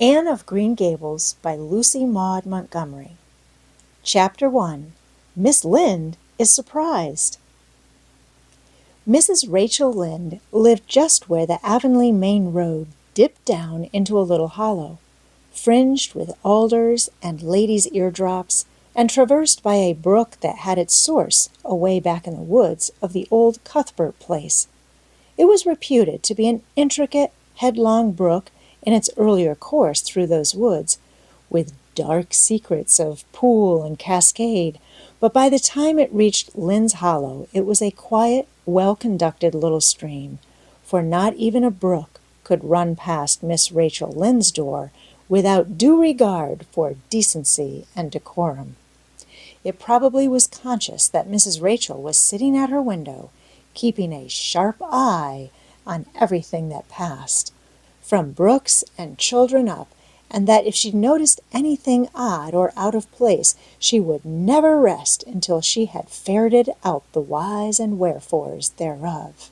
Anne of Green Gables by Lucy Maud Montgomery. Chapter 1. Miss Lynde is Surprised. Mrs. Rachel Lynde lived just where the Avonlea main road dipped down into a little hollow, fringed with alders and ladies' eardrops, and traversed by a brook that had its source away back in the woods of the old Cuthbert place. It was reputed to be an intricate, headlong brook in its earlier course through those woods, with dark secrets of pool and cascade, but by the time it reached Lynde's Hollow, it was a quiet, well-conducted little stream, for not even a brook could run past Miss Rachel Lynde's door without due regard for decency and decorum. It probably was conscious that Mrs. Rachel was sitting at her window, keeping a sharp eye on everything that passed, from brooks and children up, and that if she noticed anything odd or out of place, she would never rest until she had ferreted out the whys and wherefores thereof.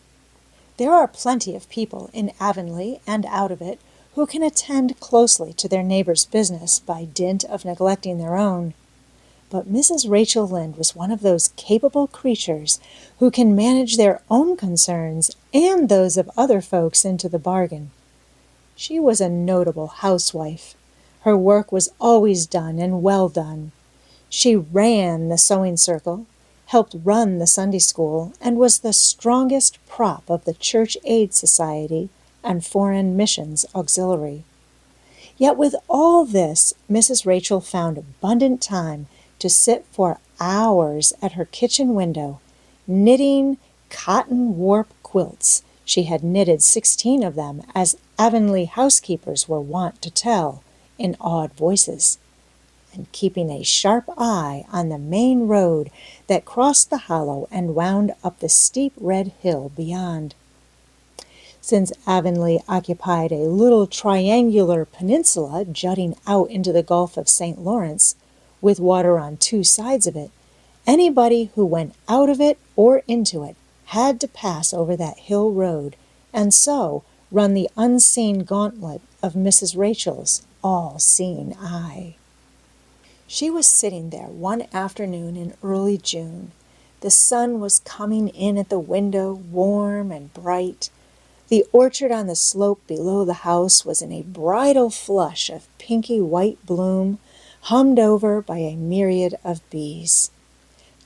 There are plenty of people in Avonlea and out of it who can attend closely to their neighbor's business by dint of neglecting their own. But Mrs. Rachel Lynde was one of those capable creatures who can manage their own concerns and those of other folks into the bargain. She was a notable housewife. Her work was always done and well done. She ran the sewing circle, helped run the Sunday school, and was the strongest prop of the Church Aid Society and Foreign Missions Auxiliary. Yet with all this, Mrs. Rachel found abundant time to sit for hours at her kitchen window, knitting cotton warp quilts. She had knitted 16 of them, as Avonlea housekeepers were wont to tell in awed voices, and keeping a sharp eye on the main road that crossed the hollow and wound up the steep red hill beyond. Since Avonlea occupied a little triangular peninsula jutting out into the Gulf of St. Lawrence, with water on two sides of it, anybody who went out of it or into it had to pass over that hill road, and so run the unseen gauntlet of Mrs. Rachel's all-seeing eye. She was sitting there one afternoon in early June. The sun was coming in at the window, warm and bright. The orchard on the slope below the house was in a bridal flush of pinky white bloom, hummed over by a myriad of bees.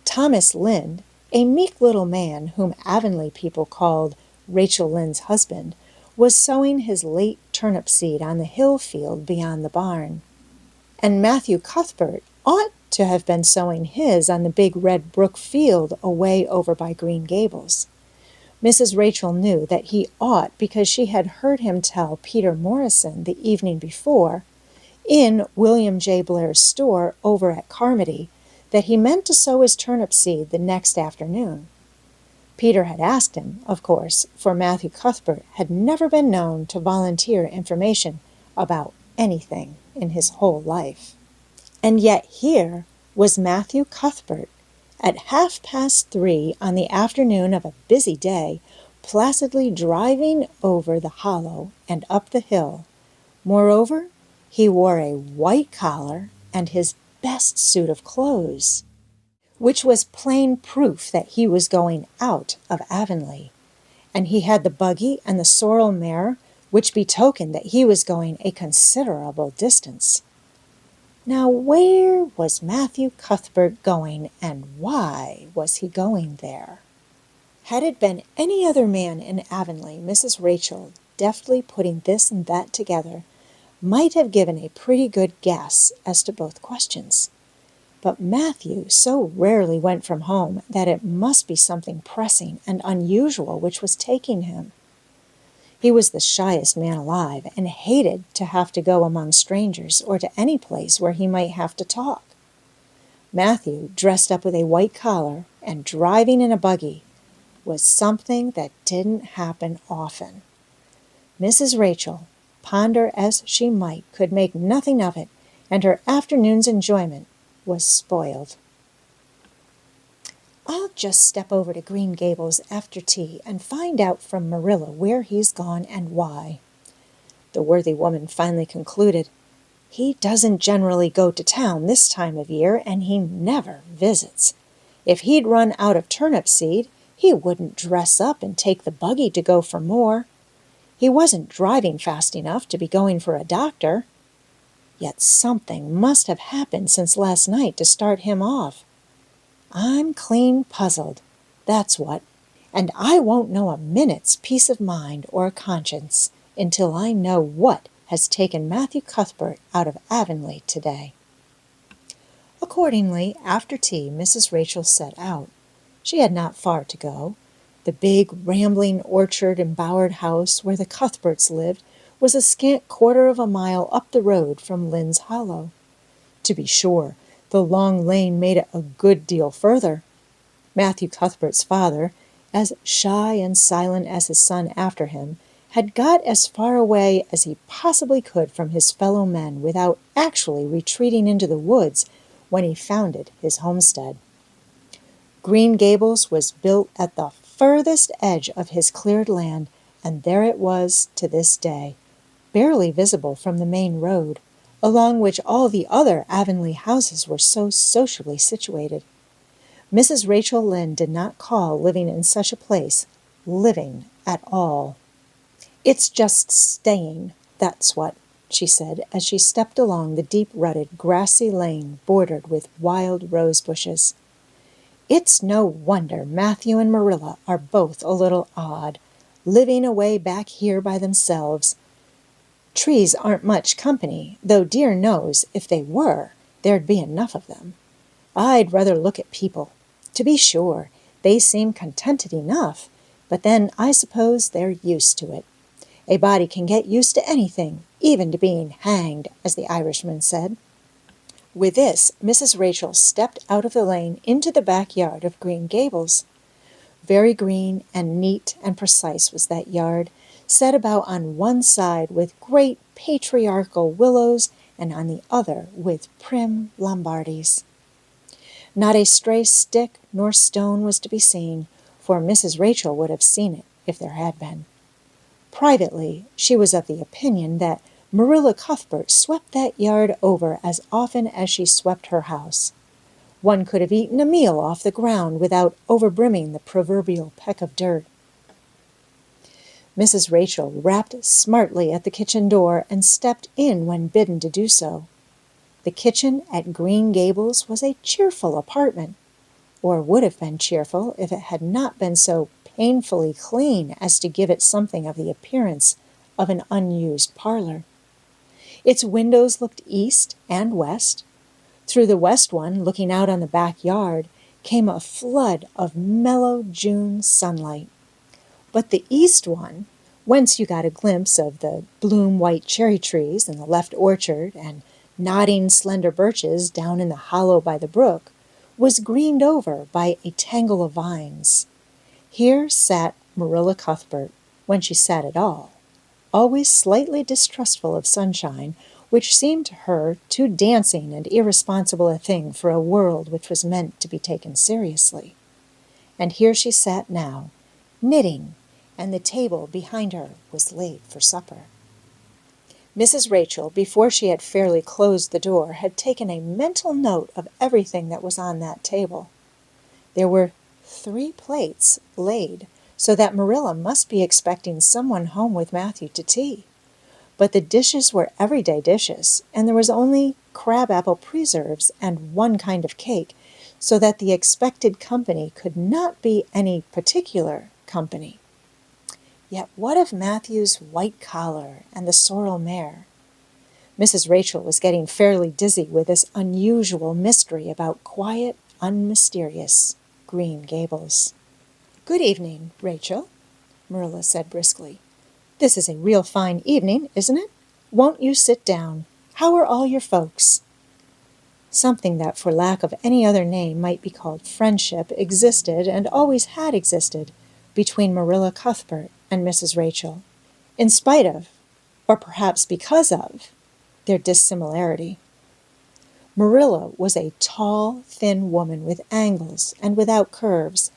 Thomas Lynde, a meek little man whom Avonlea people called Rachel Lynde's husband, was sowing his late turnip seed on the hill field beyond the barn. And Mathew Cuthbert ought to have been sowing his on the big red brook field away over by Green Gables. Mrs. Rachel knew that he ought because she had heard him tell Peter Morrison the evening before, in William J. Blair's store over at Carmody, that he meant to sow his turnip seed the next afternoon. Peter had asked him, of course, for Mathew Cuthbert had never been known to volunteer information about anything in his whole life. And yet here was Mathew Cuthbert, at 3:30 on the afternoon of a busy day, placidly driving over the hollow and up the hill. Moreover, he wore a white collar and his best suit of clothes, which was plain proof that he was going out of Avonlea, and he had the buggy and the sorrel mare, which betokened that he was going a considerable distance. Now where was Mathew Cuthbert going, and why was he going there? Had it been any other man in Avonlea, Mrs. Rachel, deftly putting this and that together, might have given a pretty good guess as to both questions. But Mathew so rarely went from home that it must be something pressing and unusual which was taking him. He was the shyest man alive, and hated to have to go among strangers or to any place where he might have to talk. Mathew, dressed up with a white collar and driving in a buggy, was something that didn't happen often. Mrs. Rachel, ponder as she might, could make nothing of it, and her afternoon's enjoyment was spoiled. "I'll just step over to Green Gables after tea and find out from Marilla where he's gone and why." the worthy woman finally concluded. "He doesn't generally go to town this time of year, and he never visits. If he'd run out of turnip seed, he wouldn't dress up and take the buggy to go for more. He wasn't driving fast enough to be going for a doctor. Yet something must have happened since last night to start him off. I'm clean puzzled, that's what, and I won't know a minute's peace of mind or conscience until I know what has taken Mathew Cuthbert out of Avonlea today." Accordingly, after tea, Mrs. Rachel set out. She had not far to go. The big, rambling orchard-embowered house where the Cuthberts lived was a scant quarter of a mile up the road from Lynde's Hollow. To be sure, the long lane made it a good deal further. Mathew Cuthbert's father, as shy and silent as his son after him, had got as far away as he possibly could from his fellow men without actually retreating into the woods when he founded his homestead. Green Gables was built at the furthest edge of his cleared land, and there it was to this day, barely visible from the main road, along which all the other Avonlea houses were so sociably situated. Mrs. Rachel Lynde did not call living in such a place living at all. "It's just staying, that's what," she said, as she stepped along the deep-rutted, grassy lane bordered with wild rose bushes. "It's no wonder Mathew and Marilla are both a little odd, living away back here by themselves. Trees aren't much company, though dear knows if they were, there'd be enough of them. I'd rather look at people. To be sure, they seem contented enough, but then I suppose they're used to it. A body can get used to anything, even to being hanged, as the Irishman said." With this, Mrs. Rachel stepped out of the lane into the backyard of Green Gables. Very green and neat and precise was that yard, set about on one side with great patriarchal willows and on the other with prim Lombardies. Not a stray stick nor stone was to be seen, for Mrs. Rachel would have seen it if there had been. Privately, she was of the opinion that Marilla Cuthbert swept that yard over as often as she swept her house. One could have eaten a meal off the ground without overbrimming the proverbial peck of dirt. Mrs. Rachel rapped smartly at the kitchen door and stepped in when bidden to do so. The kitchen at Green Gables was a cheerful apartment, or would have been cheerful if it had not been so painfully clean as to give it something of the appearance of an unused parlor. Its windows looked east and west. Through the west one, looking out on the backyard, came a flood of mellow June sunlight. But the east one, whence you got a glimpse of the bloom-white cherry trees in the left orchard and nodding slender birches down in the hollow by the brook, was greened over by a tangle of vines. Here sat Marilla Cuthbert, when she sat at all, always slightly distrustful of sunshine, which seemed to her too dancing and irresponsible a thing for a world which was meant to be taken seriously. And here she sat now, knitting, and the table behind her was laid for supper. Mrs. Rachel, before she had fairly closed the door, had taken a mental note of everything that was on that table. There were 3 plates laid, so that Marilla must be expecting someone home with Mathew to tea. But the dishes were everyday dishes, and there was only crab-apple preserves and one kind of cake, so that the expected company could not be any particular company. Yet what of Mathew's white collar and the sorrel mare? Mrs. Rachel was getting fairly dizzy with this unusual mystery about quiet, unmysterious Green Gables. "Good evening, Rachel," Marilla said briskly. "This is a real fine evening, isn't it? Won't you sit down? How are all your folks?" Something that, for lack of any other name, might be called friendship existed and always had existed between Marilla Cuthbert and Mrs. Rachel, in spite of, or perhaps because of, their dissimilarity. Marilla was a tall, thin woman with angles and without curves.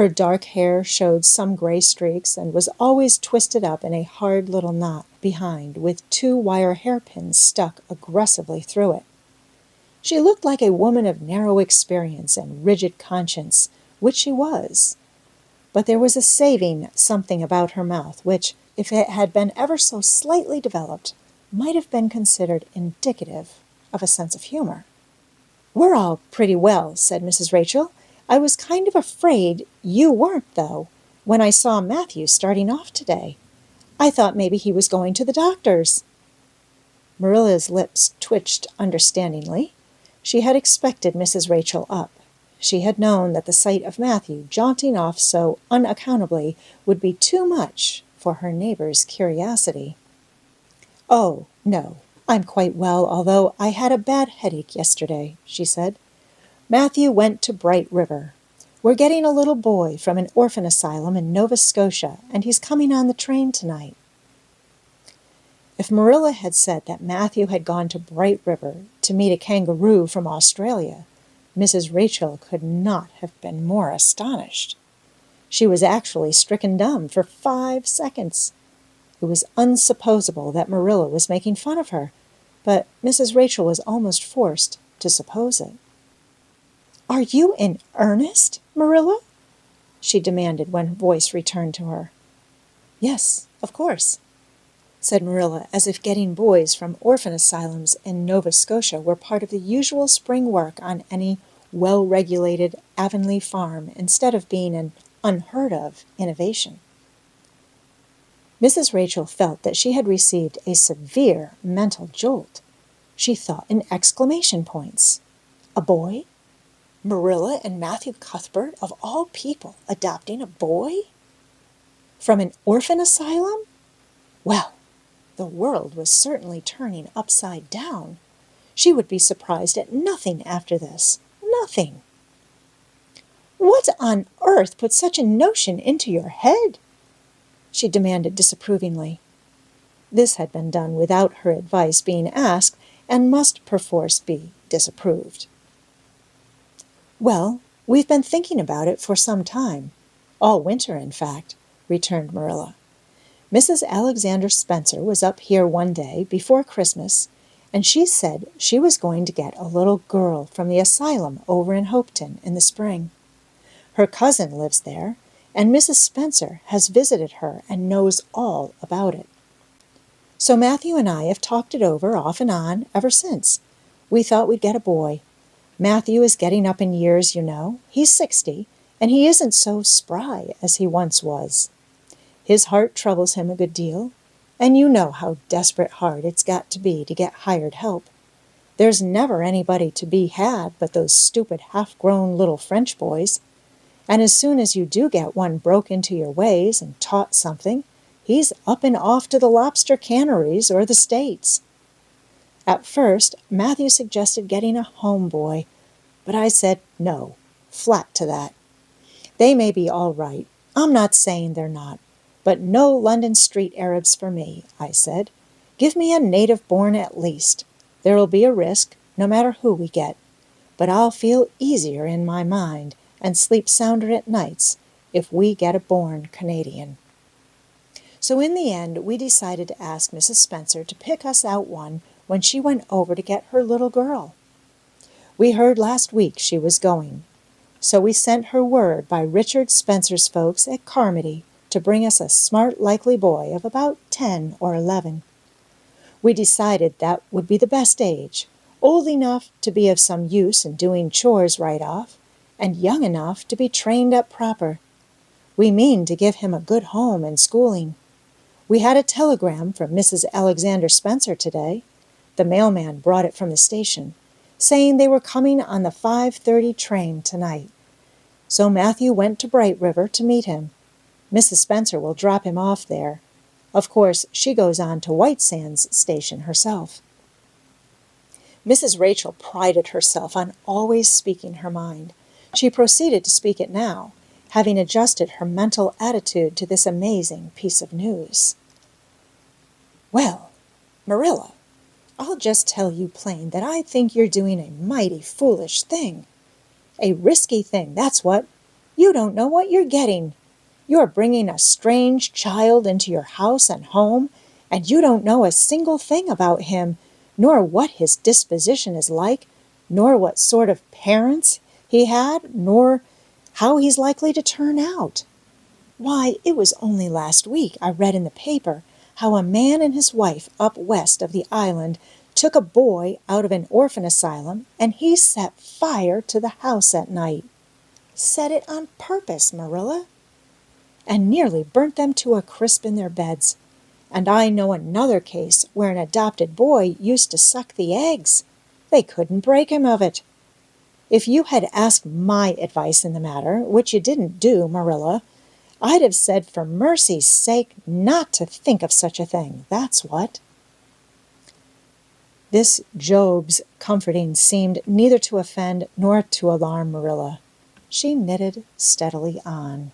Her dark hair showed some gray streaks and was always twisted up in a hard little knot behind with 2 wire hairpins stuck aggressively through it. She looked like a woman of narrow experience and rigid conscience, which she was. But there was a saving something about her mouth which, if it had been ever so slightly developed, might have been considered indicative of a sense of humor. "We're all pretty well," said Mrs. Rachel. "I was kind of afraid you weren't, though, when I saw Mathew starting off today. I thought maybe he was going to the doctor's." Marilla's lips twitched understandingly. She had expected Mrs. Rachel up. She had known that the sight of Mathew jaunting off so unaccountably would be too much for her neighbor's curiosity. "Oh, no, I'm quite well, although I had a bad headache yesterday," she said. "Mathew went to Bright River. We're getting a little boy from an orphan asylum in Nova Scotia, and he's coming on the train tonight." If Marilla had said that Mathew had gone to Bright River to meet a kangaroo from Australia, Mrs. Rachel could not have been more astonished. She was actually stricken dumb for 5 seconds. It was unsupposable that Marilla was making fun of her, but Mrs. Rachel was almost forced to suppose it. "Are you in earnest, Marilla?" she demanded when her voice returned to her. "Yes, of course," said Marilla, as if getting boys from orphan asylums in Nova Scotia were part of the usual spring work on any well-regulated Avonlea farm instead of being an unheard-of innovation. Mrs. Rachel felt that she had received a severe mental jolt. She thought in exclamation points. A boy? Marilla and Mathew Cuthbert, of all people, adopting a boy? From an orphan asylum? Well, the world was certainly turning upside down. She would be surprised at nothing after this. Nothing. "What on earth put such a notion into your head?" she demanded disapprovingly. This had been done without her advice being asked and must perforce be disapproved. "Well, we've been thinking about it for some time. All winter, in fact," returned Marilla. "Mrs. Alexander Spencer was up here one day before Christmas, and she said she was going to get a little girl from the asylum over in Hopeton in the spring. Her cousin lives there, and Mrs. Spencer has visited her and knows all about it. So Mathew and I have talked it over off and on ever since. We thought we'd get a boy. Mathew is getting up in years, you know. He's 60, and he isn't so spry as he once was. His heart troubles him a good deal, and you know how desperate hard it's got to be to get hired help. There's never anybody to be had but those stupid half-grown little French boys. And as soon as you do get one broke into your ways and taught something, he's up and off to the lobster canneries or the States. At first, Mathew suggested getting a home boy, but I said no, flat to that. They may be all right. I'm not saying they're not. But no London street Arabs for me, I said. Give me a native born at least. There'll be a risk, no matter who we get. But I'll feel easier in my mind and sleep sounder at nights if we get a born Canadian. So in the end, we decided to ask Mrs. Spencer to pick us out one when she went over to get her little girl. We heard last week she was going, so we sent her word by Richard Spencer's folks at Carmody to bring us a smart, likely boy of about 10 or 11. We decided that would be the best age, old enough to be of some use in doing chores right off, and young enough to be trained up proper. We mean to give him a good home and schooling. We had a telegram from Mrs. Alexander Spencer today. The mailman brought it from the station, saying they were coming on the 5:30 train tonight. So Mathew went to Bright River to meet him. Mrs. Spencer will drop him off there. Of course, she goes on to White Sands Station herself. Mrs. Rachel prided herself on always speaking her mind. She proceeded to speak it now, having adjusted her mental attitude to this amazing piece of news. "Well, Marilla, I'll just tell you plain that I think you're doing a mighty foolish thing. A risky thing, that's what. You don't know what you're getting. You're bringing a strange child into your house and home, and you don't know a single thing about him, nor what his disposition is like, nor what sort of parents he had, nor how he's likely to turn out. Why, it was only last week I read in the paper how a man and his wife up west of the island took a boy out of an orphan asylum, and he set fire to the house at night. Set it on purpose, Marilla, and nearly burnt them to a crisp in their beds. And I know another case where an adopted boy used to suck the eggs. They couldn't break him of it. If you had asked my advice in the matter, which you didn't do, Marilla, I'd have said for mercy's sake not to think of such a thing, that's what. This Job's comforting seemed neither to offend nor to alarm Marilla. She knitted steadily on.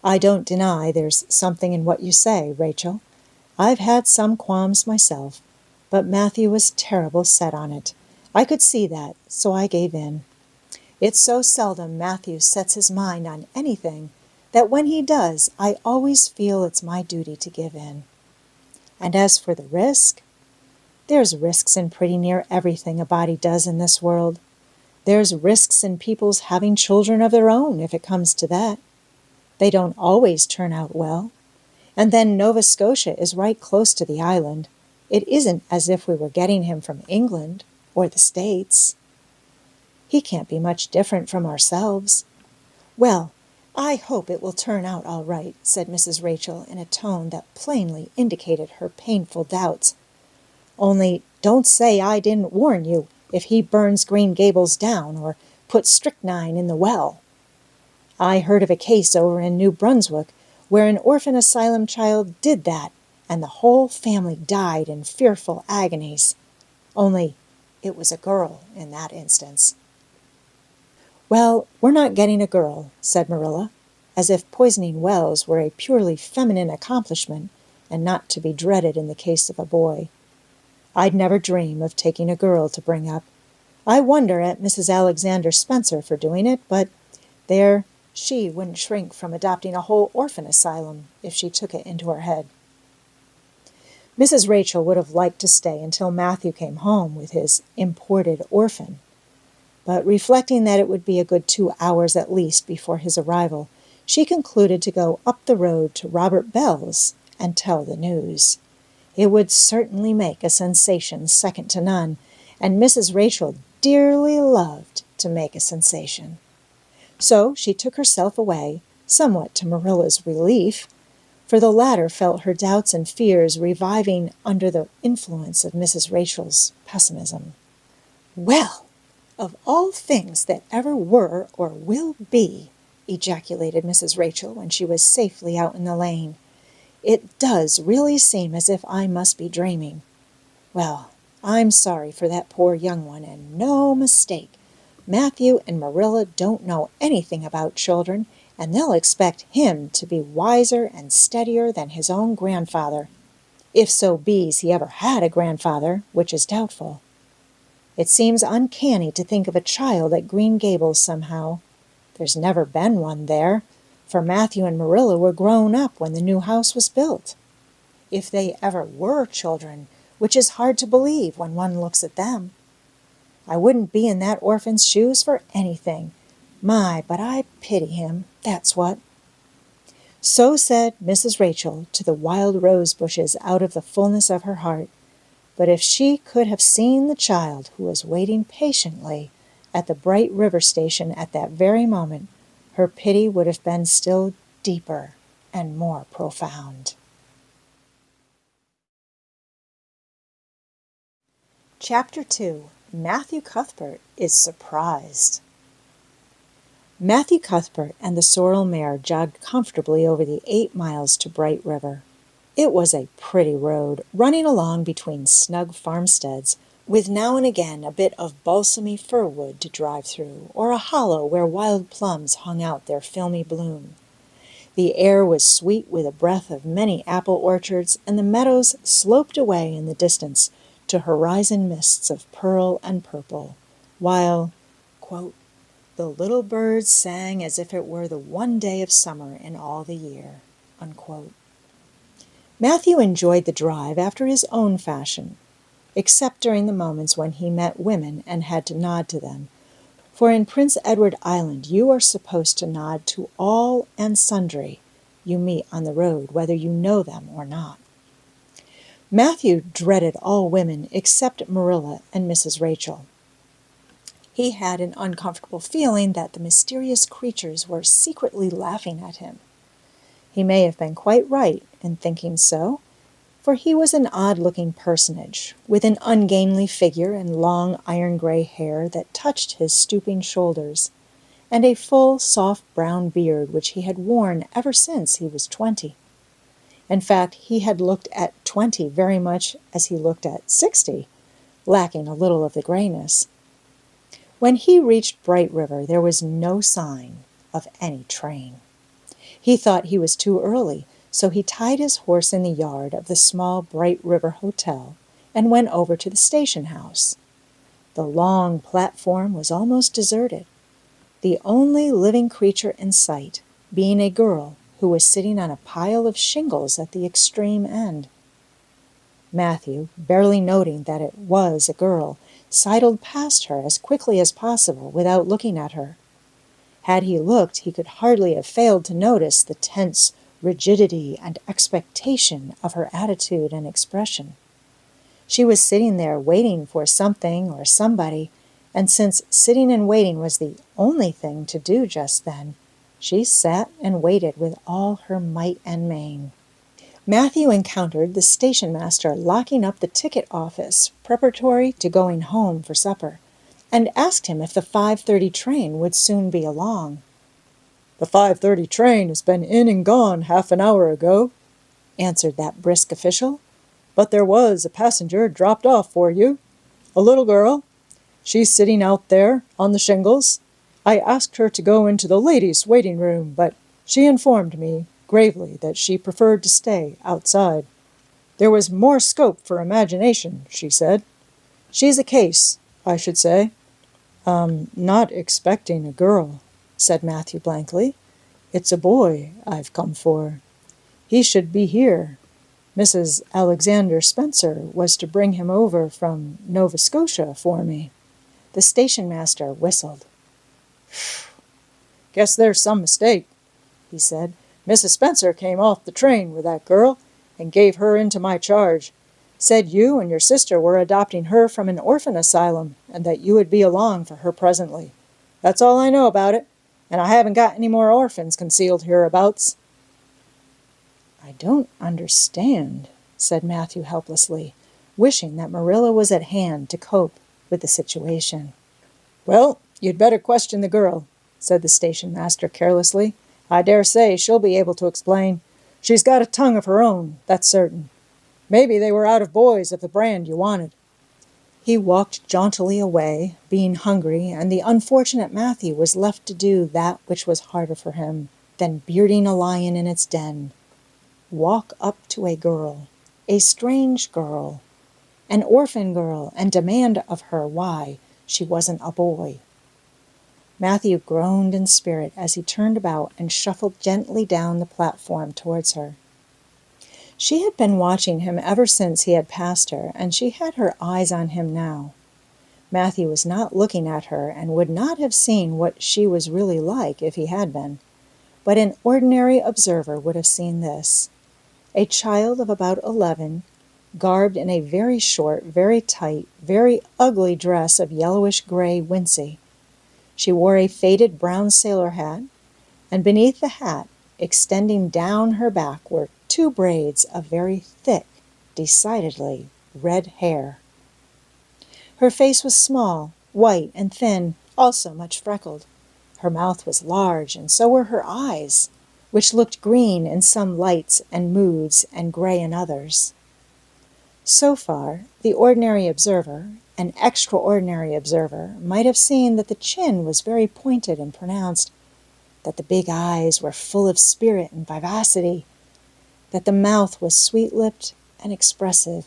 I don't deny there's something in what you say, Rachel. I've had some qualms myself, but Mathew was terrible set on it. I could see that, so I gave in. It's so seldom Mathew sets his mind on anything that when he does, I always feel it's my duty to give in. And as for the risk, there's risks in pretty near everything a body does in this world. There's risks in people's having children of their own, if it comes to that. They don't always turn out well. And then Nova Scotia is right close to the island. It isn't as if we were getting him from England or the States. He can't be much different from ourselves. Well, I hope it will turn out all right, said Mrs. Rachel in a tone that plainly indicated her painful doubts. Only don't say I didn't warn you if he burns Green Gables down or puts strychnine in the well. I heard of a case over in New Brunswick where an orphan asylum child did that, and the whole family died in fearful agonies. Only it was a girl in that instance. Well, we're not getting a girl, said Marilla, as if poisoning wells were a purely feminine accomplishment and not to be dreaded in the case of a boy. I'd never dream of taking a girl to bring up. I wonder at Mrs. Alexander Spencer for doing it, but there, she wouldn't shrink from adopting a whole orphan asylum if she took it into her head. Mrs. Rachel would have liked to stay until Mathew came home with his imported orphan, but reflecting that it would be a good 2 hours at least before his arrival, she concluded to go up the road to Robert Bell's and tell the news. It would certainly make a sensation second to none, and Mrs. Rachel dearly loved to make a sensation. So she took herself away, somewhat to Marilla's relief, for the latter felt her doubts and fears reviving under the influence of Mrs. Rachel's pessimism. Well, of all things that ever were or will be, ejaculated Mrs. Rachel when she was safely out in the lane, it does really seem as if I must be dreaming. Well, I'm sorry for that poor young one, and no mistake. Mathew and Marilla don't know anything about children, and they'll expect him to be wiser and steadier than his own grandfather, if so be's he ever had a grandfather, which is doubtful. It seems uncanny to think of a child at Green Gables somehow. There's never been one there, for Mathew and Marilla were grown up when the new house was built. If they ever were children, which is hard to believe when one looks at them. I wouldn't be in that orphan's shoes for anything. My, but I pity him, that's what. So said Mrs. Rachel to the wild rose bushes out of the fullness of her heart. But if she could have seen the child who was waiting patiently at the Bright River station at that very moment, her pity would have been still deeper and more profound. Chapter 2. Mathew Cuthbert is surprised. Mathew Cuthbert and the sorrel mare jogged comfortably over the 8 miles to Bright River. It was a pretty road, running along between snug farmsteads, with now and again a bit of balsamy fir wood to drive through, or a hollow where wild plums hung out their filmy bloom. The air was sweet with a breath of many apple orchards, and the meadows sloped away in the distance to horizon mists of pearl and purple, while, quote, The little birds sang as if it were the one day of summer in all the year." Unquote. Mathew enjoyed the drive after his own fashion, except during the moments when he met women and had to nod to them, for in Prince Edward Island you are supposed to nod to all and sundry you meet on the road, whether you know them or not. Mathew dreaded all women except Marilla and Mrs. Rachel. He had an uncomfortable feeling that the mysterious creatures were secretly laughing at him. He may have been quite right in thinking so, for he was an odd-looking personage, with an ungainly figure and long iron-gray hair that touched his stooping shoulders, and a full, soft brown beard which he had worn ever since he was 20. In fact, he had looked at 20 very much as he looked at 60, lacking a little of the grayness. When he reached Bright River, there was no sign of any train. He thought he was too early, so he tied his horse in the yard of the small Bright River Hotel and went over to the station house. The long platform was almost deserted, the only living creature in sight being a girl who was sitting on a pile of shingles at the extreme end. Mathew, barely noting that it was a girl, sidled past her as quickly as possible without looking at her. Had he looked, he could hardly have failed to notice the tense rigidity and expectation of her attitude and expression. She was sitting there waiting for something or somebody, and since sitting and waiting was the only thing to do just then, she sat and waited with all her might and main. Mathew encountered the station master locking up the ticket office preparatory to going home for supper, and asked him if the 5:30 train would soon be along. "The 5:30 train has been in and gone half an hour ago," answered that brisk official, "but there was a passenger dropped off for you, a little girl. She's sitting out there on the shingles. I asked her to go into the ladies' waiting room, but she informed me gravely that she preferred to stay outside. There was more scope for imagination, she said. She's a case, I should say." "Not expecting a girl," said Mathew blankly. "It's a boy I've come for. He should be here. Mrs. Alexander Spencer was to bring him over from Nova Scotia for me." The station master whistled. "Guess there's some mistake," he said. "Mrs. Spencer came off the train with that girl and gave her into my charge. Said you and your sister were adopting her from an orphan asylum and that you would be along for her presently. That's all I know about it, and I haven't got any more orphans concealed hereabouts." "I don't understand," said Mathew helplessly, wishing that Marilla was at hand to cope with the situation. "Well, you'd better question the girl," said the station master carelessly. "I dare say she'll be able to explain. She's got a tongue of her own, that's certain. Maybe they were out of boys of the brand you wanted." He walked jauntily away, being hungry, and the unfortunate Mathew was left to do that which was harder for him than bearding a lion in its den. Walk up to a girl, a strange girl, an orphan girl, and demand of her why she wasn't a boy. Mathew groaned in spirit as he turned about and shuffled gently down the platform towards her. She had been watching him ever since he had passed her, and she had her eyes on him now. Mathew was not looking at her and would not have seen what she was really like if he had been, but an ordinary observer would have seen this. A child of about 11, garbed in a very short, very tight, very ugly dress of yellowish-gray wincey. She wore a faded brown sailor hat, and beneath the hat, extending down her back, were 2 braids of very thick, decidedly red hair. Her face was small, white, and thin, also much freckled. Her mouth was large, and so were her eyes, which looked green in some lights and moods and gray in others. So far, the ordinary observer, an extraordinary observer, might have seen that the chin was very pointed and pronounced, that the big eyes were full of spirit and vivacity, that the mouth was sweet-lipped and expressive,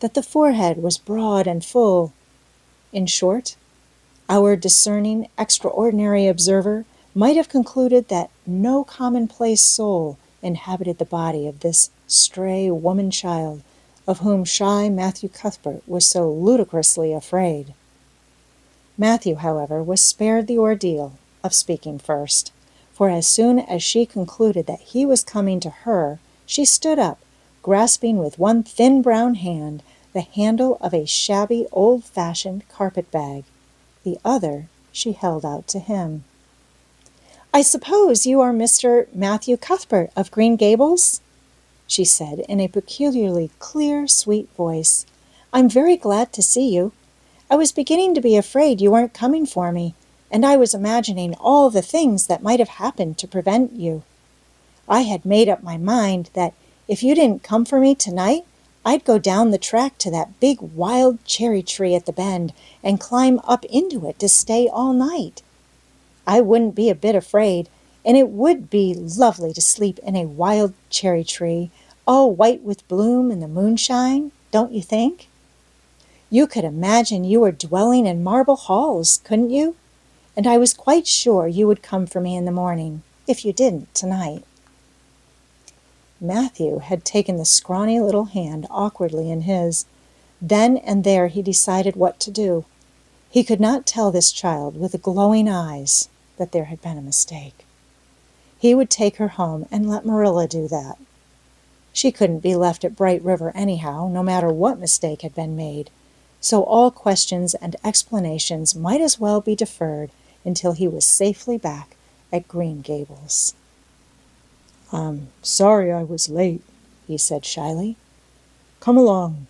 that the forehead was broad and full. In short, Our discerning, extraordinary observer might have concluded that no commonplace soul inhabited the body of this stray woman-child of whom shy Mathew Cuthbert was so ludicrously afraid. Mathew, however, was spared the ordeal of speaking first, for as soon as she concluded that he was coming to her, she stood up, grasping with one thin brown hand the handle of a shabby, old-fashioned carpet-bag. The other she held out to him. "I suppose you are Mr. Mathew Cuthbert of Green Gables?" she said in a peculiarly clear, sweet voice. "I'm very glad to see you. I was beginning to be afraid you weren't coming for me, and I was imagining all the things that might have happened to prevent you. I had made up my mind that if you didn't come for me tonight, I'd go down the track to that big wild cherry tree at the bend and climb up into it to stay all night. I wouldn't be a bit afraid, and it would be lovely to sleep in a wild cherry tree, all white with bloom in the moonshine, don't you think? You could imagine you were dwelling in marble halls, couldn't you? And I was quite sure you would come for me in the morning, if you didn't tonight." Mathew had taken the scrawny little hand awkwardly in his. Then and there he decided what to do. He could not tell this child with the glowing eyes that there had been a mistake. He would take her home and let Marilla do that. She couldn't be left at Bright River anyhow, no matter what mistake had been made, so all questions and explanations might as well be deferred until he was safely back at Green Gables. "I'm sorry I was late," he said shyly. "Come along.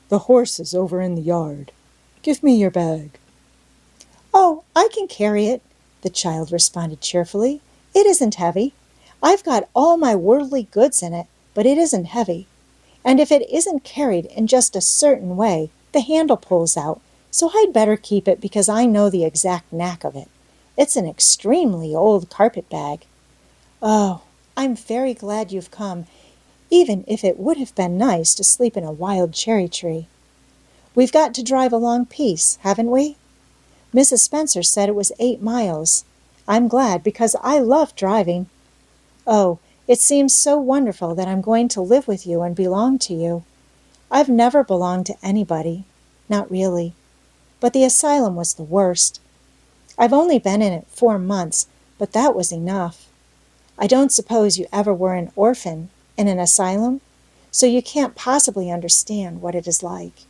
The horse is over in the yard. Give me your bag." "Oh, I can carry it," the child responded cheerfully. "It isn't heavy. I've got all my worldly goods in it, but it isn't heavy. And if it isn't carried in just a certain way, the handle pulls out, so I'd better keep it because I know the exact knack of it. It's an extremely old carpet bag. Oh, I'm very glad you've come, even if it would have been nice to sleep in a wild cherry tree. We've got to drive a long piece, haven't we? Mrs. Spencer said it was 8 miles. I'm glad because I love driving. Oh, it seems so wonderful that I'm going to live with you and belong to you. I've never belonged to anybody, not really, but the asylum was the worst. I've only been in it 4 months, but that was enough. I don't suppose you ever were an orphan in an asylum, so you can't possibly understand what it is like.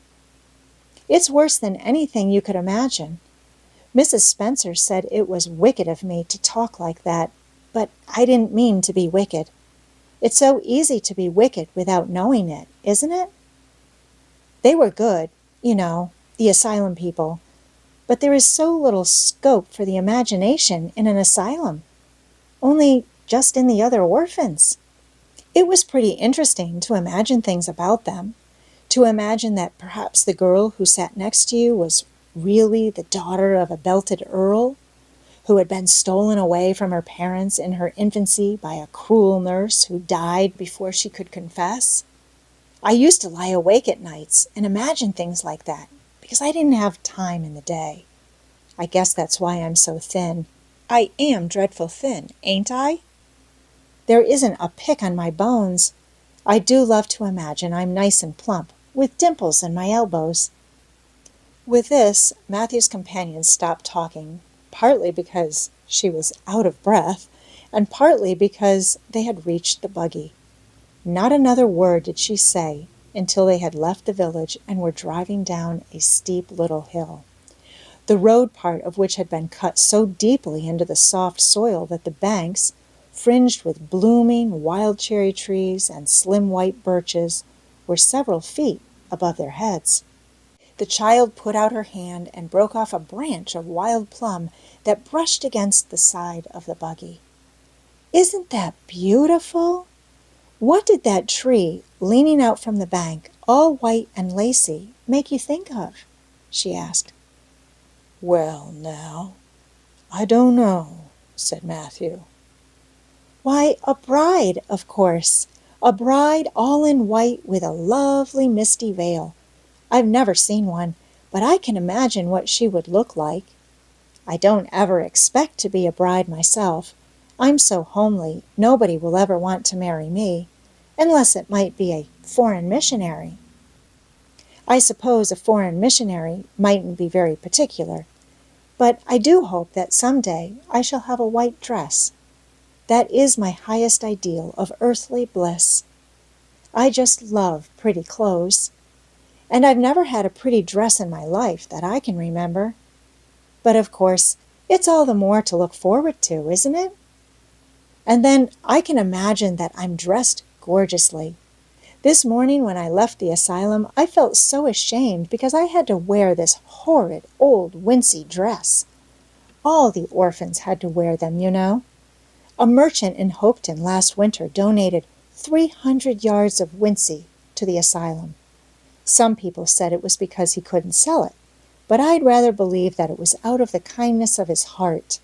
It's worse than anything you could imagine. Mrs. Spencer said it was wicked of me to talk like that, but I didn't mean to be wicked. It's so easy to be wicked without knowing it, isn't it? They were good, you know, the asylum people, but there is so little scope for the imagination in an asylum. Only just in the other orphans. It was pretty interesting to imagine things about them, to imagine that perhaps the girl who sat next to you was really the daughter of a belted earl, who had been stolen away from her parents in her infancy by a cruel nurse who died before she could confess. I used to lie awake at nights and imagine things like that, because I didn't have time in the day. I guess that's why I'm so thin. I am dreadful thin, ain't I? There isn't a pick on my bones. I do love to imagine I'm nice and plump, with dimples in my elbows." With this, Mathew's companion stopped talking, partly because she was out of breath, and partly because they had reached the buggy. Not another word did she say until they had left the village and were driving down a steep little hill, the road part of which had been cut so deeply into the soft soil that the banks, fringed with blooming wild cherry trees and slim white birches, were several feet above their heads. The child put out her hand and broke off a branch of wild plum that brushed against the side of the buggy. "Isn't that beautiful? What did that tree, leaning out from the bank, all white and lacy, make you think of?" she asked. "Well, now, I don't know," said Mathew. "Why, a bride, of course. A bride all in white with a lovely misty veil. I've never seen one, but I can imagine what she would look like. I don't ever expect to be a bride myself. I'm so homely, nobody will ever want to marry me, unless it might be a foreign missionary. I suppose a foreign missionary mightn't be very particular, but I do hope that some day I shall have a white dress. That is my highest ideal of earthly bliss. I just love pretty clothes, and I've never had a pretty dress in my life that I can remember. But of course, it's all the more to look forward to, isn't it? And then I can imagine that I'm dressed gorgeously. This morning when I left the asylum, I felt so ashamed because I had to wear this horrid old wincey dress. All the orphans had to wear them, you know. A merchant in Hopeton last winter donated 300 yards of wincey to the asylum. Some people said it was because he couldn't sell it, but I'd rather believe that it was out of the kindness of his heart.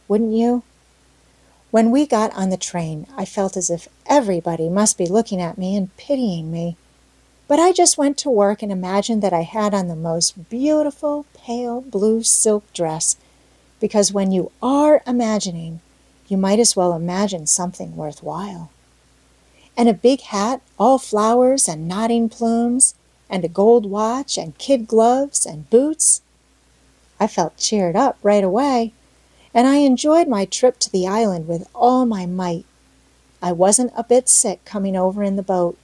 Wouldn't you? When we got on the train, I felt as if everybody must be looking at me and pitying me. But I just went to work and imagined that I had on the most beautiful pale blue silk dress, because when you are imagining, you might as well imagine something worthwhile. And a big hat, all flowers and nodding plumes, and a gold watch and kid gloves and boots. I felt cheered up right away, and I enjoyed my trip to the island with all my might. I wasn't a bit sick coming over in the boat.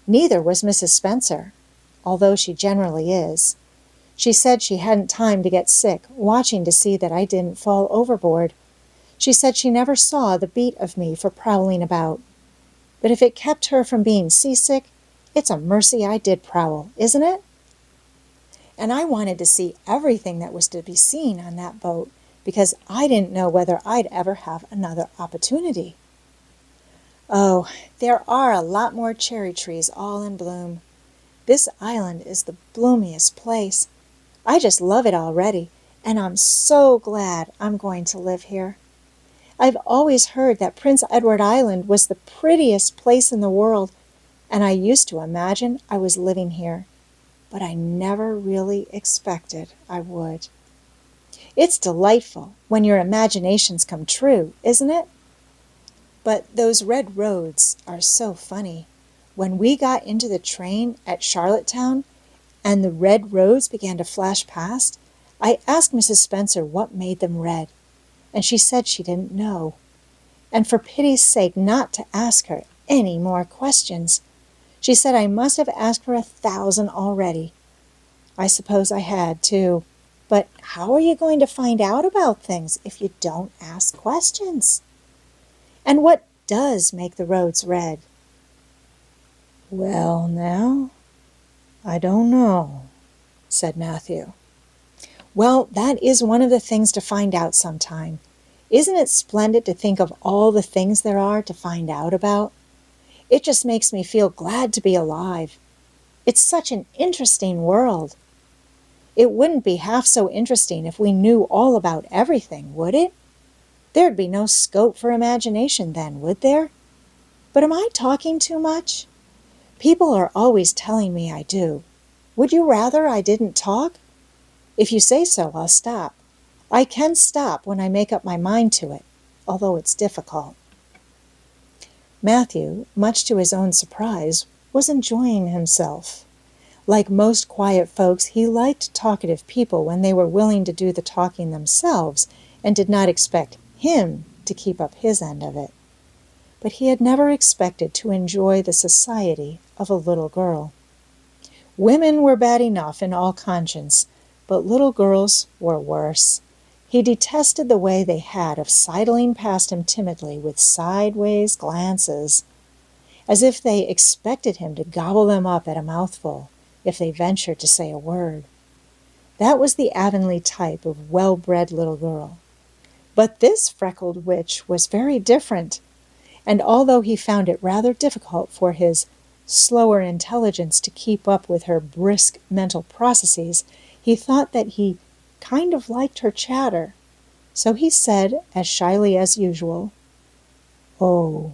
Neither was Mrs. Spencer, although she generally is. She said she hadn't time to get sick, watching to see that I didn't fall overboard. She said she never saw the beat of me for prowling about. But if it kept her from being seasick, it's a mercy I did prowl, isn't it? And I wanted to see everything that was to be seen on that boat, because I didn't know whether I'd ever have another opportunity. Oh, there are a lot more cherry trees all in bloom. This island is the bloomiest place. I just love it already, and I'm so glad I'm going to live here. I've always heard that Prince Edward Island was the prettiest place in the world, and I used to imagine I was living here, but I never really expected I would. It's delightful when your imaginations come true, isn't it? But those red roads are so funny. When we got into the train at Charlottetown and the red roads began to flash past, I asked Mrs. Spencer what made them red, and she said she didn't know. And for pity's sake not to ask her any more questions. She said I must have asked her 1,000 already. I suppose I had, too. But how are you going to find out about things if you don't ask questions? And what does make the roads red? Well, now, I don't know, said Mathew. Well, that is one of the things to find out sometime. Isn't it splendid to think of all the things there are to find out about? It just makes me feel glad to be alive. It's such an interesting world. It wouldn't be half so interesting if we knew all about everything, would it? There'd be no scope for imagination then, would there? But am I talking too much? People are always telling me I do. Would you rather I didn't talk? If you say so, I'll stop. I can stop when I make up my mind to it, although it's difficult. Mathew, much to his own surprise, was enjoying himself. Like most quiet folks, he liked talkative people when they were willing to do the talking themselves and did not expect him to keep up his end of it. But he had never expected to enjoy the society of a little girl. Women were bad enough in all conscience, but little girls were worse. He detested the way they had of sidling past him timidly with sideways glances, as if they expected him to gobble them up at a mouthful if they ventured to say a word. That was the Avonlea type of well-bred little girl. But this freckled witch was very different, and although he found it rather difficult for his slower intelligence to keep up with her brisk mental processes, he thought that he kind of liked her chatter. So he said, as shyly as usual, "Oh,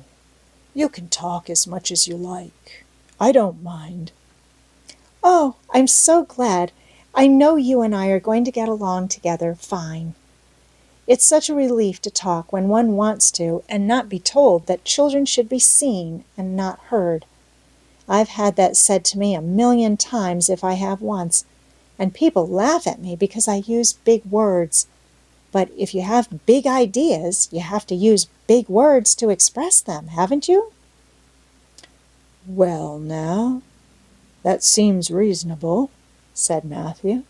you can talk as much as you like. I don't mind." "Oh, I'm so glad. I know you and I are going to get along together fine. It's such a relief to talk when one wants to and not be told that children should be seen and not heard. I've had that said to me 1,000,000 times if I have once, and people laugh at me because I use big words. But if you have big ideas, you have to use big words to express them, haven't you? Well, now, that seems reasonable, said Mathew.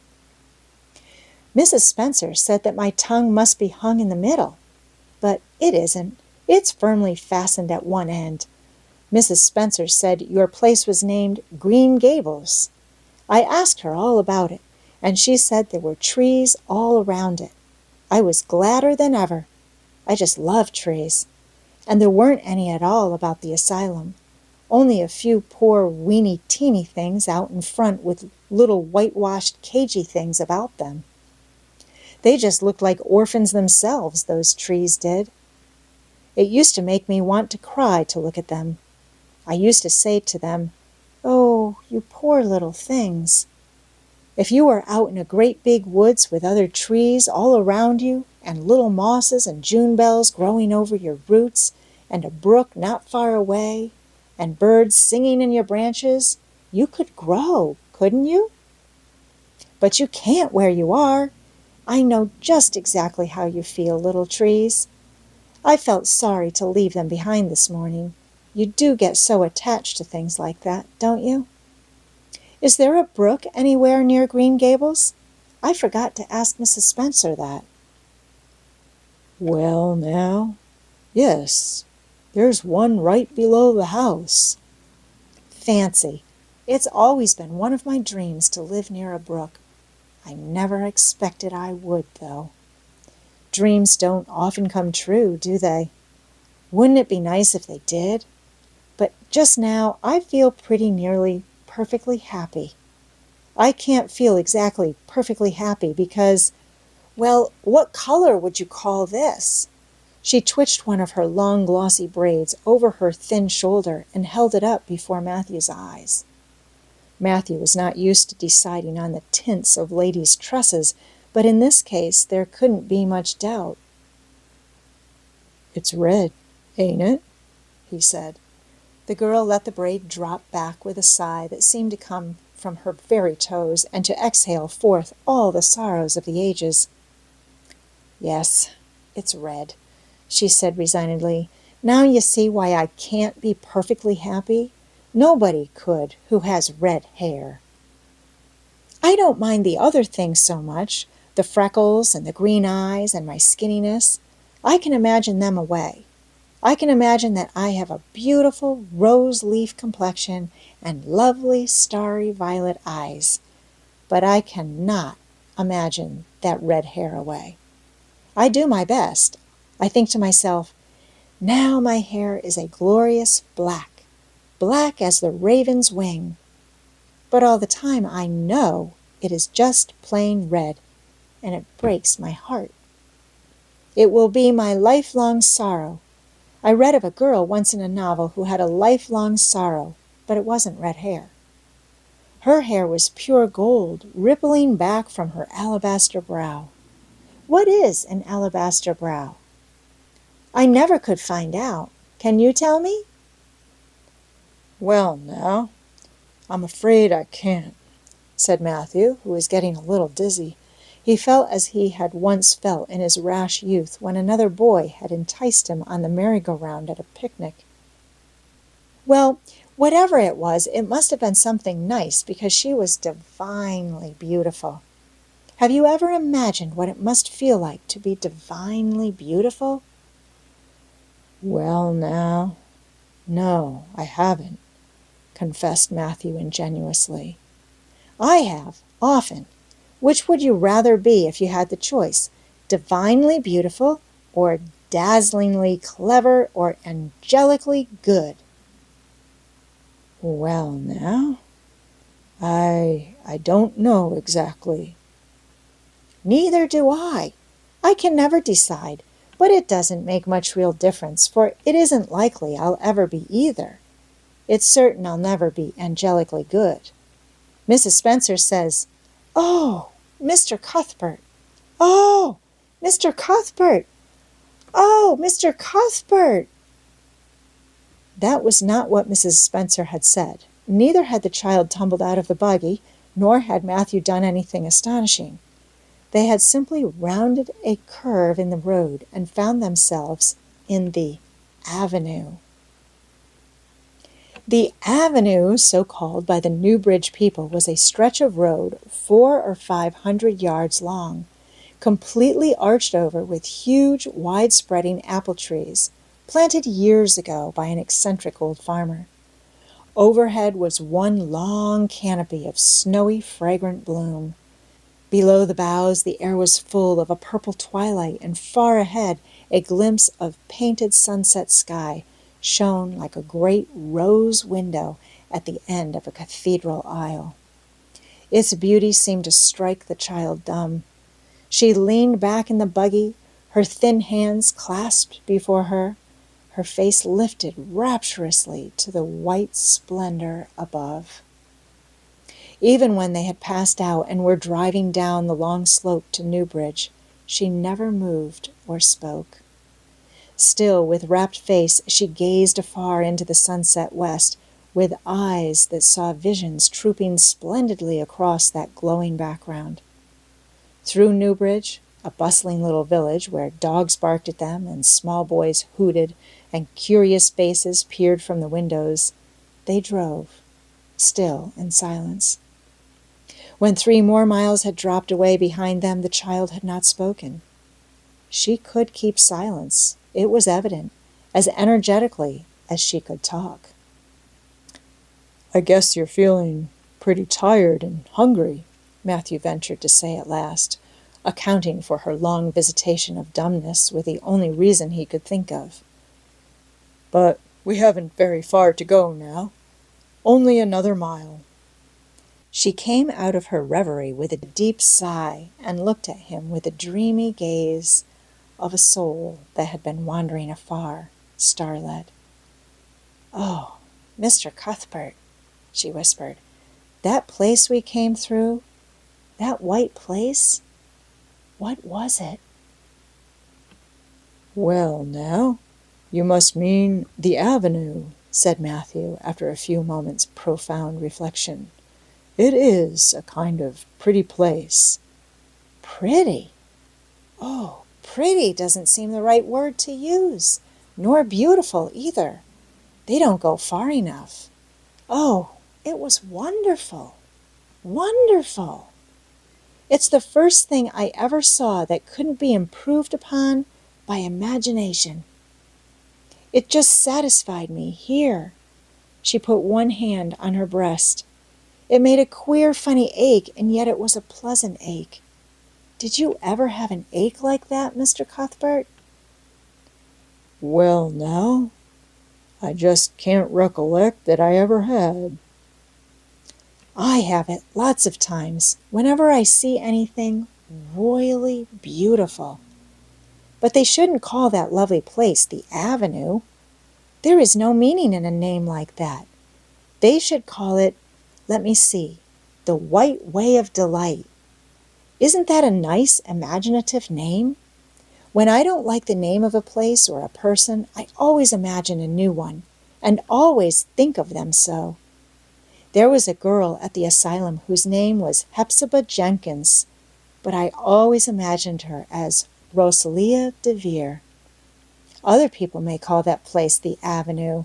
Mrs. Spencer said that my tongue must be hung in the middle, but it isn't. It's firmly fastened at one end. Mrs. Spencer said your place was named Green Gables. I asked her all about it, and she said there were trees all around it. I was gladder than ever. I just love trees. And there weren't any at all about the asylum. Only a few poor weeny-teeny things out in front with little whitewashed cagey things about them. They just looked like orphans themselves, those trees did. It used to make me want to cry to look at them. I used to say to them, "Oh, you poor little things." If you were out in a great big woods with other trees all around you, and little mosses and June bells growing over your roots, and a brook not far away, and birds singing in your branches, you could grow, couldn't you? But you can't where you are. I know just exactly how you feel, little trees. I felt sorry to leave them behind this morning. You do get so attached to things like that, don't you? Is there a brook anywhere near Green Gables? I forgot to ask Mrs. Spencer that. Well, now, yes, there's one right below the house. Fancy! It's always been one of my dreams to live near a brook. I never expected I would, though. Dreams don't often come true, do they? Wouldn't it be nice if they did? But just now I feel pretty nearly perfectly happy. I can't feel exactly perfectly happy because, well, what color would you call this? She twitched one of her long glossy braids over her thin shoulder and held it up before Mathew's eyes. Mathew was not used to deciding on the tints of ladies' tresses, but in this case there couldn't be much doubt. It's red, ain't it? He said. The girl let the braid drop back with a sigh that seemed to come from her very toes and to exhale forth all the sorrows of the ages. Yes, it's red, she said resignedly. Now you see why I can't be perfectly happy. Nobody could who has red hair. I don't mind the other things so much, the freckles and the green eyes and my skinniness. I can imagine them away. I can imagine that I have a beautiful rose-leaf complexion and lovely starry violet eyes. But I cannot imagine that red hair away. I do my best. I think to myself, now my hair is a glorious black, black as the raven's wing. But all the time I know it is just plain red, and it breaks my heart. It will be my lifelong sorrow. I read of a girl once in a novel who had a lifelong sorrow, but it wasn't red hair. Her hair was pure gold, rippling back from her alabaster brow. What is an alabaster brow? I never could find out. Can you tell me? Well, now, I'm afraid I can't, said Mathew, who was getting a little dizzy. He felt as he had once felt in his rash youth when another boy had enticed him on the merry-go-round at a picnic. Well, whatever it was, it must have been something nice because she was divinely beautiful. Have you ever imagined what it must feel like to be divinely beautiful? Well, now, no, I haven't, confessed Mathew ingenuously. I have, often. Which would you rather be if you had the choice, divinely beautiful or dazzlingly clever or angelically good? Well, now, I don't know exactly. Neither do I. I can never decide, but it doesn't make much real difference, for it isn't likely I'll ever be either. It's certain I'll never be angelically good. Mrs. Spencer says, "Oh, Mr. Cuthbert! Oh, Mr. Cuthbert! Oh, Mr. Cuthbert!" That was not what Mrs. Spencer had said. Neither had the child tumbled out of the buggy, nor had Mathew done anything astonishing. They had simply rounded a curve in the road and found themselves in the avenue. The avenue, so called by the Newbridge people, was a stretch of road 400 or 500 yards long, completely arched over with huge, wide-spreading apple trees, planted years ago by an eccentric old farmer. Overhead was one long canopy of snowy, fragrant bloom. Below the boughs, the air was full of a purple twilight, and far ahead, a glimpse of painted sunset sky shone like a great rose window at the end of a cathedral aisle. Its beauty seemed to strike the child dumb. She leaned back in the buggy, her thin hands clasped before her, her face lifted rapturously to the white splendor above. Even when they had passed out and were driving down the long slope to Newbridge, she never moved or spoke. Still, with rapt face, she gazed afar into the sunset west, with eyes that saw visions trooping splendidly across that glowing background. Through Newbridge, a bustling little village where dogs barked at them and small boys hooted and curious faces peered from the windows, they drove, still in silence. When 3 more miles had dropped away behind them, the child had not spoken. She could keep silence, it was evident, as energetically as she could talk. "I guess you're feeling pretty tired and hungry," Mathew ventured to say at last, accounting for her long visitation of dumbness with the only reason he could think of. "But we haven't very far to go now. Only another mile." She came out of her reverie with a deep sigh and looked at him with the dreamy gaze of a soul that had been wandering afar, starlit. "Oh, Mr. Cuthbert," she whispered, "that place we came through, that white place, what was it?" "Well, now, you must mean the avenue," said Mathew, after a few moments' profound reflection. "It is a kind of pretty place." "Pretty? Oh, pretty doesn't seem the right word to use, nor beautiful either. They don't go far enough. Oh, it was wonderful, wonderful. It's the first thing I ever saw that couldn't be improved upon by imagination. It just satisfied me here." She put one hand on her breast. It made a queer, funny ache, and yet it was a pleasant ache. Did you ever have an ache like that, Mr. Cuthbert? "Well, now, I just can't recollect that I ever had." "I have it lots of times, whenever I see anything royally beautiful. But they shouldn't call that lovely place the Avenue. There is no meaning in a name like that. They should call it, let me see, the White Way of Delight. Isn't that a nice, imaginative name? When I don't like the name of a place or a person, I always imagine a new one, and always think of them so. There was a girl at the asylum whose name was Hepzibah Jenkins, but I always imagined her as Rosalia DeVere. Other people may call that place the Avenue,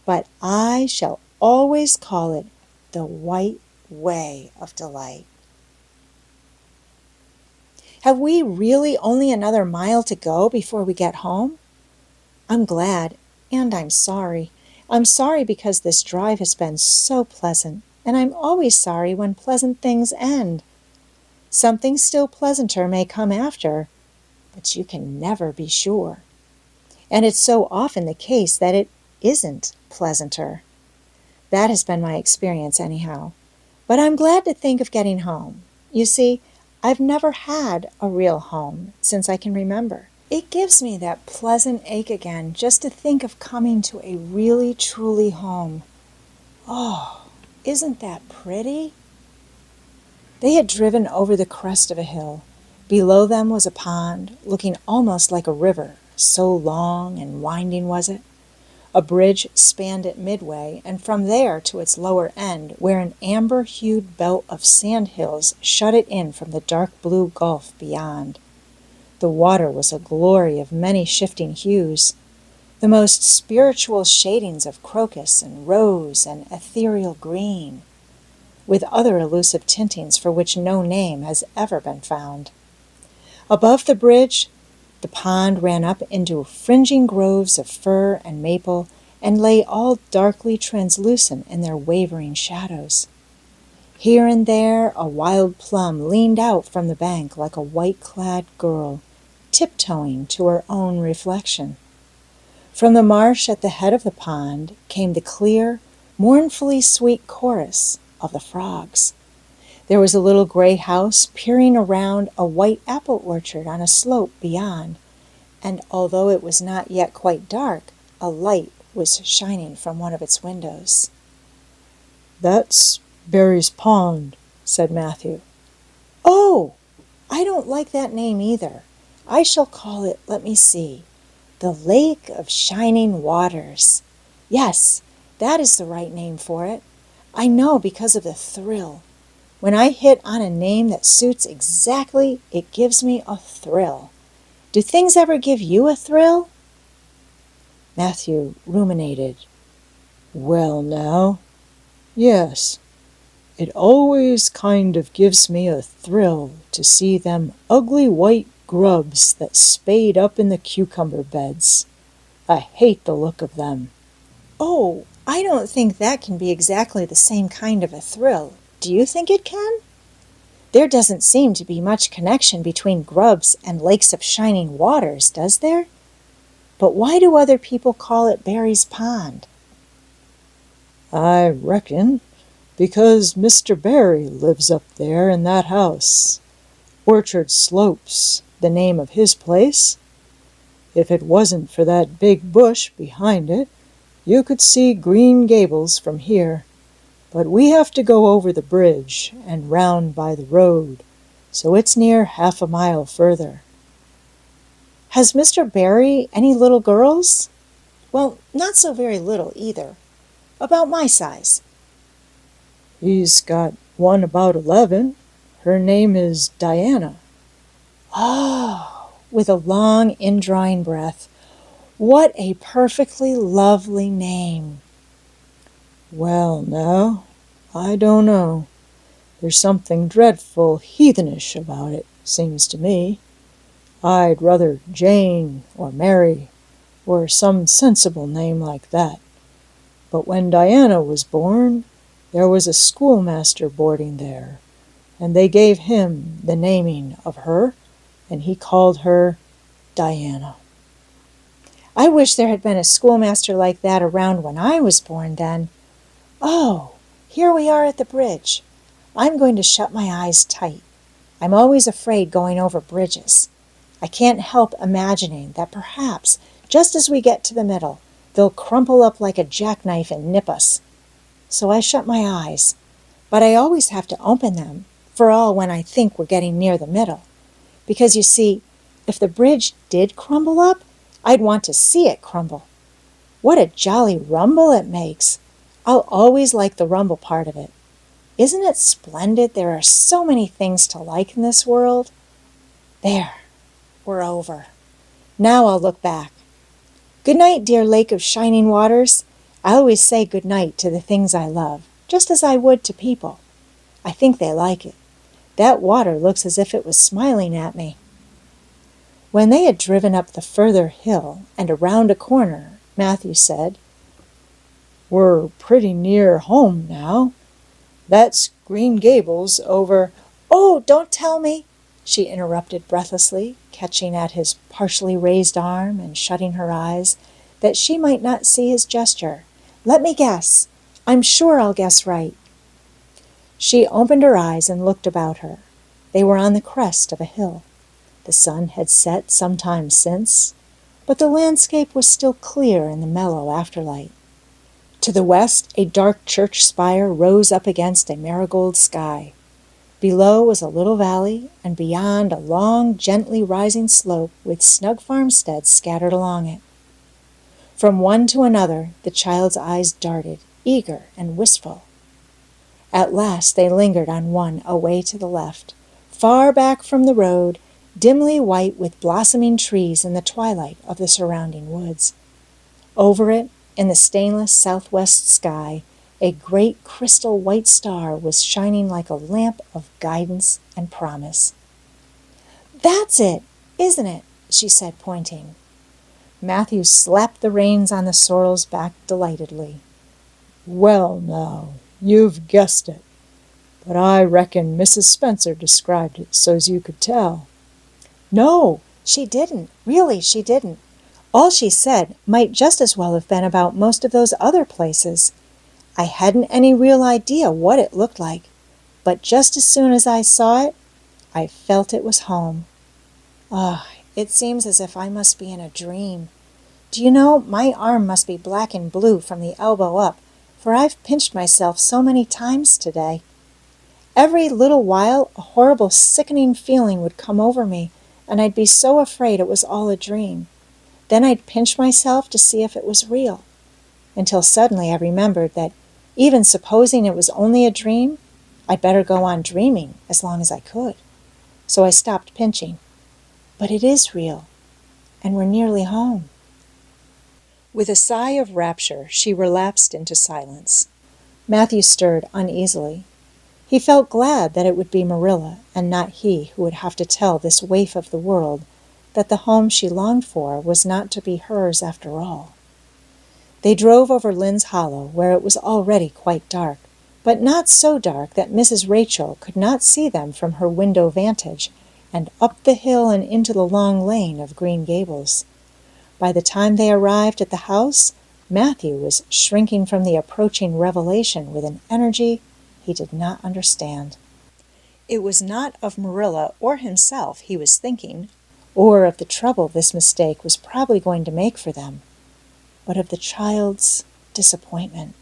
but I shall always call it the White Way of Delight." "Have we really only another mile to go before we get home?" "I'm glad, and I'm sorry. I'm sorry because this drive has been so pleasant, and I'm always sorry when pleasant things end. Something still pleasanter may come after, but you can never be sure. And it's so often the case that it isn't pleasanter. That has been my experience anyhow. But I'm glad to think of getting home. You see, I've never had a real home since I can remember. It gives me that pleasant ache again just to think of coming to a really, truly home. Oh, isn't that pretty?" They had driven over the crest of a hill. Below them was a pond, looking almost like a river, so long and winding was it. A bridge spanned it midway, and from there to its lower end, where an amber-hued belt of sand-hills shut it in from the dark blue gulf beyond. The water was a glory of many shifting hues, the most spiritual shadings of crocus and rose and ethereal green, with other elusive tintings for which no name has ever been found. Above the bridge, the pond ran up into fringing groves of fir and maple and lay all darkly translucent in their wavering shadows. Here and there a wild plum leaned out from the bank like a white-clad girl, tiptoeing to her own reflection. From the marsh at the head of the pond came the clear, mournfully sweet chorus of the frogs. There was a little gray house peering around a white apple orchard on a slope beyond, and although it was not yet quite dark, a light was shining from one of its windows. "That's Barry's Pond," said Mathew. "Oh, I don't like that name either. I shall call it, let me see, the Lake of Shining Waters. Yes, that is the right name for it. I know because of the thrill. When I hit on a name that suits exactly, it gives me a thrill. Do things ever give you a thrill?" Mathew ruminated. "Well, now, yes. It always kind of gives me a thrill to see them ugly white grubs that spade up in the cucumber beds. I hate the look of them." "Oh, I don't think that can be exactly the same kind of a thrill. Do you think it can? There doesn't seem to be much connection between grubs and lakes of shining waters, does there? But why do other people call it Barry's Pond?" "I reckon because Mr. Barry lives up there in that house. Orchard Slope's the name of his place. If it wasn't for that big bush behind it, you could see Green Gables from here. But we have to go over the bridge and round by the road, so it's near half a mile further." "Has Mr. Barry any little girls?" "Well, not so very little either. About my size." "He's got one about 11. Her name is Diana." "Oh," with a long indrawing breath, "what a perfectly lovely name." "Well, now, I don't know. There's something dreadful heathenish about it, seems to me. I'd rather Jane or Mary or some sensible name like that. But when Diana was born, there was a schoolmaster boarding there, and they gave him the naming of her, and he called her Diana." "I wish there had been a schoolmaster like that around when I was born then. Oh, here we are at the bridge. I'm going to shut my eyes tight. I'm always afraid going over bridges. I can't help imagining that perhaps, just as we get to the middle, they'll crumple up like a jackknife and nip us. So I shut my eyes, but I always have to open them, for all when I think we're getting near the middle. Because you see, if the bridge did crumble up, I'd want to see it crumble. What a jolly rumble it makes! I'll always like the rumble part of it. Isn't it splendid there are so many things to like in this world? There, we're over. Now I'll look back. Good night, dear Lake of Shining Waters. I always say good night to the things I love, just as I would to people. I think they like it. That water looks as if it was smiling at me." When they had driven up the further hill and around a corner, Mathew said, "We're pretty near home now. That's Green Gables over—" "Oh, don't tell me," she interrupted breathlessly, catching at his partially raised arm and shutting her eyes, that she might not see his gesture. "Let me guess. I'm sure I'll guess right." She opened her eyes and looked about her. They were on the crest of a hill. The sun had set some time since, but the landscape was still clear in the mellow afterlight. To the west, a dark church spire rose up against a marigold sky. Below was a little valley, and beyond a long, gently rising slope with snug farmsteads scattered along it. From one to another the child's eyes darted, eager and wistful. At last they lingered on one away to the left, far back from the road, dimly white with blossoming trees in the twilight of the surrounding woods. Over it, in the stainless southwest sky, a great crystal white star was shining like a lamp of guidance and promise. "That's it, isn't it?" she said, pointing. Mathew slapped the reins on the sorrel's back delightedly. "Well, now, you've guessed it, but I reckon Mrs. Spencer described it so's you could tell." "No, she didn't. Really, she didn't. All she said might just as well have been about most of those other places. I hadn't any real idea what it looked like, but just as soon as I saw it, I felt it was home. It seems as if I must be in a dream. Do you know, my arm must be black and blue from the elbow up, for I've pinched myself so many times today. Every little while a horrible sickening feeling would come over me, and I'd be so afraid it was all a dream. Then I'd pinch myself to see if it was real, until suddenly I remembered that even supposing it was only a dream, I'd better go on dreaming as long as I could. So I stopped pinching. But it is real, and we're nearly home." With a sigh of rapture, she relapsed into silence. Mathew stirred uneasily. He felt glad that it would be Marilla and not he who would have to tell this waif of the world that the home she longed for was not to be hers after all. They drove over Lynde's Hollow, where it was already quite dark, but not so dark that Mrs. Rachel could not see them from her window vantage, and up the hill and into the long lane of Green Gables. By the time they arrived at the house, Mathew was shrinking from the approaching revelation with an energy he did not understand. It was not of Marilla or himself he was thinking, or of the trouble this mistake was probably going to make for them, but of the child's disappointment.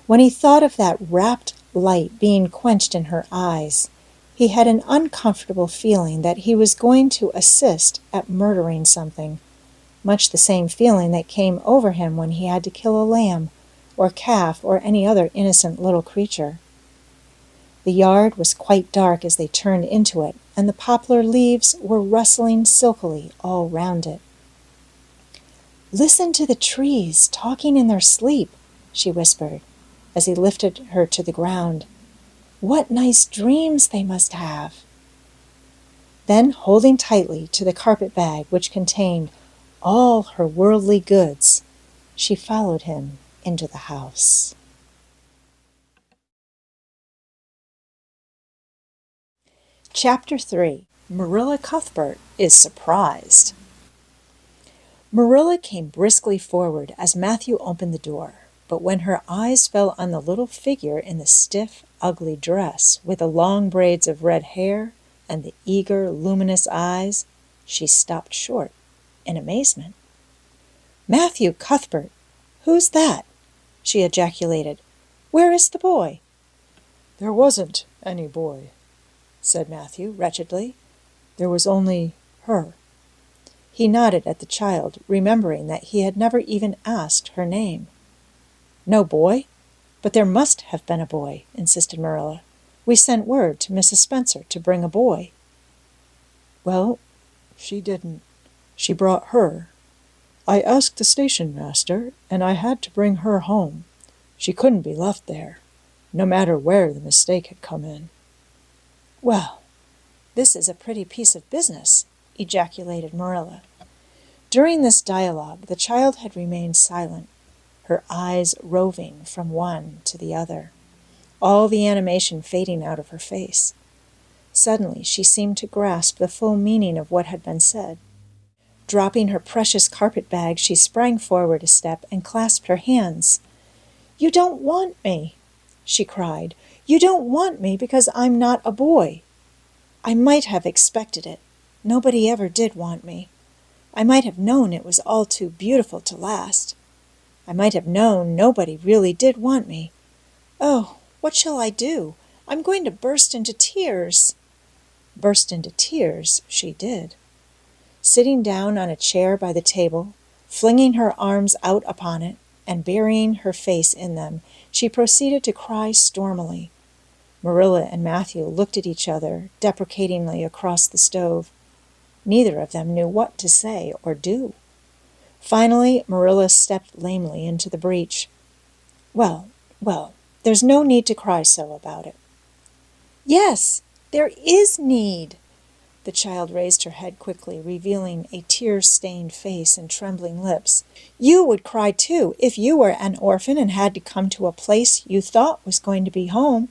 When he thought of that rapt light being quenched in her eyes, he had an uncomfortable feeling that he was going to assist at murdering something, much the same feeling that came over him when he had to kill a lamb, or calf, or any other innocent little creature. The yard was quite dark as they turned into it, and the poplar leaves were rustling silkily all round it. "Listen to the trees talking in their sleep," she whispered, as he lifted her to the ground. "What nice dreams they must have." Then, holding tightly to the carpet bag which contained all her worldly goods, she followed him into the house. Chapter 3. Marilla Cuthbert is Surprised. Marilla came briskly forward as Mathew opened the door, but when her eyes fell on the little figure in the stiff, ugly dress, with the long braids of red hair and the eager, luminous eyes, she stopped short in amazement. "Mathew Cuthbert, who's that?" she ejaculated. "Where is the boy?" "There wasn't any boy," said Mathew wretchedly. "There was only her." He nodded at the child, remembering that he had never even asked her name. "No boy? But there must have been a boy," insisted Marilla. "We sent word to Mrs. Spencer to bring a boy." "Well, she didn't. She brought her. I asked the station master, and I had to bring her home. She couldn't be left there, no matter where the mistake had come in." "Well, this is a pretty piece of business," ejaculated Marilla. During this dialogue the child had remained silent, her eyes roving from one to the other, all the animation fading out of her face. Suddenly she seemed to grasp the full meaning of what had been said. Dropping her precious carpet-bag, she sprang forward a step and clasped her hands. "You don't want me," she cried. "You don't want me because I'm not a boy. I might have expected it. Nobody ever did want me. I might have known it was all too beautiful to last. I might have known nobody really did want me. Oh, what shall I do? I'm going to burst into tears." Burst into tears she did. Sitting down on a chair by the table, flinging her arms out upon it, and burying her face in them, she proceeded to cry stormily. Marilla and Mathew looked at each other deprecatingly across the stove. Neither of them knew what to say or do. Finally, Marilla stepped lamely into the breach. "Well, well, there's no need to cry so about it." "Yes, there is need." The child raised her head quickly, revealing a tear-stained face and trembling lips. "You would cry, too, if you were an orphan and had to come to a place you thought was going to be home,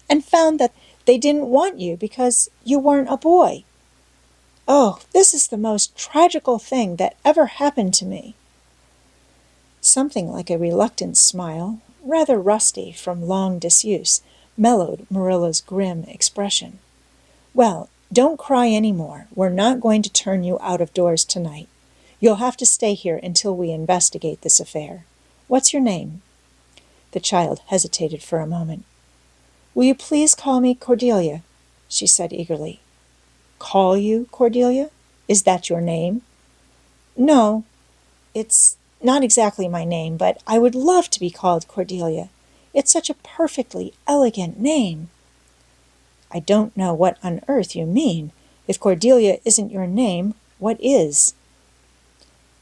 and found that they didn't want you because you weren't a boy. Oh, this is the most tragical thing that ever happened to me." Something like a reluctant smile, rather rusty from long disuse, mellowed Marilla's grim expression. "Well, don't cry any more. We're not going to turn you out of doors tonight. You'll have to stay here until we investigate this affair. What's your name?" The child hesitated for a moment. "Will you please call me Cordelia?" she said eagerly. "Call you Cordelia? Is that your name?" "No, it's not exactly my name, but I would love to be called Cordelia. It's such a perfectly elegant name." "I don't know what on earth you mean. If Cordelia isn't your name, what is?"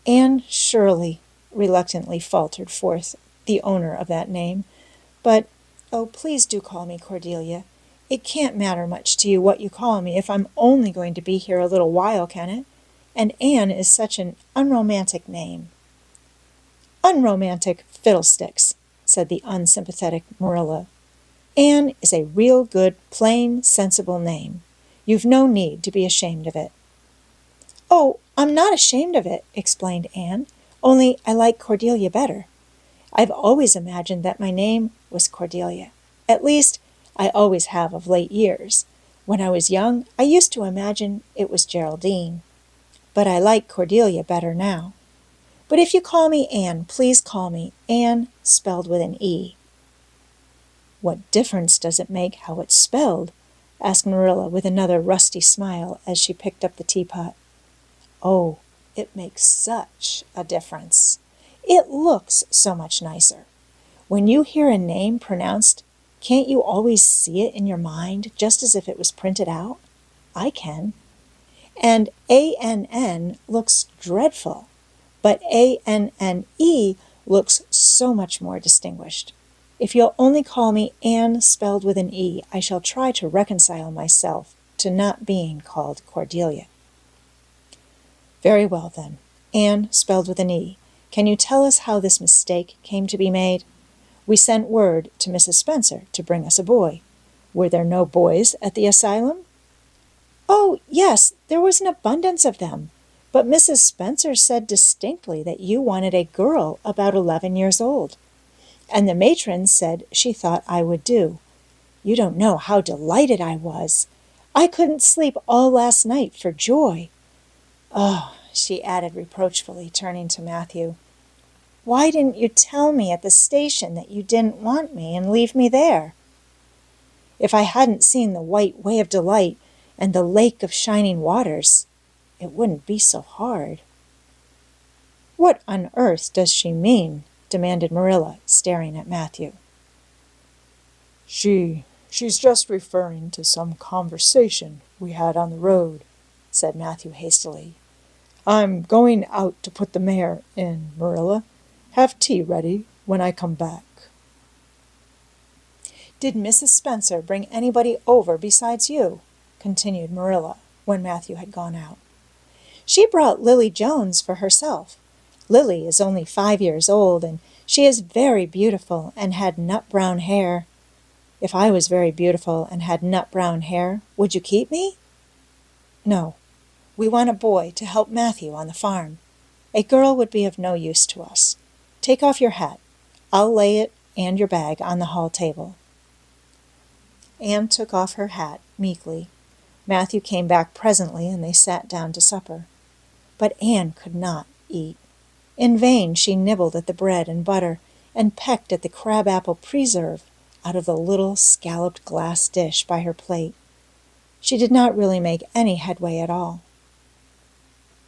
"Anne Shirley," reluctantly faltered forth the owner of that name. "But, oh, please do call me Cordelia. It can't matter much to you what you call me if I'm only going to be here a little while, can it? And Anne is such an unromantic name." "Unromantic fiddlesticks," said the unsympathetic Marilla. "Anne is a real good, plain, sensible name. You've no need to be ashamed of it." "Oh, I'm not ashamed of it," explained Anne, "only I like Cordelia better. I've always imagined that my name was Cordelia. At least, I always have of late years. When I was young, I used to imagine it was Geraldine. But I like Cordelia better now. But if you call me Anne, please call me Anne spelled with an E." "What difference does it make how it's spelled?" asked Marilla with another rusty smile as she picked up the teapot. "Oh, it makes such a difference. It looks so much nicer. When you hear a name pronounced, can't you always see it in your mind just as if it was printed out? I can. And ANN looks dreadful, but ANNE looks so much more distinguished. If you'll only call me Anne spelled with an E, I shall try to reconcile myself to not being called Cordelia." "Very well, then. Anne spelled with an E. Can you tell us how this mistake came to be made? We sent word to Mrs. Spencer to bring us a boy. Were there no boys at the asylum?" "Oh, yes, there was an abundance of them. But Mrs. Spencer said distinctly that you wanted a girl about 11 years old. And the matron said she thought I would do. You don't know how delighted I was. I couldn't sleep all last night for joy. Oh," she added reproachfully, turning to Mathew, "why didn't you tell me at the station that you didn't want me and leave me there? If I hadn't seen the white way of delight and the lake of shining waters, it wouldn't be so hard." "What on earth does she mean?" demanded Marilla, staring at Mathew. She's just referring to some conversation we had on the road," said Mathew hastily. "I'm going out to put the mare in, Marilla. Have tea ready when I come back." "Did Mrs. Spencer bring anybody over besides you?" continued Marilla, when Mathew had gone out. "She brought Lily Jones for herself. Lily is only 5 years old, and she is very beautiful and had nut-brown hair. If I was very beautiful and had nut-brown hair, would you keep me?" "No. We want a boy to help Mathew on the farm. A girl would be of no use to us. Take off your hat. I'll lay it and your bag on the hall table." Anne took off her hat meekly. Mathew came back presently, and they sat down to supper. But Anne could not eat. In vain she nibbled at the bread and butter, and pecked at the crab-apple preserve, out of the little scalloped glass dish by her plate. She did not really make any headway at all.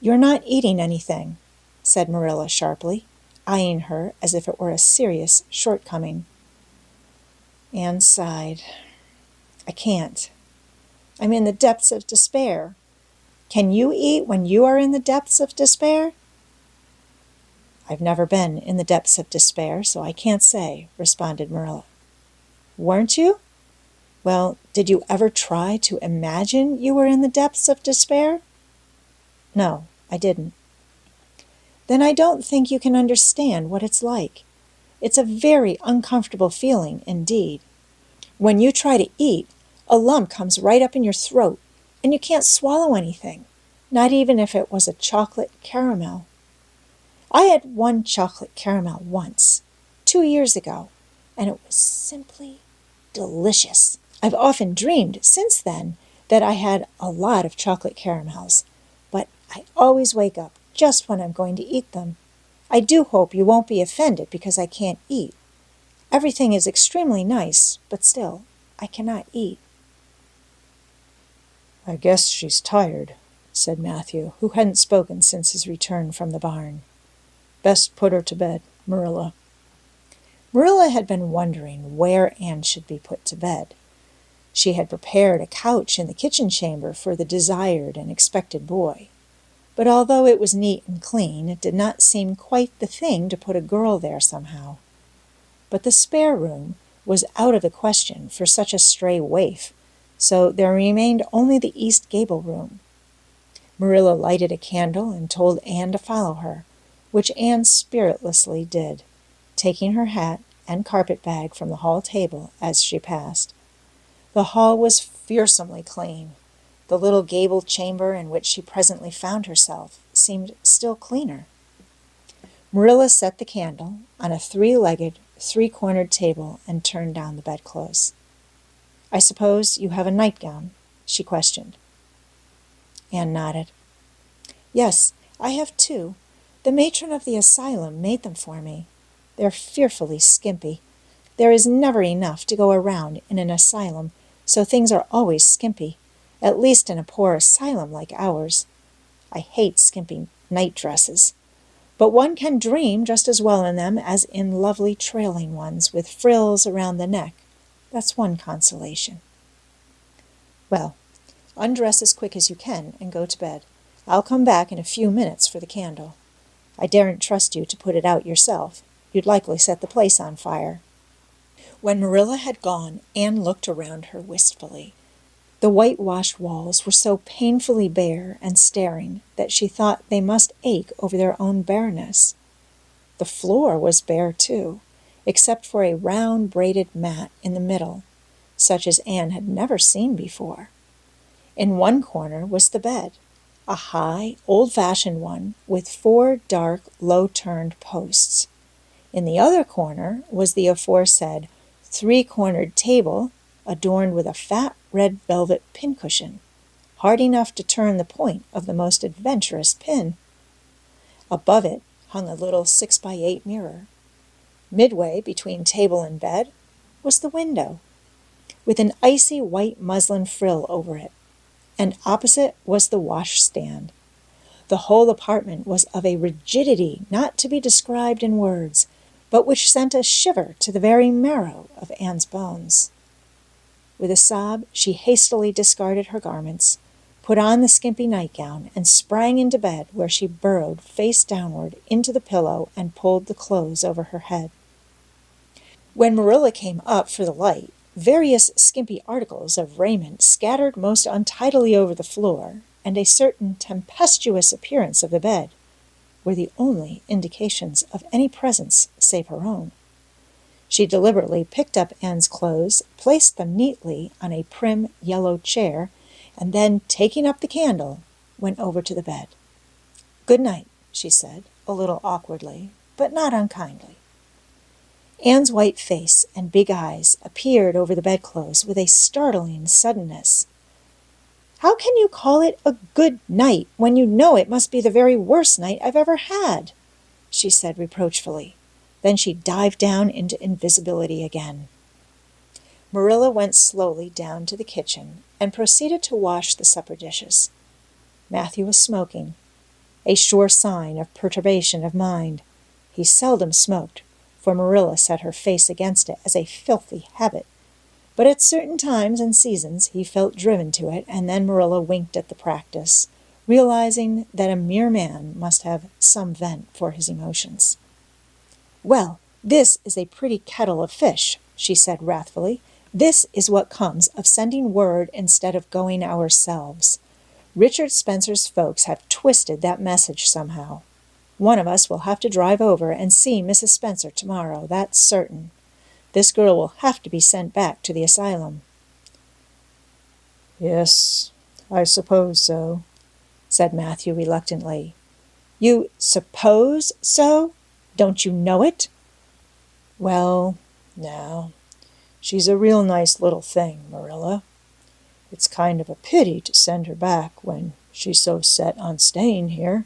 "You're not eating anything," said Marilla sharply, eyeing her as if it were a serious shortcoming. Anne sighed. "I can't. I'm in the depths of despair. Can you eat when you are in the depths of despair?" "I've never been in the depths of despair, so I can't say," responded Marilla. "Weren't you? Well, did you ever try to imagine you were in the depths of despair?" "No, I didn't." "Then I don't think you can understand what it's like. It's a very uncomfortable feeling indeed. When you try to eat, a lump comes right up in your throat, and you can't swallow anything, not even if it was a chocolate caramel. I had one chocolate caramel once, 2 years ago, and it was simply delicious. I've often dreamed since then that I had a lot of chocolate caramels, but I always wake up just when I'm going to eat them. I do hope you won't be offended because I can't eat. Everything is extremely nice, but still, I cannot eat." "I guess she's tired," said Mathew, who hadn't spoken since his return from the barn. "Best put her to bed, Marilla." Marilla had been wondering where Anne should be put to bed. She had prepared a couch in the kitchen chamber for the desired and expected boy. But although it was neat and clean, it did not seem quite the thing to put a girl there somehow. But the spare room was out of the question for such a stray waif, so there remained only the east gable room. Marilla lighted a candle and told Anne to follow her, which Anne spiritlessly did, taking her hat and carpet-bag from the hall table as she passed. The hall was fearsomely clean. The little gable chamber in which she presently found herself seemed still cleaner. Marilla set the candle on a 3-legged, 3-cornered table and turned down the bedclothes. "I suppose you have a nightgown?" she questioned. Anne nodded. "Yes, I have 2. The matron of the asylum made them for me. They're fearfully skimpy. There is never enough to go around in an asylum, so things are always skimpy, at least in a poor asylum like ours. I hate skimpy night dresses. But one can dream just as well in them as in lovely trailing ones with frills around the neck. That's one consolation." "Well, undress as quick as you can and go to bed. I'll come back in a few minutes for the candle. I daren't trust you to put it out yourself. You'd likely set the place on fire." When Marilla had gone, Anne looked around her wistfully. The whitewashed walls were so painfully bare and staring that she thought they must ache over their own bareness. The floor was bare, too, except for a round braided mat in the middle, such as Anne had never seen before. In one corner was the bed, a high, old-fashioned one with 4 dark, low-turned posts. In the other corner was the aforesaid 3-cornered table, adorned with a fat red velvet pincushion, hard enough to turn the point of the most adventurous pin. Above it hung a little 6x8 mirror. Midway between table and bed was the window, with an icy white muslin frill over it, and opposite was the washstand. The whole apartment was of a rigidity not to be described in words, but which sent a shiver to the very marrow of Anne's bones. With a sob, she hastily discarded her garments, put on the skimpy nightgown, and sprang into bed, where she burrowed face downward into the pillow and pulled the clothes over her head. When Marilla came up for the light, various skimpy articles of raiment scattered most untidily over the floor, and a certain tempestuous appearance of the bed, were the only indications of any presence save her own. She deliberately picked up Anne's clothes, placed them neatly on a prim yellow chair, and then, taking up the candle, went over to the bed. "Good night," she said, a little awkwardly, but not unkindly. Anne's white face and big eyes appeared over the bedclothes with a startling suddenness. "How can you call it a good night when you know it must be the very worst night I've ever had?" she said reproachfully. Then she dived down into invisibility again. Marilla went slowly down to the kitchen and proceeded to wash the supper dishes. Mathew was smoking, a sure sign of perturbation of mind. He seldom smoked, for Marilla set her face against it as a filthy habit. But at certain times and seasons he felt driven to it, and then Marilla winked at the practice, realizing that a mere man must have some vent for his emotions. "Well, this is a pretty kettle of fish," she said wrathfully. "This is what comes of sending word instead of going ourselves. Richard Spencer's folks have twisted that message somehow. One of us will have to drive over and see Mrs. Spencer tomorrow, that's certain. This girl will have to be sent back to the asylum." "Yes, I suppose so," said Mathew reluctantly. "You suppose so? Don't you know it?" "Well, now, she's a real nice little thing, Marilla. It's kind of a pity to send her back when she's so set on staying here."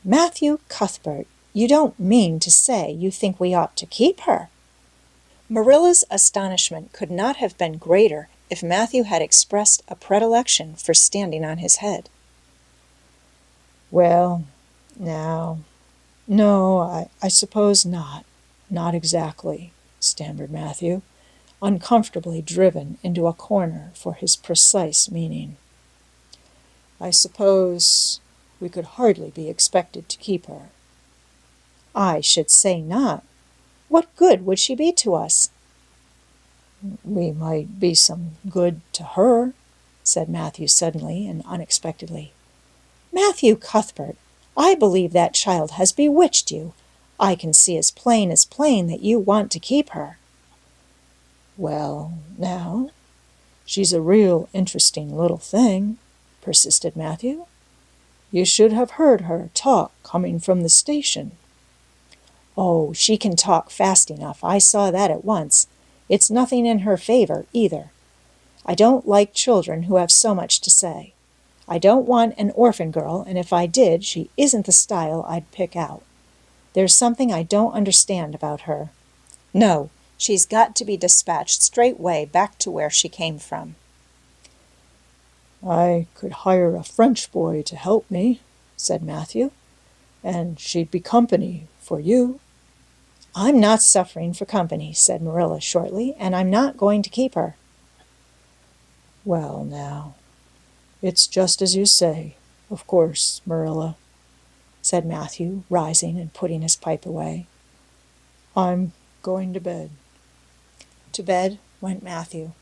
"Mathew Cuthbert, you don't mean to say you think we ought to keep her?" Marilla's astonishment could not have been greater if Mathew had expressed a predilection for standing on his head. "Well, now, no, I suppose not. Not exactly," stammered Mathew, uncomfortably driven into a corner for his precise meaning. "I suppose we could hardly be expected to keep her." "I should say not. What good would she be to us?" "We might be some good to her," said Mathew suddenly and unexpectedly. "Mathew Cuthbert, I believe that child has bewitched you. I can see as plain that you want to keep her." "Well, now, she's a real interesting little thing," persisted Mathew. "You should have heard her talk coming from the station." "Oh, she can talk fast enough. I saw that at once. It's nothing in her favor, either. I don't like children who have so much to say. I don't want an orphan girl, and if I did, she isn't the style I'd pick out. There's something I don't understand about her. No, she's got to be dispatched straightway back to where she came from." "I could hire a French boy to help me," said Mathew, "and she'd be company for you." "I'm not suffering for company," said Marilla shortly, "and I'm not going to keep her." "Well, now, it's just as you say, of course, Marilla," said Mathew, rising and putting his pipe away. "I'm going to bed." To bed went Mathew,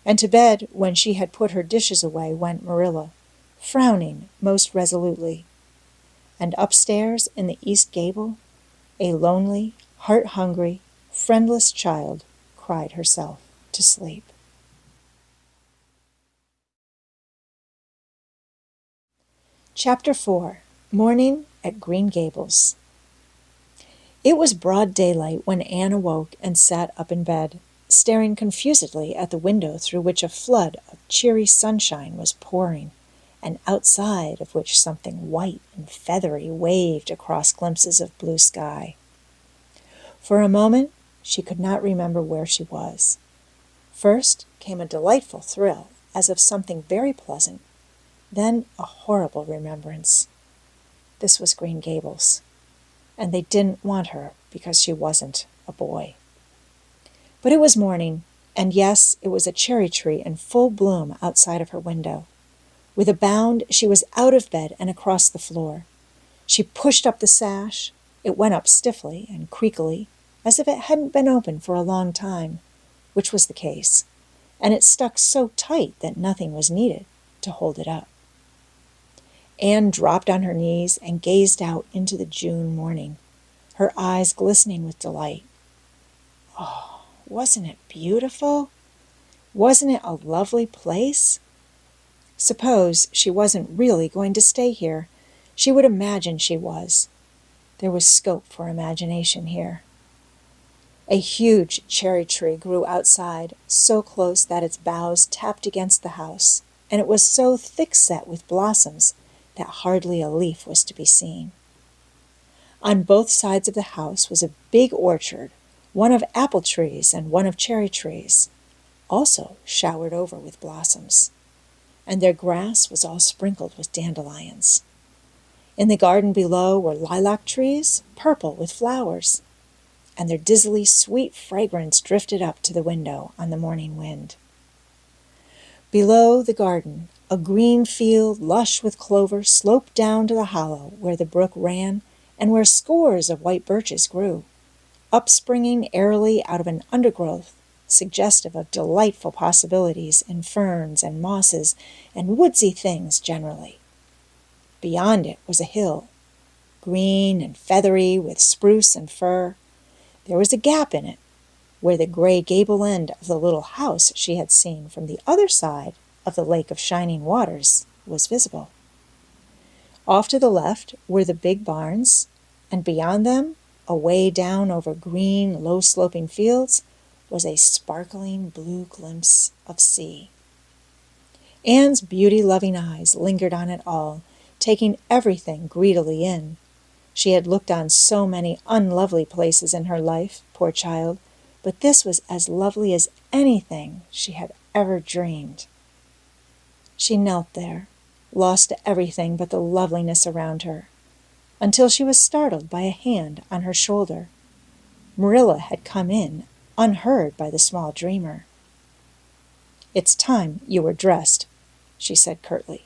and to bed, when she had put her dishes away, went Marilla, frowning most resolutely. And upstairs in the east gable, a lonely, heart-hungry, friendless child cried herself to sleep. Chapter 4. Morning at Green Gables. It was broad daylight when Anne awoke and sat up in bed, staring confusedly at the window through which a flood of cheery sunshine was pouring, and outside of which something white and feathery waved across glimpses of blue sky. For a moment she could not remember where she was. First came a delightful thrill, as of something very pleasant, then a horrible remembrance. This was Green Gables, and they didn't want her because she wasn't a boy. But it was morning, and yes, it was a cherry tree in full bloom outside of her window. With a bound, she was out of bed and across the floor. She pushed up the sash. It went up stiffly and creakily, as if it hadn't been open for a long time, which was the case, and it stuck so tight that nothing was needed to hold it up. Anne dropped on her knees and gazed out into the June morning, her eyes glistening with delight. Oh, wasn't it beautiful? Wasn't it a lovely place? Suppose she wasn't really going to stay here. She would imagine she was. There was scope for imagination here. A huge cherry tree grew outside, so close that its boughs tapped against the house, and it was so thick-set with blossoms that hardly a leaf was to be seen. On both sides of the house was a big orchard, one of apple trees and one of cherry trees, also showered over with blossoms, and their grass was all sprinkled with dandelions. In the garden below were lilac trees, purple with flowers, and their dizzily sweet fragrance drifted up to the window on the morning wind. Below the garden, a green field lush with clover sloped down to the hollow where the brook ran and where scores of white birches grew, upspringing airily out of an undergrowth suggestive of delightful possibilities in ferns and mosses and woodsy things generally. Beyond it was a hill, green and feathery with spruce and fir. There was a gap in it, where the gray gable end of the little house she had seen from the other side of the lake of shining waters was visible. Off to the left were the big barns, and beyond them, away down over green, low-sloping fields, was a sparkling blue glimpse of sea. Anne's beauty-loving eyes lingered on it all, taking everything greedily in. She had looked on so many unlovely places in her life, poor child, but this was as lovely as anything she had ever dreamed. She knelt there, lost to everything but the loveliness around her, until she was startled by a hand on her shoulder. Marilla had come in, unheard by the small dreamer. "It's time you were dressed," she said curtly.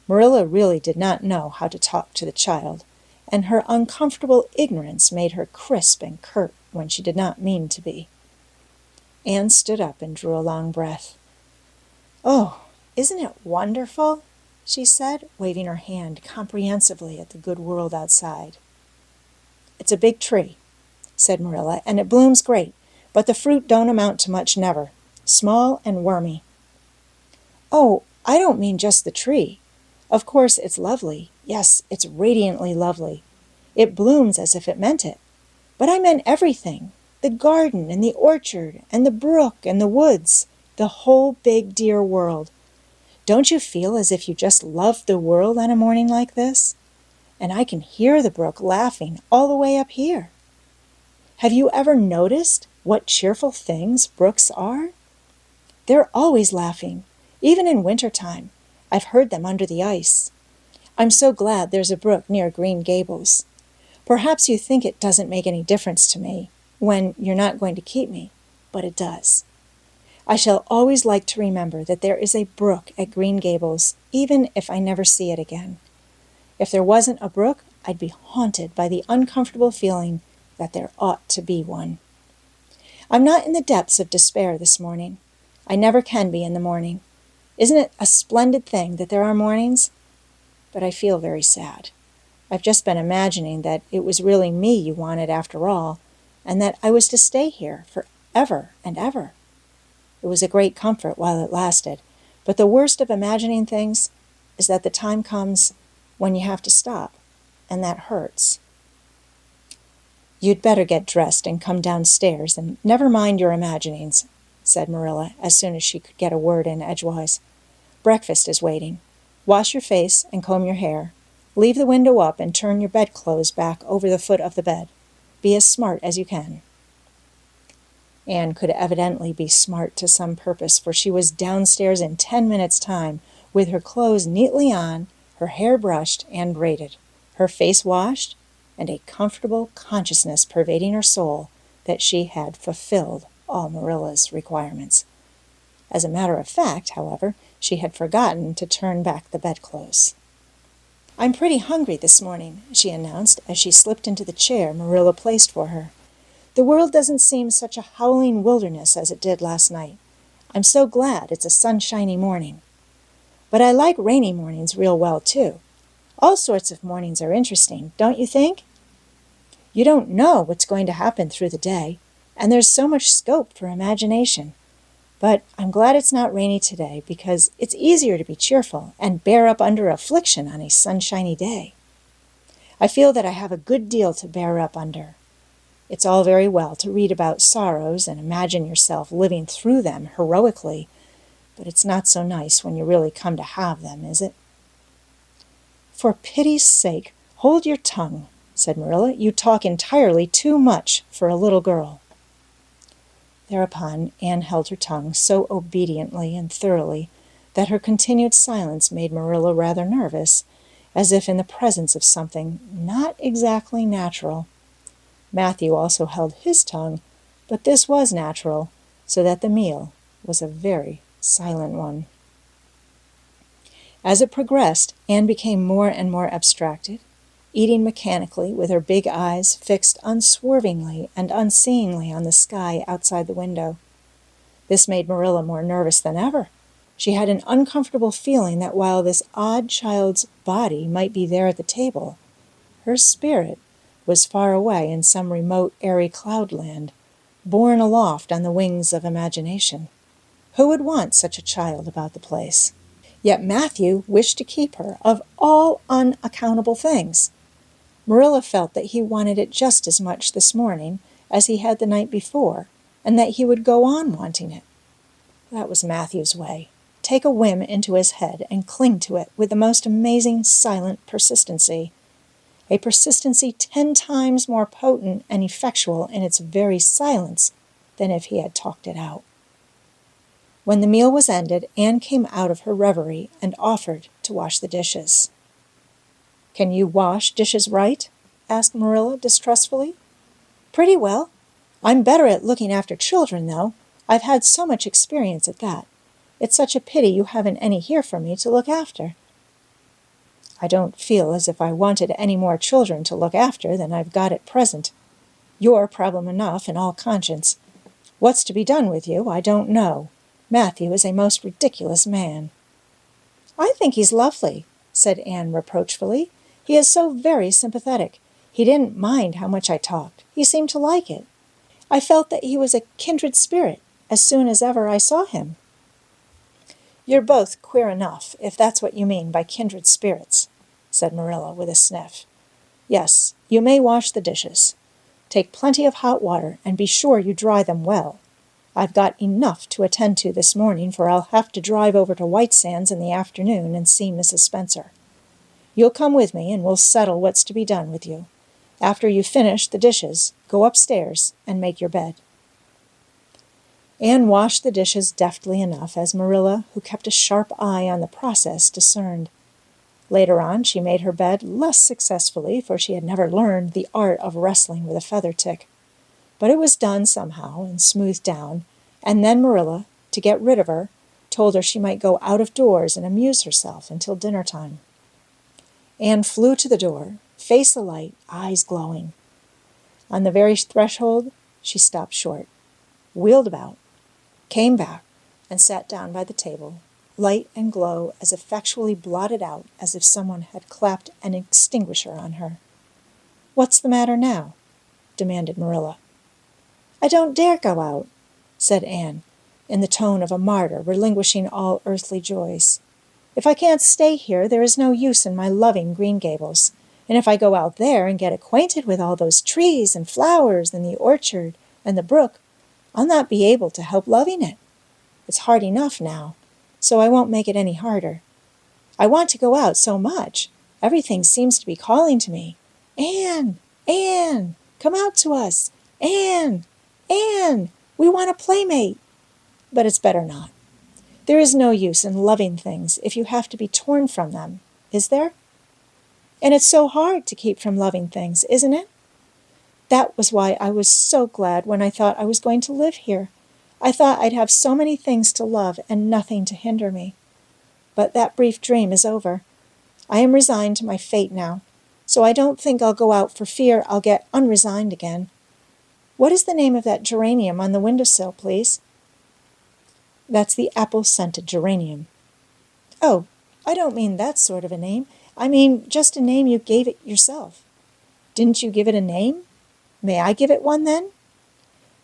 Marilla really did not know how to talk to the child, and her uncomfortable ignorance made her crisp and curt when she did not mean to be. Anne stood up and drew a long breath. "Oh, isn't it wonderful?" she said, waving her hand comprehensively at the good world outside. "It's a big tree," said Marilla, "and it blooms great, but the fruit don't amount to much never. Small and wormy." "Oh, I don't mean just the tree. Of course it's lovely. Yes, it's radiantly lovely. It blooms as if it meant it. But I meant everything. The garden and the orchard and the brook and the woods. The whole big dear world. Don't you feel as if you just loved the world on a morning like this? And I can hear the brook laughing all the way up here. Have you ever noticed what cheerful things brooks are? They're always laughing, even in winter time. I've heard them under the ice. I'm so glad there's a brook near Green Gables. Perhaps you think it doesn't make any difference to me when you're not going to keep me, but it does. I shall always like to remember that there is a brook at Green Gables, even if I never see it again. If there wasn't a brook, I'd be haunted by the uncomfortable feeling that there ought to be one. I'm not in the depths of despair this morning. I never can be in the morning. Isn't it a splendid thing that there are mornings? But I feel very sad. I've just been imagining that it was really me you wanted after all, and that I was to stay here for ever and ever. It was a great comfort while it lasted, but the worst of imagining things is that the time comes when you have to stop, and that hurts. You'd better get dressed and come downstairs and never mind your imaginings, said Marilla as soon as she could get a word in edgewise. Breakfast is waiting. Wash your face and comb your hair. Leave the window up and turn your bedclothes back over the foot of the bed. Be as smart as you can. Anne could evidently be smart to some purpose, for she was downstairs in 10 minutes' time, with her clothes neatly on, her hair brushed and braided, her face washed, and a comfortable consciousness pervading her soul that she had fulfilled all Marilla's requirements. As a matter of fact, however, she had forgotten to turn back the bedclothes. I'm pretty hungry this morning, she announced as she slipped into the chair Marilla placed for her. The world doesn't seem such a howling wilderness as it did last night. I'm so glad it's a sunshiny morning. But I like rainy mornings real well, too. All sorts of mornings are interesting, don't you think? You don't know what's going to happen through the day, and there's so much scope for imagination. But I'm glad it's not rainy today, because it's easier to be cheerful and bear up under affliction on a sunshiny day. I feel that I have a good deal to bear up under. It's all very well to read about sorrows and imagine yourself living through them heroically, but it's not so nice when you really come to have them, is it? For pity's sake, hold your tongue, said Marilla. You talk entirely too much for a little girl. Thereupon Anne held her tongue so obediently and thoroughly that her continued silence made Marilla rather nervous, as if in the presence of something not exactly natural. Mathew also held his tongue, but this was natural, so that the meal was a very silent one. As it progressed, Anne became more and more abstracted, eating mechanically with her big eyes fixed unswervingly and unseeingly on the sky outside the window. This made Marilla more nervous than ever. She had an uncomfortable feeling that while this odd child's body might be there at the table, her spirit was far away in some remote airy cloudland, borne aloft on the wings of imagination. Who would want such a child about the place? Yet Mathew wished to keep her, of all unaccountable things. Marilla felt that he wanted it just as much this morning as he had the night before, and that he would go on wanting it. That was Mathew's way. Take a whim into his head and cling to it with the most amazing silent persistency, a persistency 10 times more potent and effectual in its very silence than if he had talked it out. When the meal was ended, Anne came out of her reverie and offered to wash the dishes. "Can you wash dishes right?" asked Marilla distrustfully. "Pretty well. I'm better at looking after children, though. I've had so much experience at that. It's such a pity you haven't any here for me to look after." "I don't feel as if I wanted any more children to look after than I've got at present. You're problem enough in all conscience. What's to be done with you, I don't know. Mathew is a most ridiculous man." "I think he's lovely," said Anne reproachfully. "He is so very sympathetic. He didn't mind how much I talked. He seemed to like it. I felt that he was a kindred spirit as soon as ever I saw him." "You're both queer enough, if that's what you mean by kindred spirits," said Marilla with a sniff. "Yes, you may wash the dishes. Take plenty of hot water and be sure you dry them well. I've got enough to attend to this morning, for I'll have to drive over to White Sands in the afternoon and see Mrs. Spencer. You'll come with me and we'll settle what's to be done with you. After you finish the dishes, go upstairs and make your bed." Anne washed the dishes deftly enough, as Marilla, who kept a sharp eye on the process, discerned. Later on she made her bed less successfully, for she had never learned the art of wrestling with a feather tick. But it was done somehow and smoothed down, and then Marilla, to get rid of her, told her she might go out of doors and amuse herself until dinner time. Anne flew to the door, face alight, eyes glowing. On the very threshold she stopped short, wheeled about, came back, and sat down by the table, light and glow as effectually blotted out as if someone had clapped an extinguisher on her. "What's the matter now?" demanded Marilla. "I don't dare go out," said Anne, in the tone of a martyr relinquishing all earthly joys. "If I can't stay here, there is no use in my loving Green Gables, and if I go out there and get acquainted with all those trees and flowers and the orchard and the brook, I'll not be able to help loving it. It's hard enough now, so I won't make it any harder. I want to go out so much. Everything seems to be calling to me. Anne, Anne, come out to us. Anne, Anne, we want a playmate. But it's better not. There is no use in loving things if you have to be torn from them, is there? And it's so hard to keep from loving things, isn't it? That was why I was so glad when I thought I was going to live here. I thought I'd have so many things to love and nothing to hinder me. But that brief dream is over. I am resigned to my fate now, so I don't think I'll go out for fear I'll get unresigned again. What is the name of that geranium on the windowsill, please?" "That's the apple-scented geranium." "Oh, I don't mean that sort of a name. I mean just a name you gave it yourself. Didn't you give it a name? May I give it one, then?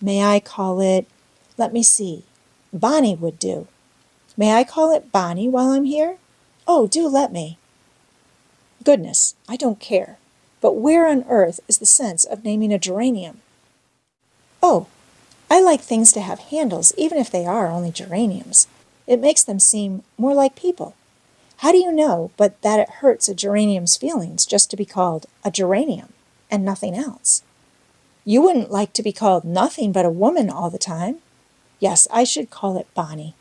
May I call it, let me see, Bonnie would do. May I call it Bonnie while I'm here? Oh, do let me." "Goodness, I don't care. But where on earth is the sense of naming a geranium?" "Oh, I like things to have handles, even if they are only geraniums. It makes them seem more like people. How do you know but that it hurts a geranium's feelings just to be called a geranium and nothing else? You wouldn't like to be called nothing but a woman all the time. Yes, I should call it Bonnie.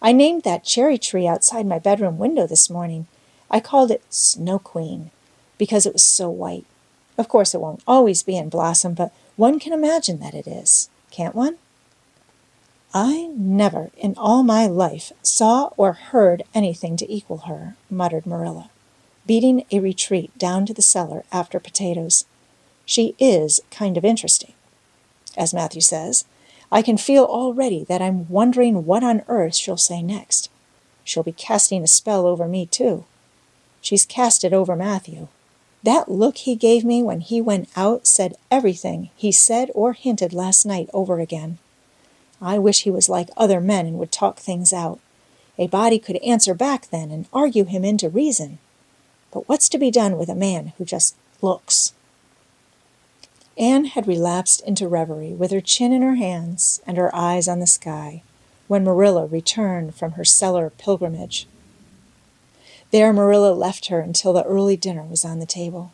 I named that cherry tree outside my bedroom window this morning. I called it Snow Queen, because it was so white. Of course it won't always be in blossom, but one can imagine that it is, can't one? I never in all my life saw or heard anything to equal her, muttered Marilla, beating a retreat down to the cellar after potatoes. She is kind of interesting. As Mathew says, I can feel already that I'm wondering what on earth she'll say next. She'll be casting a spell over me, too. She's cast it over Mathew. That look he gave me when he went out said everything he said or hinted last night over again. I wish he was like other men and would talk things out. A body could answer back then and argue him into reason. But what's to be done with a man who just looks? Anne had relapsed into reverie with her chin in her hands and her eyes on the sky when Marilla returned from her cellar pilgrimage. There Marilla left her until the early dinner was on the table.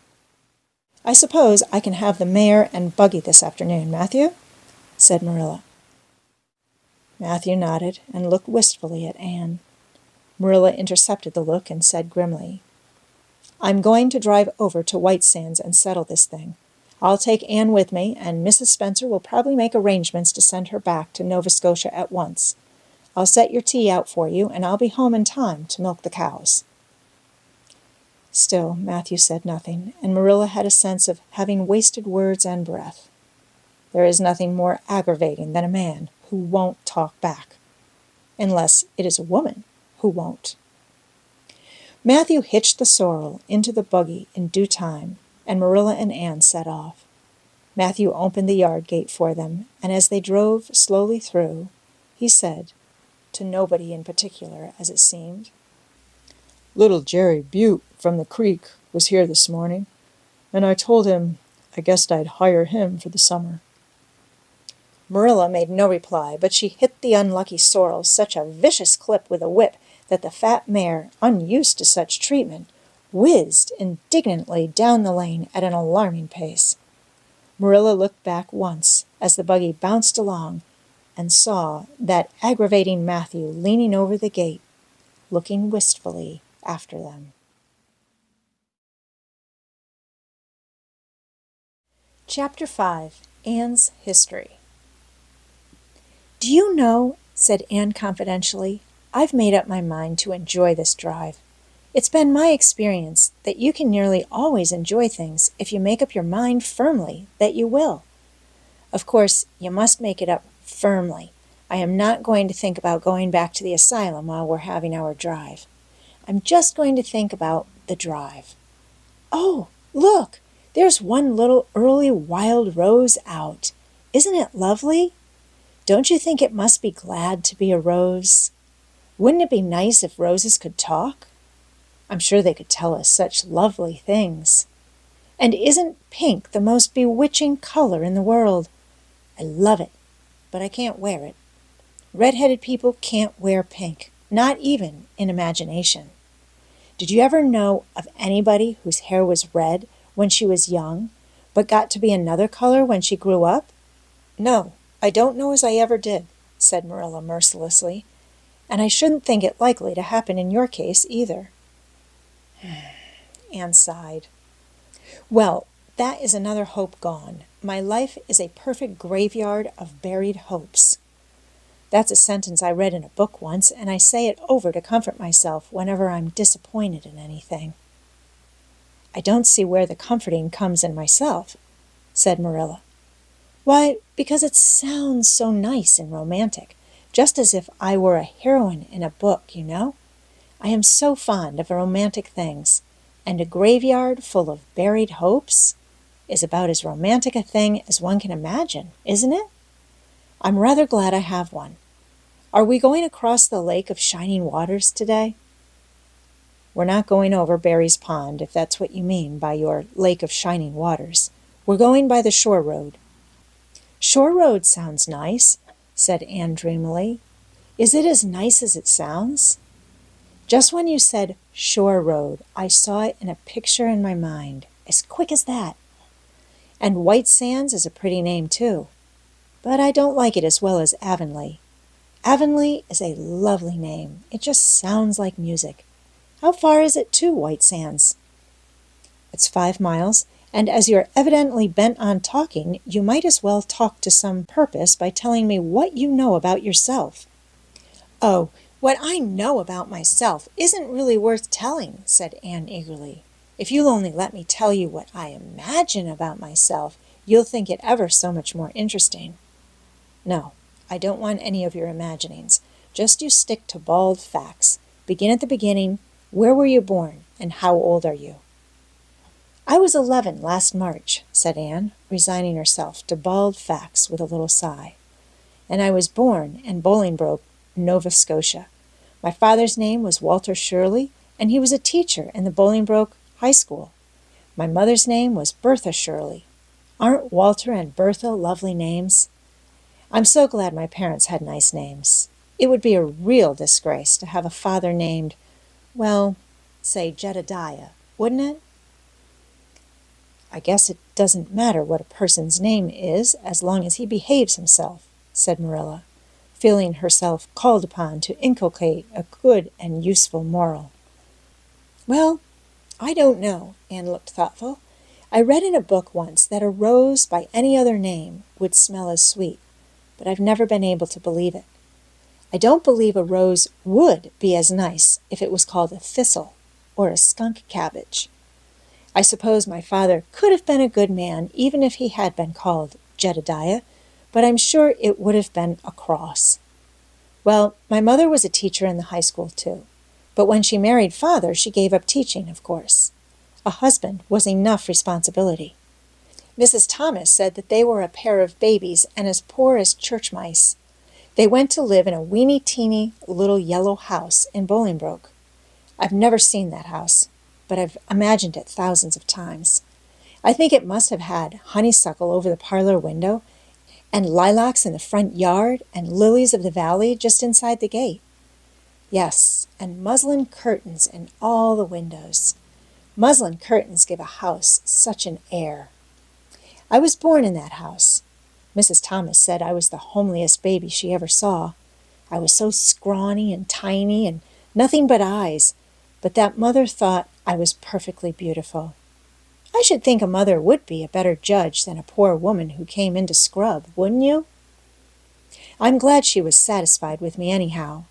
I suppose I can have the mare and buggy this afternoon, Mathew? Said Marilla. Mathew nodded and looked wistfully at Anne. Marilla intercepted the look and said grimly, I'm going to drive over to White Sands and settle this thing. I'll take Anne with me, and Mrs. Spencer will probably make arrangements to send her back to Nova Scotia at once. I'll set your tea out for you, and I'll be home in time to milk the cows. Still, Mathew said nothing, and Marilla had a sense of having wasted words and breath. There is nothing more aggravating than a man who won't talk back, unless it is a woman who won't. Mathew hitched the sorrel into the buggy in due time, and Marilla and Anne set off. Mathew opened the yard gate for them, and as they drove slowly through, he said, to nobody in particular, as it seemed, Little Jerry Butte from the creek was here this morning, and I told him I guessed I'd hire him for the summer. Marilla made no reply, but she hit the unlucky sorrel such a vicious clip with a whip that the fat mare, unused to such treatment, whizzed indignantly down the lane at an alarming pace. Marilla looked back once as the buggy bounced along and saw that aggravating Mathew leaning over the gate, looking wistfully after them. Chapter 5. Anne's History. Do you know, said Anne confidentially, I've made up my mind to enjoy this drive. It's been my experience that you can nearly always enjoy things if you make up your mind firmly that you will. Of course, you must make it up firmly. I am not going to think about going back to the asylum while we're having our drive. I'm just going to think about the drive. Oh, look! There's one little early wild rose out. Isn't it lovely? Don't you think it must be glad to be a rose? Wouldn't it be nice if roses could talk? I'm sure they could tell us such lovely things. And isn't pink the most bewitching color in the world? I love it, but I can't wear it. Red-headed people can't wear pink, not even in imagination. Did you ever know of anybody whose hair was red when she was young, but got to be another color when she grew up? No, I don't know as I ever did, said Marilla mercilessly, and I shouldn't think it likely to happen in your case either. Anne sighed. Well, that is another hope gone. My life is a perfect graveyard of buried hopes. That's a sentence I read in a book once, and I say it over to comfort myself whenever I'm disappointed in anything. I don't see where the comforting comes in myself, said Marilla. Why, because it sounds so nice and romantic, just as if I were a heroine in a book, you know. I am so fond of romantic things, and a graveyard full of buried hopes is about as romantic a thing as one can imagine, isn't it? I'm rather glad I have one. Are we going across the Lake of Shining Waters today? We're not going over Barry's Pond, if that's what you mean by your Lake of Shining Waters. We're going by the shore road. Shore road sounds nice, said Anne dreamily. Is it as nice as it sounds? Just when you said shore road, I saw it in a picture in my mind, as quick as that. And White Sands is a pretty name, too. But I don't like it as well as Avonlea. Avonlea is a lovely name. It just sounds like music. How far is it to White Sands? It's 5 miles, and as you're evidently bent on talking, you might as well talk to some purpose by telling me what you know about yourself. Oh, what I know about myself isn't really worth telling, said Anne eagerly. If you'll only let me tell you what I imagine about myself, you'll think it ever so much more interesting. No, I don't want any of your imaginings. Just you stick to bald facts. Begin at the beginning. Where were you born, and how old are you? I was 11 last March, said Anne, resigning herself to bald facts with a little sigh. And I was born in Bolingbroke, Nova Scotia. My father's name was Walter Shirley, and he was a teacher in the Bolingbroke High School. My mother's name was Bertha Shirley. Aren't Walter and Bertha lovely names? I'm so glad my parents had nice names. It would be a real disgrace to have a father named, well, say Jedediah, wouldn't it? I guess it doesn't matter what a person's name is as long as he behaves himself, said Marilla, feeling herself called upon to inculcate a good and useful moral. Well, I don't know, Anne looked thoughtful. I read in a book once that a rose by any other name would smell as sweet, but I've never been able to believe it. I don't believe a rose would be as nice if it was called a thistle or a skunk cabbage. I suppose my father could have been a good man even if he had been called Jedediah, but I'm sure it would have been a cross. Well, my mother was a teacher in the high school too, but when she married father, she gave up teaching, of course. A husband was enough responsibility. Mrs. Thomas said that they were a pair of babies and as poor as church mice. They went to live in a weeny-teeny little yellow house in Bolingbroke. I've never seen that house, but I've imagined it thousands of times. I think it must have had honeysuckle over the parlor window, and lilacs in the front yard, and lilies of the valley just inside the gate. Yes, and muslin curtains in all the windows. Muslin curtains give a house such an air. I was born in that house. Mrs. Thomas said I was the homeliest baby she ever saw. I was so scrawny and tiny and nothing but eyes, but that mother thought I was perfectly beautiful. I should think a mother would be a better judge than a poor woman who came in to scrub, wouldn't you? I'm glad she was satisfied with me anyhow.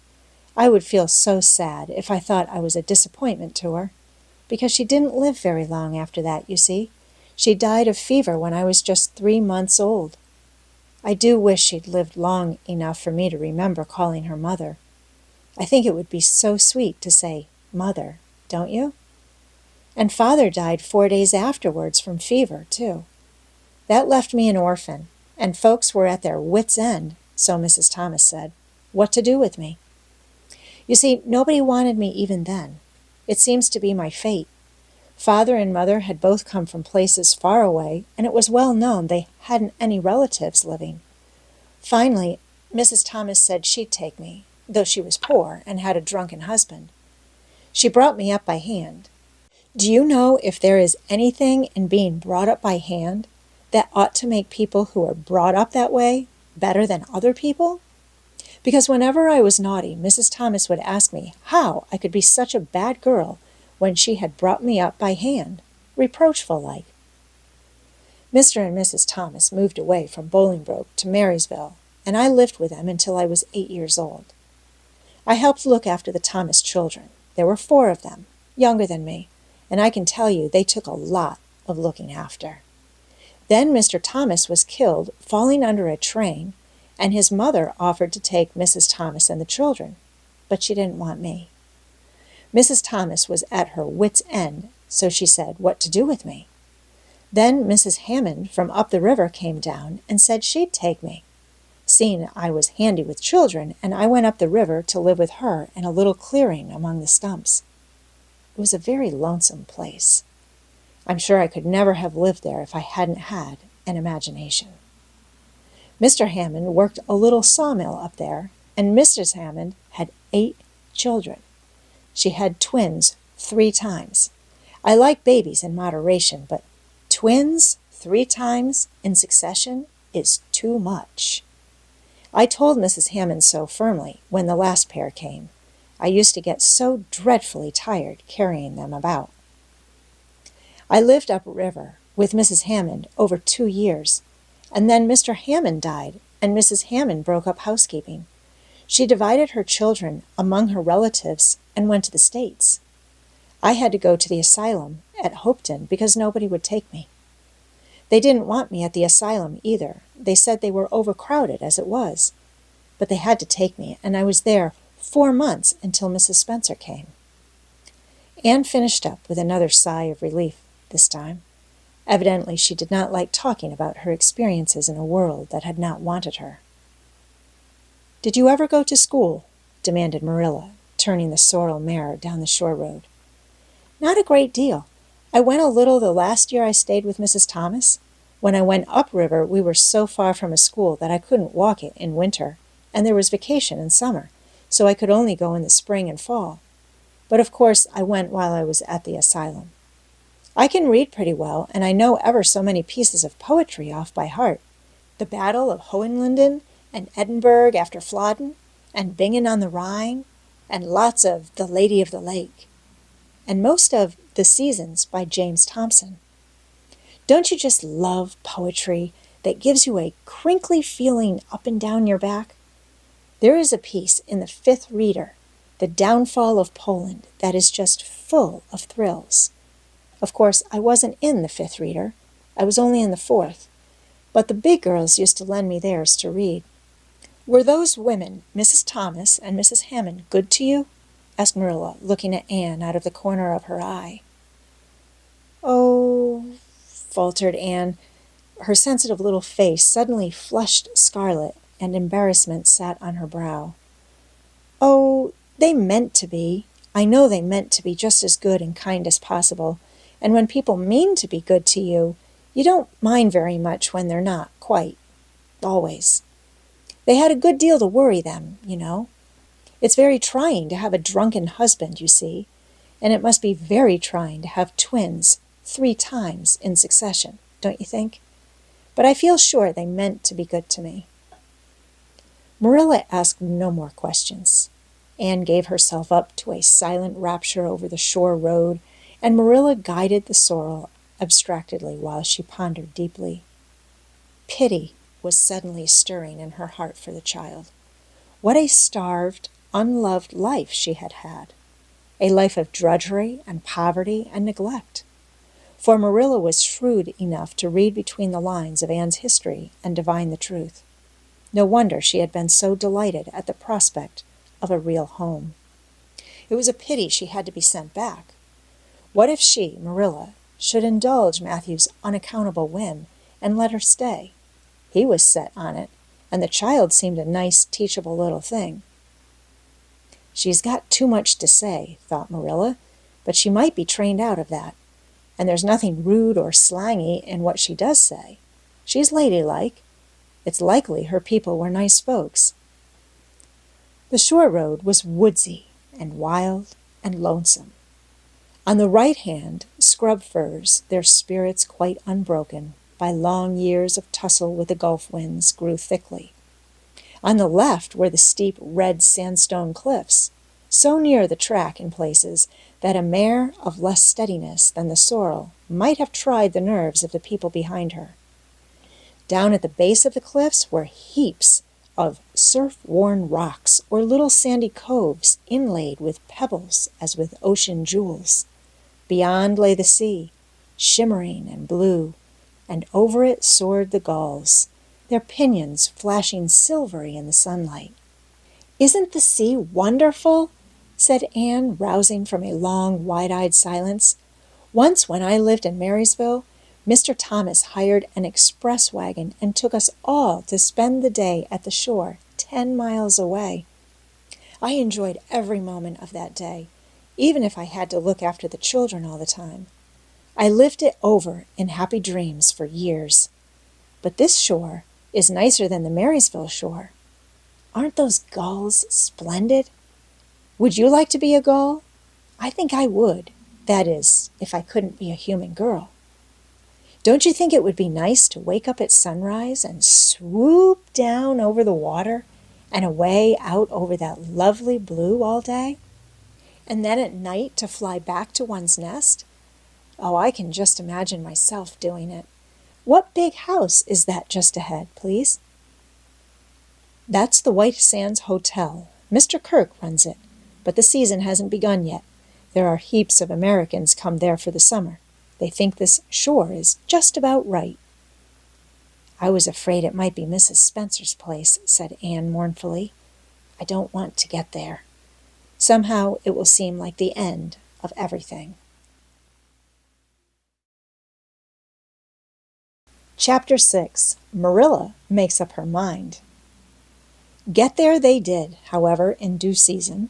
I would feel so sad if I thought I was a disappointment to her, because she didn't live very long after that, you see. She died of fever when I was just 3 months old. I do wish she'd lived long enough for me to remember calling her mother. I think it would be so sweet to say mother, don't you? And father died 4 days afterwards from fever, too. That left me an orphan, and folks were at their wits' end, so Mrs. Thomas said, what to do with me. You see, nobody wanted me even then. It seems to be my fate. Father and mother had both come from places far away, and it was well known they hadn't any relatives living. Finally, Mrs. Thomas said she'd take me, though she was poor and had a drunken husband. She brought me up by hand. Do you know if there is anything in being brought up by hand that ought to make people who are brought up that way better than other people? Because whenever I was naughty, Mrs. Thomas would ask me how I could be such a bad girl when she had brought me up by hand, reproachful-like. Mr. and Mrs. Thomas moved away from Bolingbroke to Marysville, and I lived with them until I was 8 years old. I helped look after the Thomas children. There were 4 of them, younger than me, and I can tell you they took a lot of looking after. Then Mr. Thomas was killed falling under a train, and his mother offered to take Mrs. Thomas and the children, but she didn't want me. Mrs. Thomas was at her wits' end, so she said what to do with me. Then Mrs. Hammond from up the river came down and said she'd take me, seeing I was handy with children, and I went up the river to live with her in a little clearing among the stumps. It was a very lonesome place. I'm sure I could never have lived there if I hadn't had an imagination. Mr. Hammond worked a little sawmill up there, and Mrs. Hammond had 8 children. She had twins 3 times. I like babies in moderation, but twins 3 times in succession is too much. I told Mrs. Hammond so firmly when the last pair came. I used to get so dreadfully tired carrying them about. I lived upriver with Mrs. Hammond over 2 years, and then Mr. Hammond died, and Mrs. Hammond broke up housekeeping. She divided her children among her relatives and went to the States. I had to go to the asylum at Hopeton because nobody would take me. They didn't want me at the asylum either. They said they were overcrowded as it was. But they had to take me, and I was there 4 months until Mrs. Spencer came. Anne finished up with another sigh of relief this time. Evidently she did not like talking about her experiences in a world that had not wanted her. "Did you ever go to school?" demanded Marilla, turning the sorrel mare down the shore road. "Not a great deal. I went a little the last year I stayed with Mrs. Thomas. When I went upriver, we were so far from a school that I couldn't walk it in winter, and there was vacation in summer, so I could only go in the spring and fall. But of course I went while I was at the asylum. I can read pretty well, and I know ever so many pieces of poetry off by heart. The Battle of Hohenlinden, and Edinburgh after Flodden, and Bingen on the Rhine, and lots of The Lady of the Lake, and most of The Seasons by James Thomson. Don't you just love poetry that gives you a crinkly feeling up and down your back? There is a piece in the 5th Reader, The Downfall of Poland, that is just full of thrills. Of course, I wasn't in the 5th Reader. I was only in the 4th. But the big girls used to lend me theirs to read. Were those women, Mrs. Thomas and Mrs. Hammond, good to you?" asked Marilla, looking at Anne out of the corner of her eye. "Oh," faltered Anne. Her sensitive little face suddenly flushed scarlet, and embarrassment sat on her brow. "Oh, they meant to be. I know they meant to be just as good and kind as possible, and when people mean to be good to you, you don't mind very much when they're not, quite. Always. They had a good deal to worry them, you know. It's very trying to have a drunken husband, you see, and it must be very trying to have twins 3 times in succession, don't you think? But I feel sure they meant to be good to me." Marilla asked no more questions. Anne gave herself up to a silent rapture over the shore road, and Marilla guided the sorrel abstractedly while she pondered deeply. Pity was suddenly stirring in her heart for the child. What a starved, unloved life she had had. A life of drudgery and poverty and neglect. For Marilla was shrewd enough to read between the lines of Anne's history and divine the truth. No wonder she had been so delighted at the prospect of a real home. It was a pity she had to be sent back. What if she, Marilla, should indulge Matthew's unaccountable whim and let her stay? He was set on it, and the child seemed a nice, teachable little thing. She's got too much to say, thought Marilla, but she might be trained out of that. And there's nothing rude or slangy in what she does say. She's ladylike. It's likely her people were nice folks. The shore road was woodsy and wild and lonesome. On the right hand, scrub firs, their spirits quite unbroken by long years of tussle with the gulf winds, grew thickly. On the left were the steep red sandstone cliffs, so near the track in places that a mare of less steadiness than the sorrel might have tried the nerves of the people behind her. Down at the base of the cliffs were heaps of surf-worn rocks or little sandy coves inlaid with pebbles as with ocean jewels. Beyond lay the sea, shimmering and blue, and over it soared the gulls, their pinions flashing silvery in the sunlight. "Isn't the sea wonderful?" said Anne, rousing from a long, wide-eyed silence. "Once when I lived in Marysville, Mr. Thomas hired an express wagon and took us all to spend the day at the shore 10 miles away. I enjoyed every moment of that day, even if I had to look after the children all the time. I lived it over in happy dreams for years. But this shore is nicer than the Marysville shore. Aren't those gulls splendid? Would you like to be a gull? I think I would. That is, if I couldn't be a human girl." Don't you think it would be nice to wake up at sunrise and swoop down over the water and away out over that lovely blue all day? And then at night to fly back to one's nest? Oh, I can just imagine myself doing it. What big house is that just ahead, please? That's the White Sands Hotel. Mr. Kirk runs it, but the season hasn't begun yet. There are heaps of Americans come there for the summer. They think this shore is just about right. I was afraid it might be Mrs. Spencer's place, said Anne mournfully. I don't want to get there. Somehow it will seem like the end of everything. Chapter 6. Marilla Makes Up Her Mind. Get there they did, however, in due season.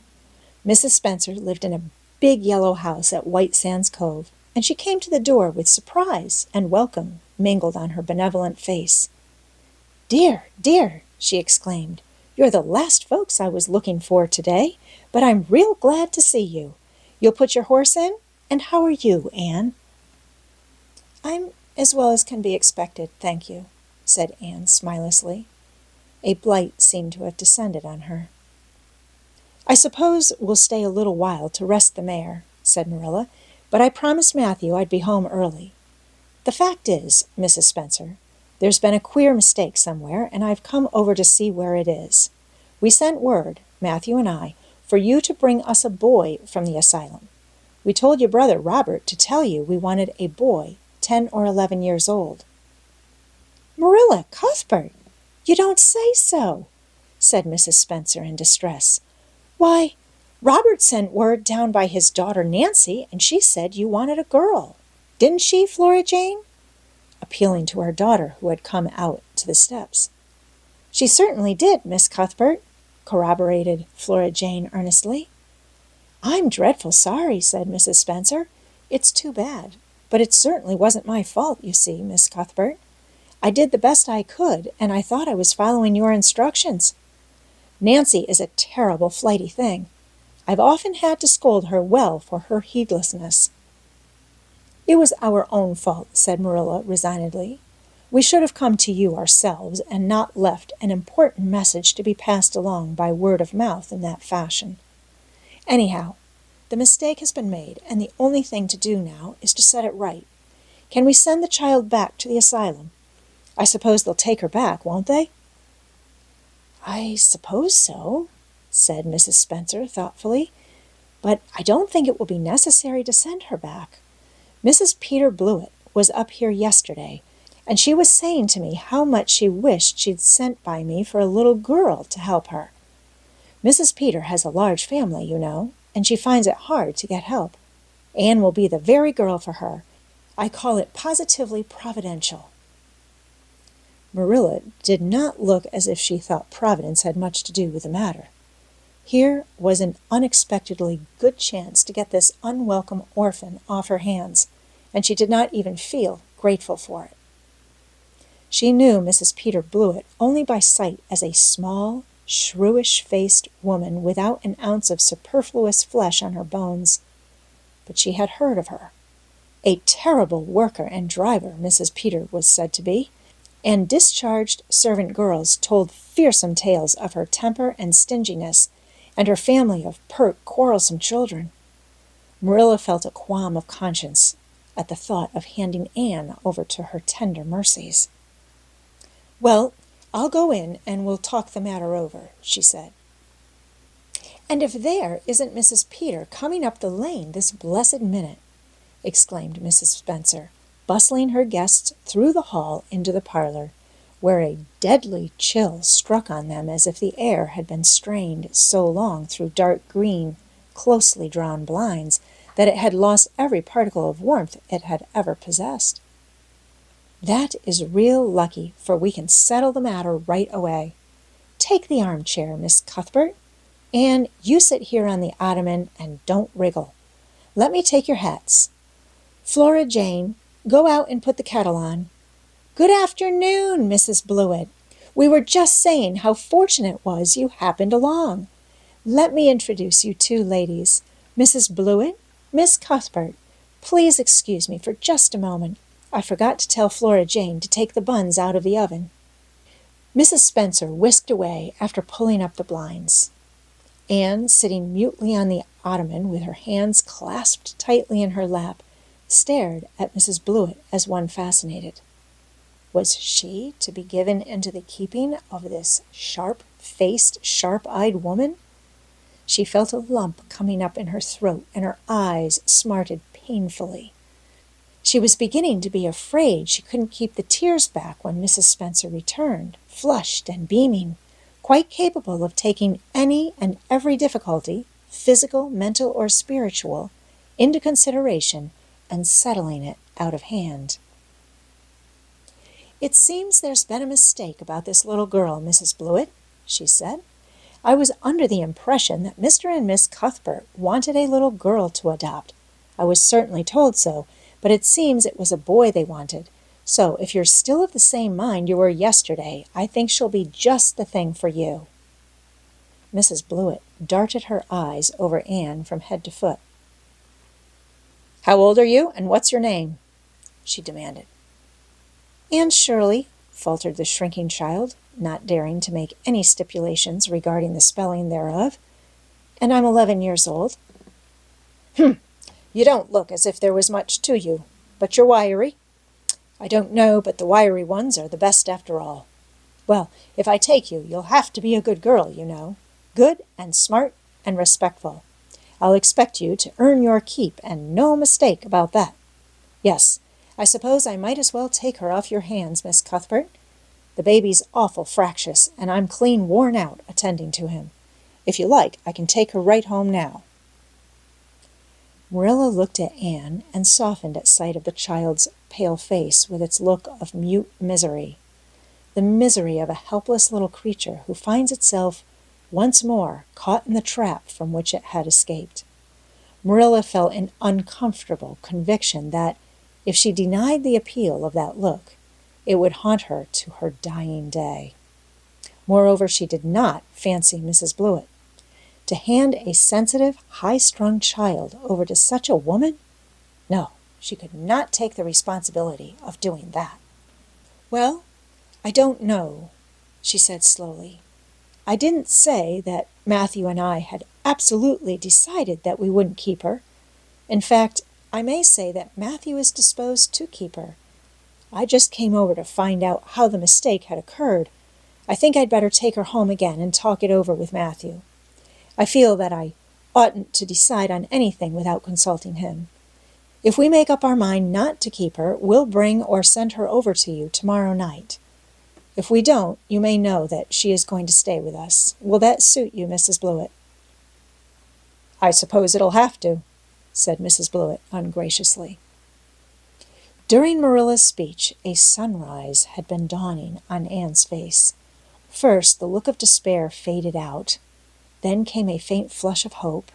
Mrs. Spencer lived in a big yellow house at White Sands Cove, and she came to the door with surprise and welcome mingled on her benevolent face. Dear, dear, she exclaimed, you're the last folks I was looking for today, but I'm real glad to see you. You'll put your horse in? And how are you, Anne? I'm as well as can be expected, thank you, said Anne smilelessly. A blight seemed to have descended on her. I suppose we'll stay a little while to rest the mare, said Marilla, but I promised Mathew I'd be home early. The fact is, Mrs. Spencer, there's been a queer mistake somewhere, and I've come over to see where it is. We sent word, Mathew and I, for you to bring us a boy from the asylum. We told your brother Robert to tell you we wanted a boy 10 or 11 years old. Marilla Cuthbert, you don't say so, said Mrs. Spencer in distress. Why, Robert sent word down by his daughter Nancy, and she said you wanted a girl. Didn't she, Flora Jane? Appealing to her daughter, who had come out to the steps. She certainly did, Miss Cuthbert, corroborated Flora Jane earnestly. I'm dreadful sorry, said Mrs. Spencer. It's too bad, but it certainly wasn't my fault, you see, Miss Cuthbert. I did the best I could, and I thought I was following your instructions. Nancy is a terrible flighty thing. I've often had to scold her well for her heedlessness. It was our own fault, said Marilla resignedly. We should have come to you ourselves and not left an important message to be passed along by word of mouth in that fashion. Anyhow, the mistake has been made, and the only thing to do now is to set it right. Can we send the child back to the asylum? I suppose they'll take her back, won't they? I suppose so, said Mrs. Spencer thoughtfully, but I don't think it will be necessary to send her back. Mrs. Peter Blewett was up here yesterday, and she was saying to me how much she wished she'd sent by me for a little girl to help her. Mrs. Peter has a large family, you know, and she finds it hard to get help. Anne will be the very girl for her. I call it positively providential. Marilla did not look as if she thought Providence had much to do with the matter. Here was an unexpectedly good chance to get this unwelcome orphan off her hands, and she did not even feel grateful for it. She knew Mrs. Peter Blewett only by sight as a small, shrewish-faced woman without an ounce of superfluous flesh on her bones. But she had heard of her. A terrible worker and driver, Mrs. Peter was said to be, and discharged servant girls told fearsome tales of her temper and stinginess, and her family of pert, quarrelsome children. Marilla felt a qualm of conscience at the thought of handing Anne over to her tender mercies. Well, I'll go in and we'll talk the matter over, she said. And if there isn't Mrs. Peter coming up the lane this blessed minute, exclaimed Mrs. Spencer, bustling her guests through the hall into the parlor, where a deadly chill struck on them as if the air had been strained so long through dark green, closely drawn blinds that it had lost every particle of warmth it had ever possessed. That is real lucky, for we can settle the matter right away. Take the armchair, Miss Cuthbert, and you sit here on the ottoman and don't wriggle. Let me take your hats. Flora Jane, go out and put the kettle on. Good afternoon, Mrs. Blewett. We were just saying how fortunate it was you happened along. Let me introduce you two ladies. Mrs. Blewett, Miss Cuthbert. Please excuse me for just a moment. I forgot to tell Flora Jane to take the buns out of the oven." Mrs. Spencer whisked away after pulling up the blinds. Anne, sitting mutely on the ottoman with her hands clasped tightly in her lap, stared at Mrs. Blewett as one fascinated. Was she to be given into the keeping of this sharp-faced, sharp-eyed woman? She felt a lump coming up in her throat, and her eyes smarted painfully. She was beginning to be afraid she couldn't keep the tears back when Mrs. Spencer returned, flushed and beaming, quite capable of taking any and every difficulty, physical, mental, or spiritual, into consideration and settling it out of hand. "It seems there's been a mistake about this little girl, Mrs. Blewett," she said. "I was under the impression that Mr. and Miss Cuthbert wanted a little girl to adopt. I was certainly told so, but it seems it was a boy they wanted. So if you're still of the same mind you were yesterday, I think she'll be just the thing for you." Mrs. Blewett darted her eyes over Anne from head to foot. "How old are you, and what's your name?" she demanded. "Anne Shirley," faltered the shrinking child, not daring to make any stipulations regarding the spelling thereof, "and I'm 11 years old." "Hm! You don't look as if there was much to you, but you're wiry." "I don't know, but the wiry ones are the best after all." "Well, if I take you, you'll have to be a good girl, you know. Good and smart and respectful. I'll expect you to earn your keep, and no mistake about that. Yes, I suppose I might as well take her off your hands, Miss Cuthbert. The baby's awful fractious, and I'm clean worn out attending to him. If you like, I can take her right home now." Marilla looked at Anne and softened at sight of the child's pale face with its look of mute misery, the misery of a helpless little creature who finds itself once more caught in the trap from which it had escaped. Marilla felt an uncomfortable conviction that, if she denied the appeal of that look, it would haunt her to her dying day. Moreover, she did not fancy Mrs. Blewett. To hand a sensitive, high-strung child over to such a woman? No, she could not take the responsibility of doing that. "Well, I don't know," she said slowly. "I didn't say that Mathew and I had absolutely decided that we wouldn't keep her. In fact, I may say that Mathew is disposed to keep her. I just came over to find out how the mistake had occurred. I think I'd better take her home again and talk it over with Mathew. I feel that I oughtn't to decide on anything without consulting him. If we make up our mind not to keep her, we'll bring or send her over to you tomorrow night. If we don't, you may know that she is going to stay with us. Will that suit you, Mrs. Blewett?" "I suppose it'll have to," said Mrs. Blewett ungraciously. During Marilla's speech, a sunrise had been dawning on Anne's face. First, the look of despair faded out. Then came a faint flush of hope.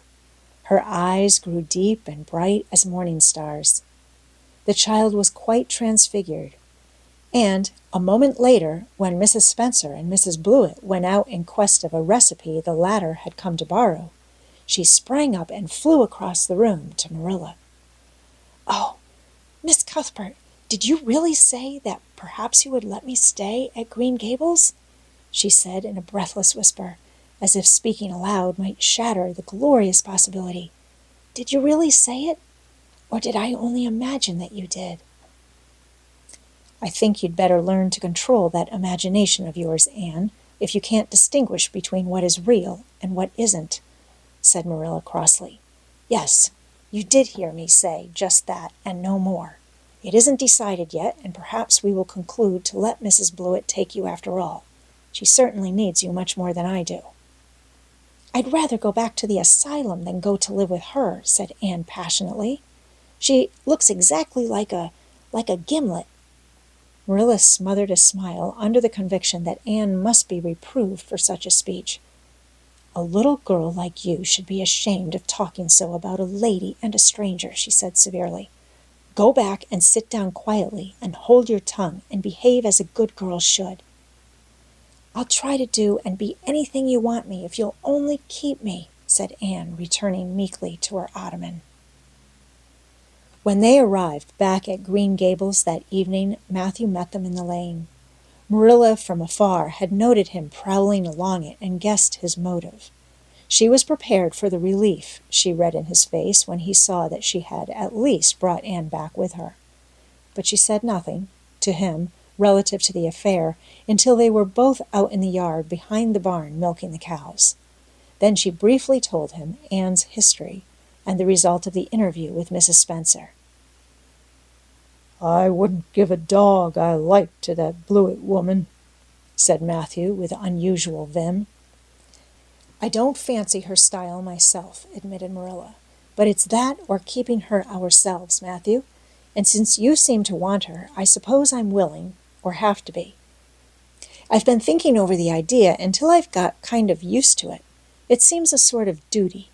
Her eyes grew deep and bright as morning stars. The child was quite transfigured. And a moment later, when Mrs. Spencer and Mrs. Blewett went out in quest of a recipe the latter had come to borrow, she sprang up and flew across the room to Marilla. "Oh, Miss Cuthbert, did you really say that perhaps you would let me stay at Green Gables?" she said in a breathless whisper, as if speaking aloud might shatter the glorious possibility. "Did you really say it? Or did I only imagine that you did?" "I think you'd better learn to control that imagination of yours, Anne, if you can't distinguish between what is real and what isn't," said Marilla crossly. "Yes, you did hear me say just that and no more. It isn't decided yet, and perhaps we will conclude to let Mrs. Blewett take you after all. She certainly needs you much more than I do." "I'd rather go back to the asylum than go to live with her," said Anne passionately. "She looks exactly like a gimlet." Marilla smothered a smile under the conviction that Anne must be reproved for such a speech. "A little girl like you should be ashamed of talking so about a lady and a stranger," she said severely. "Go back and sit down quietly and hold your tongue and behave as a good girl should." "I'll try to do and be anything you want me if you'll only keep me," said Anne, returning meekly to her ottoman. When they arrived back at Green Gables that evening, Mathew met them in the lane. Marilla from afar had noted him prowling along it and guessed his motive. She was prepared for the relief she read in his face when he saw that she had at least brought Anne back with her. But she said nothing to him relative to the affair until they were both out in the yard behind the barn milking the cows. Then she briefly told him Anne's history and the result of the interview with Mrs. Spencer. "I wouldn't give a dog I liked to that Blewett woman," said Mathew with unusual vim. "I don't fancy her style myself," admitted Marilla. "But it's that or keeping her ourselves, Mathew. And since you seem to want her, I suppose I'm willing, or have to be. I've been thinking over the idea until I've got kind of used to it. It seems a sort of duty.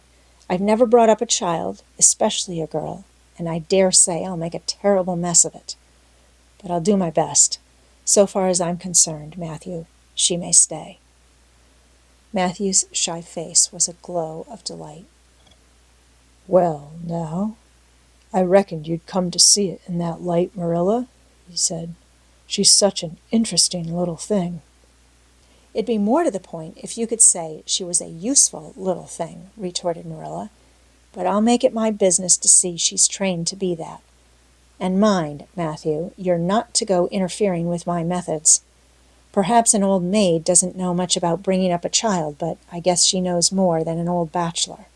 I've never brought up a child, especially a girl, and I dare say I'll make a terrible mess of it. But I'll do my best. So far as I'm concerned, Mathew, she may stay." Mathew's shy face was a glow of delight. "Well, now, I reckoned you'd come to see it in that light, Marilla," he said. "She's such an interesting little thing." "It'd be more to the point if you could say she was a useful little thing," retorted Marilla. "But I'll make it my business to see she's trained to be that. And mind, Mathew, you're not to go interfering with my methods. Perhaps an old maid doesn't know much about bringing up a child, but I guess she knows more than an old bachelor.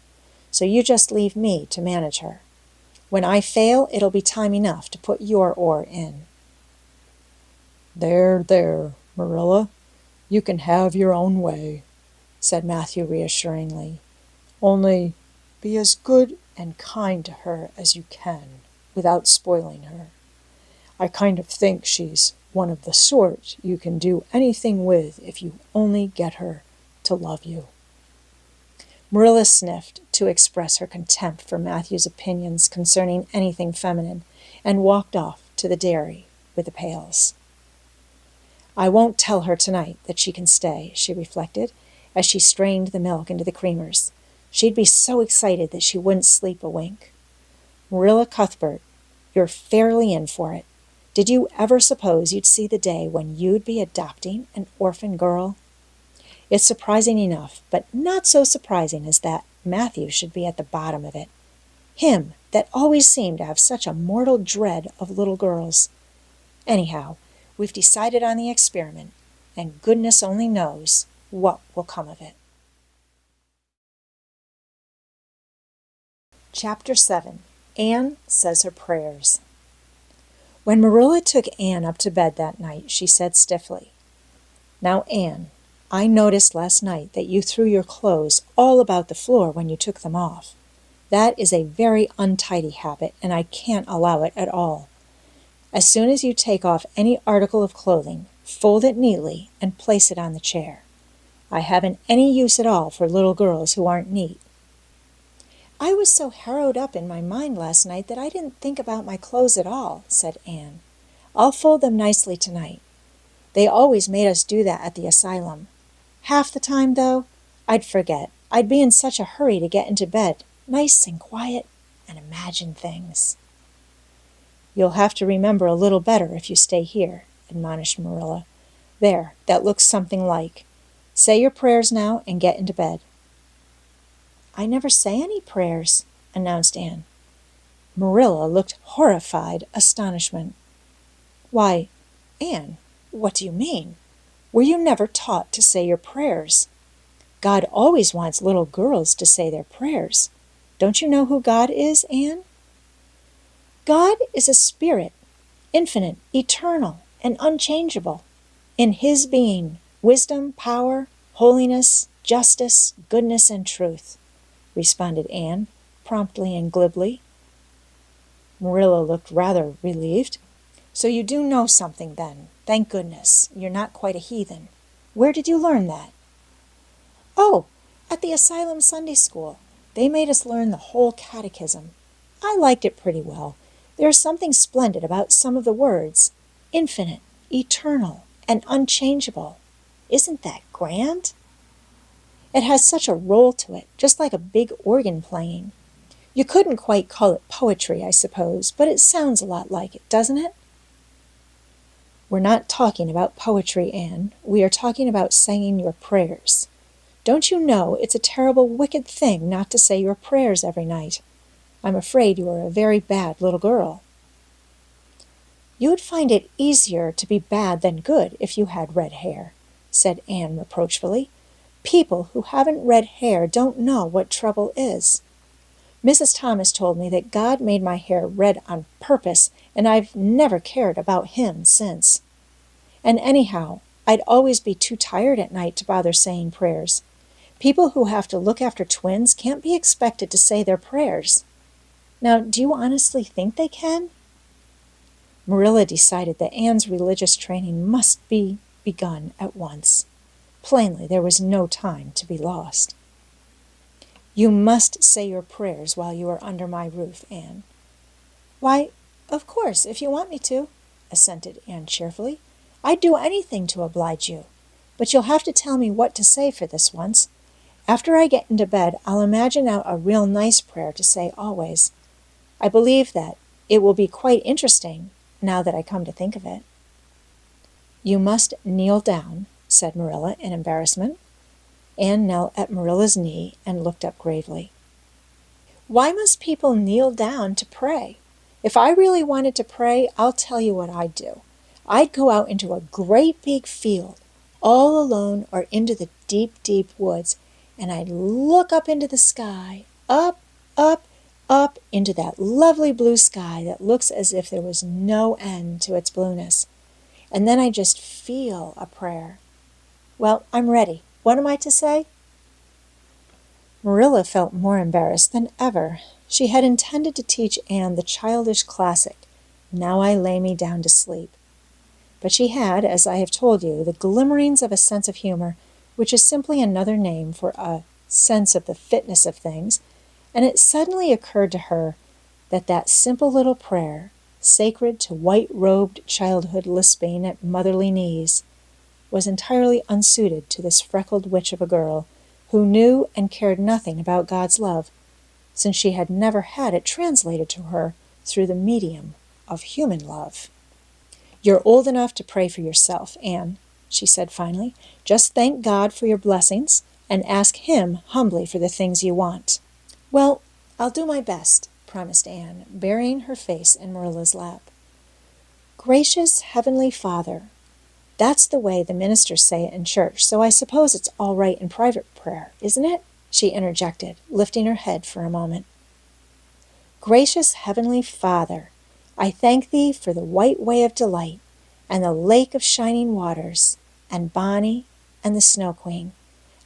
So you just leave me to manage her. When I fail, it'll be time enough to put your oar in." There, Marilla. You can have your own way," said Mathew reassuringly. "Only be as good and kind to her as you can, without spoiling her. I kind of think she's one of the sort you can do anything with if you only get her to love you." Marilla sniffed to express her contempt for Mathew's opinions concerning anything feminine, and walked off to the dairy with the pails. "I won't tell her tonight that she can stay," she reflected, as she strained the milk into the creamers. "She'd be so excited that she wouldn't sleep a wink. Marilla Cuthbert, you're fairly in for it. Did you ever suppose you'd see the day when you'd be adopting an orphan girl? It's surprising enough, but not so surprising as that Mathew should be at the bottom of it. Him, that always seemed to have such a mortal dread of little girls. Anyhow, we've decided on the experiment, and goodness only knows what will come of it." Chapter 7. Anne Says Her Prayers. When Marilla took Anne up to bed that night, she said stiffly, "Now, Anne, I noticed last night that you threw your clothes all about the floor when you took them off. That is a very untidy habit, and I can't allow it at all. As soon as you take off any article of clothing, fold it neatly and place it on the chair. I haven't any use at all for little girls who aren't neat." "I was so harrowed up in my mind last night that I didn't think about my clothes at all," said Anne. "I'll fold them nicely tonight. They always made us do that at the asylum. Half the time, though, I'd forget. I'd be in such a hurry to get into bed, nice and quiet, and imagine things." "You'll have to remember a little better if you stay here," admonished Marilla. "There, that looks something like. Say your prayers now and get into bed." "I never say any prayers," announced Anne. Marilla looked horrified astonishment. "Why, Anne, what do you mean? Were you never taught to say your prayers? God always wants little girls to say their prayers. Don't you know who God is, Anne?" "God is a spirit, infinite, eternal, and unchangeable. In his being, wisdom, power, holiness, justice, goodness, and truth," responded Anne, promptly and glibly. Marilla looked rather relieved. "So you do know something, then. Thank goodness. You're not quite a heathen. Where did you learn that?" "Oh, at the Asylum Sunday School. They made us learn the whole catechism. I liked it pretty well. There's something splendid about some of the words. Infinite, eternal, and unchangeable. Isn't that grand? It has such a roll to it, just like a big organ playing. You couldn't quite call it poetry, I suppose, but it sounds a lot like it, doesn't it? We're not talking about poetry, Anne. We are talking about saying your prayers. Don't you know it's a terrible, wicked thing not to say your prayers every night? I'm afraid you are a very bad little girl. You would find it easier to be bad than good if you had red hair, said Anne reproachfully. People who haven't red hair don't know what trouble is. Mrs. Thomas told me that God made my hair red on purpose, and I've never cared about him since. And anyhow, I'd always be too tired at night to bother saying prayers. People who have to look after twins can't be expected to say their prayers. Now, do you honestly think they can? Marilla decided that Anne's religious training must be begun at once. Plainly, there was no time to be lost. You must say your prayers while you are under my roof, Anne. Why, of course, if you want me to, assented Anne cheerfully. I'd do anything to oblige you, but you'll have to tell me what to say for this once. After I get into bed, I'll imagine out a real nice prayer to say always. I believe that it will be quite interesting, now that I come to think of it. You must kneel down, said Marilla in embarrassment. Anne knelt at Marilla's knee and looked up gravely. Why must people kneel down to pray? If I really wanted to pray, I'll tell you what I'd do. I'd go out into a great big field, all alone or into the deep, deep woods, and I'd look up into the sky, up, up, up into that lovely blue sky that looks as if there was no end to its blueness. And then I just feel a prayer. Well, I'm ready. What am I to say? Marilla felt more embarrassed than ever. She had intended to teach Anne the childish classic, Now I Lay Me Down to Sleep. But she had, as I have told you, the glimmerings of a sense of humor, which is simply another name for a sense of the fitness of things, and it suddenly occurred to her that that simple little prayer, sacred to white-robed childhood lisping at motherly knees, was entirely unsuited to this freckled witch of a girl who knew and cared nothing about God's love, since she had never had it translated to her through the medium of human love. You're old enough to pray for yourself, Anne, she said finally. Just thank God for your blessings and ask him humbly for the things you want. Well, I'll do my best, promised Anne, burying her face in Marilla's lap. Gracious Heavenly Father, that's the way the ministers say it in church, so I suppose it's all right in private prayer, isn't it? She interjected, lifting her head for a moment. Gracious Heavenly Father, I thank thee for the white way of delight, and the lake of shining waters, and Bonnie, and the Snow Queen.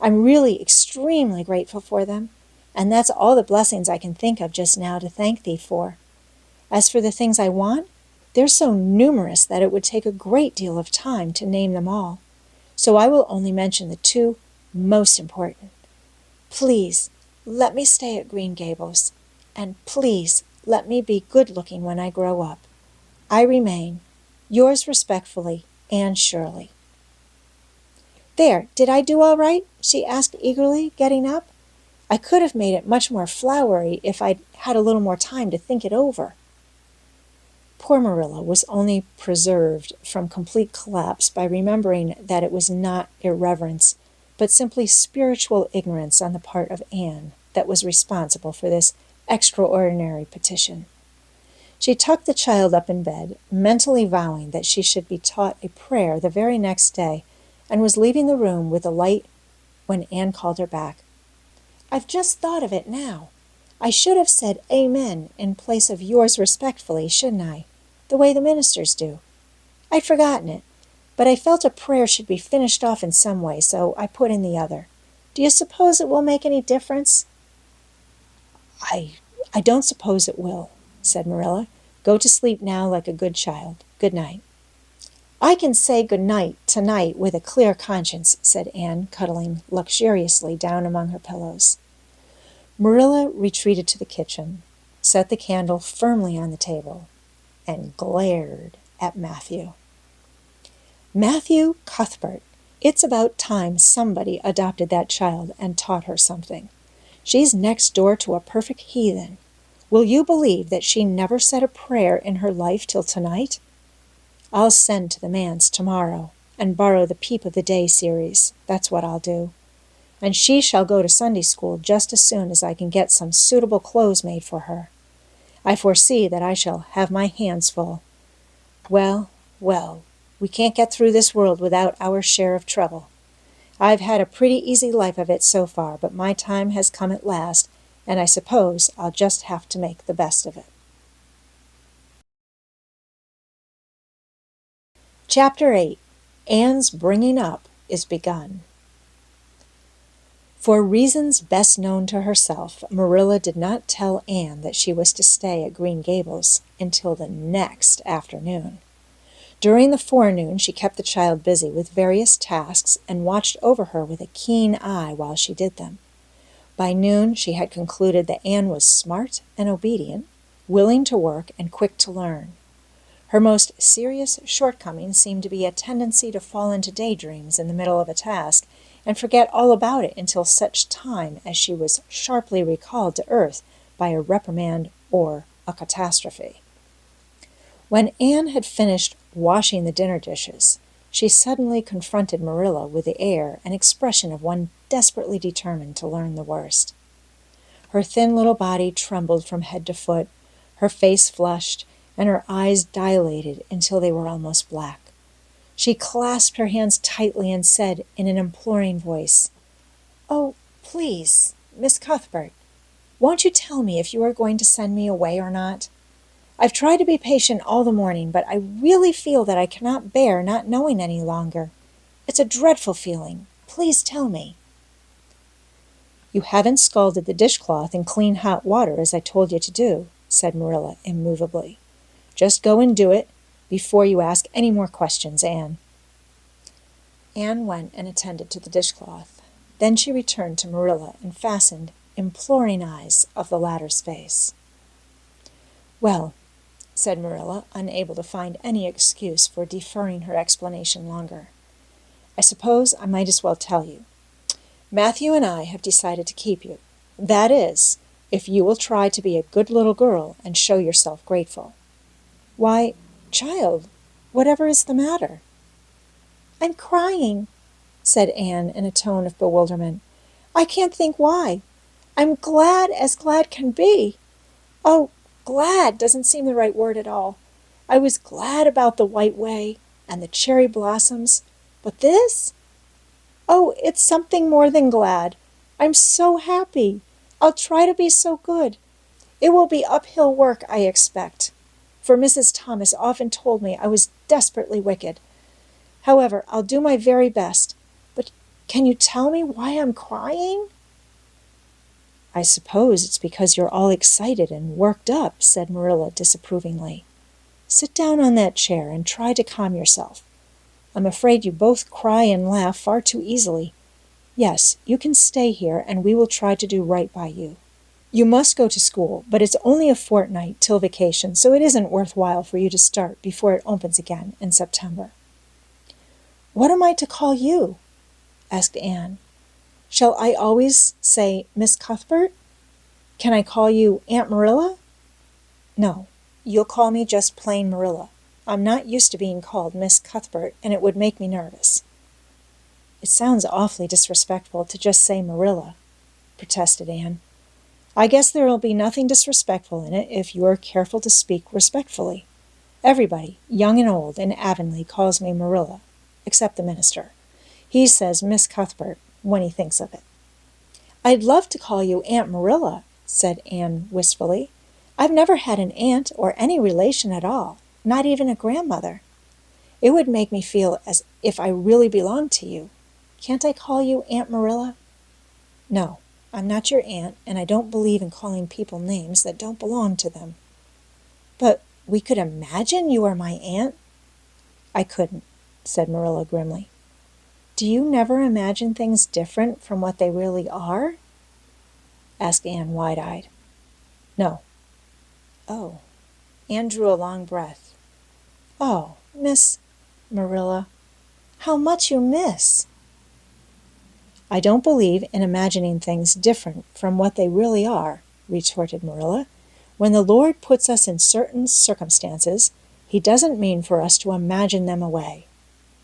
I'm really extremely grateful for them, and that's all the blessings I can think of just now to thank thee for. As for the things I want, they're so numerous that it would take a great deal of time to name them all, so I will only mention the two most important. Please, let me stay at Green Gables, and please let me be good-looking when I grow up. I remain, yours respectfully, Anne Shirley. There, did I do all right? She asked eagerly, getting up. I could have made it much more flowery if I'd had a little more time to think it over. Poor Marilla was only preserved from complete collapse by remembering that it was not irreverence, but simply spiritual ignorance on the part of Anne that was responsible for this extraordinary petition. She tucked the child up in bed, mentally vowing that she should be taught a prayer the very next day, and was leaving the room with a light when Anne called her back. I've just thought of it now. I should have said amen in place of yours respectfully, shouldn't I? The way the ministers do. I'd forgotten it, but I felt a prayer should be finished off in some way, so I put in the other. Do you suppose it will make any difference? I don't suppose it will, said Marilla. Go to sleep now like a good child. Good night. I can say good night tonight with a clear conscience, said Anne, cuddling luxuriously down among her pillows. Marilla retreated to the kitchen, set the candle firmly on the table, and glared at Mathew. Mathew Cuthbert, it's about time somebody adopted that child and taught her something. She's next door to a perfect heathen. Will you believe that she never said a prayer in her life till tonight? I'll send to the manse tomorrow and borrow the Peep of the Day series. That's what I'll do. And she shall go to Sunday school just as soon as I can get some suitable clothes made for her. I foresee that I shall have my hands full. Well, well, we can't get through this world without our share of trouble. I've had a pretty easy life of it so far, but my time has come at last, and I suppose I'll just have to make the best of it. Chapter 8. Anne's bringing up is begun. For reasons best known to herself, Marilla did not tell Anne that she was to stay at Green Gables until the next afternoon. During the forenoon she kept the child busy with various tasks and watched over her with a keen eye while she did them. By noon she had concluded that Anne was smart and obedient, willing to work and quick to learn. Her most serious shortcoming seemed to be a tendency to fall into daydreams in the middle of a task and forget all about it until such time as she was sharply recalled to earth by a reprimand or a catastrophe. When Anne had finished washing the dinner dishes, she suddenly confronted Marilla with the air and expression of one desperately determined to learn the worst. Her thin little body trembled from head to foot, her face flushed, and her eyes dilated until they were almost black. She clasped her hands tightly and said in an imploring voice, "Oh, please, Miss Cuthbert, won't you tell me if you are going to send me away or not? I've tried to be patient all the morning, but I really feel that I cannot bear not knowing any longer. It's a dreadful feeling. Please tell me." "You haven't scalded the dishcloth in clean hot water as I told you to do," said Marilla immovably. "Just go and do it before you ask any more questions, Anne." Anne went and attended to the dishcloth. Then she returned to Marilla and fastened imploring eyes of the latter's face. "Well," said Marilla, unable to find any excuse for deferring her explanation longer, "I suppose I might as well tell you. Mathew and I have decided to keep you. That is, if you will try to be a good little girl and show yourself grateful." "Why, child, whatever is the matter?" "I'm crying," said Anne in a tone of bewilderment. "I can't think why. I'm glad as glad can be. Oh, glad doesn't seem the right word at all. I was glad about the White Way and the cherry blossoms, but this? Oh, it's something more than glad. I'm so happy. I'll try to be so good. It will be uphill work, I expect, for Mrs. Thomas often told me I was desperately wicked. However, I'll do my very best. But can you tell me why I'm crying?" "I suppose it's because you're all excited and worked up," said Marilla disapprovingly. "Sit down on that chair and try to calm yourself. I'm afraid you both cry and laugh far too easily. Yes, you can stay here and we will try to do right by you. You must go to school, but it's only a fortnight till vacation, so it isn't worthwhile for you to start before it opens again in September." "What am I to call you?" asked Anne. "Shall I always say Miss Cuthbert? Can I call you Aunt Marilla?" "No, you'll call me just plain Marilla. I'm not used to being called Miss Cuthbert, and it would make me nervous." "It sounds awfully disrespectful to just say Marilla," protested Anne. "I guess there'll be nothing disrespectful in it if you're careful to speak respectfully. Everybody, young and old, in Avonlea calls me Marilla, except the minister. He says Miss Cuthbert when he thinks of it." "I'd love to call you Aunt Marilla," said Anne wistfully. "I've never had an aunt or any relation at all, not even a grandmother. It would make me feel as if I really belonged to you. Can't I call you Aunt Marilla?" "No, I'm not your aunt, and I don't believe in calling people names that don't belong to them." "But we could imagine you are my aunt." "I couldn't," said Marilla grimly. "Do you never imagine things different from what they really are?" asked Anne wide-eyed. "No." "Oh." Anne drew a long breath. "Oh, Miss Marilla, how much you miss!" "I don't believe in imagining things different from what they really are," retorted Marilla. When the Lord puts us in certain circumstances, He doesn't mean for us to imagine them away.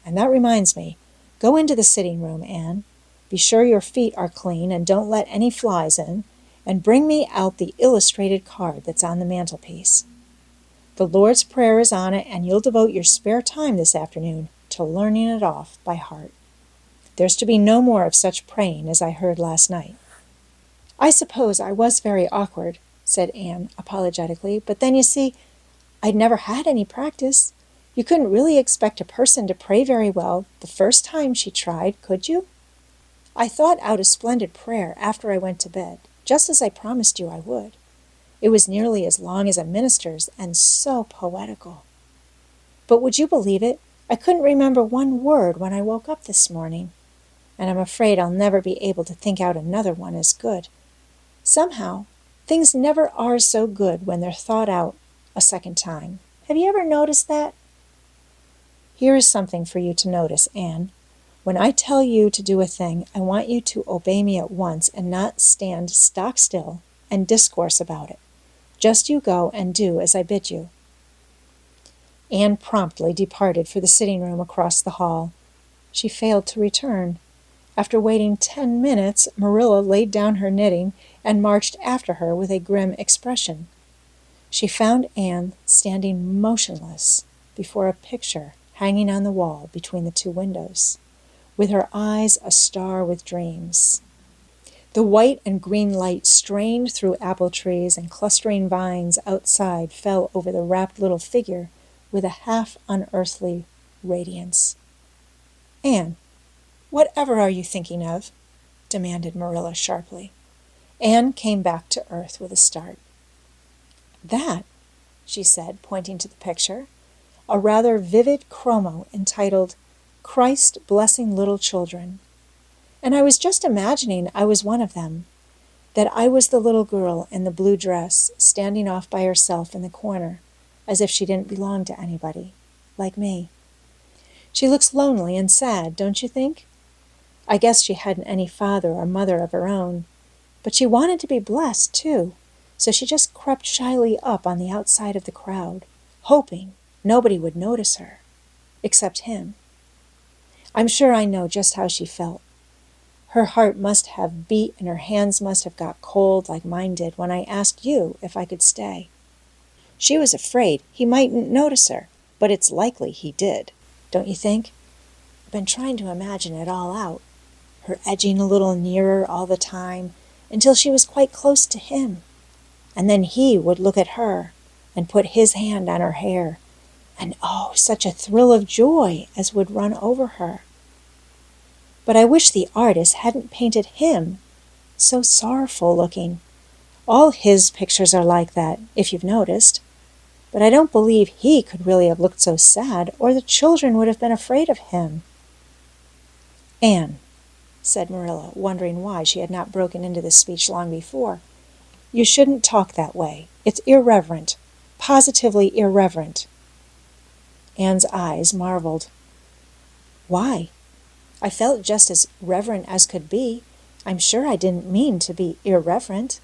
And that reminds me, go into the sitting room, Anne. Be sure your feet are clean and don't let any flies in, and bring me out the illustrated card that's on the mantelpiece. The Lord's Prayer is on it, and you'll devote your spare time this afternoon to learning it off by heart. There's to be no more of such praying as I heard last night." "I suppose I was very awkward," said Anne apologetically, "but then, you see, I'd never had any practice. You couldn't really expect a person to pray very well the first time she tried, could you? I thought out a splendid prayer after I went to bed, just as I promised you I would. It was nearly as long as a minister's and so poetical. But would you believe it? I couldn't remember one word when I woke up this morning, and I'm afraid I'll never be able to think out another one as good. Somehow, things never are so good when they're thought out a second time. Have you ever noticed that?" "Here is something for you to notice, Anne. When I tell you to do a thing, I want you to obey me at once and not stand stock still and discourse about it. Just you go and do as I bid you." Anne promptly departed for the sitting room across the hall. She failed to return. After waiting 10 minutes, Marilla laid down her knitting and marched after her with a grim expression. She found Anne standing motionless before a picture hanging on the wall between the two windows, with her eyes astar with dreams. The white and green light strained through apple trees and clustering vines outside fell over the rapt little figure with a half-unearthly radiance. "Anne, whatever are you thinking of?" demanded Marilla sharply. Anne came back to earth with a start. "That," she said, pointing to the picture, a rather vivid chromo entitled "Christ Blessing Little Children. And I was just imagining I was one of them, that I was the little girl in the blue dress standing off by herself in the corner, as if she didn't belong to anybody, like me. She looks lonely and sad, don't you think? I guess she hadn't any father or mother of her own, but she wanted to be blessed, too, so she just crept shyly up on the outside of the crowd, hoping nobody would notice her, except him. I'm sure I know just how she felt. Her heart must have beat and her hands must have got cold like mine did when I asked you if I could stay. She was afraid he mightn't notice her, but it's likely he did, don't you think? I've been trying to imagine it all out, her edging a little nearer all the time until she was quite close to him, and then he would look at her and put his hand on her hair, and oh, such a thrill of joy as would run over her. But I wish the artist hadn't painted him so sorrowful looking. All his pictures are like that, if you've noticed. But I don't believe he could really have looked so sad, or the children would have been afraid of him." "Anne," said Marilla, wondering why she had not broken into this speech long before, "you shouldn't talk that way. It's irreverent, positively irreverent." Anne's eyes marveled. "Why? I felt just as reverent as could be. I'm sure I didn't mean to be irreverent."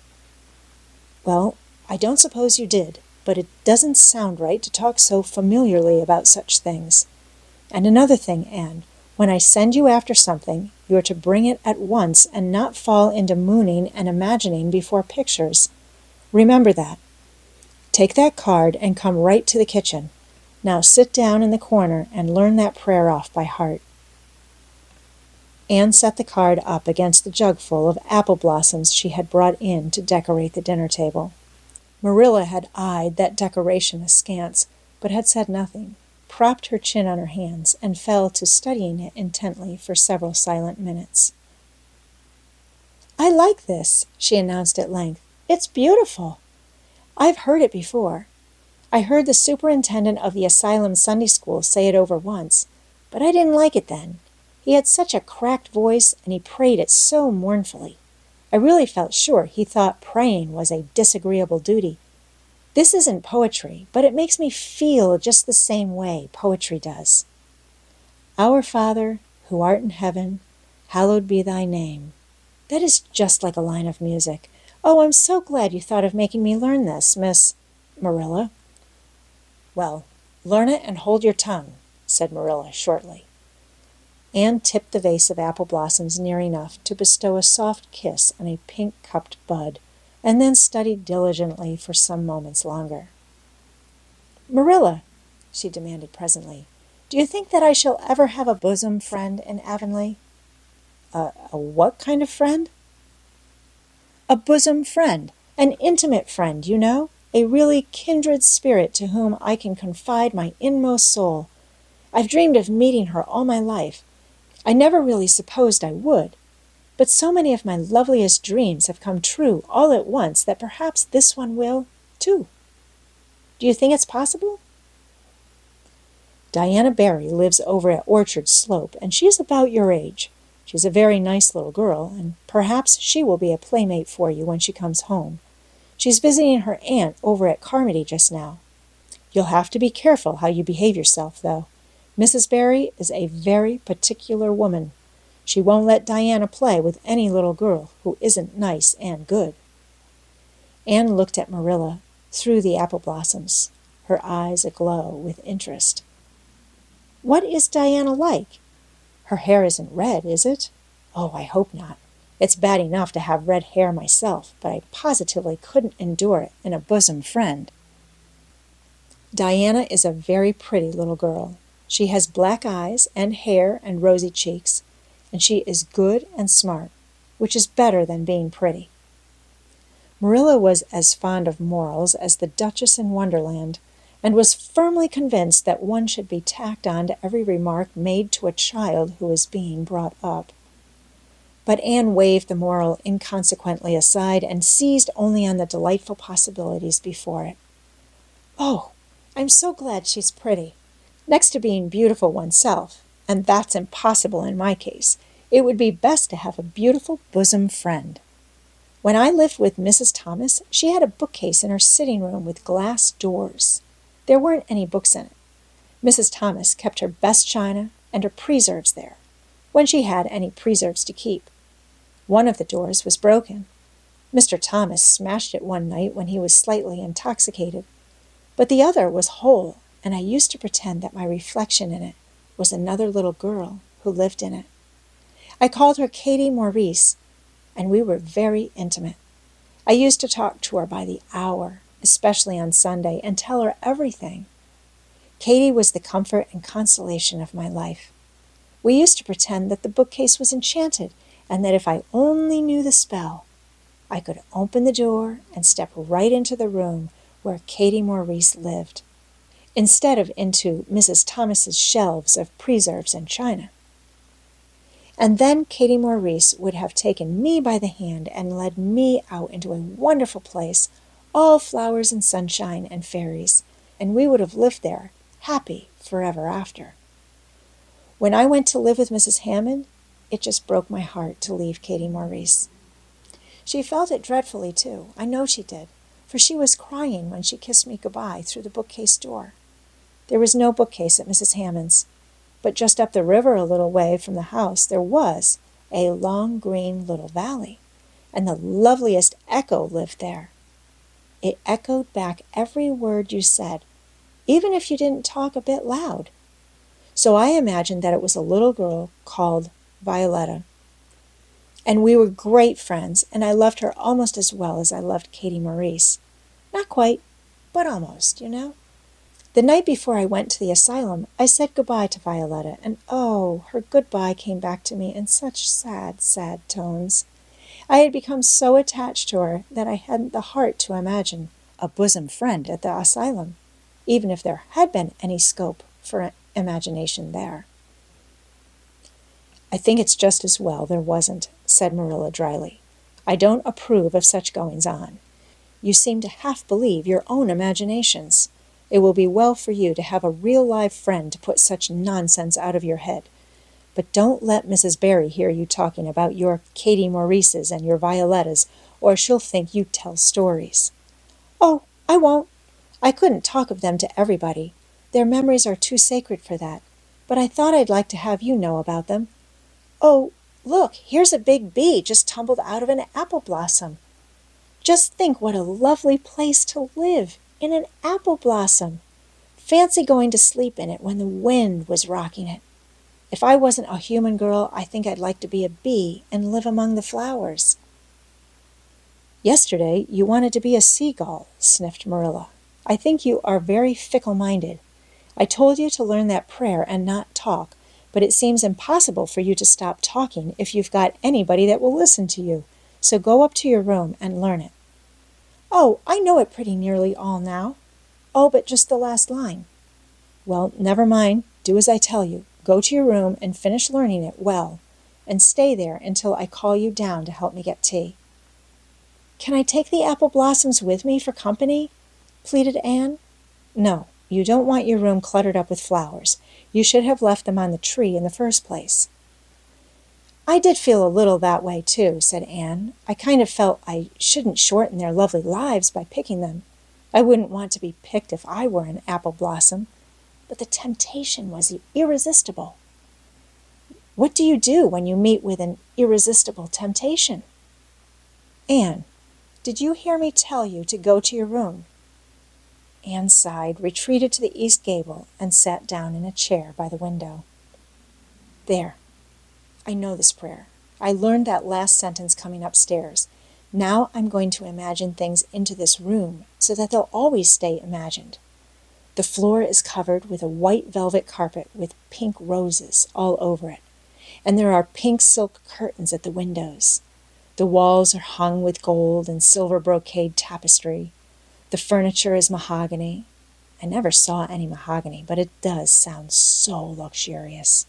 "Well, I don't suppose you did, but it doesn't sound right to talk so familiarly about such things. And another thing, Anne, when I send you after something, you are to bring it at once and not fall into mooning and imagining before pictures. Remember that. Take that card and come right to the kitchen. Now sit down in the corner and learn that prayer off by heart." Anne set the card up against the jugful of apple blossoms she had brought in to decorate the dinner table. Marilla had eyed that decoration askance, but had said nothing, propped her chin on her hands, and fell to studying it intently for several silent minutes. "I like this," she announced at length. "It's beautiful. I've heard it before. I heard the superintendent of the Asylum Sunday School say it over once, but I didn't like it then. He had such a cracked voice, and he prayed it so mournfully. I really felt sure he thought praying was a disagreeable duty. This isn't poetry, but it makes me feel just the same way poetry does. Our Father, who art in heaven, hallowed be thy name. That is just like a line of music. "Oh, I'm so glad you thought of making me learn this, Miss Marilla." "Well, learn it and hold your tongue," said Marilla shortly. Anne tipped the vase of apple blossoms near enough to bestow a soft kiss on a pink-cupped bud, and then studied diligently for some moments longer. "Marilla," she demanded presently, "do you think that I shall ever have a bosom friend in Avonlea?" A what kind of friend?" "A bosom friend, an intimate friend, you know, a really kindred spirit to whom I can confide my inmost soul. I've dreamed of meeting her all my life. I never really supposed I would, but so many of my loveliest dreams have come true all at once that perhaps this one will, too. Do you think it's possible?" "Diana Barry lives over at Orchard Slope, and she's about your age. She's a very nice little girl, and perhaps she will be a playmate for you when she comes home. She's visiting her aunt over at Carmody just now. You'll have to be careful how you behave yourself, though. Mrs. Barry is a very particular woman. She won't let Diana play with any little girl who isn't nice and good." Anne looked at Marilla through the apple blossoms, her eyes aglow with interest. "What is Diana like? Her hair isn't red, is it? Oh, I hope not. It's bad enough to have red hair myself, but I positively couldn't endure it in a bosom friend." "Diana is a very pretty little girl. She has black eyes and hair and rosy cheeks, and she is good and smart, which is better than being pretty." Marilla was as fond of morals as the Duchess in Wonderland, and was firmly convinced that one should be tacked on to every remark made to a child who is being brought up. But Anne waved the moral inconsequently aside and seized only on the delightful possibilities before it. "Oh, I'm so glad she's pretty. Next to being beautiful oneself, and that's impossible in my case, it would be best to have a beautiful bosom friend. When I lived with Mrs. Thomas, she had a bookcase in her sitting room with glass doors. There weren't any books in it. Mrs. Thomas kept her best china and her preserves there, when she had any preserves to keep. One of the doors was broken. Mr. Thomas smashed it one night when he was slightly intoxicated, but the other was whole, and I used to pretend that my reflection in it was another little girl who lived in it. I called her Katie Maurice, and we were very intimate. I used to talk to her by the hour, especially on Sunday, and tell her everything. Katie was the comfort and consolation of my life. We used to pretend that the bookcase was enchanted, and that if I only knew the spell, I could open the door and step right into the room where Katie Maurice lived, instead of into Mrs. Thomas's shelves of preserves and china. And then Katie Maurice would have taken me by the hand and led me out into a wonderful place, all flowers and sunshine and fairies, and we would have lived there, happy forever after. When I went to live with Mrs. Hammond, it just broke my heart to leave Katie Maurice. She felt it dreadfully, too. I know she did, for she was crying when she kissed me goodbye through the bookcase door. There was no bookcase at Mrs. Hammond's, but just up the river a little way from the house there was a long green little valley, and the loveliest echo lived there. It echoed back every word you said, even if you didn't talk a bit loud. So I imagined that it was a little girl called Violetta. And we were great friends, and I loved her almost as well as I loved Katie Maurice. Not quite, but almost, you know. The night before I went to the asylum, I said goodbye to Violetta, and oh, her goodbye came back to me in such sad, sad tones. I had become so attached to her that I hadn't the heart to imagine a bosom friend at the asylum, even if there had been any scope for imagination there. "I think it's just as well there wasn't," said Marilla dryly. "I don't approve of such goings-on. You seem to half believe your own imaginations. It will be well for you to have a real live friend to put such nonsense out of your head. But don't let Mrs. Barry hear you talking about your Katie Maurices and your Violettas, or she'll think you tell stories." "Oh, I won't. I couldn't talk of them to everybody. Their memories are too sacred for that. But I thought I'd like to have you know about them. Oh, look, here's a big bee just tumbled out of an apple blossom." Just think what a lovely place to live, in an apple blossom. Fancy going to sleep in it when the wind was rocking it. If I wasn't a human girl, I think I'd like to be a bee and live among the flowers." "Yesterday you wanted to be a seagull," sniffed Marilla. "I think you are very fickle-minded. I told you to learn that prayer and not talk, but it seems impossible for you to stop talking if you've got anybody that will listen to you. So go up to your room and learn it." "Oh, I know it pretty nearly all now." "Oh, but just the last line." "Well, never mind. Do as I tell you. Go to your room and finish learning it well, and stay there until I call you down to help me get tea." "Can I take the apple blossoms with me for company?" pleaded Anne. "No, you don't want your room cluttered up with flowers. You should have left them on the tree in the first place." "I did feel a little that way, too," said Anne. "I kind of felt I shouldn't shorten their lovely lives by picking them. I wouldn't want to be picked if I were an apple blossom. But the temptation was irresistible." "What do you do when you meet with an irresistible temptation?" "Anne, did you hear me tell you to go to your room?" Anne sighed, retreated to the east gable, and sat down in a chair by the window. "There. I know this prayer. I learned that last sentence coming upstairs. Now I'm going to imagine things into this room so that they'll always stay imagined. The floor is covered with a white velvet carpet with pink roses all over it, and there are pink silk curtains at the windows. The walls are hung with gold and silver brocade tapestry. The furniture is mahogany. I never saw any mahogany, but it does sound so luxurious.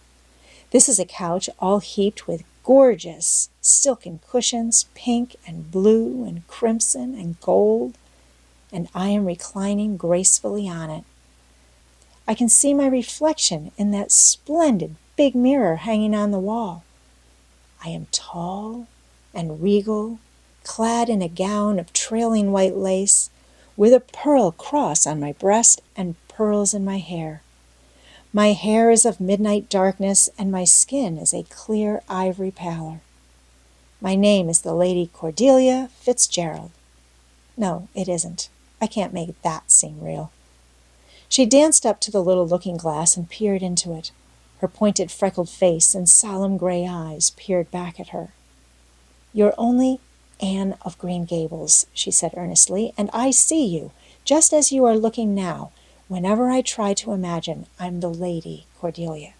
This is a couch all heaped with gorgeous silken cushions, pink and blue and crimson and gold, and I am reclining gracefully on it. I can see my reflection in that splendid big mirror hanging on the wall. I am tall and regal, clad in a gown of trailing white lace, with a pearl cross on my breast and pearls in my hair. My hair is of midnight darkness, and my skin is a clear ivory pallor. My name is the Lady Cordelia Fitzgerald. No, it isn't. I can't make that seem real." She danced up to the little looking-glass and peered into it. Her pointed freckled face and solemn gray eyes peered back at her. "You're only Anne of Green Gables," she said earnestly, "and I see you, just as you are looking now, whenever I try to imagine I'm the Lady Cordelia.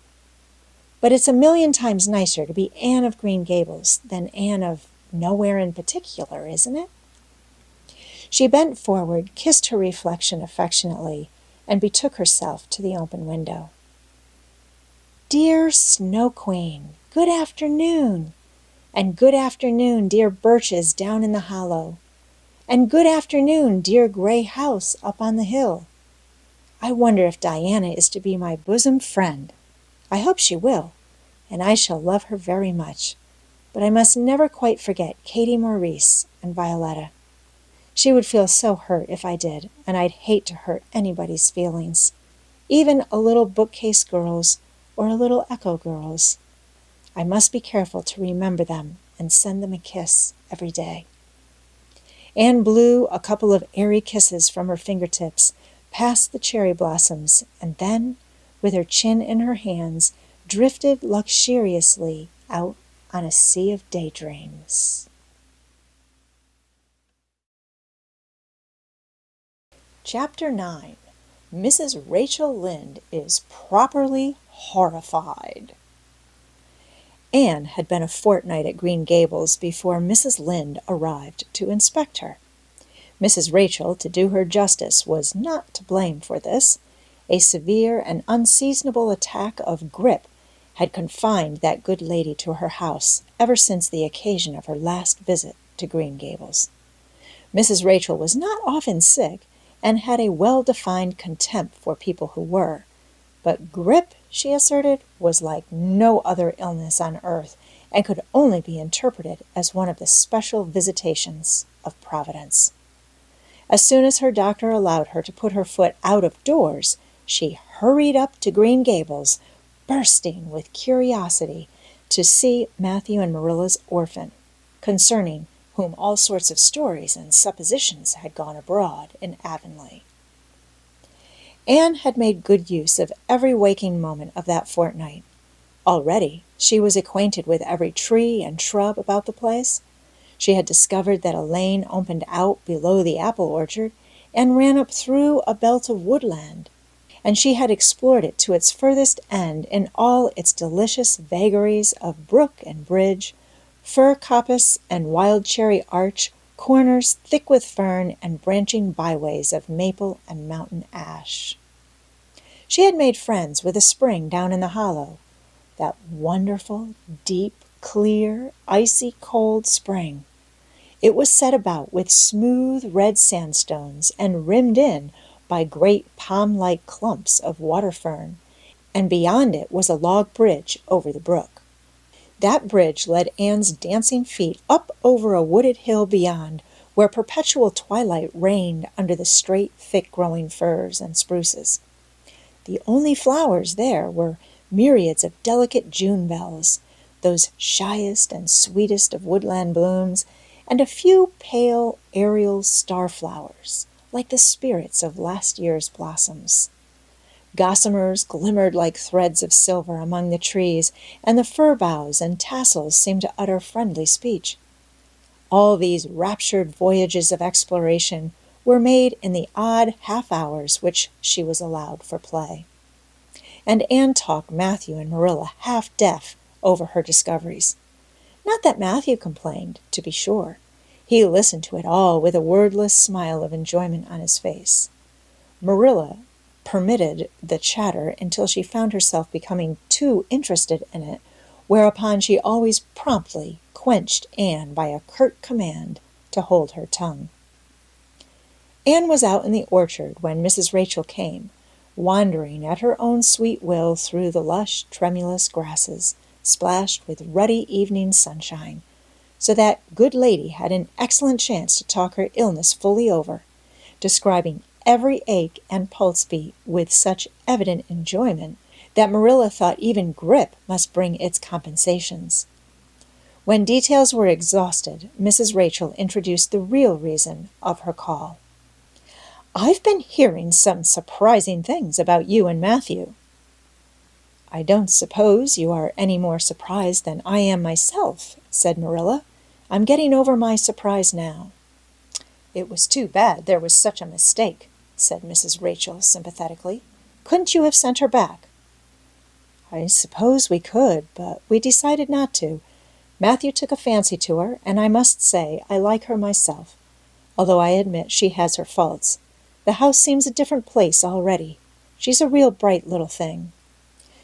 But it's a million times nicer to be Anne of Green Gables than Anne of nowhere in particular, isn't it?" She bent forward, kissed her reflection affectionately, and betook herself to the open window. "Dear Snow Queen, good afternoon. And good afternoon, dear birches down in the hollow. And good afternoon, dear gray house up on the hill. I wonder if Diana is to be my bosom friend. I hope she will, and I shall love her very much. But I must never quite forget Katie Maurice and Violetta. She would feel so hurt if I did, and I'd hate to hurt anybody's feelings, even a little bookcase girl's or a little echo girl's. I must be careful to remember them and send them a kiss every day." Anne blew a couple of airy kisses from her fingertips past the cherry blossoms, and then, with her chin in her hands, drifted luxuriously out on a sea of daydreams. Chapter 9. Mrs. Rachel Lynde is properly horrified. Anne had been a fortnight at Green Gables before Mrs. Lynde arrived to inspect her. Mrs. Rachel, to do her justice, was not to blame for this. A severe and unseasonable attack of grippe had confined that good lady to her house ever since the occasion of her last visit to Green Gables. Mrs. Rachel was not often sick, and had a well-defined contempt for people who were. But grippe, she asserted, was like no other illness on earth, and could only be interpreted as one of the special visitations of Providence. As soon as her doctor allowed her to put her foot out of doors, she hurried up to Green Gables, bursting with curiosity to see Mathew and Marilla's orphan, concerning whom all sorts of stories and suppositions had gone abroad in Avonlea. Anne had made good use of every waking moment of that fortnight. Already she was acquainted with every tree and shrub about the place. She had discovered that a lane opened out below the apple orchard and ran up through a belt of woodland, and she had explored it to its furthest end in all its delicious vagaries of brook and bridge, fir coppice and wild cherry arch, corners thick with fern, and branching byways of maple and mountain ash. She had made friends with a spring down in the hollow, that wonderful, deep, clear, icy cold spring. It was set about with smooth red sandstones and rimmed in by great palm-like clumps of water fern, and beyond it was a log bridge over the brook. That bridge led Anne's dancing feet up over a wooded hill beyond, where perpetual twilight reigned under the straight, thick-growing firs and spruces. The only flowers there were myriads of delicate June bells, those shyest and sweetest of woodland blooms, and a few pale aerial star-flowers, like the spirits of last year's blossoms. Gossamers glimmered like threads of silver among the trees, and the fir boughs and tassels seemed to utter friendly speech. All these raptured voyages of exploration were made in the odd half-hours which she was allowed for play. And Anne talked Mathew and Marilla half-deaf over her discoveries. Not that Mathew complained, to be sure. He listened to it all with a wordless smile of enjoyment on his face. Marilla permitted the chatter until she found herself becoming too interested in it, whereupon she always promptly quenched Anne by a curt command to hold her tongue. Anne was out in the orchard when Mrs. Rachel came, wandering at her own sweet will through the lush, tremulous grasses, splashed with ruddy evening sunshine, so that good lady had an excellent chance to talk her illness fully over, describing every ache and pulse beat with such evident enjoyment that Marilla thought even grippe must bring its compensations. When details were exhausted, Mrs. Rachel introduced the real reason of her call. "I've been hearing some surprising things about you and Mathew." "I don't suppose you are any more surprised than I am myself," said Marilla. "I'm getting over my surprise now." "It was too bad there was such a mistake," said Mrs. Rachel sympathetically. "Couldn't you have sent her back?" "I suppose we could, but we decided not to. Mathew took a fancy to her, and I must say I like her myself, although I admit she has her faults. The house seems a different place already. She's a real bright little thing."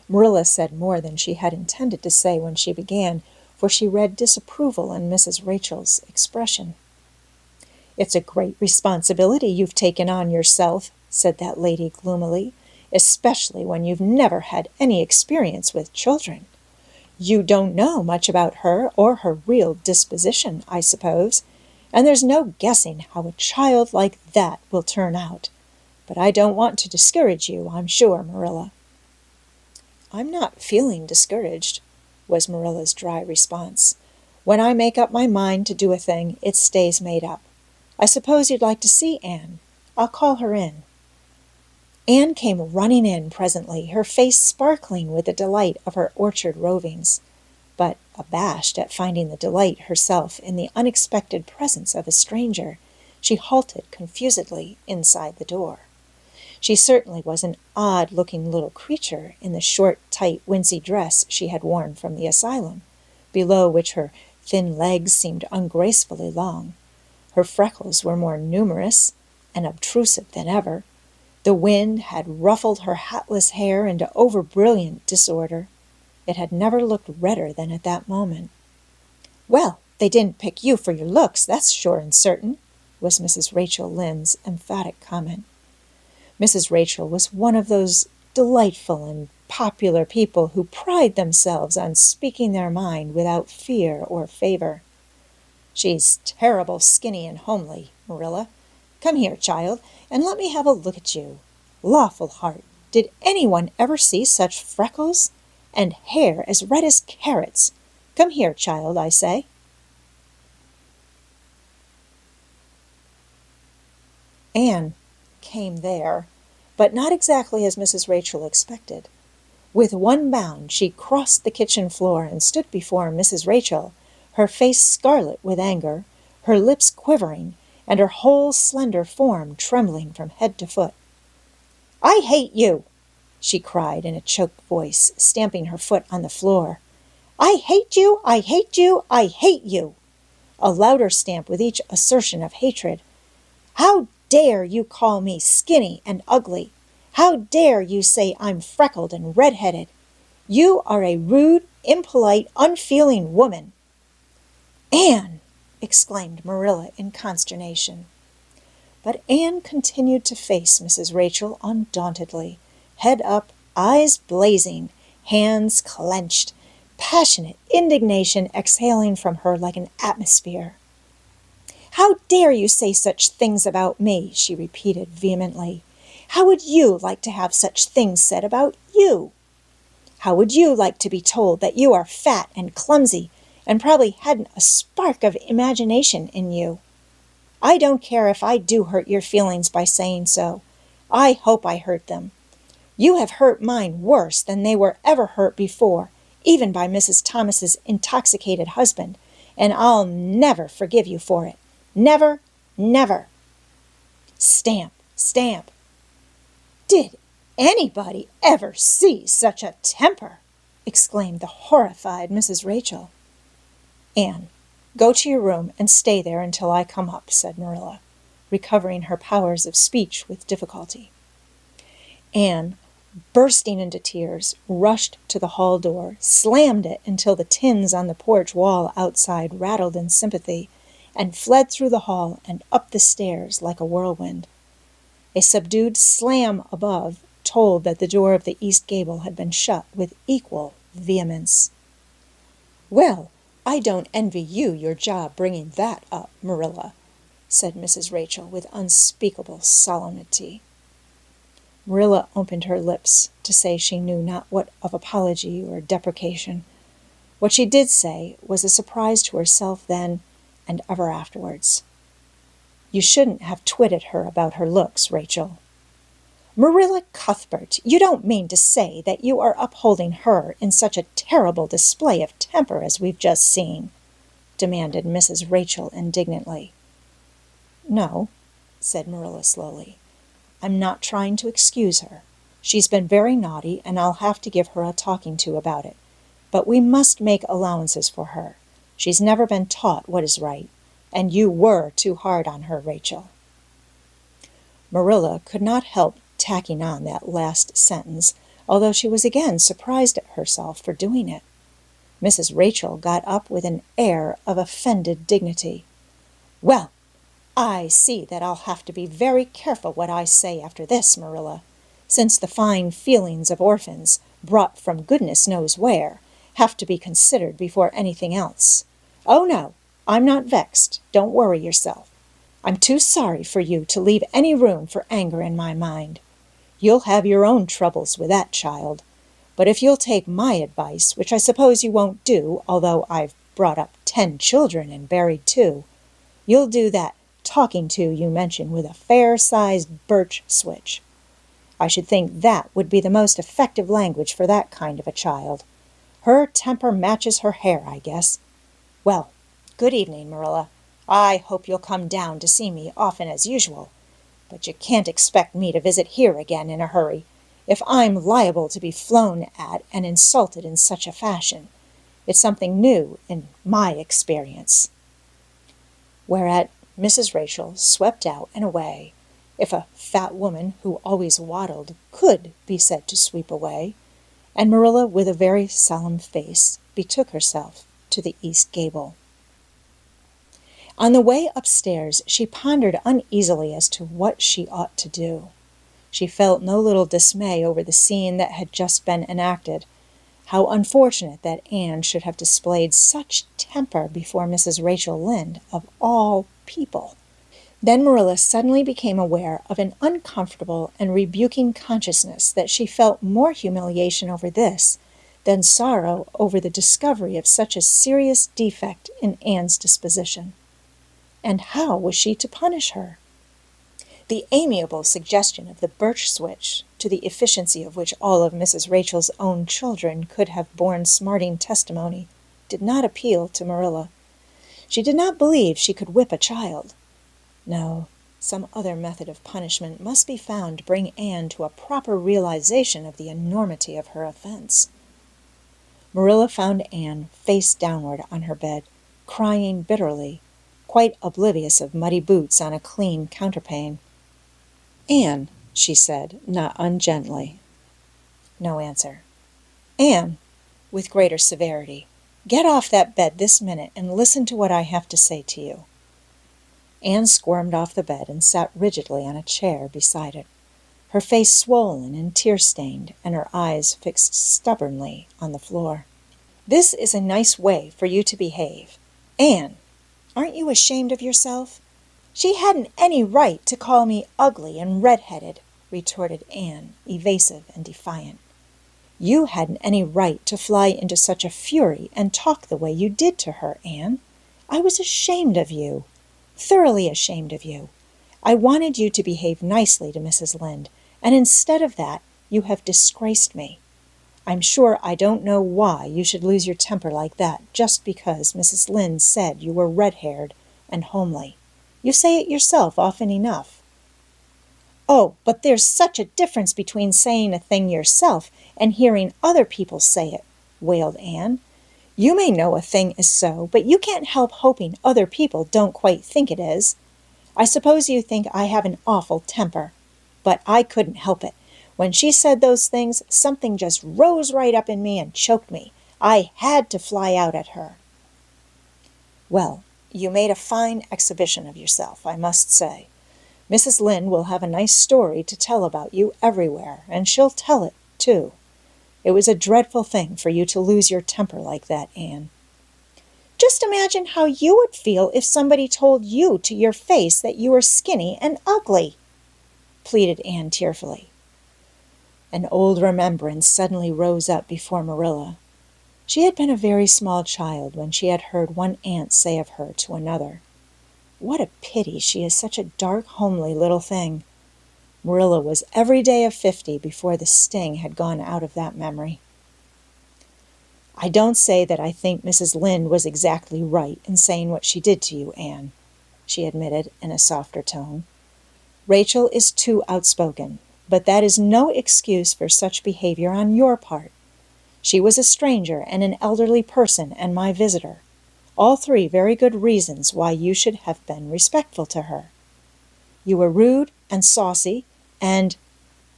Marilla said more than she had intended to say when she began, for she read disapproval in Mrs. Rachel's expression. "It's a great responsibility you've taken on yourself," said that lady gloomily, "especially when you've never had any experience with children. You don't know much about her or her real disposition, I suppose, and there's no guessing how a child like that will turn out. But I don't want to discourage you, I'm sure, Marilla." "I'm not feeling discouraged," was Marilla's dry response. "When I make up my mind to do a thing, it stays made up. I suppose you'd like to see Anne. I'll call her in." Anne came running in presently, her face sparkling with the delight of her orchard rovings, but abashed at finding the delight herself in the unexpected presence of a stranger, she halted confusedly inside the door. She certainly was an odd-looking little creature in the short, tight, wincey dress she had worn from the asylum, below which her thin legs seemed ungracefully long. Her freckles were more numerous and obtrusive than ever. The wind had ruffled her hatless hair into over-brilliant disorder. It had never looked redder than at that moment. "Well, they didn't pick you for your looks, that's sure and certain," was Mrs. Rachel Lynde's emphatic comment. Mrs. Rachel was one of those delightful and popular people who pride themselves on speaking their mind without fear or favor. "She's terrible skinny and homely, Marilla. Come here, child, and let me have a look at you. Lawful heart, did anyone ever see such freckles? And hair as red as carrots. Come here, child, I say." Anne came there, but not exactly as Mrs. Rachel expected. With one bound she crossed the kitchen floor and stood before Mrs. Rachel, her face scarlet with anger, her lips quivering, and her whole slender form trembling from head to foot. "I hate you!" she cried in a choked voice, stamping her foot on the floor. "I hate you! I hate you! I hate you!" A louder stamp with each assertion of hatred. "How dare you call me skinny and ugly? How dare you say I'm freckled and red-headed? You are a rude, impolite, unfeeling woman." "Anne!" exclaimed Marilla in consternation. But Anne continued to face Mrs. Rachel undauntedly, head up, eyes blazing, hands clenched, passionate indignation exhaling from her like an atmosphere. "How dare you say such things about me?" she repeated vehemently. "How would you like to have such things said about you? How would you like to be told that you are fat and clumsy and probably hadn't a spark of imagination in you? I don't care if I do hurt your feelings by saying so. I hope I hurt them. You have hurt mine worse than they were ever hurt before, even by Mrs. Thomas's intoxicated husband, and I'll never forgive you for it. Never, never." Stamp, stamp. "Did anybody ever see such a temper?" exclaimed the horrified Mrs. Rachel. "Anne, go to your room and stay there until I come up," said Marilla, recovering her powers of speech with difficulty. Anne, bursting into tears, rushed to the hall door, slammed it until the tins on the porch wall outside rattled in sympathy, and fled through the hall and up the stairs like a whirlwind. A subdued slam above told that the door of the east gable had been shut with equal vehemence. "Well, I don't envy you your job bringing that up, Marilla," said Mrs. Rachel with unspeakable solemnity. Marilla opened her lips to say she knew not what of apology or deprecation. What she did say was a surprise to herself then and ever afterwards. "You shouldn't have twitted her about her looks, Rachel." "Marilla Cuthbert, you don't mean to say that you are upholding her in such a terrible display of temper as we've just seen?" demanded Mrs. Rachel indignantly. "No," said Marilla slowly. "I'm not trying to excuse her. She's been very naughty, and I'll have to give her a talking to about it. But we must make allowances for her. She's never been taught what is right, and you were too hard on her, Rachel." Marilla could not help tacking on that last sentence, although she was again surprised at herself for doing it. Mrs. Rachel got up with an air of offended dignity. "Well, I see that I'll have to be very careful what I say after this, Marilla, since the fine feelings of orphans, brought from goodness knows where, have to be considered before anything else. Oh, no, I'm not vexed. Don't worry yourself. I'm too sorry for you to leave any room for anger in my mind. You'll have your own troubles with that child. But if you'll take my advice, which I suppose you won't do, although I've brought up 10 children and buried 2, you'll do that talking to you mentioned with a fair-sized birch switch. I should think that would be the most effective language for that kind of a child. Her temper matches her hair, I guess. Well, good evening, Marilla. I hope you'll come down to see me often as usual, but you can't expect me to visit here again in a hurry, if I'm liable to be flown at and insulted in such a fashion. It's something new in my experience." Whereat Mrs. Rachel swept out and away, if a fat woman who always waddled could be said to sweep away, and Marilla, with a very solemn face, betook herself to the east gable. On the way upstairs, she pondered uneasily as to what she ought to do. She felt no little dismay over the scene that had just been enacted. How unfortunate that Anne should have displayed such temper before Mrs. Rachel Lynde, of all people. Then Marilla suddenly became aware of an uncomfortable and rebuking consciousness that she felt more humiliation over this than sorrow over the discovery of such a serious defect in Anne's disposition. And how was she to punish her? The amiable suggestion of the birch switch, to the efficiency of which all of Mrs. Rachel's own children could have borne smarting testimony, did not appeal to Marilla. She did not believe she could whip a child. No, some other method of punishment must be found to bring Anne to a proper realization of the enormity of her offense. Marilla found Anne face downward on her bed, crying bitterly, quite oblivious of muddy boots on a clean counterpane. "Anne," she said, not ungently. No answer. "Anne," with greater severity, "get off that bed this minute and listen to what I have to say to you." Anne squirmed off the bed and sat rigidly on a chair beside it, her face swollen and tear-stained, and her eyes fixed stubbornly on the floor. "This is a nice way for you to behave. Anne, aren't you ashamed of yourself?" "She hadn't any right to call me ugly and red-headed," retorted Anne, evasive and defiant. "You hadn't any right to fly into such a fury and talk the way you did to her, Anne. I was ashamed of you, thoroughly ashamed of you. I wanted you to behave nicely to Mrs. Lynde, and instead of that, you have disgraced me. I'm sure I don't know why you should lose your temper like that just because Mrs. Lynde said you were red-haired and homely. You say it yourself often enough." "Oh, but there's such a difference between saying a thing yourself and hearing other people say it," wailed Anne. "You may know a thing is so, but you can't help hoping other people don't quite think it is. I suppose you think I have an awful temper, but I couldn't help it. When she said those things, something just rose right up in me and choked me. I had to fly out at her." "Well, you made a fine exhibition of yourself, I must say. Mrs. Lynde will have a nice story to tell about you everywhere, and she'll tell it, too. It was a dreadful thing for you to lose your temper like that, Anne." "Just imagine how you would feel if somebody told you to your face that you were skinny and ugly," pleaded Anne tearfully. An old remembrance suddenly rose up before Marilla. She had been a very small child when she had heard one aunt say of her to another, "What a pity she is such a dark, homely little thing." Marilla was every day of 50 before the sting had gone out of that memory. "I don't say that I think Mrs. Lynde was exactly right in saying what she did to you, Anne," she admitted in a softer tone. "Rachel is too outspoken, but that is no excuse for such behavior on your part. She was a stranger and an elderly person and my visitor. All three very good reasons why you should have been respectful to her. You were rude and saucy, and—"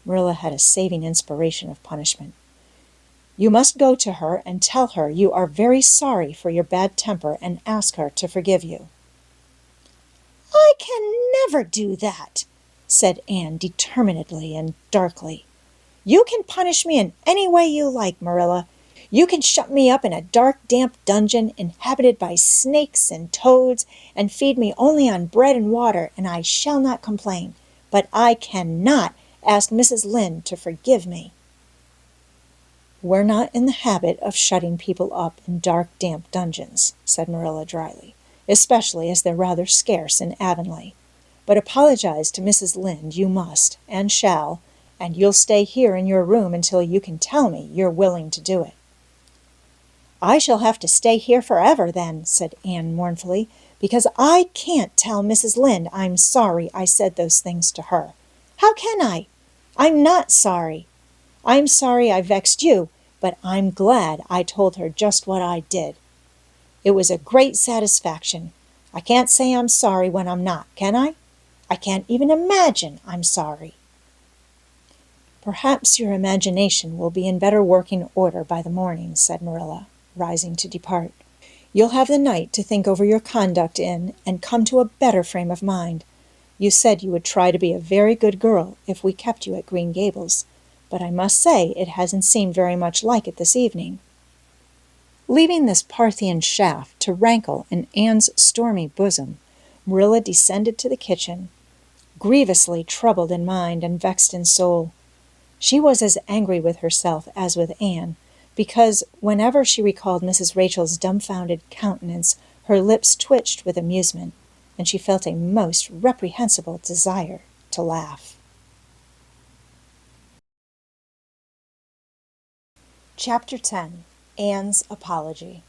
Marilla had a saving inspiration of punishment. "You must go to her and tell her you are very sorry for your bad temper and ask her to forgive you." "I can never do that," said Anne determinedly and darkly. "You can punish me in any way you like, Marilla. You can shut me up in a dark, damp dungeon inhabited by snakes and toads and feed me only on bread and water, and I shall not complain. But I cannot ask Mrs. Lynde to forgive me." "We're not in the habit of shutting people up in dark, damp dungeons," said Marilla dryly, "especially as they're rather scarce in Avonlea. But apologize to Mrs. Lynde you must and shall, and you'll stay here in your room until you can tell me you're willing to do it." "I shall have to stay here forever then," said Anne mournfully, "because I can't tell Mrs. Lynde I'm sorry I said those things to her. How can I? I'm not sorry. I'm sorry I vexed you, but I'm glad I told her just what I did. It was a great satisfaction. I can't say I'm sorry when I'm not, can I? I can't even imagine I'm sorry." "Perhaps your imagination will be in better working order by the morning," said Marilla, rising to depart. "You'll have the night to think over your conduct in and come to a better frame of mind. You said you would try to be a very good girl if we kept you at Green Gables, but I must say it hasn't seemed very much like it this evening." Leaving this Parthian shaft to rankle in Anne's stormy bosom, Marilla descended to the kitchen, grievously troubled in mind and vexed in soul. She was as angry with herself as with Anne, because whenever she recalled Mrs. Rachel's dumbfounded countenance, her lips twitched with amusement, and she felt a most reprehensible desire to laugh. Chapter 10. Anne's Apology.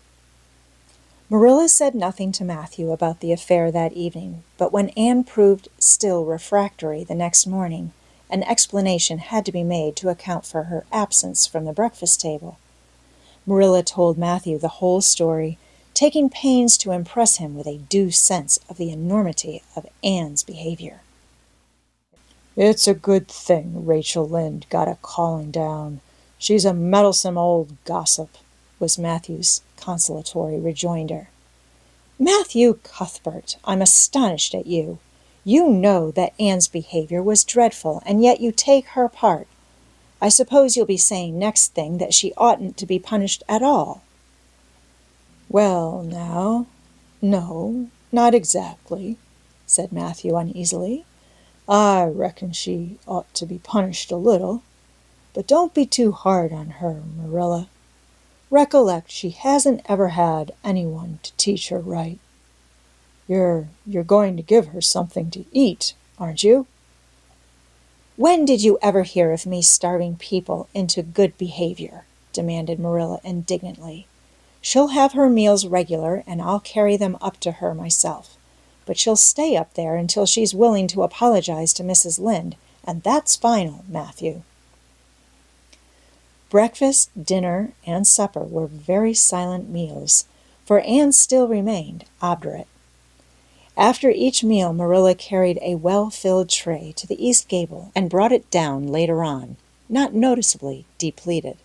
Marilla said nothing to Mathew about the affair that evening, but when Anne proved still refractory the next morning, an explanation had to be made to account for her absence from the breakfast table. Marilla told Mathew the whole story, taking pains to impress him with a due sense of the enormity of Anne's behavior. "It's a good thing Rachel Lynde got a calling down. She's a meddlesome old gossip," was Mathew's consolatory rejoinder. "Mathew Cuthbert, I'm astonished at you. You know that Anne's behavior was dreadful, and yet you take her part. I suppose you'll be saying next thing that she oughtn't to be punished at all." "Well, now, no, not exactly," said Mathew uneasily. "I reckon she ought to be punished a little. But don't be too hard on her, Marilla. Recollect she hasn't ever had anyone to teach her right. You're going to give her something to eat, aren't you?" "When did you ever hear of me starving people into good behavior?" demanded Marilla indignantly. "She'll have her meals regular, and I'll carry them up to her myself. But she'll stay up there until she's willing to apologize to Mrs. Lynde, and that's final, Mathew." Breakfast, dinner, and supper were very silent meals, for Anne still remained obdurate. After each meal, Marilla carried a well-filled tray to the east gable and brought it down later on, not noticeably depleted.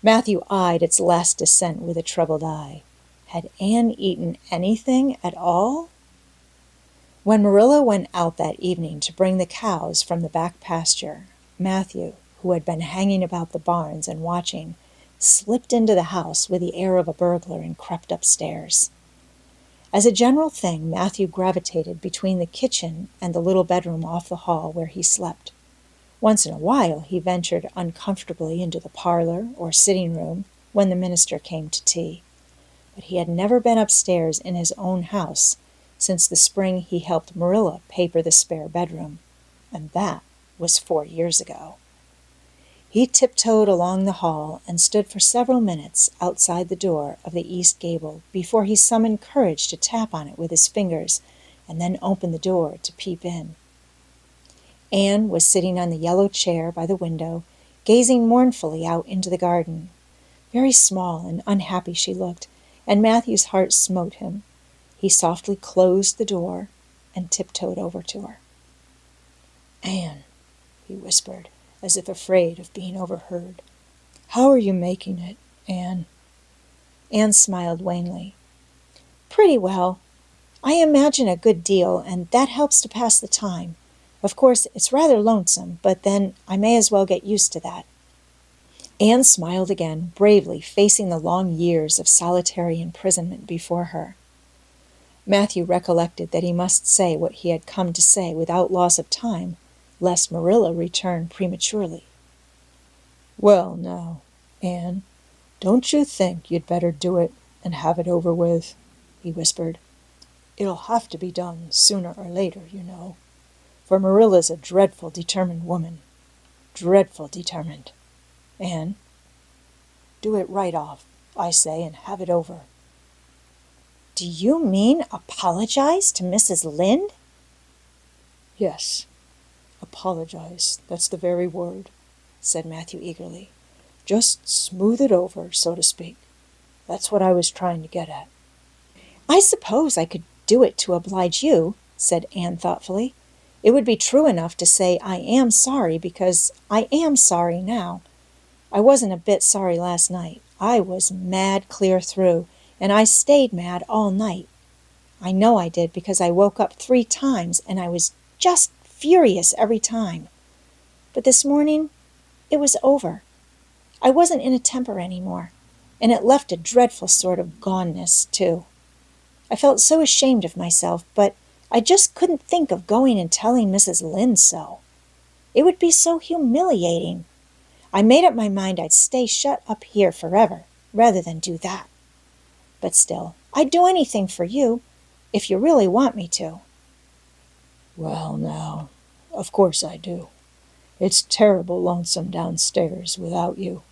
Mathew eyed its last descent with a troubled eye. Had Anne eaten anything at all? When Marilla went out that evening to bring the cows from the back pasture, Mathew, who had been hanging about the barns and watching, slipped into the house with the air of a burglar and crept upstairs. As a general thing, Mathew gravitated between the kitchen and the little bedroom off the hall where he slept. Once in a while he ventured uncomfortably into the parlor or sitting room when the minister came to tea, but he had never been upstairs in his own house since the spring he helped Marilla paper the spare bedroom, and that was 4 years ago. He tiptoed along the hall and stood for several minutes outside the door of the east gable before he summoned courage to tap on it with his fingers and then open the door to peep in. Anne was sitting on the yellow chair by the window, gazing mournfully out into the garden. Very small and unhappy she looked, and Mathew's heart smote him. He softly closed the door and tiptoed over to her. "Anne," he whispered, as if afraid of being overheard. "How are you making it, Anne?" Anne smiled wanly. "Pretty well. I imagine a good deal, and that helps to pass the time. Of course, it's rather lonesome, but then I may as well get used to that." Anne smiled again, bravely facing the long years of solitary imprisonment before her. Mathew recollected that he must say what he had come to say without loss of time, lest Marilla return prematurely. "Well, now, Anne, don't you think you'd better do it and have it over with?" he whispered. "It'll have to be done sooner or later, you know, for Marilla's a dreadful determined woman. Dreadful determined. Anne, do it right off, I say, and have it over." "Do you mean apologize to Mrs. Lynde?" "Yes. Apologize, that's the very word," said Mathew eagerly. "Just smooth it over, so to speak. That's what I was trying to get at." "I suppose I could do it to oblige you," said Anne thoughtfully. "It would be true enough to say I am sorry because I am sorry now. I wasn't a bit sorry last night. I was mad clear through, and I stayed mad all night. I know I did because I woke up 3 times and I was just furious every time. But this morning, it was over. I wasn't in a temper anymore, and it left a dreadful sort of goneness, too. I felt so ashamed of myself, but I just couldn't think of going and telling Mrs. Lynde so. It would be so humiliating. I made up my mind I'd stay shut up here forever, rather than do that. But still, I'd do anything for you, if you really want me to." "Well, now, Of course I do. It's terrible lonesome downstairs without you.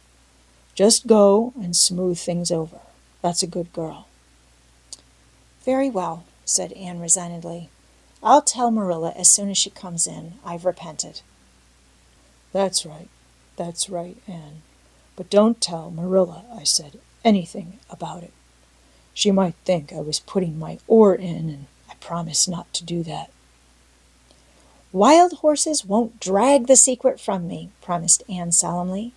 Just go and smooth things over. That's a good girl." "Very well," said Anne resignedly. "I'll tell Marilla as soon as she comes in. I've repented." That's right, Anne. But don't tell Marilla I said anything about it. She might think I was putting my oar in, and I promise not to do that." "Wild horses won't drag the secret from me," promised Anne solemnly.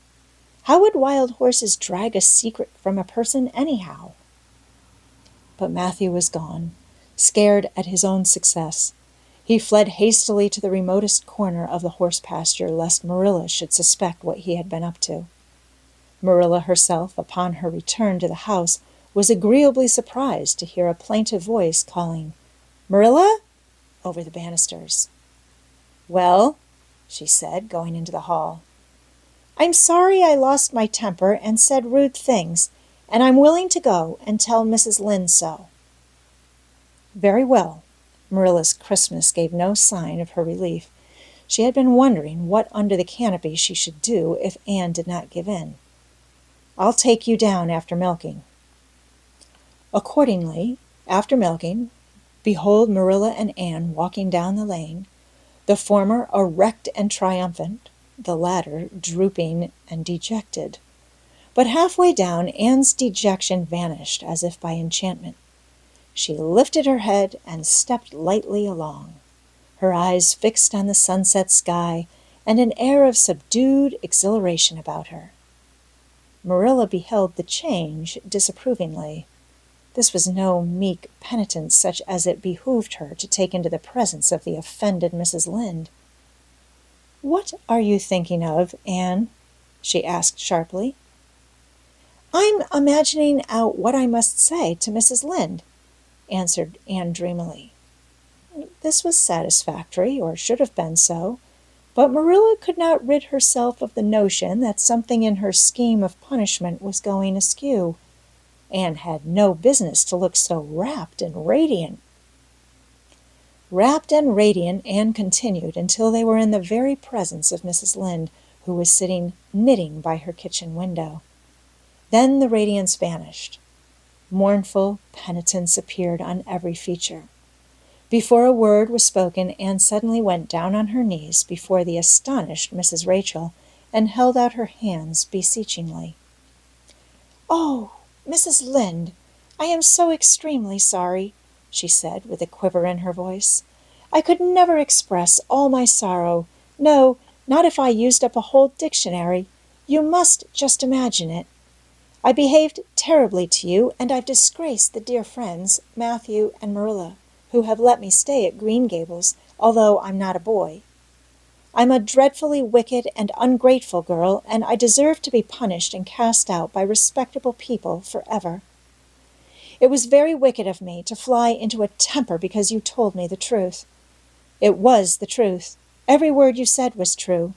"How would wild horses drag a secret from a person anyhow?" But Mathew was gone, scared at his own success. He fled hastily to the remotest corner of the horse pasture lest Marilla should suspect what he had been up to. Marilla herself, upon her return to the house, was agreeably surprised to hear a plaintive voice calling, "Marilla?" over the banisters. "Well," she said, going into the hall. "I'm sorry I lost my temper and said rude things, and I'm willing to go and tell Mrs. Lynde so." "Very well." Marilla's crispness gave no sign of her relief. She had been wondering what under the canopy she should do if Anne did not give in. "I'll take you down after milking." Accordingly, after milking, behold Marilla and Anne walking down the lane, the former erect and triumphant, the latter drooping and dejected. But halfway down, Anne's dejection vanished as if by enchantment. She lifted her head and stepped lightly along, her eyes fixed on the sunset sky and an air of subdued exhilaration about her. Marilla beheld the change disapprovingly. This was no meek penitence such as it behooved her to take into the presence of the offended Mrs. Lynde. "What are you thinking of, Anne?" she asked sharply. "I'm imagining out what I must say to Mrs. Lynde," answered Anne dreamily. This was satisfactory, or should have been so, but Marilla could not rid herself of the notion that something in her scheme of punishment was going askew. Anne had no business to look so rapt and radiant. Rapt and radiant Anne continued until they were in the very presence of Mrs. Lynde, who was sitting knitting by her kitchen window. Then the radiance vanished. Mournful penitence appeared on every feature. Before a word was spoken, Anne suddenly went down on her knees before the astonished Mrs. Rachel and held out her hands beseechingly. "Oh, Mrs. Lynde, I am so extremely sorry," she said with a quiver in her voice. "I could never express all my sorrow. No, not if I used up a whole dictionary. You must just imagine it. I behaved terribly to you, and I've disgraced the dear friends, Mathew and Marilla, who have let me stay at Green Gables, although I'm not a boy. I'm a dreadfully wicked and ungrateful girl, and I deserve to be punished and cast out by respectable people forever. It was very wicked of me to fly into a temper because you told me the truth. It was the truth. Every word you said was true.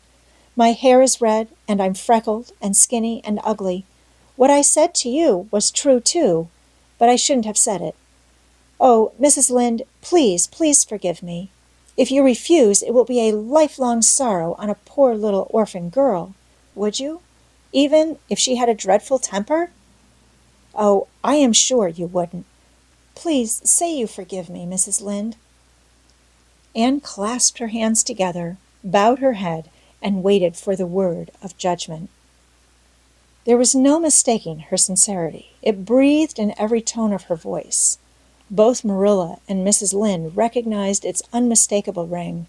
My hair is red, and I'm freckled and skinny and ugly. What I said to you was true, too, but I shouldn't have said it. Oh, Mrs. Lynde, please, please forgive me. If you refuse, it will be a lifelong sorrow on a poor little orphan girl. Would you? Even if she had a dreadful temper? Oh, I am sure you wouldn't. Please say you forgive me, Mrs. Lynde." Anne clasped her hands together, bowed her head, and waited for the word of judgment. There was no mistaking her sincerity. It breathed in every tone of her voice. Both Marilla and Mrs. Lynde recognized its unmistakable ring,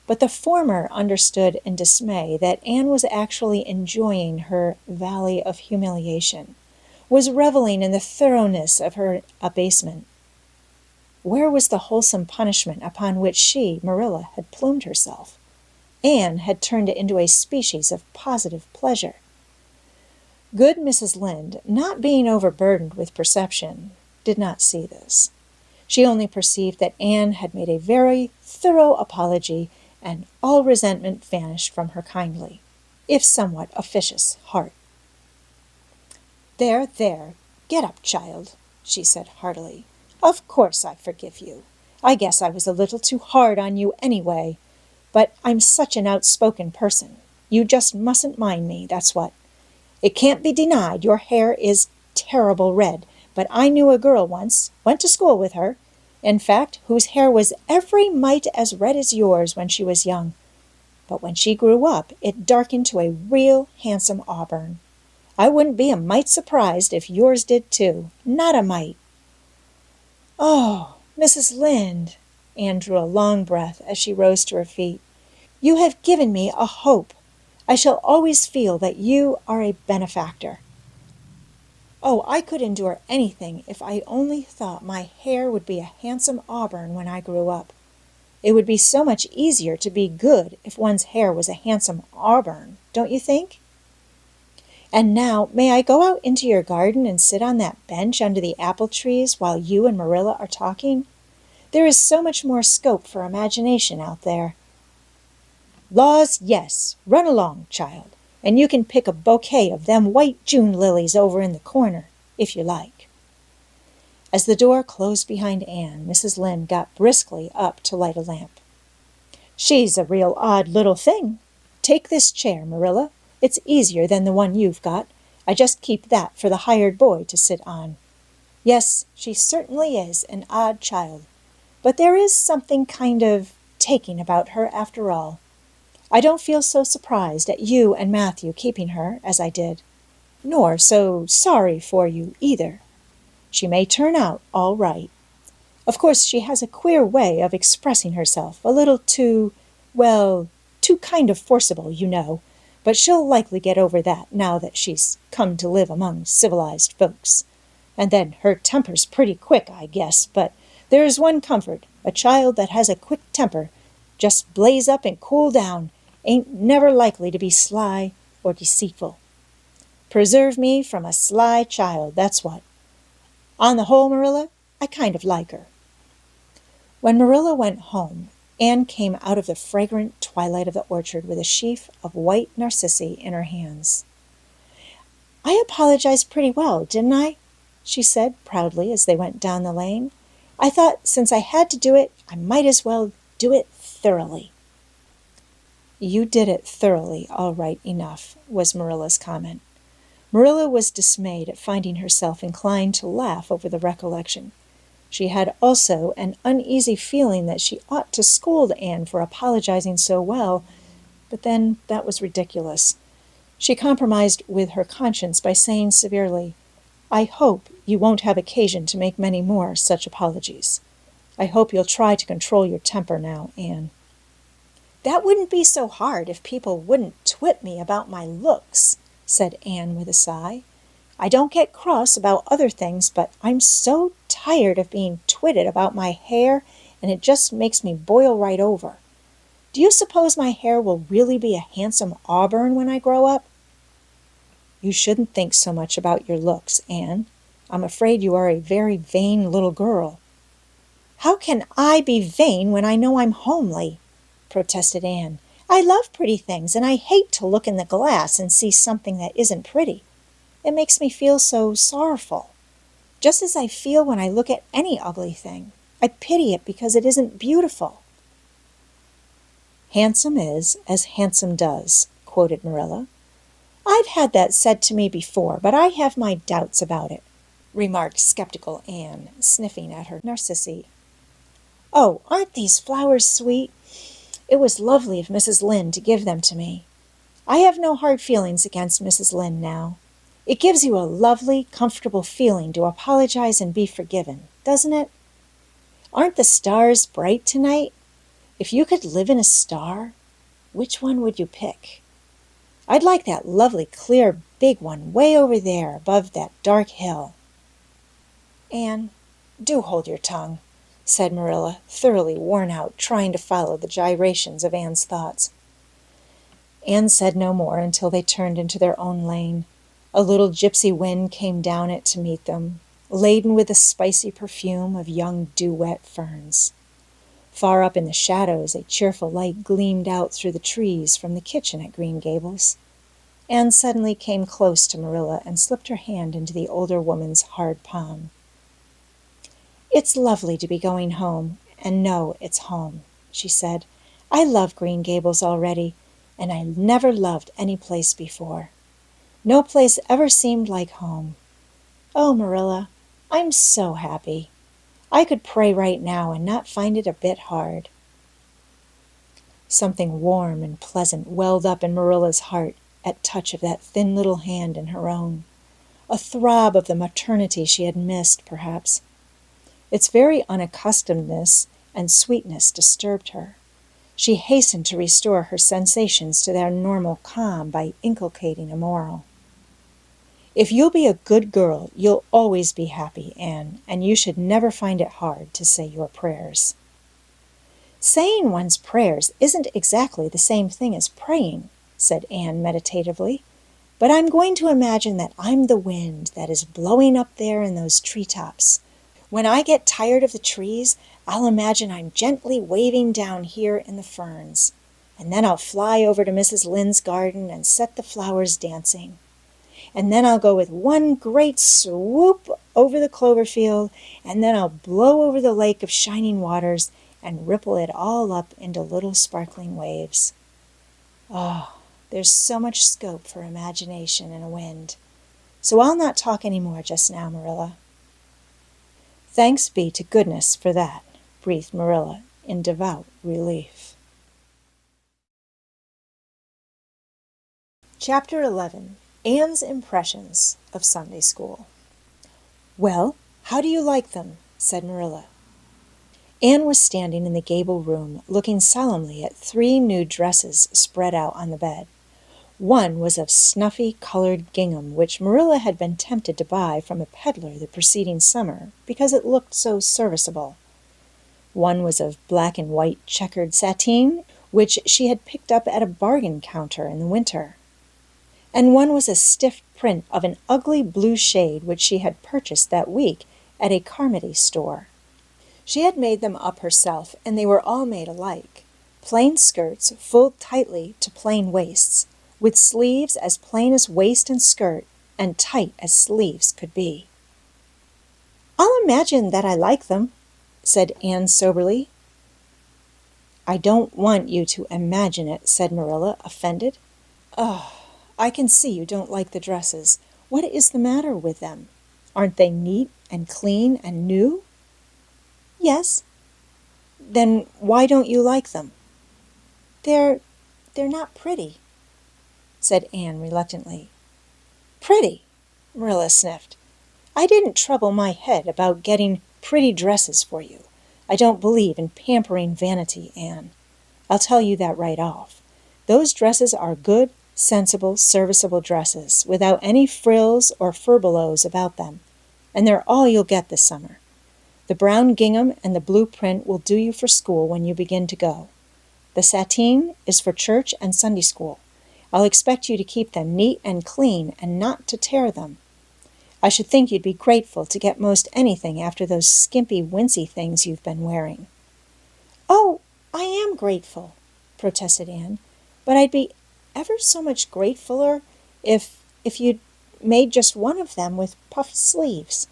but the former understood in dismay that Anne was actually enjoying her valley of humiliation, was reveling in the thoroughness of her abasement. Where was the wholesome punishment upon which she, Marilla, had plumed herself? Anne had turned it into a species of positive pleasure. Good Mrs. Lynde, not being overburdened with perception, did not see this. She only perceived that Anne had made a very thorough apology, and all resentment vanished from her kindly, if somewhat officious, heart. "There, there, get up, child," she said heartily. "Of course I forgive you. I guess I was a little too hard on you anyway. But I'm such an outspoken person. You just mustn't mind me, that's what. It can't be denied your hair is terrible red, but I knew a girl once, went to school with her, in fact, whose hair was every mite as red as yours when she was young. But when she grew up, it darkened to a real handsome auburn. I wouldn't be a mite surprised if yours did too. Not a mite. Oh, Mrs. Lynde, Anne drew a long breath as she rose to her feet. You have given me a hope. I shall always feel that you are a benefactor. Oh, I could endure anything if I only thought my hair would be a handsome auburn when I grew up. It would be so much easier to be good if one's hair was a handsome auburn, don't you think? And now, may I go out into your garden and sit on that bench under the apple trees while you and Marilla are talking? There is so much more scope for imagination out there. Laws, yes. Run along, child, and you can pick a bouquet of them white June lilies over in the corner, if you like. As the door closed behind Anne, Mrs. Lynde got briskly up to light a lamp. She's a real odd little thing. Take this chair, Marilla. It's easier than the one you've got. I just keep that for the hired boy to sit on. Yes, she certainly is an odd child, but there is something kind of taking about her after all. I don't feel so surprised at you and Mathew keeping her as I did, nor so sorry for you either. She may turn out all right. Of course, she has a queer way of expressing herself, a little too, well, too kind of forcible, you know, but she'll likely get over that now that she's come to live among civilized folks. And then her temper's pretty quick, I guess, but there's one comfort. A child that has a quick temper, just blaze up and cool down, ain't never likely to be sly or deceitful. Preserve me from a sly child, that's what. On the whole, Marilla, I kind of like her. When Marilla went home, Anne came out of the fragrant twilight of the orchard with a sheaf of white narcissi in her hands. I apologized pretty well, didn't I? She said proudly as they went down the lane. I thought since I had to do it, I might as well do it thoroughly. You did it thoroughly, all right enough, was Marilla's comment. Marilla was dismayed at finding herself inclined to laugh over the recollection. She had also an uneasy feeling that she ought to scold Anne for apologizing so well, but then that was ridiculous. She compromised with her conscience by saying severely, I hope you won't have occasion to make many more such apologies. I hope you'll try to control your temper now, Anne. That wouldn't be so hard if people wouldn't twit me about my looks, said Anne with a sigh. I don't get cross about other things, but I'm so tired of being twitted about my hair, and it just makes me boil right over. Do you suppose my hair will really be a handsome auburn when I grow up? You shouldn't think so much about your looks, Anne. I'm afraid you are a very vain little girl. How can I be vain when I know I'm homely? Protested Anne. I love pretty things, and I hate to look in the glass and see something that isn't pretty. It makes me feel so sorrowful, just as I feel when I look at any ugly thing. I pity it because it isn't beautiful. Handsome is as handsome does, quoted Marilla. I've had that said to me before, but I have my doubts about it, remarked skeptical Anne, sniffing at her narcissi. Oh, aren't these flowers sweet? It was lovely of Mrs. Lynde to give them to me. I have no hard feelings against Mrs. Lynde now. It gives you a lovely, comfortable feeling to apologize and be forgiven, doesn't it? Aren't the stars bright tonight? If you could live in a star, which one would you pick? I'd like that lovely, clear, big one way over there above that dark hill. Anne, do hold your tongue, said Marilla, thoroughly worn out trying to follow the gyrations of Anne's thoughts. Anne said no more until they turned into their own lane. A little gypsy wind came down it to meet them, laden with the spicy perfume of young dew-wet ferns. Far up in the shadows, a cheerful light gleamed out through the trees from the kitchen at Green Gables. Anne suddenly came close to Marilla and slipped her hand into the older woman's hard palm. It's lovely to be going home and know it's home, she said. I love Green Gables already, and I never loved any place before. No place ever seemed like home. Oh, Marilla, I'm so happy. I could pray right now and not find it a bit hard." Something warm and pleasant welled up in Marilla's heart at touch of that thin little hand in her own. A throb of the maternity she had missed, perhaps. Its very unaccustomedness and sweetness disturbed her. She hastened to restore her sensations to their normal calm by inculcating a moral. "If you'll be a good girl, you'll always be happy, Anne, and you should never find it hard to say your prayers." "Saying one's prayers isn't exactly the same thing as praying," said Anne meditatively, "but I'm going to imagine that I'm the wind that is blowing up there in those treetops. When I get tired of the trees, I'll imagine I'm gently waving down here in the ferns, and then I'll fly over to Mrs. Lynde's garden and set the flowers dancing. And then I'll go with one great swoop over the clover field, and then I'll blow over the lake of shining waters and ripple it all up into little sparkling waves. Oh, there's so much scope for imagination in a wind. So I'll not talk any more just now, Marilla." "Thanks be to goodness for that," breathed Marilla in devout relief. Chapter 11. Anne's Impressions of Sunday School. "Well, how do you like them?" said Marilla. Anne was standing in the gable room, looking solemnly at 3 new dresses spread out on the bed. One was of snuffy-colored gingham, which Marilla had been tempted to buy from a peddler the preceding summer because it looked so serviceable. One was of black and white checkered sateen, which she had picked up at a bargain counter in the winter. And one was a stiff print of an ugly blue shade which she had purchased that week at a Carmody store. She had made them up herself, and they were all made alike. Plain skirts fulled tightly to plain waists, with sleeves as plain as waist and skirt, and tight as sleeves could be. "I'll imagine that I like them," said Anne soberly. "I don't want you to imagine it," said Marilla, offended. "Oh, I can see you don't like the dresses. What is the matter with them? Aren't they neat and clean and new?" "Yes." "Then why don't you like them?" They're not pretty," said Anne reluctantly. "Pretty?" Marilla sniffed. "I didn't trouble my head about getting pretty dresses for you. I don't believe in pampering vanity, Anne. I'll tell you that right off. Those dresses are good, sensible, serviceable dresses, without any frills or furbelows about them, and they're all you'll get this summer. The brown gingham and the blue print will do you for school when you begin to go. The sateen is for church and Sunday school. I'll expect you to keep them neat and clean and not to tear them. I should think you'd be grateful to get most anything after those skimpy, wincey things you've been wearing." "Oh, I am grateful," protested Anne, "but I'd be ever so much gratefuler if you'd made just one of them with puffed sleeves."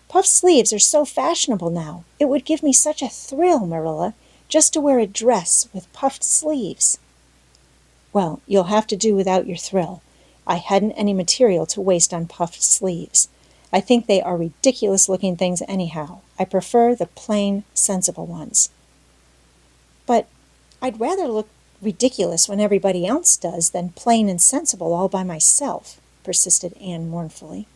"Puffed sleeves are so fashionable now. It would give me such a thrill, Marilla, just to wear a dress with puffed sleeves." "Well, you'll have to do without your thrill. I hadn't any material to waste on puffed sleeves. I think they are ridiculous-looking things anyhow. I prefer the plain, sensible ones." "But I'd rather look ridiculous when everybody else does than plain and sensible all by myself," persisted Anne mournfully.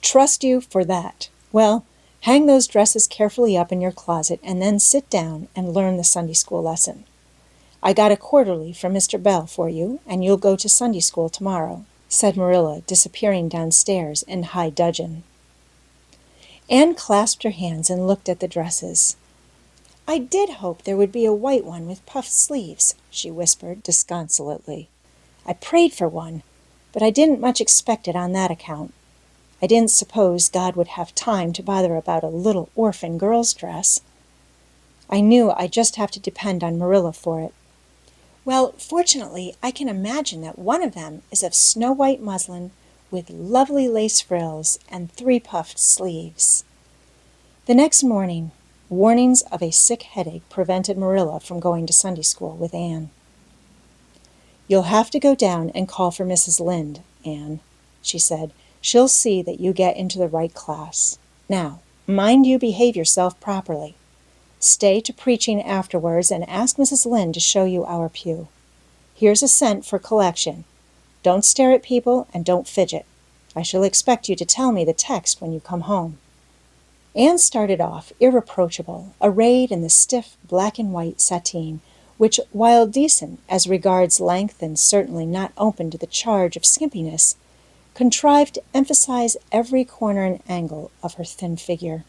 "Trust you for that. Well, hang those dresses carefully up in your closet and then sit down and learn the Sunday school lesson. I got a quarterly from Mr. Bell for you, and you'll go to Sunday school tomorrow," said Marilla, disappearing downstairs in high dudgeon. Anne clasped her hands and looked at the dresses. "I did hope there would be a white one with puffed sleeves," she whispered disconsolately. "I prayed for one, but I didn't much expect it on that account. I didn't suppose God would have time to bother about a little orphan girl's dress. I knew I'd just have to depend on Marilla for it. Well, fortunately, I can imagine that one of them is of snow-white muslin with lovely lace frills and 3 puffed sleeves." The next morning, Warnings of a sick headache prevented Marilla from going to Sunday school with Anne. "You'll have to go down and call for Mrs. Lynde, Anne," she said. "She'll see that you get into the right class. Now, mind you behave yourself properly. Stay to preaching afterwards and ask Mrs. Lynde to show you our pew. Here's a cent for collection. Don't stare at people and don't fidget. I shall expect you to tell me the text when you come home." Anne started off irreproachable, arrayed in the stiff black and white sateen, which, while decent as regards length and certainly not open to the charge of skimpiness, contrived to emphasize every corner and angle of her thin figure.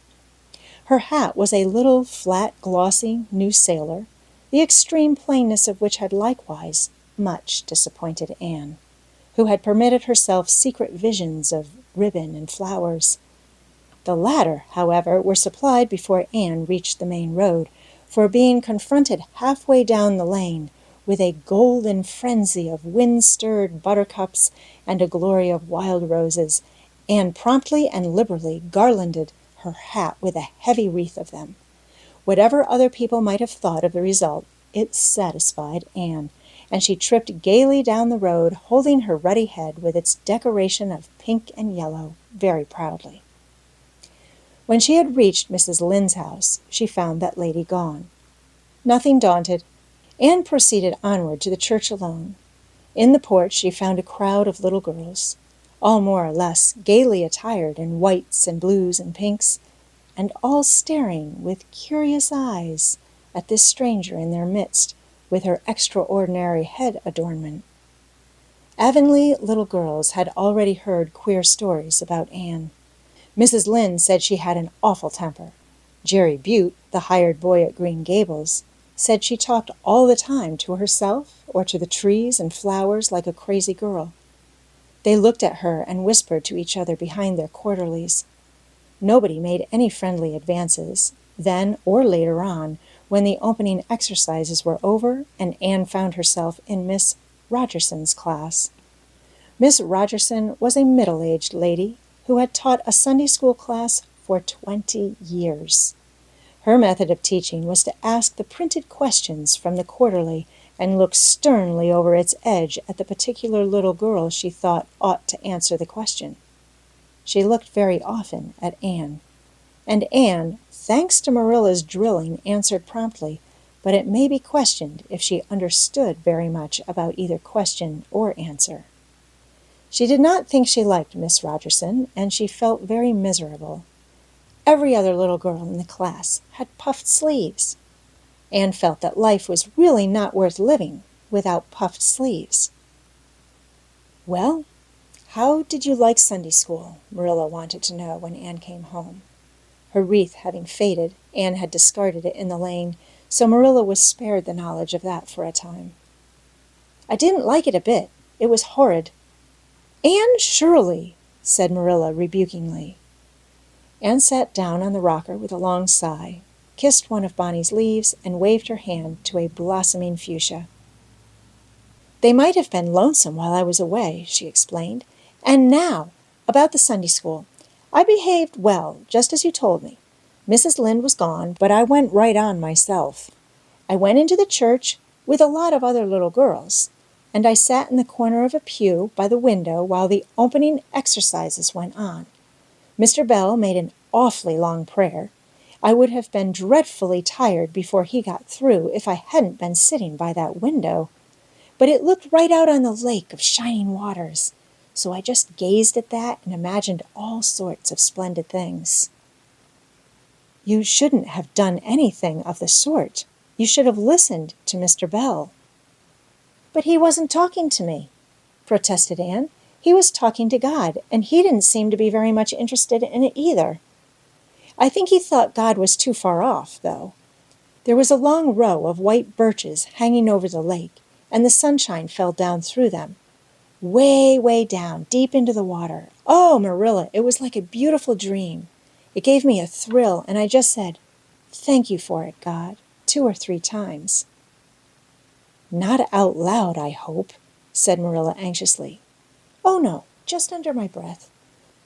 Her hat was a little flat, glossy new sailor, the extreme plainness of which had likewise much disappointed Anne, who had permitted herself secret visions of ribbon and flowers. The latter, however, were supplied before Anne reached the main road, for being confronted halfway down the lane with a golden frenzy of wind-stirred buttercups and a glory of wild roses, Anne promptly and liberally garlanded her hat with a heavy wreath of them. Whatever other people might have thought of the result, it satisfied Anne, and she tripped gaily down the road, holding her ruddy head with its decoration of pink and yellow very proudly. When she had reached Mrs. Lynde's house, she found that lady gone. Nothing daunted, Anne proceeded onward to the church alone. In the porch she found a crowd of little girls, all more or less gaily attired in whites and blues and pinks, and all staring with curious eyes at this stranger in their midst with her extraordinary head adornment. Avonlea little girls had already heard queer stories about Anne. Mrs. Lynde said she had an awful temper. Jerry Butte, the hired boy at Green Gables, said she talked all the time to herself or to the trees and flowers like a crazy girl. They looked at her and whispered to each other behind their quarterlies. Nobody made any friendly advances, then or later on, when the opening exercises were over and Anne found herself in Miss Rogerson's class. Miss Rogerson was a middle-aged lady who had taught a Sunday school class for 20 years. Her method of teaching was to ask the printed questions from the quarterly and look sternly over its edge at the particular little girl she thought ought to answer the question. She looked very often at Anne, and Anne, thanks to Marilla's drilling, answered promptly, but it may be questioned if she understood very much about either question or answer. She did not think she liked Miss Rogerson, and she felt very miserable. Every other little girl in the class had puffed sleeves. Anne felt that life was really not worth living without puffed sleeves. "Well, how did you like Sunday school?" Marilla wanted to know when Anne came home. Her wreath having faded, Anne had discarded it in the lane, so Marilla was spared the knowledge of that for a time. "I didn't like it a bit. It was horrid." "Anne Shirley," said Marilla rebukingly. Anne sat down on the rocker with a long sigh, kissed one of Bonny's leaves, and waved her hand to a blossoming fuchsia. "They might have been lonesome while I was away," she explained. "And now, about the Sunday school. I behaved well, just as you told me. Mrs. Lynde was gone, but I went right on myself. I went into the church with a lot of other little girls, and I sat in the corner of a pew by the window while the opening exercises went on. Mr. Bell made an awfully long prayer. I would have been dreadfully tired before he got through if I hadn't been sitting by that window. But it looked right out on the lake of shining waters, so I just gazed at that and imagined all sorts of splendid things." "You shouldn't have done anything of the sort. You should have listened to Mr. Bell." "But he wasn't talking to me," protested Anne. "He was talking to God, and he didn't seem to be very much interested in it either. I think he thought God was too far off, though. There was a long row of white birches hanging over the lake, and the sunshine fell down through them, way, way down, deep into the water. Oh, Marilla, it was like a beautiful dream. It gave me a thrill, and I just said, 'Thank you for it, God,' 2 or 3 times. "Not out loud, I hope," said Marilla anxiously. "Oh, no, just under my breath.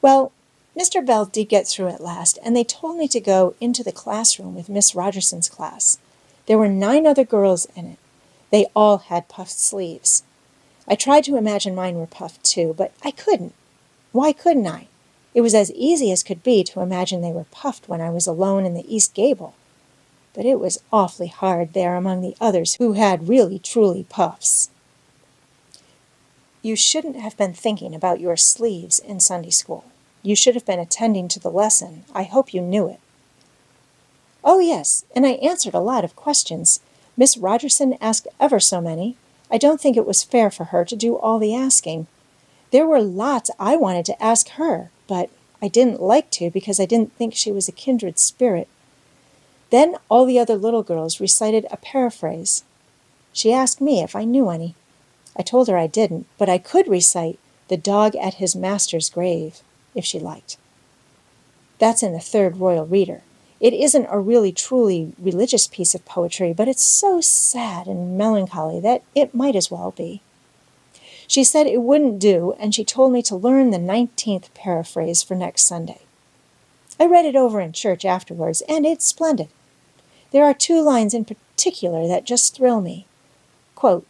Well, Mr. Bell did get through at last, and they told me to go into the classroom with Miss Rogerson's class. There were 9 other girls in it. They all had puffed sleeves. I tried to imagine mine were puffed too, but I couldn't. Why couldn't I? It was as easy as could be to imagine they were puffed when I was alone in the east gable. But it was awfully hard there among the others who had really truly puffs. You shouldn't have been thinking about your sleeves in Sunday school. You should have been attending to the lesson. I hope you knew it. Oh, yes, and I answered a lot of questions. Miss Rogerson asked ever so many. I don't think it was fair for her to do all the asking. There were lots I wanted to ask her, but I didn't like to because I didn't think she was a kindred spirit. Then all the other little girls recited a paraphrase. She asked me if I knew any. I told her I didn't, but I could recite "The Dog at His Master's Grave," if she liked. That's in the Third Royal Reader. It isn't a really truly religious piece of poetry, but it's so sad and melancholy that it might as well be. She said it wouldn't do, and she told me to learn the 19th paraphrase for next Sunday. I read it over in church afterwards, and it's splendid. There are 2 lines in particular that just thrill me. Quote,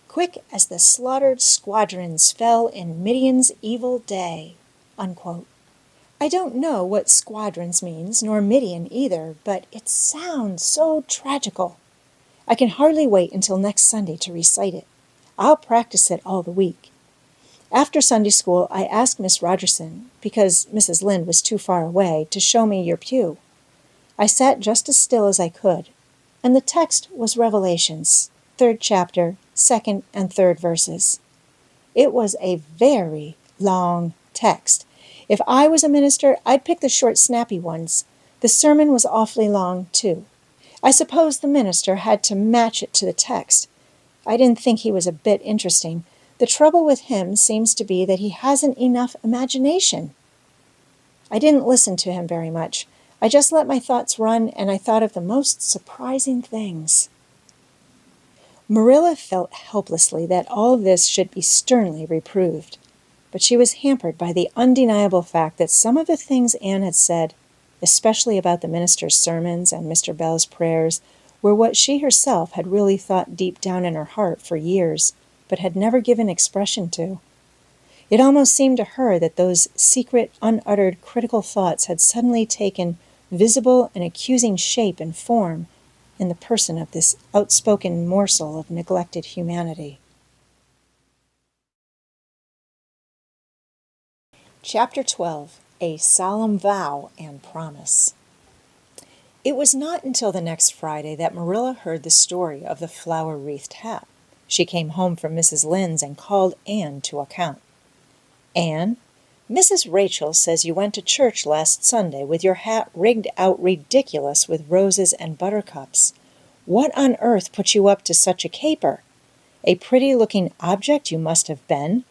"Quick as the slaughtered squadrons fell in Midian's evil day." Unquote. I don't know what squadrons means, nor Midian either, but it sounds so tragical. I can hardly wait until next Sunday to recite it. I'll practice it all the week. After Sunday school, I asked Miss Rogerson, because Mrs. Lynde was too far away, to show me your pew. I sat just as still as I could, and the text was Revelations, 3rd chapter, 2nd and 3rd verses. It was a very long text. If I was a minister, I'd pick the short, snappy ones. The sermon was awfully long, too. I suppose the minister had to match it to the text. I didn't think he was a bit interesting. The trouble with him seems to be that he hasn't enough imagination. I didn't listen to him very much. I just let my thoughts run, and I thought of the most surprising things. Marilla felt helplessly that all this should be sternly reproved, but she was hampered by the undeniable fact that some of the things Anne had said, especially about the minister's sermons and Mr. Bell's prayers, were what she herself had really thought deep down in her heart for years, but had never given expression to. It almost seemed to her that those secret, unuttered, critical thoughts had suddenly taken visible and accusing shape and form in the person of this outspoken morsel of neglected humanity. Chapter 12. A Solemn Vow and Promise. It was not until the next Friday that Marilla heard the story of the flower-wreathed hat. She came home from Mrs. Lynde's and called Anne to account. "Anne, Mrs. Rachel says you went to church last Sunday with your hat rigged out ridiculous with roses and buttercups. What on earth put you up to such a caper? A pretty-looking object you must have been."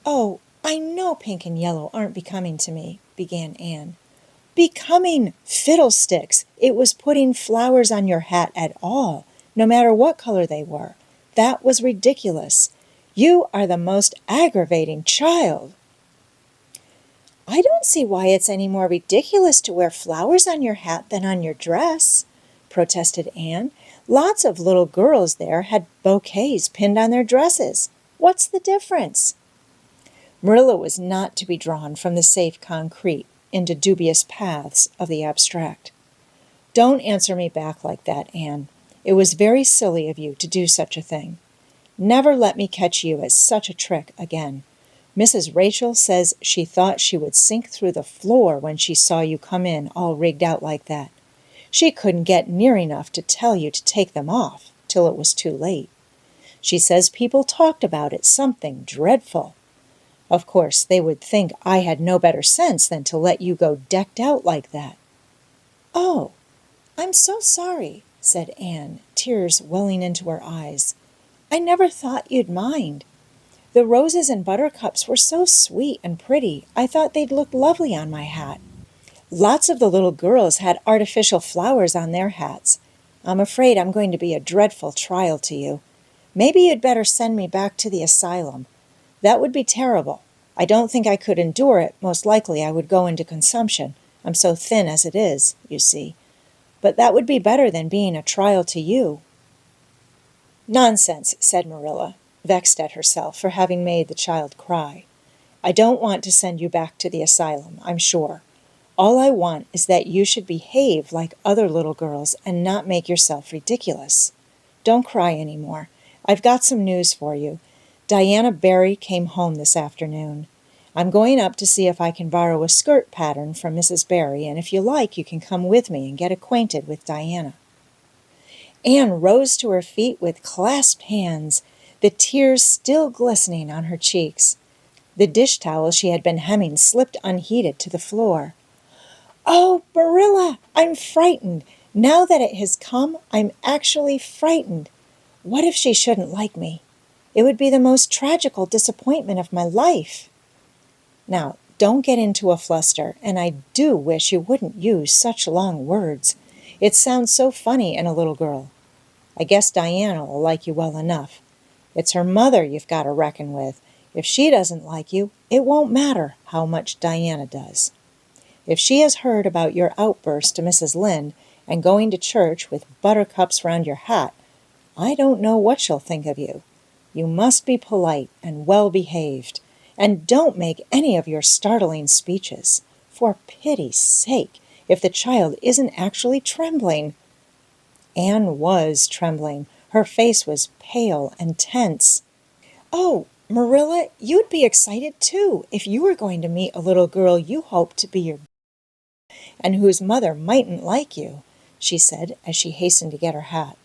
"Oh, I know pink and yellow aren't becoming to me," began Anne. "Becoming? Fiddlesticks! It was putting flowers on your hat at all, no matter what color they were. That was ridiculous. You are the most aggravating child." "I don't see why it's any more ridiculous to wear flowers on your hat than on your dress," protested Anne. "Lots of little girls there had bouquets pinned on their dresses. What's the difference?" Marilla was not to be drawn from the safe concrete into dubious paths of the abstract. "Don't answer me back like that, Anne. It was very silly of you to do such a thing. Never let me catch you at such a trick again. Mrs. Rachel says she thought she would sink through the floor when she saw you come in all rigged out like that. She couldn't get near enough to tell you to take them off till it was too late. She says people talked about it something dreadful. Of course, they would think I had no better sense than to let you go decked out like that." "Oh, I'm so sorry," said Anne, tears welling into her eyes. "I never thought you'd mind. The roses and buttercups were so sweet and pretty, I thought they'd look lovely on my hat. Lots of the little girls had artificial flowers on their hats. I'm afraid I'm going to be a dreadful trial to you. Maybe you'd better send me back to the asylum. That would be terrible. I don't think I could endure it. Most likely I would go into consumption. I'm so thin as it is, you see. But that would be better than being a trial to you." "Nonsense," said Marilla, vexed at herself for having made the child cry. "I don't want to send you back to the asylum, I'm sure. All I want is that you should behave like other little girls and not make yourself ridiculous. Don't cry any more. I've got some news for you. Diana Barry came home this afternoon. I'm going up to see if I can borrow a skirt pattern from Mrs. Barry, and if you like, you can come with me and get acquainted with Diana." Anne rose to her feet with clasped hands, the tears still glistening on her cheeks. The dish towel she had been hemming slipped unheeded to the floor. "Oh, Marilla, I'm frightened. Now that it has come, I'm actually frightened. What if she shouldn't like me? It would be the most tragical disappointment of my life." "Now, don't get into a fluster, and I do wish you wouldn't use such long words. It sounds so funny in a little girl. I guess Diana will like you well enough. It's her mother you've got to reckon with. If she doesn't like you, it won't matter how much Diana does. If she has heard about your outburst to Mrs. Lynde and going to church with buttercups round your hat, I don't know what she'll think of you. You must be polite and well-behaved, and don't make any of your startling speeches. For pity's sake, if the child isn't actually trembling." Anne was trembling. Her face was pale and tense. "Oh, Marilla, you'd be excited too if you were going to meet a little girl you hoped to be your and whose mother mightn't like you," she said as she hastened to get her hat.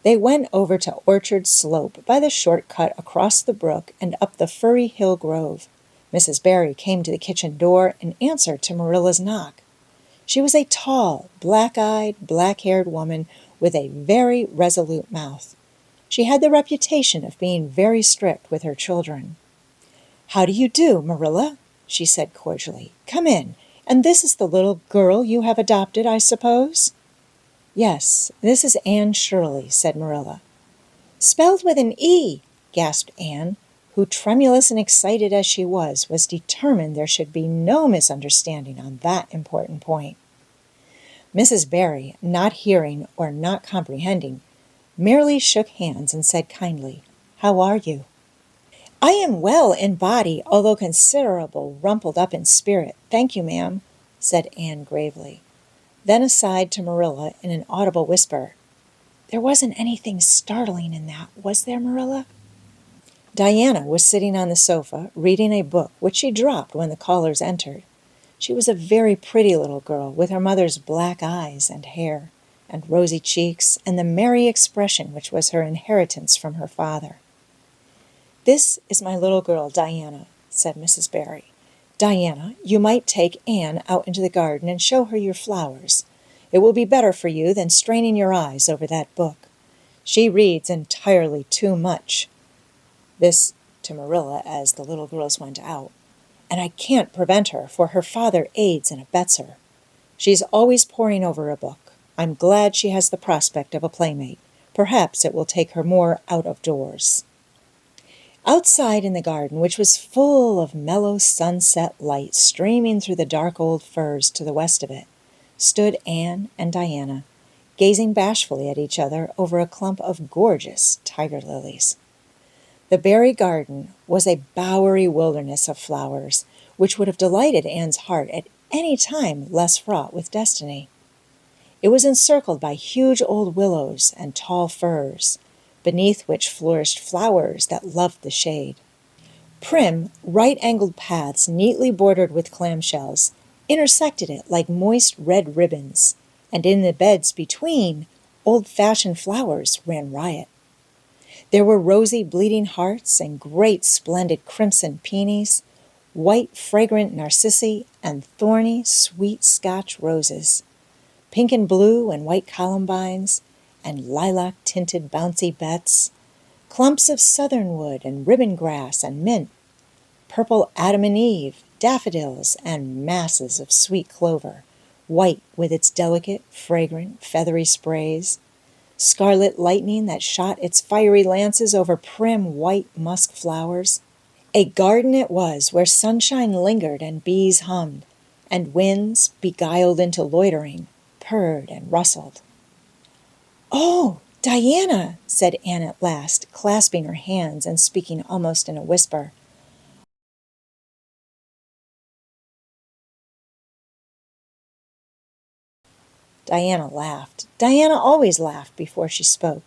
They went over to Orchard Slope by the short cut across the brook and up the Furry Hill Grove. Mrs. Barry came to the kitchen door in answer to Marilla's knock. She was a tall, black-eyed, black-haired woman with a very resolute mouth. She had the reputation of being very strict with her children. "How do you do, Marilla?" she said cordially. "Come in. And this is the little girl you have adopted, I suppose?" "Yes, this is Anne Shirley," said Marilla. "Spelled with an E," gasped Anne, who, tremulous and excited as she was determined there should be no misunderstanding on that important point. Mrs. Barry, not hearing or not comprehending, merely shook hands and said kindly, "How are you?" "I am well in body, although considerable rumpled up in spirit, thank you, ma'am," said Anne gravely. Then aside to Marilla in an audible whisper, "There wasn't anything startling in that, was there, Marilla?" Diana was sitting on the sofa, reading a book which she dropped when the callers entered. She was a very pretty little girl, with her mother's black eyes and hair, and rosy cheeks, and the merry expression which was her inheritance from her father. "This is my little girl, Diana," said Mrs. Barry. "Diana, you might take Anne out into the garden and show her your flowers. It will be better for you than straining your eyes over that book. She reads entirely too much." This to Marilla as the little girls went out. "And I can't prevent her, for her father aids and abets her. She's always poring over a book. I'm glad she has the prospect of a playmate. Perhaps it will take her more out of doors." Outside in the garden, which was full of mellow sunset light streaming through the dark old firs to the west of it, stood Anne and Diana, gazing bashfully at each other over a clump of gorgeous tiger lilies. The Barry garden was a bowery wilderness of flowers, which would have delighted Anne's heart at any time less fraught with destiny. It was encircled by huge old willows and tall firs, beneath which flourished flowers that loved the shade. Prim, right-angled paths neatly bordered with clamshells intersected it like moist red ribbons, and in the beds between, old-fashioned flowers ran riot. There were rosy bleeding hearts and great splendid crimson peonies, white fragrant narcissi, and thorny sweet Scotch roses, pink and blue and white columbines, and lilac-tinted bouncy bets, clumps of southernwood and ribbon grass and mint, purple Adam and Eve, daffodils, and masses of sweet clover, white with its delicate, fragrant, feathery sprays, scarlet lightning that shot its fiery lances over prim white musk flowers, A garden it was, where sunshine lingered and bees hummed, and winds, beguiled into loitering, purred and rustled. "Oh, Diana," said Anne at last, clasping her hands and speaking almost in a whisper. Diana laughed. Diana always laughed before she spoke.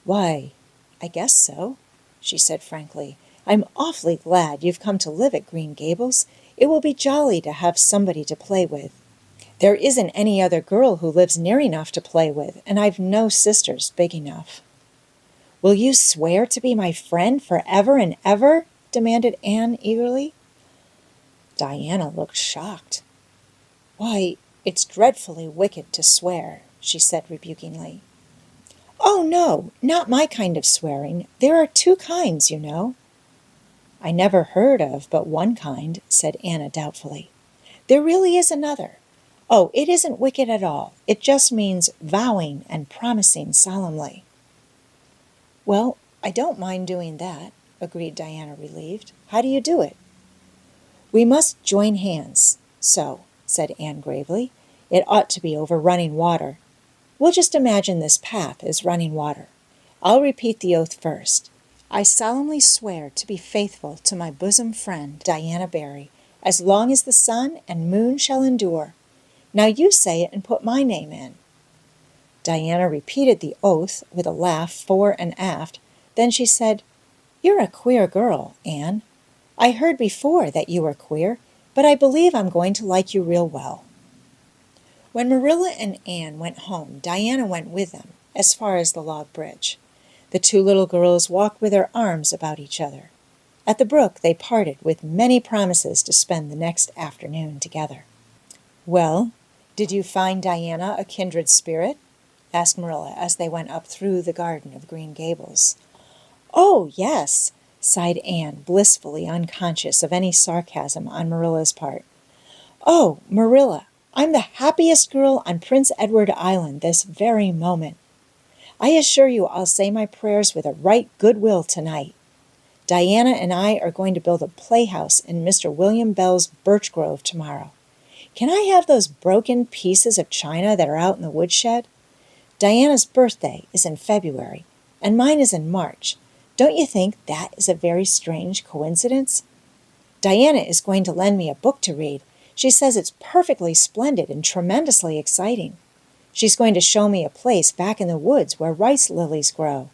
"Why, I guess so," she said frankly. "I'm awfully glad you've come to live at Green Gables. It will be jolly to have somebody to play with. There isn't any other girl who lives near enough to play with, and I've no sisters big enough." "Will you swear to be my friend forever and ever?" demanded Anne eagerly. Diana looked shocked. "Why, it's dreadfully wicked to swear," she said rebukingly. "Oh, no, not my kind of swearing. There are two kinds, you know." "I never heard of but one kind," said Anna doubtfully. "There really is another. Oh, it isn't wicked at all. It just means vowing and promising solemnly." "Well, I don't mind doing that," agreed Diana, relieved. "How do you do it?" "We must join hands. So," said Anne gravely. "It ought to be over running water. We'll just imagine this path is running water. I'll repeat the oath first. I solemnly swear to be faithful to my bosom friend, Diana Barry, as long as the sun and moon shall endure. Now you say it and put my name in." Diana repeated the oath with a laugh fore and aft. Then she said, "You're a queer girl, Anne. I heard before that you were queer, but I believe I'm going to like you real well." When Marilla and Anne went home, Diana went with them, as far as the log bridge. The two little girls walked with their arms about each other. At the brook they parted with many promises to spend the next afternoon together. "Well, did you find Diana a kindred spirit?" asked Marilla as they went up through the garden of Green Gables. "Oh, yes," sighed Anne, blissfully unconscious of any sarcasm on Marilla's part. "Oh, Marilla, I'm the happiest girl on Prince Edward Island this very moment. I assure you I'll say my prayers with a right good will tonight. Diana and I are going to build a playhouse in Mr. William Bell's birch grove tomorrow. Can I have those broken pieces of china that are out in the woodshed? Diana's birthday is in February, and mine is in March. Don't you think that is a very strange coincidence? Diana is going to lend me a book to read. She says it's perfectly splendid and tremendously exciting. She's going to show me a place back in the woods where rice lilies grow.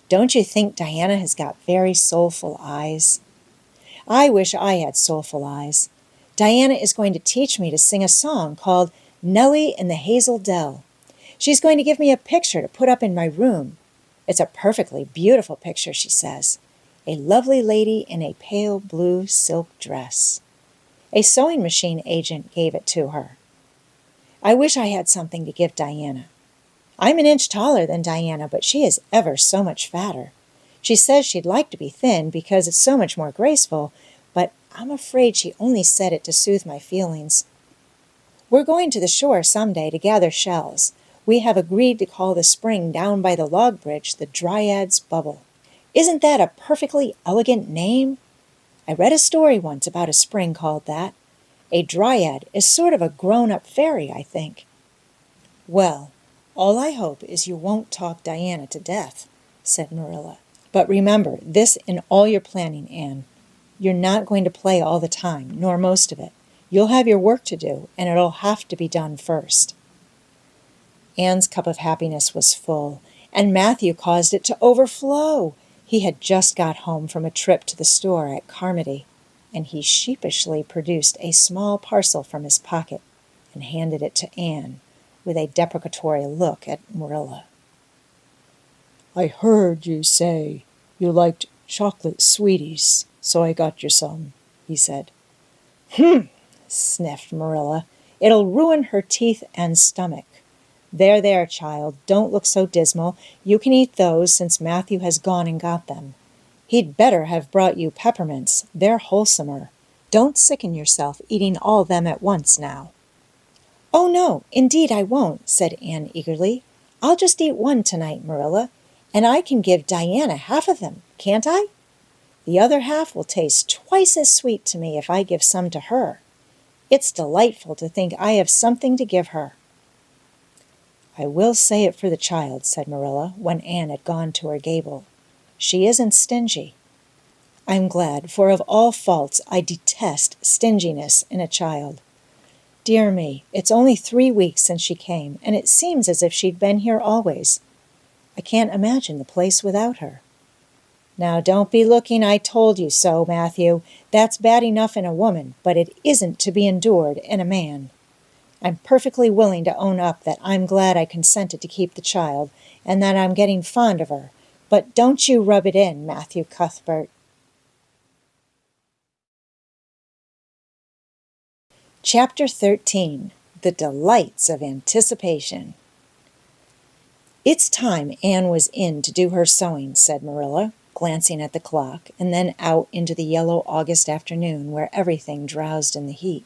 Don't you think Diana has got very soulful eyes? I wish I had soulful eyes. Diana is going to teach me to sing a song called Nellie in the Hazel Dell. She's going to give me a picture to put up in my room. It's a perfectly beautiful picture, she says. A lovely lady in a pale blue silk dress. A sewing machine agent gave it to her. I wish I had something to give Diana. I'm an inch taller than Diana, but she is ever so much fatter. She says she'd like to be thin because it's so much more graceful, but I'm afraid she only said it to soothe my feelings. We're going to the shore someday to gather shells. We have agreed to call the spring down by the log bridge the Dryad's Bubble. Isn't that a perfectly elegant name? I read a story once about a spring called that. A dryad is sort of a grown-up fairy, I think. Well, all I hope is you won't talk Diana to death, said Marilla. But remember, this in all your planning, Anne. You're not going to play all the time, nor most of it. You'll have your work to do, and it'll have to be done first. Anne's cup of happiness was full, and Mathew caused it to overflow. He had just got home from a trip to the store at Carmody, and he sheepishly produced a small parcel from his pocket and handed it to Anne with a deprecatory look at Marilla. I heard you say you liked chocolate sweeties, so I got you some, he said. Sniffed Marilla. It'll ruin her teeth and stomach. There, child, don't look so dismal. You can eat those since Mathew has gone and got them. He'd better have brought you peppermints. They're wholesomer. Don't sicken yourself eating all them at once now. Oh, no, indeed I won't, said Anne eagerly. I'll just eat one tonight, Marilla, and I can give Diana half of them, can't I? The other half will taste twice as sweet to me if I give some to her. It's delightful to think I have something to give her." "I will say it for the child," said Marilla, when Anne had gone to her gable. "She isn't stingy." "I'm glad, for of all faults I detest stinginess in a child. Dear me, it's only 3 weeks since she came, and it seems as if she'd been here always. I can't imagine the place without her." "Now don't be looking 'I told you so,' Matthew. That's bad enough in a woman, but it isn't to be endured in a man. I'm perfectly willing to own up that I'm glad I consented to keep the child, and that I'm getting fond of her, but don't you rub it in, Mathew Cuthbert." Chapter 13. The Delights of Anticipation. "It's time Anne was in to do her sewing," said Marilla, glancing at the clock, and then out into the yellow August afternoon where everything drowsed in the heat.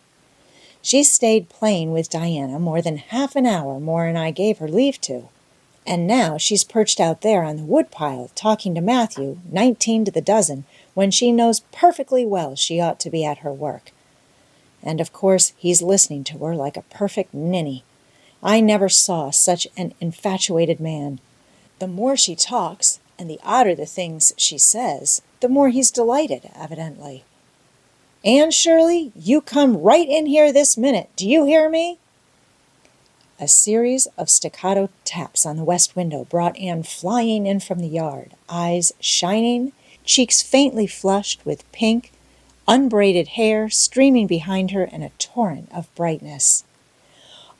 "She stayed playing with Diana more than half an hour more'n I gave her leave to, and now she's perched out there on the woodpile talking to Matthew, 19 to the dozen, when she knows perfectly well she ought to be at her work. And of course he's listening to her like a perfect ninny. I never saw such an infatuated man. The more she talks, and the odder the things she says, the more he's delighted, evidently. Anne Shirley, you come right in here this minute. Do you hear me?" A series of staccato taps on the west window brought Anne flying in from the yard, eyes shining, cheeks faintly flushed with pink, unbraided hair streaming behind her in a torrent of brightness.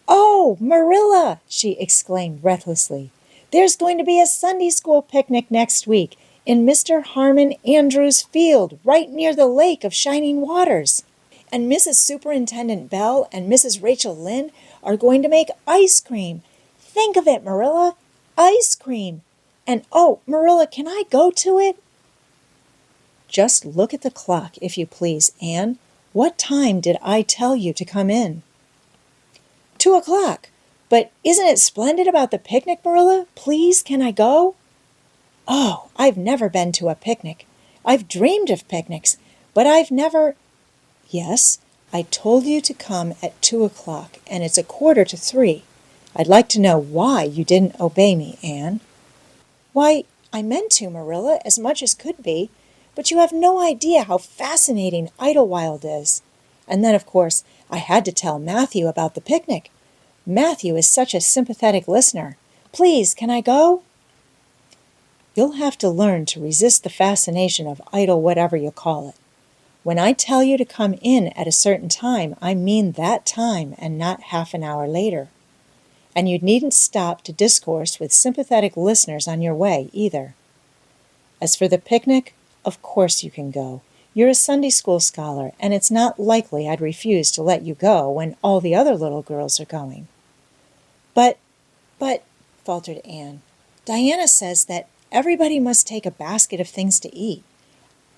"Oh, Marilla!" she exclaimed breathlessly. "There's going to be a Sunday school picnic next week in Mr. Harmon Andrews' field right near the Lake of Shining Waters. And Mrs. Superintendent Bell and Mrs. Rachel Lynde are going to make ice cream. Think of it, Marilla! Ice cream! And oh, Marilla, can I go to it?" "Just look at the clock, if you please, Anne. What time did I tell you to come in?" 2 o'clock. But isn't it splendid about the picnic, Marilla? Please, can I go?" "Oh, I've never been to a picnic. I've dreamed of picnics, but I've never—" "Yes, I told you to come at 2 o'clock, and it's 2:45. I'd like to know why you didn't obey me, Anne." "Why, I meant to, Marilla, as much as could be, but you have no idea how fascinating Idlewild is. And then, of course, I had to tell Matthew about the picnic. Matthew is such a sympathetic listener. Please, can I go?" "You'll have to learn to resist the fascination of idle whatever you call it. When I tell you to come in at a certain time, I mean that time and not half an hour later. And you needn't stop to discourse with sympathetic listeners on your way, either. As for the picnic, of course you can go. You're a Sunday school scholar, and it's not likely I'd refuse to let you go when all the other little girls are going." But, faltered Anne, "Diana says that everybody must take a basket of things to eat.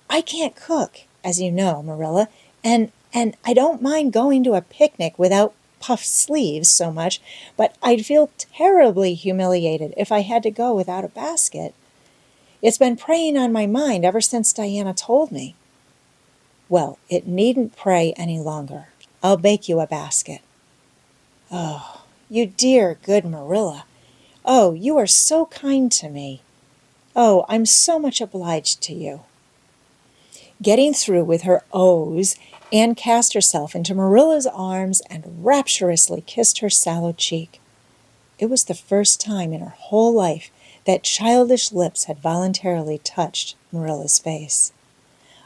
I can't cook, as you know, Marilla, and I don't mind going to a picnic without puffed sleeves so much, but I'd feel terribly humiliated if I had to go without a basket. It's been preying on my mind ever since Diana told me." "Well, it needn't prey any longer. I'll bake you a basket." "Oh, you dear, good Marilla. Oh, you are so kind to me. Oh, I'm so much obliged to you." Getting through with her ohs, Anne cast herself into Marilla's arms and rapturously kissed her sallow cheek. It was the first time in her whole life that childish lips had voluntarily touched Marilla's face.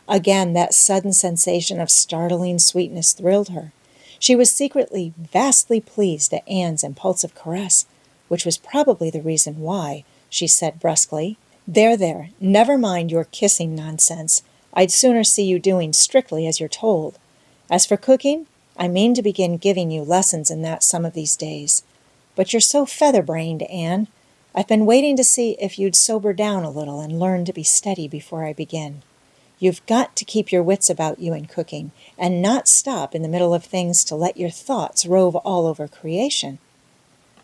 Again, that sudden sensation of startling sweetness thrilled her. She was secretly vastly pleased at Anne's impulsive caress, which was probably the reason why, she said brusquely, There, never mind your kissing nonsense. I'd sooner see you doing strictly as you're told. As for cooking, I mean to begin giving you lessons in that some of these days. But you're so feather-brained, Anne. I've been waiting to see if you'd sober down a little and learn to be steady before I begin. You've got to keep your wits about you in cooking, and not stop in the middle of things to let your thoughts rove all over creation.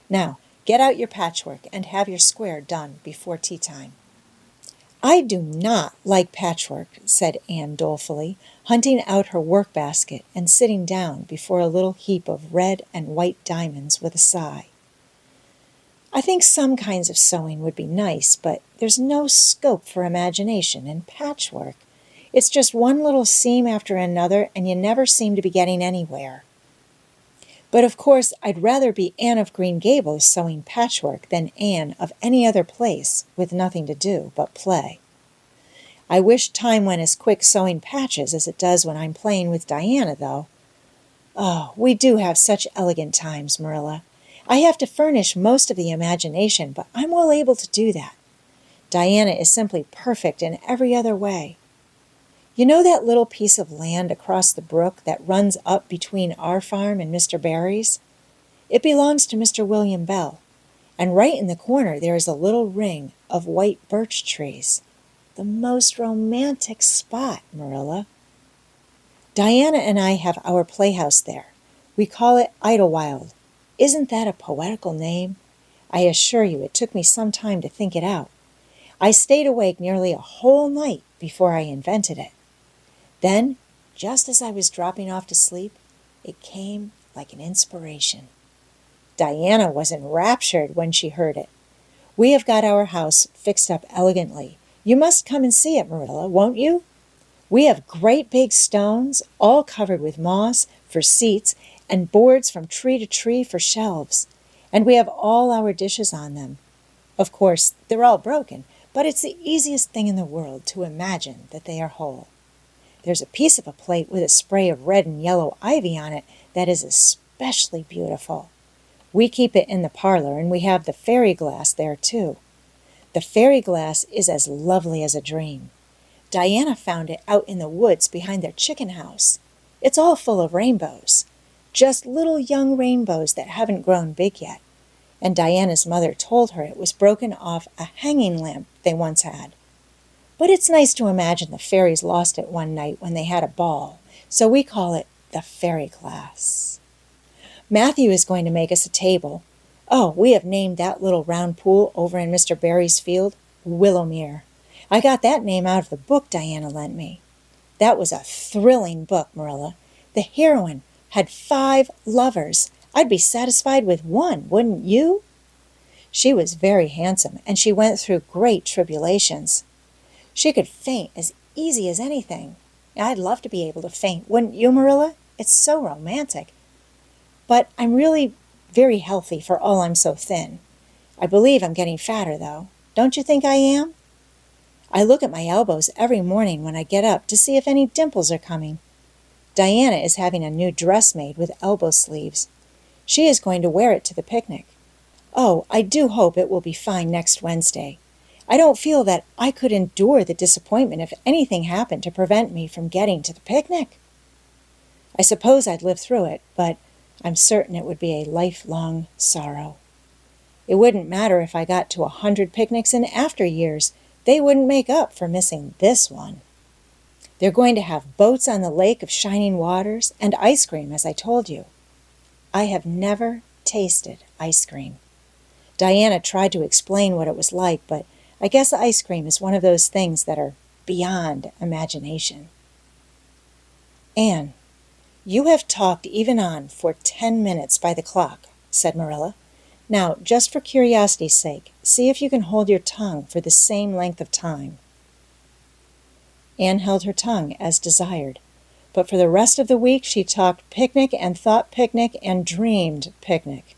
Now, get out your patchwork and have your square done before tea time." "I do not like patchwork," said Anne dolefully, hunting out her work-basket and sitting down before a little heap of red and white diamonds with a sigh. "I think some kinds of sewing would be nice, but there's no scope for imagination in patchwork. It's just one little seam after another, and you never seem to be getting anywhere. But of course I'd rather be Anne of Green Gables sewing patchwork than Anne of any other place with nothing to do but play. I wish time went as quick sewing patches as it does when I'm playing with Diana, though. Oh, we do have such elegant times, Marilla. I have to furnish most of the imagination, but I'm well able to do that. Diana is simply perfect in every other way. You know that little piece of land across the brook that runs up between our farm and Mr. Barry's? It belongs to Mr. William Bell, and right in the corner there is a little ring of white birch trees. The most romantic spot, Marilla. Diana and I have our playhouse there. We call it Idlewild. Isn't that a poetical name? I assure you it took me some time to think it out. I stayed awake nearly a whole night before I invented it. Then, just as I was dropping off to sleep, it came like an inspiration. Diana was enraptured when she heard it. We have got our house fixed up elegantly. You must come and see it, Marilla, won't you? We have great big stones, all covered with moss, for seats, and boards from tree to tree for shelves. And we have all our dishes on them. Of course, they're all broken, but it's the easiest thing in the world to imagine that they are whole. There's a piece of a plate with a spray of red and yellow ivy on it that is especially beautiful. We keep it in the parlor, and we have the fairy glass there, too. The fairy glass is as lovely as a dream. Diana found it out in the woods behind their chicken house. It's all full of rainbows, just little young rainbows that haven't grown big yet. And Diana's mother told her it was broken off a hanging lamp they once had. But it's nice to imagine the fairies lost it one night when they had a ball, so we call it the fairy glass. Mathew is going to make us a table. Oh, we have named that little round pool over in Mr. Barry's field Willowmere. I got that name out of the book Diana lent me. That was a thrilling book, Marilla. The heroine had 5 lovers. I'd be satisfied with one, wouldn't you? She was very handsome, and she went through great tribulations. She could faint as easy as anything. I'd love to be able to faint, wouldn't you, Marilla? It's so romantic. But I'm really very healthy for all I'm so thin. I believe I'm getting fatter, though. Don't you think I am? I look at my elbows every morning when I get up to see if any dimples are coming. Diana is having a new dress made with elbow sleeves. She is going to wear it to the picnic. Oh, I do hope it will be fine next Wednesday. I don't feel that I could endure the disappointment if anything happened to prevent me from getting to the picnic. I suppose I'd live through it, but I'm certain it would be a lifelong sorrow. It wouldn't matter if I got to 100 picnics in after years. They wouldn't make up for missing this one. They're going to have boats on the lake of shining waters and ice cream, as I told you. I have never tasted ice cream. Diana tried to explain what it was like, but I guess ice cream is one of those things that are beyond imagination. Anne, you have talked even on for 10 minutes by the clock, said Marilla. Now, just for curiosity's sake, see if you can hold your tongue for the same length of time. Anne held her tongue as desired, but for the rest of the week she talked picnic and thought picnic and dreamed picnic.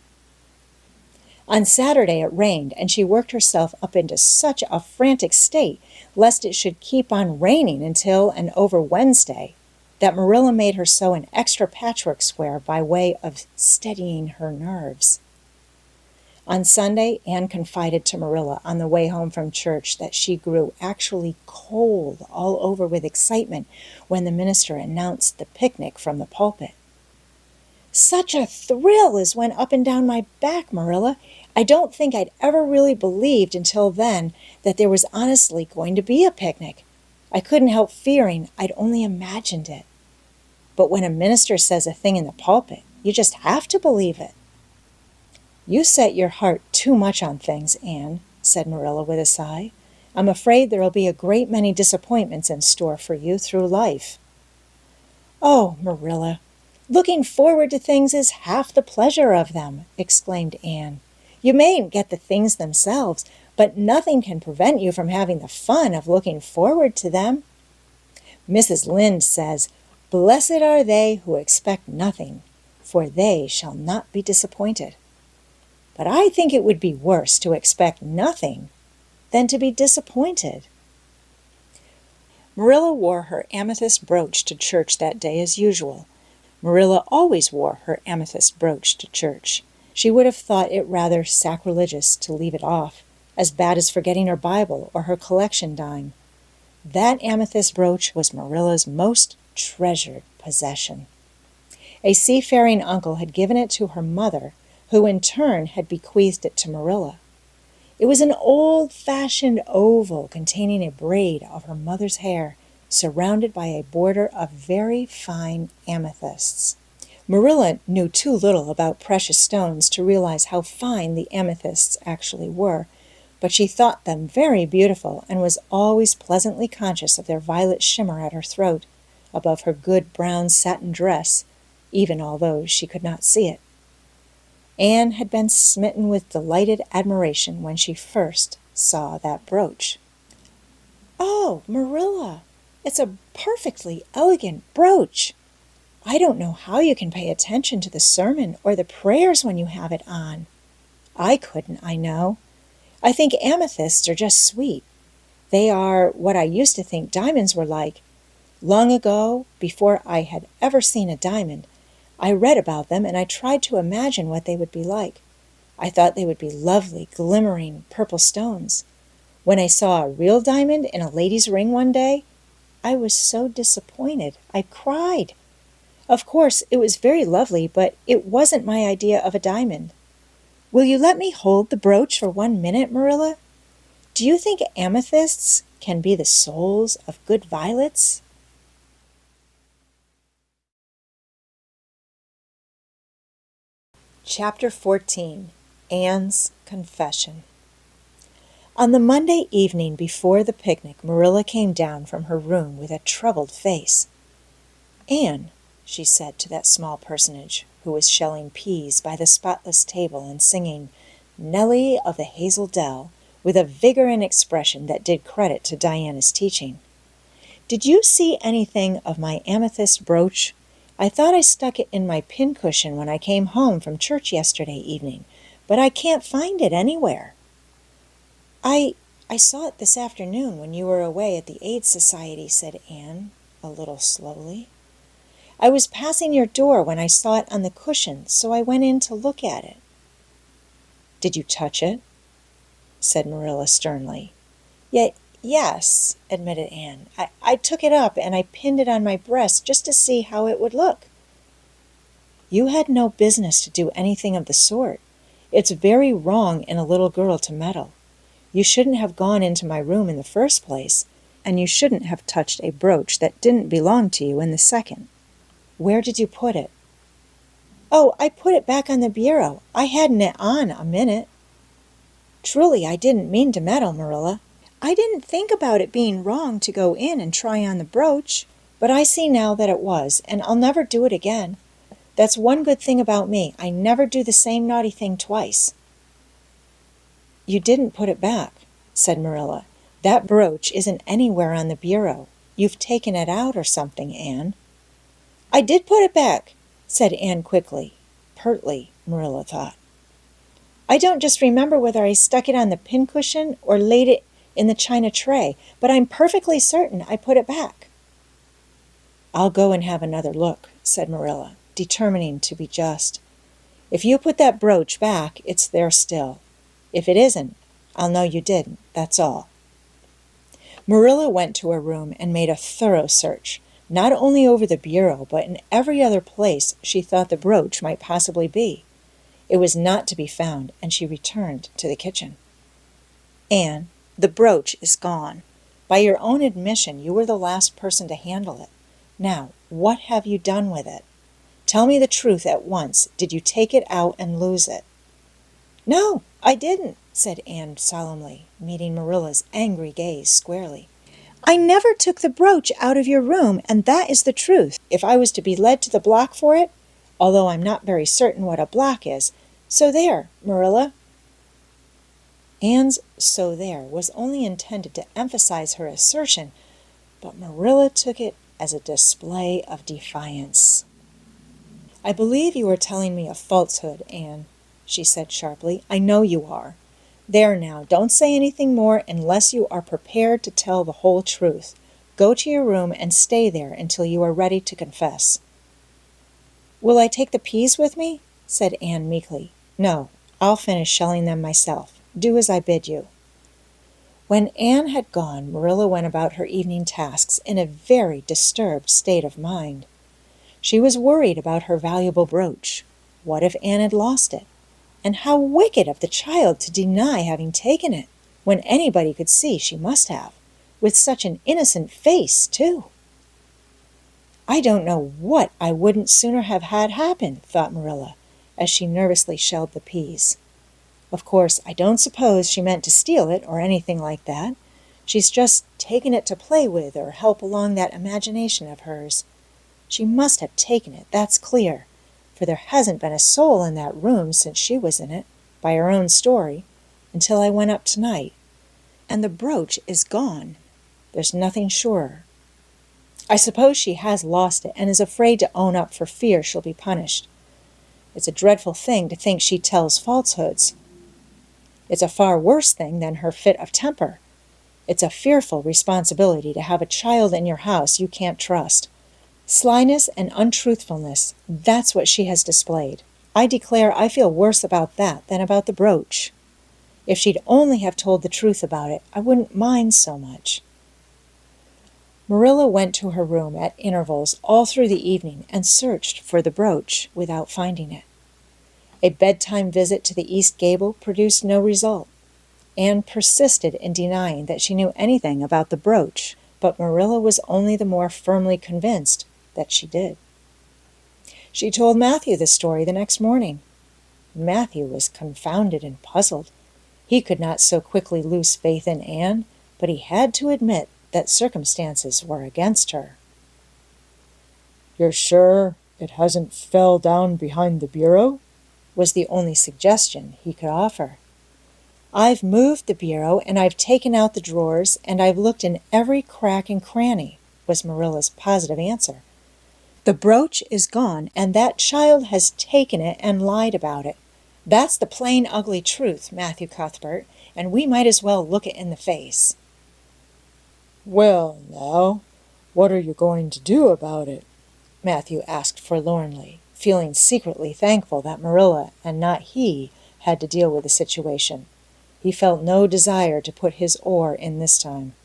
On Saturday it rained, and she worked herself up into such a frantic state, lest it should keep on raining until and over Wednesday, that Marilla made her sew an extra patchwork square by way of steadying her nerves. On Sunday, Anne confided to Marilla on the way home from church that she grew actually cold all over with excitement when the minister announced the picnic from the pulpit. Such a thrill as went up and down my back, Marilla. I don't think I'd ever really believed until then that there was honestly going to be a picnic. I couldn't help fearing I'd only imagined it. But when a minister says a thing in the pulpit, you just have to believe it. You set your heart too much on things, Anne, said Marilla with a sigh. I'm afraid there'll be a great many disappointments in store for you through life." "Oh, Marilla, looking forward to things is half the pleasure of them," exclaimed Anne. "You mayn't get the things themselves, but nothing can prevent you from having the fun of looking forward to them. Mrs. Lynde says, 'Blessed are they who expect nothing, for they shall not be disappointed.' But I think it would be worse to expect nothing than to be disappointed." Marilla wore her amethyst brooch to church that day as usual. Marilla always wore her amethyst brooch to church. She would have thought it rather sacrilegious to leave it off, as bad as forgetting her Bible or her collection dime. That amethyst brooch was Marilla's most treasured possession. A seafaring uncle had given it to her mother, who in turn had bequeathed it to Marilla. It was an old-fashioned oval containing a braid of her mother's hair, surrounded by a border of very fine amethysts. Marilla knew too little about precious stones to realize how fine the amethysts actually were, but she thought them very beautiful and was always pleasantly conscious of their violet shimmer at her throat, above her good brown satin dress, even although she could not see it. Anne had been smitten with delighted admiration when she first saw that brooch. "Oh, Marilla, it's a perfectly elegant brooch. I don't know how you can pay attention to the sermon or the prayers when you have it on. I couldn't, I know. I think amethysts are just sweet. They are what I used to think diamonds were like. Long ago, before I had ever seen a diamond, I read about them and I tried to imagine what they would be like. I thought they would be lovely, glimmering purple stones. When I saw a real diamond in a lady's ring one day, I was so disappointed. I cried. Of course, it was very lovely, but it wasn't my idea of a diamond. Will you let me hold the brooch for 1 minute, Marilla? Do you think amethysts can be the souls of good violets?" Chapter 14. Anne's Confession. On the Monday evening before the picnic, Marilla came down from her room with a troubled face. "Anne," she said to that small personage who was shelling peas by the spotless table and singing "Nellie of the Hazel Dell" with a vigor and expression that did credit to Diana's teaching, "did you see anything of my amethyst brooch? I thought I stuck it in my pincushion when I came home from church yesterday evening, but I can't find it anywhere." I saw it this afternoon when you were away at the Aid Society," said Anne, a little slowly. "I was passing your door when I saw it on the cushion, so I went in to look at it." "Did you touch it?" said Marilla sternly. Yes, admitted Anne. I took it up and I pinned it on my breast just to see how it would look." "You had no business to do anything of the sort. It's very wrong in a little girl to meddle. You shouldn't have gone into my room in the first place, and you shouldn't have touched a brooch that didn't belong to you in the second. Where did you put it?" "Oh, I put it back on the bureau. I hadn't it on a minute." "Truly, I didn't mean to meddle, Marilla. I didn't think about it being wrong to go in and try on the brooch, but I see now that it was, and I'll never do it again. That's one good thing about me. I never do the same naughty thing twice." "You didn't put it back," said Marilla. "That brooch isn't anywhere on the bureau. You've taken it out or something, Anne." "I did put it back," said Anne quickly, pertly, Marilla thought. "I don't just remember whether I stuck it on the pincushion or laid it in the china tray, but I'm perfectly certain I put it back." "I'll go and have another look," said Marilla, determining to be just. "If you put that brooch back, it's there still. If it isn't, I'll know you didn't, that's all." Marilla went to her room and made a thorough search, not only over the bureau, but in every other place she thought the brooch might possibly be. It was not to be found, and she returned to the kitchen. "Anne, the brooch is gone. By your own admission, you were the last person to handle it. Now, what have you done with it? Tell me the truth at once. Did you take it out and lose it?" "No, I didn't," said Anne solemnly, meeting Marilla's angry gaze squarely. "I never took the brooch out of your room, and that is the truth, if I was to be led to the block for it, although I'm not very certain what a block is. So there, Marilla." Anne's "so there" was only intended to emphasize her assertion, but Marilla took it as a display of defiance. "I believe you are telling me a falsehood, Anne," she said sharply. "I know you are. There now, don't say anything more unless you are prepared to tell the whole truth. Go to your room and stay there until you are ready to confess." "Will I take the peas with me?" said Anne meekly. "No, I'll finish shelling them myself. Do as I bid you." When Anne had gone, Marilla went about her evening tasks in a very disturbed state of mind. She was worried about her valuable brooch. What if Anne had lost it? And how wicked of the child to deny having taken it, when anybody could see she must have, with such an innocent face, too. "I don't know what I wouldn't sooner have had happen," thought Marilla, as she nervously shelled the peas. "Of course, I don't suppose she meant to steal it or anything like that. She's just taken it to play with or help along that imagination of hers. She must have taken it, that's clear, for there hasn't been a soul in that room since she was in it, by her own story, until I went up tonight. And the brooch is gone. There's nothing surer. I suppose she has lost it and is afraid to own up for fear she'll be punished. It's a dreadful thing to think she tells falsehoods. It's a far worse thing than her fit of temper. It's a fearful responsibility to have a child in your house you can't trust. Slyness and untruthfulness, that's what she has displayed. I declare I feel worse about that than about the brooch. If she'd only have told the truth about it, I wouldn't mind so much." Marilla went to her room at intervals all through the evening and searched for the brooch without finding it. A bedtime visit to the east gable produced no result. Anne persisted in denying that she knew anything about the brooch, but Marilla was only the more firmly convinced that she did. She told Mathew the story the next morning. Mathew was confounded and puzzled. He could not so quickly lose faith in Anne, but he had to admit that circumstances were against her. "You're sure it hasn't fell down behind the bureau?" was the only suggestion he could offer. "I've moved the bureau, and I've taken out the drawers, and I've looked in every crack and cranny," was Marilla's positive answer. "The brooch is gone, and that child has taken it and lied about it. That's the plain, ugly truth, Mathew Cuthbert, and we might as well look it in the face." "Well, now, what are you going to do about it?" Mathew asked forlornly, feeling secretly thankful that Marilla and not he had to deal with the situation. He felt no desire to put his oar in this time.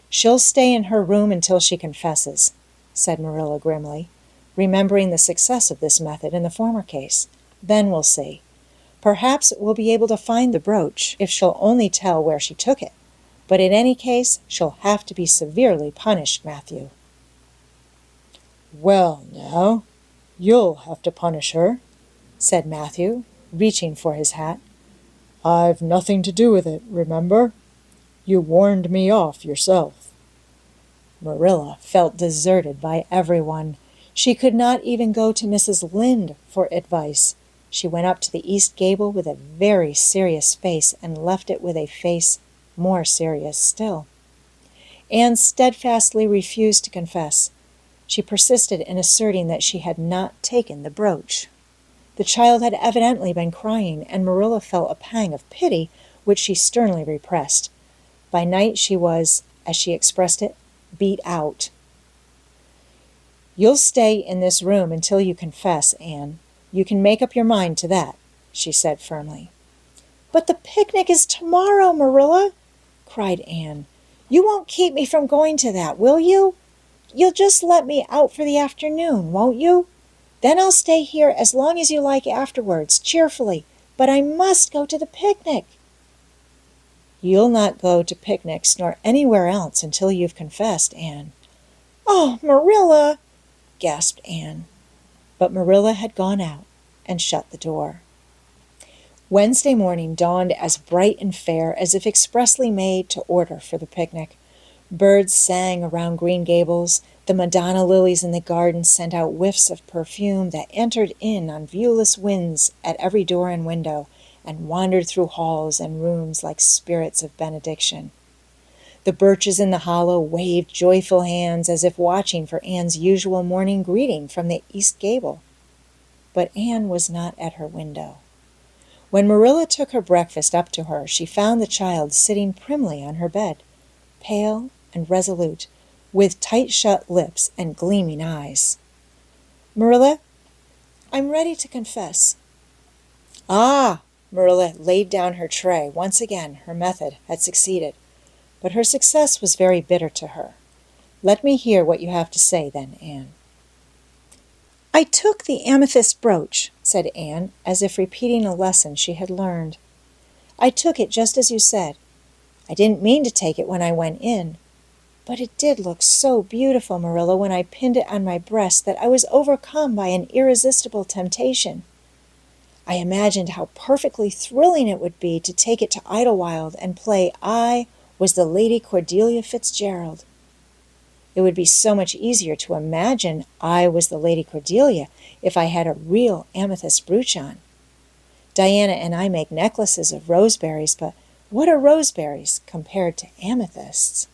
"She'll stay in her room until she confesses," said Marilla grimly, remembering the success of this method in the former case. "Then we'll see. Perhaps we'll be able to find the brooch if she'll only tell where she took it. But in any case, she'll have to be severely punished, Mathew." "Well, now, you'll have to punish her," said Mathew, reaching for his hat. "I've nothing to do with it, remember? You warned me off yourself." Marilla felt deserted by everyone. She could not even go to Mrs. Lynde for advice. She went up to the east gable with a very serious face and left it with a face more serious still. Anne steadfastly refused to confess. She persisted in asserting that she had not taken the brooch. The child had evidently been crying, and Marilla felt a pang of pity, which she sternly repressed. By night she was, as she expressed it, beat out. "You'll stay in this room until you confess, Anne. You can make up your mind to that," she said firmly. "But the picnic is tomorrow, Marilla," cried Anne. "You won't keep me from going to that, will you? You'll just let me out for the afternoon, won't you? Then I'll stay here as long as you like afterwards, cheerfully, but I must go to the picnic." "You'll not go to picnics nor anywhere else until you've confessed, Anne." "Oh, Marilla!" gasped Anne. But Marilla had gone out and shut the door. Wednesday morning dawned as bright and fair as if expressly made to order for the picnic. Birds sang around Green Gables. The Madonna lilies in the garden sent out whiffs of perfume that entered in on viewless winds at every door and window, and wandered through halls and rooms like spirits of benediction. The birches in the hollow waved joyful hands as if watching for Anne's usual morning greeting from the east gable. But Anne was not at her window. When Marilla took her breakfast up to her, she found the child sitting primly on her bed, pale and resolute, with tight-shut lips and gleaming eyes. "Marilla, I'm ready to confess." "Ah!" Marilla laid down her tray. Once again her method had succeeded, but her success was very bitter to her. "Let me hear what you have to say, then, Anne." "I took the amethyst brooch," said Anne, as if repeating a lesson she had learned. "I took it just as you said. I didn't mean to take it when I went in. But it did look so beautiful, Marilla, when I pinned it on my breast that I was overcome by an irresistible temptation. I imagined how perfectly thrilling it would be to take it to Idlewild and play I was the Lady Cordelia Fitzgerald. It would be so much easier to imagine I was the Lady Cordelia if I had a real amethyst brooch on. Diana and I make necklaces of roseberries, but what are roseberries compared to amethysts?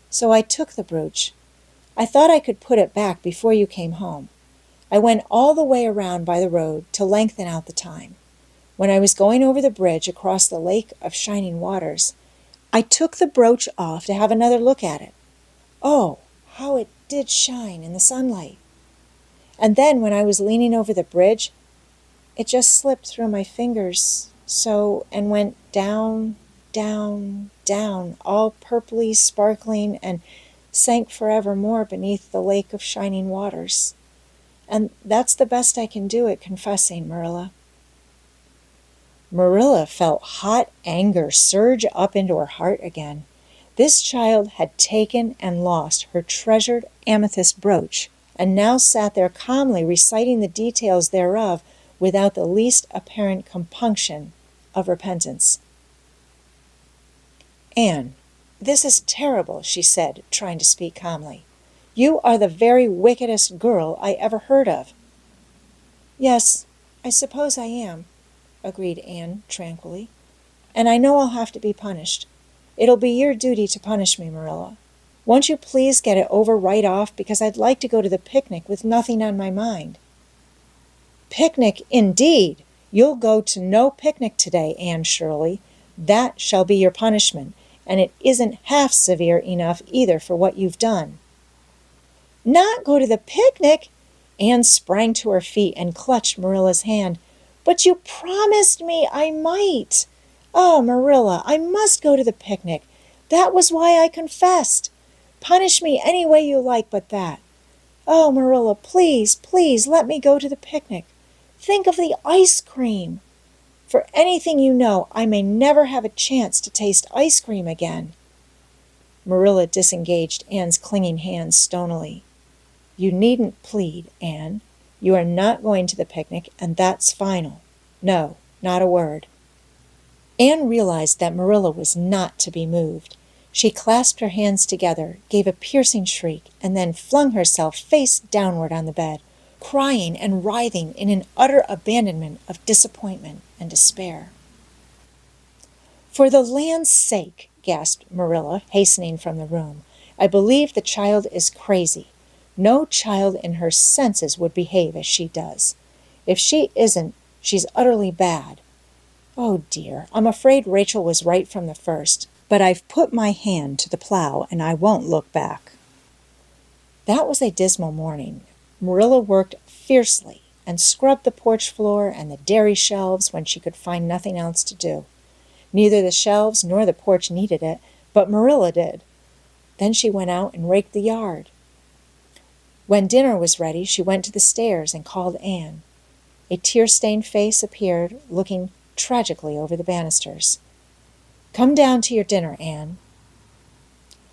So I took the brooch. I thought I could put it back before you came home. I went all the way around by the road to lengthen out the time. When I was going over the bridge across the lake of shining waters, I took the brooch off to have another look at it. Oh, how it did shine in the sunlight! And then when I was leaning over the bridge, it just slipped through my fingers so and went down, down, down, all purply sparkling, and sank forevermore beneath the lake of shining waters. And that's the best I can do at confessing, Marilla." Marilla felt hot anger surge up into her heart again. This child had taken and lost her treasured amethyst brooch, and now sat there calmly reciting the details thereof without the least apparent compunction of repentance. "Anne, this is terrible," she said, trying to speak calmly. "You are the very wickedest girl I ever heard of." "Yes, I suppose I am," agreed Anne tranquilly. "And I know I'll have to be punished. It'll be your duty to punish me, Marilla. Won't you please get it over right off, because I'd like to go to the picnic with nothing on my mind." "Picnic, indeed! You'll go to no picnic today, Anne Shirley. That shall be your punishment, and it isn't half severe enough either for what you've done." "Not go to the picnic?" Anne sprang to her feet and clutched Marilla's hand. "But you promised me I might. Oh, Marilla, I must go to the picnic. That was why I confessed. Punish me any way you like but that. Oh, Marilla, please, please let me go to the picnic. Think of the ice cream. For anything you know, I may never have a chance to taste ice cream again." Marilla disengaged Anne's clinging hands stonily. "You needn't plead, Anne. You are not going to the picnic, and that's final. No, not a word." Anne realized that Marilla was not to be moved. She clasped her hands together, gave a piercing shriek, and then flung herself face downward on the bed, crying and writhing in an utter abandonment of disappointment and despair. "For the land's sake," gasped Marilla, hastening from the room, "I believe the child is crazy. No child in her senses would behave as she does. If she isn't, she's utterly bad. Oh, dear, I'm afraid Rachel was right from the first, but I've put my hand to the plow and I won't look back." That was a dismal morning. Marilla worked fiercely and scrubbed the porch floor and the dairy shelves when she could find nothing else to do. Neither the shelves nor the porch needed it, but Marilla did. Then she went out and raked the yard. When dinner was ready, she went to the stairs and called Anne. A tear-stained face appeared, looking tragically over the banisters. "Come down to your dinner, Anne."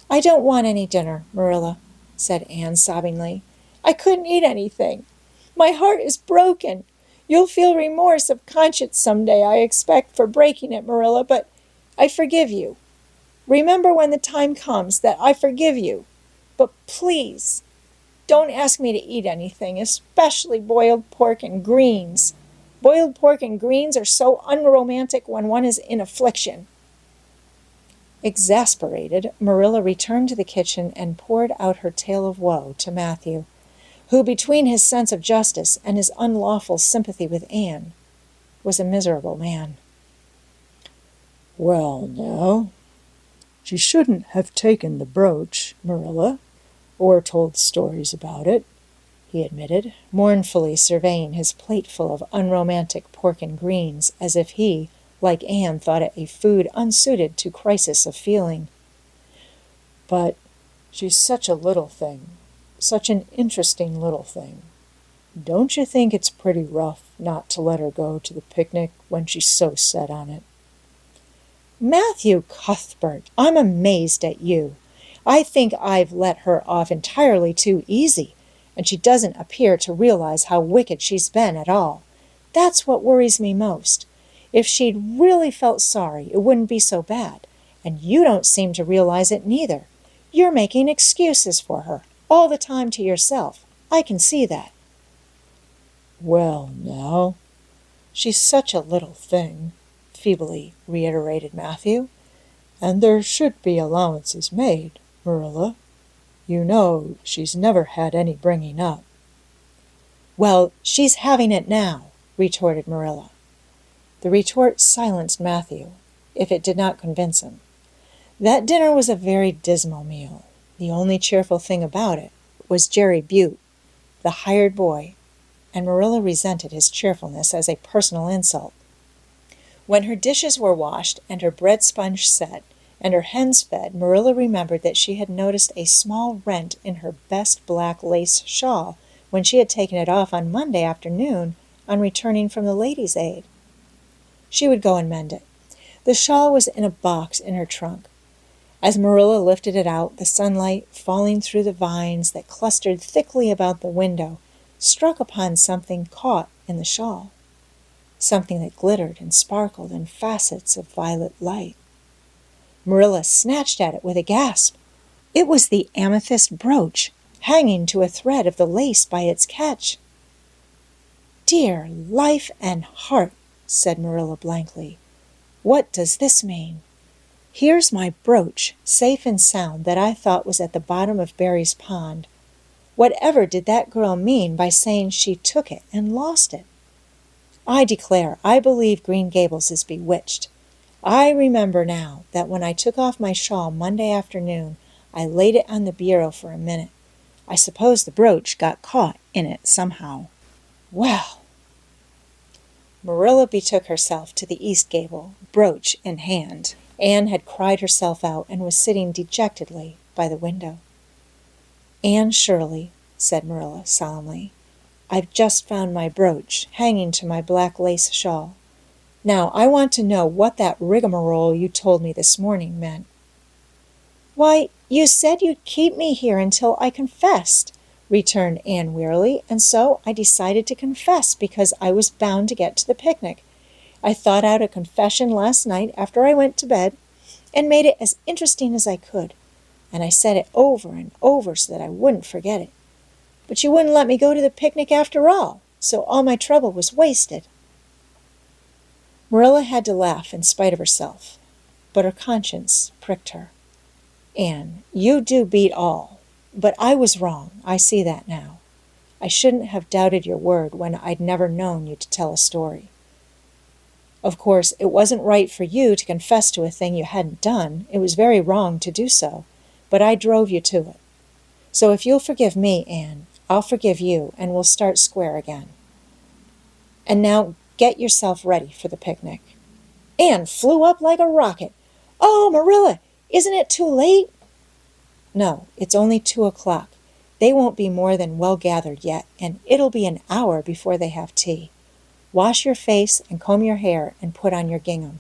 "I don't want any dinner, Marilla," said Anne sobbingly. "I couldn't eat anything. My heart is broken. You'll feel remorse of conscience some day, I expect, for breaking it, Marilla, but I forgive you. Remember when the time comes that I forgive you. But please, don't ask me to eat anything, especially boiled pork and greens. Boiled pork and greens are so unromantic when one is in affliction." Exasperated, Marilla returned to the kitchen and poured out her tale of woe to Mathew, who, between his sense of justice and his unlawful sympathy with Anne, was a miserable man. "Well, now, she shouldn't have taken the brooch, Marilla, or told stories about it," he admitted, mournfully surveying his plateful of unromantic pork and greens as if he, like Anne, thought it a food unsuited to crisis of feeling. "But she's such a little thing, such an interesting little thing. Don't you think it's pretty rough not to let her go to the picnic when she's so set on it?" "Mathew Cuthbert, I'm amazed at you. I think I've let her off entirely too easy, and she doesn't appear to realize how wicked she's been at all. That's what worries me most. If she'd really felt sorry, it wouldn't be so bad, and you don't seem to realize it neither. You're making excuses for her, all the time to yourself. I can see that." "Well, now, she's such a little thing," feebly reiterated Mathew, "and there should be allowances made, Marilla. You know she's never had any bringing up." "Well, she's having it now," retorted Marilla. The retort silenced Mathew, if it did not convince him. That dinner was a very dismal meal. The only cheerful thing about it was Jerry Butte, the hired boy, and Marilla resented his cheerfulness as a personal insult. When her dishes were washed and her bread sponge set and her hens fed, Marilla remembered that she had noticed a small rent in her best black lace shawl when she had taken it off on Monday afternoon on returning from the Ladies' Aid. She would go and mend it. The shawl was in a box in her trunk. As Marilla lifted it out, the sunlight, falling through the vines that clustered thickly about the window, struck upon something caught in the shawl, something that glittered and sparkled in facets of violet light. Marilla snatched at it with a gasp. It was the amethyst brooch, hanging to a thread of the lace by its catch. "Dear life and heart," said Marilla blankly. "What does this mean? Here's my brooch, safe and sound, that I thought was at the bottom of Barry's pond. Whatever did that girl mean by saying she took it and lost it? I declare, I believe Green Gables is bewitched. I remember now that when I took off my shawl Monday afternoon, I laid it on the bureau for a minute. I suppose the brooch got caught in it somehow. Well!" Marilla betook herself to the east gable, brooch in hand. Anne had cried herself out and was sitting dejectedly by the window. "Anne Shirley," said Marilla solemnly, "I've just found my brooch, hanging to my black lace shawl. Now, I want to know what that rigmarole you told me this morning meant." "Why, you said you'd keep me here until I confessed," returned Anne wearily, "and so I decided to confess because I was bound to get to the picnic. I thought out a confession last night after I went to bed and made it as interesting as I could, and I said it over and over so that I wouldn't forget it. But you wouldn't let me go to the picnic after all, so all my trouble was wasted." Marilla had to laugh in spite of herself, but her conscience pricked her. "Anne, you do beat all. But I was wrong. I see that now. I shouldn't have doubted your word when I'd never known you to tell a story. Of course, it wasn't right for you to confess to a thing you hadn't done. It was very wrong to do so, but I drove you to it. So if you'll forgive me, Anne, I'll forgive you, and we'll start square again. And now get yourself ready for the picnic." Anne flew up like a rocket. "Oh, Marilla, isn't it too late?" "No, it's only 2:00. They won't be more than well gathered yet, and it'll be an hour before they have tea. Wash your face and comb your hair and put on your gingham.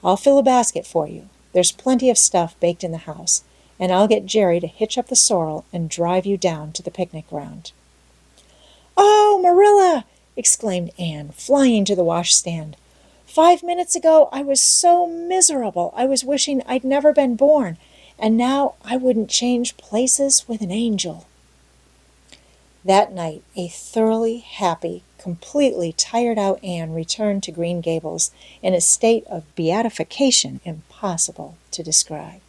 I'll fill a basket for you. There's plenty of stuff baked in the house, and I'll get Jerry to hitch up the sorrel and drive you down to the picnic ground." "Oh, Marilla, exclaimed Anne, flying to the washstand. 5 minutes ago I was so miserable I was wishing I'd never been born, and now I wouldn't change places with an angel. That night a thoroughly happy, completely tired-out Anne returned to Green Gables in a state of beatification impossible to describe.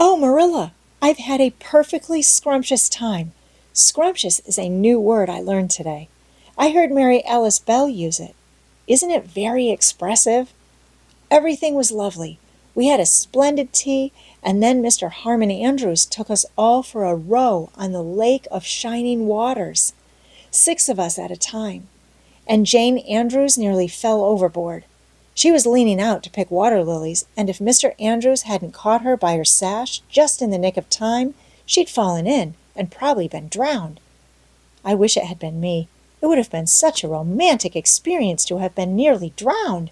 "Oh, Marilla, I've had a perfectly scrumptious time. Scrumptious is a new word I learned today. I heard Mary Alice Bell use it. Isn't it very expressive? Everything was lovely. We had a splendid tea, and then Mr. Harmon Andrews took us all for a row on the lake of shining waters, 6 of us at a time, and Jane Andrews nearly fell overboard. She was leaning out to pick water lilies, and if Mr. Andrews hadn't caught her by her sash just in the nick of time, she'd fallen in and probably been drowned. I wish it had been me. It would have been such a romantic experience to have been nearly drowned.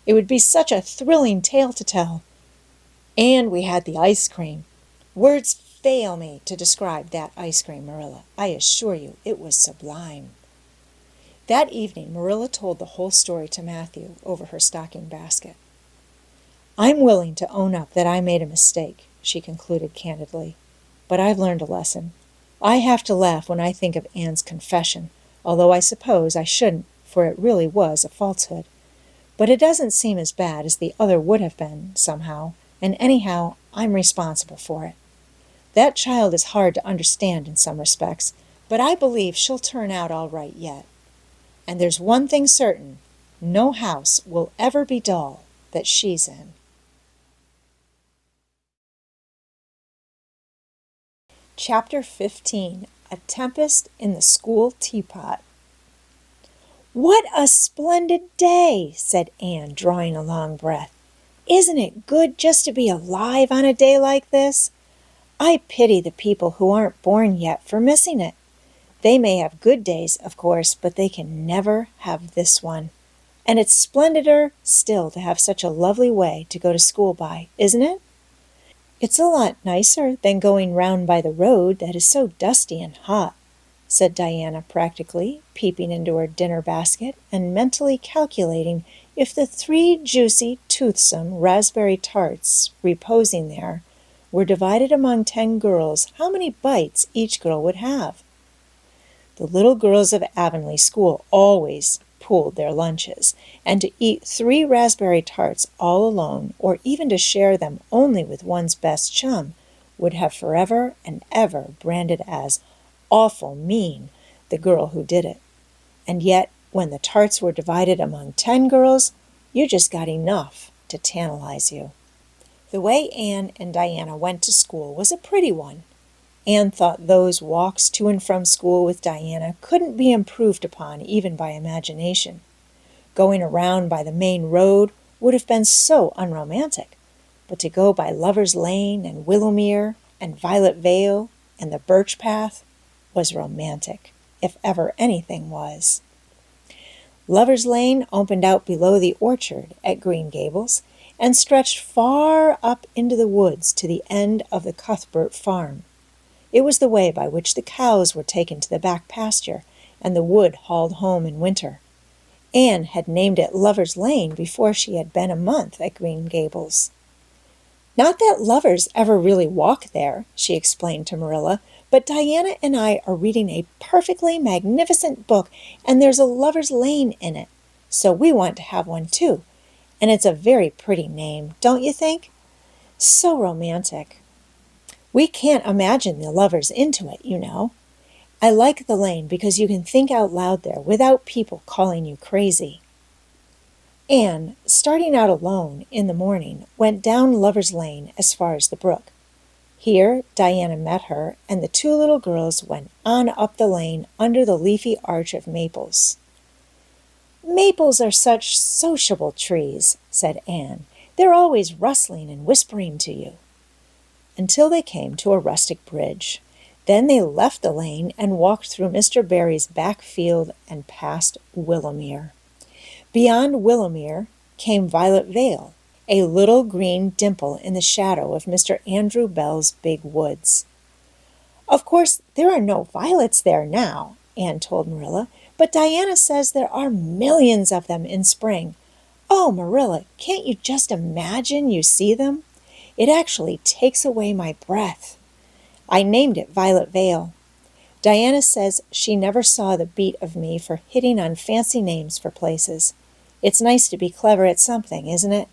It would be such a thrilling tale to tell. And we had the ice cream. Words fail me to describe that ice cream, Marilla. I assure you it was sublime." That evening Marilla told the whole story to Mathew over her stocking basket. "I'm willing to own up that I made a mistake," she concluded candidly, "but I've learned a lesson. I have to laugh when I think of Anne's confession, although I suppose I shouldn't, for it really was a falsehood. But it doesn't seem as bad as the other would have been, somehow, and anyhow I'm responsible for it. That child is hard to understand in some respects, but I believe she'll turn out all right yet. And there's one thing certain, no house will ever be dull that she's in." Chapter 15. A Tempest in the School Teapot. "What a splendid day!" said Anne, drawing a long breath. "Isn't it good just to be alive on a day like this? I pity the people who aren't born yet for missing it. They may have good days, of course, but they can never have this one. And it's splendider still to have such a lovely way to go to school by, isn't it?" "It's a lot nicer than going round by the road that is so dusty and hot," said Diana practically, peeping into her dinner basket and mentally calculating if the 3 juicy, toothsome raspberry tarts reposing there were divided among 10 girls, how many bites each girl would have. The little girls of Avonlea School always pooled their lunches, and to eat 3 raspberry tarts all alone, or even to share them only with one's best chum, would have forever and ever branded as awful mean the girl who did it. And yet, when the tarts were divided among 10 girls, you just got enough to tantalize you. The way Anne and Diana went to school was a pretty one. Anne thought those walks to and from school with Diana couldn't be improved upon even by imagination. Going around by the main road would have been so unromantic, but to go by Lover's Lane and Willowmere and Violet Vale and the Birch Path was romantic, if ever anything was. Lover's Lane opened out below the orchard at Green Gables and stretched far up into the woods to the end of the Cuthbert farm. It was the way by which the cows were taken to the back pasture and the wood hauled home in winter. Anne had named it Lover's Lane before she had been a month at Green Gables. "Not that lovers ever really walk there," she explained to Marilla, "but Diana and I are reading a perfectly magnificent book, and there's a Lover's Lane in it, so we want to have one too. And it's a very pretty name, don't you think? So romantic. We can't imagine the lovers into it, you know. I like the lane because you can think out loud there without people calling you crazy." Anne, starting out alone in the morning, went down Lover's Lane as far as the brook. Here Diana met her, and the 2 little girls went on up the lane under the leafy arch of maples. "Maples are such sociable trees," said Anne. "They're always rustling and whispering to you." Until they came to a rustic bridge. Then they left the lane and walked through Mr. Barry's back field and past Willowmere. Beyond Willowmere came Violet Vale, a little green dimple in the shadow of Mr. Andrew Bell's big woods. "Of course, there are no violets there now," Anne told Marilla, But Diana says there are millions of them in spring. Oh, Marilla, can't you just imagine you see them? It actually takes away my breath. I named it Violet Vale. Diana says she never saw the beat of me for hitting on fancy names for places. It's nice to be clever at something, isn't it?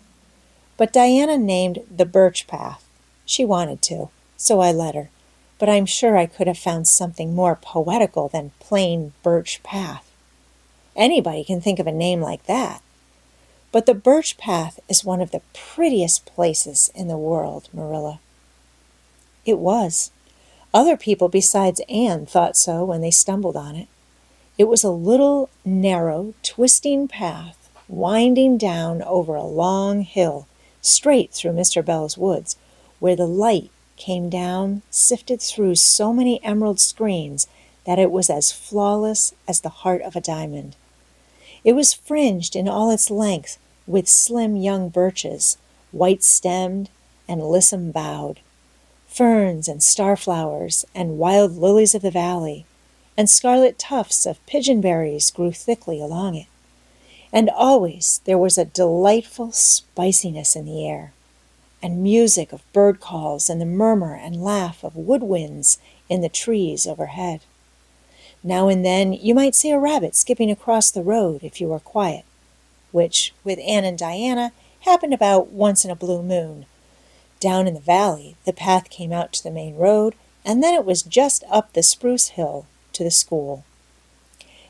But Diana named the Birch Path. She wanted to, so I let her. But I'm sure I could have found something more poetical than plain Birch Path. Anybody can think of a name like that. But the Birch Path is one of the prettiest places in the world, Marilla. It was. Other people besides Anne thought so when they stumbled on it. It was a little, narrow, twisting path winding down over a long hill, straight through Mr. Bell's woods, where the light came down, sifted through so many emerald screens that it was as flawless as the heart of a diamond. It was fringed in all its length with slim young birches, white-stemmed and lissom-boughed, ferns and starflowers and wild lilies of the valley, and scarlet tufts of pigeonberries grew thickly along it. And always there was a delightful spiciness in the air, and music of bird calls and the murmur and laugh of woodwinds in the trees overhead. Now and then you might see a rabbit skipping across the road if you were quiet, which, with Anne and Diana, happened about once in a blue moon. Down in the valley, the path came out to the main road, and then it was just up the spruce hill to the school.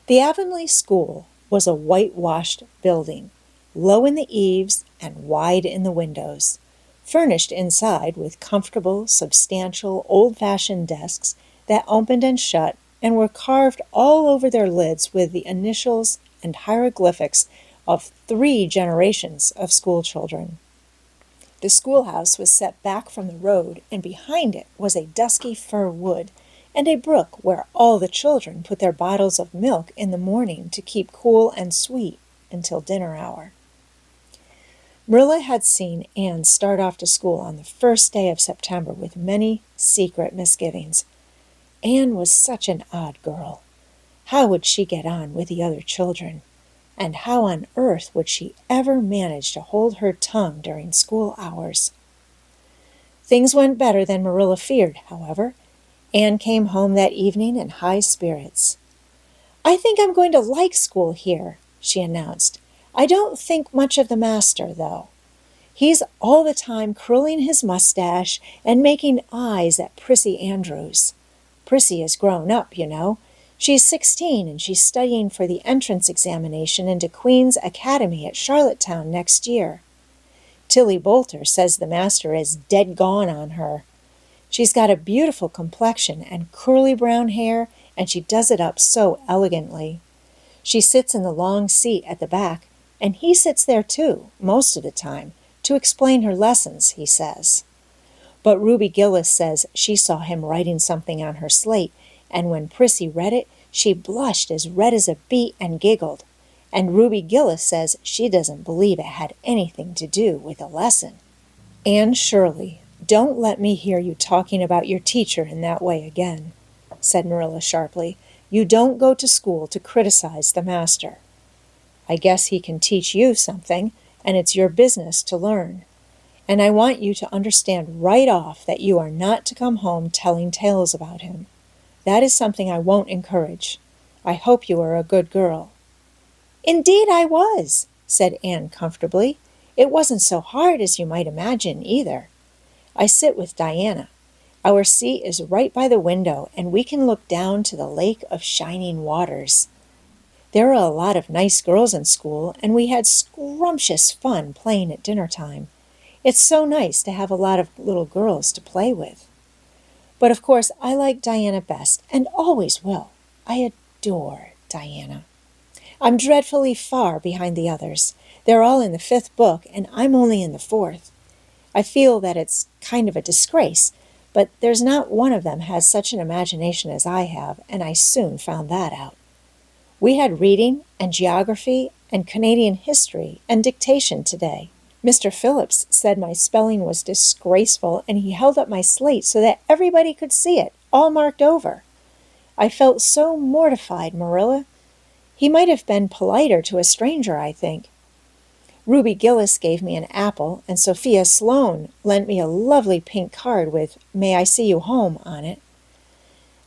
The Avonlea School was a whitewashed building, low in the eaves and wide in the windows, furnished inside with comfortable, substantial, old-fashioned desks that opened and shut and were carved all over their lids with the initials and hieroglyphics of 3 generations of schoolchildren. The schoolhouse was set back from the road, and behind it was a dusky fir wood and a brook where all the children put their bottles of milk in the morning to keep cool and sweet until dinner hour. Marilla had seen Anne start off to school on the first day of September with many secret misgivings. Anne was such an odd girl. How would she get on with the other children? And how on earth would she ever manage to hold her tongue during school hours? Things went better than Marilla feared, however. Anne came home that evening in high spirits. "I think I'm going to like school here," she announced. "I don't think much of the master, though. He's all the time curling his mustache and making eyes at Prissy Andrews. Prissy is grown up, you know. She's 16 and she's studying for the entrance examination into Queen's Academy at Charlottetown next year. Tilly Boulter says the master is dead gone on her. She's got a beautiful complexion and curly brown hair, and she does it up so elegantly. She sits in the long seat at the back, and he sits there too, most of the time, to explain her lessons, he says. But Ruby Gillis says she saw him writing something on her slate, and when Prissy read it, she blushed as red as a beet and giggled. And Ruby Gillis says she doesn't believe it had anything to do with a lesson." "Anne Shirley, don't let me hear you talking about your teacher in that way again," said Marilla sharply. "You don't go to school to criticize the master. I guess he can teach you something, and it's your business to learn. And I want you to understand right off that you are not to come home telling tales about him. That is something I won't encourage. I hope you are a good girl." "Indeed I was," said Anne comfortably. "It wasn't so hard as you might imagine, either. I sit with Diana. Our seat is right by the window, and we can look down to the lake of shining waters. There are a lot of nice girls in school, and we had scrumptious fun playing at dinner time. It's so nice to have a lot of little girls to play with. But of course I like Diana best, and always will. I adore Diana. I'm dreadfully far behind the others. They're all in the 5th book, and I'm only in the 4th. I feel that it's kind of a disgrace, but there's not one of them has such an imagination as I have, and I soon found that out. We had reading and geography and Canadian history and dictation today. Mr. Phillips said my spelling was disgraceful, and he held up my slate so that everybody could see it, all marked over. I felt so mortified, Marilla. He might have been politer to a stranger, I think. Ruby Gillis gave me an apple, and Sophia Sloane lent me a lovely pink card with "May I see you home" on it.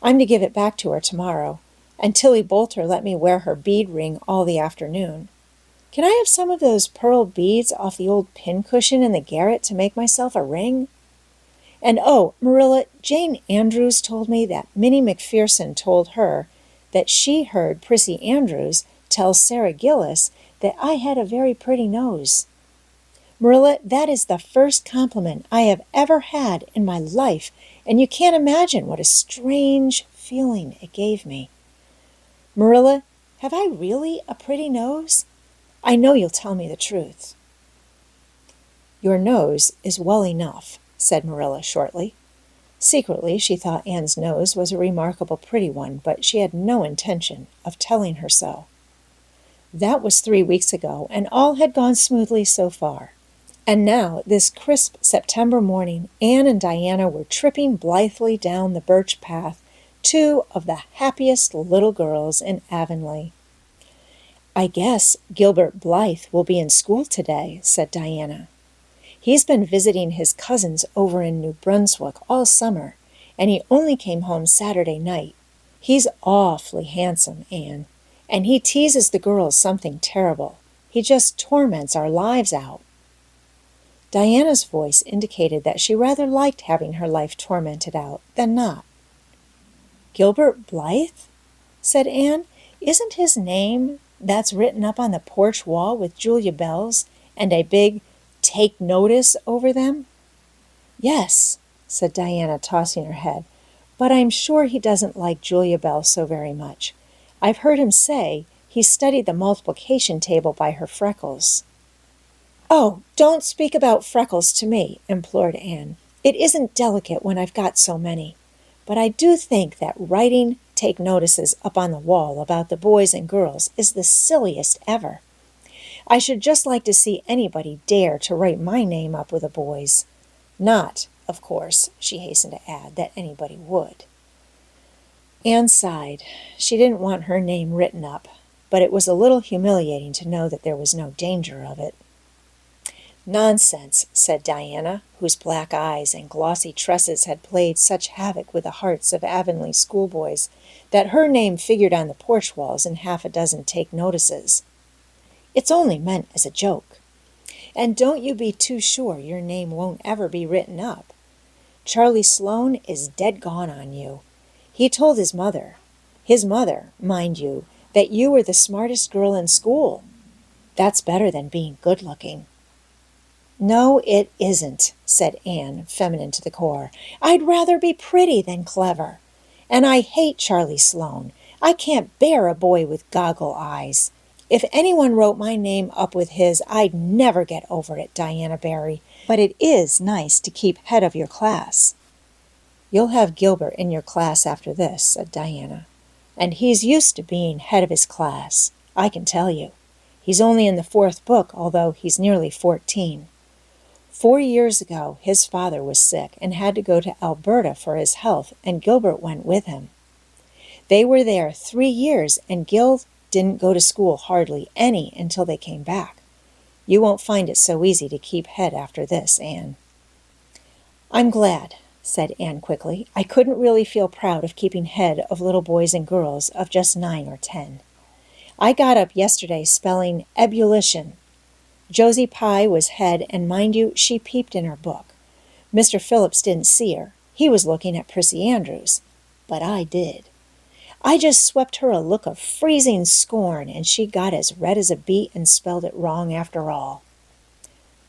I'm to give it back to her tomorrow, and Tilly Boulter let me wear her bead ring all the afternoon. Can I have some of those pearl beads off the old pincushion in the garret to make myself a ring? And oh, Marilla, Jane Andrews told me that Minnie McPherson told her that she heard Prissy Andrews tell Sarah Gillis that I had a very pretty nose. Marilla, that is the first compliment I have ever had in my life, and you can't imagine what a strange feeling it gave me. Marilla, have I really a pretty nose? I know you'll tell me the truth. Your nose is well enough, said Marilla shortly. Secretly, she thought Anne's nose was a remarkable pretty one, but she had no intention of telling her so. That was 3 weeks ago, and all had gone smoothly so far. And now, this crisp September morning, Anne and Diana were tripping blithely down the birch path, two of the happiest little girls in Avonlea. I guess Gilbert Blythe will be in school today, said Diana. He's been visiting his cousins over in New Brunswick all summer, and he only came home Saturday night. He's awfully handsome, Anne, and he teases the girls something terrible. He just torments our lives out. Diana's voice indicated that she rather liked having her life tormented out than not. Gilbert Blythe? Said Anne. Isn't his name that's written up on the porch wall with Julia bells and a big "Take Notice" over them? Yes, said Diana, tossing her head, but I'm sure he doesn't like Julia Bell so very much. I've heard him say he studied the multiplication table by her freckles. Oh, don't speak about freckles to me, implored Anne. It isn't delicate when I've got so many. But I do think that writing "take notices" up on the wall about the boys and girls is the silliest ever. I should just like to see anybody dare to write my name up with a boy's. Not, of course, she hastened to add, that anybody would. Anne sighed. She didn't want her name written up, but it was a little humiliating to know that there was no danger of it. Nonsense, said Diana, whose black eyes and glossy tresses had played such havoc with the hearts of Avonlea schoolboys that her name figured on the porch walls in half a dozen take notices. It's only meant as a joke. And don't you be too sure your name won't ever be written up. Charlie Sloane is dead gone on you. He told his mother, mind you, that you were the smartest girl in school. That's better than being good-looking. No, it isn't, said Anne, feminine to the core. I'd rather be pretty than clever. And I hate Charlie Sloane. I can't bear a boy with goggle eyes. If anyone wrote my name up with his, I'd never get over it, Diana Barry. But it is nice to keep head of your class. You'll have Gilbert in your class after this, said Diana. And he's used to being head of his class, I can tell you. He's only in the 4th book, although he's nearly 14. 4 years ago, his father was sick and had to go to Alberta for his health, and Gilbert went with him. They were there 3 years, and Gil didn't go to school hardly any until they came back. You won't find it so easy to keep head after this, Anne. I'm glad, said Anne quickly. I couldn't really feel proud of keeping head of little boys and girls of just 9 or 10. I got up yesterday spelling ebullition. Josie Pye was head, and mind you, she peeped in her book. Mr. Phillips didn't see her. He was looking at Prissy Andrews. But I did. I just swept her a look of freezing scorn, and she got as red as a beet and spelled it wrong after all.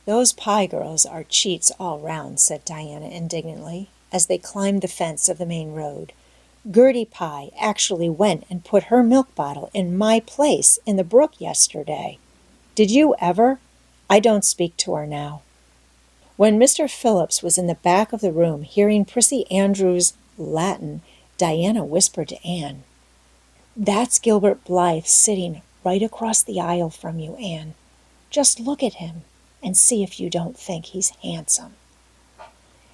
Those Pye girls are cheats all round, said Diana indignantly, as they climbed the fence of the main road. Gertie Pye actually went and put her milk bottle in my place in the brook yesterday. Did you ever? I don't speak to her now. When Mr. Phillips was in the back of the room hearing Prissy Andrews' Latin, Diana whispered to Anne, That's Gilbert Blythe sitting right across the aisle from you, Anne. Just look at him and see if you don't think he's handsome.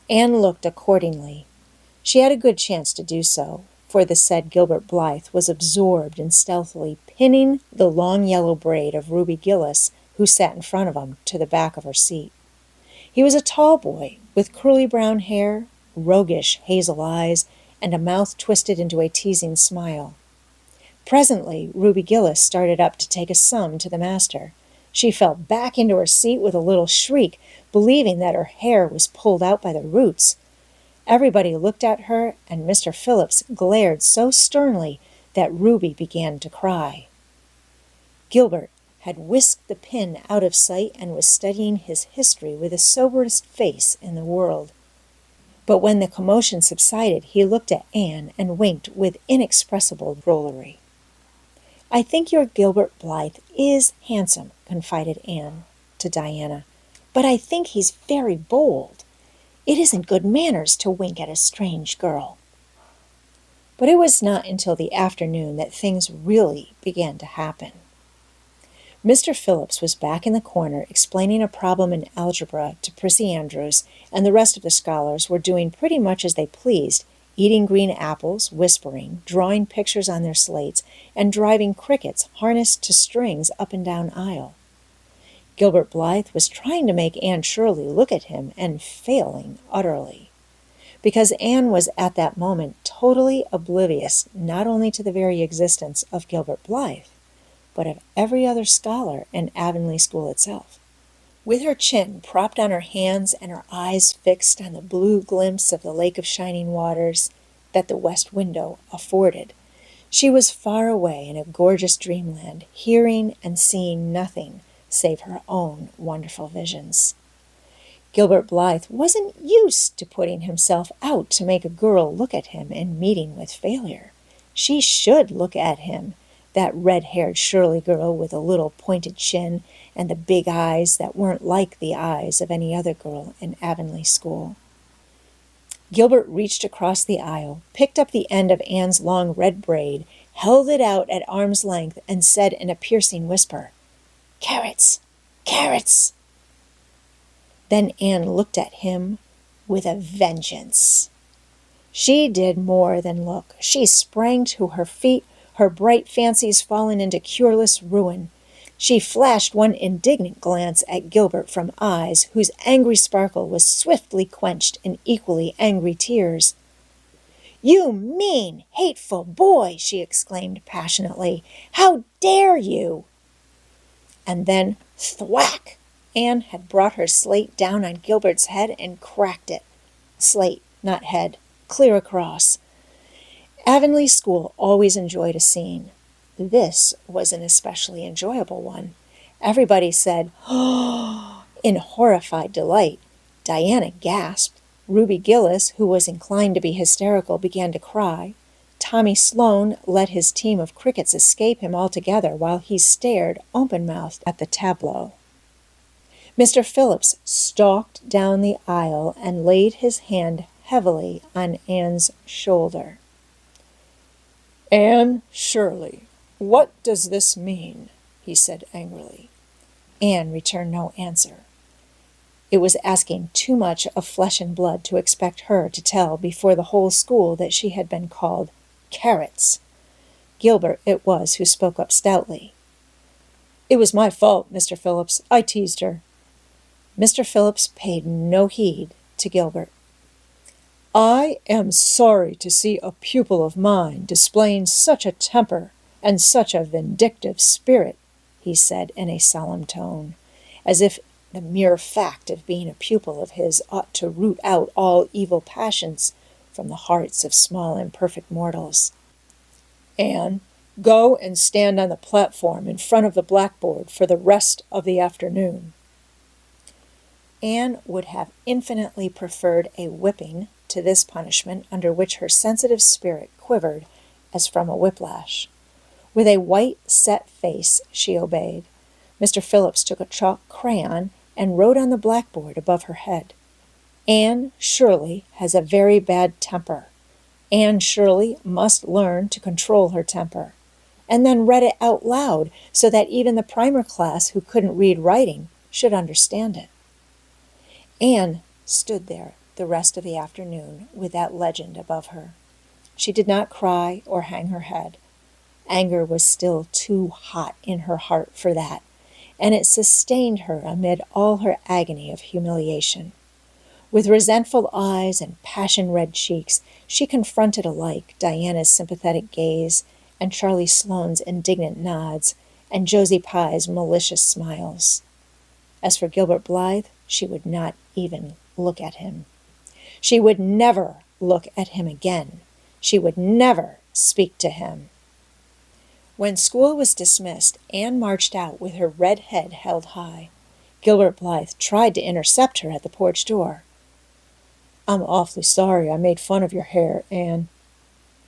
Anne looked accordingly. She had a good chance to do so, for the said Gilbert Blythe was absorbed in stealthily pinning the long yellow braid of Ruby Gillis, who sat in front of him, to the back of her seat. He was a tall boy, with curly brown hair, roguish hazel eyes, and a mouth twisted into a teasing smile. Presently, Ruby Gillis started up to take a sum to the master. She fell back into her seat with a little shriek, believing that her hair was pulled out by the roots. Everybody looked at her, and Mr. Phillips glared so sternly that Ruby began to cry. Gilbert had whisked the pin out of sight and was studying his history with the soberest face in the world. But when the commotion subsided, he looked at Anne and winked with inexpressible drollery. "I think your Gilbert Blythe is handsome," confided Anne to Diana, "but I think he's very bold. It isn't good manners to wink at a strange girl." But it was not until the afternoon that things really began to happen. Mr. Phillips was back in the corner explaining a problem in algebra to Prissy Andrews, and the rest of the scholars were doing pretty much as they pleased, eating green apples, whispering, drawing pictures on their slates, and driving crickets harnessed to strings up and down aisle. Gilbert Blythe was trying to make Anne Shirley look at him and failing utterly, because Anne was at that moment totally oblivious not only to the very existence of Gilbert Blythe, but of every other scholar in Avonlea School itself. With her chin propped on her hands and her eyes fixed on the blue glimpse of the lake of shining waters that the west window afforded, she was far away in a gorgeous dreamland, hearing and seeing nothing save her own wonderful visions. Gilbert Blythe wasn't used to putting himself out to make a girl look at him in meeting with failure. She should look at him, that red-haired Shirley girl with a little pointed chin and the big eyes that weren't like the eyes of any other girl in Avonlea School. Gilbert reached across the aisle, picked up the end of Anne's long red braid, held it out at arm's length, and said in a piercing whisper, "Carrots! Carrots!" Then Anne looked at him with a vengeance. She did more than look. She sprang to her feet, her bright fancies fallen into cureless ruin. She flashed one indignant glance at Gilbert from eyes whose angry sparkle was swiftly quenched in equally angry tears. "You mean, hateful boy!" she exclaimed passionately. "How dare you!" And then, thwack! Anne had brought her slate down on Gilbert's head and cracked it. Slate, not head, clear across. Avonlea School always enjoyed a scene. This was an especially enjoyable one. Everybody said, "Oh!" in horrified delight. Diana gasped. Ruby Gillis, who was inclined to be hysterical, began to cry. Tommy Sloane let his team of crickets escape him altogether while he stared open-mouthed at the tableau. Mr. Phillips stalked down the aisle and laid his hand heavily on Anne's shoulder. "Anne Shirley, what does this mean?" he said angrily. Anne returned no answer. It was asking too much of flesh and blood to expect her to tell before the whole school that she had been called carrots. Gilbert it was who spoke up stoutly. "It was my fault, Mr. Phillips. I teased her." Mr. Phillips paid no heed to Gilbert. "I am sorry to see a pupil of mine displaying such a temper and such a vindictive spirit," he said in a solemn tone, as if the mere fact of being a pupil of his ought to root out all evil passions from the hearts of small imperfect mortals. "Anne, go and stand on the platform in front of the blackboard for the rest of the afternoon." Anne would have infinitely preferred a whipping to this punishment, under which her sensitive spirit quivered as from a whiplash. With a white, set face, she obeyed. Mr. Phillips took a chalk crayon and wrote on the blackboard above her head, "Anne Shirley has a very bad temper. Anne Shirley must learn to control her temper," and then read it out loud so that even the primer class who couldn't read writing should understand it. Anne stood there the rest of the afternoon with that legend above her. She did not cry or hang her head. Anger was still too hot in her heart for that, and it sustained her amid all her agony of humiliation. With resentful eyes and passion-red cheeks, she confronted alike Diana's sympathetic gaze and Charlie Sloane's indignant nods and Josie Pye's malicious smiles. As for Gilbert Blythe, she would not even look at him. She would never look at him again. She would never speak to him. When school was dismissed, Anne marched out with her red head held high. Gilbert Blythe tried to intercept her at the porch door. "I'm awfully sorry I made fun of your hair, Anne,"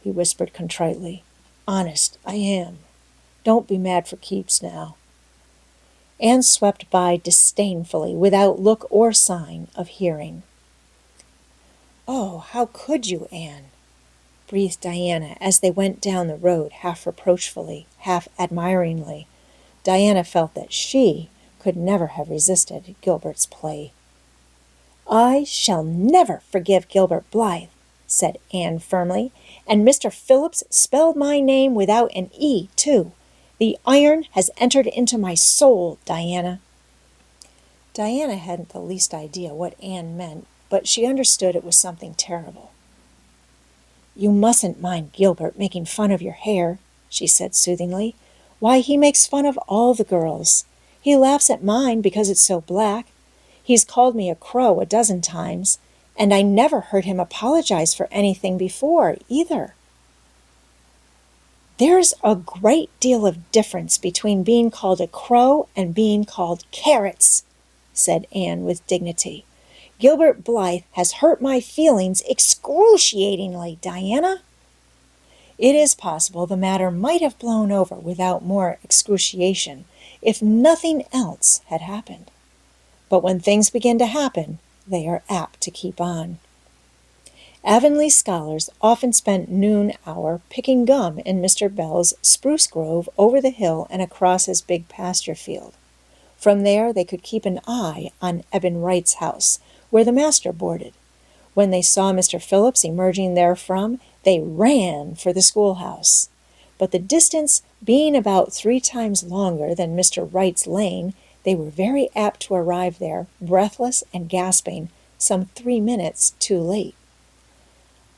he whispered contritely. "Honest, I am. Don't be mad for keeps now." Anne swept by disdainfully, without look or sign of hearing. "Oh, how could you, Anne?" breathed Diana as they went down the road, half reproachfully, half admiringly. Diana felt that she could never have resisted Gilbert's play. "I shall never forgive Gilbert Blythe," said Anne firmly, "and Mr. Phillips spelled my name without an E, too. The iron has entered into my soul, Diana." Diana hadn't the least idea what Anne meant, but she understood it was something terrible. "You mustn't mind Gilbert making fun of your hair," she said soothingly. "Why, he makes fun of all the girls. He laughs at mine because it's so black. He's called me a crow a dozen times, and I never heard him apologize for anything before, either." "There's a great deal of difference between being called a crow and being called carrots," said Anne with dignity. "Gilbert Blythe has hurt my feelings excruciatingly, Diana." It is possible the matter might have blown over without more excruciation if nothing else had happened. But when things begin to happen, they are apt to keep on. Avonlea scholars often spent noon hour picking gum in Mr. Bell's spruce grove over the hill and across his big pasture field. From there they could keep an eye on Eben Wright's house, where the master boarded. When they saw Mr. Phillips emerging therefrom, they ran for the schoolhouse. But the distance being about 3 times longer than Mr. Wright's lane, they were very apt to arrive there, breathless and gasping, some 3 minutes too late.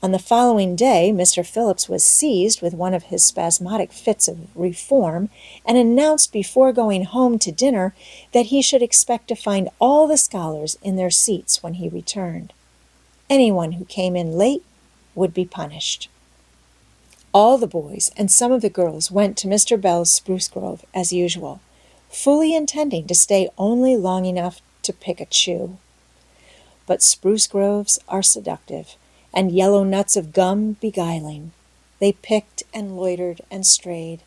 On the following day, Mr. Phillips was seized with one of his spasmodic fits of reform, and announced before going home to dinner that he should expect to find all the scholars in their seats when he returned. Anyone who came in late would be punished. All the boys and some of the girls went to Mr. Bell's spruce grove as usual, fully intending to stay only long enough to pick a chew. But spruce groves are seductive, and yellow nuts of gum beguiling. They picked and loitered and strayed,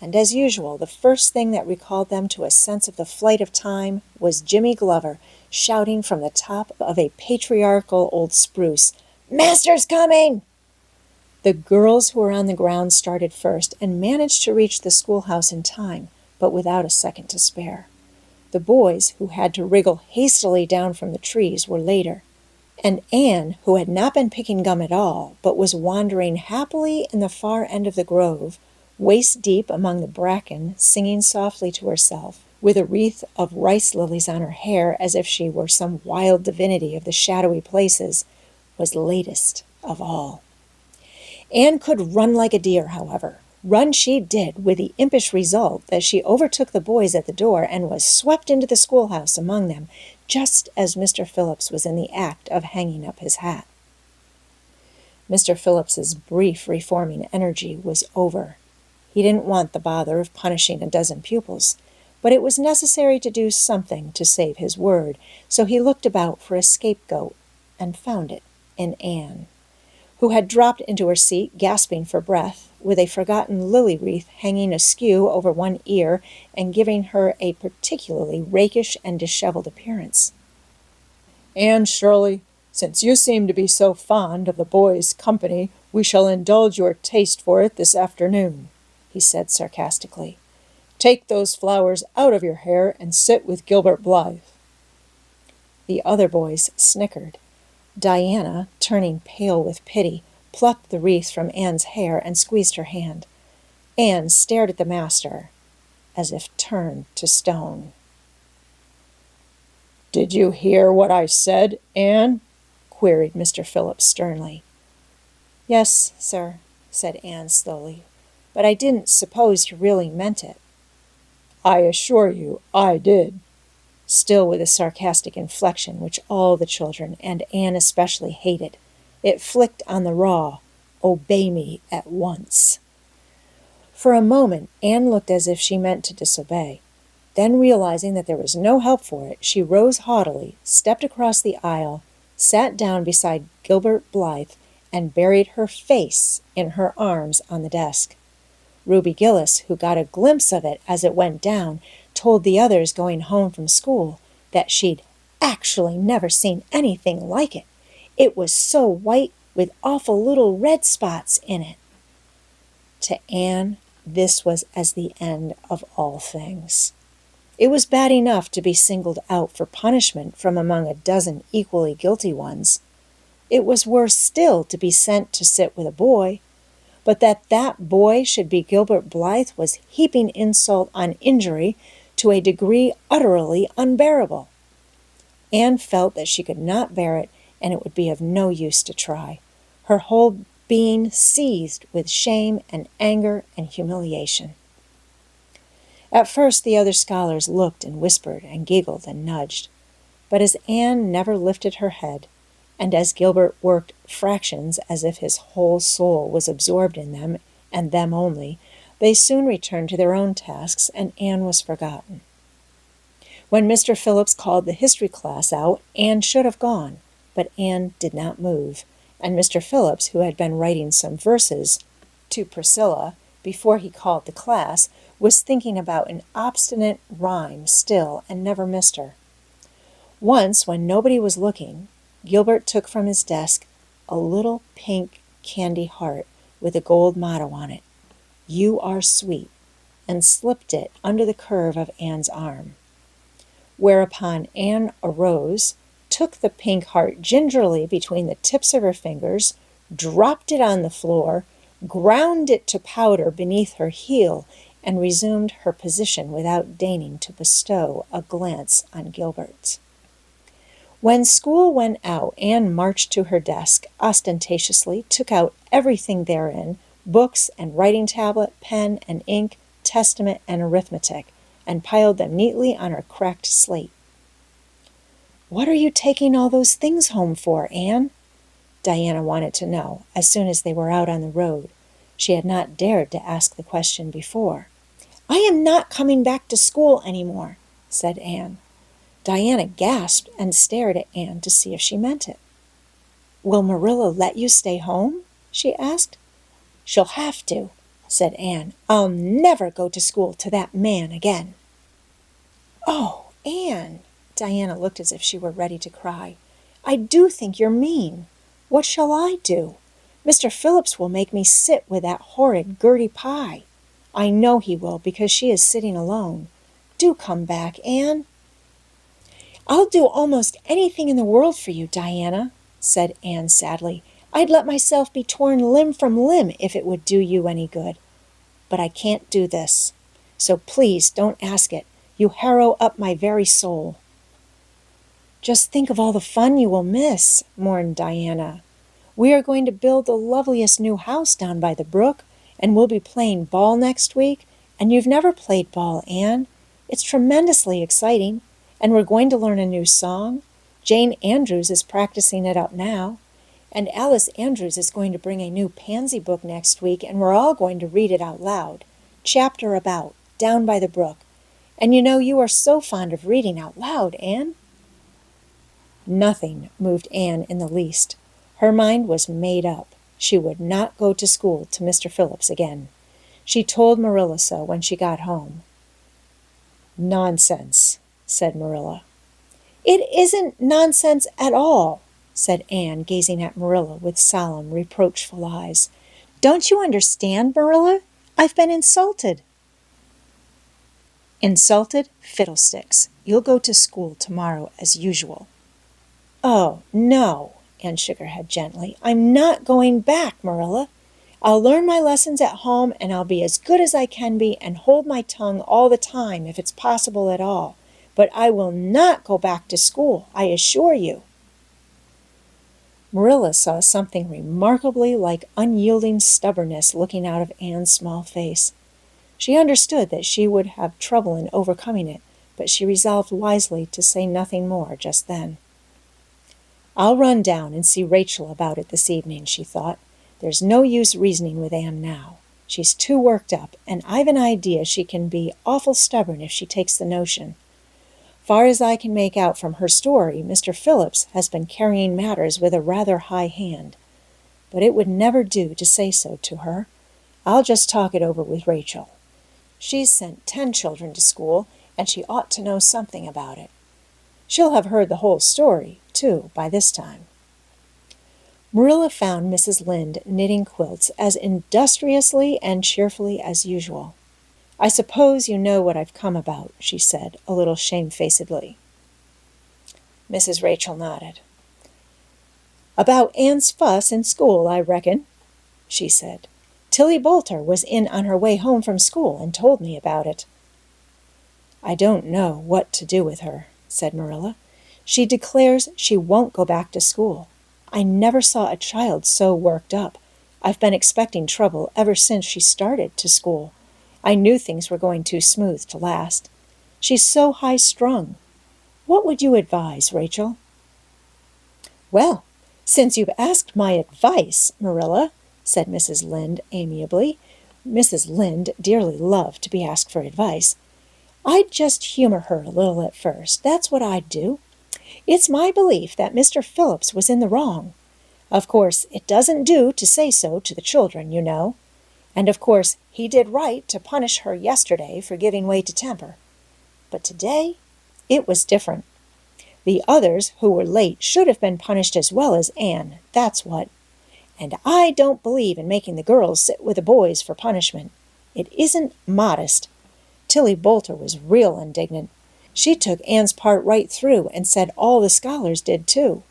and as usual, the first thing that recalled them to a sense of the flight of time was Jimmy Glover shouting from the top of a patriarchal old spruce, "Master's coming!" The girls who were on the ground started first and managed to reach the schoolhouse in time, but without a second to spare. The boys, who had to wriggle hastily down from the trees, were later, and Anne, who had not been picking gum at all, but was wandering happily in the far end of the grove, waist-deep among the bracken, singing softly to herself, with a wreath of rice lilies on her hair as if she were some wild divinity of the shadowy places, was latest of all. Anne could run like a deer, however. Run she did, with the impish result that she overtook the boys at the door and was swept into the schoolhouse among them, just as Mr. Phillips was in the act of hanging up his hat. Mr. Phillips's brief reforming energy was over. He didn't want the bother of punishing a dozen pupils, but it was necessary to do something to save his word, so he looked about for a scapegoat and found it in Anne, who had dropped into her seat, gasping for breath, with a forgotten lily wreath hanging askew over one ear and giving her a particularly rakish and disheveled appearance. "Anne Shirley, since you seem to be so fond of the boys' company, we shall indulge your taste for it this afternoon," he said sarcastically. "Take those flowers out of your hair and sit with Gilbert Blythe." The other boys snickered. Diana, turning pale with pity, plucked the wreath from Anne's hair and squeezed her hand. Anne stared at the master, as if turned to stone. "Did you hear what I said, Anne?" queried Mr. Phillips sternly. "Yes, sir," said Anne slowly, "but I didn't suppose you really meant it." "I assure you I did," still with a sarcastic inflection which all the children, and Anne especially, hated. It flicked on the raw, "Obey me at once." For a moment Anne looked as if she meant to disobey. Then, realizing that there was no help for it, she rose haughtily, stepped across the aisle, sat down beside Gilbert Blythe, and buried her face in her arms on the desk. Ruby Gillis, who got a glimpse of it as it went down, told the others going home from school that she'd actually never seen anything like it. It was so white with awful little red spots in it. To Anne, this was as the end of all things. It was bad enough to be singled out for punishment from among a dozen equally guilty ones. It was worse still to be sent to sit with a boy, but that boy should be Gilbert Blythe was heaping insult on injury to a degree utterly unbearable. Anne felt that she could not bear it, and it would be of no use to try. Her whole being seized with shame and anger and humiliation. At first the other scholars looked and whispered and giggled and nudged, but as Anne never lifted her head, and as Gilbert worked fractions as if his whole soul was absorbed in them and them only, they soon returned to their own tasks, and Anne was forgotten. When Mr. Phillips called the history class out, Anne should have gone, but Anne did not move, and Mr. Phillips, who had been writing some verses to Priscilla before he called the class, was thinking about an obstinate rhyme still and never missed her. Once, when nobody was looking, Gilbert took from his desk a little pink candy heart with a gold motto on it, "You are sweet," and slipped it under the curve of Anne's arm. Whereupon Anne arose, took the pink heart gingerly between the tips of her fingers, dropped it on the floor, ground it to powder beneath her heel, and resumed her position without deigning to bestow a glance on Gilbert. When school went out, Anne marched to her desk, ostentatiously took out everything therein, books and writing tablet, pen and ink, testament and arithmetic, and piled them neatly on her cracked slate. "What are you taking all those things home for, Anne?" Diana wanted to know as soon as they were out on the road. She had not dared to ask the question before. "I am not coming back to school any more," said Anne. Diana gasped and stared at Anne to see if she meant it. "Will Marilla let you stay home?" she asked. "She'll have to," said Anne. "I'll never go to school to that man again." "Oh, Anne," Diana looked as if she were ready to cry. "I do think you're mean. What shall I do? Mr. Phillips will make me sit with that horrid Gertie Pye. I know he will, because she is sitting alone. Do come back, Anne." "I'll do almost anything in the world for you, Diana," said Anne sadly. "I'd let myself be torn limb from limb if it would do you any good. But I can't do this. So please don't ask it. You harrow up my very soul." "Just think of all the fun you will miss," mourned Diana. "We are going to build the loveliest new house down by the brook, and we'll be playing ball next week, and you've never played ball, Anne. It's tremendously exciting, and we're going to learn a new song. Jane Andrews is practicing it up now, and Alice Andrews is going to bring a new pansy book next week, and we're all going to read it out loud, chapter about, down by the brook. And you know you are so fond of reading out loud, Anne." Nothing moved Anne in the least. Her mind was made up. She would not go to school to Mr. Phillips again. She told Marilla so when she got home. "Nonsense," said Marilla. "It isn't nonsense at all," said Anne, gazing at Marilla with solemn, reproachful eyes. "Don't you understand, Marilla? I've been insulted." "Insulted? Fiddlesticks. You'll go to school tomorrow as usual." "Oh, no," Anne shook her head gently. I'm not going back, Marilla. I'll learn my lessons at home, and I'll be as good as I can be and hold my tongue all the time if it's possible at all. But I will not go back to school, I assure you. Marilla saw something remarkably like unyielding stubbornness looking out of Anne's small face. She understood that she would have trouble in overcoming it, but she resolved wisely to say nothing more just then. I'll run down and see Rachel about it this evening, she thought. There's no use reasoning with Anne now. She's too worked up, and I've an idea she can be awful stubborn if she takes the notion. Far as I can make out from her story, Mr. Phillips has been carrying matters with a rather high hand. But it would never do to say so to her. I'll just talk it over with Rachel. She's sent 10 children to school, and she ought to know something about it. She'll have heard the whole story, too, by this time. Marilla found Mrs. Lynde knitting quilts as industriously and cheerfully as usual. I suppose you know what I've come about, she said, a little shamefacedly. Mrs. Rachel nodded. About Anne's fuss in school, I reckon, she said. Tilly Boulter was in on her way home from school and told me about it. I don't know what to do with her, said Marilla. She declares she won't go back to school. I never saw a child so worked up. I've been expecting trouble ever since she started to school. I knew things were going too smooth to last. She's so high-strung. What would you advise, Rachel? Well, since you've asked my advice, Marilla, said Mrs. Lynde amiably. Mrs. Lynde dearly loved to be asked for advice. I'd just humor her a little at first. That's what I'd do. It's my belief that Mr. Phillips was in the wrong. Of course, it doesn't do to say so to the children, you know. And of course, he did right to punish her yesterday for giving way to temper. But today, it was different. The others who were late should have been punished as well as Anne, that's what. And I don't believe in making the girls sit with the boys for punishment. It isn't modest. Tilly Boulter was real indignant. She took Anne's part right through and said all the scholars did too.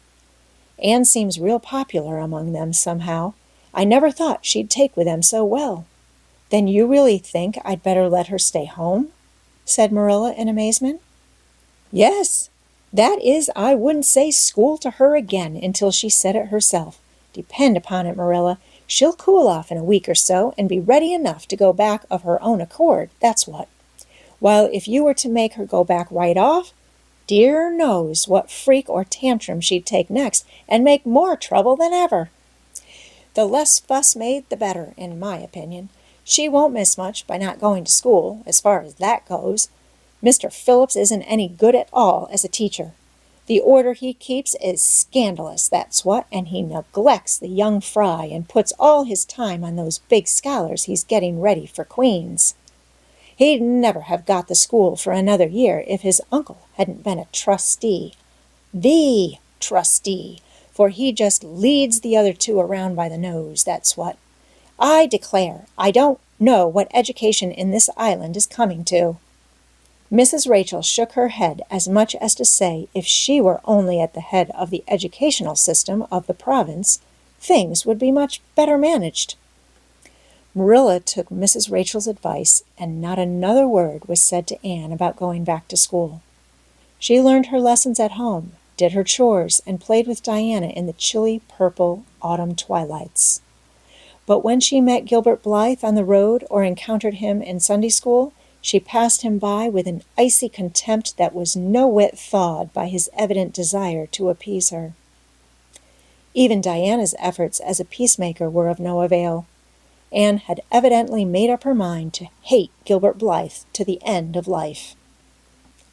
Anne seems real popular among them somehow. I never thought she'd take with them so well. Then you really think I'd better let her stay home? Said Marilla in amazement. Yes, that is, I wouldn't say school to her again until she said it herself. Depend upon it, Marilla, she'll cool off in a week or so and be ready enough to go back of her own accord, that's what. While if you were to make her go back right off, dear knows what freak or tantrum she'd take next and make more trouble than ever. The less fuss made, the better, in my opinion. She won't miss much by not going to school, as far as that goes. Mr. Phillips isn't any good at all as a teacher. The order he keeps is scandalous, that's what, and he neglects the young fry and puts all his time on those big scholars he's getting ready for queens. He'd never have got the school for another year if his uncle hadn't been a trustee. The trustee, for he just leads the other two around by the nose, that's what. I declare, I don't know what education in this island is coming to. Mrs. Rachel shook her head as much as to say if she were only at the head of the educational system of the province, things would be much better managed. Marilla took Mrs. Rachel's advice, and not another word was said to Anne about going back to school. She learned her lessons at home, did her chores, and played with Diana in the chilly purple autumn twilights. But when she met Gilbert Blythe on the road or encountered him in Sunday school, she passed him by with an icy contempt that was no whit thawed by his evident desire to appease her. Even Diana's efforts as a peacemaker were of no avail. Anne had evidently made up her mind to hate Gilbert Blythe to the end of life.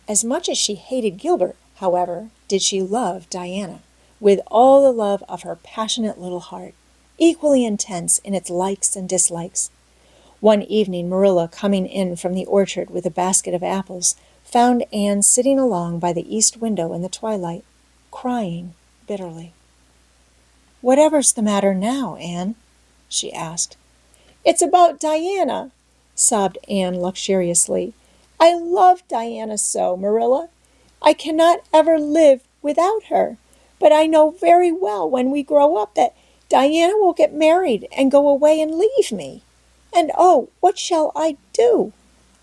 As much as she hated Gilbert, however, did she love Diana, with all the love of her passionate little heart, equally intense in its likes and dislikes. One evening Marilla, coming in from the orchard with a basket of apples, found Anne sitting along by the east window in the twilight, crying bitterly. "Whatever's the matter now, Anne?" she asked. "It's about Diana," sobbed Anne luxuriously. "I love Diana so, Marilla. I cannot ever live without her. But I know very well when we grow up that Diana will get married and go away and leave me. And oh, what shall I do?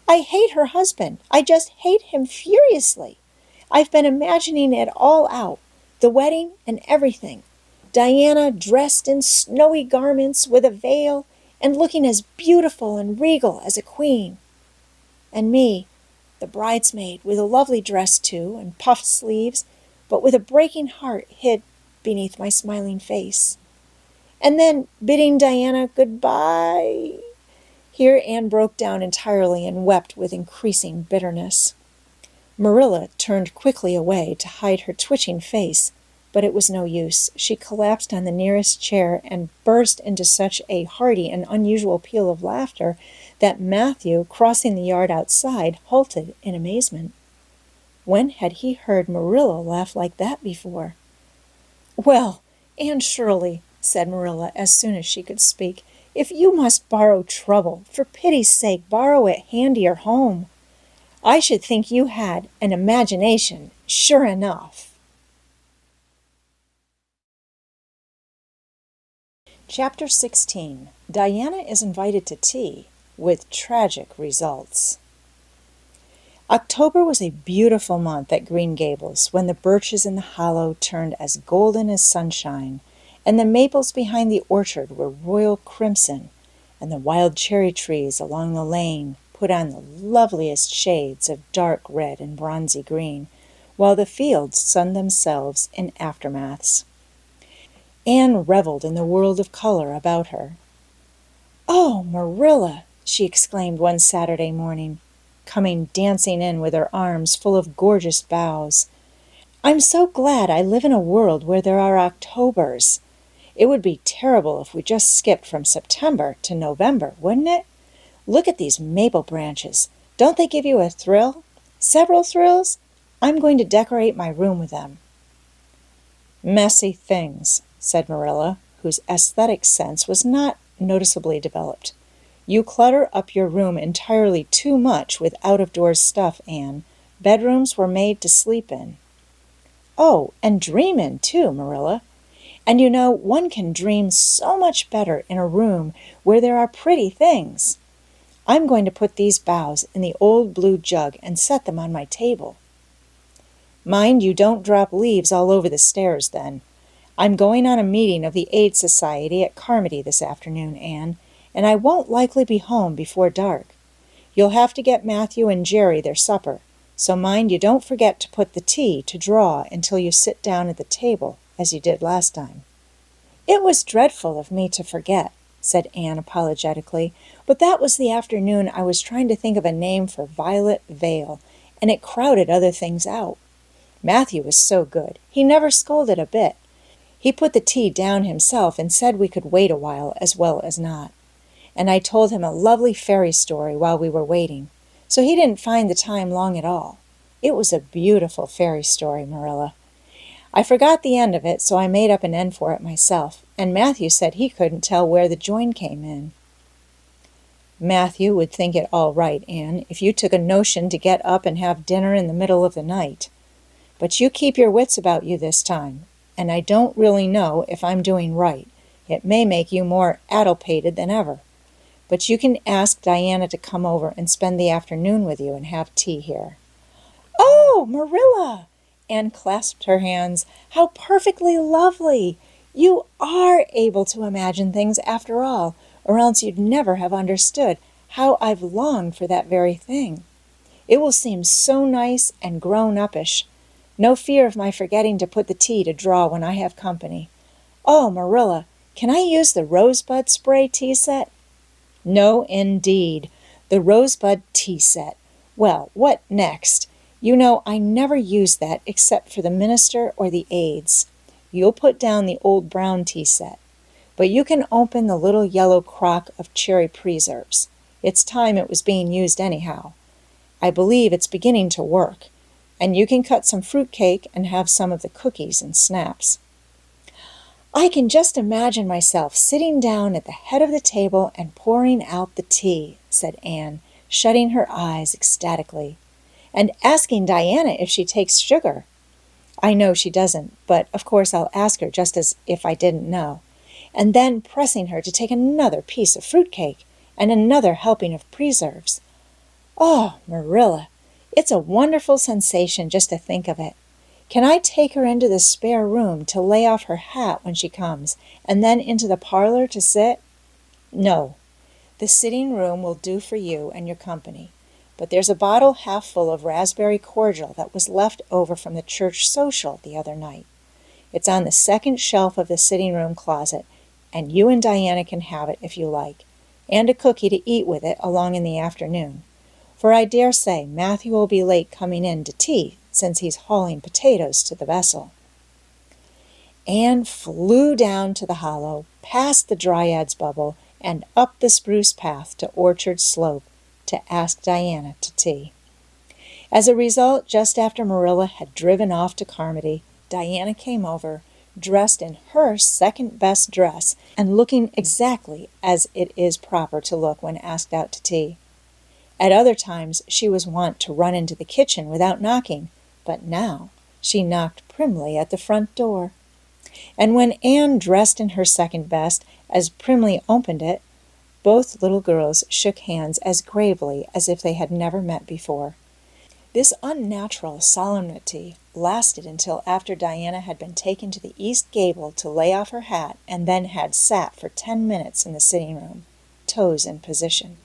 I hate her husband. I just hate him furiously. I've been imagining it all out, the wedding and everything. Diana dressed in snowy garments with a veil and looking as beautiful and regal as a queen. And me, the bridesmaid, with a lovely dress too, and puffed sleeves, but with a breaking heart hid beneath my smiling face. And then bidding Diana goodbye. Here Anne broke down entirely and wept with increasing bitterness. Marilla turned quickly away to hide her twitching face, but it was no use. She collapsed on the nearest chair and burst into such a hearty and unusual peal of laughter that Mathew, crossing the yard outside, halted in amazement. When had he heard Marilla laugh like that before? "Well, Aunt Shirley," said Marilla as soon as she could speak, "if you must borrow trouble, for pity's sake borrow it handier home. I should think you had an imagination, sure enough." Chapter 16. Diana is invited to tea, with tragic results. October was a beautiful month at Green Gables, when the birches in the hollow turned as golden as sunshine, and the maples behind the orchard were royal crimson, and the wild cherry trees along the lane put on the loveliest shades of dark red and bronzy green, while the fields sunned themselves in aftermaths. Anne reveled in the world of color about her. "Oh, Marilla," she exclaimed one Saturday morning, coming dancing in with her arms full of gorgeous boughs, "I'm so glad I live in a world where there are Octobers. It would be terrible if we just skipped from September to November, wouldn't it? Look at these maple branches. Don't they give you a thrill? Several thrills? I'm going to decorate my room with them." "Messy things," said Marilla, whose aesthetic sense was not noticeably developed. "You clutter up your room entirely too much with out-of-doors stuff, Anne. Bedrooms were made to sleep in." "Oh, and dream in, too, Marilla. And you know, one can dream so much better in a room where there are pretty things. I'm going to put these boughs in the old blue jug and set them on my table." "Mind you don't drop leaves all over the stairs, then. I'm going on a meeting of the Aid Society at Carmody this afternoon, Anne, and I won't likely be home before dark. You'll have to get Mathew and Jerry their supper, so mind you don't forget to put the tea to draw until you sit down at the table, as you did last time." "It was dreadful of me to forget," said Anne apologetically, "but that was the afternoon I was trying to think of a name for Violet Vale, and it crowded other things out. Mathew was so good. He never scolded a bit. He put the tea down himself and said we could wait a while as well as not. And I told him a lovely fairy story while we were waiting, so he didn't find the time long at all. It was a beautiful fairy story, Marilla. I forgot the end of it, so I made up an end for it myself, and Mathew said he couldn't tell where the join came in." "Mathew would think it all right, Anne, if you took a notion to get up and have dinner in the middle of the night. But you keep your wits about you this time, and I don't really know if I'm doing right. It may make you more addlepated than ever. But you can ask Diana to come over and spend the afternoon with you and have tea here." "Oh, Marilla!" Anne clasped her hands. "How perfectly lovely! You are able to imagine things after all, or else you'd never have understood how I've longed for that very thing. It will seem so nice and grown-uppish. No fear of my forgetting to put the tea to draw when I have company. Oh, Marilla, can I use the rosebud spray tea set?" "No, indeed. The rosebud tea set. Well, what next? You know, I never use that except for the minister or the aides. You'll put down the old brown tea set. But you can open the little yellow crock of cherry preserves. It's time it was being used anyhow. I believe it's beginning to work. And you can cut some fruit cake and have some of the cookies and snaps." "I can just imagine myself sitting down at the head of the table and pouring out the tea," said Anne, shutting her eyes ecstatically, "and asking Diana if she takes sugar. I know she doesn't, but of course I'll ask her just as if I didn't know. And then pressing her to take another piece of fruit-cake and another helping of preserves. Oh, Marilla, it's a wonderful sensation just to think of it. Can I take her into the spare room to lay off her hat when she comes, and then into the parlor to sit? No, the sitting room will do for you and your company. But there's a bottle half full of raspberry cordial that was left over from the church social the other night. It's on the second shelf of the sitting room closet, and you and Diana can have it if you like, and a cookie to eat with it along in the afternoon. For I dare say Mathew will be late coming in to tea, since he's hauling potatoes to the vessel. Anne flew down to the hollow, past the Dryad's Bubble, and up the spruce path to Orchard Slope to ask Diana to tea. As a result, just after Marilla had driven off to Carmody, Diana came over, dressed in her second-best dress and looking exactly as it is proper to look when asked out to tea. At other times she was wont to run into the kitchen without knocking, but now she knocked primly at the front door. And when Anne, dressed in her second best, as primly opened it, both little girls shook hands as gravely as if they had never met before. This unnatural solemnity lasted until after Diana had been taken to the east gable to lay off her hat and then had sat for 10 minutes in the sitting room, toes in position.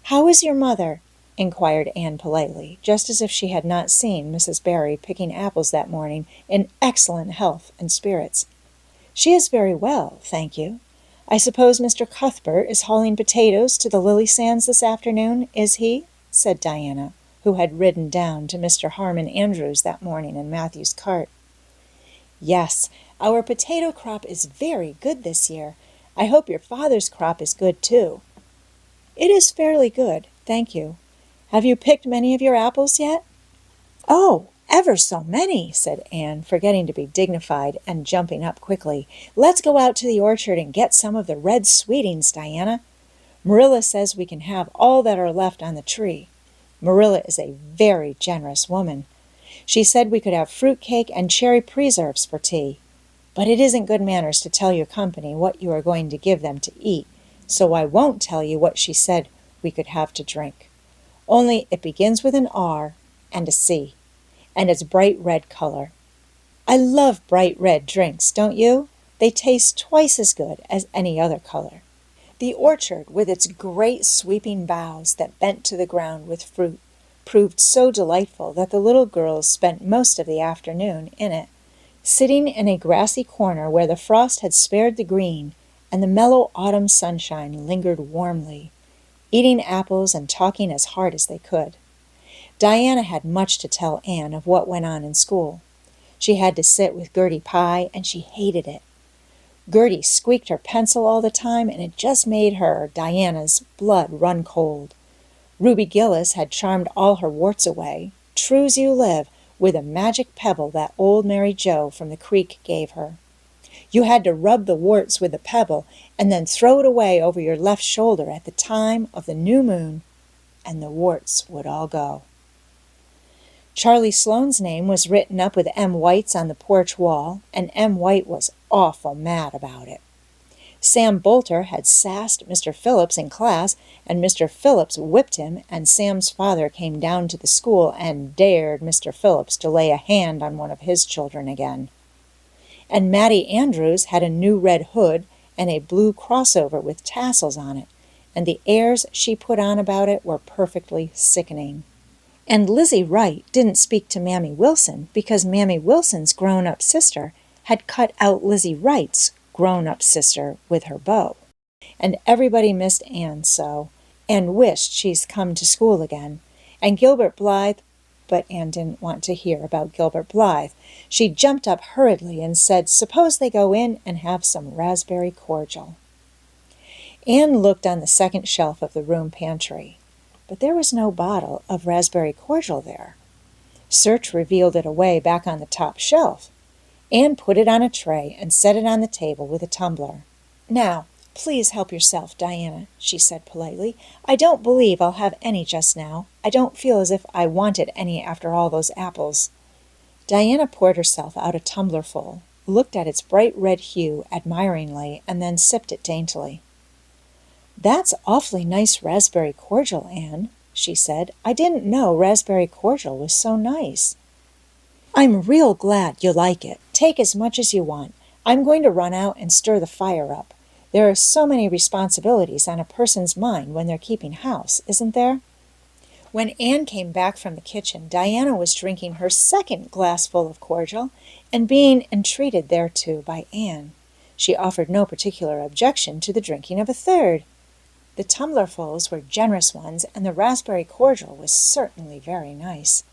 "How is your mother?" inquired Anne politely, just as if she had not seen Mrs. Barry picking apples that morning in excellent health and spirits. "She is very well, thank you. I suppose Mr. Cuthbert is hauling potatoes to the lily sands this afternoon, is he?" said Diana, who had ridden down to Mr. Harmon Andrews that morning in Matthew's cart. "Yes, our potato crop is very good this year. I hope your father's crop is good, too." "It is fairly good, thank you. Have you picked many of your apples yet?" "Oh, ever so many," said Anne, forgetting to be dignified and jumping up quickly. "Let's go out to the orchard and get some of the red sweetings, Diana. Marilla says we can have all that are left on the tree. Marilla is a very generous woman. She said we could have fruit cake and cherry preserves for tea. But it isn't good manners to tell your company what you are going to give them to eat, so I won't tell you what she said we could have to drink. Only it begins with an R and a C, and it's bright red color. I love bright red drinks, don't you? They taste twice as good as any other color." The orchard, with its great sweeping boughs that bent to the ground with fruit, proved so delightful that the little girls spent most of the afternoon in it, sitting in a grassy corner where the frost had spared the green and the mellow autumn sunshine lingered warmly, eating apples and talking as hard as they could. Diana had much to tell Anne of what went on in school. She had to sit with Gertie Pye, and she hated it. Gertie squeaked her pencil all the time, and it just made her, Diana's, blood run cold. Ruby Gillis had charmed all her warts away, true's you live, with a magic pebble that old Mary Joe from the creek gave her. You had to rub the warts with the pebble and then throw it away over your left shoulder at the time of the new moon, and the warts would all go. Charlie Sloane's name was written up with M. White's on the porch wall, and M. White was awful mad about it. Sam Bolter had sassed Mr. Phillips in class, and Mr. Phillips whipped him, and Sam's father came down to the school and dared Mr. Phillips to lay a hand on one of his children again. And Mattie Andrews had a new red hood and a blue crossover with tassels on it, and the airs she put on about it were perfectly sickening. And Lizzie Wright didn't speak to Mammy Wilson because Mammy Wilson's grown-up sister had cut out Lizzie Wright's grown-up sister with her bow. And everybody missed Anne so, and wished she'd come to school again. And Gilbert Blythe, but Anne didn't want to hear about Gilbert Blythe. She jumped up hurriedly and said, suppose they go in and have some raspberry cordial. Anne looked on the second shelf of the room pantry, but there was no bottle of raspberry cordial there. Search revealed it away back on the top shelf. Anne put it on a tray and set it on the table with a tumbler. "Now, please help yourself, Diana," she said politely. "I don't believe I'll have any just now. I don't feel as if I wanted any after all those apples." Diana poured herself out a tumblerful, looked at its bright red hue admiringly, and then sipped it daintily. "That's awfully nice raspberry cordial, Anne," she said. "I didn't know raspberry cordial was so nice." "I'm real glad you like it. Take as much as you want. I'm going to run out and stir the fire up. There are so many responsibilities on a person's mind when they're keeping house, isn't there?" When Anne came back from the kitchen, Diana was drinking her second glassful of cordial and being entreated thereto by Anne. She offered no particular objection to the drinking of a third. The tumblerfuls were generous ones, and the raspberry cordial was certainly very nice.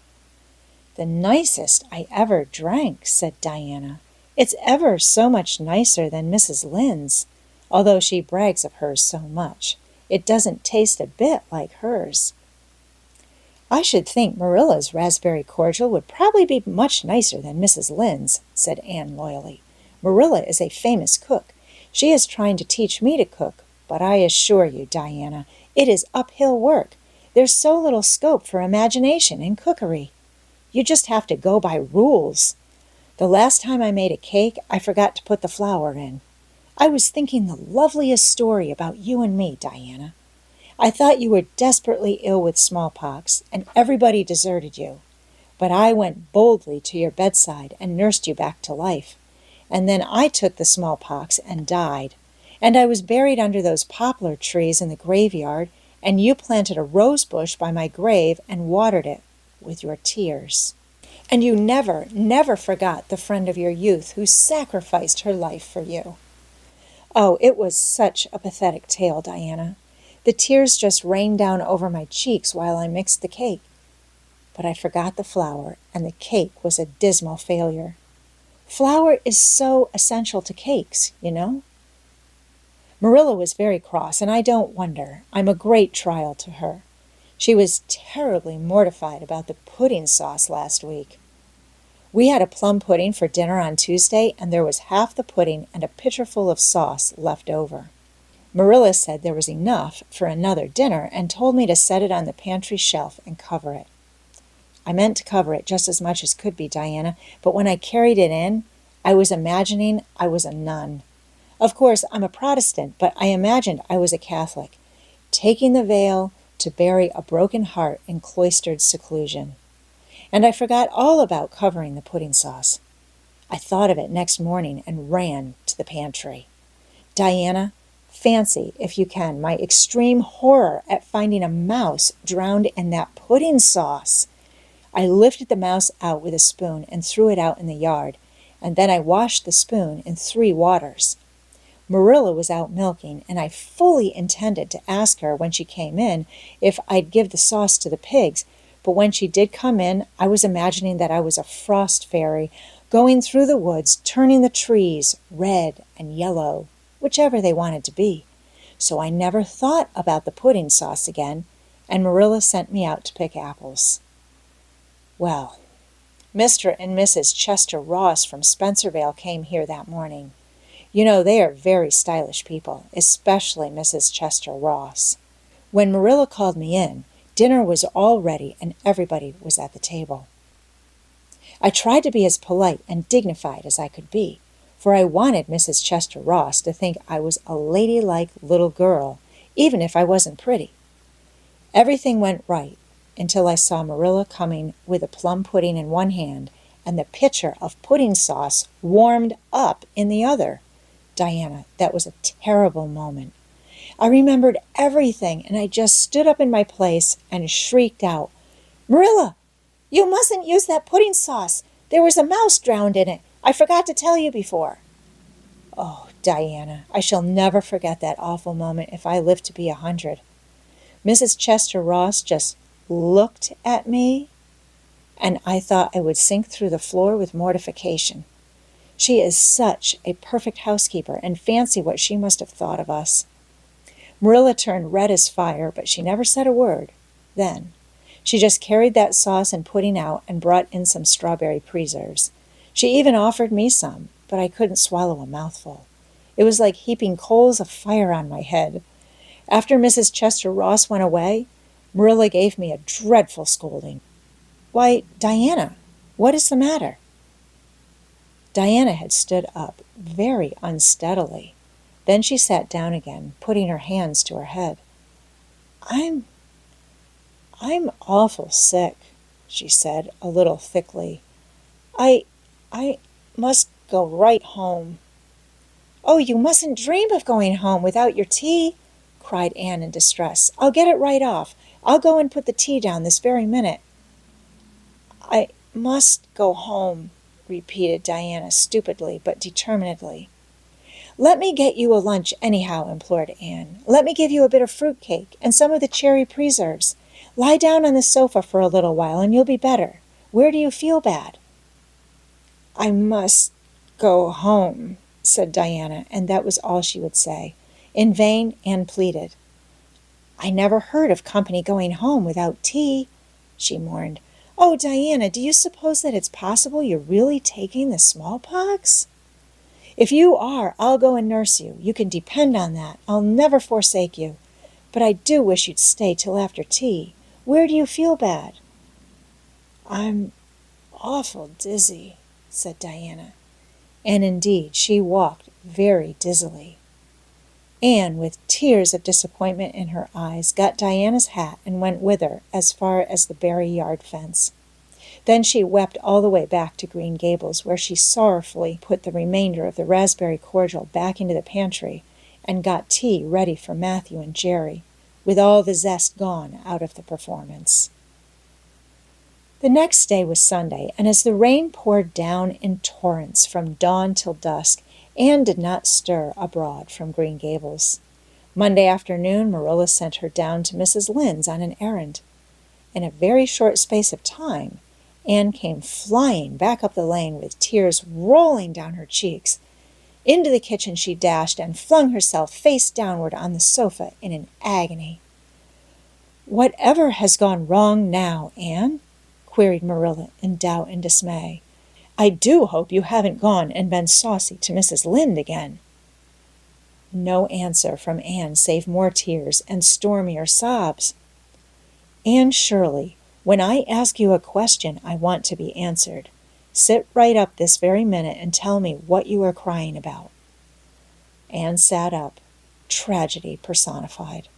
"The nicest I ever drank," said Diana. "It's ever so much nicer than Mrs. Lynde's, although she brags of hers so much. It doesn't taste a bit like hers." "I should think Marilla's raspberry cordial would probably be much nicer than Mrs. Lynde's," said Anne loyally. "Marilla is a famous cook. She is trying to teach me to cook, but I assure you, Diana, it is uphill work. There's so little scope for imagination in cookery. You just have to go by rules. The last time I made a cake, I forgot to put the flour in. I was thinking the loveliest story about you and me, Diana. I thought you were desperately ill with smallpox, and everybody deserted you. But I went boldly to your bedside and nursed you back to life. And then I took the smallpox and died. And I was buried under those poplar trees in the graveyard, and you planted a rose bush by my grave and watered it with your tears. And you never, never forgot the friend of your youth who sacrificed her life for you." Oh, it was such a pathetic tale, Diana. The tears just rained down over my cheeks while I mixed the cake. But I forgot the flour, and the cake was a dismal failure. Flour is so essential to cakes, you know. Marilla was very cross, and I don't wonder. I'm a great trial to her. She was terribly mortified about the pudding sauce last week. We had a plum pudding for dinner on Tuesday, and there was half the pudding and a pitcherful of sauce left over. Marilla said there was enough for another dinner and told me to set it on the pantry shelf and cover it. I meant to cover it just as much as could be, Diana, but when I carried it in, I was imagining I was a nun. Of course, I'm a Protestant, but I imagined I was a Catholic, taking the veil to bury a broken heart in cloistered seclusion. And I forgot all about covering the pudding sauce. I thought of it next morning and ran to the pantry. Diana, fancy, if you can, my extreme horror at finding a mouse drowned in that pudding sauce. I lifted the mouse out with a spoon and threw it out in the yard, and then I washed the spoon in 3 waters. Marilla was out milking, and I fully intended to ask her when she came in if I'd give the sauce to the pigs, but when she did come in, I was imagining that I was a frost fairy going through the woods, turning the trees red and yellow, whichever they wanted to be. So I never thought about the pudding sauce again, and Marilla sent me out to pick apples. Well, Mr. and Mrs. Chester Ross from Spencervale came here that morning. You know, they are very stylish people, especially Mrs. Chester Ross. When Marilla called me in, dinner was all ready and everybody was at the table. I tried to be as polite and dignified as I could be, for I wanted Mrs. Chester Ross to think I was a ladylike little girl, even if I wasn't pretty. Everything went right until I saw Marilla coming with a plum pudding in one hand and the pitcher of pudding sauce warmed up in the other. Diana, that was a terrible moment. I remembered everything, and I just stood up in my place and shrieked out, "Marilla, you mustn't use that pudding sauce. There was a mouse drowned in it. I forgot to tell you before." Oh, Diana, I shall never forget that awful moment if I live to be 100. Mrs. Chester Ross just looked at me, and I thought I would sink through the floor with mortification. She is such a perfect housekeeper, and fancy what she must have thought of us. Marilla turned red as fire, but she never said a word then. She just carried that sauce and pudding out and brought in some strawberry preserves. She even offered me some, but I couldn't swallow a mouthful. It was like heaping coals of fire on my head. After Mrs. Chester Ross went away, Marilla gave me a dreadful scolding. "Why, Diana, what is the matter?" Diana had stood up very unsteadily. Then she sat down again, putting her hands to her head. I'm awful sick, she said, a little thickly. I must go right home. Oh, you mustn't dream of going home without your tea, cried Anne in distress. I'll get it right off. I'll go and put the tea down this very minute. I must go home, repeated Diana stupidly but determinedly. Let me get you a lunch anyhow, implored Anne. Let me give you a bit of fruit cake and some of the cherry preserves. Lie down on the sofa for a little while and you'll be better. Where do you feel bad? I must go home, said Diana, and that was all she would say. In vain, Anne pleaded. I never heard of company going home without tea, she mourned. Oh, Diana, do you suppose that it's possible you're really taking the smallpox? If you are, I'll go and nurse you. You can depend on that. I'll never forsake you. But I do wish you'd stay till after tea. Where do you feel bad? I'm awful dizzy, said Diana. And indeed she walked very dizzily. Anne, with tears of disappointment in her eyes, got Diana's hat and went with her as far as the Barry yard fence. Then she wept all the way back to Green Gables, where she sorrowfully put the remainder of the raspberry cordial back into the pantry and got tea ready for Mathew and Jerry, with all the zest gone out of the performance. The next day was Sunday, and as the rain poured down in torrents from dawn till dusk, Anne did not stir abroad from Green Gables. Monday afternoon, Marilla sent her down to Mrs. Lynde's on an errand. In a very short space of time, Anne came flying back up the lane with tears rolling down her cheeks. Into the kitchen she dashed and flung herself face downward on the sofa in an agony. Whatever has gone wrong now, Anne? Queried Marilla in doubt and dismay. I do hope you haven't gone and been saucy to Mrs. Lynde again. No answer from Anne save more tears and stormier sobs. Anne Shirley, when I ask you a question, I want to be answered. Sit right up this very minute and tell me what you are crying about. Anne sat up, tragedy personified.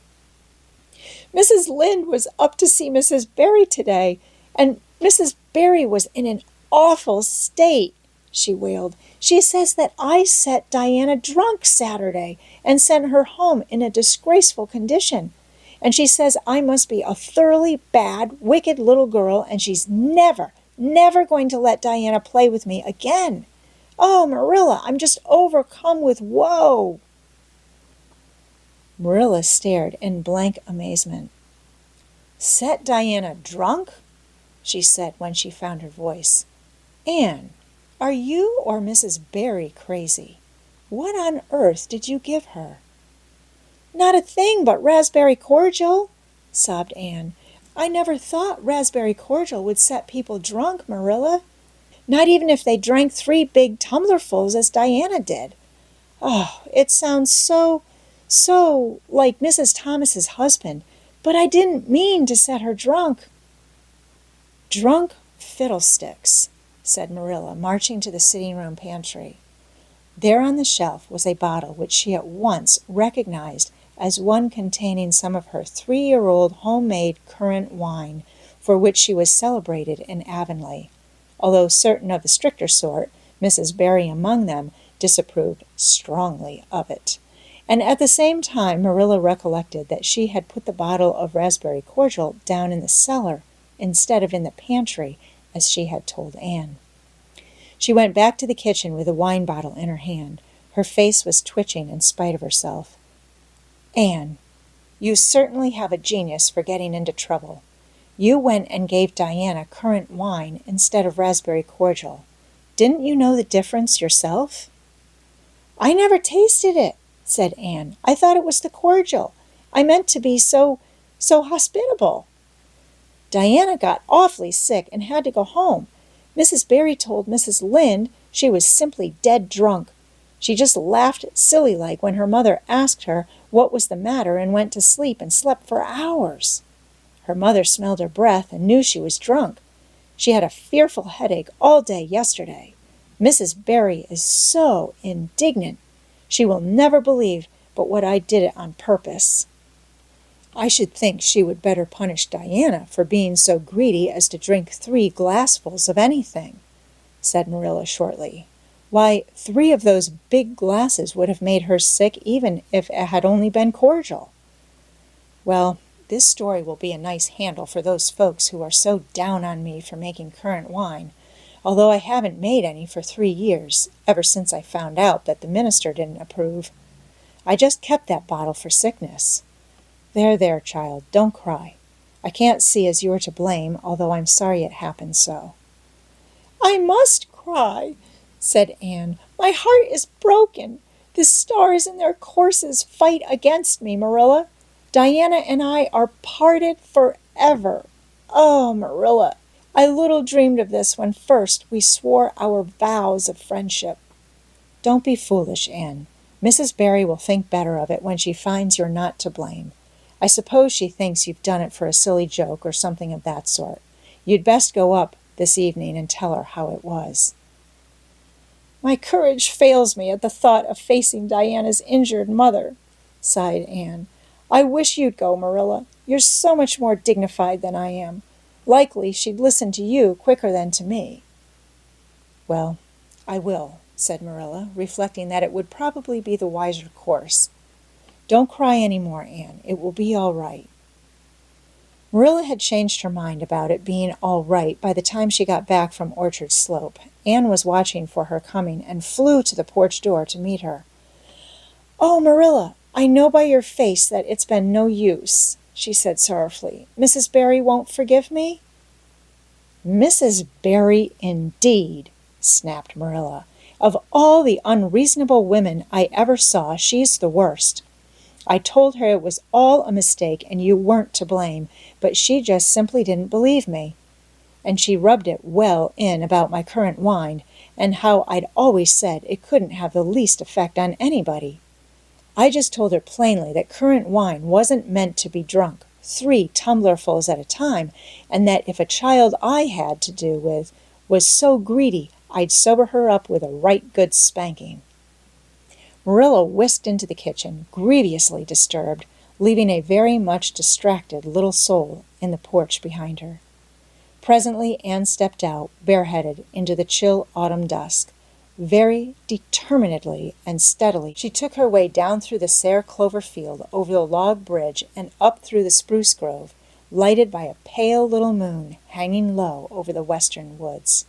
Mrs. Lynde was up to see Mrs. Barry today, and Mrs. Barry was in an awful state, she wailed. She says that I set Diana drunk Saturday and sent her home in a disgraceful condition. And she says I must be a thoroughly bad, wicked little girl, and she's never going to let Diana play with me again. Oh, Marilla, I'm just overcome with woe. Marilla stared in blank amazement. Set Diana drunk? She said when she found her voice. Anne, are you or Mrs. Barry crazy? What on earth did you give her? Not a thing but raspberry cordial, sobbed Anne. I never thought raspberry cordial would set people drunk, Marilla. Not even if they drank 3 big tumblerfuls as Diana did. Oh, it sounds so like Mrs. Thomas's husband, but I didn't mean to set her drunk. Drunk fiddlesticks, said Marilla, marching to the sitting-room pantry. There on the shelf was a bottle which she at once recognized as one containing some of her 3-year-old homemade currant wine, for which she was celebrated in Avonlea, although certain of the stricter sort, Mrs. Barry among them, disapproved strongly of it. And at the same time Marilla recollected that she had put the bottle of raspberry cordial down in the cellar instead of in the pantry, as she had told Anne. She went back to the kitchen with the wine bottle in her hand. Her face was twitching in spite of herself. Anne, you certainly have a genius for getting into trouble. You went and gave Diana currant wine instead of raspberry cordial. Didn't you know the difference yourself? I never tasted it, said Anne. I thought it was the cordial. I meant to be so hospitable. Diana got awfully sick and had to go home. Mrs. Barry told Mrs. Lynde she was simply dead drunk. She just laughed silly-like when her mother asked her what was the matter and went to sleep and slept for hours. Her mother smelled her breath and knew she was drunk. She had a fearful headache all day yesterday. Mrs. Barry is so indignant. She will never believe but what I did it on purpose." "I should think she would better punish Diana for being so greedy as to drink 3 glassfuls of anything," said Marilla shortly. "Why, 3 of those big glasses would have made her sick even if it had only been cordial." "Well, this story will be a nice handle for those folks who are so down on me for making currant wine, although I haven't made any for 3 years, ever since I found out that the minister didn't approve. I just kept that bottle for sickness. There, there, child, don't cry. I can't see as you're to blame, although I'm sorry it happened so." "I must cry," said Anne. "My heart is broken. The stars in their courses fight against me, Marilla. Diana and I are parted forever. Oh, Marilla, I little dreamed of this when first we swore our vows of friendship." "Don't be foolish, Anne. Mrs. Barry will think better of it when she finds you're not to blame. I suppose she thinks you've done it for a silly joke or something of that sort. You'd best go up this evening and tell her how it was." "My courage fails me at the thought of facing Diana's injured mother," sighed Anne. "I wish you'd go, Marilla. You're so much more dignified than I am. Likely she'd listen to you quicker than to me." "Well, I will," said Marilla, reflecting that it would probably be the wiser course. "Don't cry any more, Anne. It will be all right." Marilla had changed her mind about it being all right by the time she got back from Orchard Slope. Anne was watching for her coming and flew to the porch door to meet her. "Oh, Marilla, I know by your face that it's been no use," she said sorrowfully. "Mrs. Barry won't forgive me?" "Mrs. Barry, indeed," snapped Marilla. "Of all the unreasonable women I ever saw, she's the worst. I told her it was all a mistake and you weren't to blame, but she just simply didn't believe me. And she rubbed it well in about my currant wine and how I'd always said it couldn't have the least effect on anybody. I just told her plainly that currant wine wasn't meant to be drunk 3 tumblerfuls at a time, and that if a child I had to do with was so greedy, I'd sober her up with a right good spanking." Marilla whisked into the kitchen, grievously disturbed, leaving a very much distracted little soul in the porch behind her. Presently Anne stepped out, bareheaded, into the chill autumn dusk. Very determinedly and steadily she took her way down through the sere clover field, over the log bridge, and up through the spruce grove, lighted by a pale little moon hanging low over the western woods.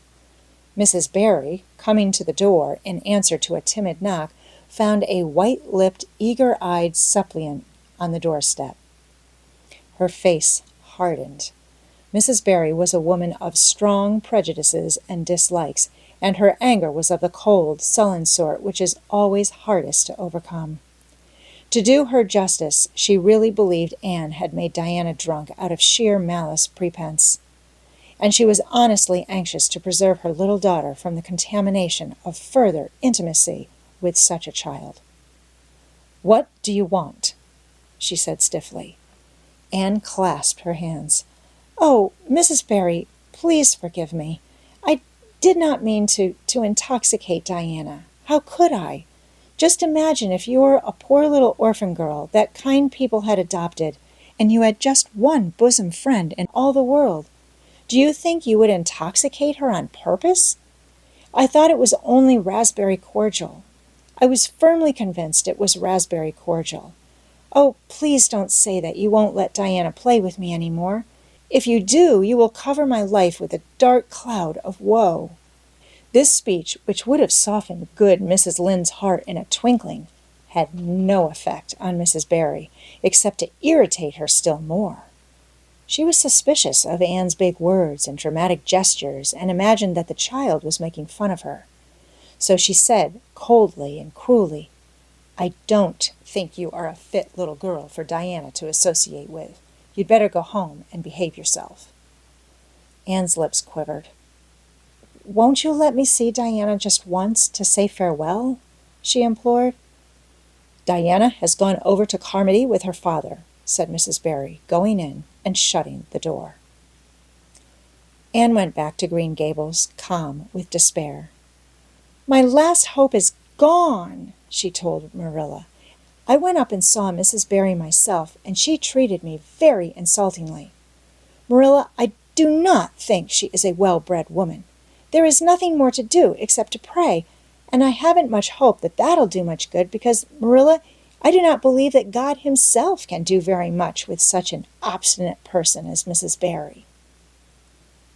Mrs. Barry, coming to the door in answer to a timid knock, found a white-lipped, eager-eyed suppliant on the doorstep. Her face hardened. Mrs. Barry was a woman of strong prejudices and dislikes, and her anger was of the cold, sullen sort which is always hardest to overcome. To do her justice, she really believed Anne had made Diana drunk out of sheer malice prepense, and she was honestly anxious to preserve her little daughter from the contamination of further intimacy with such a child. "What do you want?" she said stiffly. Anne clasped her hands. "Oh, Mrs. Barry, please forgive me. I did not mean to intoxicate Diana. How could I? Just imagine if you were a poor little orphan girl that kind people had adopted, and you had just one bosom friend in all the world. Do you think you would intoxicate her on purpose? I thought it was only raspberry cordial. I was firmly convinced it was raspberry cordial. Oh, please don't say that you won't let Diana play with me any more. If you do, you will cover my life with a dark cloud of woe." This speech, which would have softened good Mrs. Lynde's heart in a twinkling, had no effect on Mrs. Barry, except to irritate her still more. She was suspicious of Anne's big words and dramatic gestures, and imagined that the child was making fun of her. So she said, coldly and cruelly, "I don't think you are a fit little girl for Diana to associate with. You'd better go home and behave yourself." Anne's lips quivered. "Won't you let me see Diana just once to say farewell?" she implored. "Diana has gone over to Carmody with her father," said Mrs. Barry, going in and shutting the door. Anne went back to Green Gables, calm with despair. My last hope is gone, she told Marilla. I went up and saw Mrs. Barry myself, and she treated me very insultingly. Marilla, I do not think she is a well-bred woman. There is nothing more to do except to pray, and I haven't much hope that that'll do much good because, Marilla, I do not believe that God himself can do very much with such an obstinate person as Mrs. Barry.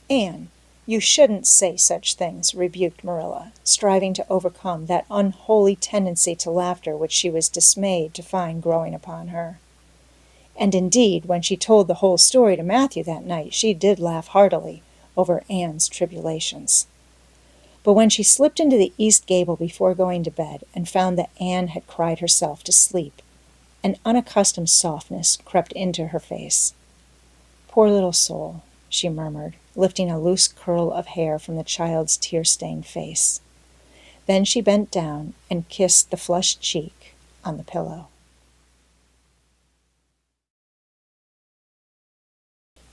Anne, you shouldn't say such things, rebuked Marilla, striving to overcome that unholy tendency to laughter which she was dismayed to find growing upon her. And indeed, when she told the whole story to Mathew that night, she did laugh heartily over Anne's tribulations. But when she slipped into the east gable before going to bed and found that Anne had cried herself to sleep, an unaccustomed softness crept into her face. Poor little soul, she murmured, lifting a loose curl of hair from the child's tear-stained face. Then she bent down and kissed the flushed cheek on the pillow.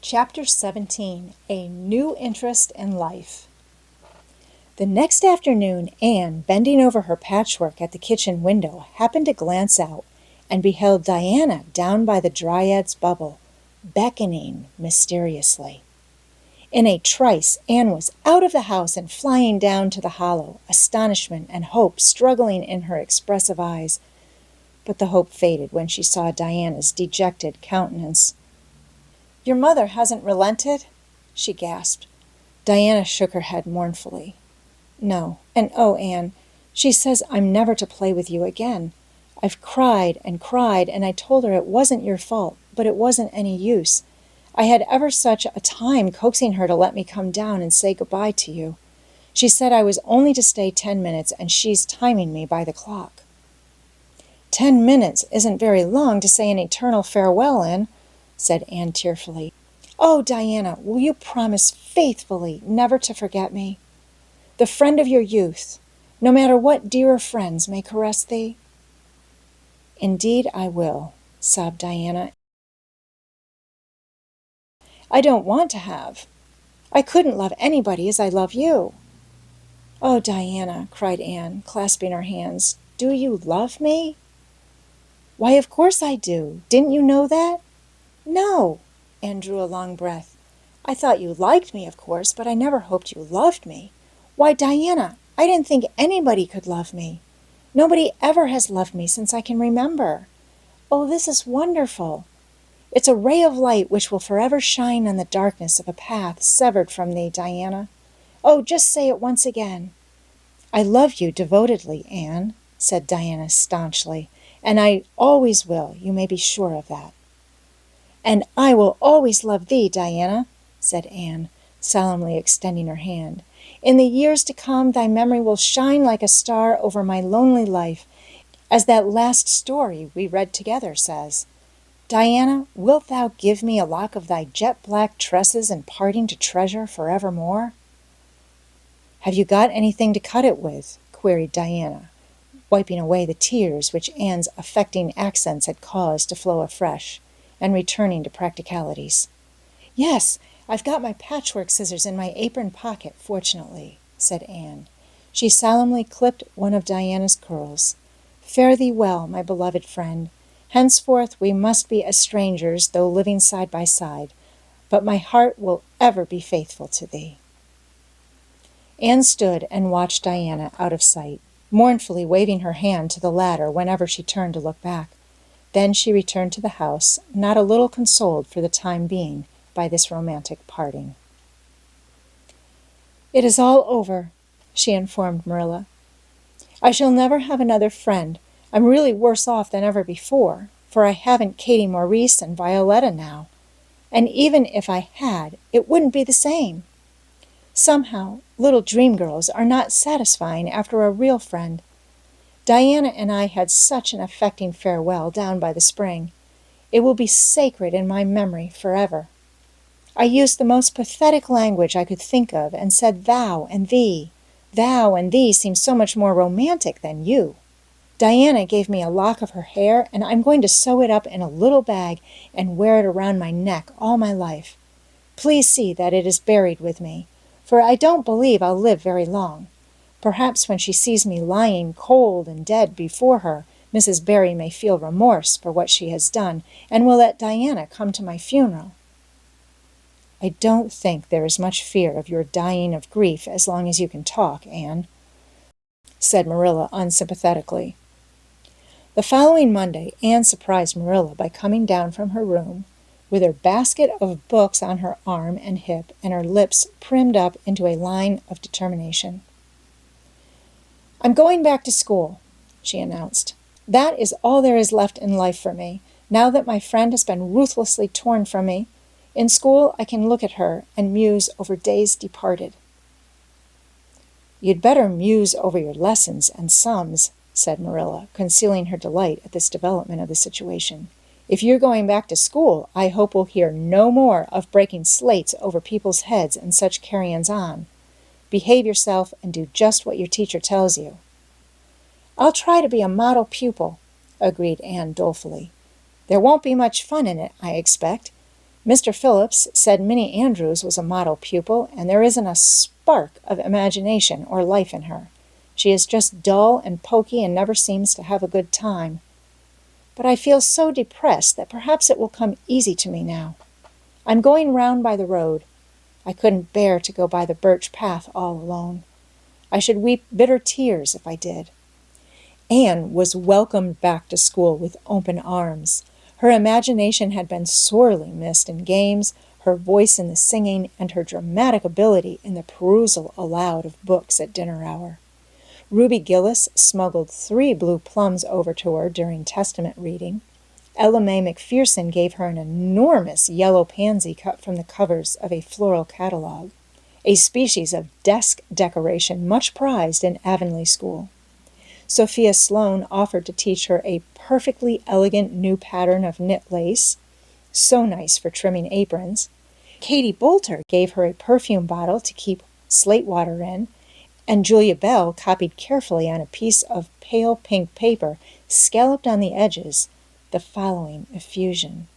Chapter 17. A New Interest in Life. The next afternoon, Anne, bending over her patchwork at the kitchen window, happened to glance out and beheld Diana down by the Dryad's bubble, beckoning mysteriously. In a trice, Anne was out of the house and flying down to the hollow, astonishment and hope struggling in her expressive eyes. But the hope faded when she saw Diana's dejected countenance. "Your mother hasn't relented?" she gasped. Diana shook her head mournfully. "No, and oh, Anne, she says I'm never to play with you again. I've cried, and I told her it wasn't your fault, but it wasn't any use. I had ever such a time coaxing her to let me come down and say goodbye to you. She said I was only to stay 10 minutes, and she's timing me by the clock." 10 minutes isn't very long to say an eternal farewell in, said Anne tearfully. "Oh, Diana, will you promise faithfully never to forget me? The friend of your youth, no matter what dearer friends may caress thee?" "Indeed I will," sobbed Diana. "I don't want to have. I couldn't love anybody as I love you." "Oh, Diana," cried Anne, clasping her hands, "do you love me?" "Why, of course I do. Didn't you know that?" "No." Anne drew a long breath. "I thought you liked me, of course, but I never hoped you loved me. Why, Diana, I didn't think anybody could love me. Nobody ever has loved me since I can remember. Oh, this is wonderful. It's a ray of light which will forever shine on the darkness of a path severed from thee, Diana. Oh, just say it once again." "I love you devotedly, Anne," said Diana staunchly, "and I always will, you may be sure of that." "And I will always love thee, Diana," said Anne, solemnly extending her hand. "In the years to come thy memory will shine like a star over my lonely life, as that last story we read together says. Diana, wilt thou give me a lock of thy jet-black tresses in parting to treasure forevermore?" "Have you got anything to cut it with?" queried Diana, wiping away the tears which Anne's affecting accents had caused to flow afresh, and returning to practicalities. "Yes, I've got my patchwork scissors in my apron pocket, fortunately," said Anne. She solemnly clipped one of Diana's curls. "Fare thee well, my beloved friend. Henceforth we must be as strangers, though living side by side, but my heart will ever be faithful to thee." Anne stood and watched Diana out of sight, mournfully waving her hand to the latter whenever she turned to look back. Then she returned to the house, not a little consoled for the time being by this romantic parting. "It is all over," she informed Marilla. "I shall never have another friend. I'm really worse off than ever before, for I haven't Katie Maurice and Violetta now. And even if I had, it wouldn't be the same. Somehow, little dream girls are not satisfying after a real friend. Diana and I had such an affecting farewell down by the spring. It will be sacred in my memory forever. I used the most pathetic language I could think of and said thou and thee. Thou and thee seem so much more romantic than you. Diana gave me a lock of her hair, and I'm going to sew it up in a little bag and wear it around my neck all my life. Please see that it is buried with me, for I don't believe I'll live very long. Perhaps when she sees me lying cold and dead before her, Mrs. Barry may feel remorse for what she has done, and will let Diana come to my funeral." "I don't think there is much fear of your dying of grief as long as you can talk, Anne," said Marilla unsympathetically. The following Monday, Anne surprised Marilla by coming down from her room with her basket of books on her arm and hip and her lips primmed up into a line of determination. "I'm going back to school," she announced. "That is all there is left in life for me, now that my friend has been ruthlessly torn from me. In school, I can look at her and muse over days departed." "You'd better muse over your lessons and sums," said Marilla, concealing her delight at this development of the situation. "If you're going back to school, I hope we'll hear no more of breaking slates over people's heads and such carryings on. Behave yourself and do just what your teacher tells you." "I'll try to be a model pupil," agreed Anne dolefully. "There won't be much fun in it, I expect. Mr. Phillips said Minnie Andrews was a model pupil, and there isn't a spark of imagination or life in her. She is just dull and poky and never seems to have a good time. But I feel so depressed that perhaps it will come easy to me now. I'm going round by the road. I couldn't bear to go by the birch path all alone. I should weep bitter tears if I did." Anne was welcomed back to school with open arms. Her imagination had been sorely missed in games, her voice in the singing, and her dramatic ability in the perusal aloud of books at dinner hour. Ruby Gillis smuggled 3 blue plums over to her during Testament reading. Ella May McPherson gave her an enormous yellow pansy cut from the covers of a floral catalogue, a species of desk decoration much prized in Avonlea School. Sophia Sloane offered to teach her a perfectly elegant new pattern of knit lace, so nice for trimming aprons. Katie Bolter gave her a perfume bottle to keep slate water in, and Julia Bell copied carefully on a piece of pale pink paper, scalloped on the edges, the following effusion.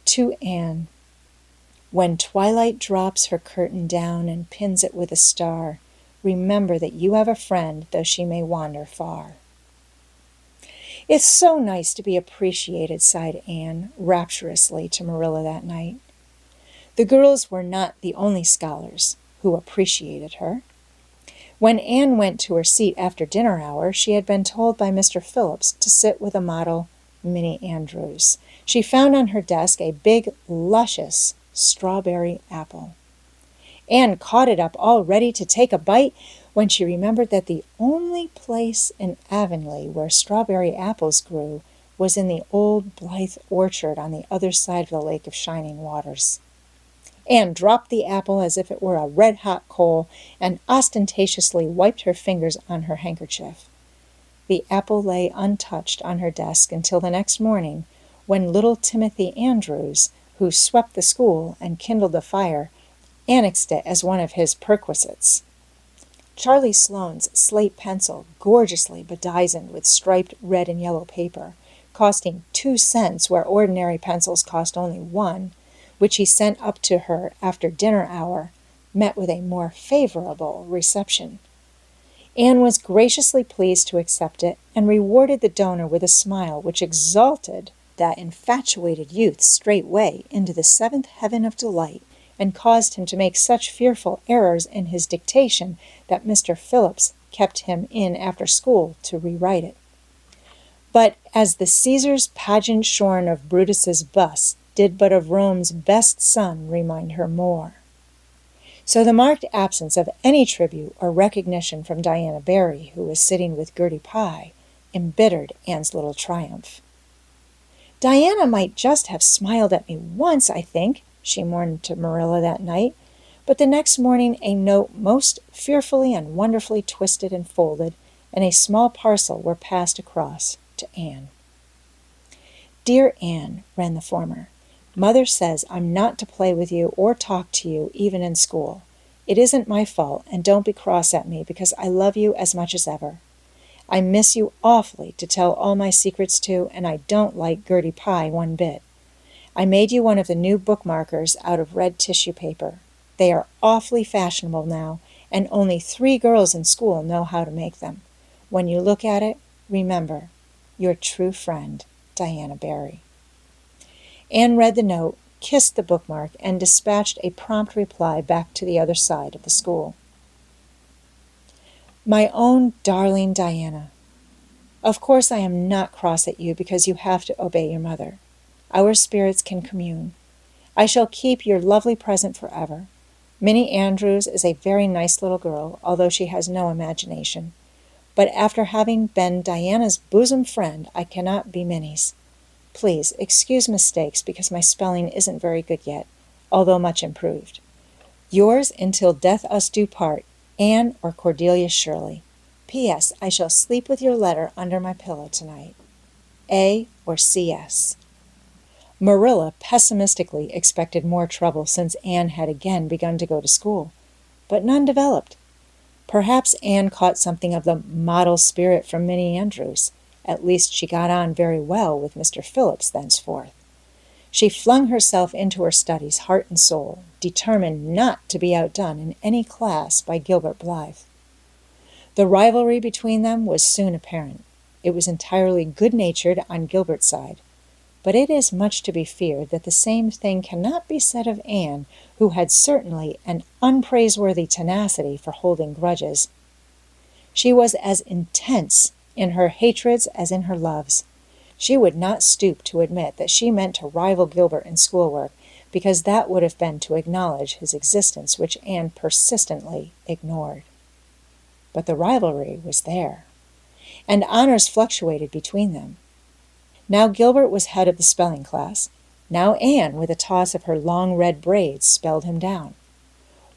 To Anne. "When twilight drops her curtain down and pins it with a star, remember that you have a friend, though she may wander far." "It's so nice to be appreciated," sighed Anne rapturously to Marilla that night. The girls were not the only scholars who appreciated her. When Anne went to her seat after dinner hour, she had been told by Mr. Phillips to sit with a model Minnie Andrews. She found on her desk a big, luscious strawberry apple. Anne caught it up all ready to take a bite when she remembered that the only place in Avonlea where strawberry apples grew was in the old Blythe orchard on the other side of the Lake of Shining Waters. Anne dropped the apple as if it were a red-hot coal and ostentatiously wiped her fingers on her handkerchief. The apple lay untouched on her desk until the next morning, when little Timothy Andrews, who swept the school and kindled the fire, annexed it as one of his perquisites. Charlie Sloane's slate pencil, gorgeously bedizened with striped red and yellow paper, costing 2 cents where ordinary pencils cost only 1, which he sent up to her after dinner hour, met with a more favorable reception. Anne was graciously pleased to accept it and rewarded the donor with a smile which exalted that infatuated youth straightway into the 7th heaven of delight, and caused him to make such fearful errors in his dictation that Mr. Phillips kept him in after school to rewrite it. But as the Caesar's pageant shorn of Brutus's bust did but of Rome's best son remind her more. So the marked absence of any tribute or recognition from Diana Barry, who was sitting with Gertie Pye, embittered Anne's little triumph. "Diana might just have smiled at me once, I think," she mourned to Marilla that night, but the next morning a note most fearfully and wonderfully twisted and folded, and a small parcel were passed across to Anne. "Dear Anne," ran the former, "Mother says I'm not to play with you or talk to you even in school. It isn't my fault, and don't be cross at me because I love you as much as ever. I miss you awfully to tell all my secrets to, and I don't like Gertie Pye one bit. I made you one of the new bookmarkers out of red tissue paper. They are awfully fashionable now, and only 3 girls in school know how to make them. When you look at it, remember, your true friend, Diana Barry. Anne read the note, kissed the bookmark, and dispatched a prompt reply back to the other side of the school. My own darling Diana, of course I am not cross at you because you have to obey your mother. Our spirits can commune. I shall keep your lovely present forever. Minnie Andrews is a very nice little girl, although she has no imagination. But after having been Diana's bosom friend, I cannot be Minnie's. Please excuse mistakes because my spelling isn't very good yet, although much improved. Yours until death us do part, Anne or Cordelia Shirley. P.S. I shall sleep with your letter under my pillow tonight. A or C.S. Marilla pessimistically expected more trouble since Anne had again begun to go to school, but none developed. Perhaps Anne caught something of the model spirit from Minnie Andrews. At least she got on very well with Mr. Phillips thenceforth. She flung herself into her studies heart and soul, determined not to be outdone in any class by Gilbert Blythe. The rivalry between them was soon apparent. It was entirely good-natured on Gilbert's side, but it is much to be feared that the same thing cannot be said of Anne, who had certainly an unpraiseworthy tenacity for holding grudges. She was as intense in her hatreds as in her loves. She would not stoop to admit that she meant to rival Gilbert in schoolwork, because that would have been to acknowledge his existence, which Anne persistently ignored. But the rivalry was there, and honors fluctuated between them. Now Gilbert was head of the spelling class. Now Anne, with a toss of her long red braids, spelled him down.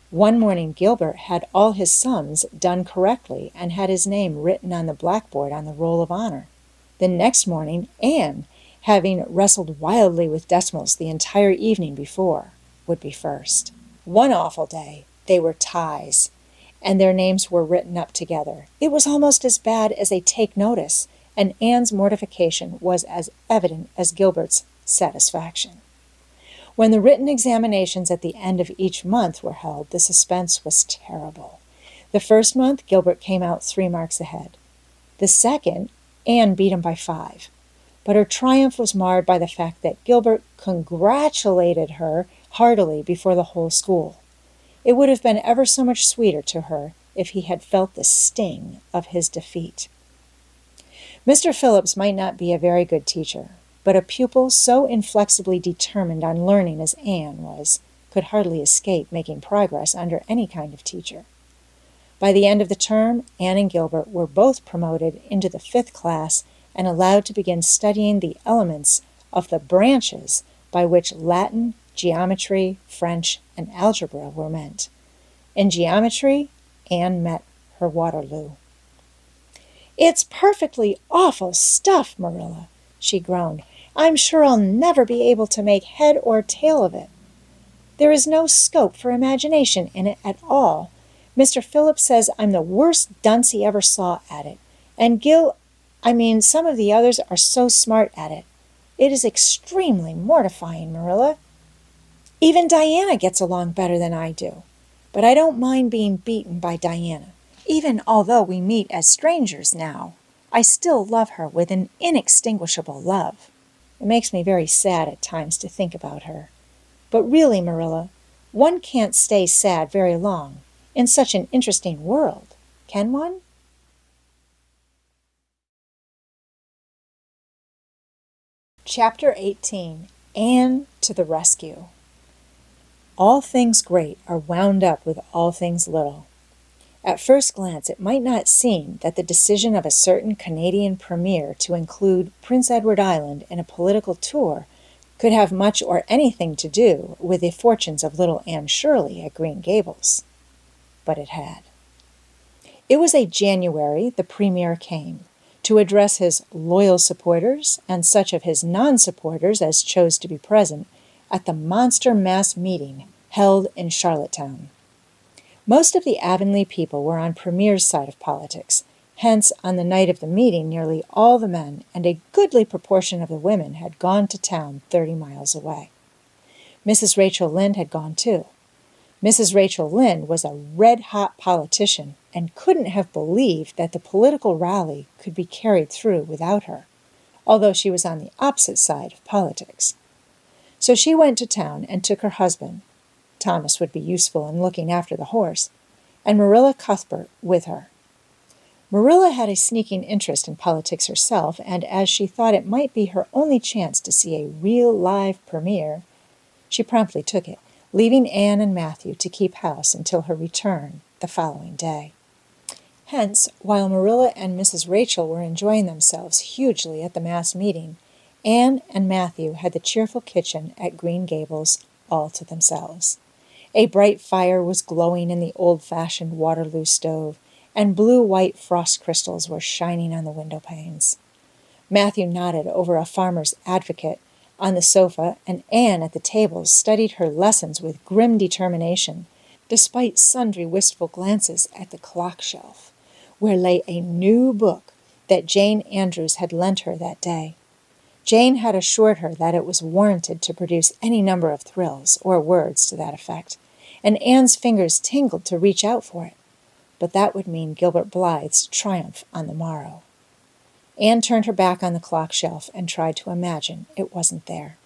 One morning Gilbert had all his sums done correctly and had his name written on the blackboard on the roll of honor. The next morning Anne, having wrestled wildly with decimals the entire evening before, would be first. One awful day they were ties, and their names were written up together. It was almost as bad as a take notice, and Anne's mortification was as evident as Gilbert's satisfaction. When the written examinations at the end of each month were held, the suspense was terrible. The first month, Gilbert came out 3 marks ahead. The second, Anne beat him by 5. But her triumph was marred by the fact that Gilbert congratulated her heartily before the whole school. It would have been ever so much sweeter to her if he had felt the sting of his defeat. Mr. Phillips might not be a very good teacher, but a pupil so inflexibly determined on learning as Anne was could hardly escape making progress under any kind of teacher. By the end of the term, Anne and Gilbert were both promoted into the 5th class and allowed to begin studying the elements of the branches by which Latin, geometry, French, and algebra were meant. In geometry, Anne met her Waterloo. "It's perfectly awful stuff, Marilla," she groaned. "I'm sure I'll never be able to make head or tail of it. There is no scope for imagination in it at all. Mr. Phillips says I'm the worst dunce he ever saw at it. And some of the others are so smart at it. It is extremely mortifying, Marilla. Even Diana gets along better than I do. But I don't mind being beaten by Diana. Even although we meet as strangers now, I still love her with an inextinguishable love. It makes me very sad at times to think about her. But really, Marilla, one can't stay sad very long in such an interesting world, can one?" Chapter 18. Anne to the Rescue. All things great are wound up with all things little. At first glance, it might not seem that the decision of a certain Canadian premier to include Prince Edward Island in a political tour could have much or anything to do with the fortunes of little Anne Shirley at Green Gables. But it had. It was a January the premier came to address his loyal supporters and such of his non-supporters as chose to be present at the monster mass meeting held in Charlottetown. Most of the Avonlea people were on Premier's side of politics. Hence, on the night of the meeting, nearly all the men and a goodly proportion of the women had gone to town 30 miles away. Mrs. Rachel Lynde had gone too. Mrs. Rachel Lynde was a red-hot politician and couldn't have believed that the political rally could be carried through without her, although she was on the opposite side of politics. So she went to town and took her husband, Thomas would be useful in looking after the horse, and Marilla Cuthbert with her. Marilla had a sneaking interest in politics herself, and as she thought it might be her only chance to see a real live premiere, she promptly took it, leaving Anne and Mathew to keep house until her return the following day. Hence, while Marilla and Mrs. Rachel were enjoying themselves hugely at the mass meeting, Anne and Mathew had the cheerful kitchen at Green Gables all to themselves. A bright fire was glowing in the old-fashioned Waterloo stove, and blue-white frost crystals were shining on the window panes. Mathew nodded over a Farmer's Advocate on the sofa, and Anne at the table studied her lessons with grim determination, despite sundry wistful glances at the clock shelf, where lay a new book that Jane Andrews had lent her that day. Jane had assured her that it was warranted to produce any number of thrills, or words to that effect, and Anne's fingers tingled to reach out for it, but that would mean Gilbert Blythe's triumph on the morrow. Anne turned her back on the clock shelf and tried to imagine it wasn't there.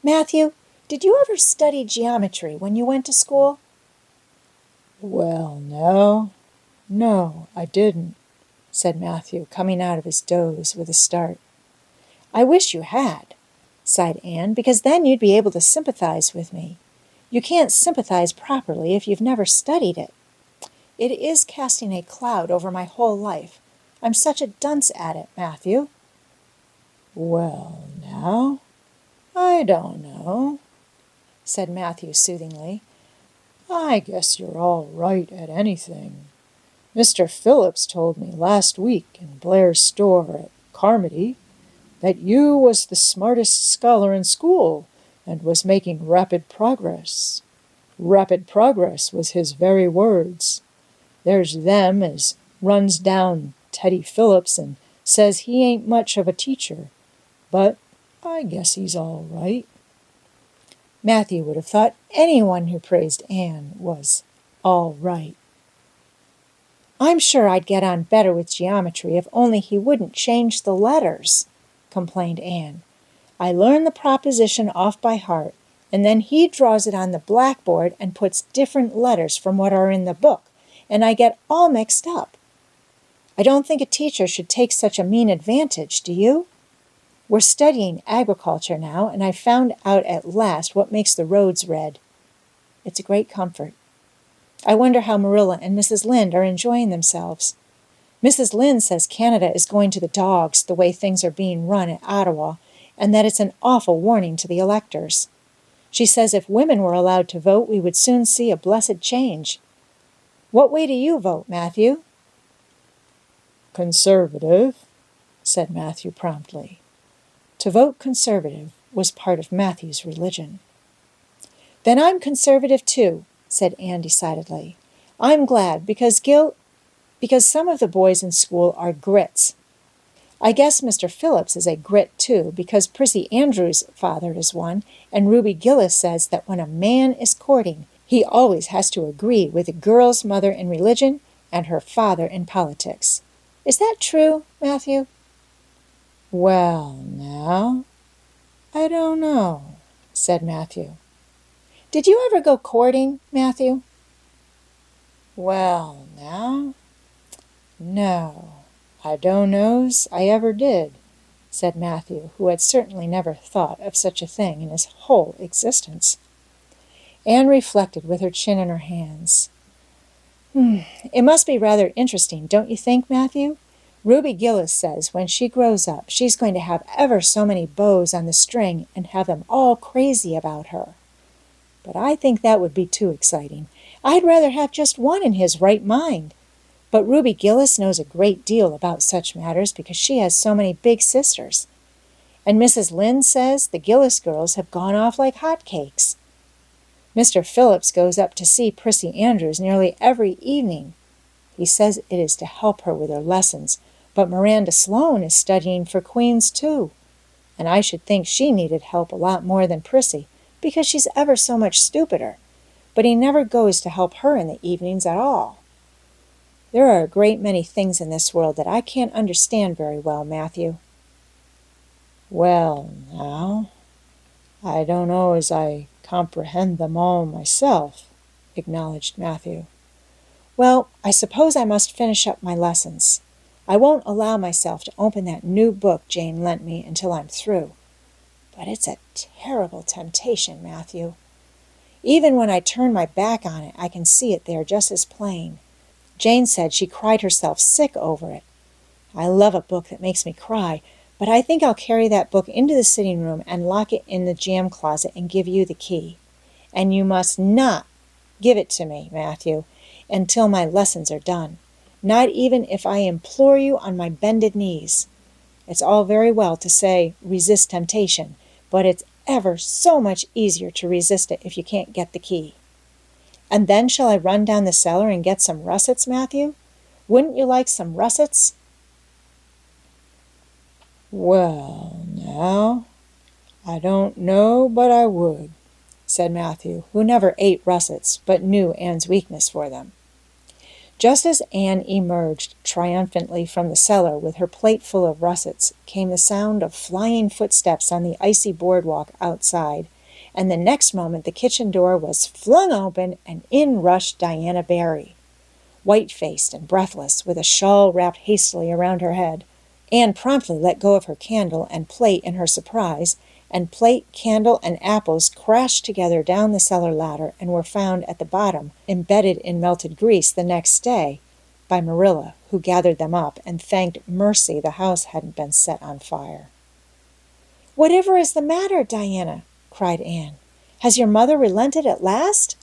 "Mathew, did you ever study geometry when you went to school?" "Well, no, I didn't," said Mathew, coming out of his doze with a start. "I wish you had," sighed Anne, "because then you'd be able to sympathize with me. You can't sympathize properly if you've never studied it. It is casting a cloud over my whole life. I'm such a dunce at it, Mathew." "Well, now, I don't know," said Mathew soothingly. "I guess you're all right at anything. Mr. Phillips told me last week in Blair's store at Carmody that you was the smartest scholar in school and was making rapid progress. Rapid progress was his very words. There's them as runs down Teddy Phillips and says he ain't much of a teacher, but I guess he's all right." Mathew would have thought anyone who praised Anne was all right. "I'm sure I'd get on better with geometry if only he wouldn't change the letters," complained Anne. "I learn the proposition off by heart, and then he draws it on the blackboard and puts different letters from what are in the book, and I get all mixed up. I don't think a teacher should take such a mean advantage, do you? We're studying agriculture now, and I've found out at last what makes the roads red. It's a great comfort. I wonder how Marilla and Mrs. Lynde are enjoying themselves. Mrs. Lynde says Canada is going to the dogs the way things are being run at Ottawa, and that it's an awful warning to the electors. She says if women were allowed to vote, we would soon see a blessed change. What way do you vote, Mathew?" "Conservative," said Mathew promptly. To vote conservative was part of Mathew's religion. "Then I'm conservative too," said Anne decidedly. "I'm glad, because some of the boys in school are grits. I guess Mr. Phillips is a grit too, because Prissy Andrews' father is one, and Ruby Gillis says that when a man is courting, he always has to agree with the girl's mother in religion and her father in politics. Is that true, Mathew?" "Well, now, I don't know," said Mathew. "Did you ever go courting, Mathew?" "Well, now, no, I don't know's I ever did," said Mathew, who had certainly never thought of such a thing in his whole existence. Anne reflected with her chin in her hands. It must be rather interesting, don't you think, Mathew? Ruby Gillis says when she grows up, she's going to have ever so many bows on the string and have them all crazy about her. But I think that would be too exciting. I'd rather have just one in his right mind. But Ruby Gillis knows a great deal about such matters because she has so many big sisters. And Mrs. Lynde says the Gillis girls have gone off like hotcakes. Mr. Phillips goes up to see Prissy Andrews nearly every evening. He says it is to help her with her lessons, but Miranda Sloane is studying for Queen's too, and I should think she needed help a lot more than Prissy, because she's ever so much stupider. but he never goes to help her in the evenings at all. There are a great many things in this world that I can't understand very well, Matthew." "Well, now, I don't know as I comprehend them all myself," acknowledged Mathew. "Well, I suppose I must finish up my lessons. I won't allow myself to open that new book Jane lent me until I'm through. But it's a terrible temptation, Matthew. Even when I turn my back on it, I can see it there just as plain. Jane said she cried herself sick over it. I love a book that makes me cry, but I think I'll carry that book into the sitting room and lock it in the jam closet and give you the key. And you must not give it to me, Matthew, until my lessons are done, not even if I implore you on my bended knees. It's all very well to say, resist temptation, but it's ever so much easier to resist it if you can't get the key. And then shall I run down the cellar and get some russets, Matthew? Wouldn't you like some russets?" "Well, now, I don't know but I would," said Matthew, who never ate russets, but knew Anne's weakness for them. Just as Anne emerged triumphantly from the cellar with her plate full of russets, came the sound of flying footsteps on the icy boardwalk outside, and the next moment the kitchen door was flung open and in rushed Diana Barry. White-faced and breathless, with a shawl wrapped hastily around her head, Anne promptly let go of her candle and plate in her surprise, and plate, candle, and apples crashed together down the cellar ladder and were found at the bottom, embedded in melted grease the next day, by Marilla, who gathered them up and thanked mercy the house hadn't been set on fire. "Whatever is the matter, Diana?" cried Anne. "Has your mother relented at last?"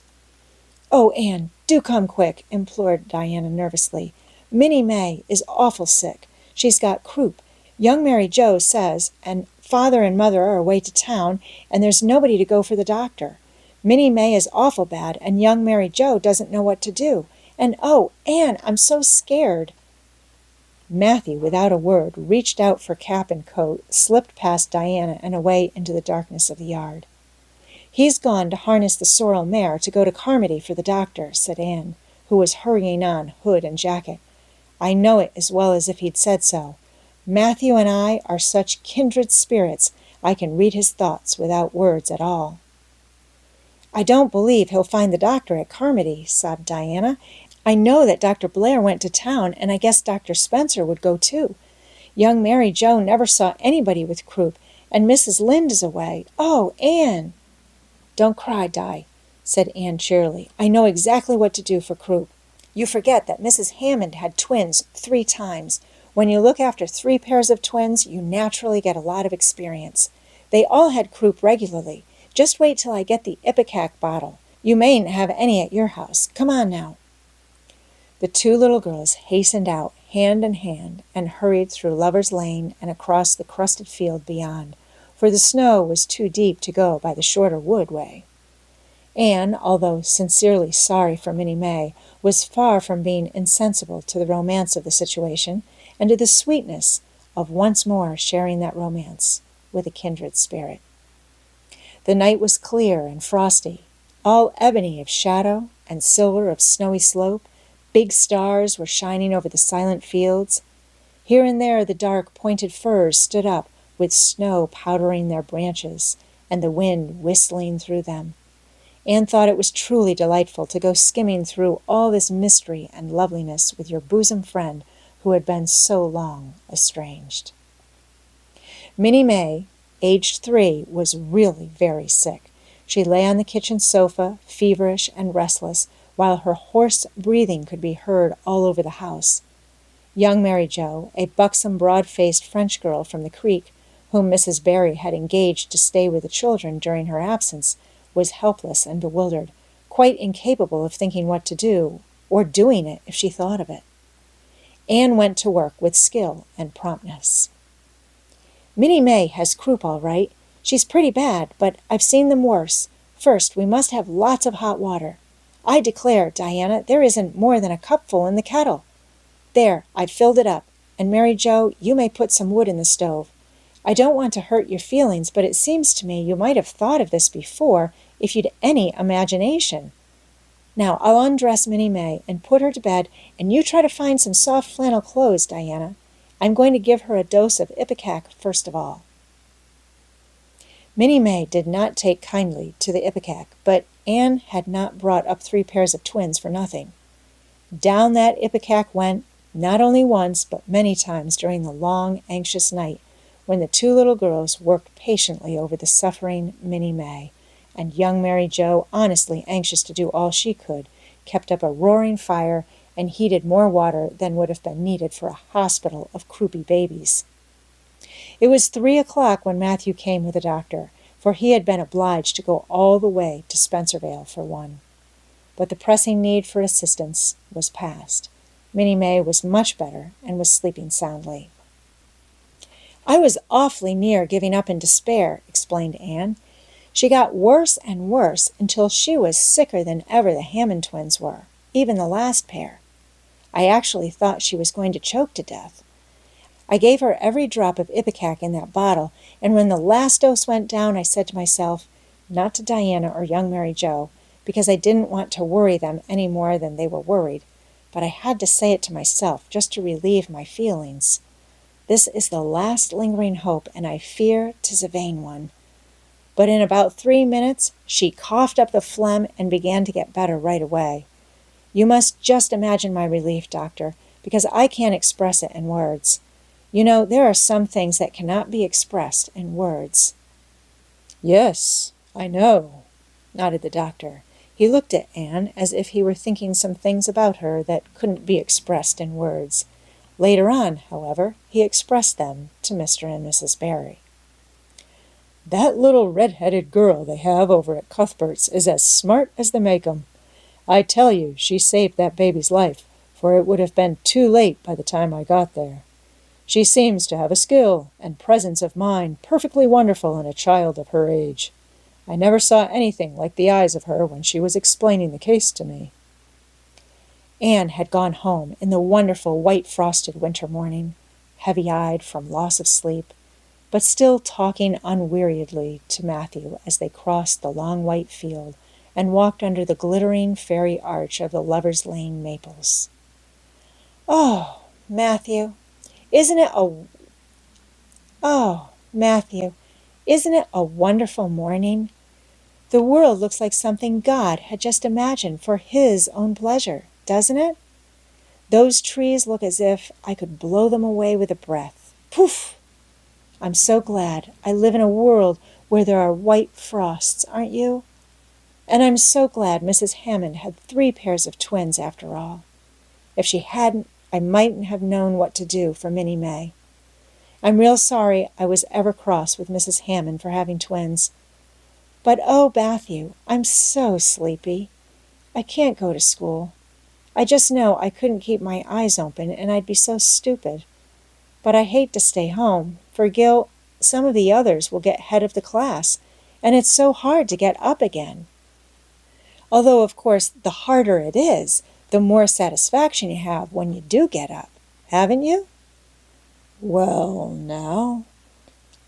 "Oh, Anne, do come quick," implored Diana nervously. "Minnie May is awful sick. She's got croup. Young Mary Joe says, and Father and Mother are away to town, and there's nobody to go for the doctor. Minnie May is awful bad, and young Mary Joe doesn't know what to do. And oh, Anne, I'm so scared." Matthew, without a word, reached out for cap and coat, slipped past Diana and away into the darkness of the yard. "He's gone to harness the sorrel mare to go to Carmody for the doctor," said Anne, who was hurrying on, hood and jacket. "I know it as well as if he'd said so. Matthew and I are such kindred spirits, I can read his thoughts without words at all." "I don't believe he'll find the doctor at Carmody," sobbed Diana. "I know that Dr. Blair went to town, and I guess Dr. Spencer would go too. Young Mary Joe never saw anybody with croup, and Mrs. Lynde is away. Oh, Anne!" "Don't cry, Di," said Anne cheerily. "I know exactly what to do for croup. You forget that Mrs. Hammond had twins 3 times. When you look after 3 pairs of twins, you naturally get a lot of experience. They all had croup regularly. Just wait till I get the ipecac bottle. You mayn't have any at your house. Come on now." The 2 little girls hastened out, hand in hand, and hurried through Lover's Lane and across the crusted field beyond, for the snow was too deep to go by the shorter wood way. Anne, although sincerely sorry for Minnie May, was far from being insensible to the romance of the situation and to the sweetness of once more sharing that romance with a kindred spirit. The night was clear and frosty, all ebony of shadow and silver of snowy slope. Big stars were shining over the silent fields. Here and there the dark, pointed firs stood up, with snow powdering their branches and the wind whistling through them. Anne thought it was truly delightful to go skimming through all this mystery and loveliness with your bosom friend who had been so long estranged. Minnie May, aged 3, was really very sick. She lay on the kitchen sofa, feverish and restless, while her hoarse breathing could be heard all over the house. Young Mary Joe, a buxom, broad-faced French girl from the creek, whom Mrs. Barry had engaged to stay with the children during her absence, was helpless and bewildered, quite incapable of thinking what to do, or doing it if she thought of it. Anne went to work with skill and promptness. "Minnie May has croup all right. She's pretty bad, but I've seen them worse. First, we must have lots of hot water. I declare, Diana, there isn't more than a cupful in the kettle. There, I've filled it up, and Mary Joe, you may put some wood in the stove. I don't want to hurt your feelings, but it seems to me you might have thought of this before if you'd any imagination. Now, I'll undress Minnie May and put her to bed, and you try to find some soft flannel clothes, Diana. I'm going to give her a dose of ipecac first of all." Minnie May did not take kindly to the ipecac, but Anne had not brought up 3 pairs of twins for nothing. Down that ipecac went, not only once, but many times during the long, anxious night, when the 2 little girls worked patiently over the suffering Minnie May, and young Mary Joe, honestly anxious to do all she could, kept up a roaring fire and heated more water than would have been needed for a hospital of croupy babies. It was 3 o'clock when Mathew came with the doctor, for he had been obliged to go all the way to Spencervale for one. But the pressing need for assistance was past. Minnie May was much better and was sleeping soundly. "I was awfully near giving up in despair," explained Anne. "She got worse and worse until she was sicker than ever the Hammond twins were, even the last pair. I actually thought she was going to choke to death. I gave her every drop of ipecac in that bottle, and when the last dose went down, I said to myself, not to Diana or young Mary Joe, because I didn't want to worry them any more than they were worried, but I had to say it to myself just to relieve my feelings. This is the last lingering hope, and I fear 'tis a vain one. But in about 3 minutes, she coughed up the phlegm and began to get better right away. You must just imagine my relief, doctor, because I can't express it in words. You know, there are some things that cannot be expressed in words." "Yes, I know," nodded the doctor. He looked at Anne as if he were thinking some things about her that couldn't be expressed in words. Later on, however, he expressed them to Mr. and Mrs. Barry. "That little red-headed girl they have over at Cuthbert's is as smart as they make 'em. I tell you, she saved that baby's life, for it would have been too late by the time I got there. She seems to have a skill and presence of mind perfectly wonderful in a child of her age. I never saw anything like the eyes of her when she was explaining the case to me." Anne had gone home in the wonderful white frosted winter morning, heavy-eyed from loss of sleep, but still talking unweariedly to Mathew as they crossed the long white field and walked under the glittering fairy arch of the Lovers' Lane maples. "Oh, Mathew, isn't it a wonderful morning? The world looks like something God had just imagined for His own pleasure, doesn't it? Those trees look as if I could blow them away with a breath. Poof! I'm so glad I live in a world where there are white frosts, aren't you? And I'm so glad Mrs. Hammond had 3 pairs of twins after all. If she hadn't, I mightn't have known what to do for Minnie May. I'm real sorry I was ever cross with Mrs. Hammond for having twins. But oh, Mathew, I'm so sleepy. I can't go to school. I just know I couldn't keep my eyes open, and I'd be so stupid. But I hate to stay home, for Gil, some of the others will get head of the class, and it's so hard to get up again. Although, of course, the harder it is, the more satisfaction you have when you do get up, haven't you?" "Well, now,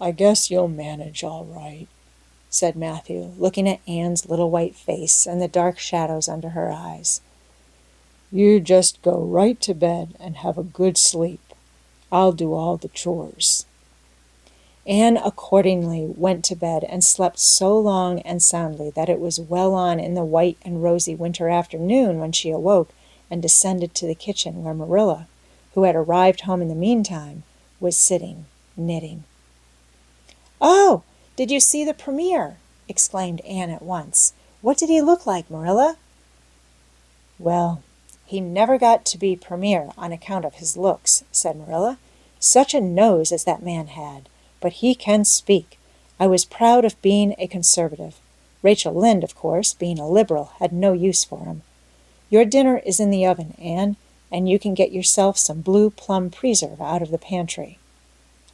I guess you'll manage all right," said Mathew, looking at Anne's little white face and the dark shadows under her eyes. "You just go right to bed and have a good sleep. I'll do all the chores." Anne accordingly went to bed and slept so long and soundly that it was well on in the white and rosy winter afternoon when she awoke and descended to the kitchen where Marilla, who had arrived home in the meantime, was sitting knitting. "Oh, did you see the premier?" exclaimed Anne at once. "What did he look like, Marilla?" "Well, he never got to be premier on account of his looks," said Marilla. "Such a nose as that man had. But he can speak. I was proud of being a conservative. Rachel Lynde, of course, being a liberal, had no use for him. Your dinner is in the oven, Anne, and you can get yourself some blue plum preserve out of the pantry.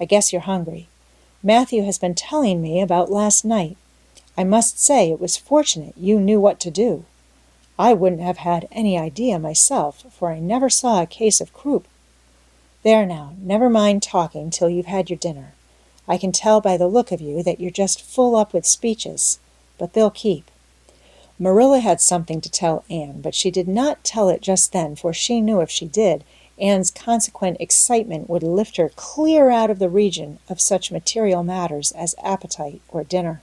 I guess you're hungry. Mathew has been telling me about last night. I must say it was fortunate you knew what to do. I wouldn't have had any idea myself, for I never saw a case of croup. There now, never mind talking till you've had your dinner. I can tell by the look of you that you're just full up with speeches, but they'll keep. Marilla had something to tell Anne, but she did not tell it just then, for she knew if she did, Anne's consequent excitement would lift her clear out of the region of such material matters as appetite or dinner.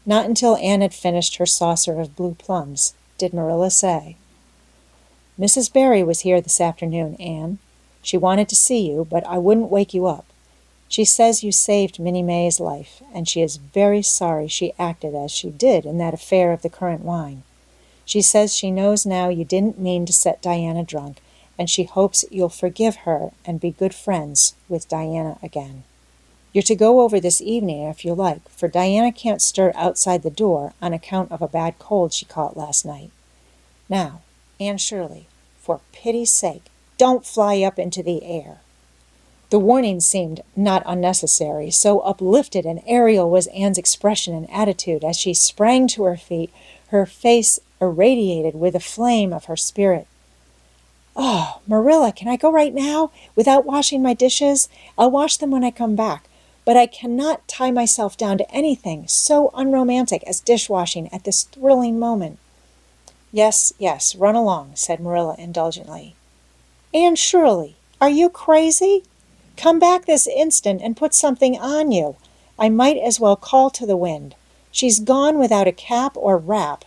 Not until Anne had finished her saucer of blue plums did Marilla say, "Mrs. Barry was here this afternoon, Anne. She wanted to see you, but I wouldn't wake you up. She says you saved Minnie May's life, and she is very sorry she acted as she did in that affair of the currant wine. She says she knows now you didn't mean to set Diana drunk, and she hopes you'll forgive her and be good friends with Diana again. You're to go over this evening if you like, for Diana can't stir outside the door on account of a bad cold she caught last night. Now, Anne Shirley, for pity's sake, don't fly up into the air." The warning seemed not unnecessary, so uplifted and aerial was Anne's expression and attitude as she sprang to her feet, her face irradiated with the flame of her spirit. "Oh, Marilla, can I go right now, without washing my dishes? I'll wash them when I come back, but I cannot tie myself down to anything so unromantic as dishwashing at this thrilling moment." "Yes, yes, run along," said Marilla indulgently. "Anne Shirley, are you crazy? Come back this instant and put something on you. I might as well call to the wind. She's gone without a cap or wrap.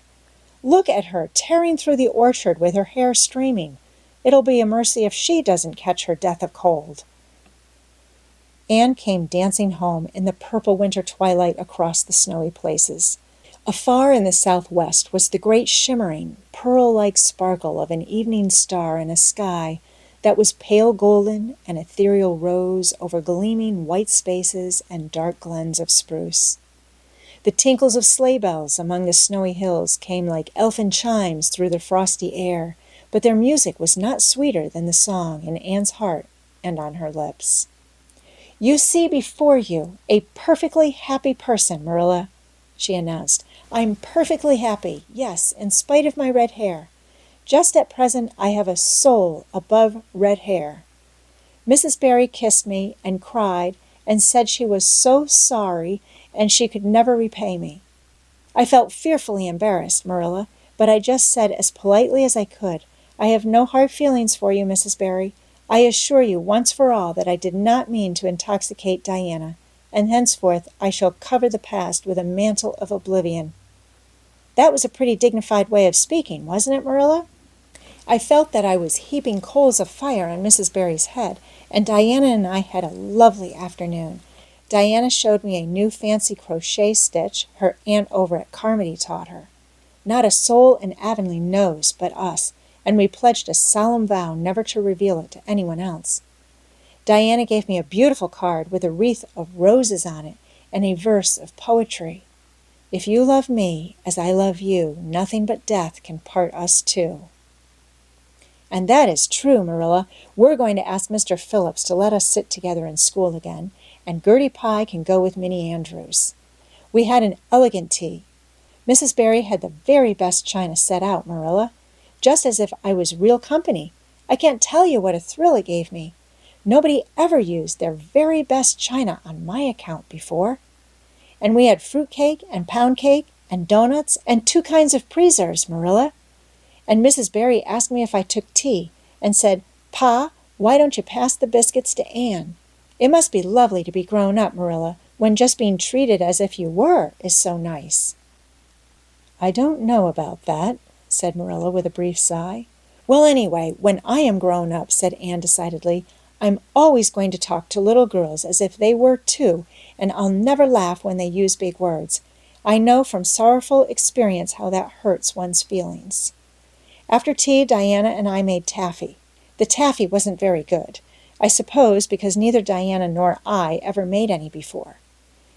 Look at her, tearing through the orchard with her hair streaming. It'll be a mercy if she doesn't catch her death of cold." Anne came dancing home in the purple winter twilight across the snowy places. Afar in the southwest was the great shimmering, pearl-like sparkle of an evening star in a sky that was pale golden and ethereal rose over gleaming white spaces and dark glens of spruce. The tinkles of sleigh bells among the snowy hills came like elfin chimes through the frosty air, but their music was not sweeter than the song in Anne's heart and on her lips. "You see before you a perfectly happy person, Marilla," she announced. "I'm perfectly happy, yes, in spite of my red hair. Just at present I have a soul above red hair. Mrs. Barry kissed me and cried and said she was so sorry and she could never repay me. I felt fearfully embarrassed, Marilla, but I just said as politely as I could, 'I have no hard feelings for you, Mrs. Barry. I assure you once for all that I did not mean to intoxicate Diana, and henceforth I shall cover the past with a mantle of oblivion.' That was a pretty dignified way of speaking, wasn't it, Marilla? I felt that I was heaping coals of fire on Mrs. Barry's head, and Diana and I had a lovely afternoon. Diana showed me a new fancy crochet stitch her aunt over at Carmody taught her. Not a soul in Avonlea knows but us, and we pledged a solemn vow never to reveal it to anyone else. Diana gave me a beautiful card with a wreath of roses on it and a verse of poetry. 'If you love me as I love you, nothing but death can part us two.' And that is true, Marilla. We're going to ask Mr. Phillips to let us sit together in school again, and Gertie Pye can go with Minnie Andrews. We had an elegant tea. Mrs. Barry had the very best china set out, Marilla, just as if I was real company. I can't tell you what a thrill it gave me. Nobody ever used their very best china on my account before. And we had fruit cake and pound cake and doughnuts and 2 kinds of preserves, Marilla. And Mrs. Barry asked me if I took tea, and said, 'Pa, why don't you pass the biscuits to Anne?' It must be lovely to be grown up, Marilla, when just being treated as if you were is so nice." "I don't know about that," said Marilla with a brief sigh. "Well, anyway, when I am grown up," said Anne decidedly, "I'm always going to talk to little girls as if they were too, and I'll never laugh when they use big words. I know from sorrowful experience how that hurts one's feelings." After tea, Diana and I made taffy. The taffy wasn't very good, I suppose because neither Diana nor I ever made any before.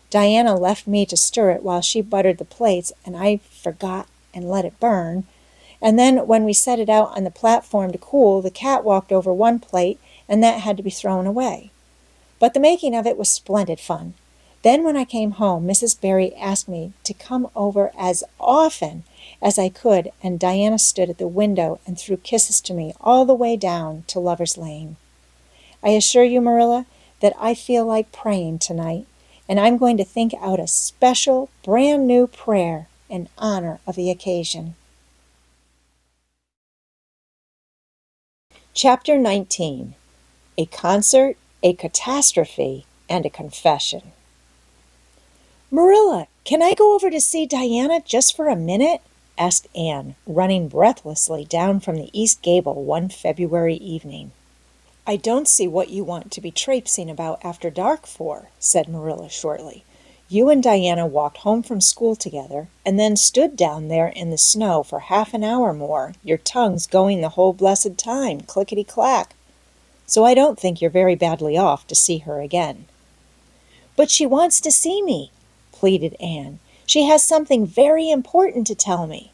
Diana left me to stir it while she buttered the plates, and I forgot and let it burn. And then when we set it out on the platform to cool, the cat walked over one plate, and that had to be thrown away. But the making of it was splendid fun. Then when I came home, Mrs. Barry asked me to come over as often as I could, and Diana stood at the window and threw kisses to me all the way down to Lover's Lane. I assure you, Marilla, that I feel like praying tonight, and I'm going to think out a special, brand-new prayer in honor of the occasion. Chapter 19. A Concert, a Catastrophe, and a Confession. "Marilla, can I go over to see Diana just for a minute?" asked Anne, running breathlessly down from the east gable one February evening. "I don't see what you want to be traipsing about after dark for," said Marilla shortly. "You and Diana walked home from school together and then stood down there in the snow for half an hour more, your tongues going the whole blessed time, clickety-clack. So I don't think you're very badly off to see her again." "But she wants to see me," pleaded Anne. "She has something very important to tell me."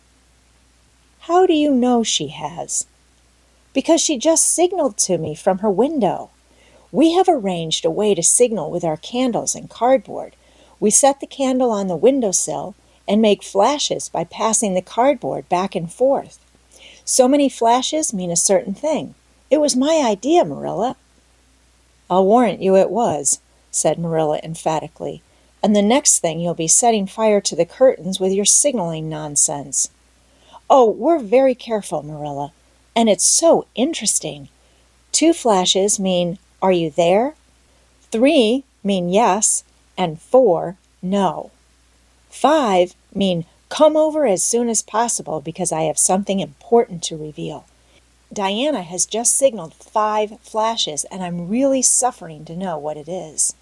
"How do you know she has?" "Because she just signaled to me from her window. We have arranged a way to signal with our candles and cardboard. We set the candle on the windowsill and make flashes by passing the cardboard back and forth. So many flashes mean a certain thing. It was my idea, Marilla." "I'll warrant you it was," said Marilla emphatically. "And the next thing you'll be setting fire to the curtains with your signaling nonsense." "Oh, we're very careful, Marilla. And it's so interesting. 2 flashes mean, 'Are you there?' 3 mean yes, and 4, no. 5 mean, 'Come over as soon as possible because I have something important to reveal.' Diana has just signaled 5 flashes, and I'm really suffering to know what it is."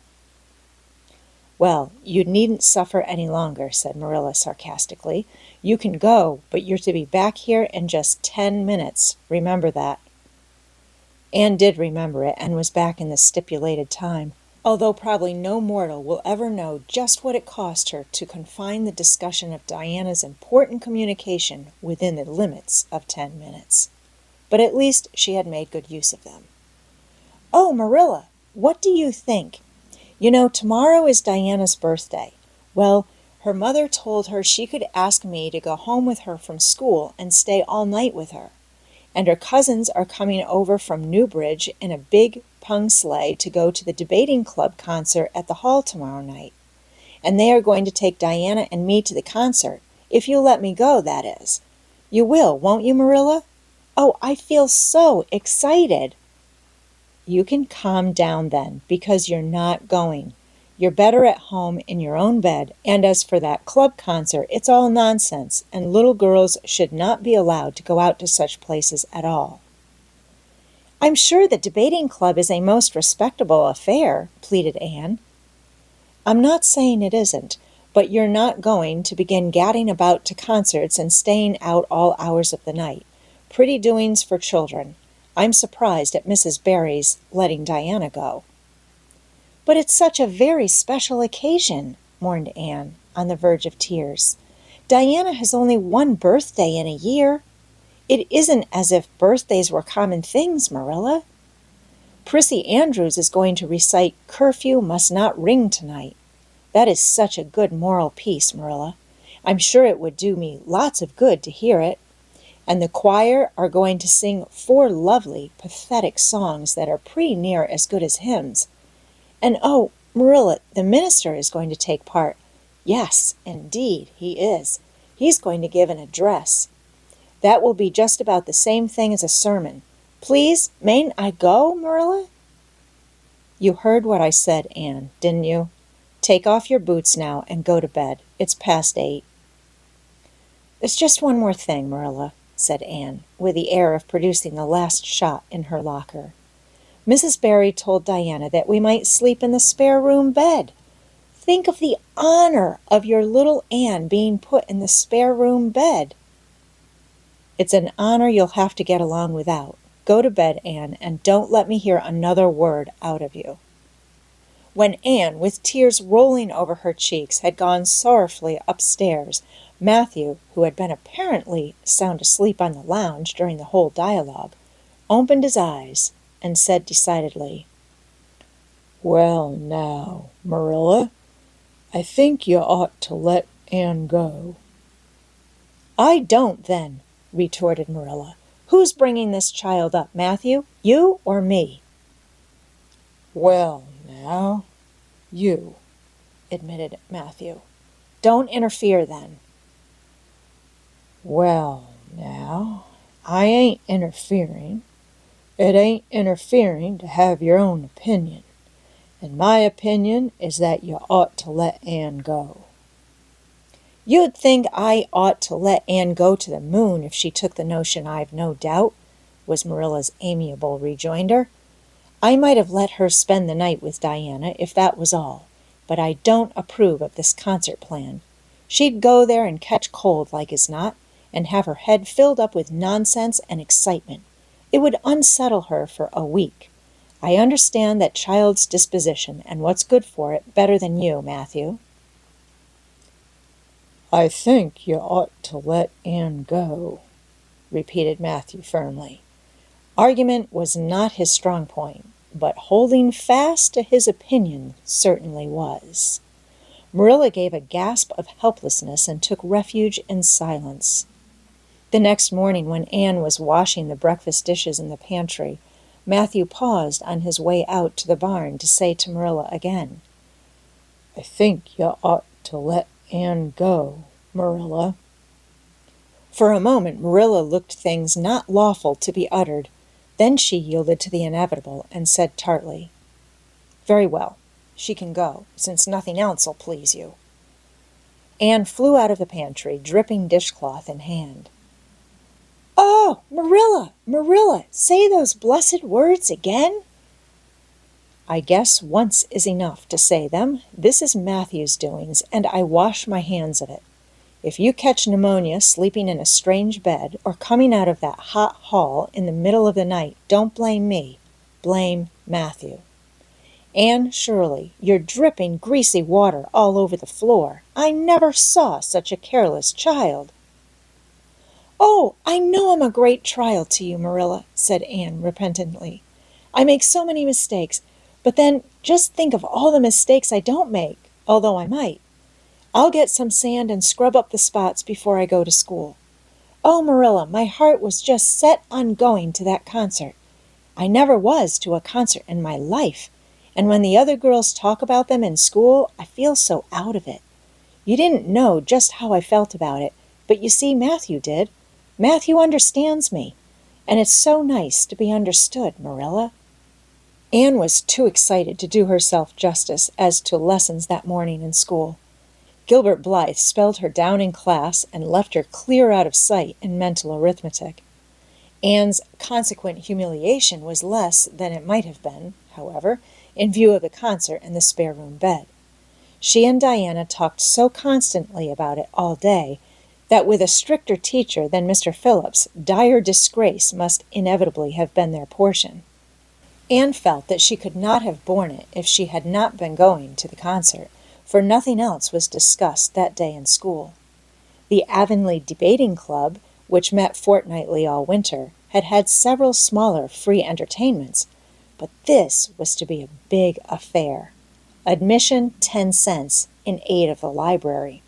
"Well, you needn't suffer any longer," said Marilla sarcastically. "You can go, but you're to be back here in just 10 minutes. Remember that." Anne did remember it and was back in the stipulated time, although probably no mortal will ever know just what it cost her to confine the discussion of Diana's important communication within the limits of 10 minutes. But at least she had made good use of them. "Oh, Marilla, what do you think? You know, tomorrow is Diana's birthday. Well, her mother told her she could ask me to go home with her from school and stay all night with her. And her cousins are coming over from Newbridge in a big pung sleigh to go to the debating club concert at the hall tomorrow night. And they are going to take Diana and me to the concert, if you'll let me go, that is. You will, won't you, Marilla? Oh, I feel so excited." "You can calm down then, because you're not going. You're better at home in your own bed, and as for that club concert, it's all nonsense, and little girls should not be allowed to go out to such places at all." "I'm sure the debating club is a most respectable affair," pleaded Anne. "I'm not saying it isn't, but you're not going to begin gadding about to concerts and staying out all hours of the night. Pretty doings for children. I'm surprised at Mrs. Barry's letting Diana go." "But it's such a very special occasion," mourned Anne, on the verge of tears. "Diana has only one birthday in a year. It isn't as if birthdays were common things, Marilla. Prissy Andrews is going to recite 'Curfew Must Not Ring' tonight. That is such a good moral piece, Marilla. I'm sure it would do me lots of good to hear it. And the choir are going to sing 4 lovely, pathetic songs that are pretty near as good as hymns. And oh, Marilla, the minister is going to take part. Yes, indeed, he is. He's going to give an address. That will be just about the same thing as a sermon. Please, mayn't I go, Marilla?" "You heard what I said, Anne, didn't you? Take off your boots now and go to bed. It's past 8. "There's just one more thing, Marilla," said Anne, with the air of producing the last shot in her locker. "Mrs. Barry told Diana that we might sleep in the spare room bed. Think of the honor of your little Anne being put in the spare room bed." "It's an honor you'll have to get along without. Go to bed, Anne, and don't let me hear another word out of you." When Anne, with tears rolling over her cheeks, had gone sorrowfully upstairs, Mathew, who had been apparently sound asleep on the lounge during the whole dialogue, opened his eyes and said decidedly, "Well now, Marilla, I think you ought to let Anne go." "I don't, then," retorted Marilla. "Who's bringing this child up, Mathew? You or me?" "Well now, you," admitted Mathew. "Don't interfere, then." Well, now, I ain't interfering. It ain't interfering to have your own opinion, and my opinion is that you ought to let Anne go." "You'd think I ought to let Anne go to the moon if she took the notion, I've no doubt," was Marilla's amiable rejoinder. "I might have let her spend the night with Diana if that was all, but I don't approve of this concert plan. She'd go there and catch cold like as not, and have her head filled up with nonsense and excitement. It would unsettle her for a week. I understand that child's disposition and what's good for it better than you, Mathew." "I think you ought to let Anne go," repeated Mathew firmly. Argument was not his strong point, but holding fast to his opinion certainly was. Marilla gave a gasp of helplessness and took refuge in silence. The next morning, when Anne was washing the breakfast dishes in the pantry, Mathew paused on his way out to the barn to say to Marilla again, "I think you ought to let Anne go, Marilla." For a moment Marilla looked things not lawful to be uttered. Then she yielded to the inevitable and said tartly, "Very well, she can go, since nothing else'll please you." Anne flew out of the pantry, dripping dishcloth in hand. "Oh, Marilla, Marilla, say those blessed words again." "I guess once is enough to say them. This is Mathew's doings, and I wash my hands of it. If you catch pneumonia sleeping in a strange bed or coming out of that hot hall in the middle of the night, don't blame me. Blame Mathew. Anne Shirley, you're dripping greasy water all over the floor. I never saw such a careless child." "Oh, I know I'm a great trial to you, Marilla," said Anne repentantly. "I make so many mistakes, but then just think of all the mistakes I don't make, although I might. I'll get some sand and scrub up the spots before I go to school. Oh, Marilla, my heart was just set on going to that concert. I never was to a concert in my life, and when the other girls talk about them in school, I feel so out of it. You didn't know just how I felt about it, but you see Mathew did. Mathew understands me, and it's so nice to be understood, Marilla." Anne was too excited to do herself justice as to lessons that morning in school. Gilbert Blythe spelled her down in class and left her clear out of sight in mental arithmetic. Anne's consequent humiliation was less than it might have been, however, in view of the concert and the spare-room bed. She and Diana talked so constantly about it all day that with a stricter teacher than Mr. Phillips, dire disgrace must inevitably have been their portion. Anne felt that she could not have borne it if she had not been going to the concert, for nothing else was discussed that day in school. The Avonlea Debating Club, which met fortnightly all winter, had had several smaller free entertainments, but this was to be a big affair. Admission 10 cents in aid of the library.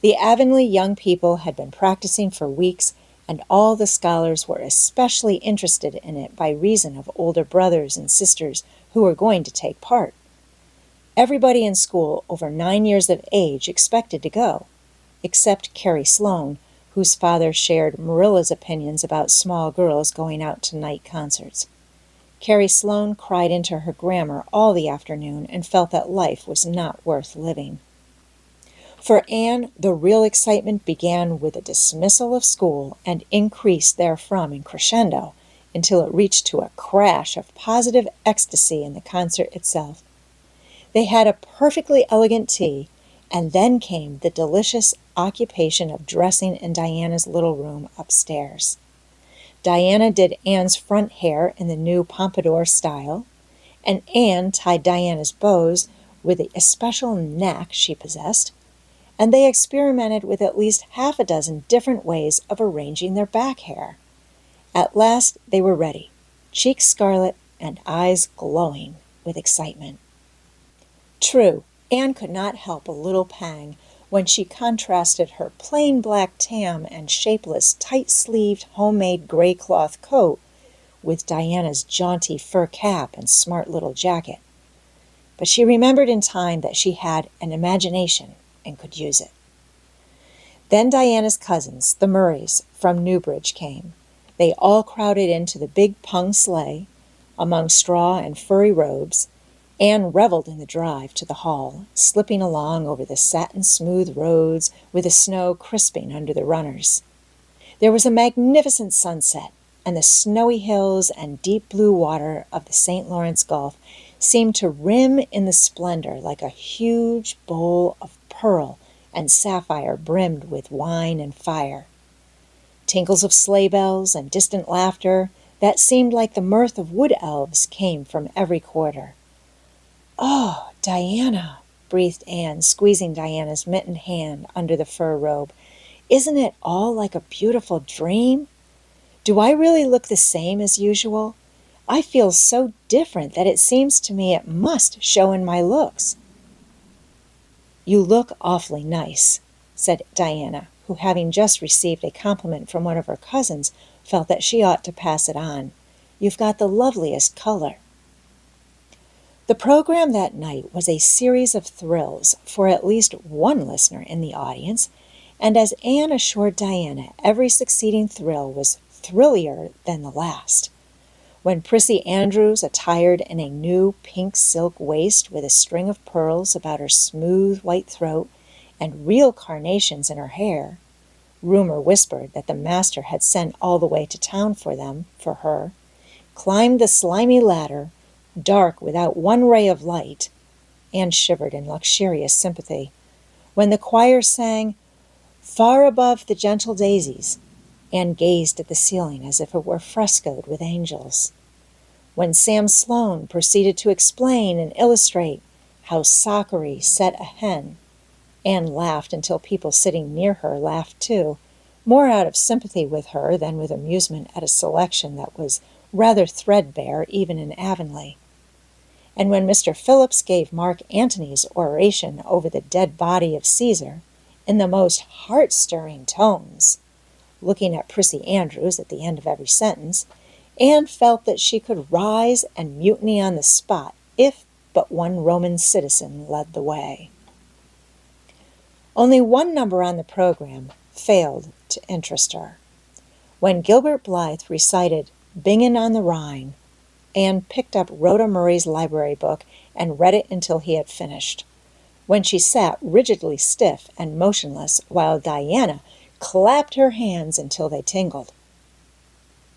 The Avonlea young people had been practicing for weeks, and all the scholars were especially interested in it by reason of older brothers and sisters who were going to take part. Everybody in school over 9 years of age expected to go, except Carrie Sloane, whose father shared Marilla's opinions about small girls going out to night concerts. Carrie Sloane cried into her grammar all the afternoon and felt that life was not worth living. For Anne, the real excitement began with a dismissal of school and increased therefrom in crescendo until it reached to a crash of positive ecstasy in the concert itself. They had a perfectly elegant tea, and then came the delicious occupation of dressing in Diana's little room upstairs. Diana did Anne's front hair in the new pompadour style, and Anne tied Diana's bows with the especial knack she possessed, and they experimented with at least half a dozen different ways of arranging their back hair. At last they were ready, cheeks scarlet and eyes glowing with excitement. True, Anne could not help a little pang when she contrasted her plain black tam and shapeless, tight-sleeved, homemade gray cloth coat with Diana's jaunty fur cap and smart little jacket. But she remembered in time that she had an imagination and could use it. Then Diana's cousins, the Murrays, from Newbridge came. They all crowded into the big pung sleigh, among straw and furry robes. Anne reveled in the drive to the hall, slipping along over the satin-smooth roads with the snow crisping under the runners. There was a magnificent sunset, and the snowy hills and deep blue water of the St. Lawrence Gulf seemed to rim in the splendor like a huge bowl of pearl and sapphire brimmed with wine and fire. Tinkles of sleigh bells and distant laughter that seemed like the mirth of wood elves came from every quarter. "Oh, Diana," breathed Anne, squeezing Diana's mittened hand under the fur robe. "Isn't it all like a beautiful dream? Do I really look the same as usual? I feel so different that it seems to me it must show in my looks." "You look awfully nice," said Diana, who, having just received a compliment from one of her cousins, felt that she ought to pass it on. "You've got the loveliest color." The program that night was a series of thrills for at least one listener in the audience, and as Anne assured Diana, every succeeding thrill was thrillier than the last. When Prissy Andrews, attired in a new pink silk waist with a string of pearls about her smooth white throat and real carnations in her hair, rumor whispered that the master had sent all the way to town for her, climbed the slimy ladder, dark without one ray of light, Anne shivered in luxurious sympathy. When the choir sang, "Far above the gentle daisies," Anne gazed at the ceiling as if it were frescoed with angels. When Sam Sloane proceeded to explain and illustrate how Sockery set a hen, Anne laughed until people sitting near her laughed too, more out of sympathy with her than with amusement at a selection that was rather threadbare even in Avonlea. And when Mr. Phillips gave Mark Antony's oration over the dead body of Caesar in the most heart-stirring tones, looking at Prissy Andrews at the end of every sentence, Anne felt that she could rise and mutiny on the spot if but one Roman citizen led the way. Only one number on the program failed to interest her. When Gilbert Blythe recited Bingen on the Rhine, Anne picked up Rhoda Murray's library book and read it until he had finished, when she sat rigidly stiff and motionless while Diana clapped her hands until they tingled.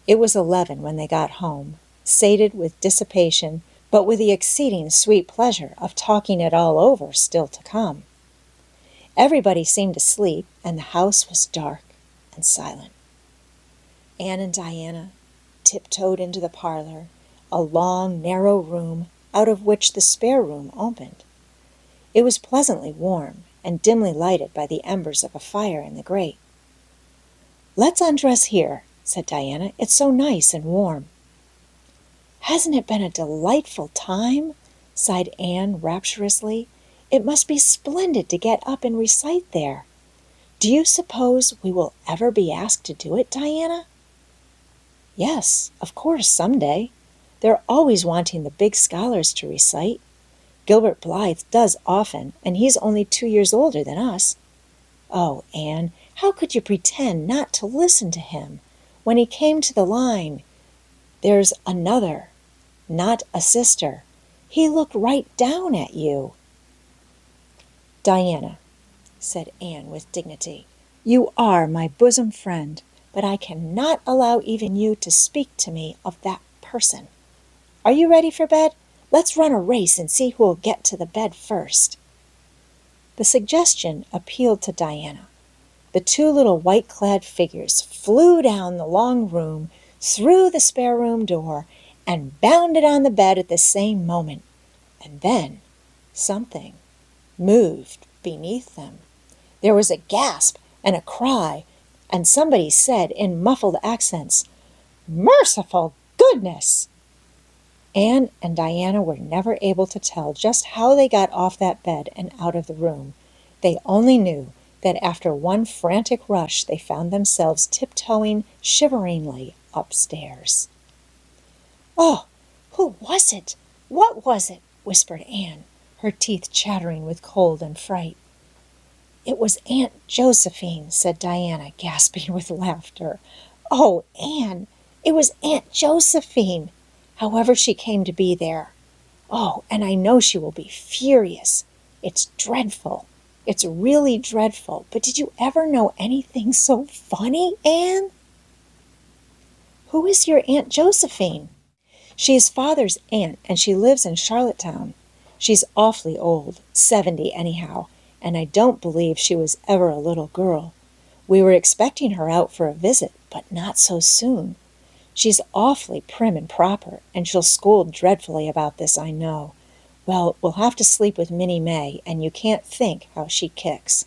It was 11 when they got home, sated with dissipation, but with the exceeding sweet pleasure of talking it all over still to come. Everybody seemed asleep, and the house was dark and silent. Anne and Diana tiptoed into the parlor, a long, narrow room out of which the spare room opened. It was pleasantly warm and dimly lighted by the embers of a fire in the grate. "Let's undress here," said Diana. "It's so nice and warm." "Hasn't it been a delightful time?" sighed Anne rapturously. "It must be splendid to get up and recite there. Do you suppose we will ever be asked to do it, Diana?" "Yes, of course, some day. They're always wanting the big scholars to recite. Gilbert Blythe does often, and he's only 2 years older than us. Oh, Anne, how could you pretend not to listen to him? When he came to the line, 'There's another, not a sister,' he looked right down at you." "Diana," said Anne with dignity, "you are my bosom friend, but I cannot allow even you to speak to me of that person. Are you ready for bed? Let's run a race and see who will get to the bed first." The suggestion appealed to Diana. The two little white-clad figures flew down the long room, through the spare room door, and bounded on the bed at the same moment. And then something moved beneath them. There was a gasp and a cry, and somebody said in muffled accents, "Merciful goodness!" Anne and Diana were never able to tell just how they got off that bed and out of the room. They only knew that after one frantic rush they found themselves tiptoeing shiveringly upstairs. "Oh, who was it? What was it?" whispered Anne, her teeth chattering with cold and fright. It was Aunt Josephine, said Diana, gasping with laughter. Oh, Anne, it was Aunt Josephine. However she came to be there. Oh, and I know she will be furious. It's dreadful. It's really dreadful. But did you ever know anything so funny, Anne? Who is your Aunt Josephine? She is Father's aunt, and she lives in Charlottetown. She's awfully old, 70 anyhow, and I don't believe she was ever a little girl. We were expecting her out for a visit, but not so soon. She's awfully prim and proper, and she'll scold dreadfully about this, I know. Well, we'll have to sleep with Minnie May, and you can't think how she kicks.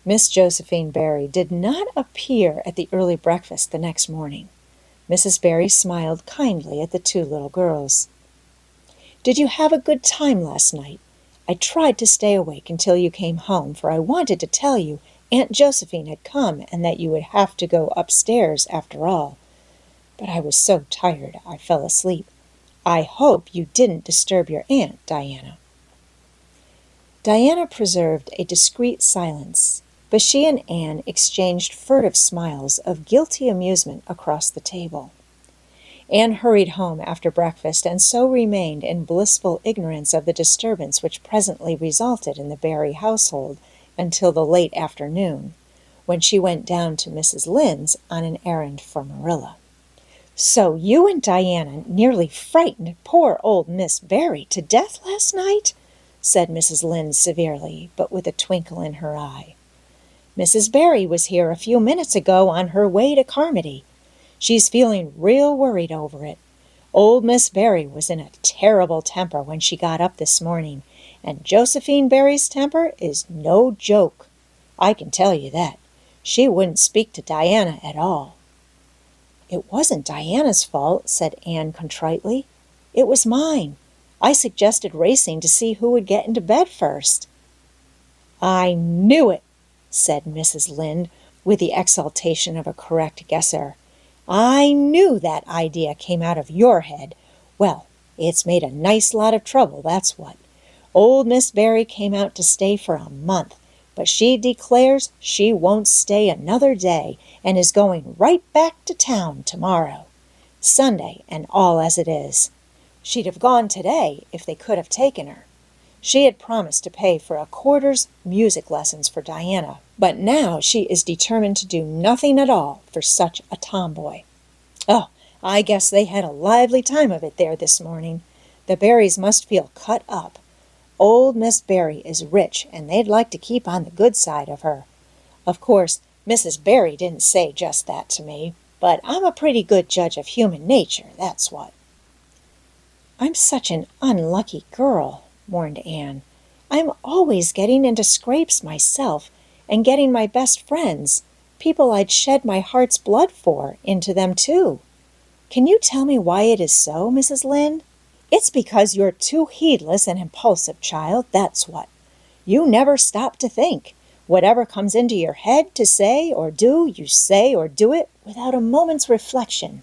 Miss Josephine Barry did not appear at the early breakfast the next morning. Mrs. Barry smiled kindly at the two little girls. Did you have a good time last night? I tried to stay awake until you came home, for I wanted to tell you Aunt Josephine had come and that you would have to go upstairs after all. But I was so tired I fell asleep. I hope you didn't disturb your aunt, Diana. Diana preserved a discreet silence, but she and Anne exchanged furtive smiles of guilty amusement across the table. Anne hurried home after breakfast and so remained in blissful ignorance of the disturbance which presently resulted in the Barry household until the late afternoon, when she went down to Mrs. Lynde's on an errand for Marilla. So you and Diana nearly frightened poor old Miss Barry to death last night? Said Mrs. Lynde severely, but with a twinkle in her eye. Mrs. Barry was here a few minutes ago on her way to Carmody. She's feeling real worried over it. Old Miss Barry was in a terrible temper when she got up this morning, and Josephine Barry's temper is no joke. I can tell you that. She wouldn't speak to Diana at all. It wasn't Diana's fault, said Anne contritely. It was mine. I suggested racing to see who would get into bed first. I knew it, said Mrs. Lynde, with the exultation of a correct guesser. I knew that idea came out of your head. Well, it's made a nice lot of trouble, that's what. Old Miss Barry came out to stay for a month, but she declares she won't stay another day and is going right back to town tomorrow. Sunday and all as it is. She'd have gone today if they could have taken her. She had promised to pay for a quarter's music lessons for Diana, but now she is determined to do nothing at all for such a tomboy. Oh, I guess they had a lively time of it there this morning. The Barrys must feel cut up. Old Miss Barry is rich, and they'd like to keep on the good side of her. Of course, Mrs. Barry didn't say just that to me, but I'm a pretty good judge of human nature, that's what. I'm such an unlucky girl, mourned Anne. I'm always getting into scrapes myself, and getting my best friends, people I'd shed my heart's blood for, into them too. Can you tell me why it is so, Mrs. Lynde? It's because you're too heedless and impulsive, child, that's what. You never stop to think. Whatever comes into your head to say or do, you say or do it without a moment's reflection.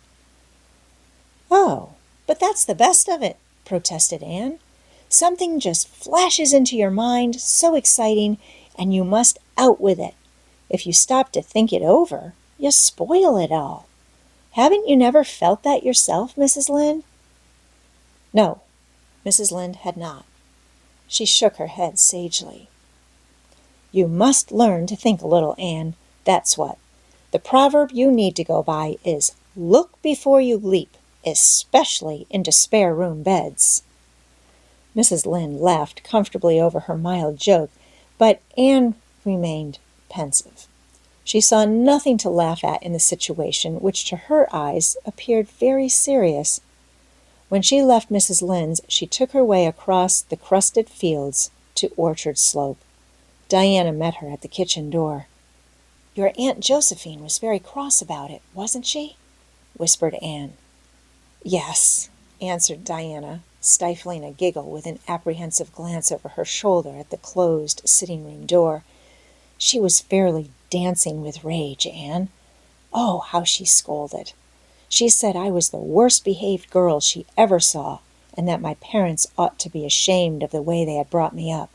Oh, but that's the best of it, protested Anne. Something just flashes into your mind, so exciting, and you must out with it. If you stop to think it over, you spoil it all. Haven't you never felt that yourself, Mrs. Lynde? No, Mrs. Lynde had not. She shook her head sagely. You must learn to think a little, Anne. That's what. The proverb you need to go by is, look before you leap, especially into spare-room beds. Mrs. Lynde laughed comfortably over her mild joke, but Anne remained pensive. She saw nothing to laugh at in the situation, which to her eyes appeared very serious. When she left Mrs. Lynde's, she took her way across the crusted fields to Orchard Slope. Diana met her at the kitchen door. Your Aunt Josephine was very cross about it, wasn't she? Whispered Anne. Yes, answered Diana, stifling a giggle with an apprehensive glance over her shoulder at the closed sitting-room door. She was fairly dancing with rage, Anne. Oh, how she scolded! She said I was the worst-behaved girl she ever saw, and that my parents ought to be ashamed of the way they had brought me up.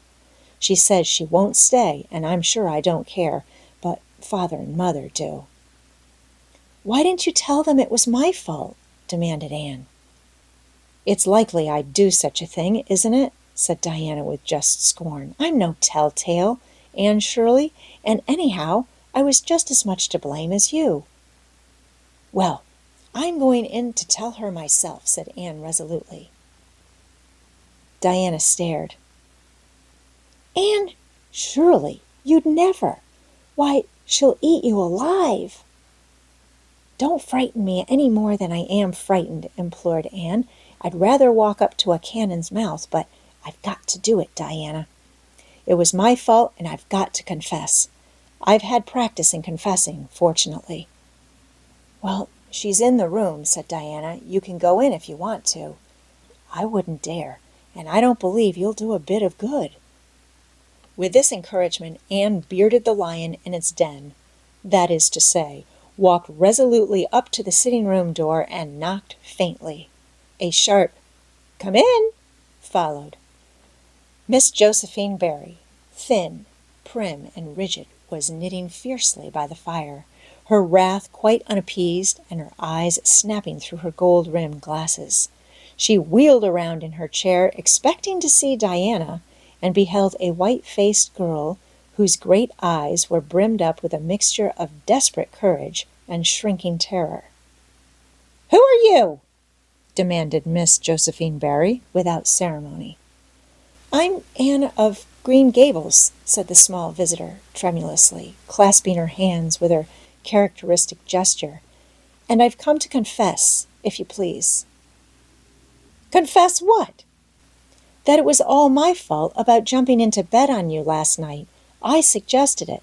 She says she won't stay, and I'm sure I don't care, but Father and Mother do." "Why didn't you tell them it was my fault?" demanded Anne. "It's likely I'd do such a thing, isn't it?" said Diana with just scorn. "I'm no telltale, Anne Shirley, and anyhow, I was just as much to blame as you." "Well, I'm going in to tell her myself," said Anne resolutely. Diana stared. "Anne Shirley, you'd never. Why, she'll eat you alive." "Don't frighten me any more than I am frightened," implored Anne. "I'd rather walk up to a cannon's mouth, but I've got to do it, Diana. It was my fault, and I've got to confess. I've had practice in confessing, fortunately." "Well, she's in the room," said Diana. "You can go in if you want to." "I wouldn't dare, and I don't believe you'll do a bit of good." With this encouragement, Anne bearded the lion in its den, that is to say, walked resolutely up to the sitting-room door and knocked faintly. A sharp "Come in" followed. Miss Josephine Barry, thin, prim, and rigid, was knitting fiercely by the fire, her wrath quite unappeased and her eyes snapping through her gold-rimmed glasses. She wheeled around in her chair, expecting to see Diana, and beheld a white-faced girl whose great eyes were brimmed up with a mixture of desperate courage and shrinking terror. "Who are you?" demanded Miss Josephine Barry, without ceremony. "I'm Anne of Green Gables," said the small visitor, tremulously, clasping her hands with her characteristic gesture, "and I've come to confess, if you please." "Confess what?" "That it was all my fault about jumping into bed on you last night. I suggested it.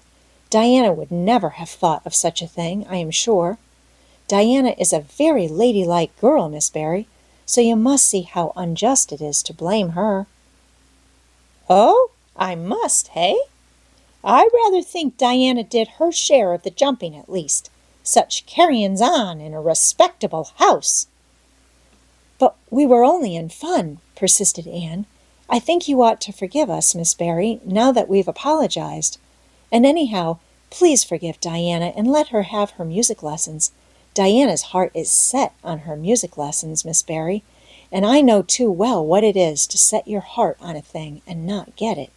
Diana would never have thought of such a thing, I am sure. Diana is a very ladylike girl, Miss Barry, so you must see how unjust it is to blame her." "Oh, I must, hey? I rather think Diana did her share of the jumping at least. Such carryings on in a respectable house." "But we were only in fun," persisted Anne. "I think you ought to forgive us, Miss Barry, now that we've apologized. And anyhow, please forgive Diana and let her have her music lessons. Diana's heart is set on her music lessons, Miss Barry, and I know too well what it is to set your heart on a thing and not get it.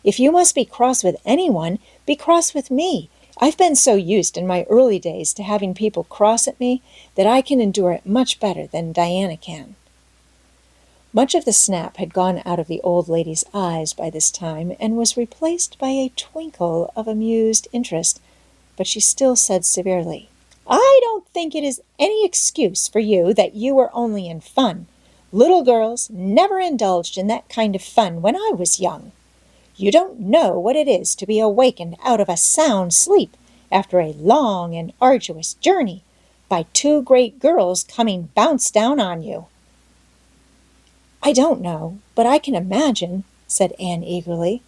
If you must be cross with anyone, be cross with me. I've been so used in my early days to having people cross at me that I can endure it much better than Diana can." Much of the snap had gone out of the old lady's eyes by this time and was replaced by a twinkle of amused interest, but she still said severely, "I don't think it is any excuse for you that you were only in fun. Little girls never indulged in that kind of fun when I was young. You don't know what it is to be awakened out of a sound sleep after a long and arduous journey by two great girls coming bounce down on you." "I don't know, but I can imagine," said Anne eagerly.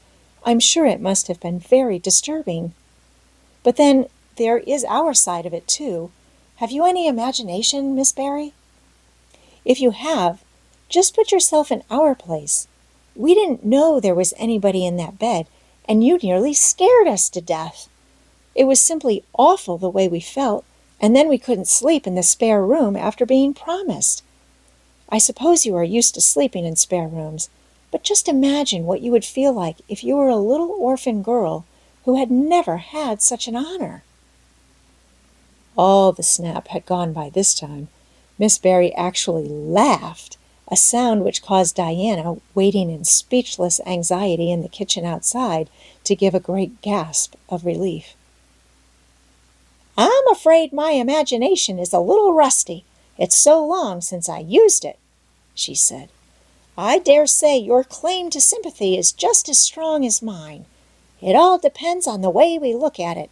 "I'm sure it must have been very disturbing. But then there is our side of it, too. Have you any imagination, Miss Barry? If you have, just put yourself in our place. We didn't know there was anybody in that bed, and you nearly scared us to death. It was simply awful the way we felt, and then we couldn't sleep in the spare room after being promised. I suppose you are used to sleeping in spare rooms, but just imagine what you would feel like if you were a little orphan girl who had never had such an honor." All the snap had gone by this time. Miss Barry actually laughed, a sound which caused Diana, waiting in speechless anxiety in the kitchen outside, to give a great gasp of relief. "I'm afraid my imagination is a little rusty. It's so long since I used it," she said. "I dare say your claim to sympathy is just as strong as mine. It all depends on the way we look at it.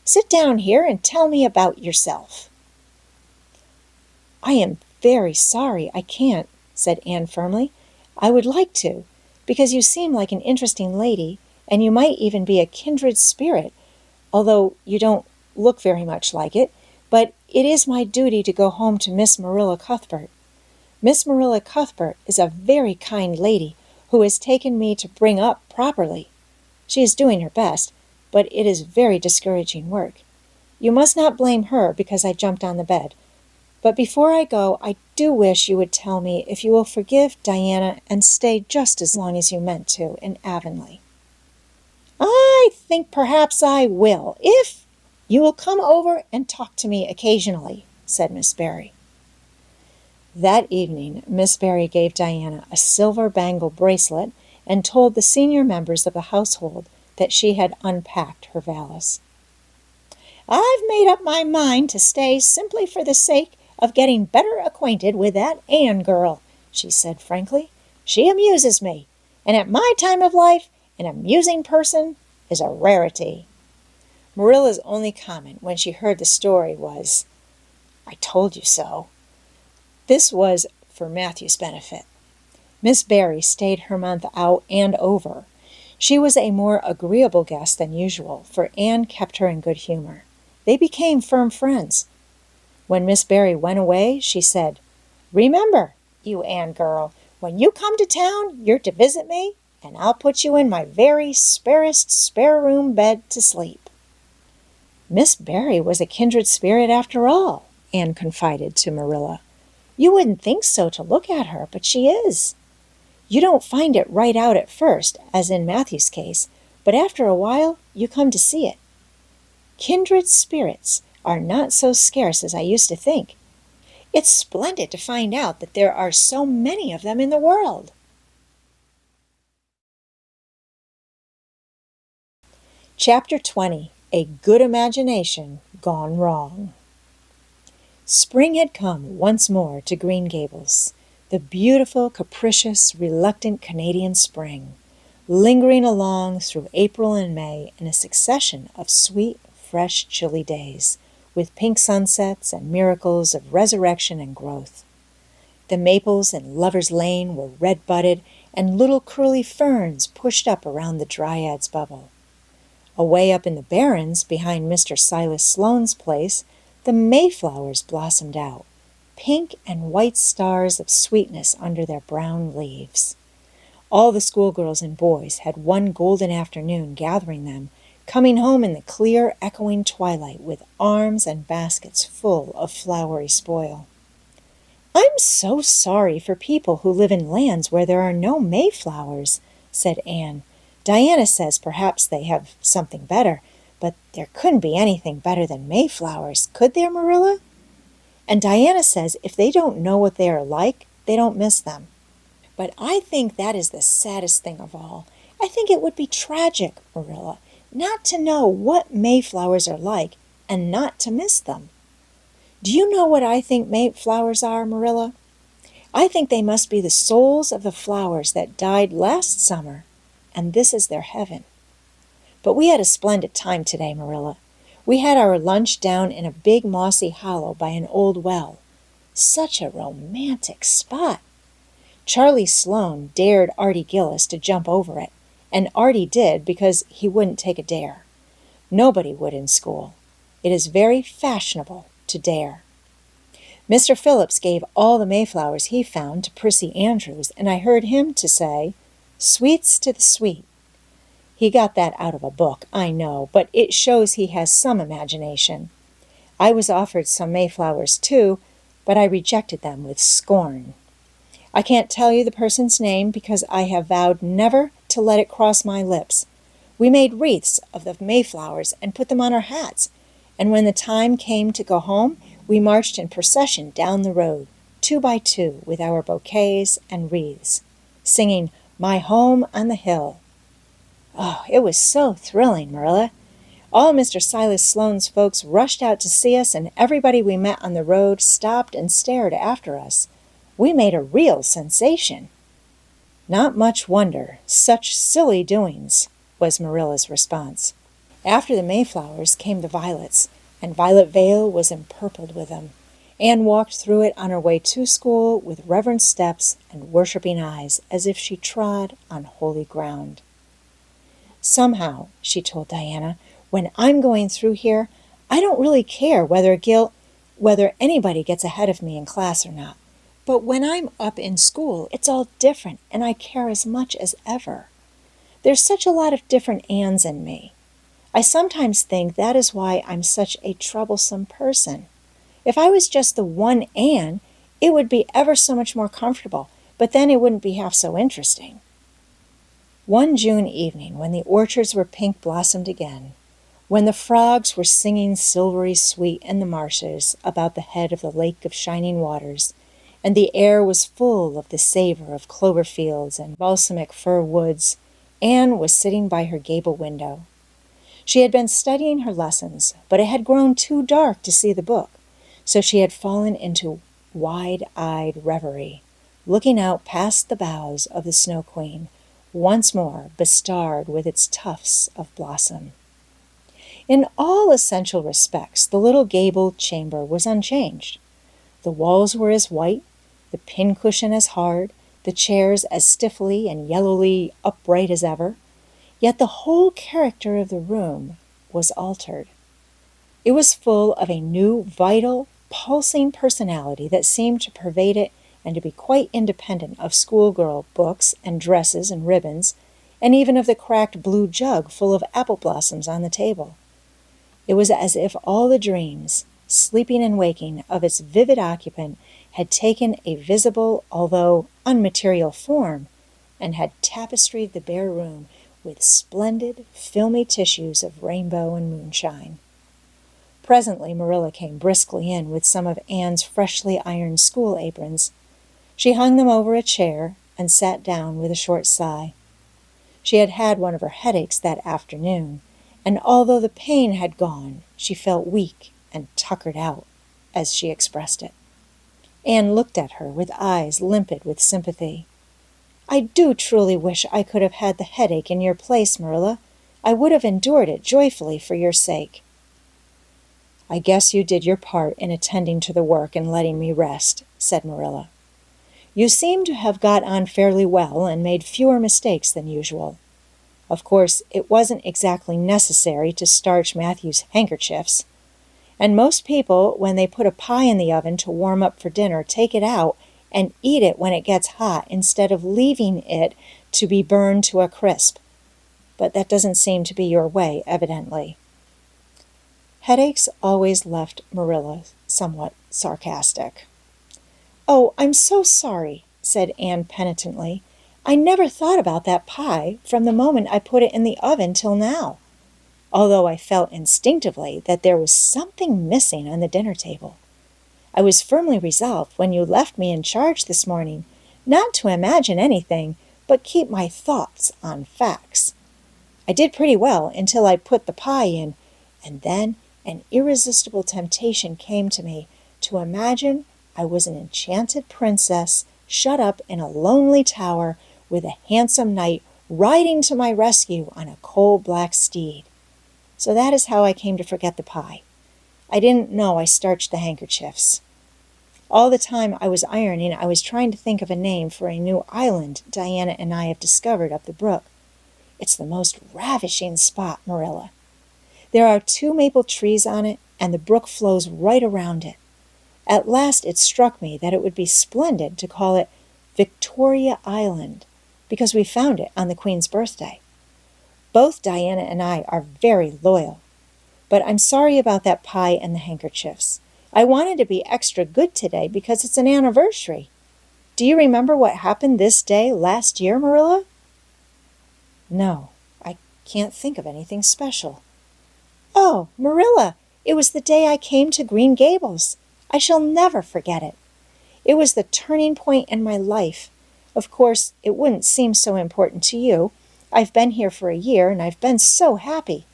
Sit down here and tell me about yourself." "I am very sorry I can't," said Anne firmly. "I would like to, because you seem like an interesting lady, and you might even be a kindred spirit, although you don't look very much like it, but it is my duty to go home to Miss Marilla Cuthbert. Miss Marilla Cuthbert is a very kind lady who has taken me to bring up properly. She is doing her best, but it is very discouraging work. You must not blame her because I jumped on the bed. But before I go, I do wish you would tell me if you will forgive Diana and stay just as long as you meant to in Avonlea. I think perhaps I will, if you will come over and talk to me occasionally, said Miss Barry. That evening, Miss Barry gave Diana a silver bangle bracelet and told the senior members of the household that she had unpacked her valise. I've made up my mind to stay simply for the sake of getting better acquainted with that Anne girl, she said frankly. She amuses me, and at my time of life, an amusing person is a rarity. Marilla's only comment when she heard the story was, I told you so. This was for Mathew's benefit. Miss Barry stayed her month out and over. She was a more agreeable guest than usual, for Anne kept her in good humor. They became firm friends. When Miss Barry went away, she said, Remember, you Anne girl, when you come to town, you're to visit me, and I'll put you in my very sparest spare-room bed to sleep. Miss Barry was a kindred spirit after all, Anne confided to Marilla. You wouldn't think so to look at her, but she is. You don't find it right out at first, as in Mathew's case, but after a while you come to see it. Kindred spirits are not so scarce as I used to think. It's splendid to find out that there are so many of them in the world. Chapter 20. A Good Imagination Gone Wrong. Spring had come once more to Green Gables, the beautiful, capricious, reluctant Canadian spring, lingering along through April and May in a succession of sweet, fresh, chilly days, with pink sunsets and miracles of resurrection and growth. The maples in Lover's Lane were red-budded, and little curly ferns pushed up around the Dryad's bubble. Away up in the barrens, behind Mr. Silas Sloane's place, the mayflowers blossomed out, pink and white stars of sweetness under their brown leaves. All the schoolgirls and boys had one golden afternoon gathering them, coming home in the clear, echoing twilight with arms and baskets full of flowery spoil. I'm so sorry for people who live in lands where there are no mayflowers, said Anne. Diana says perhaps they have something better, but there couldn't be anything better than mayflowers, could there, Marilla? And Diana says if they don't know what they are like, they don't miss them. But I think that is the saddest thing of all. I think it would be tragic, Marilla, not to know what mayflowers are like and not to miss them. Do you know what I think mayflowers are, Marilla? I think they must be the souls of the flowers that died last summer, and this is their heaven. But we had a splendid time today, Marilla. We had our lunch down in a big mossy hollow by an old well. Such a romantic spot. Charlie Sloane dared Artie Gillis to jump over it, and Artie did because he wouldn't take a dare. Nobody would in school. It is very fashionable to dare. Mr. Phillips gave all the mayflowers he found to Prissy Andrews, and I heard him to say, "Sweets to the sweet." He got that out of a book, I know, but it shows he has some imagination. I was offered some mayflowers, too, but I rejected them with scorn. I can't tell you the person's name because I have vowed never to let it cross my lips. We made wreaths of the mayflowers and put them on our hats, and when the time came to go home, we marched in procession down the road, 2 by 2, with our bouquets and wreaths, singing "My Home on the Hill." Oh, it was so thrilling, Marilla. All Mr. Silas Sloane's folks rushed out to see us, and everybody we met on the road stopped and stared after us. We made a real sensation. Not much wonder. Such silly doings, was Marilla's response. After the mayflowers came the violets, and Violet Vale was empurpled with them. Anne walked through it on her way to school with reverent steps and worshipping eyes, as if she trod on holy ground. Somehow, she told Diana, when I'm going through here, I don't really care whether anybody gets ahead of me in class or not. But when I'm up in school, it's all different, and I care as much as ever. There's such a lot of different Anns in me. I sometimes think that is why I'm such a troublesome person. If I was just the one Ann, it would be ever so much more comfortable, but then it wouldn't be half so interesting. One June evening, when the orchards were pink-blossomed again, when the frogs were singing silvery sweet in the marshes about the head of the lake of shining waters, and the air was full of the savor of clover fields and balsamic fir woods, Ann was sitting by her gable window. She had been studying her lessons, but it had grown too dark to see the book, so she had fallen into wide-eyed reverie, looking out past the boughs of the Snow Queen, once more bestarred with its tufts of blossom. In all essential respects, the little gabled chamber was unchanged. The walls were as white, the pincushion as hard, the chairs as stiffly and yellowly upright as ever, yet the whole character of the room was altered. It was full of a new, vital, pulsing personality that seemed to pervade it and to be quite independent of schoolgirl books and dresses and ribbons, and even of the cracked blue jug full of apple blossoms on the table. It was as if all the dreams, sleeping and waking, of its vivid occupant had taken a visible, although unmaterial form, and had tapestried the bare room with splendid, filmy tissues of rainbow and moonshine. Presently Marilla came briskly in with some of Anne's freshly ironed school aprons. She hung them over a chair and sat down with a short sigh. She had had one of her headaches that afternoon, and although the pain had gone, she felt weak and tuckered out, as she expressed it. Anne looked at her with eyes limpid with sympathy. "I do truly wish I could have had the headache in your place, Marilla. I would have endured it joyfully for your sake." "I guess you did your part in attending to the work and letting me rest," said Marilla. "You seem to have got on fairly well and made fewer mistakes than usual. Of course, it wasn't exactly necessary to starch Matthew's handkerchiefs. And most people, when they put a pie in the oven to warm up for dinner, take it out and eat it when it gets hot instead of leaving it to be burned to a crisp. But that doesn't seem to be your way, evidently." Headaches always left Marilla somewhat sarcastic. "Oh, I'm so sorry," said Anne penitently. "I never thought about that pie from the moment I put it in the oven till now, although I felt instinctively that there was something missing on the dinner table. I was firmly resolved when you left me in charge this morning not to imagine anything, but keep my thoughts on facts. I did pretty well until I put the pie in, and then an irresistible temptation came to me to imagine I was an enchanted princess shut up in a lonely tower with a handsome knight riding to my rescue on a coal-black steed. So that is how I came to forget the pie. I didn't know I starched the handkerchiefs. All the time I was ironing, I was trying to think of a name for a new island Diana and I have discovered up the brook. It's the most ravishing spot, Marilla. There are 2 maple trees on it, and the brook flows right around it. At last it struck me that it would be splendid to call it Victoria Island, because we found it on the Queen's birthday. Both Diana and I are very loyal. But I'm sorry about that pie and the handkerchiefs. I wanted to be extra good today because it's an anniversary. Do you remember what happened this day last year, Marilla?" "No, I can't think of anything special." "Oh, Marilla, it was the day I came to Green Gables. I shall never forget it. It was the turning point in my life. Of course, it wouldn't seem so important to you. I've been here for a year, and I've been so happy.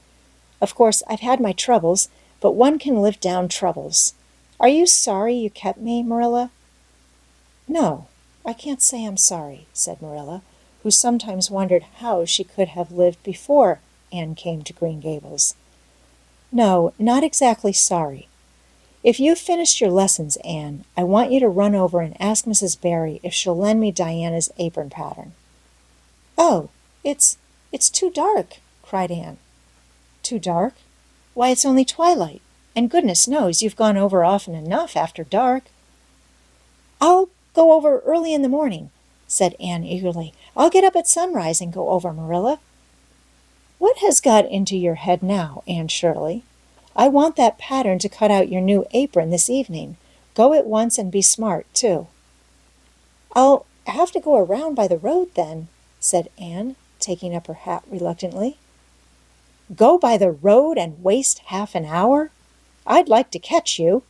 Of course, I've had my troubles, but one can live down troubles. Are you sorry you kept me, Marilla?" "No, I can't say I'm sorry," said Marilla, who sometimes wondered how she could have lived before Anne came to Green Gables. "No, not exactly sorry. If you've finished your lessons, Anne, I want you to run over and ask Mrs. Barry if she'll lend me Diana's apron pattern." "Oh, it's too dark," cried Anne. "Too dark? Why, it's only twilight, and goodness knows you've gone over often enough after dark." "I'll Go over early in the morning, said Anne eagerly. I'll get up at sunrise and go over, Marilla. What has got into your head now, Anne Shirley? I want that pattern to cut out your new apron this evening. Go at once and be smart, too. I'll have to go around by the road, then, said Anne, taking up her hat reluctantly. Go by the road and waste half an hour? I'd like to catch you.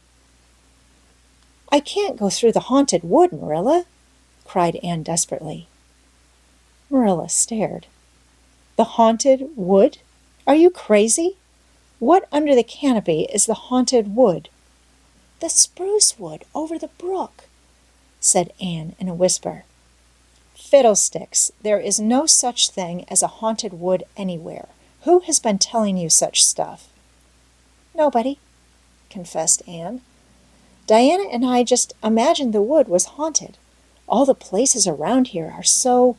I can't go through the haunted wood, Marilla, cried Anne desperately. Marilla stared. The haunted wood? Are you crazy? What under the canopy is the haunted wood? The spruce wood over the brook, said Anne in a whisper. Fiddlesticks! There is no such thing as a haunted wood anywhere. Who has been telling you such stuff? Nobody, confessed Anne. Diana and I just imagined the wood was haunted. All the places around here are so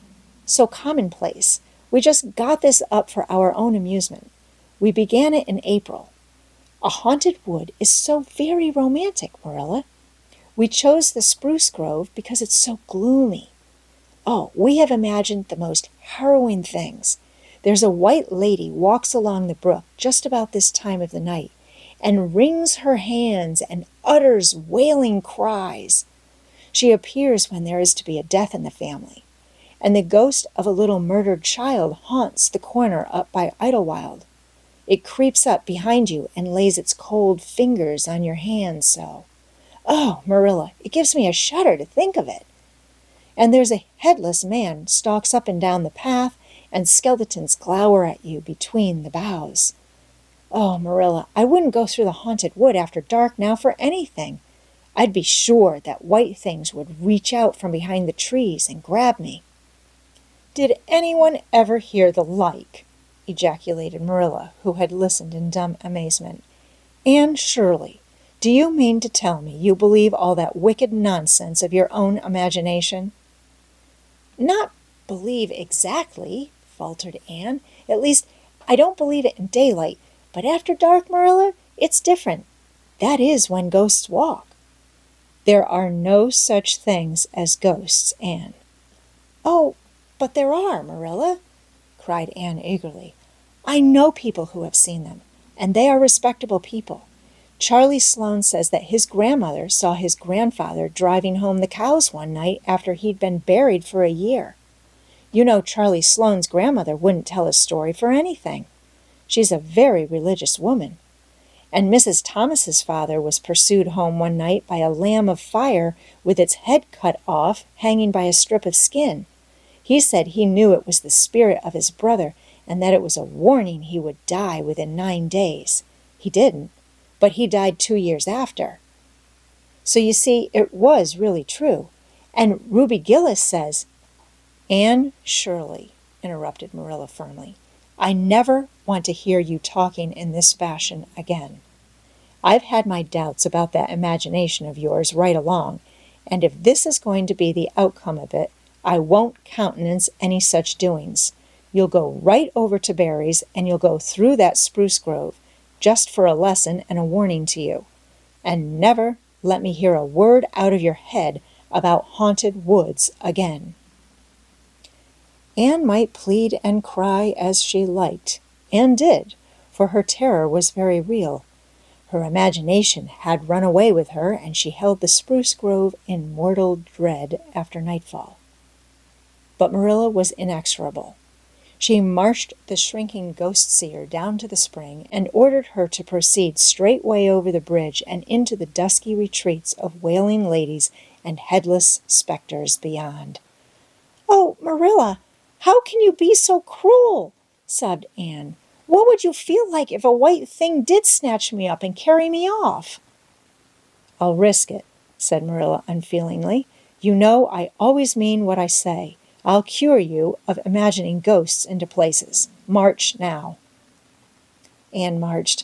commonplace. We just got this up for our own amusement. We began it in April. A haunted wood is so very romantic, Marilla. We chose the spruce grove because it's so gloomy. Oh, we have imagined the most harrowing things. There's a white lady walks along the brook just about this time of the night and wrings her hands and utters wailing cries. She appears when there is to be a death in the family, and the ghost of a little murdered child haunts the corner up by Idlewild. It creeps up behind you and lays its cold fingers on your hands so. Oh, Marilla, it gives me a shudder to think of it. And there's a headless man stalks up and down the path, and skeletons glower at you between the boughs. Oh, Marilla, I wouldn't go through the haunted wood after dark now for anything. I'd be sure that white things would reach out from behind the trees and grab me. Did anyone ever hear the like? Ejaculated Marilla, who had listened in dumb amazement. Anne Shirley, do you mean to tell me you believe all that wicked nonsense of your own imagination? Not believe exactly, faltered Anne. At least, I don't believe it in daylight, but after dark, Marilla, it's different. That is when ghosts walk. There are no such things as ghosts, Anne. Oh, but there are, Marilla, cried Anne eagerly. I know people who have seen them, and they are respectable people. Charlie Sloane says that his grandmother saw his grandfather driving home the cows one night after he'd been buried for a year. You know Charlie Sloane's grandmother wouldn't tell a story for anything. She's a very religious woman. And Mrs. Thomas's father was pursued home one night by a lamb of fire with its head cut off, hanging by a strip of skin. He said he knew it was the spirit of his brother and that it was a warning he would die within 9 days. He didn't, but he died 2 years after. So you see, it was really true. And Ruby Gillis says— Anne Shirley, interrupted Marilla firmly, I never want to hear you talking in this fashion again. I've had my doubts about that imagination of yours right along, and if this is going to be the outcome of it, I won't countenance any such doings. You'll go right over to Barry's, and you'll go through that spruce grove, just for a lesson and a warning to you. And never let me hear a word out of your head about haunted woods again. Anne might plead and cry as she liked, and did, for her terror was very real. Her imagination had run away with her, and she held the spruce grove in mortal dread after nightfall. But Marilla was inexorable. She marched the shrinking ghost-seer down to the spring and ordered her to proceed straightway over the bridge and into the dusky retreats of wailing ladies and headless specters beyond. Oh, Marilla, how can you be so cruel? Sobbed Anne. What would you feel like if a white thing did snatch me up and carry me off? I'll risk it, said Marilla unfeelingly. You know I always mean what I say. I'll cure you of imagining ghosts into places. March now. Anne marched.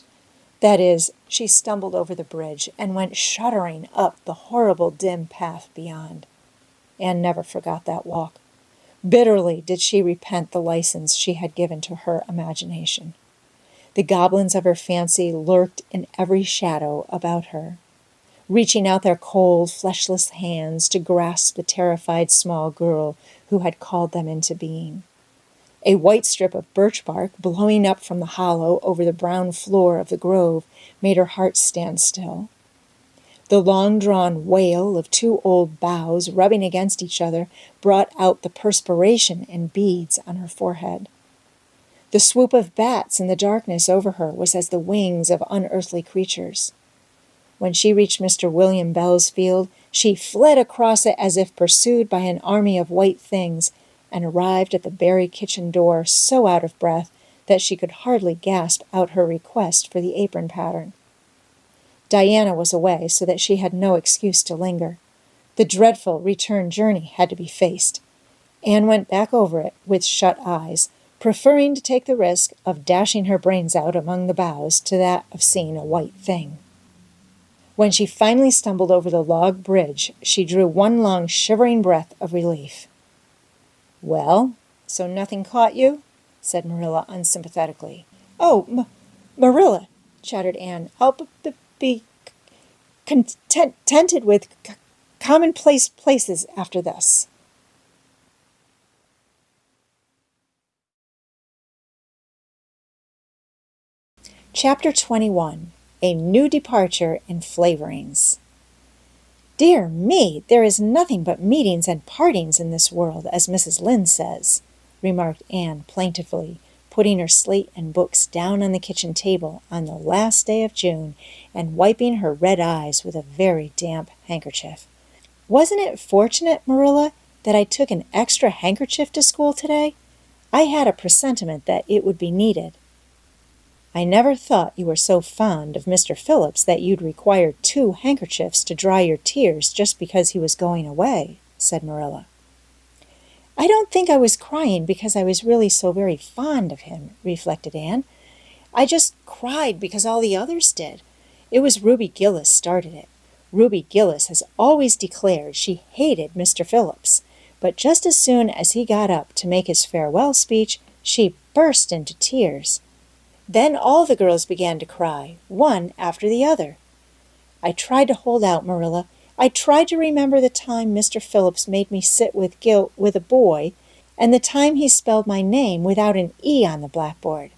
That is, she stumbled over the bridge and went shuddering up the horrible dim path beyond. Anne never forgot that walk. Bitterly did she repent the license she had given to her imagination. The goblins of her fancy lurked in every shadow about her. reaching out their cold, fleshless hands to grasp the terrified small girl who had called them into being. A white strip of birch bark blowing up from the hollow over the brown floor of the grove made her heart stand still. The long-drawn wail of two old boughs rubbing against each other brought out the perspiration in beads on her forehead. The swoop of bats in the darkness over her was as the wings of unearthly creatures. When she reached Mr. William Bell's field, she fled across it as if pursued by an army of white things, and arrived at the Barry kitchen door so out of breath that she could hardly gasp out her request for the apron pattern. Diana was away, so that she had no excuse to linger. The dreadful return journey had to be faced. Anne went back over it with shut eyes, preferring to take the risk of dashing her brains out among the boughs to that of seeing a white thing. When she finally stumbled over the log bridge, she drew one long shivering breath of relief. "Well, so nothing caught you?" said Marilla unsympathetically. "Oh, Marilla," chattered Anne, "I'll be contented with commonplace places after this." Chapter 21. A New Departure in Flavorings. "Dear me, there is nothing but meetings and partings in this world, as Mrs. Lynde says," remarked Anne plaintively, putting her slate and books down on the kitchen table on the last day of June and wiping her red eyes with a very damp handkerchief. "Wasn't it fortunate, Marilla, that I took an extra handkerchief to school today? I had a presentiment that it would be needed." "I never thought you were so fond of Mr. Phillips that you'd require 2 handkerchiefs to dry your tears just because he was going away," said Marilla. "I don't think I was crying because I was really so very fond of him," reflected Anne. "I just cried because all the others did. It was Ruby Gillis started it. Ruby Gillis has always declared she hated Mr. Phillips, but just as soon as he got up to make his farewell speech, she burst into tears. Then all the girls began to cry, one after the other. I tried to hold out, Marilla. I tried to remember the time Mr. Phillips made me sit with a boy, and the time he spelled my name without an E on the blackboard,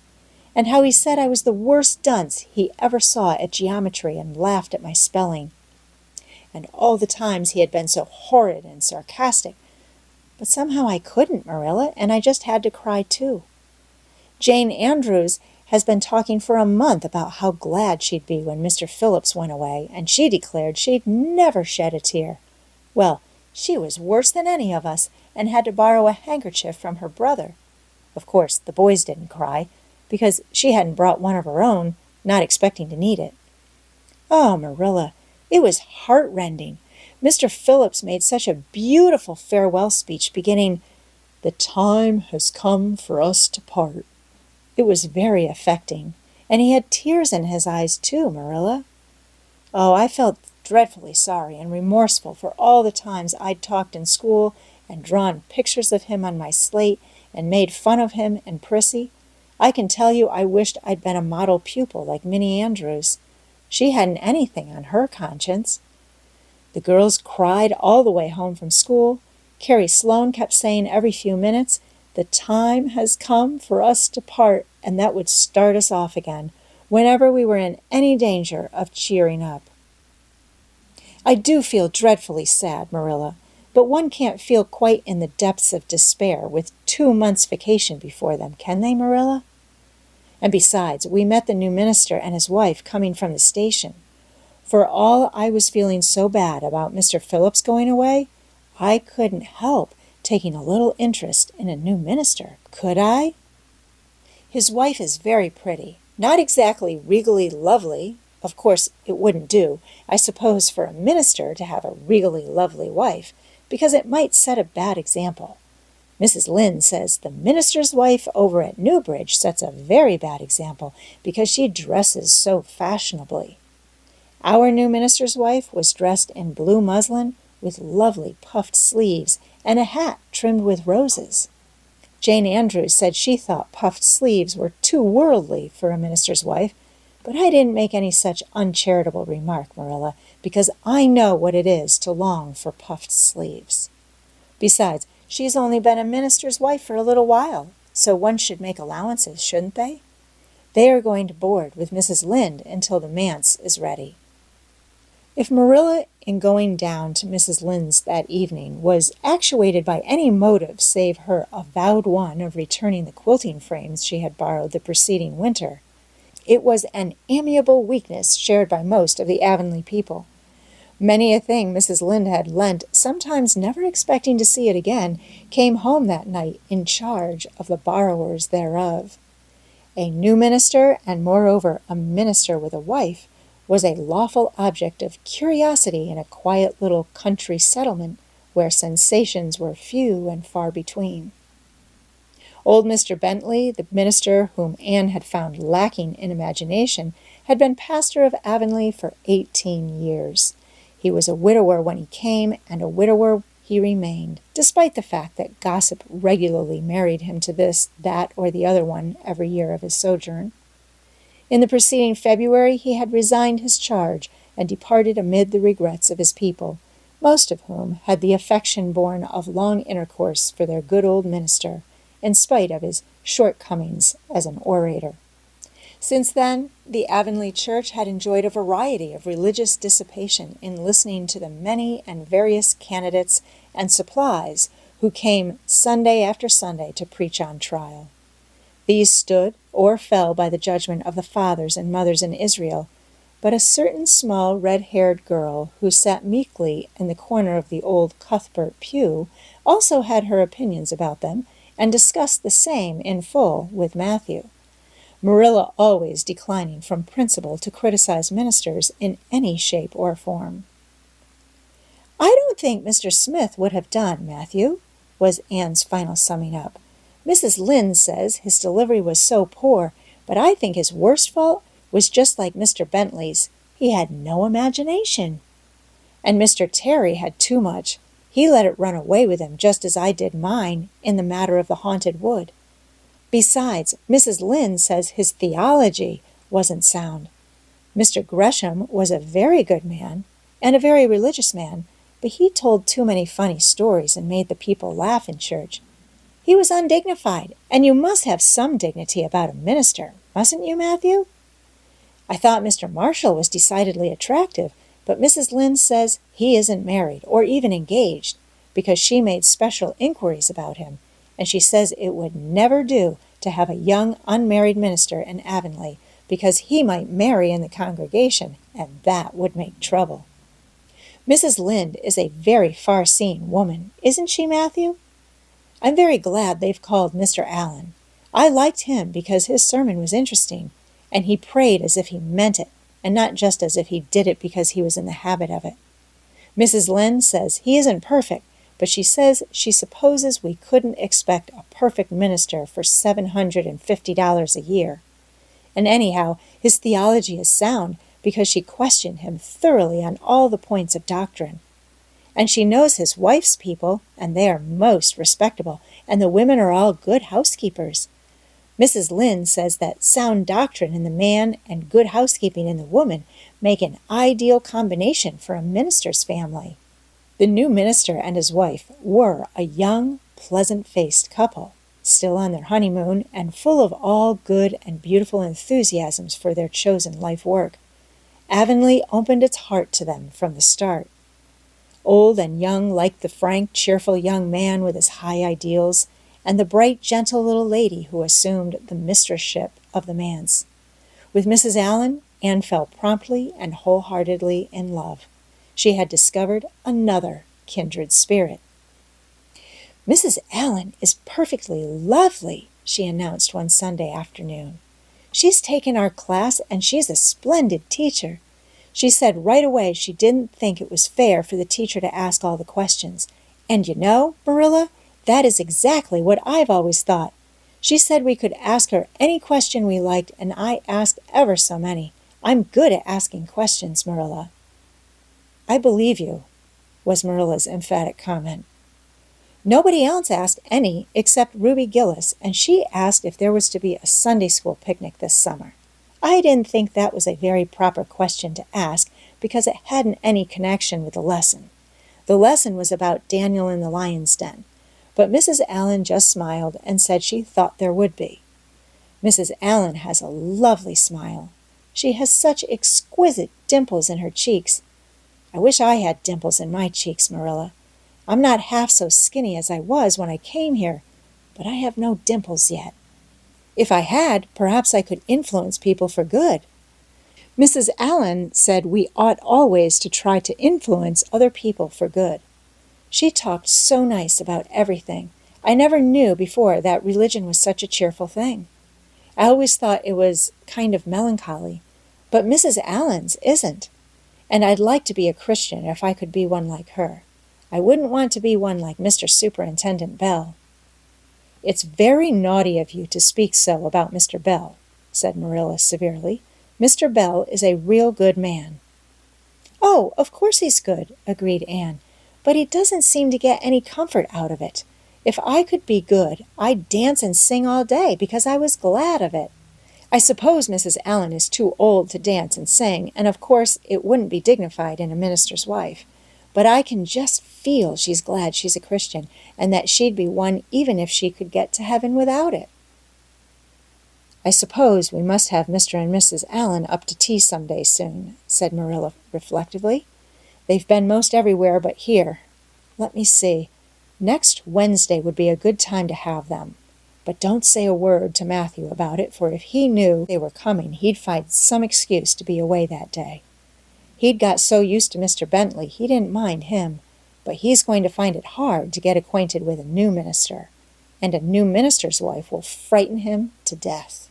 and how he said I was the worst dunce he ever saw at geometry and laughed at my spelling, and all the times he had been so horrid and sarcastic. But somehow I couldn't, Marilla, and I just had to cry too. Jane Andrews has been talking for a month about how glad she'd be when Mr. Phillips went away, and she declared she'd never shed a tear. Well, she was worse than any of us, and had to borrow a handkerchief from her brother. Of course, the boys didn't cry, because she hadn't brought one of her own, not expecting to need it. Oh, Marilla, it was heart-rending. Mr. Phillips made such a beautiful farewell speech beginning, 'The time has come for us to part.' It was very affecting, and he had tears in his eyes too, Marilla. Oh, I felt dreadfully sorry and remorseful for all the times I'd talked in school and drawn pictures of him on my slate and made fun of him and Prissy. I can tell you I wished I'd been a model pupil like Minnie Andrews. She hadn't anything on her conscience. The girls cried all the way home from school. Carrie Sloane kept saying every few minutes, 'The time has come for us to part,' and that would start us off again, whenever we were in any danger of cheering up. I do feel dreadfully sad, Marilla, but one can't feel quite in the depths of despair with 2 months' vacation before them, can they, Marilla? And besides, we met the new minister and his wife coming from the station. For all I was feeling so bad about Mr. Phillips going away, I couldn't help taking a little interest in a new minister, could I? His wife is very pretty, not exactly regally lovely. Of course, it wouldn't do, I suppose, for a minister to have a regally lovely wife, because it might set a bad example. Mrs. Lynde says the minister's wife over at Newbridge sets a very bad example because she dresses so fashionably. Our new minister's wife was dressed in blue muslin with lovely puffed sleeves and a hat trimmed with roses. Jane Andrews said she thought puffed sleeves were too worldly for a minister's wife, But I didn't make any such uncharitable remark, Marilla, because I know what it is to long for puffed sleeves. Besides, she's only been a minister's wife for a little while, so one should make allowances, shouldn't they? They are going to board with Mrs. Lynde until the manse is ready. If Marilla, in going down to Mrs. Lynde's that evening, was actuated by any motive save her avowed one of returning the quilting frames she had borrowed the preceding winter, it was an amiable weakness shared by most of the Avonlea people. Many a thing Mrs. Lynde had lent, sometimes never expecting to see it again, came home that night in charge of the borrowers thereof. A new minister, and moreover a minister with a wife, was a lawful object of curiosity in a quiet little country settlement where sensations were few and far between. Old Mr. Bentley, the minister whom Anne had found lacking in imagination, had been pastor of Avonlea for 18 years. He was a widower when he came, and a widower he remained, despite the fact that gossip regularly married him to this, that, or the other one every year of his sojourn. In the preceding February he had resigned his charge and departed amid the regrets of his people, most of whom had the affection born of long intercourse for their good old minister, in spite of his shortcomings as an orator. Since then, the Avonlea church had enjoyed a variety of religious dissipation in listening to the many and various candidates and supplies who came Sunday after Sunday to preach on trial. These stood or fell by the judgment of the fathers and mothers in Israel, but a certain small red-haired girl who sat meekly in the corner of the old Cuthbert pew also had her opinions about them, and discussed the same in full with Mathew. Marilla always declining from principle to criticize ministers in any shape or form. "I don't think Mr. Smith would have done, Mathew," was Anne's final summing up. "Mrs. Lynde says his delivery was so poor, but I think his worst fault was just like Mr. Bentley's. He had no imagination. And Mr. Terry had too much. He let it run away with him just as I did mine in the matter of the haunted wood. Besides, Mrs. Lynde says his theology wasn't sound. Mr. Gresham was a very good man, and a very religious man, but he told too many funny stories and made the people laugh in church. He was undignified, and you must have some dignity about a minister, mustn't you, Mathew? I thought Mr. Marshall was decidedly attractive, but Mrs. Lynde says he isn't married or even engaged, because she made special inquiries about him, and she says it would never do to have a young unmarried minister in Avonlea, because he might marry in the congregation, and that would make trouble. Mrs. Lynde is a very far-seeing woman, isn't she, Mathew? I'm very glad they've called Mr. Allen. I liked him because his sermon was interesting, and he prayed as if he meant it, and not just as if he did it because he was in the habit of it. Mrs. Lynde says he isn't perfect, but she says she supposes we couldn't expect a perfect minister for $750 a year. And anyhow, his theology is sound because she questioned him thoroughly on all the points of doctrine. And she knows his wife's people, and they are most respectable, and the women are all good housekeepers. Mrs. Lynde says that sound doctrine in the man and good housekeeping in the woman make an ideal combination for a minister's family. The new minister and his wife were a young, pleasant-faced couple, still on their honeymoon and full of all good and beautiful enthusiasms for their chosen life work. Avonlea opened its heart to them from the start. Old and young liked the frank, cheerful young man with his high ideals, and the bright, gentle little lady who assumed the mistressship of the manse. With Mrs. Allen, Anne fell promptly and wholeheartedly in love. She had discovered another kindred spirit. "Mrs. Allen is perfectly lovely," she announced one Sunday afternoon. "She's taken our class, and she's a splendid teacher. She said right away she didn't think it was fair for the teacher to ask all the questions. And you know, Marilla, that is exactly what I've always thought. She said we could ask her any question we liked, and I asked ever so many. I'm good at asking questions, Marilla." "I believe you," was Marilla's emphatic comment. "Nobody else asked any except Ruby Gillis, and she asked if there was to be a Sunday school picnic this summer. I didn't think that was a very proper question to ask because it hadn't any connection with the lesson. The lesson was about Daniel in the lion's den, but Mrs. Allen just smiled and said she thought there would be. Mrs. Allen has a lovely smile. She has such exquisite dimples in her cheeks. I wish I had dimples in my cheeks, Marilla. I'm not half so skinny as I was when I came here, but I have no dimples yet. If I had, perhaps I could influence people for good. Mrs. Allen said we ought always to try to influence other people for good. She talked so nice about everything. I never knew before that religion was such a cheerful thing. I always thought it was kind of melancholy, but Mrs. Allen's isn't. And I'd like to be a Christian if I could be one like her. I wouldn't want to be one like Mr. Superintendent Bell. It's very naughty of you to speak so about Mr. Bell, said Marilla severely. Mr. Bell is a real good man. Oh, of course he's good, agreed Anne, but he doesn't seem to get any comfort out of it. If I could be good, I'd dance and sing all day because I was glad of it. I suppose Mrs. Allen is too old to dance and sing, and of course it wouldn't be dignified in a minister's wife. But I can just feel she's glad she's a Christian, and that she'd be one even if she could get to heaven without it. I suppose we must have Mr. and Mrs. Allen up to tea some day soon, said Marilla reflectively. They've been most everywhere but here. Let me see. Next Wednesday would be a good time to have them. But don't say a word to Mathew about it, for if he knew they were coming, he'd find some excuse to be away that day. He'd got so used to Mr. Bentley he didn't mind him, but he's going to find it hard to get acquainted with a new minister, and a new minister's wife will frighten him to death.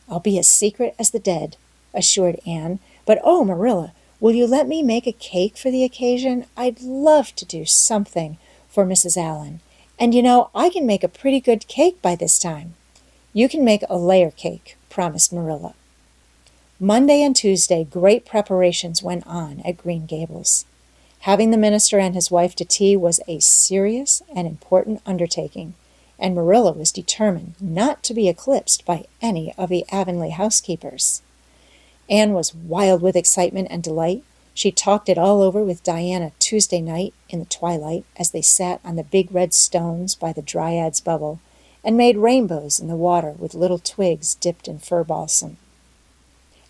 I'll be as secret as the dead, assured Anne, but oh, Marilla, will you let me make a cake for the occasion? I'd love to do something for Mrs. Allen. And you know, I can make a pretty good cake by this time. You can make a layer cake, promised Marilla. Monday and Tuesday, great preparations went on at Green Gables. Having the minister and his wife to tea was a serious and important undertaking, and Marilla was determined not to be eclipsed by any of the Avonlea housekeepers. Anne was wild with excitement and delight. She talked it all over with Diana Tuesday night in the twilight as they sat on the big red stones by the Dryad's bubble and made rainbows in the water with little twigs dipped in fir balsam.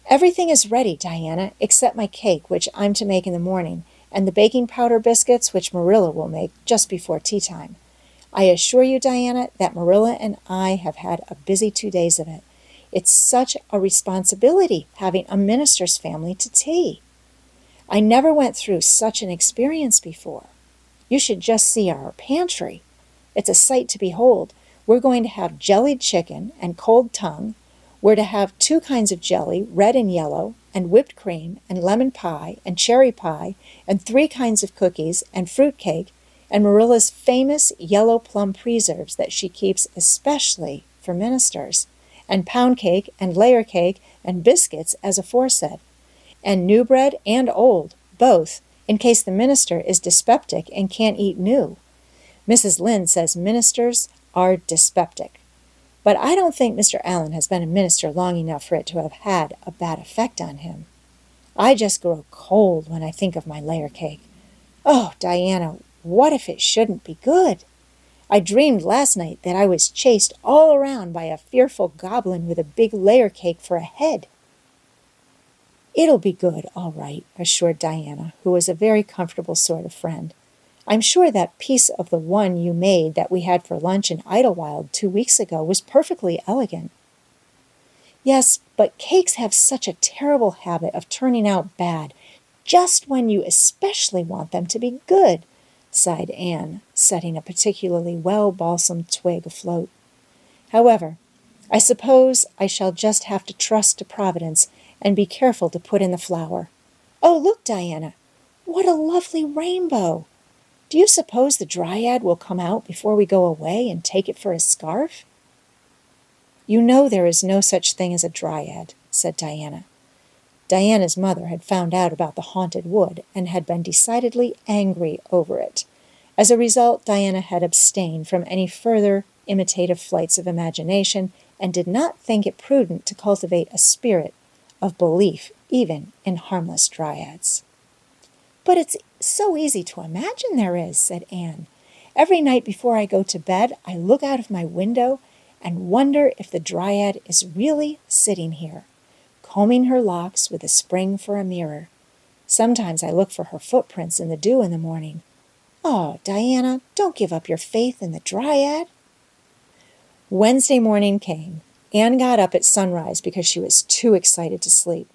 Everything is ready, Diana, except my cake, which I'm to make in the morning, and the baking powder biscuits, which Marilla will make just before tea time. I assure you, Diana, that Marilla and I have had a busy 2 days of it. It's such a responsibility having a minister's family to tea. I never went through such an experience before. You should just see our pantry. It's a sight to behold. We're going to have jellied chicken and cold tongue. We're to have 2 kinds of jelly, red and yellow, and whipped cream, and lemon pie, and cherry pie, and 3 kinds of cookies, and fruit cake, and Marilla's famous yellow plum preserves that she keeps especially for ministers, and pound cake, and layer cake, and biscuits as aforesaid, and new bread and old, both, in case the minister is dyspeptic and can't eat new. Mrs. Lynde says ministers are dyspeptic. But I don't think Mr. Allen has been a minister long enough for it to have had a bad effect on him. I just grow cold when I think of my layer cake. Oh, Diana, what if it shouldn't be good? I dreamed last night that I was chased all around by a fearful goblin with a big layer cake for a head. It'll be good, all right, assured Diana, who was a very comfortable sort of friend. I'm sure that piece of the one you made that we had for lunch in Idlewild 2 weeks ago was perfectly elegant. Yes, but cakes have such a terrible habit of turning out bad, just when you especially want them to be good, sighed Anne, setting a particularly well-balsamed twig afloat. However, I suppose I shall just have to trust to Providence and be careful to put in the flour. Oh, look, Diana, what a lovely rainbow! Do you suppose the Dryad will come out before we go away and take it for a scarf? You know there is no such thing as a Dryad, said Diana. Diana's mother had found out about the haunted wood and had been decidedly angry over it. As a result, Diana had abstained from any further imitative flights of imagination and did not think it prudent to cultivate a spirit of belief even in harmless dryads. "But it's so easy to imagine there is," said Anne. "Every night before I go to bed, I look out of my window and wonder if the dryad is really sitting here, combing her locks with a spring for a mirror. Sometimes I look for her footprints in the dew in the morning. Oh, Diana, don't give up your faith in the dryad." Wednesday morning came. Anne got up at sunrise because she was too excited to sleep.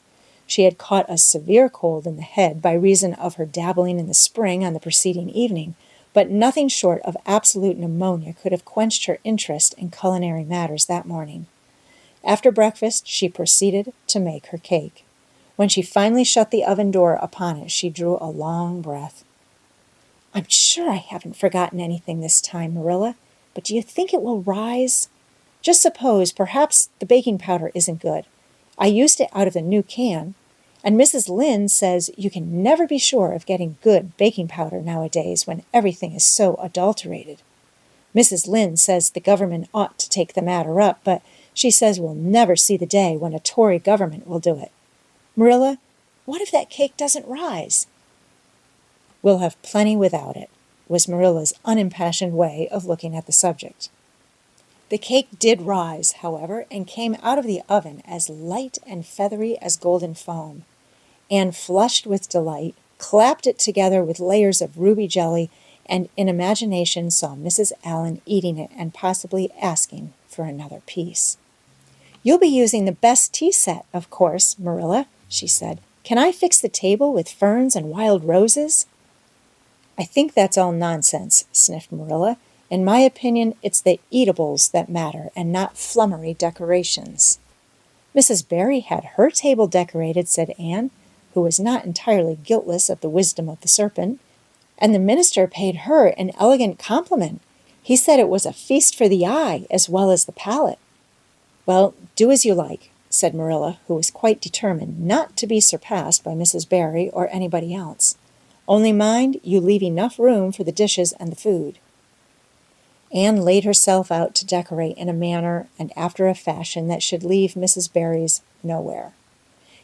She had caught a severe cold in the head by reason of her dabbling in the spring on the preceding evening, but nothing short of absolute pneumonia could have quenched her interest in culinary matters that morning. After breakfast, she proceeded to make her cake. When she finally shut the oven door upon it, she drew a long breath. "I'm sure I haven't forgotten anything this time, Marilla, but do you think it will rise? Just suppose perhaps the baking powder isn't good. I used it out of the new can, and Mrs. Lynde says you can never be sure of getting good baking powder nowadays when everything is so adulterated. Mrs. Lynde says the government ought to take the matter up, but she says we'll never see the day when a Tory government will do it. Marilla, what if that cake doesn't rise?" "We'll have plenty without it," was Marilla's unimpassioned way of looking at the subject. The cake did rise, however, and came out of the oven as light and feathery as golden foam. Anne flushed with delight, clapped it together with layers of ruby jelly, and in imagination saw Mrs. Allen eating it and possibly asking for another piece. "You'll be using the best tea set, of course, Marilla," she said. "Can I fix the table with ferns and wild roses?" "I think that's all nonsense," sniffed Marilla. "In my opinion, it's the eatables that matter and not flummery decorations." "Mrs. Barry had her table decorated," said Anne, who was not entirely guiltless of the wisdom of the serpent, "and the minister paid her an elegant compliment. He said it was a feast for the eye as well as the palate." "Well, do as you like," said Marilla, who was quite determined not to be surpassed by Mrs. Barry or anybody else. "Only mind, you leave enough room for the dishes and the food." Anne laid herself out to decorate in a manner and after a fashion that should leave Mrs. Barry's nowhere.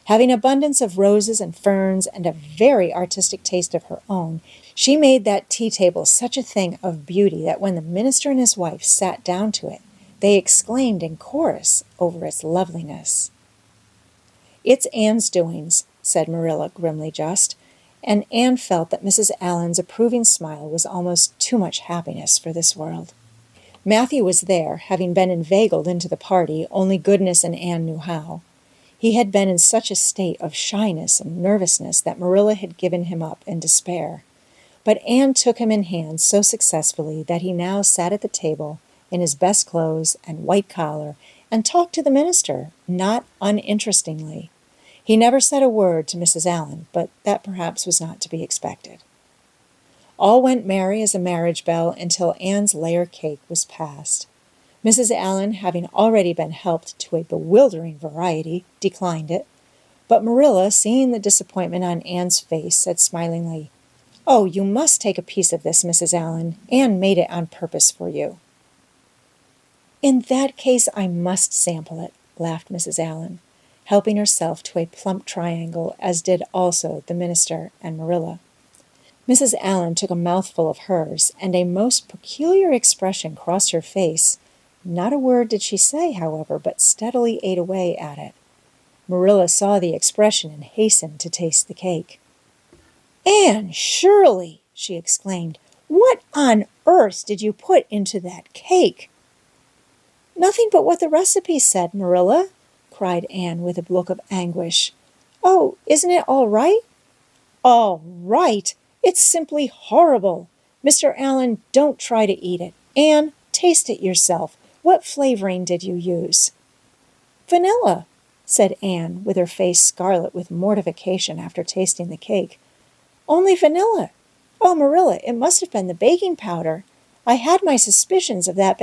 Having abundance of roses and ferns and a very artistic taste of her own, she made that tea table such a thing of beauty that when the minister and his wife sat down to it, they exclaimed in chorus over its loveliness. "It's Anne's doings," said Marilla grimly just, and Anne felt that Mrs. Allen's approving smile was almost too much happiness for this world. Mathew was there, having been inveigled into the party, only goodness and Anne knew how. He had been in such a state of shyness and nervousness that Marilla had given him up in despair. But Anne took him in hand so successfully that he now sat at the table in his best clothes and white collar and talked to the minister, not uninterestingly. He never said a word to Mrs. Allen, but that perhaps was not to be expected. All went merry as a marriage bell until Anne's layer cake was passed. Mrs. Allen, having already been helped to a bewildering variety, declined it, but Marilla, seeing the disappointment on Anne's face, said smilingly, "Oh, you must take a piece of this, Mrs. Allen. Anne made it on purpose for you." "In that case I must sample it," laughed Mrs. Allen, helping herself to a plump triangle, as did also the minister and Marilla. Mrs. Allen took a mouthful of hers, and a most peculiar expression crossed her face. Not a word did she say, however, but steadily ate away at it. Marilla saw the expression and hastened to taste the cake. "Anne Shirley!" she exclaimed. "What on earth did you put into that cake?" "Nothing but what the recipe said, Marilla," cried Anne with a look of anguish. "Oh, isn't it all right?" "All right! It's simply horrible. Mr. Allen, don't try to eat it. Anne, taste it yourself. What flavoring did you use?" "Vanilla," said Anne, with her face scarlet with mortification after tasting the cake. "Only vanilla. Oh, Marilla, it must have been the baking powder. I had my suspicions of that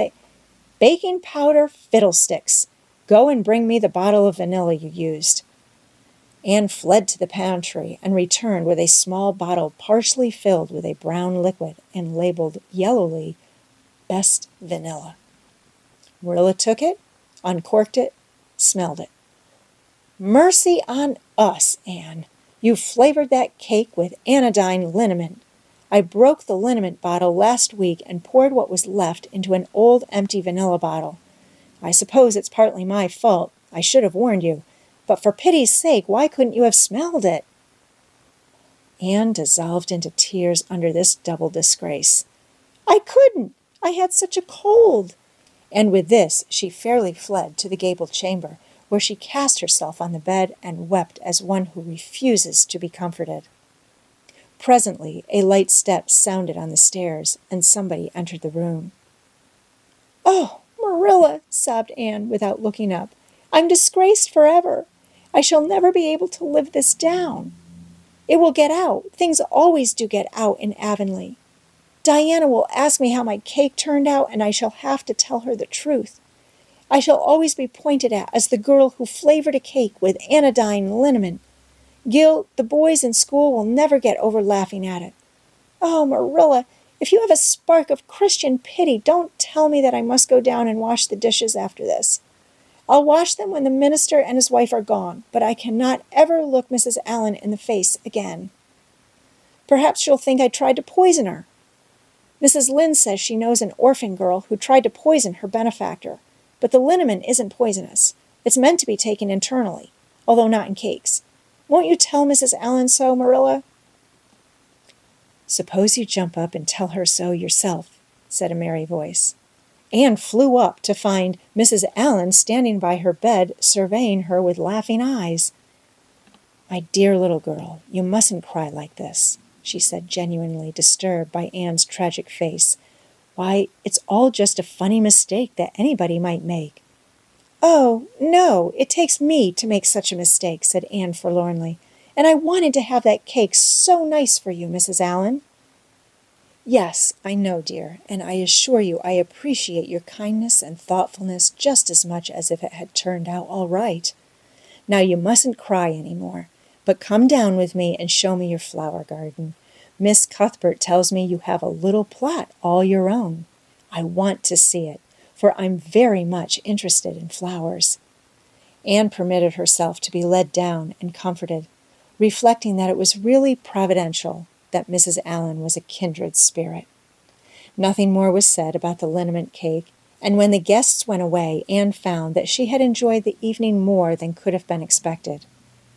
baking powder fiddlesticks. Go and bring me the bottle of vanilla you used." Anne fled to the pantry and returned with a small bottle partially filled with a brown liquid and labeled yellowly, "Best Vanilla." Marilla took it, uncorked it, smelled it. Mercy on us, Anne. You flavored that cake with anodyne liniment. I broke the liniment bottle last week and poured what was left into an old empty vanilla bottle. I suppose it's partly my fault. I should have warned you. But for pity's sake, why couldn't you have smelled it? Anne dissolved into tears under this double disgrace. I couldn't. I had such a cold. And with this she fairly fled to the gable chamber, where she cast herself on the bed and wept as one who refuses to be comforted. Presently a light step sounded on the stairs, and somebody entered the room. Oh, Marilla, sobbed Anne without looking up. I'm disgraced forever. I shall never be able to live this down. It will get out. Things always do get out in Avonlea. Diana will ask me how my cake turned out, and I shall have to tell her the truth. I shall always be pointed at as the girl who flavored a cake with anodyne liniment. Gil, the boys in school will never get over laughing at it. Oh, Marilla, if you have a spark of Christian pity, don't tell me that I must go down and wash the dishes after this. I'll wash them when the minister and his wife are gone, but I cannot ever look Mrs. Allen in the face again. Perhaps she'll think I tried to poison her. Mrs. Lynde says she knows an orphan girl who tried to poison her benefactor, but the liniment isn't poisonous. It's meant to be taken internally, although not in cakes. Won't you tell Mrs. Allen so, Marilla? Suppose you jump up and tell her so yourself, said a merry voice. Anne flew up to find Mrs. Allen standing by her bed, surveying her with laughing eyes. My dear little girl, you mustn't cry like this, she said, genuinely disturbed by Anne's tragic face. Why, it's all just a funny mistake that anybody might make. Oh, no, it takes me to make such a mistake, said Anne forlornly. And I wanted to have that cake so nice for you, Mrs. Allen. Yes, I know, dear, and I assure you I appreciate your kindness and thoughtfulness just as much as if it had turned out all right. Now you mustn't cry any more, but come down with me and show me your flower garden. Miss Cuthbert tells me you have a little plot all your own. I want to see it, for I'm very much interested in flowers. Anne permitted herself to be led down and comforted, reflecting that it was really providential that Mrs. Allen was a kindred spirit. Nothing more was said about the liniment cake, and when the guests went away, Anne found that she had enjoyed the evening more than could have been expected,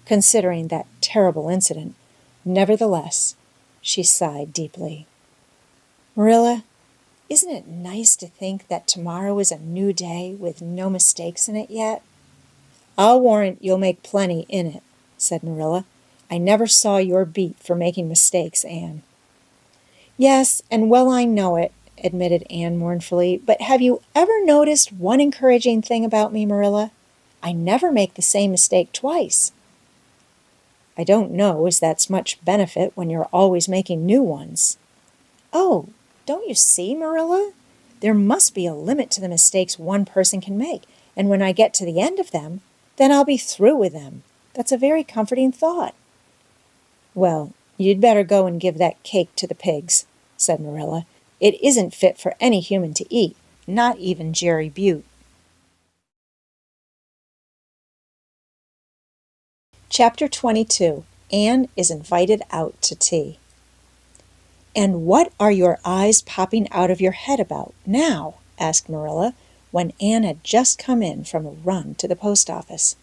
considering that terrible incident. Nevertheless, she sighed deeply. Marilla, isn't it nice to think that tomorrow is a new day with no mistakes in it yet? I'll warrant you'll make plenty in it, said Marilla. I never saw your beat for making mistakes, Anne. Yes, and well I know it, admitted Anne mournfully, but have you ever noticed one encouraging thing about me, Marilla? I never make the same mistake twice. I don't know as that's much benefit when you're always making new ones. Oh, don't you see, Marilla? There must be a limit to the mistakes one person can make, and when I get to the end of them, then I'll be through with them. That's a very comforting thought. Well, you'd better go and give that cake to the pigs, said Marilla. It isn't fit for any human to eat, not even Jerry Butte. Chapter 22. Anne is invited out to tea. And what are your eyes popping out of your head about now? Asked Marilla, when Anne had just come in from a run to the post office.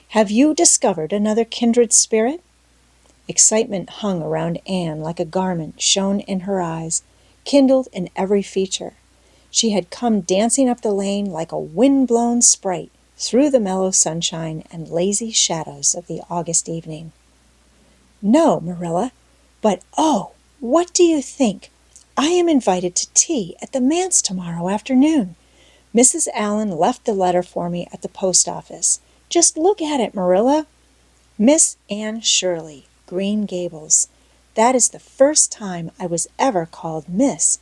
Have you discovered another kindred spirit? Excitement hung around Anne like a garment, shone in her eyes, kindled in every feature. She had come dancing up the lane like a wind-blown sprite through the mellow sunshine and lazy shadows of the August evening. No, Marilla, but oh, what do you think? I am invited to tea at the manse tomorrow afternoon. Mrs. Allen left the letter for me at the post office. Just look at it, Marilla. Miss Anne Shirley, Green Gables. That is the first time I was ever called Miss.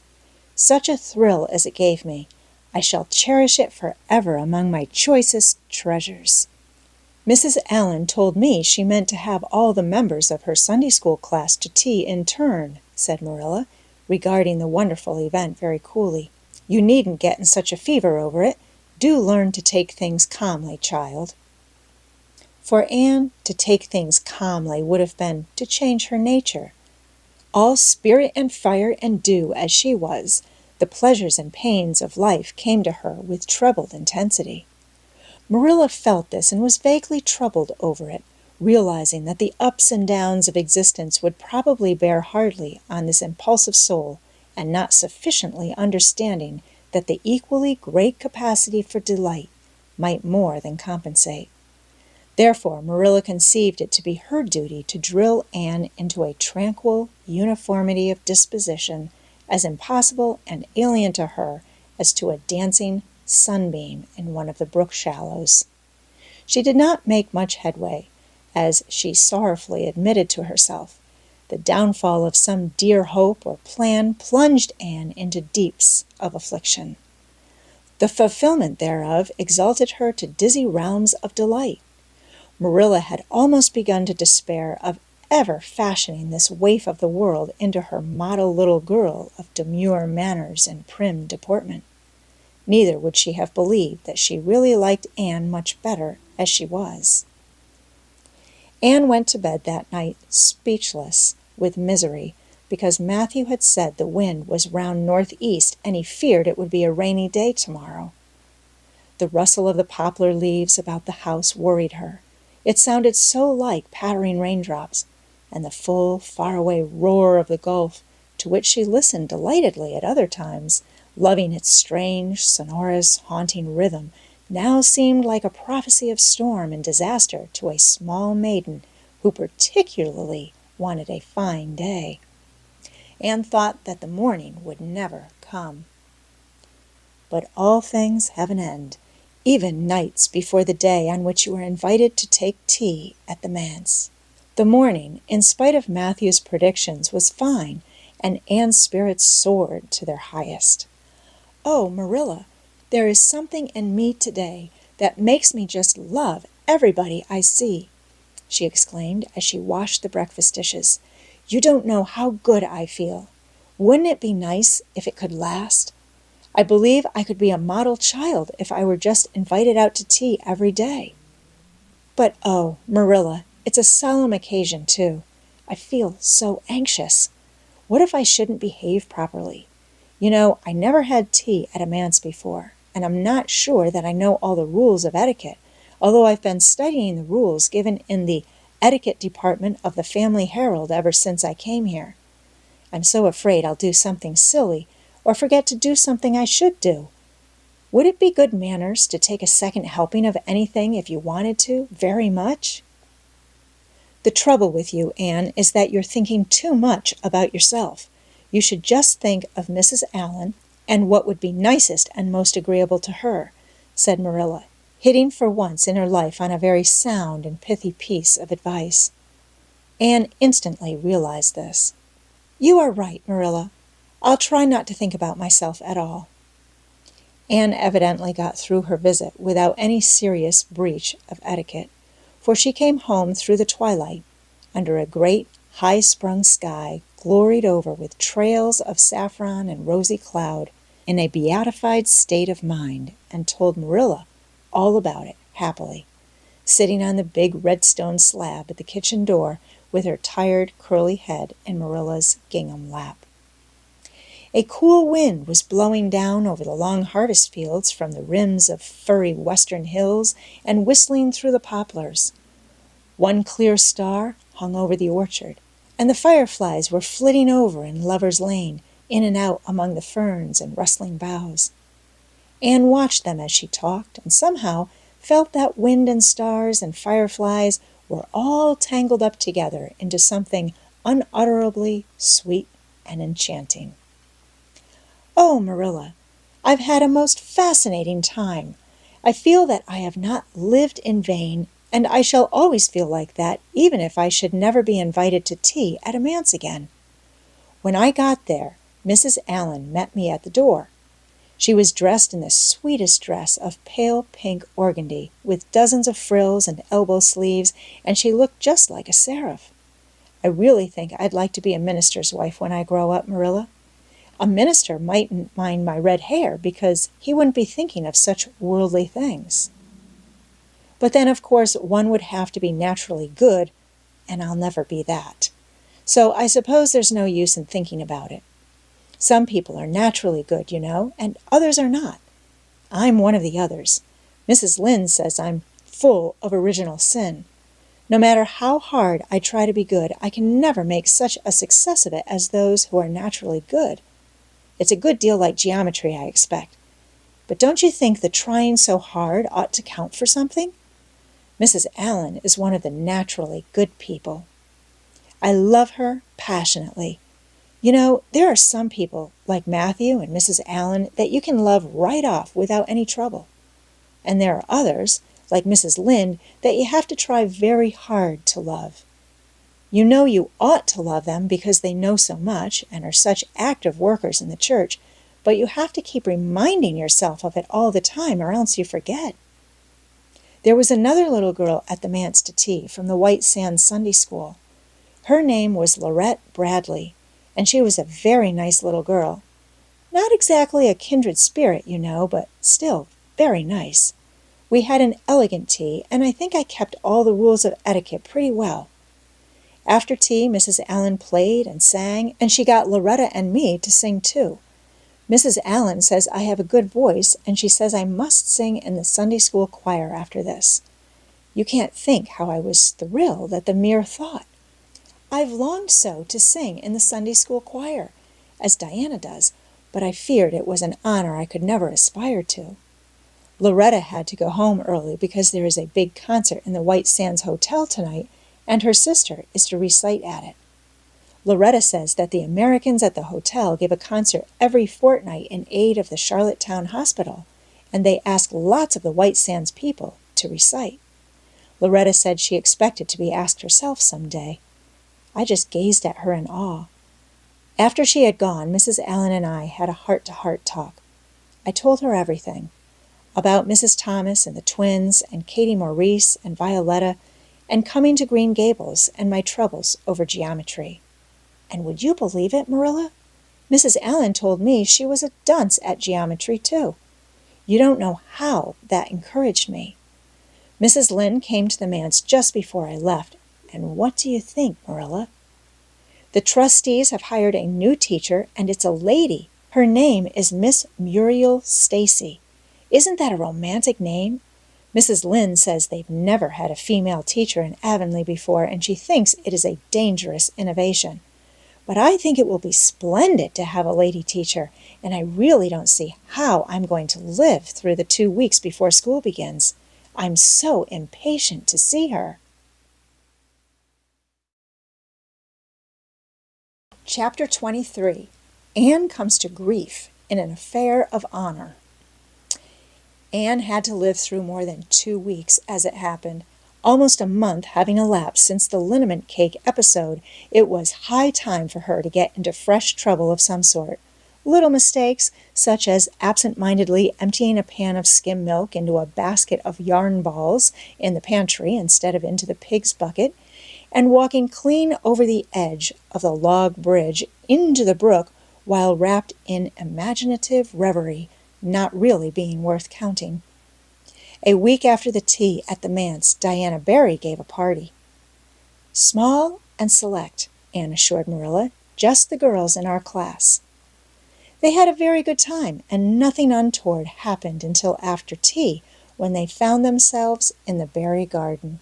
Such a thrill as it gave me. I shall cherish it forever among my choicest treasures. Mrs. Allen told me she meant to have all the members of her Sunday school class to tea in turn, said Marilla, regarding the wonderful event very coolly. You needn't get in such a fever over it. Do learn to take things calmly, child." For Anne, to take things calmly would have been to change her nature. All spirit and fire and dew as she was, the pleasures and pains of life came to her with trebled intensity. Marilla felt this and was vaguely troubled over it, realizing that the ups and downs of existence would probably bear hardly on this impulsive soul, and not sufficiently understanding that the equally great capacity for delight might more than compensate. Therefore, Marilla conceived it to be her duty to drill Anne into a tranquil uniformity of disposition as impossible and alien to her as to a dancing sunbeam in one of the brook shallows. She did not make much headway, as she sorrowfully admitted to herself. The downfall of some dear hope or plan plunged Anne into deeps of affliction. The fulfillment thereof exalted her to dizzy realms of delight. Marilla had almost begun to despair of ever fashioning this waif of the world into her model little girl of demure manners and prim deportment. Neither would she have believed that she really liked Anne much better as she was. Anne went to bed that night speechless with misery, because Mathew had said the wind was round northeast and he feared it would be a rainy day tomorrow. The rustle of the poplar leaves about the house worried her. It sounded so like pattering raindrops, and the full, faraway roar of the Gulf, to which she listened delightedly at other times, loving its strange, sonorous, haunting rhythm, now seemed like a prophecy of storm and disaster to a small maiden who particularly wanted a fine day. Anne thought that the morning would never come. But all things have an end, even nights before the day on which you are invited to take tea at the manse. The morning, in spite of Mathew's predictions, was fine, and Anne's spirits soared to their highest. "Oh, Marilla, there is something in me today that makes me just love everybody I see," she exclaimed as she washed the breakfast dishes. "You don't know how good I feel. Wouldn't it be nice if it could last? I believe I could be a model child if I were just invited out to tea every day. But oh, Marilla, it's a solemn occasion, too. I feel so anxious. What if I shouldn't behave properly? You know, I never had tea at a manse before, and I'm not sure that I know all the rules of etiquette, although I've been studying the rules given in the etiquette department of the Family Herald ever since I came here. I'm so afraid I'll do something silly, or forget to do something I should do. Would it be good manners to take a second helping of anything if you wanted to, very much?" "The trouble with you, Anne, is that you're thinking too much about yourself. You should just think of Mrs. Allan and what would be nicest and most agreeable to her," said Marilla, hitting for once in her life on a very sound and pithy piece of advice. Anne instantly realized this. "You are right, Marilla. I'll try not to think about myself at all." Anne evidently got through her visit without any serious breach of etiquette, for she came home through the twilight, under a great high-sprung sky gloried over with trails of saffron and rosy cloud, in a beatified state of mind, and told Marilla all about it happily, sitting on the big red-stone slab at the kitchen door with her tired, curly head in Marilla's gingham lap. A cool wind was blowing down over the long harvest fields from the rims of furry western hills and whistling through the poplars. One clear star hung over the orchard, and the fireflies were flitting over in Lover's Lane, in and out among the ferns and rustling boughs. Anne watched them as she talked, and somehow felt that wind and stars and fireflies were all tangled up together into something unutterably sweet and enchanting. "Oh, Marilla, I've had a most fascinating time. I feel that I have not lived in vain, and I shall always feel like that, even if I should never be invited to tea at a manse again. When I got there, Mrs. Allan met me at the door. She was dressed in the sweetest dress of pale pink organdy, with dozens of frills and elbow sleeves, and she looked just like a seraph. I really think I'd like to be a minister's wife when I grow up, Marilla. A minister mightn't mind my red hair because he wouldn't be thinking of such worldly things. But then, of course, one would have to be naturally good, and I'll never be that. So I suppose there's no use in thinking about it. Some people are naturally good, you know, and others are not. I'm one of the others. Mrs. Lynde says I'm full of original sin. No matter how hard I try to be good, I can never make such a success of it as those who are naturally good. It's a good deal like geometry, I expect. But don't you think the trying so hard ought to count for something? Mrs. Allen is one of the naturally good people. I love her passionately. You know, there are some people, like Mathew and Mrs. Allen, that you can love right off without any trouble. And there are others, like Mrs. Lynde, that you have to try very hard to love. You know you ought to love them because they know so much and are such active workers in the church, but you have to keep reminding yourself of it all the time or else you forget. There was another little girl at the manse to tea from the White Sands Sunday School. Her name was Lorette Bradley, and she was a very nice little girl. Not exactly a kindred spirit, you know, but still very nice. We had an elegant tea, and I think I kept all the rules of etiquette pretty well. After tea, Mrs. Allen played and sang, and she got Loretta and me to sing too. Mrs. Allen says I have a good voice, and she says I must sing in the Sunday school choir after this. You can't think how I was thrilled at the mere thought. I've longed so to sing in the Sunday school choir, as Diana does, but I feared it was an honor I could never aspire to. Loretta had to go home early because there is a big concert in the White Sands Hotel tonight, and her sister is to recite at it. Loretta says that the Americans at the hotel give a concert every fortnight in aid of the Charlottetown Hospital, and they ask lots of the White Sands people to recite. Loretta said she expected to be asked herself some day. I just gazed at her in awe. After she had gone, Mrs. Allen and I had a heart-to-heart talk. I told her everything, about Mrs. Thomas and the twins and Katie Maurice and Violetta and coming to Green Gables and my troubles over geometry. And would you believe it, Marilla? Mrs. Allen told me she was a dunce at geometry, too. You don't know how that encouraged me. Mrs. Lynde came to the manse just before I left, and what do you think, Marilla? The trustees have hired a new teacher, and it's a lady. Her name is Miss Muriel Stacy. Isn't that a romantic name? Mrs. Lynde says they've never had a female teacher in Avonlea before, and she thinks it is a dangerous innovation. But I think it will be splendid to have a lady teacher, and I really don't see how I'm going to live through the 2 weeks before school begins. I'm so impatient to see her. Chapter 23. Anne comes to grief in an affair of honor. Anne had to live through more than 2 weeks as it happened. Almost a month having elapsed since the liniment cake episode, it was high time for her to get into fresh trouble of some sort. Little mistakes, such as absent-mindedly emptying a pan of skim milk into a basket of yarn balls in the pantry instead of into the pig's bucket, and walking clean over the edge of the log bridge into the brook while wrapped in imaginative reverie, not really being worth counting. A week after the tea at the manse, Diana Barry gave a party. Small and select, Anne assured Marilla, just the girls in our class. They had a very good time, and nothing untoward happened until after tea, when they found themselves in the Barry garden.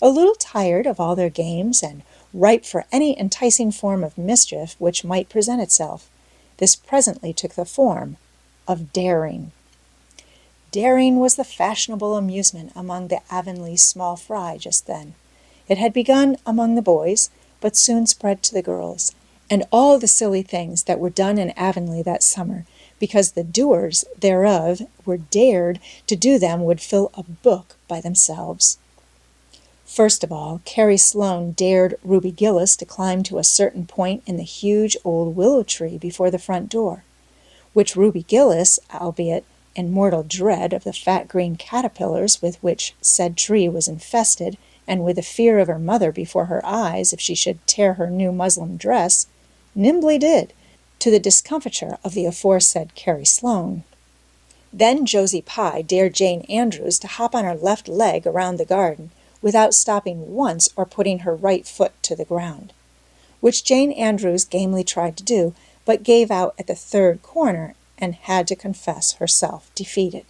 A little tired of all their games and ripe for any enticing form of mischief which might present itself, this presently took the form of daring. Daring was the fashionable amusement among the Avonlea small fry just then. It had begun among the boys, but soon spread to the girls, and all the silly things that were done in Avonlea that summer, because the doers thereof were dared to do them, would fill a book by themselves. First of all, Carrie Sloane dared Ruby Gillis to climb to a certain point in the huge old willow tree before the front door, which Ruby Gillis, albeit in mortal dread of the fat green caterpillars with which said tree was infested, and with the fear of her mother before her eyes if she should tear her new muslin dress, nimbly did, to the discomfiture of the aforesaid Carrie Sloane. Then Josie Pye dared Jane Andrews to hop on her left leg around the garden without stopping once or putting her right foot to the ground, which Jane Andrews gamely tried to do, but gave out at the third corner and had to confess herself defeated.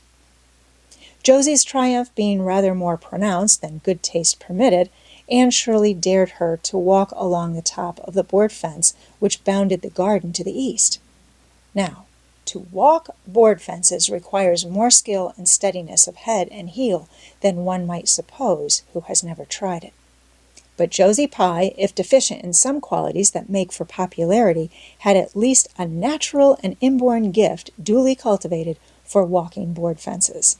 Josie's triumph being rather more pronounced than good taste permitted, Anne Shirley dared her to walk along the top of the board fence which bounded the garden to the east. Now, to walk board fences requires more skill and steadiness of head and heel than one might suppose who has never tried it. But Josie Pye, if deficient in some qualities that make for popularity, had at least a natural and inborn gift duly cultivated for walking board fences.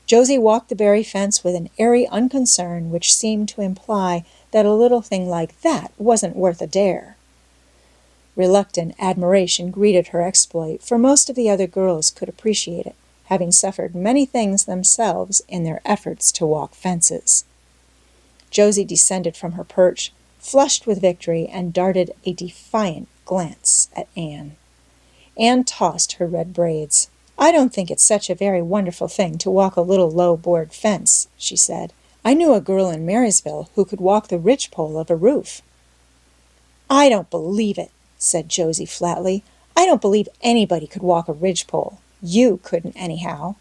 Josie walked the berry fence with an airy unconcern which seemed to imply that a little thing like that wasn't worth a dare. Reluctant admiration greeted her exploit, for most of the other girls could appreciate it, having suffered many things themselves in their efforts to walk fences. Josie descended from her perch, flushed with victory, and darted a defiant glance at Anne. Anne tossed her red braids. "I don't think it's such a very wonderful thing to walk a little low-board fence," she said. "I knew a girl in Marysville who could walk the ridgepole of a roof." "I don't believe it," said Josie flatly. "I don't believe anybody could walk a ridgepole. You couldn't anyhow."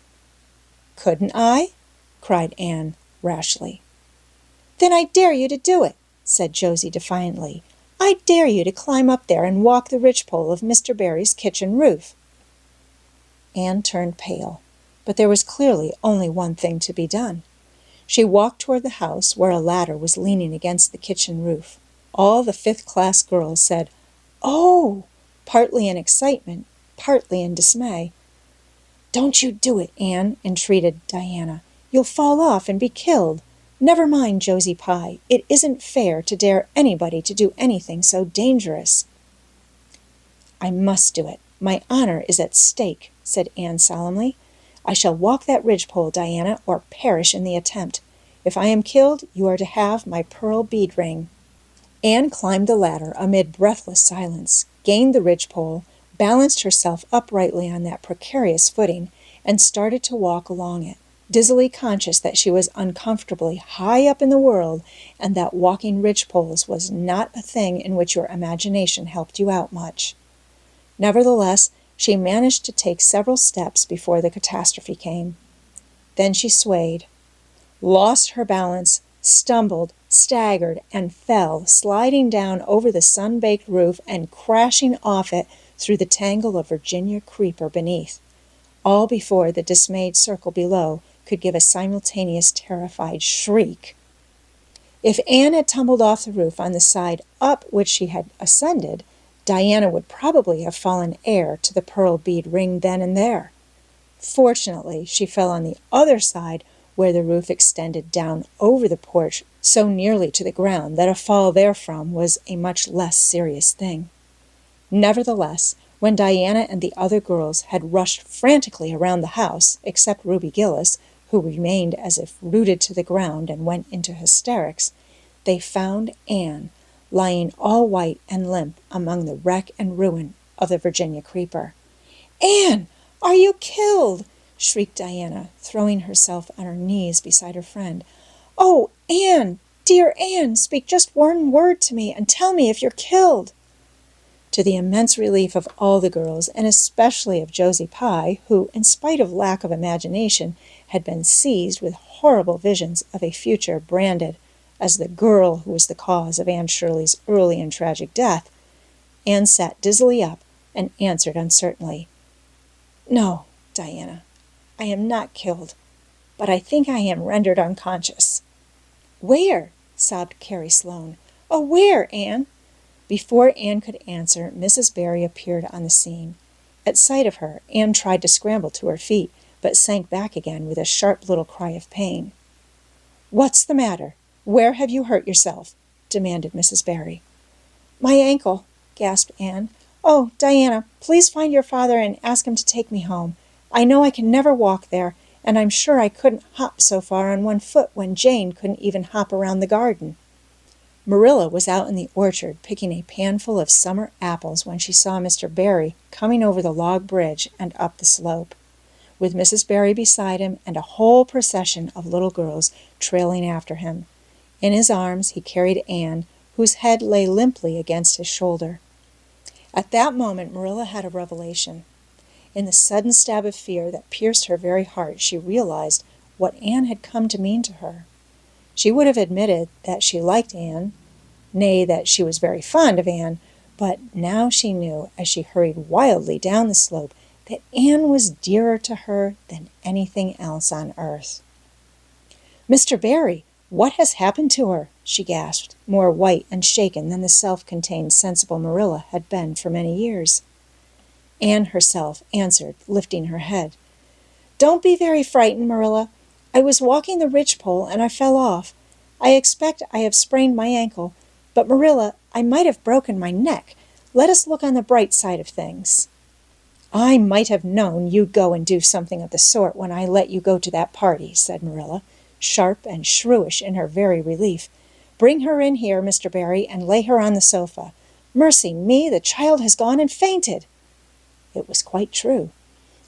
"Couldn't I?" cried Anne rashly. "Then I dare you to do it," said Josie defiantly. "I dare you to climb up there and walk the ridgepole of Mr. Barry's kitchen roof." Anne turned pale, but there was clearly only one thing to be done. She walked toward the house where a ladder was leaning against the kitchen roof. All the fifth-class girls said, "Oh!" partly in excitement, partly in dismay. "Don't you do it, Anne," entreated Diana. "You'll fall off and be killed. Never mind, Josie Pye. It isn't fair to dare anybody to do anything so dangerous." "I must do it. My honor is at stake," said Anne solemnly. "I shall walk that ridgepole, Diana, or perish in the attempt. If I am killed, you are to have my pearl bead ring." Anne climbed the ladder amid breathless silence, gained the ridgepole, balanced herself uprightly on that precarious footing, and started to walk along it, dizzily conscious that she was uncomfortably high up in the world, and that walking ridgepoles was not a thing in which your imagination helped you out much. Nevertheless, she managed to take several steps before the catastrophe came. Then she swayed, lost her balance, stumbled, staggered, and fell, sliding down over the sun-baked roof and crashing off it through the tangle of Virginia creeper beneath, all before the dismayed circle below could give a simultaneous terrified shriek. If Anne had tumbled off the roof on the side up which she had ascended, Diana would probably have fallen heir to the pearl bead ring then and there. Fortunately, she fell on the other side, where the roof extended down over the porch so nearly to the ground that a fall therefrom was a much less serious thing. Nevertheless, when Diana and the other girls had rushed frantically around the house, except Ruby Gillis, who remained as if rooted to the ground and went into hysterics, they found Anne lying all white and limp among the wreck and ruin of the Virginia creeper. "Anne, are you killed?" shrieked Diana, throwing herself on her knees beside her friend. "Oh, Anne, dear Anne, speak just one word to me and tell me if you're killed." To the immense relief of all the girls, and especially of Josie Pye, who, in spite of lack of imagination, had been seized with horrible visions of a future branded as the girl who was the cause of Anne Shirley's early and tragic death, Anne sat dizzily up and answered uncertainly, "No, Diana, I am not killed, but I think I am rendered unconscious." "Where?" sobbed Carrie Sloane. "Oh, where, Anne?" Before Anne could answer, Mrs. Barry appeared on the scene. At sight of her, Anne tried to scramble to her feet, but sank back again with a sharp little cry of pain. "What's the matter? Where have you hurt yourself?" demanded Mrs. Barry. "My ankle," gasped Anne. "Oh, Diana, please find your father and ask him to take me home. I know I can never walk there, and I'm sure I couldn't hop so far on one foot when Jane couldn't even hop around the garden." Marilla was out in the orchard picking a panful of summer apples when she saw Mr. Barry coming over the log bridge and up the slope, with Mrs. Barry beside him and a whole procession of little girls trailing after him. In his arms he carried Anne, whose head lay limply against his shoulder. At that moment Marilla had a revelation. In the sudden stab of fear that pierced her very heart, she realized what Anne had come to mean to her. She would have admitted that she liked Anne, nay, that she was very fond of Anne, but now she knew, as she hurried wildly down the slope, that Anne was dearer to her than anything else on earth. "Mr. Barry, what has happened to her?" she gasped, more white and shaken than the self-contained, sensible Marilla had been for many years. Anne herself answered, lifting her head. "Don't be very frightened, Marilla. I was walking the ridgepole and I fell off. I expect I have sprained my ankle, but Marilla, I might have broken my neck. Let us look on the bright side of things." "I might have known you'd go and do something of the sort when I let you go to that party," said Marilla, sharp and shrewish in her very relief. "Bring her in here, Mr. Barry, and lay her on the sofa. Mercy me, the child has gone and fainted." It was quite true.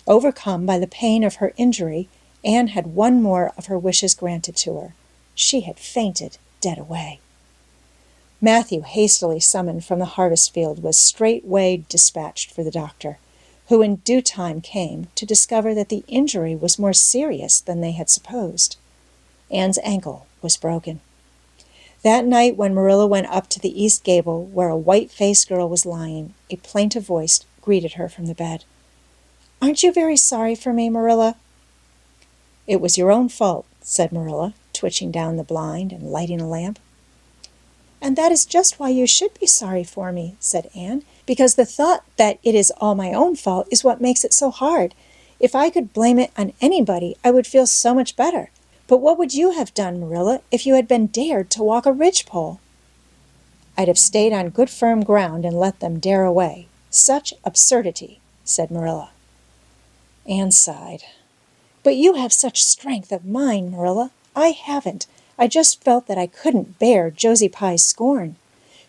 Overcome by the pain of her injury, Anne had one more of her wishes granted to her. She had fainted dead away. Mathew, hastily summoned from the harvest field, was straightway dispatched for the doctor, who in due time came to discover that the injury was more serious than they had supposed. Anne's ankle was broken. That night when Marilla went up to the east gable, where a white-faced girl was lying, a plaintive voice greeted her from the bed. "Aren't you very sorry for me, Marilla?" "It was your own fault," said Marilla, twitching down the blind and lighting a lamp. "And that is just why you should be sorry for me," said Anne, "because the thought that it is all my own fault is what makes it so hard. If I could blame it on anybody, I would feel so much better. But what would you have done, Marilla, if you had been dared to walk a ridgepole?" "I'd have stayed on good firm ground and let them dare away. Such absurdity," said Marilla. Anne sighed. "But you have such strength of mind, Marilla. I haven't. I just felt that I couldn't bear Josie Pye's scorn.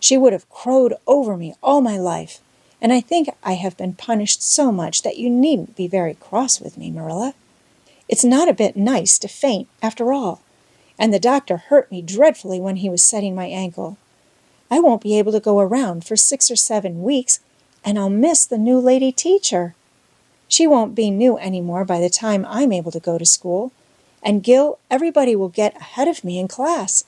She would have crowed over me all my life. And I think I have been punished so much that you needn't be very cross with me, Marilla. It's not a bit nice to faint, after all. And the doctor hurt me dreadfully when he was setting my ankle. I won't be able to go around for 6 or 7 weeks, and I'll miss the new lady teacher. She won't be new any more by the time I'm able to go to school. And Gil, everybody will get ahead of me in class.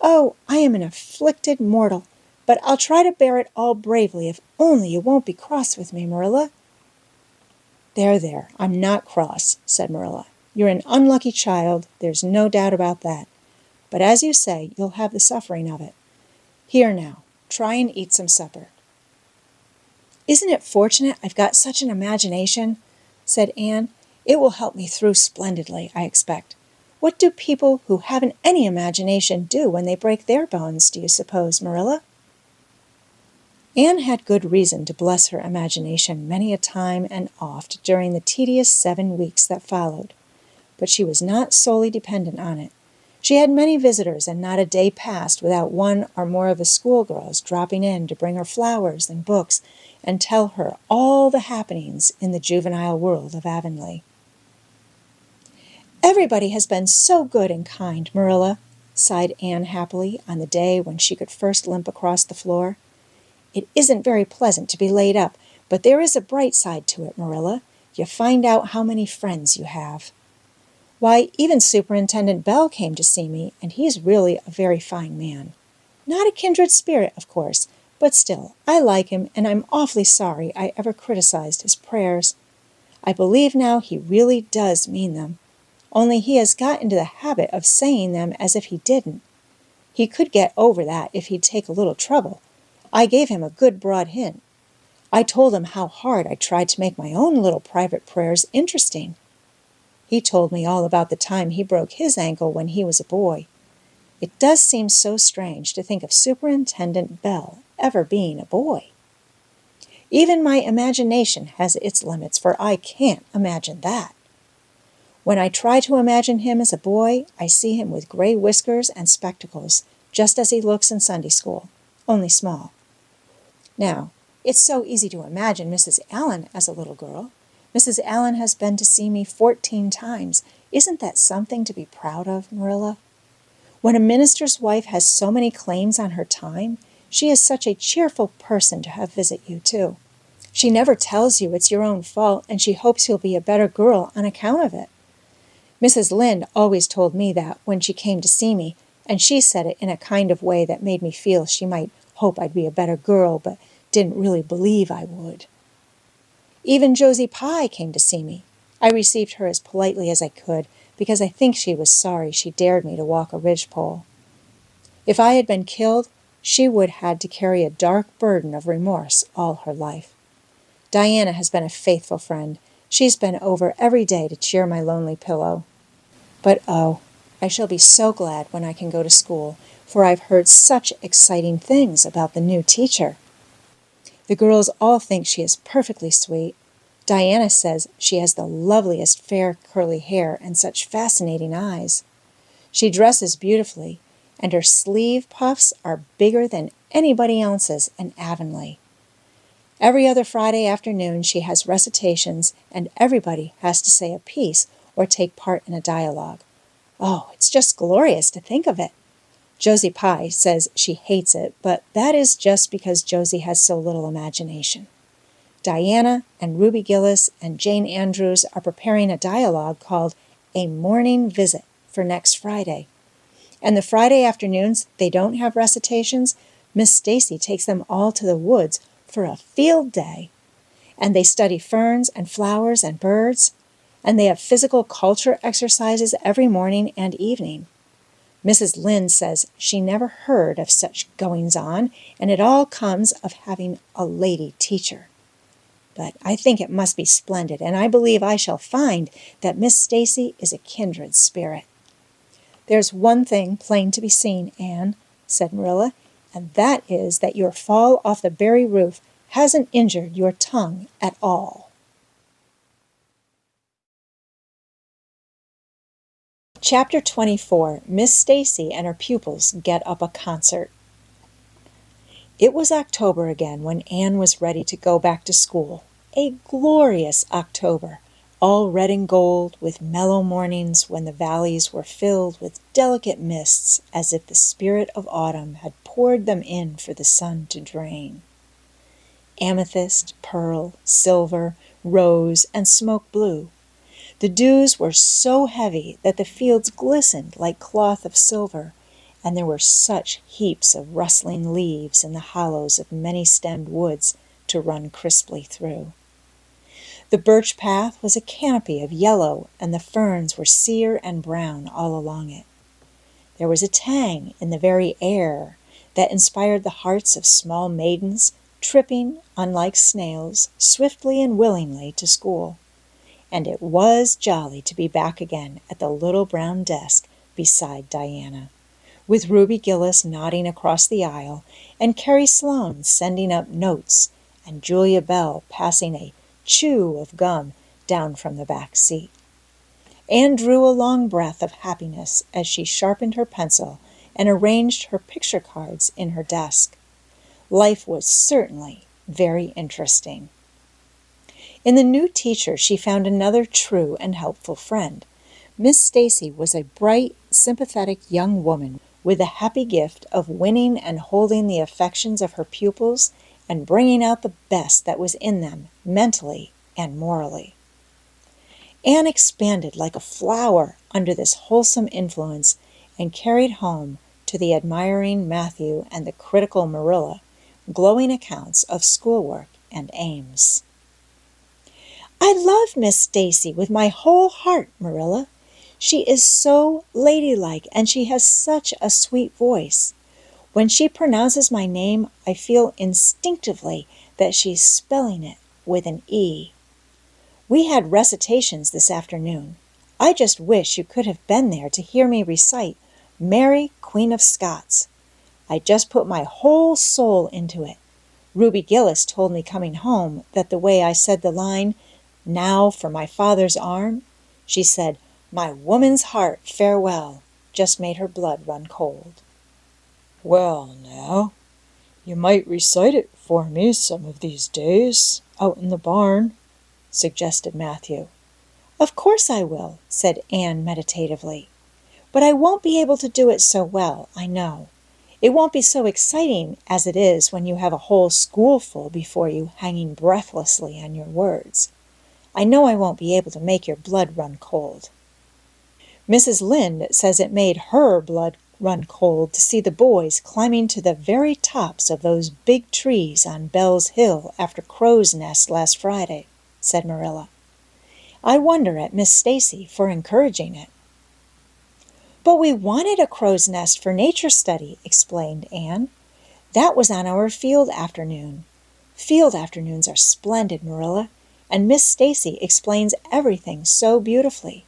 Oh, I am an afflicted mortal, but I'll try to bear it all bravely if only you won't be cross with me, Marilla." There, I'm not cross," said Marilla. "You're an unlucky child, there's no doubt about that. But as you say, you'll have the suffering of it. Here now, try and eat some supper." "Isn't it fortunate I've got such an imagination?" said Anne. "It will help me through splendidly, I expect. What do people who haven't any imagination do when they break their bones, do you suppose, Marilla?" Anne had good reason to bless her imagination many a time and oft during the tedious 7 weeks that followed. But she was not solely dependent on it. She had many visitors, and not a day passed without one or more of the schoolgirls dropping in to bring her flowers and books and tell her all the happenings in the juvenile world of Avonlea. "Everybody has been so good and kind, Marilla," sighed Anne happily on the day when she could first limp across the floor. "It isn't very pleasant to be laid up, but there is a bright side to it, Marilla. You find out how many friends you have. Why, even Superintendent Bell came to see me, and he's really a very fine man. Not a kindred spirit, of course, but still, I like him, and I'm awfully sorry I ever criticized his prayers. I believe now he really does mean them, only he has got into the habit of saying them as if he didn't. He could get over that if he'd take a little trouble. I gave him a good broad hint. I told him how hard I tried to make my own little private prayers interesting. He told me all about the time he broke his ankle when he was a boy. It does seem so strange to think of Superintendent Bell ever being a boy. Even my imagination has its limits, for I can't imagine that. When I try to imagine him as a boy, I see him with gray whiskers and spectacles, just as he looks in Sunday school, only small. Now, it's so easy to imagine Mrs. Allen as a little girl. Mrs. Allen has been to see me 14 times. Isn't that something to be proud of, Marilla? When a minister's wife has so many claims on her time, she is such a cheerful person to have visit you, too. She never tells you it's your own fault, and she hopes you'll be a better girl on account of it. Mrs. Lynde always told me that when she came to see me, and she said it in a kind of way that made me feel she might hope I'd be a better girl, but didn't really believe I would. Even Josie Pye came to see me. I received her as politely as I could, because I think she was sorry she dared me to walk a ridgepole. If I had been killed, she would have had to carry a dark burden of remorse all her life. Diana has been a faithful friend. She's been over every day to cheer my lonely pillow. But oh, I shall be so glad when I can go to school, for I've heard such exciting things about the new teacher. The girls all think she is perfectly sweet. Diana says she has the loveliest fair curly hair and such fascinating eyes. She dresses beautifully, and her sleeve puffs are bigger than anybody else's in Avonlea. Every other Friday afternoon she has recitations, and everybody has to say a piece or take part in a dialogue. Oh, it's just glorious to think of it. Josie Pye says she hates it, but that is just because Josie has so little imagination. Diana and Ruby Gillis and Jane Andrews are preparing a dialogue called A Morning Visit for next Friday. And the Friday afternoons they don't have recitations, Miss Stacy takes them all to the woods for a field day. And they study ferns and flowers and birds. And they have physical culture exercises every morning and evening. Mrs. Lynde says she never heard of such goings-on, and it all comes of having a lady teacher. But I think it must be splendid, and I believe I shall find that Miss Stacy is a kindred spirit. There's one thing plain to be seen, Anne, said Marilla, and that is that your fall off the berry roof hasn't injured your tongue at all. Chapter 24. Miss Stacy and her pupils get up a concert. It was October again when Anne was ready to go back to school. A glorious October, all red and gold, with mellow mornings when the valleys were filled with delicate mists as if the spirit of autumn had poured them in for the sun to drain. Amethyst, pearl, silver, rose, and smoke blue. The dews were so heavy that the fields glistened like cloth of silver, and there were such heaps of rustling leaves in the hollows of many-stemmed woods to run crisply through. The birch path was a canopy of yellow, and the ferns were sere and brown all along it. There was a tang in the very air that inspired the hearts of small maidens tripping, unlike snails, swiftly and willingly to school. And it was jolly to be back again at the little brown desk beside Diana, with Ruby Gillis nodding across the aisle, and Carrie Sloane sending up notes, and Julia Bell passing a chew of gum down from the back seat. Anne drew a long breath of happiness as she sharpened her pencil and arranged her picture cards in her desk. Life was certainly very interesting. In the new teacher she found another true and helpful friend. Miss Stacy was a bright, sympathetic young woman with the happy gift of winning and holding the affections of her pupils and bringing out the best that was in them mentally and morally. Anne expanded like a flower under this wholesome influence and carried home to the admiring Mathew and the critical Marilla glowing accounts of schoolwork and aims. I love Miss Stacy with my whole heart, Marilla. She is so ladylike, and she has such a sweet voice. When she pronounces my name, I feel instinctively that she's spelling it with an E. We had recitations this afternoon. I just wish you could have been there to hear me recite Mary, Queen of Scots. I just put my whole soul into it. Ruby Gillis told me coming home that the way I said the line, "Now for my father's arm," she said, "My woman's heart, farewell," just made her blood run cold. Well, now, you might recite it for me some of these days, out in the barn, suggested Mathew. Of course I will, said Anne meditatively. But I won't be able to do it so well, I know. It won't be so exciting as it is when you have a whole schoolful before you hanging breathlessly on your words. I know I won't be able to make your blood run cold. Mrs. Lynde says it made her blood run cold to see the boys climbing to the very tops of those big trees on Bell's Hill after Crow's Nest last Friday, said Marilla. I wonder at Miss Stacy for encouraging it. But we wanted a crow's nest for nature study, explained Anne. That was on our field afternoon. Field afternoons are splendid, Marilla, and Miss Stacy explains everything so beautifully.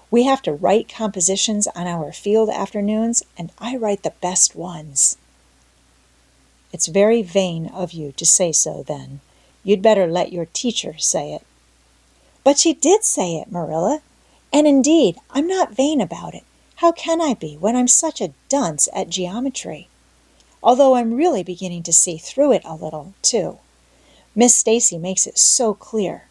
We have to write compositions on our field afternoons, and I write the best ones. It's very vain of you to say so, then. You'd better let your teacher say it. But she did say it, Marilla, and indeed I'm not vain about it. How can I be when I'm such a dunce at geometry? Although I'm really beginning to see through it a little, too. Miss Stacy makes it so clear.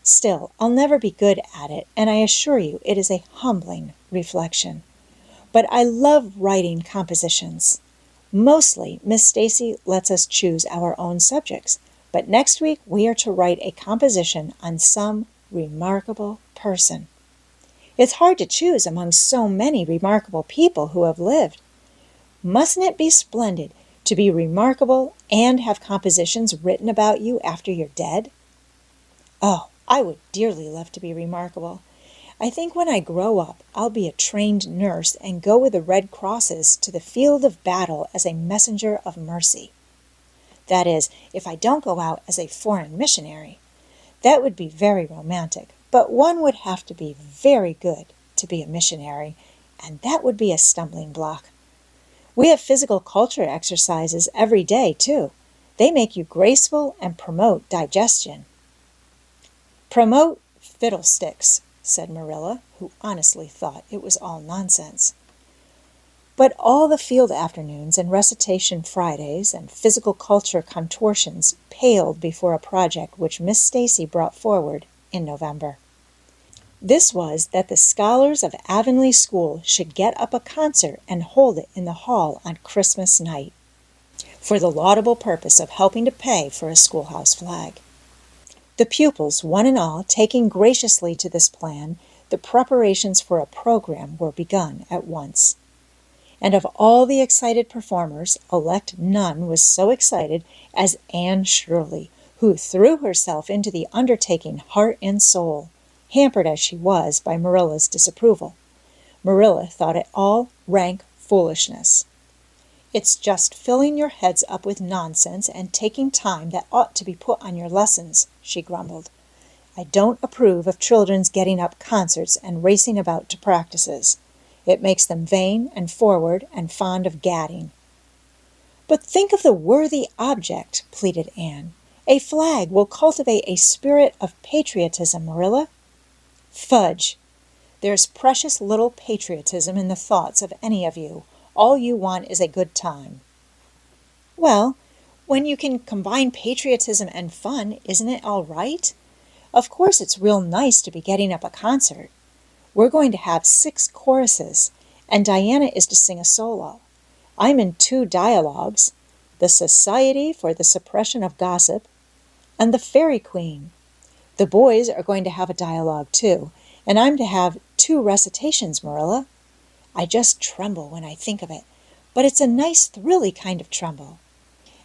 Still, I'll never be good at it, and I assure you it is a humbling reflection. But I love writing compositions. Mostly, Miss Stacy lets us choose our own subjects, but next week we are to write a composition on some remarkable person. It's hard to choose among so many remarkable people who have lived. Mustn't it be splendid to be remarkable and have compositions written about you after you're dead? Oh, I would dearly love to be remarkable. I think when I grow up, I'll be a trained nurse and go with the Red Crosses to the field of battle as a messenger of mercy. That is, if I don't go out as a foreign missionary. That would be very romantic, but one would have to be very good to be a missionary, and that would be a stumbling block. We have physical culture exercises every day, too. They make you graceful and promote digestion. Promote fiddlesticks, said Marilla, who honestly thought it was all nonsense. But all the field afternoons and recitation Fridays and physical culture contortions paled before a project which Miss Stacy brought forward in November. This was that the scholars of Avonlea School should get up a concert and hold it in the hall on Christmas night, for the laudable purpose of helping to pay for a schoolhouse flag. The pupils, one and all, taking graciously to this plan, the preparations for a program were begun at once. And of all the excited performers, elect none was so excited as Anne Shirley, who threw herself into the undertaking heart and soul, hampered as she was by Marilla's disapproval. Marilla thought it all rank foolishness. It's just filling your heads up with nonsense and taking time that ought to be put on your lessons, she grumbled. I don't approve of children's getting up concerts and racing about to practices. It makes them vain and forward and fond of gadding. But think of the worthy object, pleaded Anne. A flag will cultivate a spirit of patriotism, Marilla. Fudge! There's precious little patriotism in the thoughts of any of you. All you want is a good time. Well, when you can combine patriotism and fun, isn't it all right? Of course it's real nice to be getting up a concert. We're going to have 6 choruses, and Diana is to sing a solo. I'm in 2 dialogues, the Society for the Suppression of Gossip and the Fairy Queen. The boys are going to have a dialogue too, and I'm to have 2 recitations, Marilla. I just tremble when I think of it, but it's a nice thrilly kind of tremble.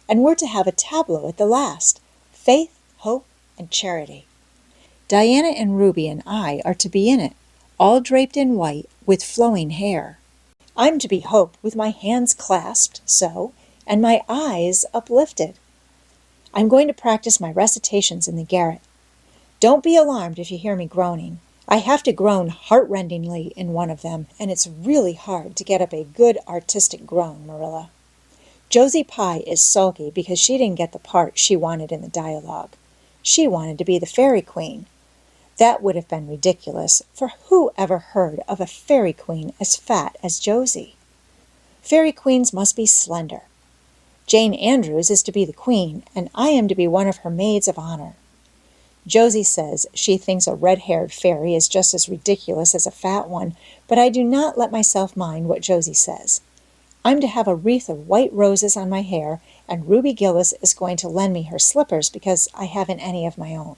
And we're to have a tableau at the last, Faith, Hope, and Charity. Diana and Ruby and I are to be in it, all draped in white with flowing hair. I'm to be Hope with my hands clasped so, and my eyes uplifted. I'm going to practice my recitations in the garret. Don't be alarmed if you hear me groaning. I have to groan heart-rendingly in one of them, and it's really hard to get up a good artistic groan, Marilla. Josie Pye is sulky because she didn't get the part she wanted in the dialogue. She wanted to be the Fairy Queen. That would have been ridiculous, for who ever heard of a Fairy Queen as fat as Josie? Fairy queens must be slender. Jane Andrews is to be the queen, and I am to be one of her maids of honor. Josie says she thinks a red-haired fairy is just as ridiculous as a fat one, but I do not let myself mind what Josie says. I'm to have a wreath of white roses on my hair, and Ruby Gillis is going to lend me her slippers because I haven't any of my own.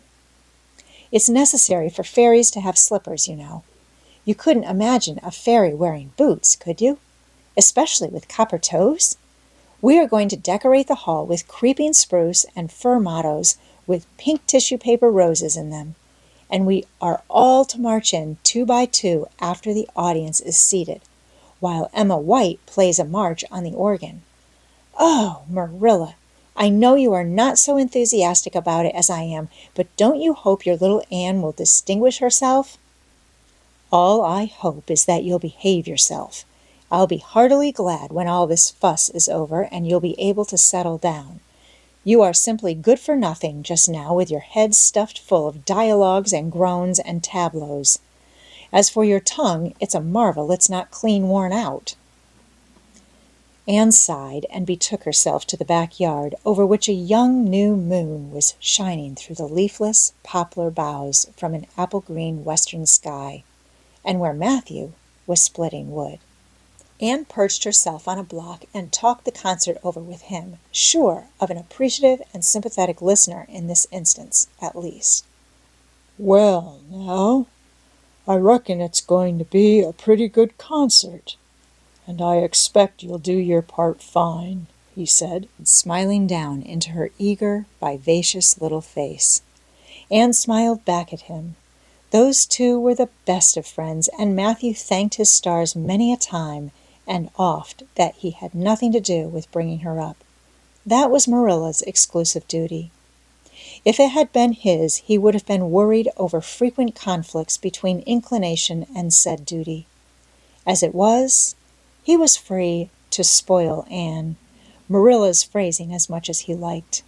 It's necessary for fairies to have slippers, you know. You couldn't imagine a fairy wearing boots, could you? Especially with copper toes? We are going to decorate the hall with creeping spruce and fir mottos with pink tissue paper roses in them, and we are all to march in 2 by 2 after the audience is seated, while Emma White plays a march on the organ. Oh, Marilla, I know you are not so enthusiastic about it as I am, but don't you hope your little Anne will distinguish herself? All I hope is that you'll behave yourself. I'll be heartily glad when all this fuss is over and you'll be able to settle down. You are simply good for nothing just now with your head stuffed full of dialogues and groans and tableaux. As for your tongue, it's a marvel it's not clean worn out. Anne sighed and betook herself to the backyard, over which a young new moon was shining through the leafless poplar boughs from an apple-green western sky, and where Mathew was splitting wood. Anne perched herself on a block and talked the concert over with him, sure of an appreciative and sympathetic listener in this instance, at least. Well, now, I reckon it's going to be a pretty good concert, and I expect you'll do your part fine, he said, smiling down into her eager, vivacious little face. Anne smiled back at him. Those two were the best of friends, and Mathew thanked his stars many a time and oft that he had nothing to do with bringing her up. That was Marilla's exclusive duty. If it had been his, he would have been worried over frequent conflicts between inclination and said duty. As it was, he was free to spoil Anne, Marilla's phrasing as much as he liked.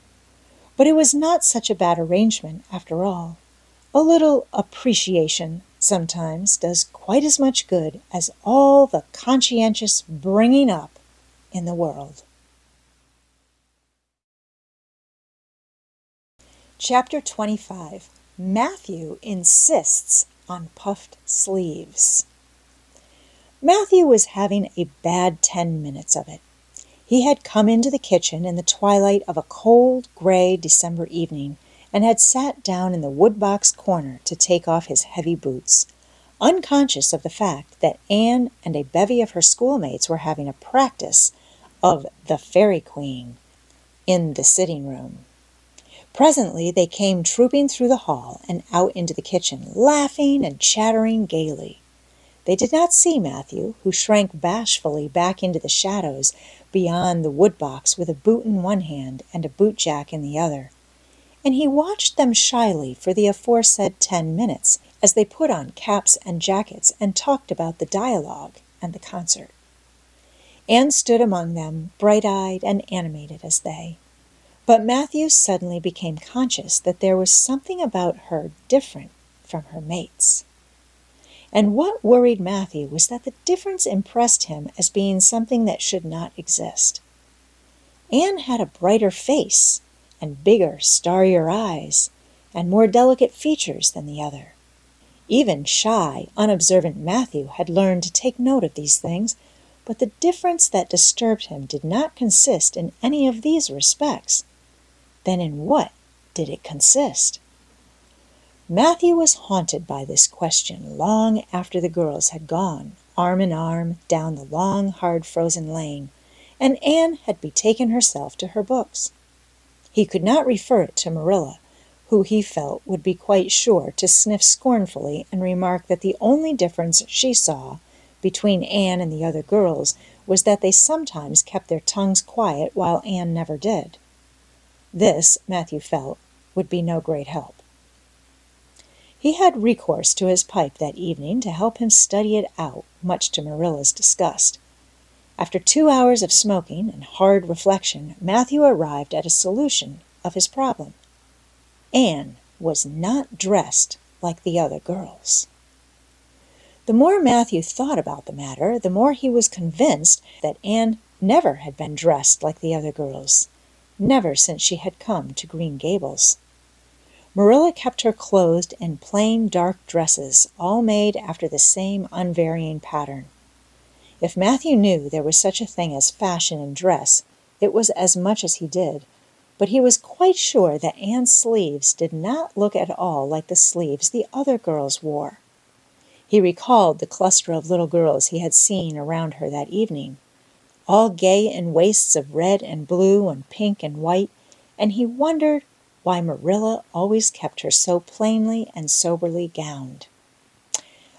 But it was not such a bad arrangement, after all. A little appreciation sometimes does quite as much good as all the conscientious bringing up in the world. Chapter 25. Mathew insists on puffed sleeves. Mathew was having a bad 10 minutes of it. He had come into the kitchen in the twilight of a cold, gray December evening, and had sat down in the wood-box corner to take off his heavy boots, unconscious of the fact that Anne and a bevy of her schoolmates were having a practice of the Fairy Queen in the sitting-room. Presently they came trooping through the hall and out into the kitchen, laughing and chattering gaily. They did not see Mathew, who shrank bashfully back into the shadows beyond the wood-box with a boot in one hand and a boot-jack in the other, and he watched them shyly for the aforesaid 10 minutes as they put on caps and jackets and talked about the dialogue and the concert. Anne stood among them, bright-eyed and animated as they. But Mathew suddenly became conscious that there was something about her different from her mates. And what worried Mathew was that the difference impressed him as being something that should not exist. Anne had a brighter face, and bigger, starrier eyes, and more delicate features than the other. Even shy, unobservant Mathew had learned to take note of these things, but the difference that disturbed him did not consist in any of these respects. Then in what did it consist? Mathew was haunted by this question long after the girls had gone, arm in arm, down the long, hard frozen lane, and Anne had betaken herself to her books. He could not refer it to Marilla, who he felt would be quite sure to sniff scornfully and remark that the only difference she saw between Anne and the other girls was that they sometimes kept their tongues quiet while Anne never did. This, Mathew felt, would be no great help. He had recourse to his pipe that evening to help him study it out, much to Marilla's disgust. After 2 hours of smoking and hard reflection, Mathew arrived at a solution of his problem. Anne was not dressed like the other girls. The more Mathew thought about the matter, the more he was convinced that Anne never had been dressed like the other girls, never since she had come to Green Gables. Marilla kept her clothed in plain dark dresses, all made after the same unvarying pattern. If Mathew knew there was such a thing as fashion in dress, it was as much as he did, but he was quite sure that Anne's sleeves did not look at all like the sleeves the other girls wore. He recalled the cluster of little girls he had seen around her that evening, all gay in waists of red and blue and pink and white, and he wondered why Marilla always kept her so plainly and soberly gowned.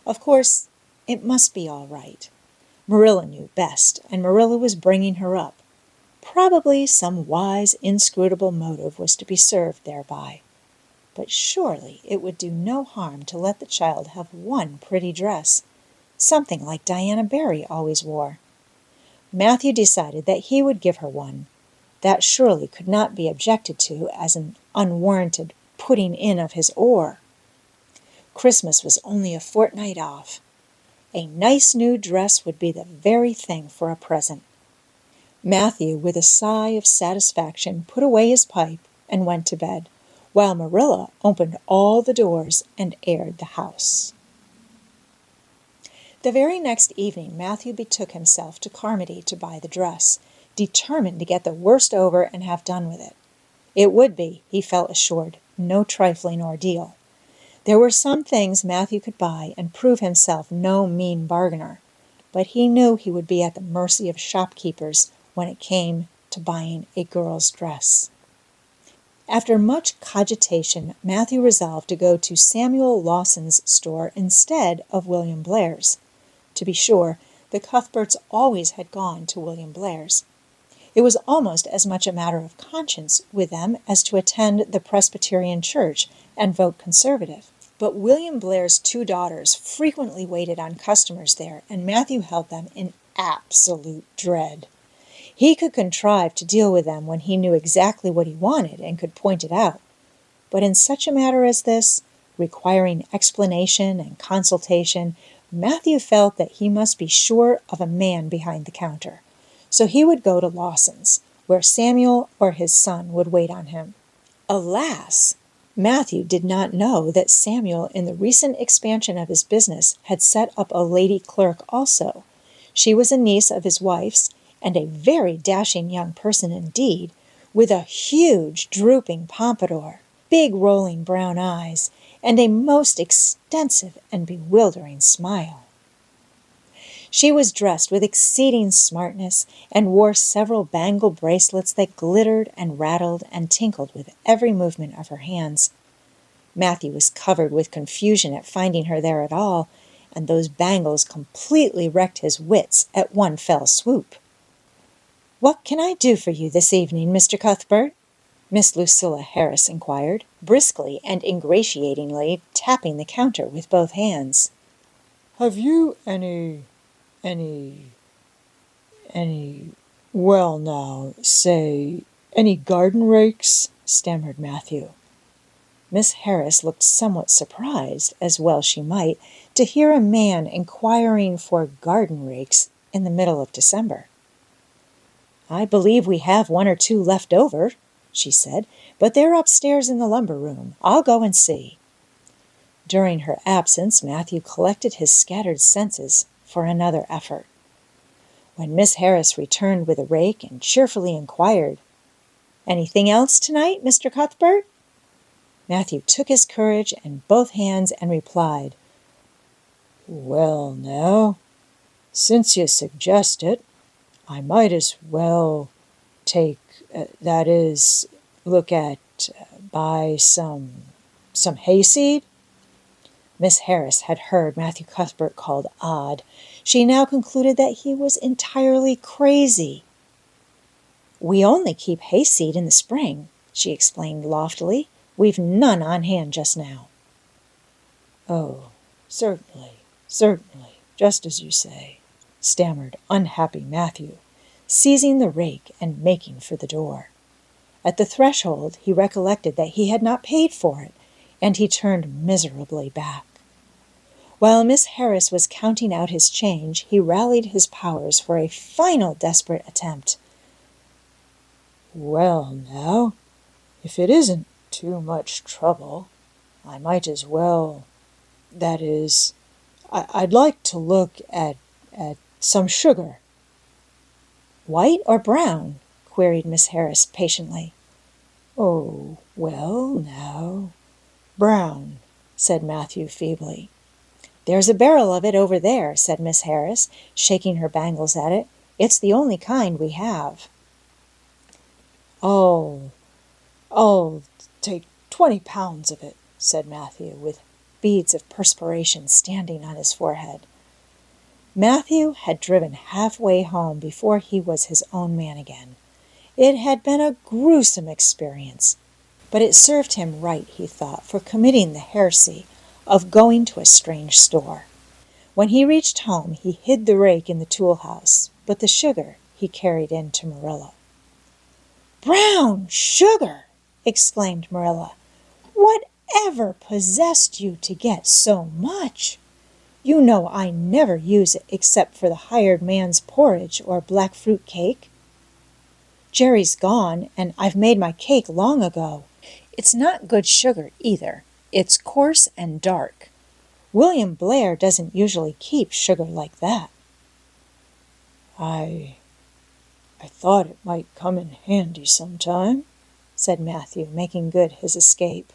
Of course, it must be all right. Marilla knew best, and Marilla was bringing her up. Probably some wise, inscrutable motive was to be served thereby. But surely it would do no harm to let the child have one pretty dress, something like Diana Barry always wore. Mathew decided that he would give her one. That surely could not be objected to as an unwarranted putting in of his oar. Christmas was only a fortnight off. A nice new dress would be the very thing for a present. Mathew, with a sigh of satisfaction, put away his pipe and went to bed, while Marilla opened all the doors and aired the house. The very next evening Mathew betook himself to Carmody to buy the dress, determined to get the worst over and have done with it. It would be, he felt assured, no trifling ordeal. There were some things Mathew could buy and prove himself no mean bargainer, but he knew he would be at the mercy of shopkeepers when it came to buying a girl's dress. After much cogitation, Mathew resolved to go to Samuel Lawson's store instead of William Blair's. To be sure, the Cuthberts always had gone to William Blair's. It was almost as much a matter of conscience with them as to attend the Presbyterian church and vote Conservative. But William Blair's two daughters frequently waited on customers there, and Mathew held them in absolute dread. He could contrive to deal with them when he knew exactly what he wanted and could point it out. But in such a matter as this, requiring explanation and consultation, Mathew felt that he must be sure of a man behind the counter. So he would go to Lawson's, where Samuel or his son would wait on him. Alas! Mathew did not know that Samuel, in the recent expansion of his business, had set up a lady clerk also. She was a niece of his wife's, and a very dashing young person indeed, with a huge drooping pompadour, big rolling brown eyes, and a most extensive and bewildering smile. She was dressed with exceeding smartness and wore several bangle bracelets that glittered and rattled and tinkled with every movement of her hands. Mathew was covered with confusion at finding her there at all, and those bangles completely wrecked his wits at one fell swoop. "What can I do for you this evening, Mr. Cuthbert?" Miss Lucilla Harris inquired, briskly and ingratiatingly tapping the counter with both hands. "Have you well now, say, any garden rakes?" stammered Mathew. Miss Harris looked somewhat surprised, as well she might, to hear a man inquiring for garden rakes in the middle of December. "I believe we have one or two left over," she said, "but they're upstairs in the lumber room. I'll go and see." During her absence, Mathew collected his scattered senses for another effort. When Miss Harris returned with a rake and cheerfully inquired, "Anything else tonight, Mr. Cuthbert?" Mathew took his courage in both hands and replied, "Well now, since you suggest it, I might as well buy some hayseed." Miss Harris had heard Mathew Cuthbert called odd. She now concluded that he was entirely crazy. "We only keep hayseed in the spring," she explained loftily. "We've none on hand just now." "Oh, certainly, just as you say," stammered unhappy Mathew, seizing the rake and making for the door. At the threshold he recollected that he had not paid for it, and he turned miserably back. While Miss Harris was counting out his change, he rallied his powers for a final desperate attempt. "Well, now, if it isn't too much trouble, I might as well, that is, I'd like to look at some sugar." "White or brown?" queried Miss Harris patiently. "Oh, well, now, brown," said Mathew feebly. "There's a barrel of it over there," said Miss Harris, shaking her bangles at it. "It's the only kind we have." I'll take 20 pounds of it," said Mathew, with beads of perspiration standing on his forehead. Mathew had driven halfway home before he was his own man again. It had been a gruesome experience, but it served him right, he thought, for committing the heresy of going to a strange store. When he reached home, he hid the rake in the tool house, but the sugar he carried in to Marilla. "Brown sugar!" exclaimed Marilla. "Whatever possessed you to get so much? You know I never use it except for the hired man's porridge or black fruit cake. Jerry's gone, and I've made my cake long ago. It's not good sugar either. It's coarse and dark. William Blair doesn't usually keep sugar like that." I thought it might come in handy sometime," said Mathew, making good his escape.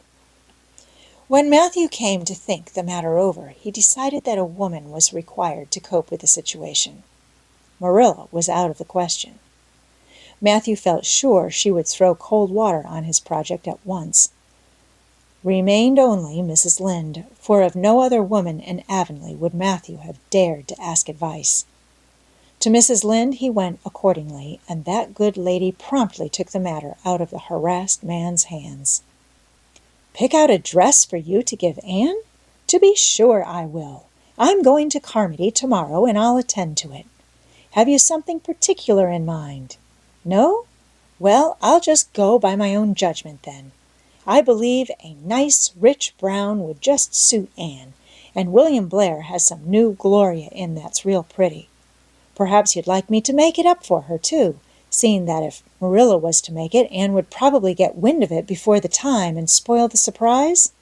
When Mathew came to think the matter over, he decided that a woman was required to cope with the situation. Marilla was out of the question. Mathew felt sure she would throw cold water on his project at once. Remained only Mrs. Lynde, for of no other woman in Avonlea would Mathew have dared to ask advice. To Mrs. Lynde he went accordingly, and that good lady promptly took the matter out of the harassed man's hands. "Pick out a dress for you to give Anne? To be sure I will. I'm going to Carmody tomorrow, and I'll attend to it. Have you something particular in mind? No? Well, I'll just go by my own judgment then. I believe a nice, rich brown would just suit Anne, and William Blair has some new Gloria in that's real pretty. Perhaps you'd like me to make it up for her, too, seeing that if Marilla was to make it, Anne would probably get wind of it before the time and spoil the surprise?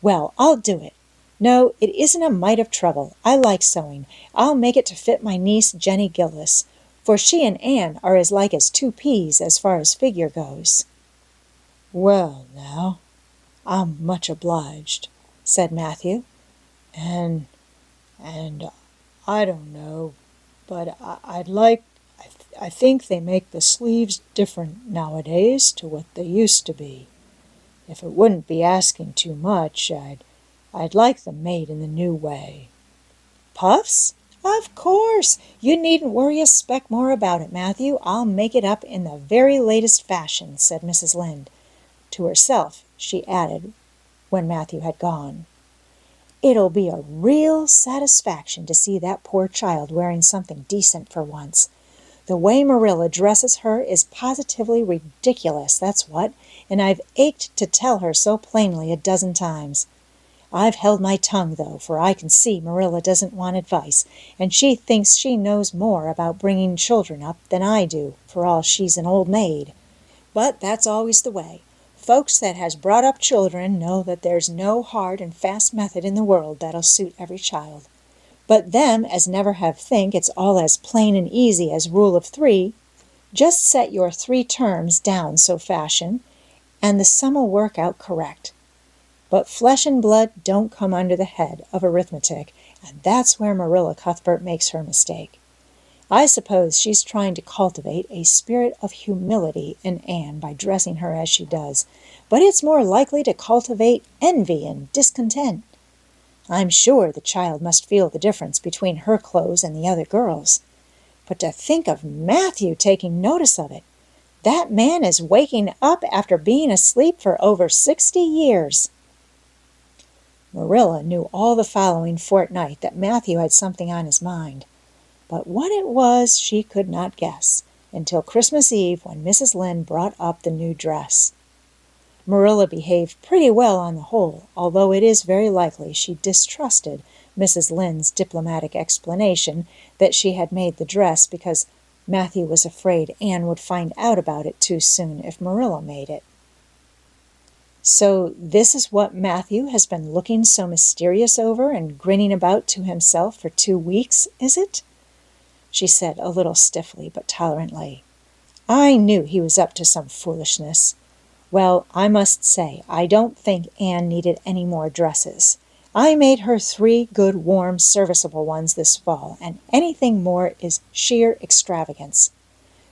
Well, I'll do it. No, it isn't a mite of trouble. I like sewing. I'll make it to fit my niece Jenny Gillis, for she and Anne are as like as two peas as far as figure goes." "Well, now, I'm much obliged," said Mathew. And I don't know, but I think they make the sleeves different nowadays to what they used to be. If it wouldn't be asking too much, I'd like them made in the new way." "Puffs? Of course. You needn't worry a speck more about it, Mathew. I'll make it up in the very latest fashion," said Mrs. Lynde. To herself, she added, when Mathew had gone, "It'll be a real satisfaction to see that poor child wearing something decent for once. The way Marilla dresses her is positively ridiculous, that's what, and I've ached to tell her so plainly a dozen times. I've held my tongue, though, for I can see Marilla doesn't want advice, and she thinks she knows more about bringing children up than I do, for all she's an old maid. But that's always the way. Folks that has brought up children know that there's no hard and fast method in the world that'll suit every child. But them as never have think it's all as plain and easy as rule of 3. Just set your 3 terms down so fashion, and the sum'll work out correct. But flesh and blood don't come under the head of arithmetic, and that's where Marilla Cuthbert makes her mistake. I suppose she's trying to cultivate a spirit of humility in Anne by dressing her as she does, but it's more likely to cultivate envy and discontent. I'm sure the child must feel the difference between her clothes and the other girls. But to think of Mathew taking notice of it! That man is waking up after being asleep for over 60 years. Marilla knew all the following fortnight that Mathew had something on his mind, but what it was she could not guess until Christmas Eve, when Mrs. Lynde brought up the new dress. Marilla behaved pretty well on the whole, although it is very likely she distrusted Mrs. Lynde's diplomatic explanation that she had made the dress because Mathew was afraid Anne would find out about it too soon if Marilla made it. "So this is what Mathew has been looking so mysterious over and grinning about to himself for 2 weeks, is it?" she said a little stiffly but tolerantly. "I knew he was up to some foolishness. Well, I must say, I don't think Anne needed any more dresses. I made her 3 good, warm, serviceable ones this fall, and anything more is sheer extravagance.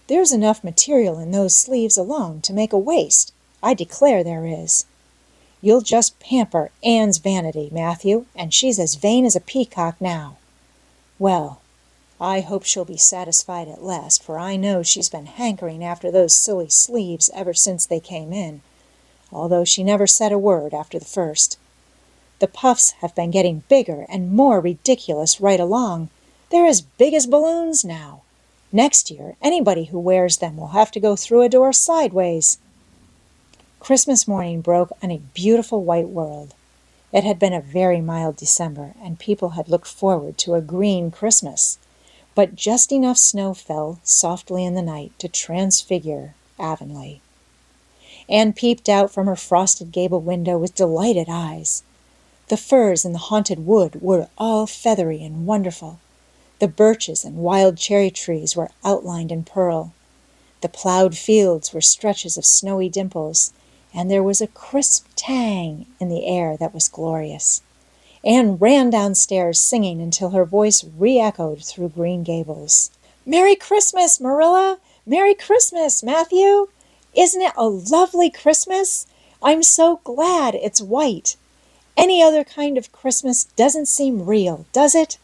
There's enough material in those sleeves alone to make a waist. I declare there is. You'll just pamper Anne's vanity, Mathew, and she's as vain as a peacock now. Well, I hope she'll be satisfied at last, for I know she's been hankering after those silly sleeves ever since they came in, although she never said a word after the first. The puffs have been getting bigger and more ridiculous right along. They're as big as balloons now. Next year, anybody who wears them will have to go through a door sideways." Christmas morning broke on a beautiful white world. It had been a very mild December, and people had looked forward to a green Christmas. But just enough snow fell softly in the night to transfigure Avonlea. Anne peeped out from her frosted gable window with delighted eyes. The firs in the haunted wood were all feathery and wonderful. The birches and wild cherry trees were outlined in pearl. The plowed fields were stretches of snowy dimples, and there was a crisp tang in the air that was glorious. Anne ran downstairs singing until her voice re-echoed through Green Gables. "Merry Christmas, Marilla! Merry Christmas, Mathew! Isn't it a lovely Christmas? I'm so glad it's white. Any other kind of Christmas doesn't seem real, does it?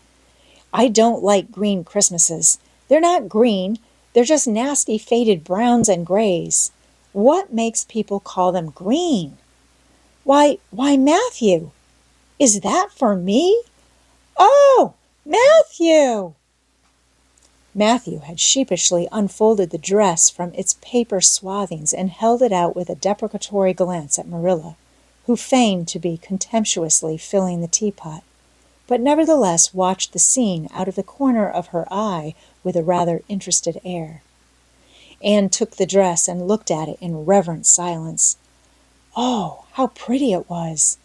I don't like green Christmases. They're not green. They're just nasty faded browns and grays. What makes people call them green? Why, Mathew! Is that for me? Oh, Mathew!" Mathew had sheepishly unfolded the dress from its paper swathings and held it out with a deprecatory glance at Marilla, who feigned to be contemptuously filling the teapot, but nevertheless watched the scene out of the corner of her eye with a rather interested air. Anne took the dress and looked at it in reverent silence. Oh, how pretty it was!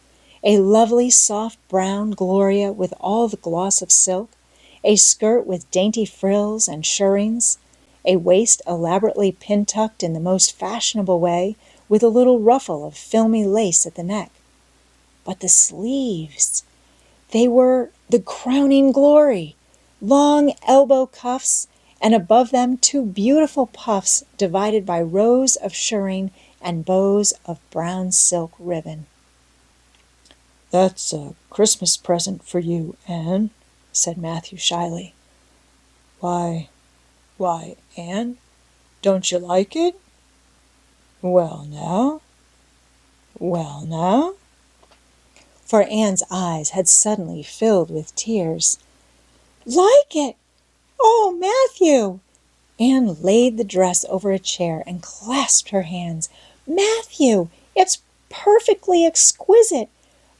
A lovely soft brown gloria with all the gloss of silk, a skirt with dainty frills and shirrings, a waist elaborately pin-tucked in the most fashionable way, with a little ruffle of filmy lace at the neck. But the sleeves, they were the crowning glory, long elbow cuffs, and above them 2 beautiful puffs divided by rows of shirring and bows of brown silk ribbon. "That's a Christmas present for you, Anne," said Mathew shyly. Why, Anne, don't you like it? Well now? For Anne's eyes had suddenly filled with tears. "Like it? Oh, Mathew!" Anne laid the dress over a chair and clasped her hands. "Mathew, it's perfectly exquisite.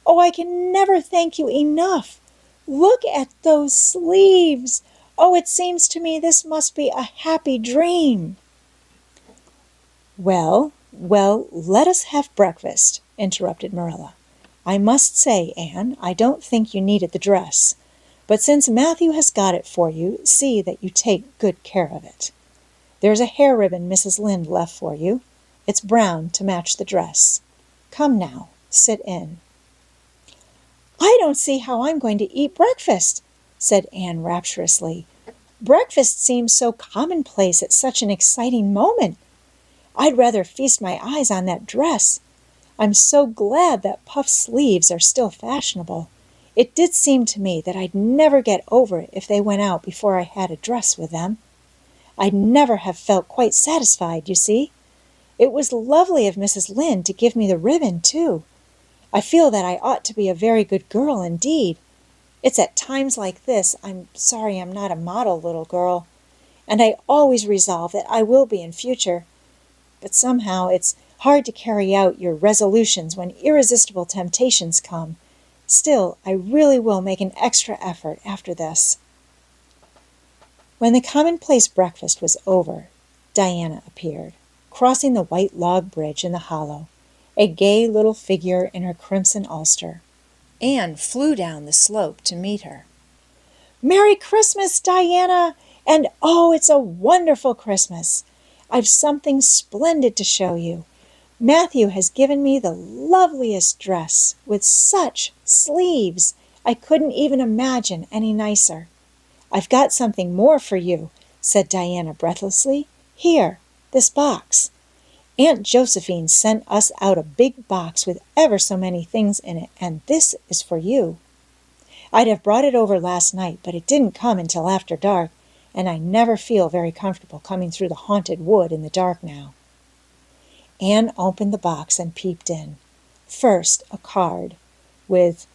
Oh, I can never thank you enough. Look at those sleeves. Oh, it seems to me this must be a happy dream." Well, let us have breakfast," interrupted Marilla. "I must say, Anne, I don't think you needed the dress. But since Mathew has got it for you, see that you take good care of it. There's a hair ribbon Mrs. Lynde left for you. It's brown to match the dress. Come now, sit in." "I don't see how I'm going to eat breakfast," said Anne rapturously. "Breakfast seems so commonplace at such an exciting moment. I'd rather feast my eyes on that dress. I'm so glad that puff sleeves are still fashionable. It did seem to me that I'd never get over it if they went out before I had a dress with them. I'd never have felt quite satisfied, you see. It was lovely of Mrs. Lynde to give me the ribbon, too. I feel that I ought to be a very good girl indeed. It's at times like this I'm sorry I'm not a model little girl, and I always resolve that I will be in future. But somehow it's hard to carry out your resolutions when irresistible temptations come, Still, I really will make an extra effort after this." When the commonplace breakfast was over, Diana appeared, crossing the white log bridge in the hollow, a gay little figure in her crimson ulster. Anne flew down the slope to meet her. "Merry Christmas, Diana! And oh, it's a wonderful Christmas! I've something splendid to show you. Mathew has given me the loveliest dress, with such sleeves. I couldn't even imagine any nicer." "I've got something more for you," said Diana breathlessly. "Here, this box. Aunt Josephine sent us out a big box with ever so many things in it, and this is for you. I'd have brought it over last night, but it didn't come until after dark, and I never feel very comfortable coming through the haunted wood in the dark now." Anne opened the box and peeped in. First, a card with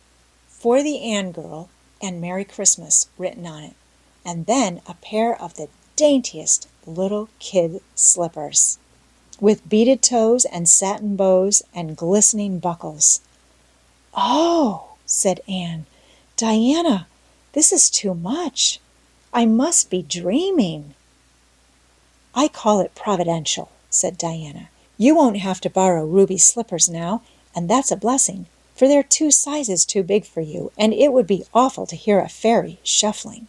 "For the Anne girl" and "Merry Christmas" written on it, and then a pair of the daintiest little kid slippers, with beaded toes and satin bows and glistening buckles. "Oh," said Anne, "Diana, this is too much. I must be dreaming." "I call it providential," said Diana. "You won't have to borrow Ruby's slippers now, and that's a blessing, for they're 2 sizes too big for you, and it would be awful to hear a fairy shuffling.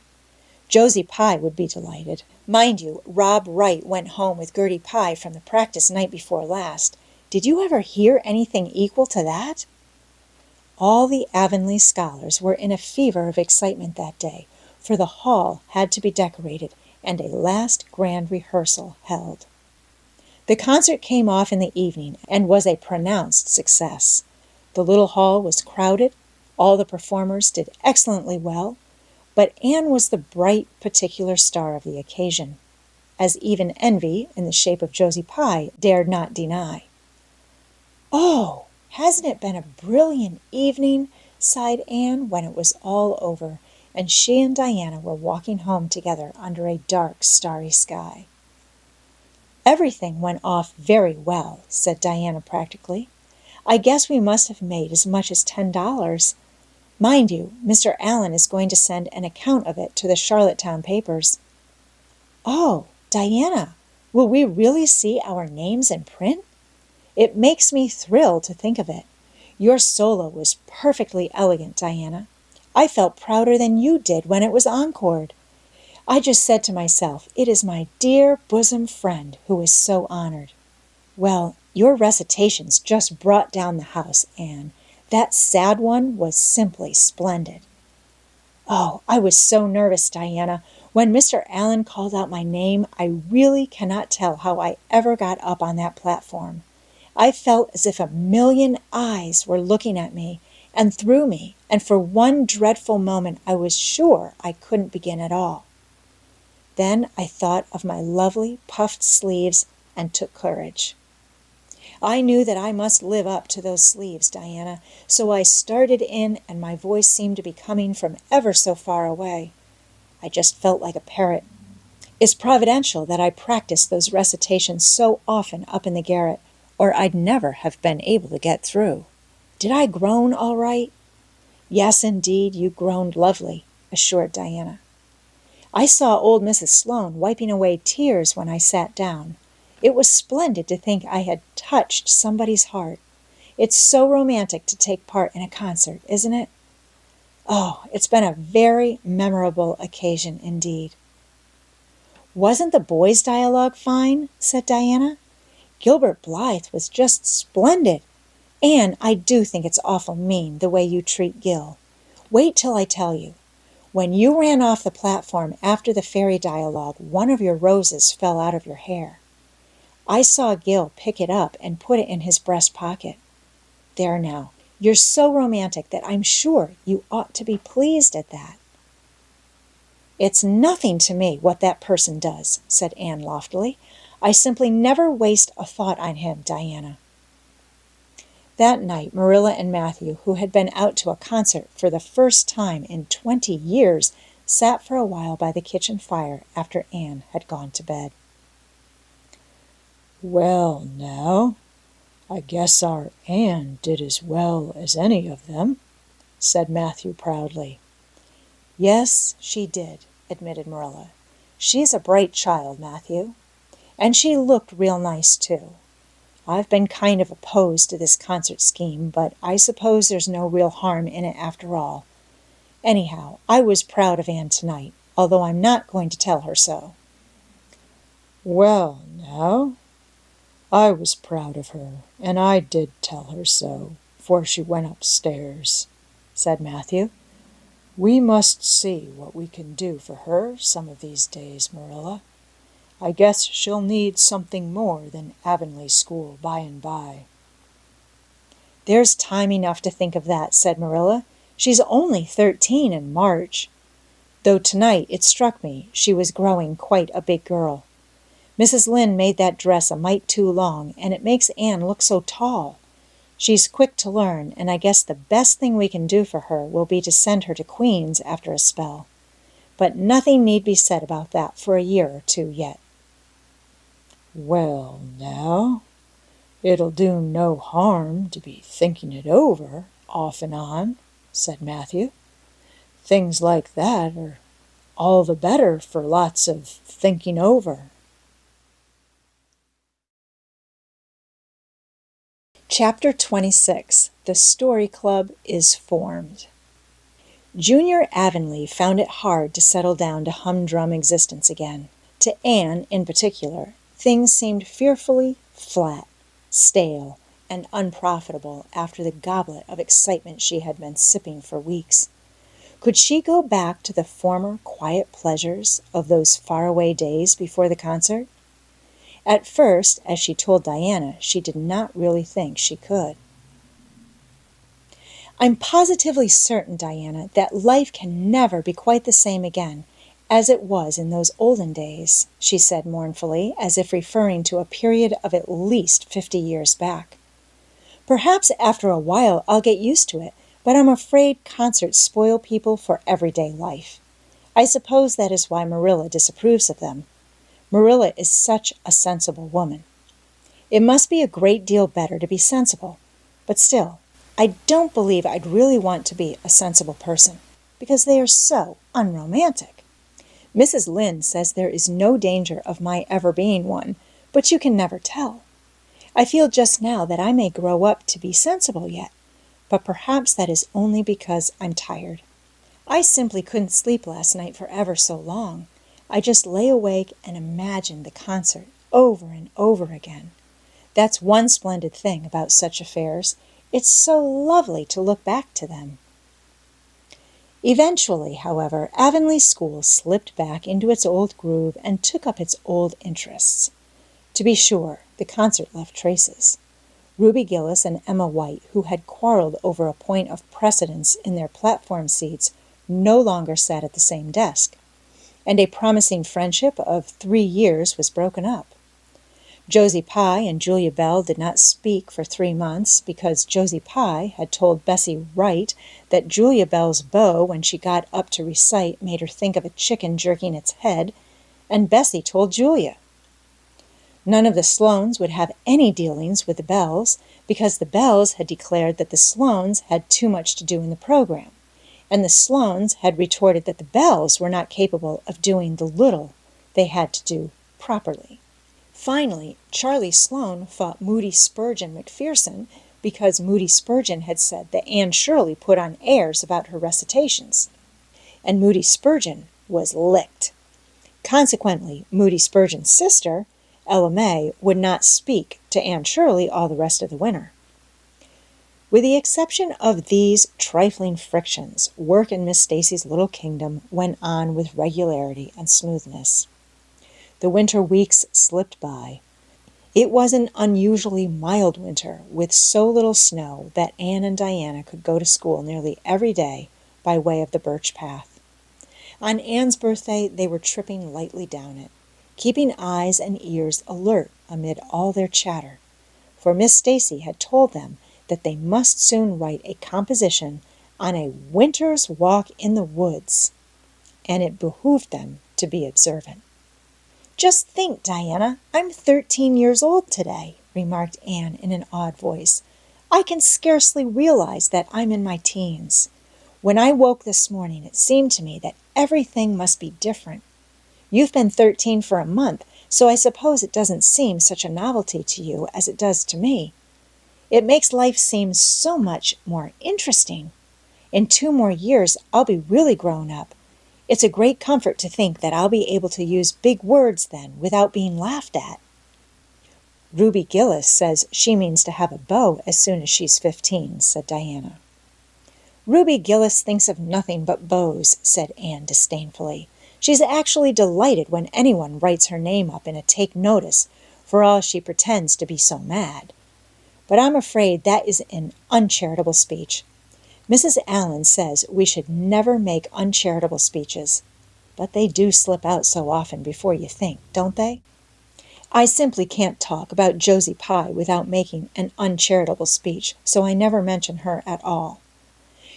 Josie Pye would be delighted. Mind you, Rob Wright went home with Gertie Pye from the practice night before last. Did you ever hear anything equal to that?" All the Avonlea scholars were in a fever of excitement that day, for the hall had to be decorated and a last grand rehearsal held. The concert came off in the evening and was a pronounced success. The little hall was crowded, all the performers did excellently well, but Anne was the bright, particular star of the occasion, as even envy, in the shape of Josie Pye, dared not deny. "Oh, hasn't it been a brilliant evening?" sighed Anne when it was all over, and she and Diana were walking home together under a dark, starry sky. "Everything went off very well," said Diana practically. "I guess we must have made as much as $10. Mind you, Mr. Allen is going to send an account of it to the Charlottetown papers." "Oh, Diana, will we really see our names in print? It makes me thrill to think of it. Your solo was perfectly elegant, Diana. I felt prouder than you did when it was encored. I just said to myself, it is my dear bosom friend who is so honored. Well, your recitations just brought down the house, Anne. That sad one was simply splendid." "Oh, I was so nervous, Diana. When Mr. Allen called out my name, I really cannot tell how I ever got up on that platform. I felt as if a million eyes were looking at me and through me, and for one dreadful moment I was sure I couldn't begin at all. Then I thought of my lovely puffed sleeves and took courage. I knew that I must live up to those sleeves, Diana, so I started in, and my voice seemed to be coming from ever so far away. I just felt like a parrot. It's providential that I practiced those recitations so often up in the garret, or I'd never have been able to get through. Did I groan all right?" "Yes, indeed, you groaned lovely," assured Diana. "I saw old Mrs. Sloane wiping away tears when I sat down. It was splendid to think I had touched somebody's heart. It's so romantic to take part in a concert, isn't it? Oh, it's been a very memorable occasion indeed." "Wasn't the boys' dialogue fine?" said Diana. "Gilbert Blythe was just splendid. And I do think it's awful mean the way you treat Gil. Wait till I tell you. When you ran off the platform after the fairy dialogue, one of your roses fell out of your hair. I saw Gil pick it up and put it in his breast pocket. There now, you're so romantic that I'm sure you ought to be pleased at that." "It's nothing to me what that person does," said Anne loftily. "I simply never waste a thought on him, Diana." That night, Marilla and Mathew, who had been out to a concert for the first time in 20 years, sat for a while by the kitchen fire after Anne had gone to bed. "Well, now, I guess our Anne did as well as any of them," said Mathew proudly. Yes, she did, admitted Marilla. She's a bright child, Mathew. And she looked real nice, too. I've been kind of opposed to this concert scheme, but I suppose there's no real harm in it after all. Anyhow, I was proud of Anne tonight, although I'm not going to tell her so. Well, now, I was proud of her, and I did tell her so, before she went upstairs, said Mathew. We must see what we can do for her some of these days, Marilla. I guess she'll need something more than Avonlea school by and by. There's time enough to think of that, said Marilla. She's only 13 in March. Though tonight it struck me she was growing quite a big girl. Mrs. Lynde made that dress a mite too long, and it makes Anne look so tall. She's quick to learn, and I guess the best thing we can do for her will be to send her to Queen's after a spell. But nothing need be said about that for a year or two yet. Well, now, it'll do no harm to be thinking it over off and on, said Mathew. Things like that are all the better for lots of thinking over. Chapter 26. The Story Club is Formed. Junior Avonlea found it hard to settle down to humdrum existence again. To Anne, in particular, things seemed fearfully flat, stale, and unprofitable after the goblet of excitement she had been sipping for weeks. Could she go back to the former quiet pleasures of those faraway days before the concert? At first, as she told Diana, she did not really think she could. I'm positively certain, Diana, that life can never be quite the same again as it was in those olden days, she said mournfully, as if referring to a period of at least 50 years back. Perhaps after a while I'll get used to it, but I'm afraid concerts spoil people for everyday life. I suppose that is why Marilla disapproves of them. Marilla is such a sensible woman. It must be a great deal better to be sensible, but still, I don't believe I'd really want to be a sensible person, because they are so unromantic. Mrs. Lynde says there is no danger of my ever being one, but you can never tell. I feel just now that I may grow up to be sensible yet, but perhaps that is only because I'm tired. I simply couldn't sleep last night for ever so long. I just lay awake and imagined the concert over and over again. That's one splendid thing about such affairs. It's so lovely to look back to them. Eventually, however, Avonlea School slipped back into its old groove and took up its old interests. To be sure, the concert left traces. Ruby Gillis and Emma White, who had quarreled over a point of precedence in their platform seats, no longer sat at the same desk, and a promising friendship of 3 years was broken up. Josie Pye and Julia Bell did not speak for 3 months because Josie Pye had told Bessie Wright that Julia Bell's bow when she got up to recite made her think of a chicken jerking its head, and Bessie told Julia. None of the Sloanes would have any dealings with the Bells because the Bells had declared that the Sloanes had too much to do in the program, and the Sloanes had retorted that the Bells were not capable of doing the little they had to do properly. Finally, Charlie Sloane fought Moody Spurgeon McPherson because Moody Spurgeon had said that Anne Shirley put on airs about her recitations, and Moody Spurgeon was licked. Consequently, Moody Spurgeon's sister, Ella May, would not speak to Anne Shirley all the rest of the winter. With the exception of these trifling frictions, work in Miss Stacy's little kingdom went on with regularity and smoothness. The winter weeks slipped by. It was an unusually mild winter, with so little snow that Anne and Diana could go to school nearly every day by way of the birch path. On Anne's birthday, they were tripping lightly down it, keeping eyes and ears alert amid all their chatter, for Miss Stacy had told them that they must soon write a composition on a winter's walk in the woods, and it behooved them to be observant. Just think, Diana, I'm 13 years old today, remarked Anne in an awed voice. I can scarcely realize that I'm in my teens. When I woke this morning, it seemed to me that everything must be different. You've been 13 for a month, so I suppose it doesn't seem such a novelty to you as it does to me. It makes life seem so much more interesting. In 2 more years, I'll be really grown up. It's a great comfort to think that I'll be able to use big words then without being laughed at. Ruby Gillis says she means to have a beau as soon as she's 15, said Diana. Ruby Gillis thinks of nothing but beaux, said Anne disdainfully. She's actually delighted when anyone writes her name up in a take notice, for all she pretends to be so mad. But I'm afraid that is an uncharitable speech. Mrs. Allen says we should never make uncharitable speeches, but they do slip out so often before you think, don't they? I simply can't talk about Josie Pye without making an uncharitable speech, so I never mention her at all.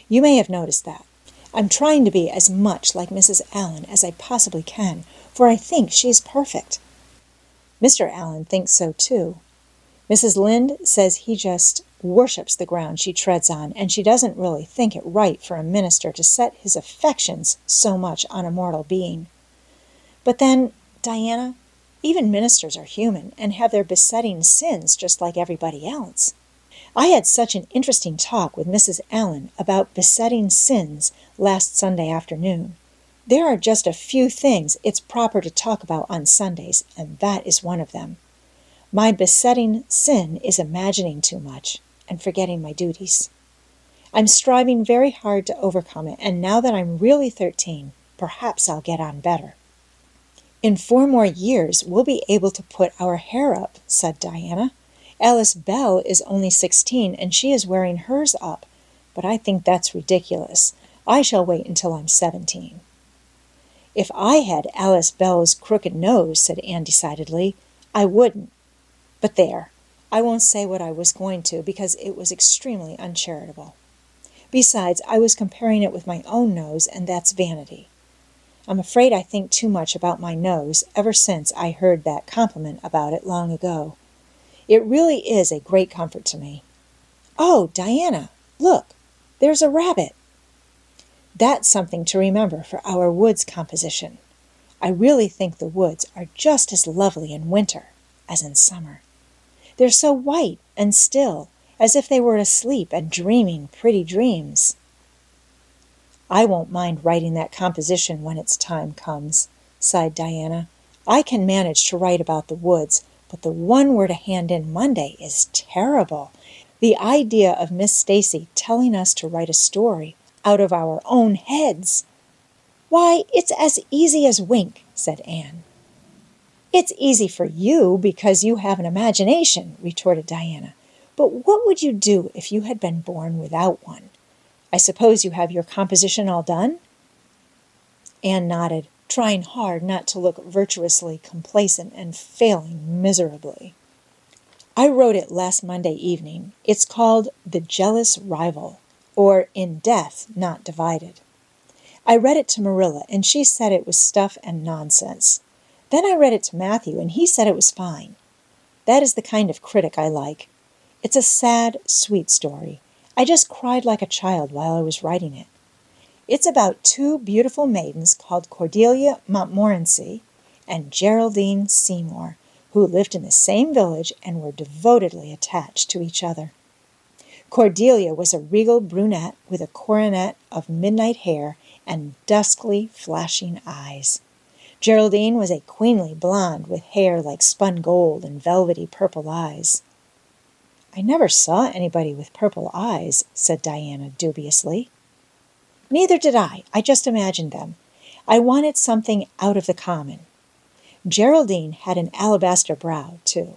You may have noticed that. I'm trying to be as much like Mrs. Allen as I possibly can, for I think she is perfect. Mr. Allen thinks so too. Mrs. Lynde says he just worships the ground she treads on, and she doesn't really think it right for a minister to set his affections so much on a mortal being. But then, Diana, even ministers are human and have their besetting sins just like everybody else. I had such an interesting talk with Mrs. Allen about besetting sins last Sunday afternoon. There are just a few things it's proper to talk about on Sundays, and that is one of them. My besetting sin is imagining too much and forgetting my duties. I'm striving very hard to overcome it, and now that I'm really 13, perhaps I'll get on better. In 4 more years, we'll be able to put our hair up, said Diana. Alice Bell is only 16, and she is wearing hers up, but I think that's ridiculous. I shall wait until I'm 17. If I had Alice Bell's crooked nose, said Anne decidedly, I wouldn't. But there, I won't say what I was going to, because it was extremely uncharitable. Besides, I was comparing it with my own nose, and that's vanity. I'm afraid I think too much about my nose ever since I heard that compliment about it long ago. It really is a great comfort to me. Oh, Diana, look, there's a rabbit. That's something to remember for our woods composition. I really think the woods are just as lovely in winter as in summer. They're so white and still, as if they were asleep and dreaming pretty dreams. I won't mind writing that composition when its time comes, sighed Diana. I can manage to write about the woods, but the one we're to hand in Monday is terrible. The idea of Miss Stacy telling us to write a story out of our own heads. Why, it's as easy as wink, said Anne. It's easy for you because you have an imagination, retorted Diana. But what would you do if you had been born without one? I suppose you have your composition all done? Anne nodded, trying hard not to look virtuously complacent and failing miserably. I wrote it last Monday evening. It's called The Jealous Rival, or In Death Not Divided. I read it to Marilla, and she said it was stuff and nonsense. Then I read it to Mathew, and he said it was fine. That is the kind of critic I like. It's a sad, sweet story. I just cried like a child while I was writing it. It's about 2 beautiful maidens called Cordelia Montmorency and Geraldine Seymour, who lived in the same village and were devotedly attached to each other. Cordelia was a regal brunette with a coronet of midnight hair and duskly flashing eyes. Geraldine was a queenly blonde with hair like spun gold and velvety purple eyes. I never saw anybody with purple eyes, said Diana dubiously. Neither did I just imagined them. I wanted something out of the common. Geraldine had an alabaster brow, too.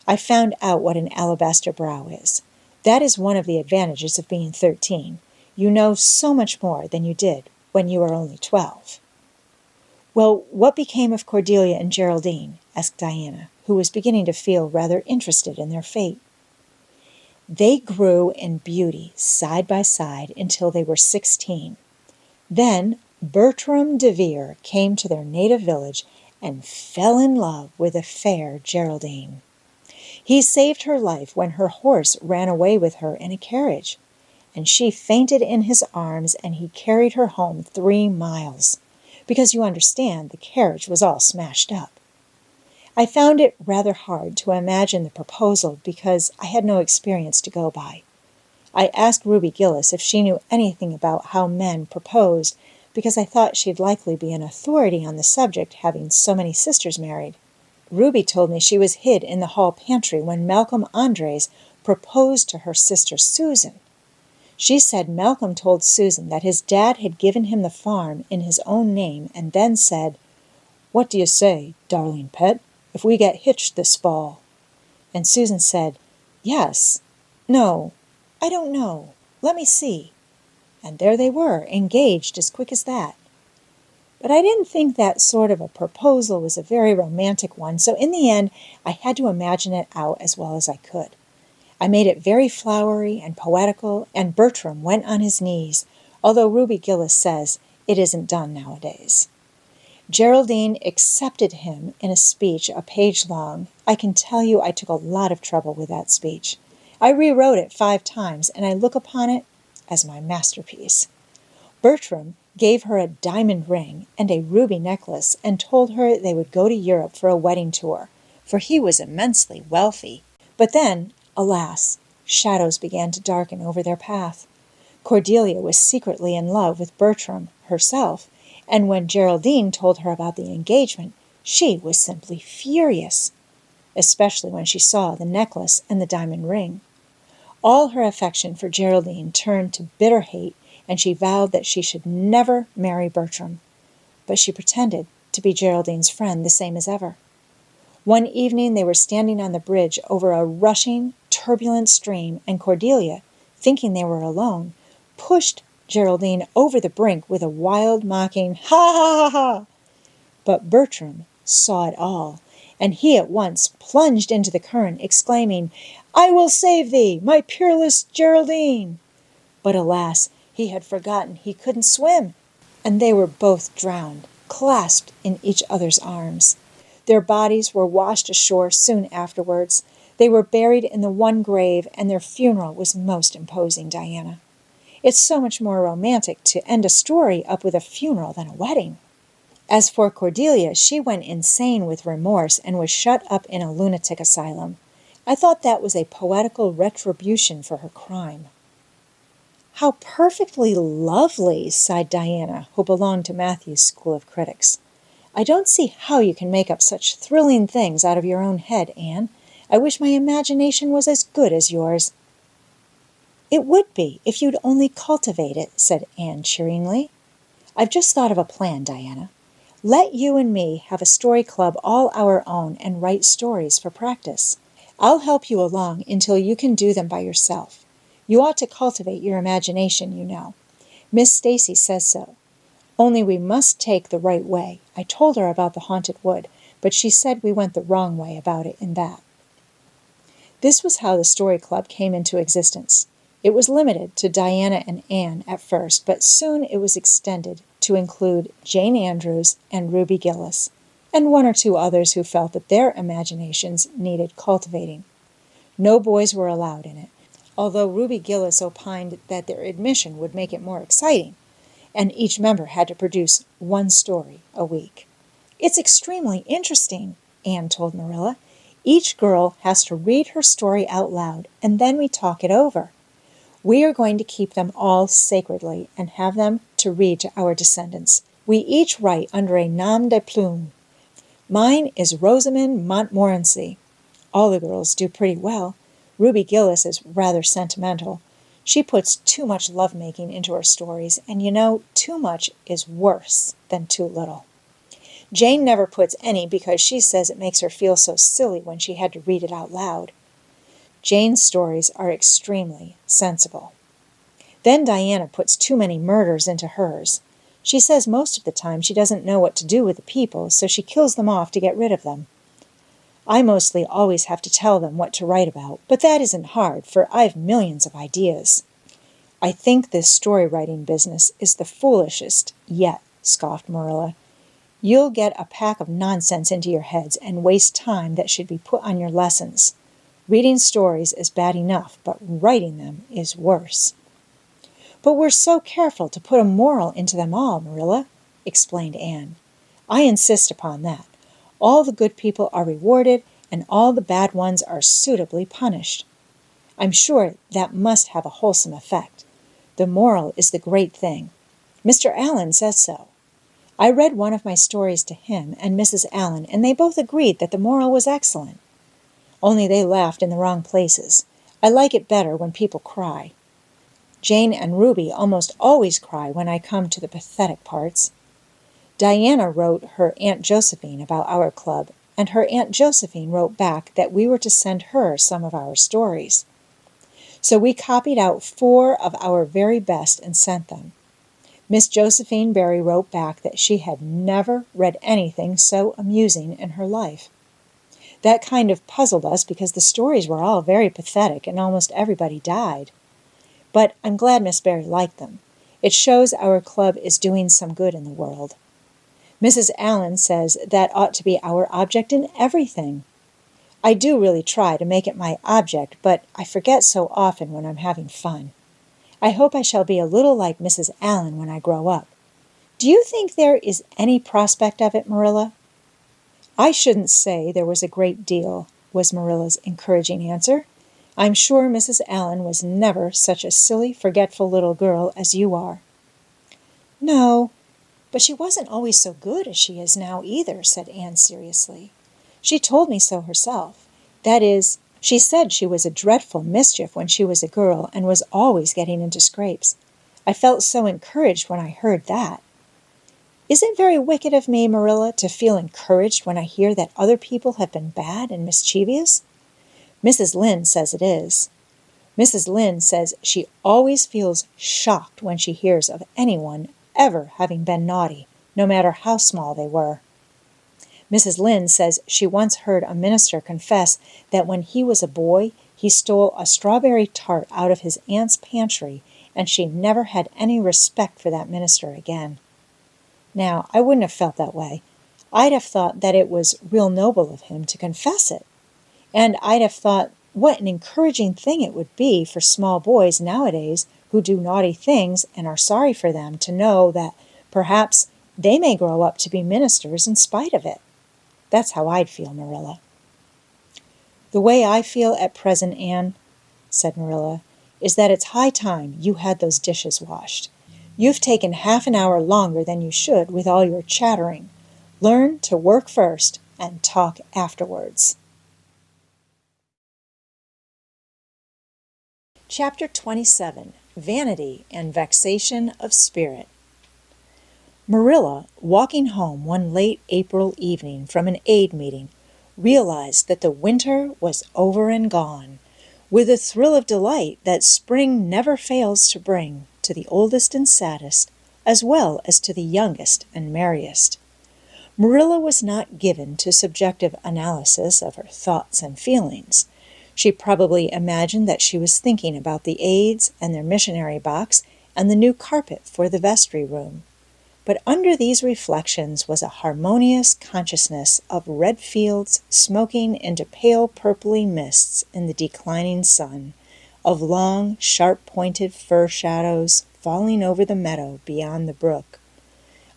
I found out what an alabaster brow is. That is one of the advantages of being 13. You know so much more than you did when you were only 12. Well, what became of Cordelia and Geraldine? Asked Diana, who was beginning to feel rather interested in their fate. They grew in beauty side by side until they were 16. Then Bertram DeVere came to their native village and fell in love with the fair Geraldine. He saved her life when her horse ran away with her in a carriage, and she fainted in his arms, and he carried her home 3 miles, because you understand the carriage was all smashed up. I found it rather hard to imagine the proposal because I had no experience to go by. I asked Ruby Gillis if she knew anything about how men proposed, because I thought she'd likely be an authority on the subject, having so many sisters married. Ruby told me she was hid in the hall pantry when Malcolm Andres proposed to her sister Susan. She said Malcolm told Susan that his dad had given him the farm in his own name and then said, "What do you say, darling pet, if we get hitched this fall?" And Susan said, "Yes. No. I don't know. Let me see." And there they were, engaged as quick as that. But I didn't think that sort of a proposal was a very romantic one, so in the end I had to imagine it out as well as I could. I made it very flowery and poetical, and Bertram went on his knees, although Ruby Gillis says it isn't done nowadays. Geraldine accepted him in a speech a page long. I can tell you I took a lot of trouble with that speech. I rewrote it 5 times, and I look upon it as my masterpiece. Bertram gave her a diamond ring and a ruby necklace and told her they would go to Europe for a wedding tour, for he was immensely wealthy. But then, alas, shadows began to darken over their path. Cordelia was secretly in love with Bertram herself, and when Geraldine told her about the engagement, she was simply furious, especially when she saw the necklace and the diamond ring. All her affection for Geraldine turned to bitter hate, and she vowed that she should never marry Bertram. But she pretended to be Geraldine's friend the same as ever. One evening they were standing on the bridge over a rushing, turbulent stream, and Cordelia, thinking they were alone, pushed Geraldine over the brink with a wild, mocking, "Ha, ha, ha, ha!" But Bertram saw it all, and he at once plunged into the current, exclaiming, "I will save thee, my peerless Geraldine!" But alas, he had forgotten he couldn't swim, and they were both drowned, clasped in each other's arms. Their bodies were washed ashore soon afterwards. They were buried in the one grave, and their funeral was most imposing, Diana. It's so much more romantic to end a story up with a funeral than a wedding. As for Cordelia, she went insane with remorse and was shut up in a lunatic asylum. I thought that was a poetical retribution for her crime. "How perfectly lovely," sighed Diana, who belonged to Matthew's school of critics. "I don't see how you can make up such thrilling things out of your own head, Anne. I wish my imagination was as good as yours." "It would be, if you'd only cultivate it," said Anne cheeringly. "I've just thought of a plan, Diana. Let you and me have a story club all our own and write stories for practice. I'll help you along until you can do them by yourself. You ought to cultivate your imagination, you know. Miss Stacy says so. Only we must take the right way. I told her about the haunted wood, but she said we went the wrong way about it in that." This was how the story club came into existence. It was limited to Diana and Anne at first, but soon it was extended to include Jane Andrews and Ruby Gillis, and 1 or 2 others who felt that their imaginations needed cultivating. No boys were allowed in it, although Ruby Gillis opined that their admission would make it more exciting, and each member had to produce 1 story a week. "It's extremely interesting," Anne told Marilla. "Each girl has to read her story out loud, and then we talk it over. We are going to keep them all sacredly and have them to read to our descendants. We each write under a nom de plume. Mine is Rosamond Montmorency. All the girls do pretty well. Ruby Gillis is rather sentimental. She puts too much lovemaking into her stories, and you know, too much is worse than too little. Jane never puts any because she says it makes her feel so silly when she had to read it out loud. Jane's stories are extremely sensible. Then Diana puts too many murders into hers. She says most of the time she doesn't know what to do with the people, so she kills them off to get rid of them. I mostly always have to tell them what to write about, but that isn't hard, for I've millions of ideas. I think this story-writing business is the foolishest yet, scoffed Marilla. You'll get a pack of nonsense into your heads and waste time that should be put on your lessons. Reading stories is bad enough, but writing them is worse. "But we're so careful to put a moral into them all, Marilla," explained Anne. "I insist upon that. All the good people are rewarded, and all the bad ones are suitably punished. I'm sure that must have a wholesome effect. The moral is the great thing. Mr. Allen says so. I read one of my stories to him and Mrs. Allen, and they both agreed that the moral was excellent. Only they laughed in the wrong places. I like it better when people cry. Jane and Ruby almost always cry when I come to the pathetic parts. Diana wrote her Aunt Josephine about our club, and her Aunt Josephine wrote back that we were to send her some of our stories. So we copied out 4 of our very best and sent them. Miss Josephine Barry wrote back that she had never read anything so amusing in her life. That kind of puzzled us because the stories were all very pathetic and almost everybody died. But I'm glad Miss Barry liked them. It shows our club is doing some good in the world. Mrs. Allen says that ought to be our object in everything. I do really try to make it my object, but I forget so often when I'm having fun. I hope I shall be a little like Mrs. Allen when I grow up. Do you think there is any prospect of it, Marilla?" "I shouldn't say there was a great deal," was Marilla's encouraging answer. "I'm sure Mrs. Allen was never such a silly, forgetful little girl as you are." "No, but she wasn't always so good as she is now either," said Anne seriously. "She told me so herself. That is, she said she was a dreadful mischief when she was a girl and was always getting into scrapes. I felt so encouraged when I heard that. Is it very wicked of me, Marilla, to feel encouraged when I hear that other people have been bad and mischievous? Mrs. Lynde says it is. Mrs. Lynde says she always feels shocked when she hears of anyone ever having been naughty, no matter how small they were. Mrs. Lynde says she once heard a minister confess that when he was a boy, he stole a strawberry tart out of his aunt's pantry, and she never had any respect for that minister again. Now, I wouldn't have felt that way. I'd have thought that it was real noble of him to confess it. And I'd have thought what an encouraging thing it would be for small boys nowadays who do naughty things and are sorry for them to know that perhaps they may grow up to be ministers in spite of it. That's how I'd feel, Marilla." "The way I feel at present, Anne," said Marilla, "is that it's high time you had those dishes washed. You've taken half an hour longer than you should with all your chattering. Learn to work first and talk afterwards." Chapter 27. Vanity and Vexation of Spirit. Marilla, walking home one late April evening from an aid meeting, realized that the winter was over and gone, with a thrill of delight that spring never fails to bring to the oldest and saddest, as well as to the youngest and merriest. Marilla was not given to subjective analysis of her thoughts and feelings. She probably imagined that she was thinking about the aids and their missionary box and the new carpet for the vestry room. But under these reflections was a harmonious consciousness of red fields smoking into pale purply mists in the declining sun, of long, sharp-pointed fir shadows falling over the meadow beyond the brook,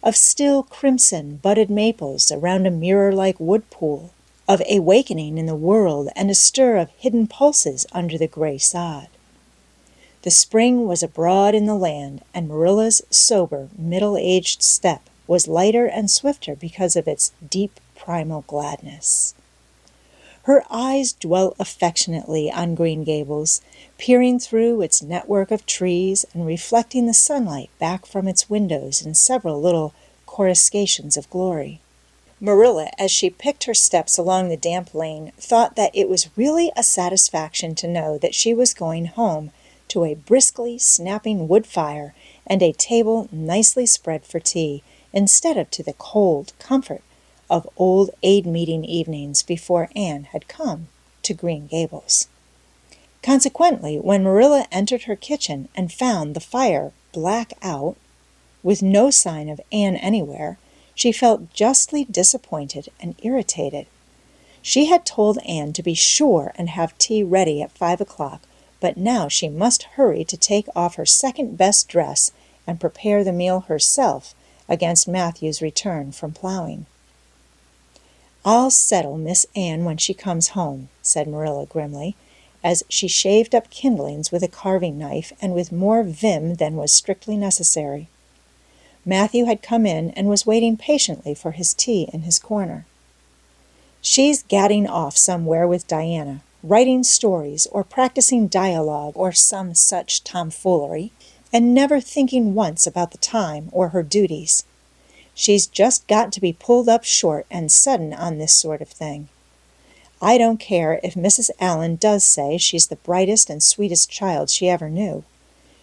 of still crimson budded maples around a mirror-like wood pool, of awakening in the world and a stir of hidden pulses under the gray sod. The spring was abroad in the land, and Marilla's sober, middle-aged step was lighter and swifter because of its deep primal gladness. Her eyes dwelt affectionately on Green Gables, peering through its network of trees and reflecting the sunlight back from its windows in several little coruscations of glory. Marilla, as she picked her steps along the damp lane, thought that it was really a satisfaction to know that she was going home to a briskly snapping wood fire and a table nicely spread for tea, instead of to the cold comfort of old aid meeting evenings before Anne had come to Green Gables. Consequently, when Marilla entered her kitchen and found the fire black out, with no sign of Anne anywhere, she felt justly disappointed and irritated. She had told Anne to be sure and have tea ready at 5 o'clock, but now she must hurry to take off her second-best dress and prepare the meal herself against Matthew's return from plowing. "I'll settle Miss Anne when she comes home," said Marilla grimly, as she shaved up kindlings with a carving knife and with more vim than was strictly necessary. Matthew had come in and was waiting patiently for his tea in his corner. "She's gadding off somewhere with Diana, writing stories or practicing dialogue or some such tomfoolery, and never thinking once about the time or her duties. She's just got to be pulled up short and sudden on this sort of thing. I don't care if Mrs. Allan does say she's the brightest and sweetest child she ever knew.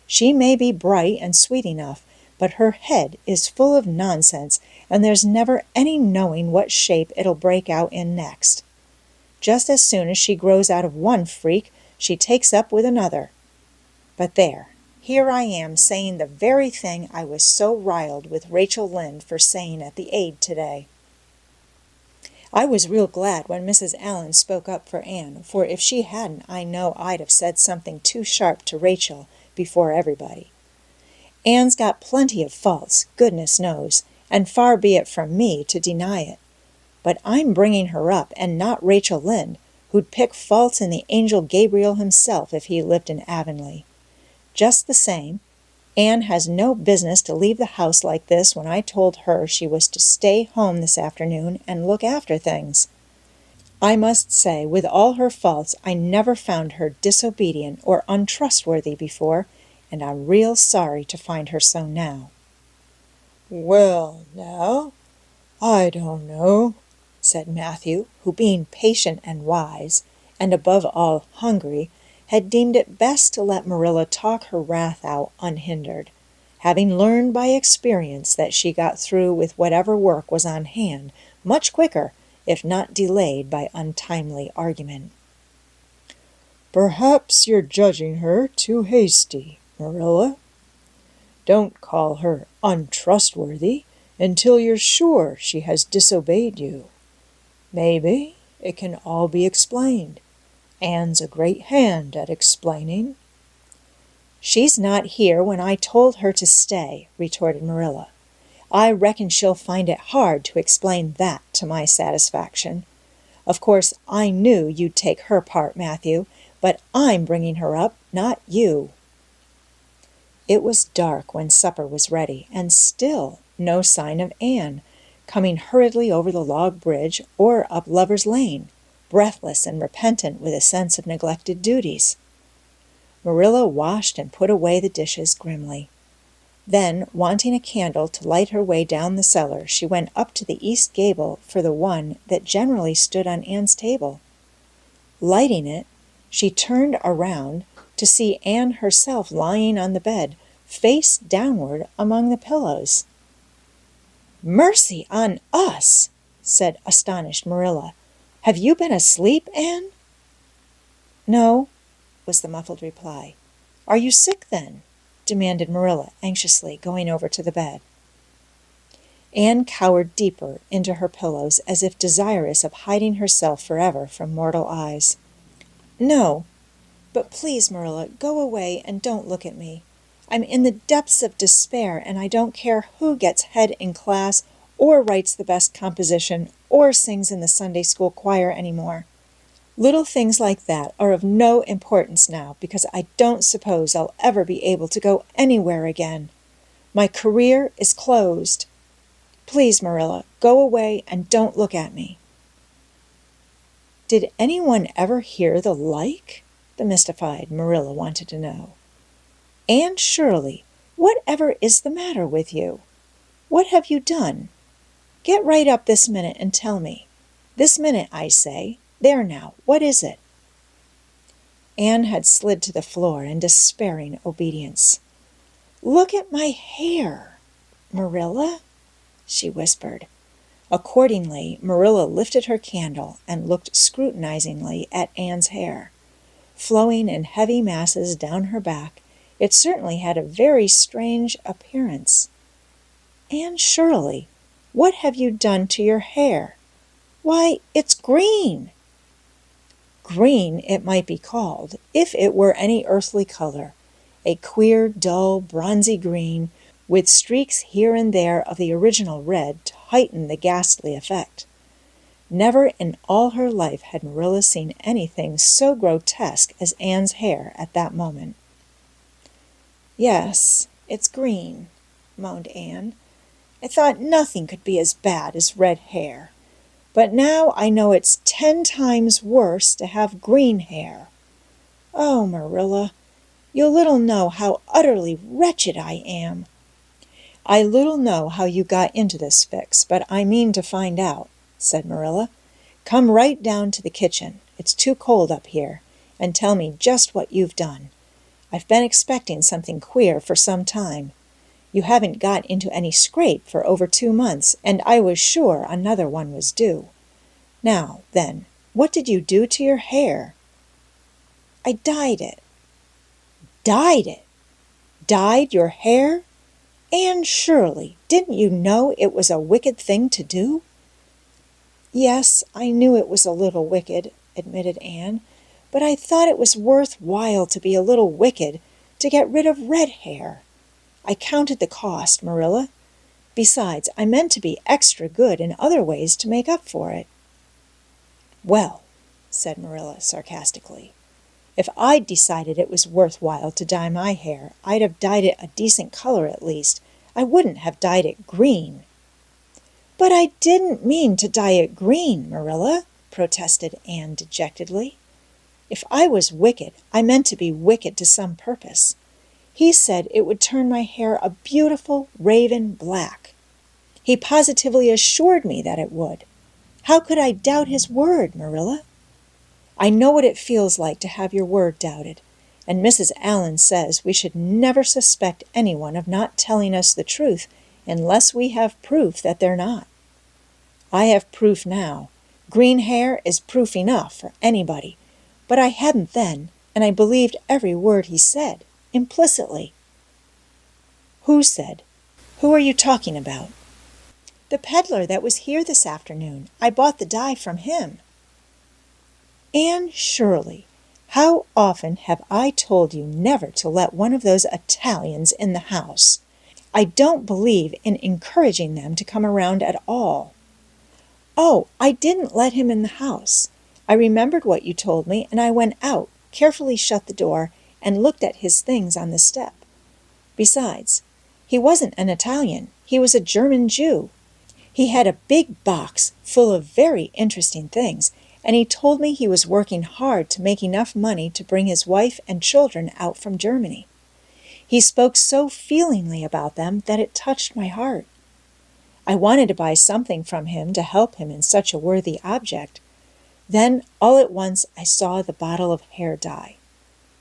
She may be bright and sweet enough, but her head is full of nonsense, and there's never any knowing what shape it'll break out in next. Just as soon as she grows out of one freak, she takes up with another. But there, here I am saying the very thing I was so riled with Rachel Lynde for saying at the aid today. I was real glad when Mrs. Allan spoke up for Anne, for if she hadn't, I know I'd have said something too sharp to Rachel before everybody. Anne's got plenty of faults, goodness knows, and far be it from me to deny it. But I'm bringing her up, and not Rachel Lynde, who'd pick faults in the angel Gabriel himself if he lived in Avonlea. Just the same, Anne has no business to leave the house like this when I told her she was to stay home this afternoon and look after things. I must say, with all her faults, I never found her disobedient or untrustworthy before, and I'm real sorry to find her so now." "Well, now, I don't know," said Matthew, who, being patient and wise, and above all hungry, had deemed it best to let Marilla talk her wrath out unhindered, having learned by experience that she got through with whatever work was on hand much quicker, if not delayed by untimely argument. "Perhaps you're judging her too hasty, Marilla. Don't call her untrustworthy until you're sure she has disobeyed you. Maybe it can all be explained. Anne's a great hand at explaining." "She's not here when I told her to stay," retorted Marilla. "I reckon she'll find it hard to explain that to my satisfaction. Of course, I knew you'd take her part, Matthew, but I'm bringing her up, not you." It was dark when supper was ready, and still no sign of Anne, coming hurriedly over the log bridge or up Lover's Lane, breathless and repentant with a sense of neglected duties. Marilla washed and put away the dishes grimly. Then, wanting a candle to light her way down the cellar, she went up to the east gable for the one that generally stood on Anne's table. Lighting it, she turned around to see Anne herself lying on the bed, face downward among the pillows. "Mercy on us!" said astonished Marilla. "Have you been asleep, Anne?" "No," was the muffled reply. "Are you sick, then?" demanded Marilla anxiously, going over to the bed. Anne cowered deeper into her pillows as if desirous of hiding herself forever from mortal eyes. "No, but please, Marilla, go away and don't look at me. I'm in the depths of despair, and I don't care who gets head in class or writes the best composition or sings in the Sunday school choir anymore. Little things like that are of no importance now because I don't suppose I'll ever be able to go anywhere again. My career is closed. Please, Marilla, go away and don't look at me." "Did anyone ever hear the like?" the mystified Marilla wanted to know. "Anne Shirley, whatever is the matter with you? What have you done? Get right up this minute and tell me. This minute, I say. There now, what is it?" Anne had slid to the floor in despairing obedience. "Look at my hair, Marilla," she whispered. Accordingly, Marilla lifted her candle and looked scrutinizingly at Anne's hair. Flowing in heavy masses down her back, it certainly had a very strange appearance. "Anne Shirley, what have you done to your hair? Why, it's green!" Green it might be called, if it were any earthly color, a queer, dull, bronzy green, with streaks here and there of the original red to heighten the ghastly effect. Never in all her life had Marilla seen anything so grotesque as Anne's hair at that moment. "Yes, it's green," moaned Anne. "I thought nothing could be as bad as red hair. But now I know it's 10 times worse to have green hair. Oh, Marilla, you little know how utterly wretched I am." "I little know how you got into this fix, but I mean to find out," said Marilla. "Come right down to the kitchen. It's too cold up here, and tell me just what you've done. I've been expecting something queer for some time. You haven't got into any scrape for over 2 months, and I was sure another one was due. Now, then, what did you do to your hair?" "I dyed it." "Dyed it? Dyed your hair? Anne Shirley, didn't you know it was a wicked thing to do?" "Yes, I knew it was a little wicked," admitted Anne, "but I thought it was worth while to be a little wicked to get rid of red hair. I counted the cost, Marilla. Besides, I meant to be extra good in other ways to make up for it." "Well," said Marilla sarcastically, "if I'd decided it was worth while to dye my hair, I'd have dyed it a decent color at least. I wouldn't have dyed it green." "But I didn't mean to dye it green, Marilla," protested Anne dejectedly. "If I was wicked, I meant to be wicked to some purpose. He said it would turn my hair a beautiful raven black. He positively assured me that it would. How could I doubt his word, Marilla? I know what it feels like to have your word doubted, and Mrs. Allan says we should never suspect anyone of not telling us the truth unless we have proof that they're not. I have proof now. Green hair is proof enough for anybody, but I hadn't then, and I believed every word he said, implicitly." "Who said? Who are you talking about?" "The peddler that was here this afternoon. I bought the dye from him." "Anne Shirley, how often have I told you never to let one of those Italians in the house? I don't believe in encouraging them to come around at all." "Oh, I didn't let him in the house. I remembered what you told me, and I went out, carefully shut the door, and looked at his things on the step. Besides, he wasn't an Italian. He was a German Jew. He had a big box full of very interesting things, and he told me he was working hard to make enough money to bring his wife and children out from Germany. He spoke so feelingly about them that it touched my heart. I wanted to buy something from him to help him in such a worthy object. Then, all at once, I saw the bottle of hair dye.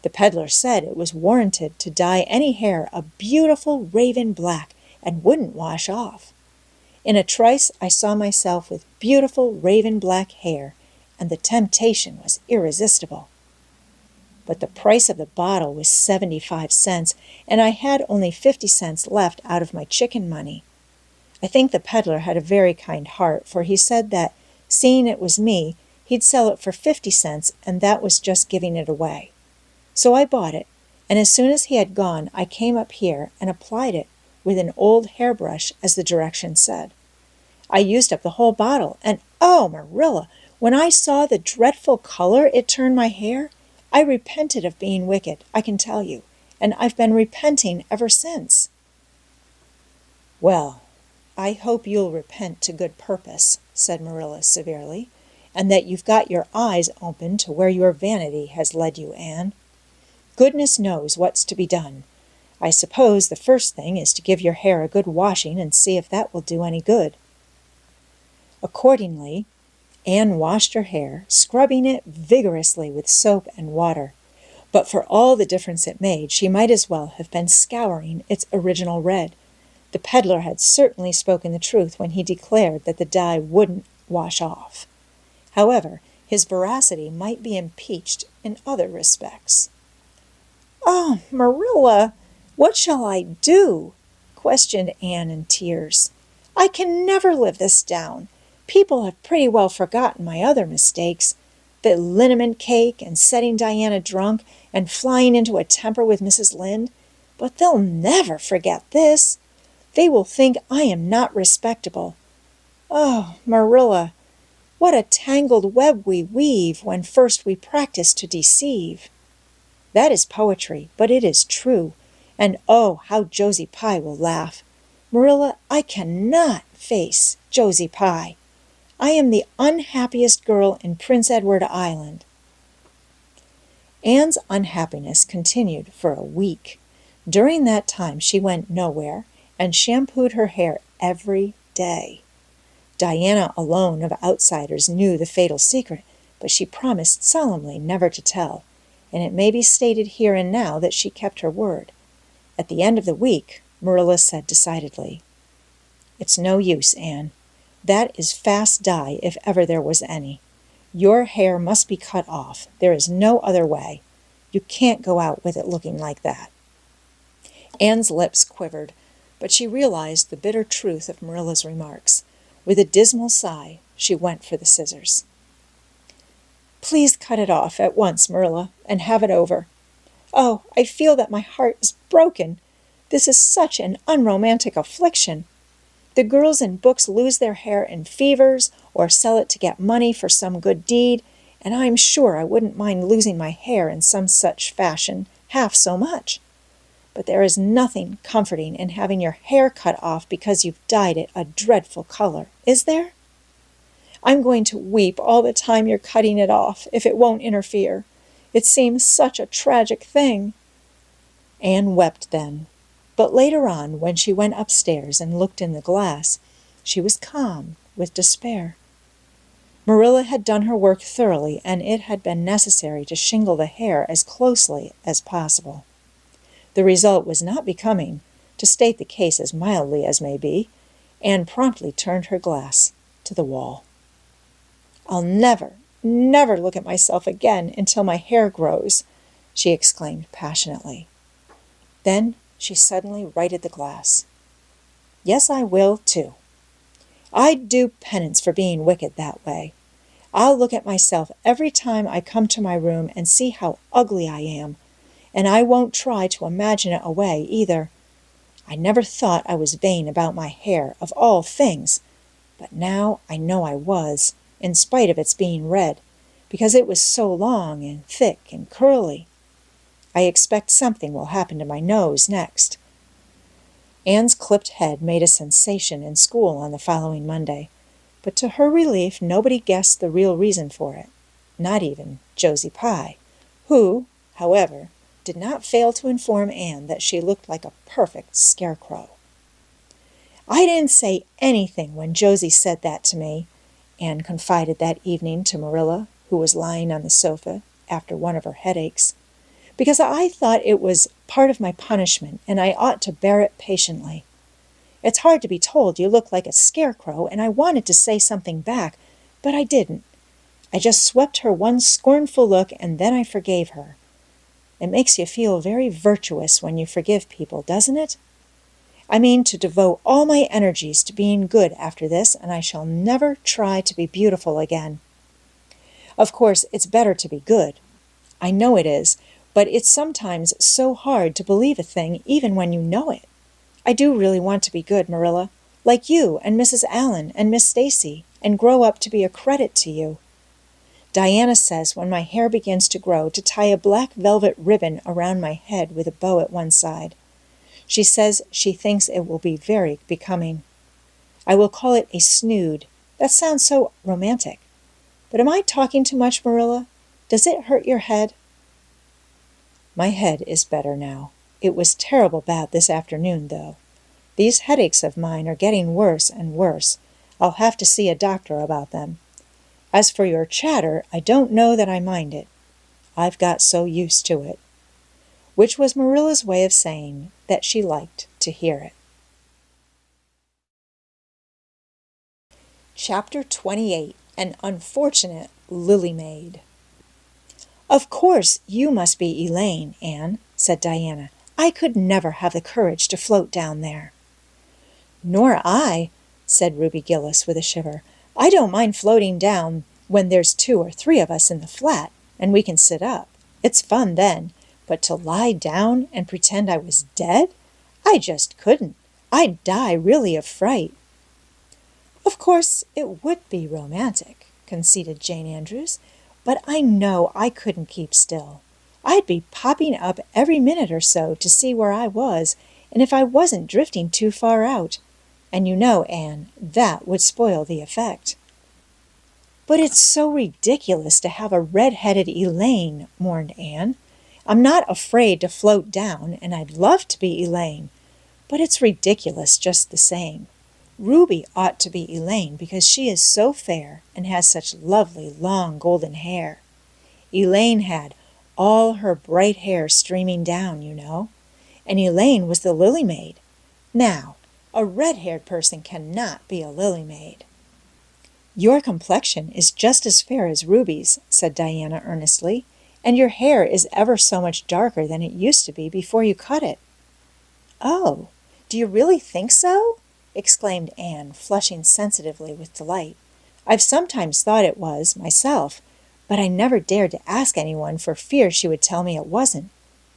The peddler said it was warranted to dye any hair a beautiful raven black and wouldn't wash off. In a trice, I saw myself with beautiful raven black hair, and the temptation was irresistible. But the price of the bottle was 75 cents, and I had only 50 cents left out of my chicken money. I think the peddler had a very kind heart, for he said that, seeing it was me, he'd sell it for 50 cents, and that was just giving it away. So I bought it, and as soon as he had gone, I came up here and applied it with an old hairbrush, as the directions said. I used up the whole bottle, and oh, Marilla, when I saw the dreadful color it turned my hair, I repented of being wicked, I can tell you, and I've been repenting ever since." "Well, I hope you'll repent to good purpose," said Marilla severely, "and that you've got your eyes open to where your vanity has led you, Anne. Goodness knows what's to be done. I suppose the first thing is to give your hair a good washing and see if that will do any good." Accordingly, Anne washed her hair, scrubbing it vigorously with soap and water. But for all the difference it made, she might as well have been scouring its original red. The peddler had certainly spoken the truth when he declared that the dye wouldn't wash off. However, his veracity might be impeached in other respects. "Oh, Marilla, what shall I do?" questioned Anne in tears. "I can never live this down. People have pretty well forgotten my other mistakes, The liniment cake and setting Diana drunk and flying into a temper with Mrs. Lynde. But they'll never forget this. They will think I am not respectable. Oh, Marilla, what a tangled web we weave when first we practice to deceive. That is poetry, but it is true, and oh, how Josie Pye will laugh. Marilla, I cannot face Josie Pye. I am the unhappiest girl in Prince Edward Island. Anne's unhappiness continued for a week. During that time she went nowhere and shampooed her hair every day. Diana alone of outsiders knew the fatal secret, but she promised solemnly never to tell, and it may be stated here and now that she kept her word. At the end of the week, Marilla said decidedly, "It's no use, Anne. That is fast dye if ever there was any. Your hair must be cut off. There is no other way. You can't go out with it looking like that." Anne's lips quivered, but she realized the bitter truth of Marilla's remarks. With a dismal sigh, she went for the scissors. "Please cut it off at once, Marilla, and have it over. Oh, I feel that my heart is broken. This is such an unromantic affliction. The girls in books lose their hair in fevers or sell it to get money for some good deed, and I'm sure I wouldn't mind losing my hair in some such fashion half so much. But there is nothing comforting in having your hair cut off because you've dyed it a dreadful color, is there? I'm going to weep all the time you're cutting it off, if it won't interfere. It seems such a tragic thing." Anne wept then, but later on, when she went upstairs and looked in the glass, she was calm with despair. Marilla had done her work thoroughly, and it had been necessary to shingle the hair as closely as possible. The result was not becoming, to state the case as mildly as may be. Anne promptly turned her glass to the wall. "I'll never, never look at myself again until my hair grows," she exclaimed passionately. Then she suddenly righted the glass. "Yes, I will, too. I'd do penance for being wicked that way. I'll look at myself every time I come to my room and see how ugly I am, and I won't try to imagine it away either. I never thought I was vain about my hair, of all things, but now I know I was, in spite of its being red, because it was so long and thick and curly. I expect something will happen to my nose next." Anne's clipped head made a sensation in school on the following Monday, but to her relief nobody guessed the real reason for it, not even Josie Pye, who, however, did not fail to inform Anne that she looked like a perfect scarecrow. "I didn't say anything when Josie said that to me," Anne confided that evening to Marilla, who was lying on the sofa after one of her headaches, "because I thought it was part of my punishment and I ought to bear it patiently. It's hard to be told you look like a scarecrow, and I wanted to say something back, but I didn't. I just swept her one scornful look and then I forgave her. It makes you feel very virtuous when you forgive people, doesn't it? I mean to devote all my energies to being good after this, and I shall never try to be beautiful again. Of course, it's better to be good. I know it is, but it's sometimes so hard to believe a thing even when you know it. I do really want to be good, Marilla, like you and Mrs. Allen and Miss Stacy, and grow up to be a credit to you. Diana says when my hair begins to grow to tie a black velvet ribbon around my head with a bow at one side. She says she thinks it will be very becoming. I will call it a snood. That sounds so romantic. But am I talking too much, Marilla? Does it hurt your head?" "My head is better now. It was terrible bad this afternoon, though. These headaches of mine are getting worse and worse. I'll have to see a doctor about them. As for your chatter, I don't know that I mind it. I've got so used to it," which was Marilla's way of saying that she liked to hear it. Chapter 28. An Unfortunate Lily Maid. "Of course you must be Elaine, Anne," said Diana. "I could never have the courage to float down there." "Nor I," said Ruby Gillis with a shiver. "I don't mind floating down, when there's 2 or 3 of us in the flat, and we can sit up. It's fun then, but to lie down and pretend I was dead? I just couldn't. I'd die really of fright." "Of course it would be romantic," conceded Jane Andrews, "but I know I couldn't keep still. I'd be popping up every minute or so to see where I was, and if I wasn't drifting too far out. And you know, Anne, that would spoil the effect." "But it's so ridiculous to have a red-headed Elaine," mourned Anne. "I'm not afraid to float down, and I'd love to be Elaine, but it's ridiculous just the same. Ruby ought to be Elaine because she is so fair and has such lovely long golden hair. Elaine had all her bright hair streaming down, you know, and Elaine was the Lily Maid. Now, a red-haired person cannot be a Lily Maid." "Your complexion is just as fair as Ruby's," said Diana earnestly, "and your hair is ever so much darker than it used to be before you cut it." "Oh, do you really think so?" exclaimed Anne, flushing sensitively with delight. "I've sometimes thought it was, myself, but I never dared to ask anyone for fear she would tell me it wasn't.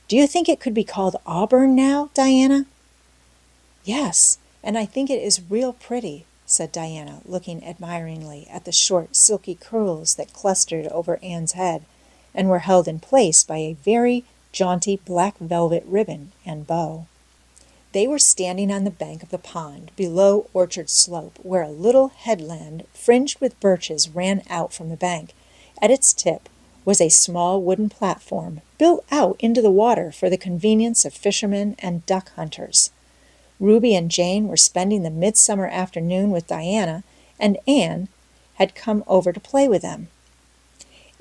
Do you think it could be called auburn now, Diana?" "Yes, and I think it is real pretty," said Diana, looking admiringly at the short, silky curls that clustered over Anne's head and were held in place by a very jaunty black velvet ribbon and bow. They were standing on the bank of the pond below Orchard Slope, where a little headland fringed with birches ran out from the bank. At its tip was a small wooden platform built out into the water for the convenience of fishermen and duck hunters. Ruby and Jane were spending the midsummer afternoon with Diana, and Anne had come over to play with them.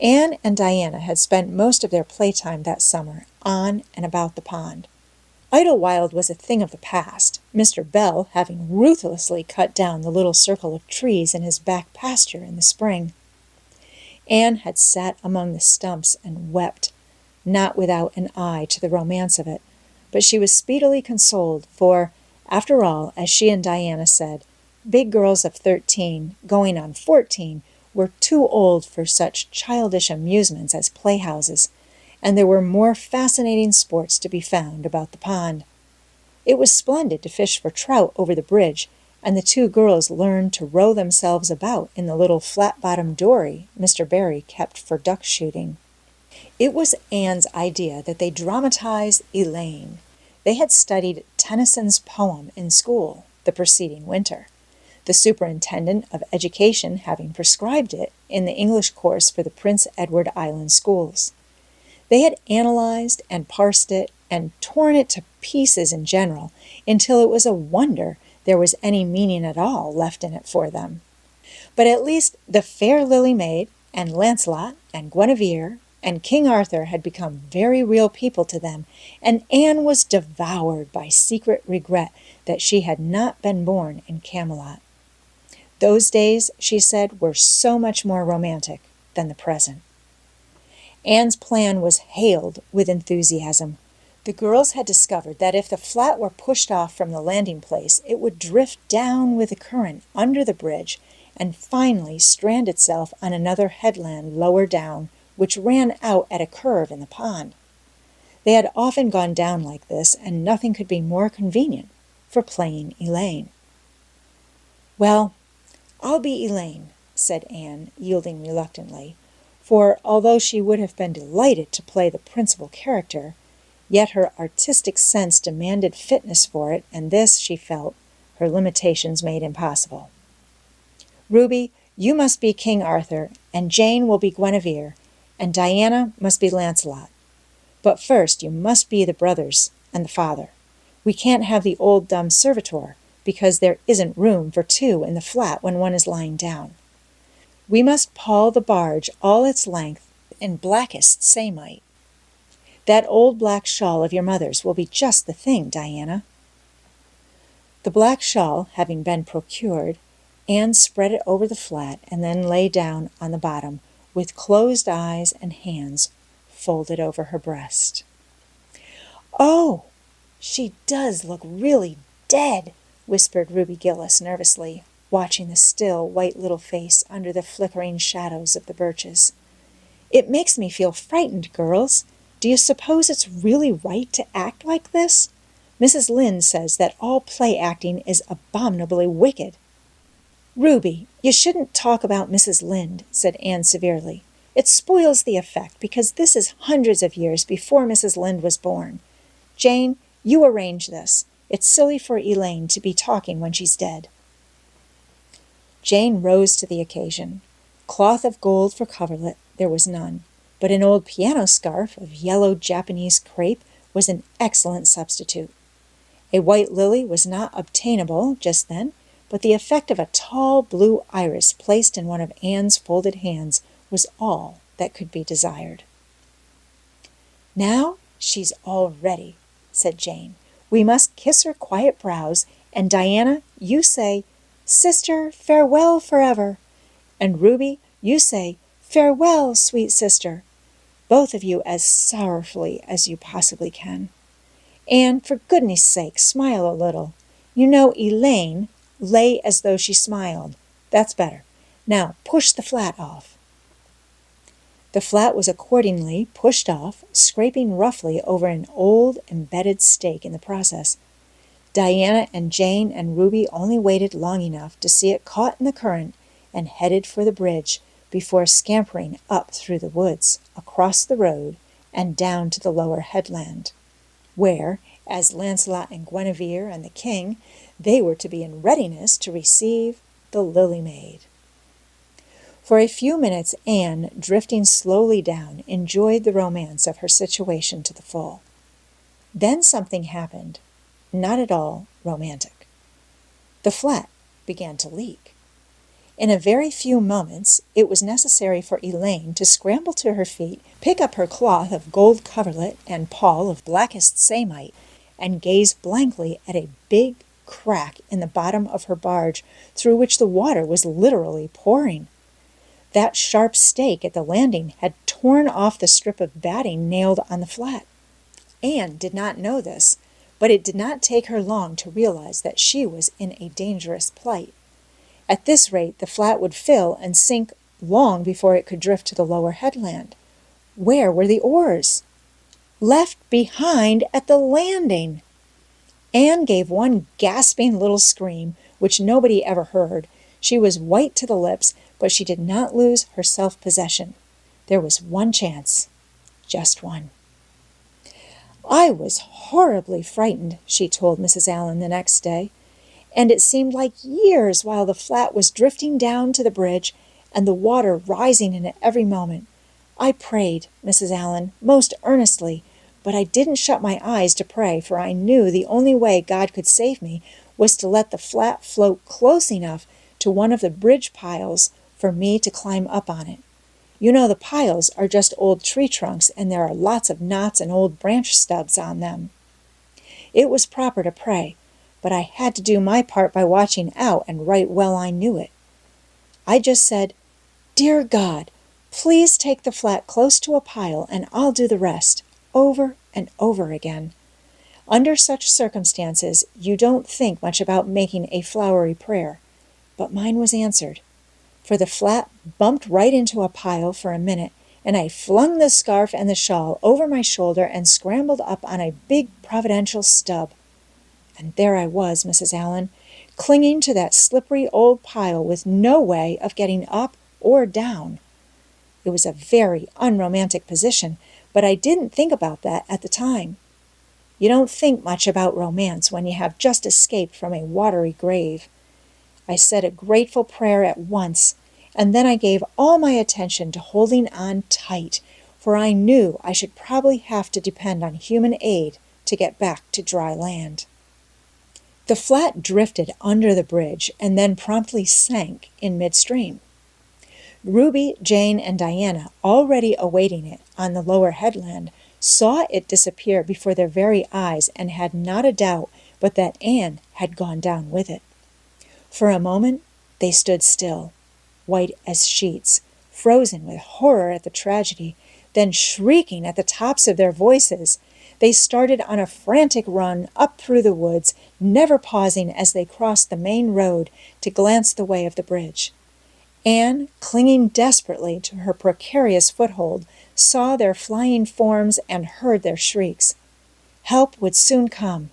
Anne and Diana had spent most of their playtime that summer on and about the pond. Idlewild was a thing of the past, Mr. Bell having ruthlessly cut down the little circle of trees in his back pasture in the spring. Anne had sat among the stumps and wept, not without an eye to the romance of it, but she was speedily consoled, for, after all, as she and Diana said, big girls of 13, going on 14, were too old for such childish amusements as playhouses, and there were more fascinating sports to be found about the pond. It was splendid to fish for trout over the bridge, and the 2 girls learned to row themselves about in the little flat-bottomed dory Mr. Barry kept for duck shooting. It was Anne's idea that they dramatize Elaine. They had studied Tennyson's poem in school the preceding winter, the superintendent of education having prescribed it in the English course for the Prince Edward Island schools. They had analyzed and parsed it and torn it to pieces in general until it was a wonder there was any meaning at all left in it for them. But at least the fair Lily Maid and Lancelot and Guinevere and King Arthur had become very real people to them, and Anne was devoured by secret regret that she had not been born in Camelot. Those days, she said, were so much more romantic than the present. Anne's plan was hailed with enthusiasm. The girls had discovered that if the flat were pushed off from the landing place, it would drift down with the current under the bridge and finally strand itself on another headland lower down, which ran out at a curve in the pond. They had often gone down like this, and nothing could be more convenient for playing Elaine. "Well, I'll be Elaine," said Anne, yielding reluctantly, for although she would have been delighted to play the principal character, yet her artistic sense demanded fitness for it, and this, she felt, her limitations made impossible. "Ruby, you must be King Arthur, and Jane will be Guinevere, and Diana must be Lancelot. But first you must be the brothers and the father. We can't have the old dumb servitor, because there isn't room for 2 in the flat when one is lying down. We must pawl the barge all its length in blackest samite. That old black shawl of your mother's will be just the thing, Diana." The black shawl having been procured, Anne spread it over the flat and then lay down on the bottom, with closed eyes and hands folded over her breast. "Oh, she does look really dead," whispered Ruby Gillis nervously, watching the still, white little face under the flickering shadows of the birches. "It makes me feel frightened, girls. Do you suppose it's really right to act like this? Mrs. Lynde says that all play acting is abominably wicked." "Ruby, you shouldn't talk about Mrs. Lynde," said Anne severely. "It spoils the effect, because this is hundreds of years before Mrs. Lynde was born. Jane, you arrange this. It's silly for Elaine to be talking when she's dead." Jane rose to the occasion. Cloth of gold for coverlet there was none, but an old piano scarf of yellow Japanese crepe was an excellent substitute. A white lily was not obtainable just then, but the effect of a tall blue iris placed in one of Anne's folded hands was all that could be desired. "Now she's all ready," said Jane. "We must kiss her quiet brows, and Diana, you say, 'Sister, farewell forever,' and Ruby, you say, 'Farewell, sweet sister,' both of you as sorrowfully as you possibly can. And for goodness sake, smile a little. You know Elaine lay as though she smiled. That's better. Now push the flat off." The flat was accordingly pushed off, scraping roughly over an old embedded stake in the process. Diana and Jane and Ruby only waited long enough to see it caught in the current and headed for the bridge before scampering up through the woods, across the road, and down to the lower headland, where, as Lancelot and Guinevere and the king, they were to be in readiness to receive the Lily Maid. For a few minutes Anne, drifting slowly down, enjoyed the romance of her situation to the full. Then something happened, not at all romantic. The flat began to leak. In a very few moments it was necessary for Elaine to scramble to her feet, pick up her cloth of gold coverlet and pall of blackest samite, and gaze blankly at a big crack in the bottom of her barge through which the water was literally pouring. That sharp stake at the landing had torn off the strip of batting nailed on the flat. Anne did not know this, but it did not take her long to realize that she was in a dangerous plight. At this rate the flat would fill and sink long before it could drift to the lower headland. Where were the oars? Left behind at the landing! Anne gave one gasping little scream, which nobody ever heard. She was white to the lips, but she did not lose her self-possession. There was one chance, just one. "I was horribly frightened," she told Mrs. Allen the next day, "and it seemed like years while the flat was drifting down to the bridge and the water rising in it every moment. I prayed, Mrs. Allen, most earnestly, but I didn't shut my eyes to pray, for I knew the only way God could save me was to let the flat float close enough to one of the bridge piles for me to climb up on it. You know the piles are just old tree trunks, and there are lots of knots and old branch stubs on them. It was proper to pray, but I had to do my part by watching out, and right well I knew it. I just said, 'Dear God, please take the flat close to a pile, and I'll do the rest,' over and over again. Under such circumstances, you don't think much about making a flowery prayer, but mine was answered. For the flat bumped right into a pile for a minute, and I flung the scarf and the shawl over my shoulder and scrambled up on a big providential stub. And there I was, Mrs. Allen, clinging to that slippery old pile with no way of getting up or down. It was a very unromantic position, but I didn't think about that at the time. You don't think much about romance when you have just escaped from a watery grave. I said a grateful prayer at once, and then I gave all my attention to holding on tight, for I knew I should probably have to depend on human aid to get back to dry land. The flat drifted under the bridge and then promptly sank in midstream. Ruby, Jane, and Diana, already awaiting it on the lower headland, saw it disappear before their very eyes and had not a doubt but that Anne had gone down with it. For a moment they stood still, white as sheets, frozen with horror at the tragedy, then shrieking at the tops of their voices. They started on a frantic run up through the woods, never pausing as they crossed the main road to glance the way of the bridge. Anne, clinging desperately to her precarious foothold, saw their flying forms and heard their shrieks. Help would soon come,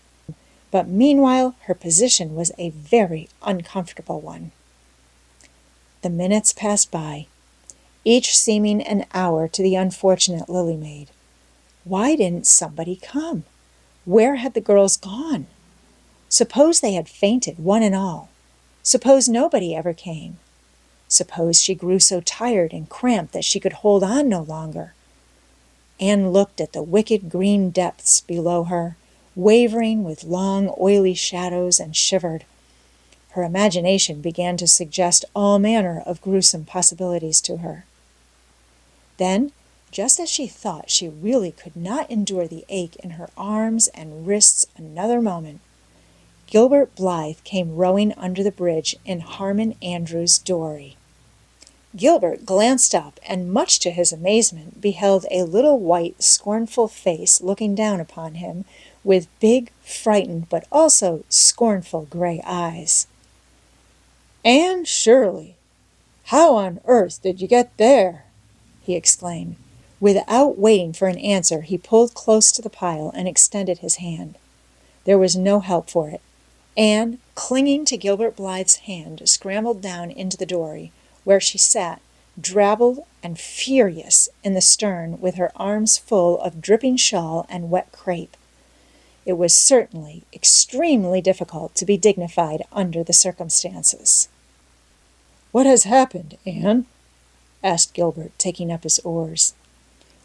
but meanwhile her position was a very uncomfortable one. The minutes passed by, each seeming an hour to the unfortunate Lily Maid. Why didn't somebody come? Where had the girls gone? Suppose they had fainted, one and all. Suppose nobody ever came. Suppose she grew so tired and cramped that she could hold on no longer. Anne looked at the wicked green depths below her, wavering with long, oily shadows, and shivered. Her imagination began to suggest all manner of gruesome possibilities to her. Then, just as she thought she really could not endure the ache in her arms and wrists another moment, Gilbert Blythe came rowing under the bridge in Harmon Andrew's dory. Gilbert glanced up and, much to his amazement, beheld a little white, scornful face looking down upon him with big, frightened, but also scornful gray eyes. "Anne Shirley, how on earth did you get there?" he exclaimed. Without waiting for an answer, he pulled close to the pile and extended his hand. There was no help for it. Anne, clinging to Gilbert Blythe's hand, scrambled down into the dory, where she sat, drabbled and furious, in the stern with her arms full of dripping shawl and wet crepe. It was certainly extremely difficult to be dignified under the circumstances. "What has happened, Anne?" asked Gilbert, taking up his oars.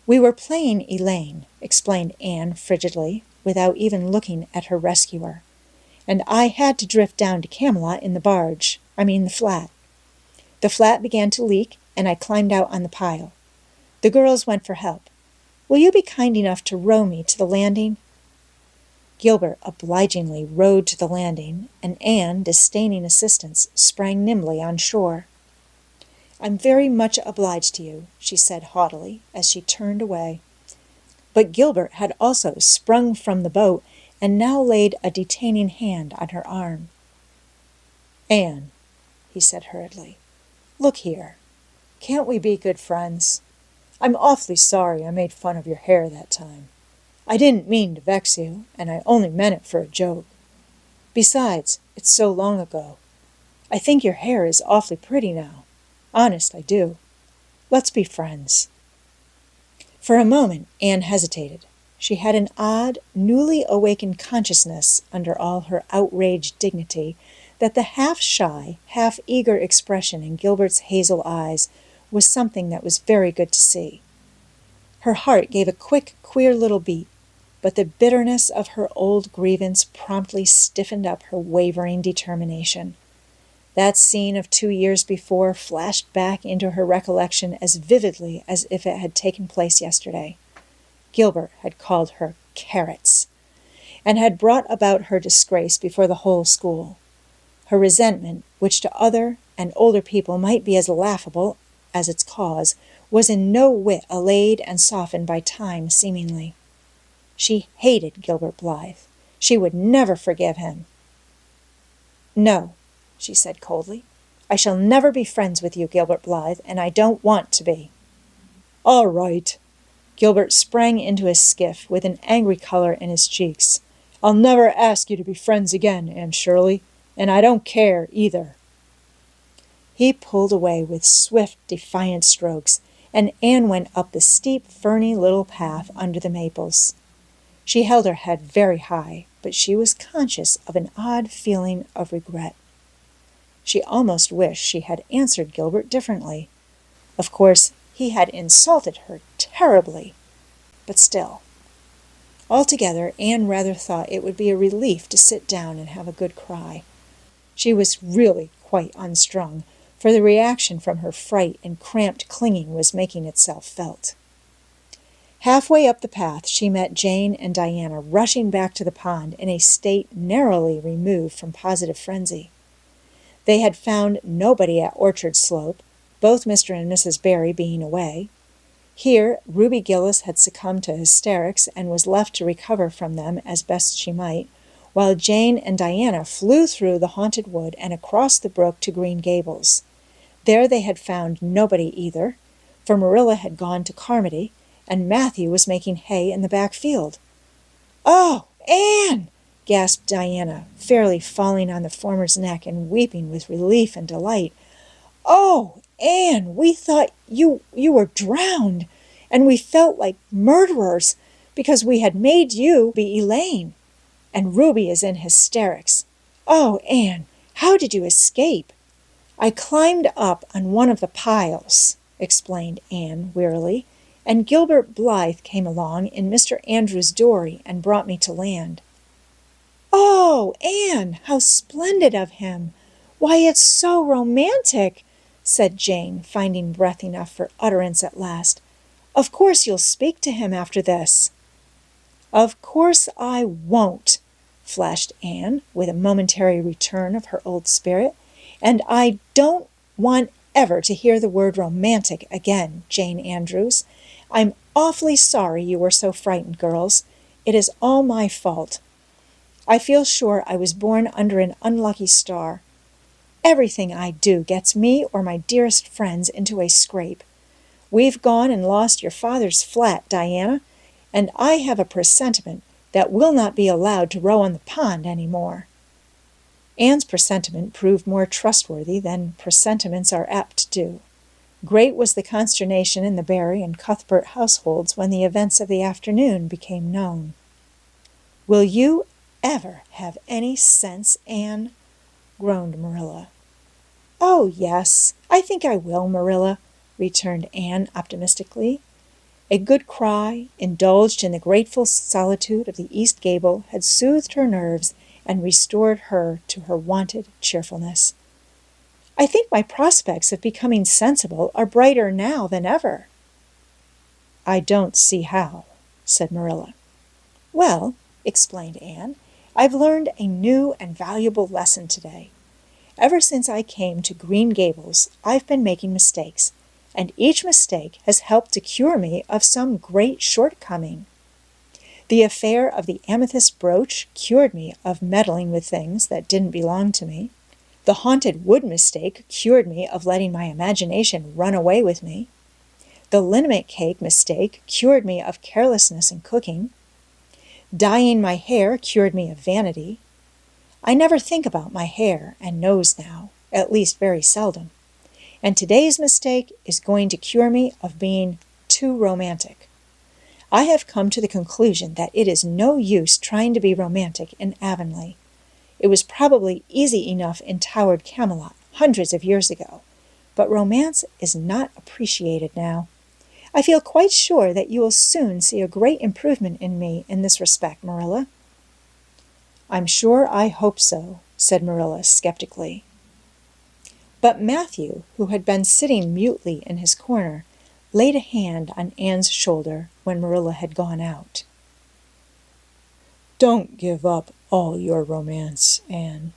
"We were playing Elaine," explained Anne frigidly, without even looking at her rescuer. "And I had to drift down to Camelot in the the flat. The flat began to leak, and I climbed out on the pile. The girls went for help. Will you be kind enough to row me to the landing?" Gilbert obligingly rowed to the landing, and Anne, disdaining assistance, sprang nimbly on shore. "I'm very much obliged to you," she said haughtily, as she turned away. But Gilbert had also sprung from the boat, and now laid a detaining hand on her arm. "Anne," he said hurriedly, "look here. Can't we be good friends? I'm awfully sorry I made fun of your hair that time. I didn't mean to vex you, and I only meant it for a joke. Besides, it's so long ago. I think your hair is awfully pretty now. Honest, I do. Let's be friends." For a moment, Anne hesitated. She had an odd, newly awakened consciousness, under all her outraged dignity, that the half-shy, half-eager expression in Gilbert's hazel eyes was something that was very good to see. Her heart gave a quick, queer little beat, but the bitterness of her old grievance promptly stiffened up her wavering determination. That scene of 2 years before flashed back into her recollection as vividly as if it had taken place yesterday. Gilbert had called her carrots, and had brought about her disgrace before the whole school. Her resentment, which to other and older people might be as laughable as its cause, was in no whit allayed and softened by time, seemingly. She hated Gilbert Blythe. She would never forgive him. "No," she said coldly. "I shall never be friends with you, Gilbert Blythe, and I don't want to be." "All right." Gilbert sprang into his skiff with an angry color in his cheeks. "I'll never ask you to be friends again, Anne Shirley, and I don't care either." He pulled away with swift, defiant strokes, and Anne went up the steep, ferny little path under the maples. She held her head very high, but she was conscious of an odd feeling of regret. She almost wished she had answered Gilbert differently. Of course, he had insulted her terribly, but still. Altogether, Anne rather thought it would be a relief to sit down and have a good cry. She was really quite unstrung, for the reaction from her fright and cramped clinging was making itself felt. Halfway up the path, she met Jane and Diana rushing back to the pond in a state narrowly removed from positive frenzy. They had found nobody at Orchard Slope, both Mr. and Mrs. Barry being away. Here, Ruby Gillis had succumbed to hysterics and was left to recover from them as best she might, while Jane and Diana flew through the haunted wood and across the brook to Green Gables. There they had found nobody either, for Marilla had gone to Carmody, and Mathew was making hay in the back field. "Oh, Anne!" gasped Diana, fairly falling on the former's neck and weeping with relief and delight. "Oh, Anne, we thought you were drowned, and we felt like murderers because we had made you be Elaine. And Ruby is in hysterics. Oh, Anne, how did you escape?" "I climbed up on one of the piles," explained Anne wearily, "and Gilbert Blythe came along in Mr. Andrews' dory and brought me to land." "Oh, Anne, how splendid of him! Why, it's so romantic," said Jane, finding breath enough for utterance at last. "Of course you'll speak to him after this." "Of course I won't," flashed Anne, with a momentary return of her old spirit. "And I don't want ever to hear the word romantic again, Jane Andrews. I'm awfully sorry you were so frightened, girls. It is all my fault. I feel sure I was born under an unlucky star. Everything I do gets me or my dearest friends into a scrape. We've gone and lost your father's flat, Diana, and I have a presentiment that we'll not be allowed to row on the pond any more." Anne's presentiment proved more trustworthy than presentiments are apt to do. Great was the consternation in the Barry and Cuthbert households when the events of the afternoon became known. "Will you ever have any sense, Anne?" groaned Marilla. "Oh, yes, I think I will, Marilla," returned Anne optimistically. A good cry, indulged in the grateful solitude of the east gable, had soothed her nerves and restored her to her wonted cheerfulness. "I think my prospects of becoming sensible are brighter now than ever." "I don't see how," said Marilla. "Well," explained Anne, "I've learned a new and valuable lesson today. Ever since I came to Green Gables, I've been making mistakes, and each mistake has helped to cure me of some great shortcoming. The affair of the amethyst brooch cured me of meddling with things that didn't belong to me. The haunted wood mistake cured me of letting my imagination run away with me. The liniment cake mistake cured me of carelessness in cooking. Dyeing my hair cured me of vanity. I never think about my hair and nose now, at least very seldom. And today's mistake is going to cure me of being too romantic. I have come to the conclusion that it is no use trying to be romantic in Avonlea. It was probably easy enough in towered Camelot hundreds of years ago, but romance is not appreciated now. I feel quite sure that you will soon see a great improvement in me in this respect, Marilla." "I'm sure I hope so," said Marilla skeptically. But Mathew, who had been sitting mutely in his corner, laid a hand on Anne's shoulder when Marilla had gone out. "Don't give up all your romance, Anne,"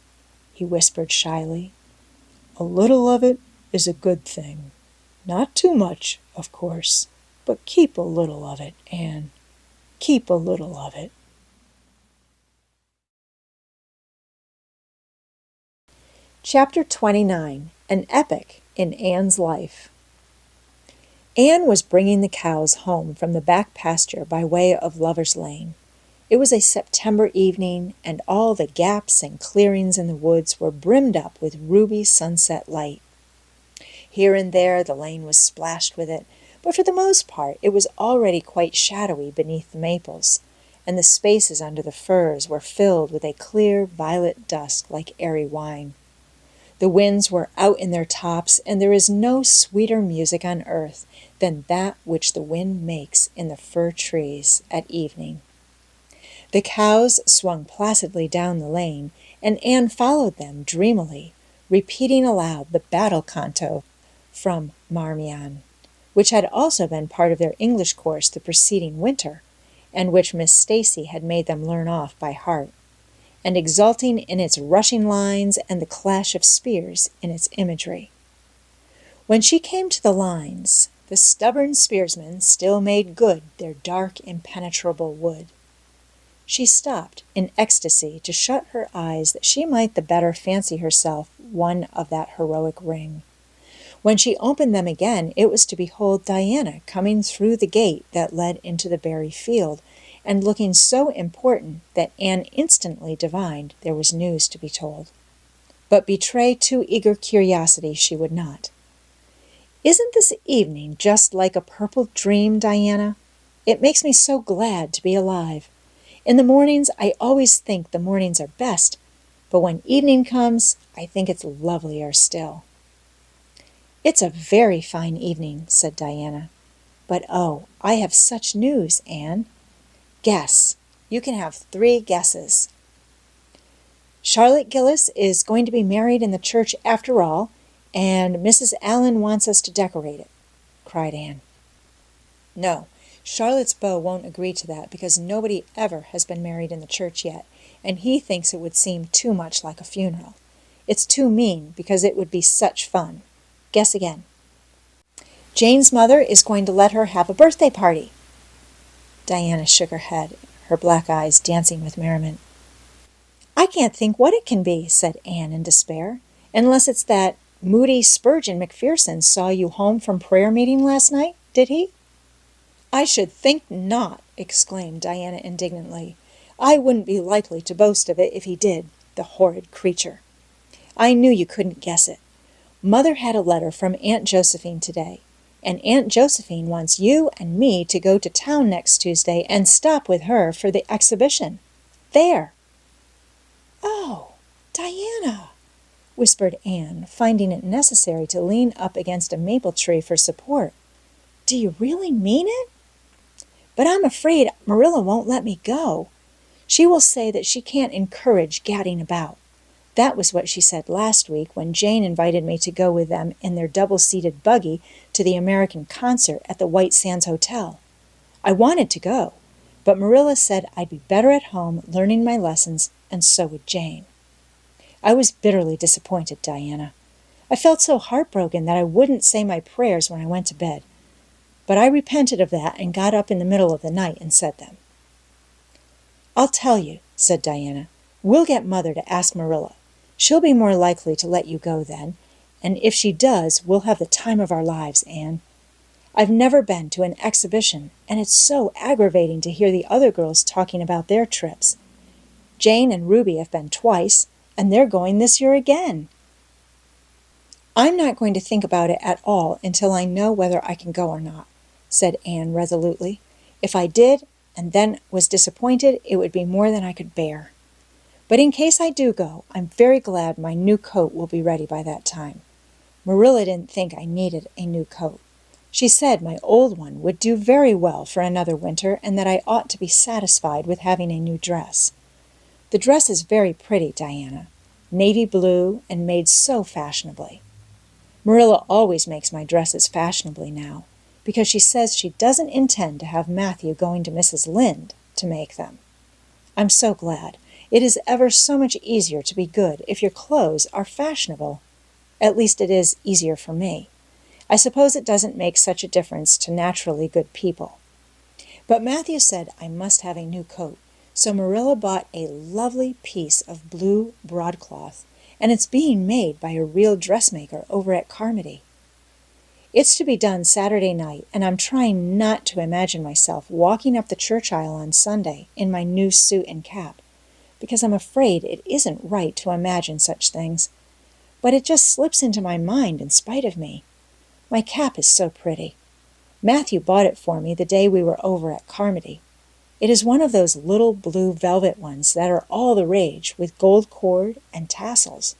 he whispered shyly. "A little of it is a good thing. Not too much, of course, but keep a little of it, Anne. Keep a little of it." Chapter 29. An Epic in Anne's Life. Anne was bringing the cows home from the back pasture by way of Lover's Lane. It was a September evening, and all the gaps and clearings in the woods were brimmed up with ruby sunset light. Here and there the lane was splashed with it, but for the most part it was already quite shadowy beneath the maples, and the spaces under the firs were filled with a clear violet dusk like airy wine. The winds were out in their tops, and there is no sweeter music on earth than that which the wind makes in the fir trees at evening. The cows swung placidly down the lane, and Anne followed them dreamily, repeating aloud the battle canto from Marmion, which had also been part of their English course the preceding winter, and which Miss Stacy had made them learn off by heart, and exulting in its rushing lines and the clash of spears in its imagery. When she came to the lines, the stubborn spearsmen still made good their dark, impenetrable wood. She stopped in ecstasy to shut her eyes that she might the better fancy herself one of that heroic ring. When she opened them again, it was to behold Diana coming through the gate that led into the berry field, and looking so important that Anne instantly divined there was news to be told. But betray too eager curiosity she would not. "Isn't this evening just like a purple dream, Diana? It makes me so glad to be alive. In the mornings, I always think the mornings are best, but when evening comes, I think it's lovelier still." "It's a very fine evening," said Diana. "But oh, I have such news, Anne." "Guess. You can have 3 guesses." "Charlotte Gillis is going to be married in the church after all, and Mrs. Allen wants us to decorate it," cried Anne. "No, Charlotte's beau won't agree to that because nobody ever has been married in the church yet, and he thinks it would seem too much like a funeral. It's too mean because it would be such fun. Guess again." "Jane's mother is going to let her have a birthday party." Diana shook her head, her black eyes dancing with merriment. "I can't think what it can be," said Anne in despair, "unless it's that Moody Spurgeon McPherson saw you home from prayer meeting last night, did he?" "I should think not!" exclaimed Diana indignantly. "I wouldn't be likely to boast of it if he did, the horrid creature. I knew you couldn't guess it. Mother had a letter from Aunt Josephine today, and Aunt Josephine wants you and me to go to town next Tuesday and stop with her for the exhibition. There!" "Oh, Diana!" whispered Anne, finding it necessary to lean up against a maple tree for support. "Do you really mean it?" "But I'm afraid Marilla won't let me go. She will say that she can't encourage gadding about. That was what she said last week when Jane invited me to go with them in their double-seated buggy to the American concert at the White Sands Hotel. I wanted to go, but Marilla said I'd be better at home learning my lessons, and so would Jane. I was bitterly disappointed, Diana. I felt so heartbroken that I wouldn't say my prayers when I went to bed. But I repented of that and got up in the middle of the night and said them." "I'll tell you," said Diana. "We'll get Mother to ask Marilla. She'll be more likely to let you go then, and if she does, we'll have the time of our lives, Anne. I've never been to an exhibition, and it's so aggravating to hear the other girls talking about their trips. Jane and Ruby have been twice, and they're going this year again." "I'm not going to think about it at all until I know whether I can go or not," said Anne resolutely. "If I did, and then was disappointed, it would be more than I could bear. But in case I do go, I'm very glad my new coat will be ready by that time. Marilla didn't think I needed a new coat. She said my old one would do very well for another winter and that I ought to be satisfied with having a new dress. The dress is very pretty, Diana. Navy blue and made so fashionably. Marilla always makes my dresses fashionably now, because she says she doesn't intend to have Mathew going to Mrs. Lynde to make them. I'm so glad. It is ever so much easier to be good if your clothes are fashionable. At least it is easier for me. I suppose it doesn't make such a difference to naturally good people. But Mathew said I must have a new coat, so Marilla bought a lovely piece of blue broadcloth, and it's being made by a real dressmaker over at Carmody. It's to be done Saturday night, and I'm trying not to imagine myself walking up the church aisle on Sunday in my new suit and cap, because I'm afraid it isn't right to imagine such things. But it just slips into my mind in spite of me. My cap is so pretty. Mathew bought it for me the day we were over at Carmody. It is one of those little blue velvet ones that are all the rage, with gold cord and tassels.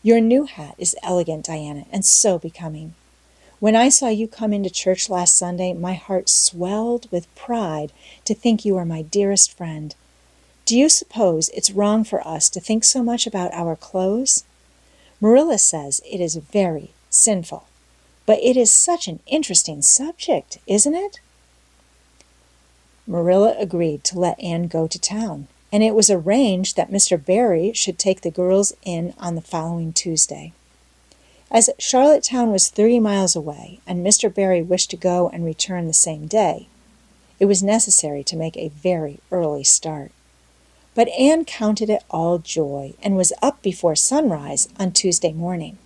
Your new hat is elegant, Diana, and so becoming. When I saw you come into church last Sunday, my heart swelled with pride to think you were my dearest friend. Do you suppose it's wrong for us to think so much about our clothes? Marilla says it is very sinful. But it is such an interesting subject, isn't it? Marilla agreed to let Anne go to town, and it was arranged that Mr. Barry should take the girls in on the following Tuesday. As Charlottetown was 30 miles away, and Mr. Barry wished to go and return the same day, it was necessary to make a very early start. But Anne counted it all joy and was up before sunrise on Tuesday morning.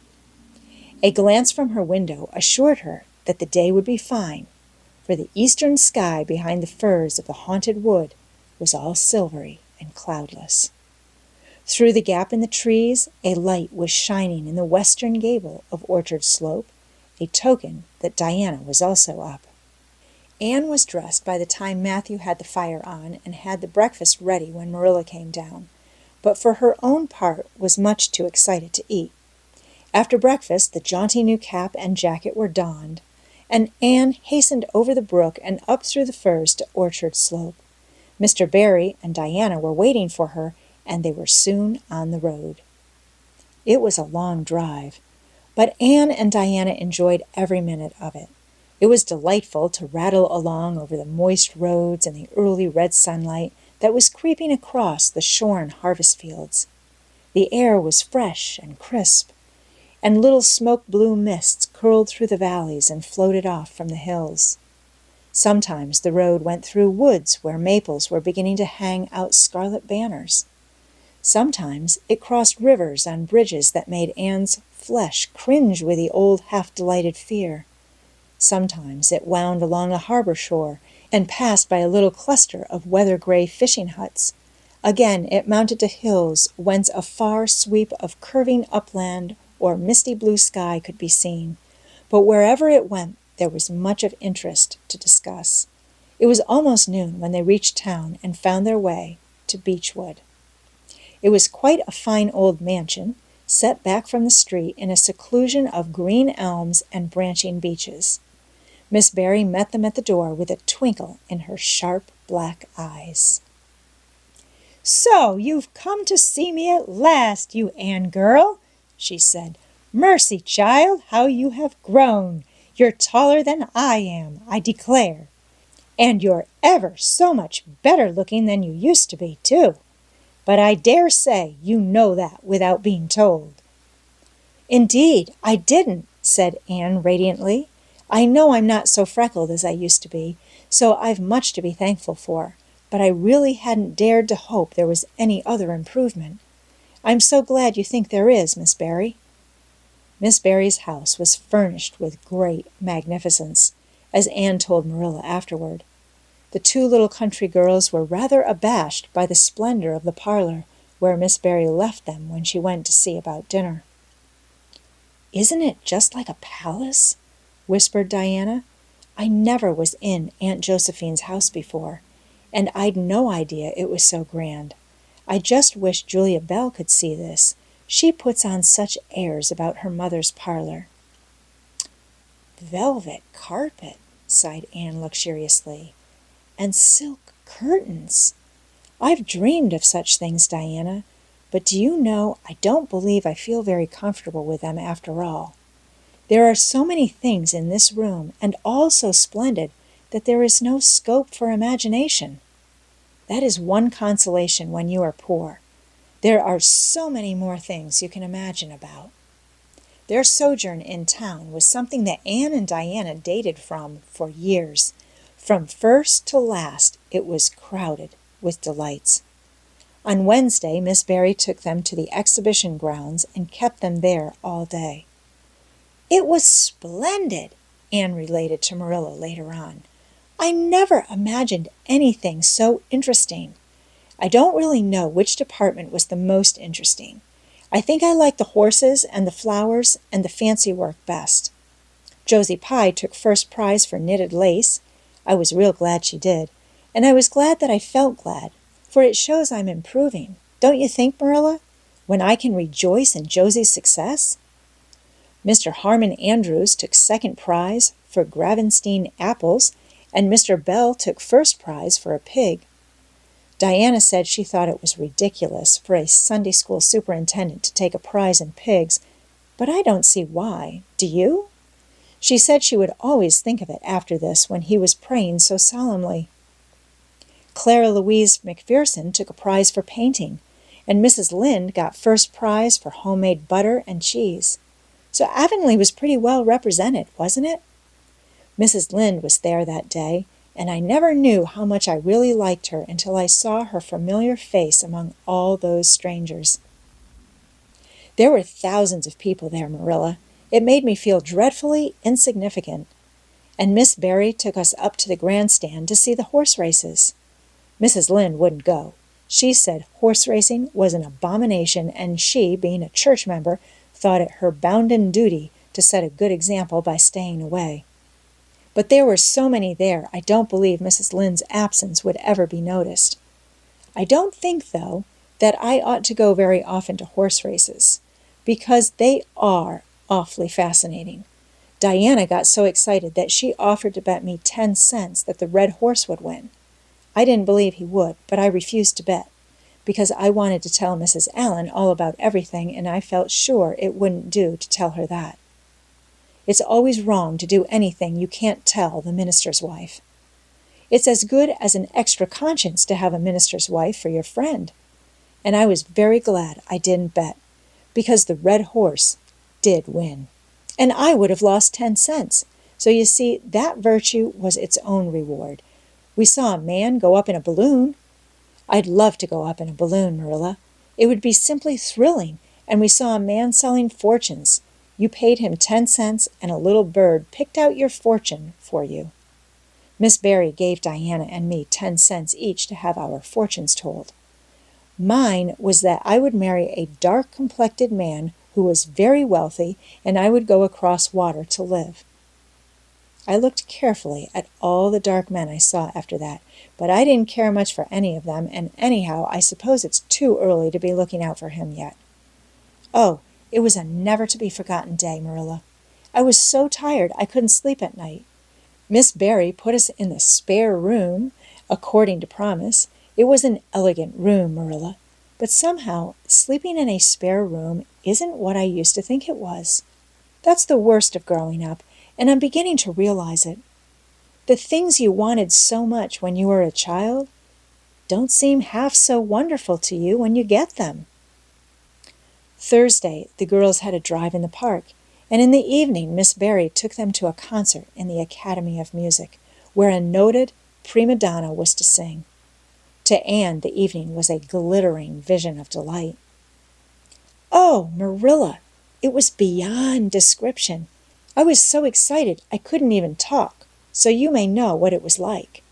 A glance from her window assured her that the day would be fine, for the eastern sky behind the firs of the haunted wood was all silvery and cloudless. Through the gap in the trees, a light was shining in the western gable of Orchard Slope, a token that Diana was also up. Anne was dressed by the time Mathew had the fire on and had the breakfast ready when Marilla came down, but for her own part was much too excited to eat. After breakfast, the jaunty new cap and jacket were donned, and Anne hastened over the brook and up through the firs to Orchard Slope. Mr. Barry and Diana were waiting for her, and they were soon on the road. It was a long drive, but Anne and Diana enjoyed every minute of it. It was delightful to rattle along over the moist roads in the early red sunlight that was creeping across the shorn harvest fields. The air was fresh and crisp, and little smoke-blue mists curled through the valleys and floated off from the hills. Sometimes the road went through woods where maples were beginning to hang out scarlet banners. Sometimes it crossed rivers on bridges that made Anne's flesh cringe with the old half-delighted fear. Sometimes it wound along a harbor shore and passed by a little cluster of weather-gray fishing huts. Again it mounted to hills whence a far sweep of curving upland or misty blue sky could be seen. But wherever it went, there was much of interest to discuss. It was almost noon when they reached town and found their way to Beechwood. It was quite a fine old mansion, set back from the street in a seclusion of green elms and branching beeches. Miss Barry met them at the door with a twinkle in her sharp black eyes. "So you've come to see me at last, you Anne girl," she said. "Mercy, child, how you have grown! You're taller than I am, I declare. And you're ever so much better looking than you used to be, too. But I dare say you know that without being told." "Indeed, I didn't," said Anne radiantly. "I know I'm not so freckled as I used to be, so I've much to be thankful for, but I really hadn't dared to hope there was any other improvement. I'm so glad you think there is, Miss Barry." Miss Barry's house was furnished with great magnificence, as Anne told Marilla afterward. The two little country girls were rather abashed by the splendor of the parlor where Miss Barry left them when she went to see about dinner. "Isn't it just like a palace?" whispered Diana. "I never was in Aunt Josephine's house before, and I'd no idea it was so grand. I just wish Julia Bell could see this. She puts on such airs about her mother's parlor." "Velvet carpet," sighed Anne luxuriously, "and silk curtains. I've dreamed of such things, Diana, but do you know, I don't believe I feel very comfortable with them after all. There are so many things in this room, and all so splendid, that there is no scope for imagination. That is one consolation when you are poor. There are so many more things you can imagine about." Their sojourn in town was something that Anne and Diana dated from for years. From first to last, it was crowded with delights. On Wednesday, Miss Barry took them to the exhibition grounds and kept them there all day. "It was splendid," Anne related to Marilla later on. "I never imagined anything so interesting. I don't really know which department was the most interesting. I think I liked the horses and the flowers and the fancy work best. Josie Pye took first prize for knitted lace. I was real glad she did, and I was glad that I felt glad, for it shows I'm improving. Don't you think, Marilla? When I can rejoice in Josie's success? Mr. Harmon Andrews took second prize for Gravenstein apples, and Mr. Bell took first prize for a pig. Diana said she thought it was ridiculous for a Sunday school superintendent to take a prize in pigs, but I don't see why. Do you? She said she would always think of it after this when he was praying so solemnly. Clara Louise McPherson took a prize for painting, and Mrs. Lynde got first prize for homemade butter and cheese. So Avonlea was pretty well represented, wasn't it? Mrs. Lynde was there that day, and I never knew how much I really liked her until I saw her familiar face among all those strangers. There were thousands of people there, Marilla. It made me feel dreadfully insignificant. And Miss Barry took us up to the grandstand to see the horse races. Mrs. Lynde wouldn't go. She said horse racing was an abomination, and she, being a church member, thought it her bounden duty to set a good example by staying away. But there were so many there, I don't believe Mrs. Lynde's absence would ever be noticed. I don't think, though, that I ought to go very often to horse races, because they are awfully fascinating. Diana got so excited that she offered to bet me 10 cents that the red horse would win. I didn't believe he would, but I refused to bet, because I wanted to tell Mrs. Allen all about everything, and I felt sure it wouldn't do to tell her that. It's always wrong to do anything you can't tell the minister's wife. It's as good as an extra conscience to have a minister's wife for your friend. And I was very glad I didn't bet, because the red horse did win. And I would have lost 10 cents. So you see, that virtue was its own reward. We saw a man go up in a balloon. I'd love to go up in a balloon, Marilla. It would be simply thrilling. And we saw a man selling fortunes. You paid him 10 cents, and a little bird picked out your fortune for you. Miss Barry gave Diana and me 10 cents each to have our fortunes told. Mine was that I would marry a dark-complected man who was very wealthy, and I would go across water to live. I looked carefully at all the dark men I saw after that, but I didn't care much for any of them, and anyhow, I suppose it's too early to be looking out for him yet. Oh, it was a never-to-be-forgotten day, Marilla. I was so tired I couldn't sleep at night. Miss Barry put us in the spare room, according to promise. It was an elegant room, Marilla, but somehow sleeping in a spare room isn't what I used to think it was. That's the worst of growing up, and I'm beginning to realize it. The things you wanted so much when you were a child don't seem half so wonderful to you when you get them. Thursday, the girls had a drive in the park, and in the evening Miss Barry took them to a concert in the Academy of Music, where a noted prima donna was to sing. To Anne, the evening was a glittering vision of delight. Oh, Marilla, it was beyond description. I was so excited I couldn't even talk, so you may know what it was like.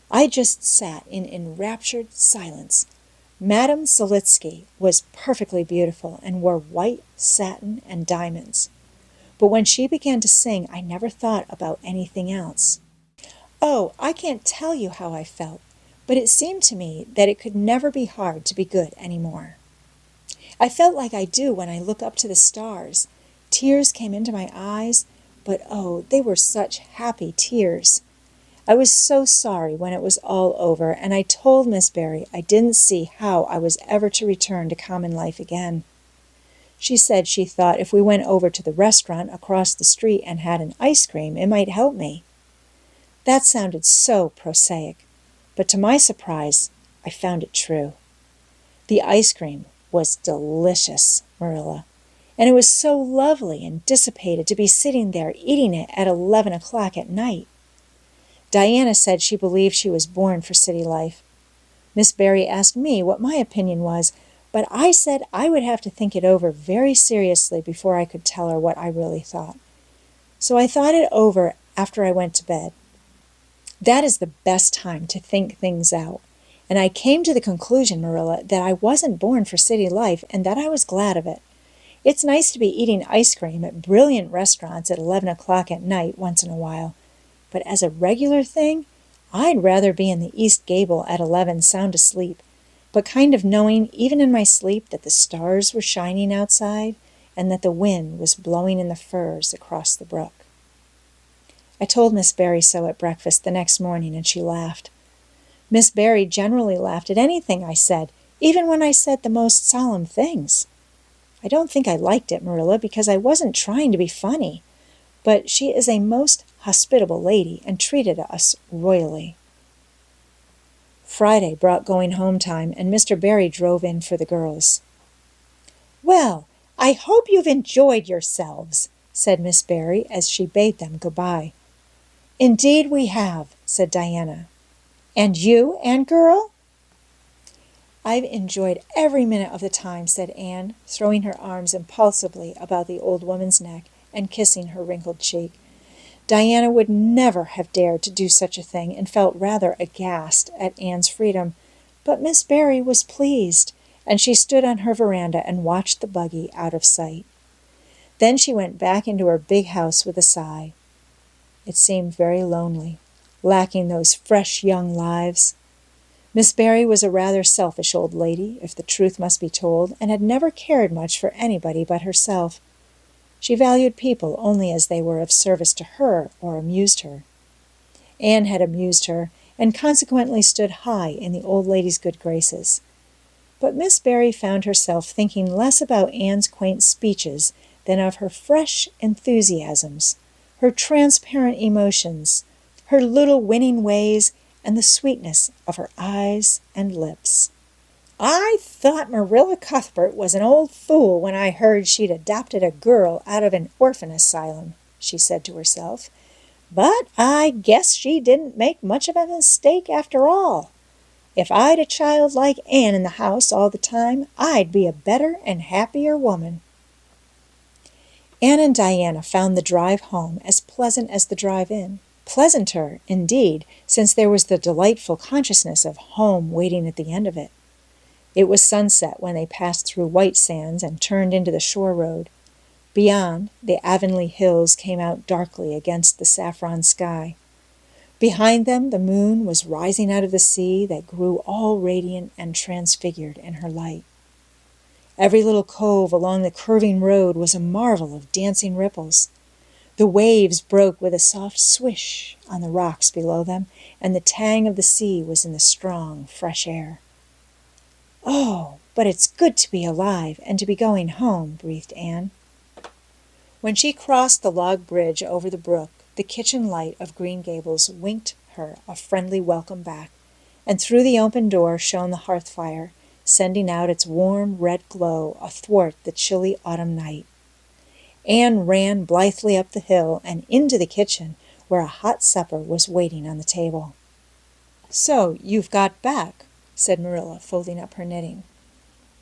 I just sat in enraptured silence. Madame Selitsky was perfectly beautiful and wore white satin and diamonds. But when she began to sing, I never thought about anything else. Oh, I can't tell you how I felt, but it seemed to me that it could never be hard to be good anymore. I felt like I do when I look up to the stars. Tears came into my eyes, but oh, they were such happy tears. I was so sorry when it was all over, and I told Miss Barry I didn't see how I was ever to return to common life again. She said she thought if we went over to the restaurant across the street and had an ice cream, it might help me. That sounded so prosaic, but to my surprise, I found it true. The ice cream was delicious, Marilla, and it was so lovely and dissipated to be sitting there eating it at 11 o'clock at night. Diana said she believed she was born for city life. Miss Barry asked me what my opinion was, but I said I would have to think it over very seriously before I could tell her what I really thought. So I thought it over after I went to bed. That is the best time to think things out. And I came to the conclusion, Marilla, that I wasn't born for city life and that I was glad of it. It's nice to be eating ice cream at brilliant restaurants at 11 o'clock at night once in a while. But as a regular thing, I'd rather be in the East Gable at 11 sound asleep, but kind of knowing even in my sleep that the stars were shining outside and that the wind was blowing in the firs across the brook. I told Miss Barry so at breakfast the next morning, and she laughed. Miss Barry generally laughed at anything I said, even when I said the most solemn things. I don't think I liked it, Marilla, because I wasn't trying to be funny, but she is a most hospitable lady and treated us royally. Friday brought going home time, and Mr. Barry drove in for the girls. Well, I hope you've enjoyed yourselves, said Miss Barry as she bade them goodbye. Indeed we have, said Diana. "And you, Anne girl?" "I've enjoyed every minute of the time," said Anne, throwing her arms impulsively about the old woman's neck and kissing her wrinkled cheek. Diana would never have dared to do such a thing and felt rather aghast at Anne's freedom, but Miss Barry was pleased, and she stood on her veranda and watched the buggy out of sight. Then she went back into her big house with a sigh. It seemed very lonely, lacking those fresh young lives. Miss Barry was a rather selfish old lady, if the truth must be told, and had never cared much for anybody but herself. She valued people only as they were of service to her or amused her. Anne had amused her, and consequently stood high in the old lady's good graces. But Miss Barry found herself thinking less about Anne's quaint speeches than of her fresh enthusiasms, her transparent emotions, her little winning ways, and the sweetness of her eyes and lips. "I thought Marilla Cuthbert was an old fool when I heard she'd adopted a girl out of an orphan asylum," she said to herself. "But I guess she didn't make much of a mistake after all. If I'd a child like Anne in the house all the time, I'd be a better and happier woman." Anne and Diana found the drive home as pleasant as the drive in. Pleasanter, indeed, since there was the delightful consciousness of home waiting at the end of it. It was sunset when they passed through White Sands and turned into the shore road. Beyond, the Avonlea hills came out darkly against the saffron sky. Behind them, the moon was rising out of the sea that grew all radiant and transfigured in her light. Every little cove along the curving road was a marvel of dancing ripples. The waves broke with a soft swish on the rocks below them, and the tang of the sea was in the strong, fresh air. "Oh, but it's good to be alive and to be going home," breathed Anne. When she crossed the log bridge over the brook, the kitchen light of Green Gables winked her a friendly welcome back, and through the open door shone the hearth fire, sending out its warm red glow athwart the chilly autumn night. Anne ran blithely up the hill and into the kitchen, where a hot supper was waiting on the table. "So you've got back," said Marilla, folding up her knitting.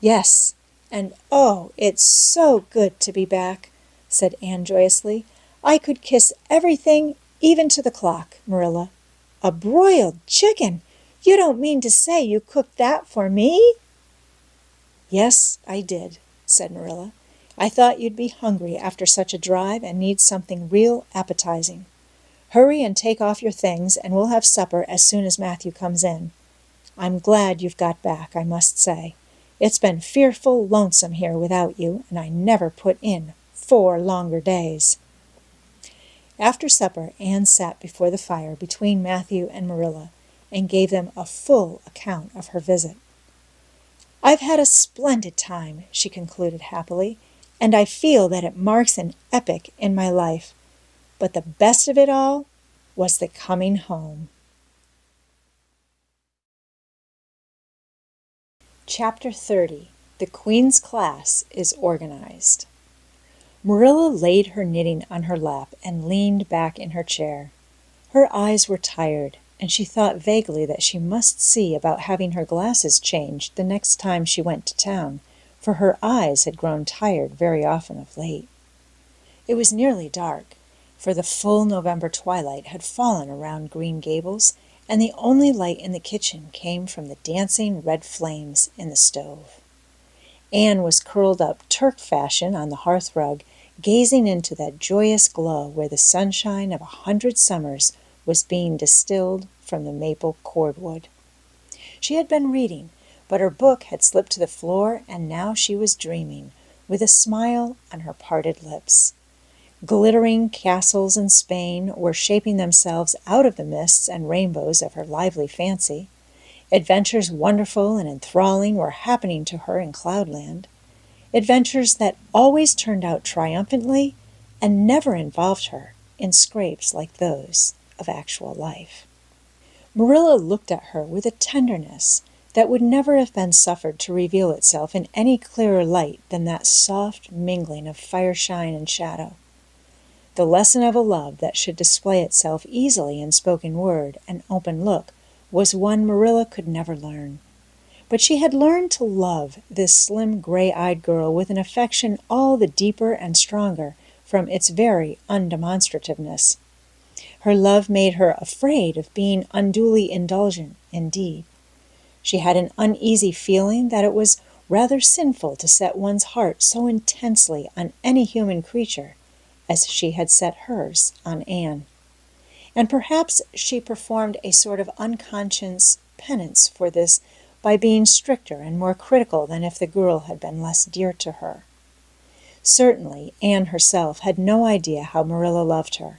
"Yes, and oh, it's so good to be back," said Anne joyously. "I could kiss everything, even to the clock, Marilla. A broiled chicken! You don't mean to say you cooked that for me?" "Yes, I did," said Marilla. "I thought you'd be hungry after such a drive and need something real appetizing. Hurry and take off your things, and we'll have supper as soon as Mathew comes in. I'm glad you've got back, I must say. It's been fearful lonesome here without you, and I never put in 4 longer days." After supper, Anne sat before the fire between Mathew and Marilla and gave them a full account of her visit. "I've had a splendid time," she concluded happily, "and I feel that it marks an epoch in my life. But the best of it all was the coming home." Chapter 30. The Queen's Class is Organized. Marilla laid her knitting on her lap and leaned back in her chair. Her eyes were tired, and she thought vaguely that she must see about having her glasses changed the next time she went to town, for her eyes had grown tired very often of late. It was nearly dark, for the full November twilight had fallen around Green Gables, and the only light in the kitchen came from the dancing red flames in the stove. Anne was curled up Turk fashion on the hearth rug, gazing into that joyous glow where the sunshine of 100 summers was being distilled from the maple cordwood. She had been reading, but her book had slipped to the floor, and now she was dreaming, with a smile on her parted lips. Glittering castles in Spain were shaping themselves out of the mists and rainbows of her lively fancy. Adventures wonderful and enthralling were happening to her in Cloudland. Adventures that always turned out triumphantly and never involved her in scrapes like those of actual life. Marilla looked at her with a tenderness that would never have been suffered to reveal itself in any clearer light than that soft mingling of fireshine and shadow. The lesson of a love that should display itself easily in spoken word and open look was one Marilla could never learn. But she had learned to love this slim, gray-eyed girl with an affection all the deeper and stronger from its very undemonstrativeness. Her love made her afraid of being unduly indulgent, indeed. She had an uneasy feeling that it was rather sinful to set one's heart so intensely on any human creature as she had set hers on Anne. And perhaps she performed a sort of unconscious penance for this by being stricter and more critical than if the girl had been less dear to her. Certainly, Anne herself had no idea how Marilla loved her.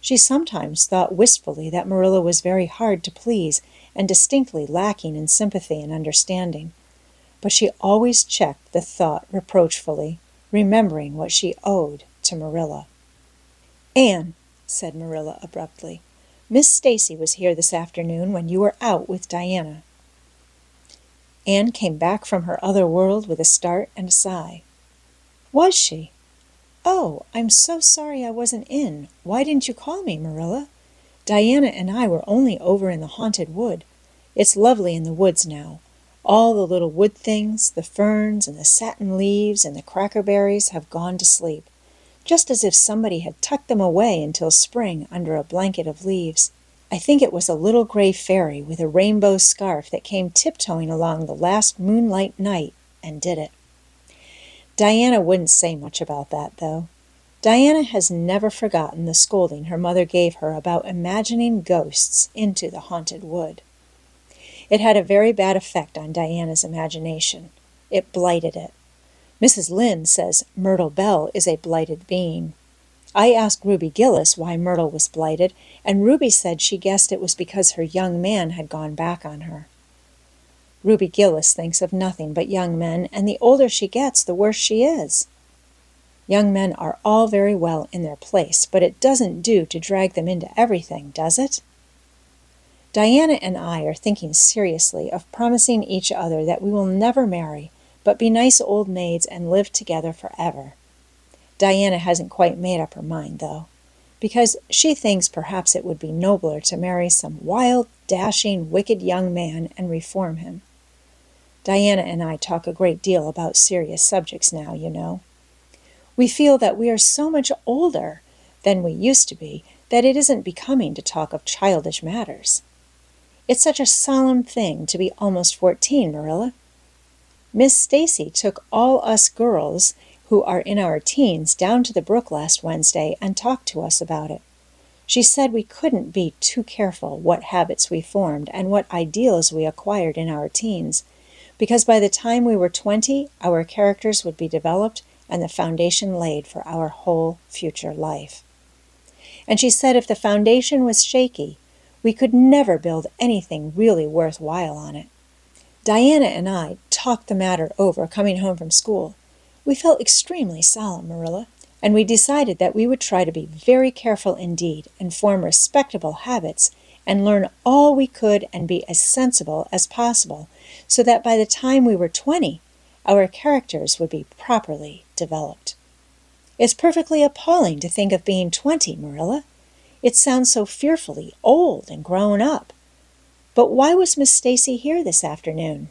She sometimes thought wistfully that Marilla was very hard to please and distinctly lacking in sympathy and understanding, but she always checked the thought reproachfully, remembering what she owed to Marilla. "Anne," said Marilla abruptly, "Miss Stacy was here this afternoon when you were out with Diana." Anne came back from her other world with a start and a sigh. "Was she? Oh, I'm so sorry I wasn't in. Why didn't you call me, Marilla? Diana and I were only over in the haunted wood. It's lovely in the woods now. All the little wood things, the ferns and the satin leaves and the crackerberries have gone to sleep, just as if somebody had tucked them away until spring under a blanket of leaves. I think it was a little gray fairy with a rainbow scarf that came tiptoeing along the last moonlight night and did it. Diana wouldn't say much about that, though. Diana has never forgotten the scolding her mother gave her about imagining ghosts into the haunted wood. It had a very bad effect on Diana's imagination. It blighted it. Mrs. Lynde says Myrtle Bell is a blighted being. I asked Ruby Gillis why Myrtle was blighted, and Ruby said she guessed it was because her young man had gone back on her. Ruby Gillis thinks of nothing but young men, and the older she gets, the worse she is. Young men are all very well in their place, but it doesn't do to drag them into everything, does it? Diana and I are thinking seriously of promising each other that we will never marry, but be nice old maids and live together forever. Diana hasn't quite made up her mind, though, because she thinks perhaps it would be nobler to marry some wild, dashing, wicked young man and reform him. Diana and I talk a great deal about serious subjects now, you know. We feel that we are so much older than we used to be that it isn't becoming to talk of childish matters. It's such a solemn thing to be almost 14, Marilla. Miss Stacy took all us girls who are in our teens down to the brook last Wednesday and talked to us about it. She said we couldn't be too careful what habits we formed and what ideals we acquired in our teens, because by the time we were 20, our characters would be developed and the foundation laid for our whole future life. And she said if the foundation was shaky, we could never build anything really worthwhile on it. Diana and I talked the matter over coming home from school. We felt extremely solemn, Marilla, and we decided that we would try to be very careful indeed and form respectable habits and learn all we could and be as sensible as possible, so that by the time we were 20, our characters would be properly developed. It's perfectly appalling to think of being 20, Marilla. It sounds so fearfully old and grown up. But why was Miss Stacy here this afternoon?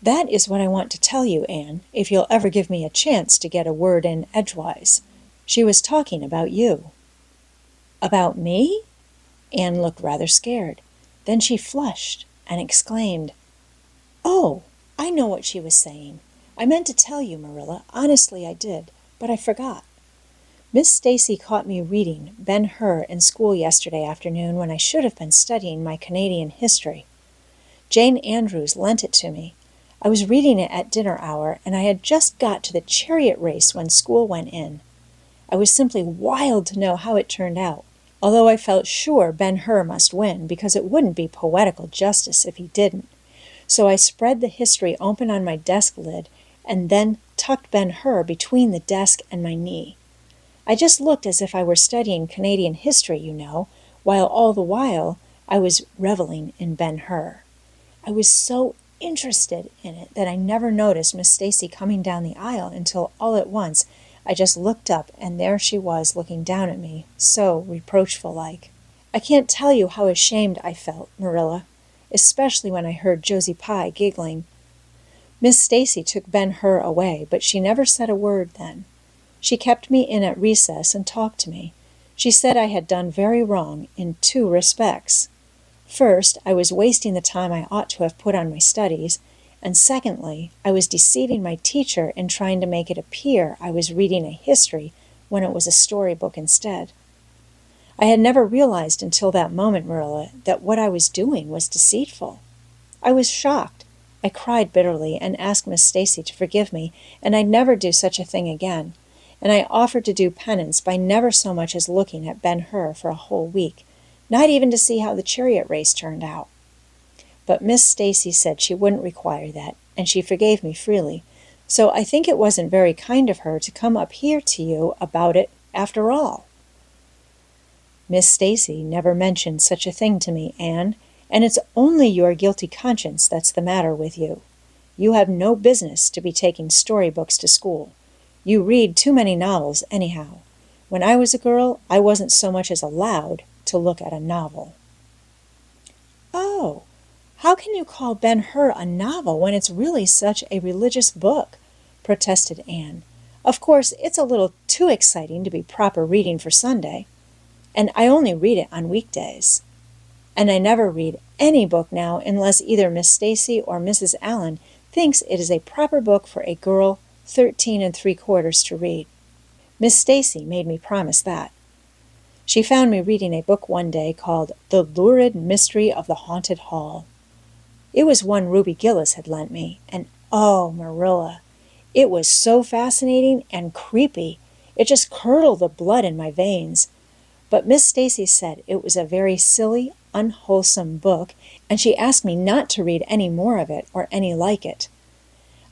That is what I want to tell you, Anne, if you'll ever give me a chance to get a word in edgewise. She was talking about you. About me? Anne looked rather scared. Then she flushed and exclaimed, "Oh, I know what she was saying. I meant to tell you, Marilla. Honestly, I did, but I forgot. Miss Stacy caught me reading Ben-Hur in school yesterday afternoon when I should have been studying my Canadian history. Jane Andrews lent it to me. I was reading it at dinner hour, and I had just got to the chariot race when school went in. I was simply wild to know how it turned out, although I felt sure Ben-Hur must win, because it wouldn't be poetical justice if he didn't. So I spread the history open on my desk lid and then tucked Ben-Hur between the desk and my knee. I just looked as if I were studying Canadian history, you know, while all the while I was reveling in Ben-Hur. I was so interested in it that I never noticed Miss Stacy coming down the aisle until all at once I just looked up, and there she was looking down at me, so reproachful-like. I can't tell you how ashamed I felt, Marilla, especially when I heard Josie Pye giggling. Miss Stacy took Ben-Hur away, but she never said a word then. She kept me in at recess and talked to me. She said I had done very wrong in 2 respects. First, I was wasting the time I ought to have put on my studies, and secondly, I was deceiving my teacher in trying to make it appear I was reading a history when it was a storybook instead. I had never realized until that moment, Marilla, that what I was doing was deceitful. I was shocked. I cried bitterly and asked Miss Stacy to forgive me, and I'd never do such a thing again. And I offered to do penance by never so much as looking at Ben-Hur for a whole week, not even to see how the chariot race turned out. But Miss Stacy said she wouldn't require that, and she forgave me freely, so I think it wasn't very kind of her to come up here to you about it after all. Miss Stacy never mentioned such a thing to me, Anne, and it's only your guilty conscience that's the matter with you. You have no business to be taking storybooks to school. You read too many novels anyhow. When I was a girl, I wasn't so much as allowed to look at a novel. Oh, how can you call Ben-Hur a novel when it's really such a religious book? Protested Anne. Of course, it's a little too exciting to be proper reading for Sunday, and I only read it on weekdays. And I never read any book now unless either Miss Stacy or Mrs. Allen thinks it is a proper book for a girl 13 3/4 to read. Miss Stacy made me promise that. She found me reading a book one day called The Lurid Mystery of the Haunted Hall. It was one Ruby Gillis had lent me, and oh, Marilla, it was so fascinating and creepy. It just curdled the blood in my veins. But Miss Stacy said it was a very silly, unwholesome book, and she asked me not to read any more of it or any like it.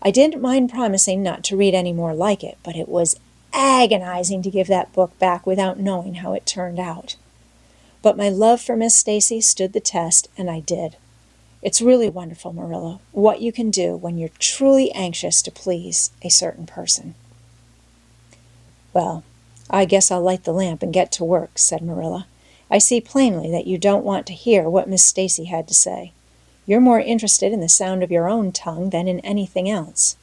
I didn't mind promising not to read any more like it, but it was agonizing to give that book back without knowing how it turned out. But my love for Miss Stacy stood the test, and I did. It's really wonderful, Marilla, what you can do when you're truly anxious to please a certain person. Well, I guess I'll light the lamp and get to work, said Marilla. I see plainly that you don't want to hear what Miss Stacy had to say. You're more interested in the sound of your own tongue than in anything else.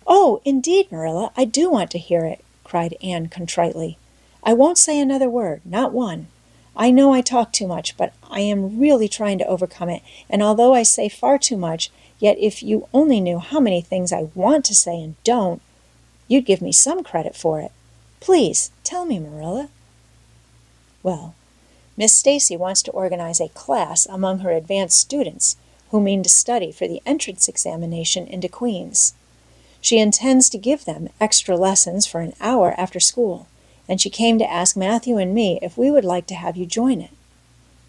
Oh, indeed, Marilla, I do want to hear it, cried Anne contritely. I won't say another word, not one. I know I talk too much, but I am really trying to overcome it, and although I say far too much, yet if you only knew how many things I want to say and don't, you'd give me some credit for it. Please, tell me, Marilla. Well, Miss Stacy wants to organize a class among her advanced students who mean to study for the entrance examination into Queen's. She intends to give them extra lessons for an hour after school, and she came to ask Mathew and me if we would like to have you join it.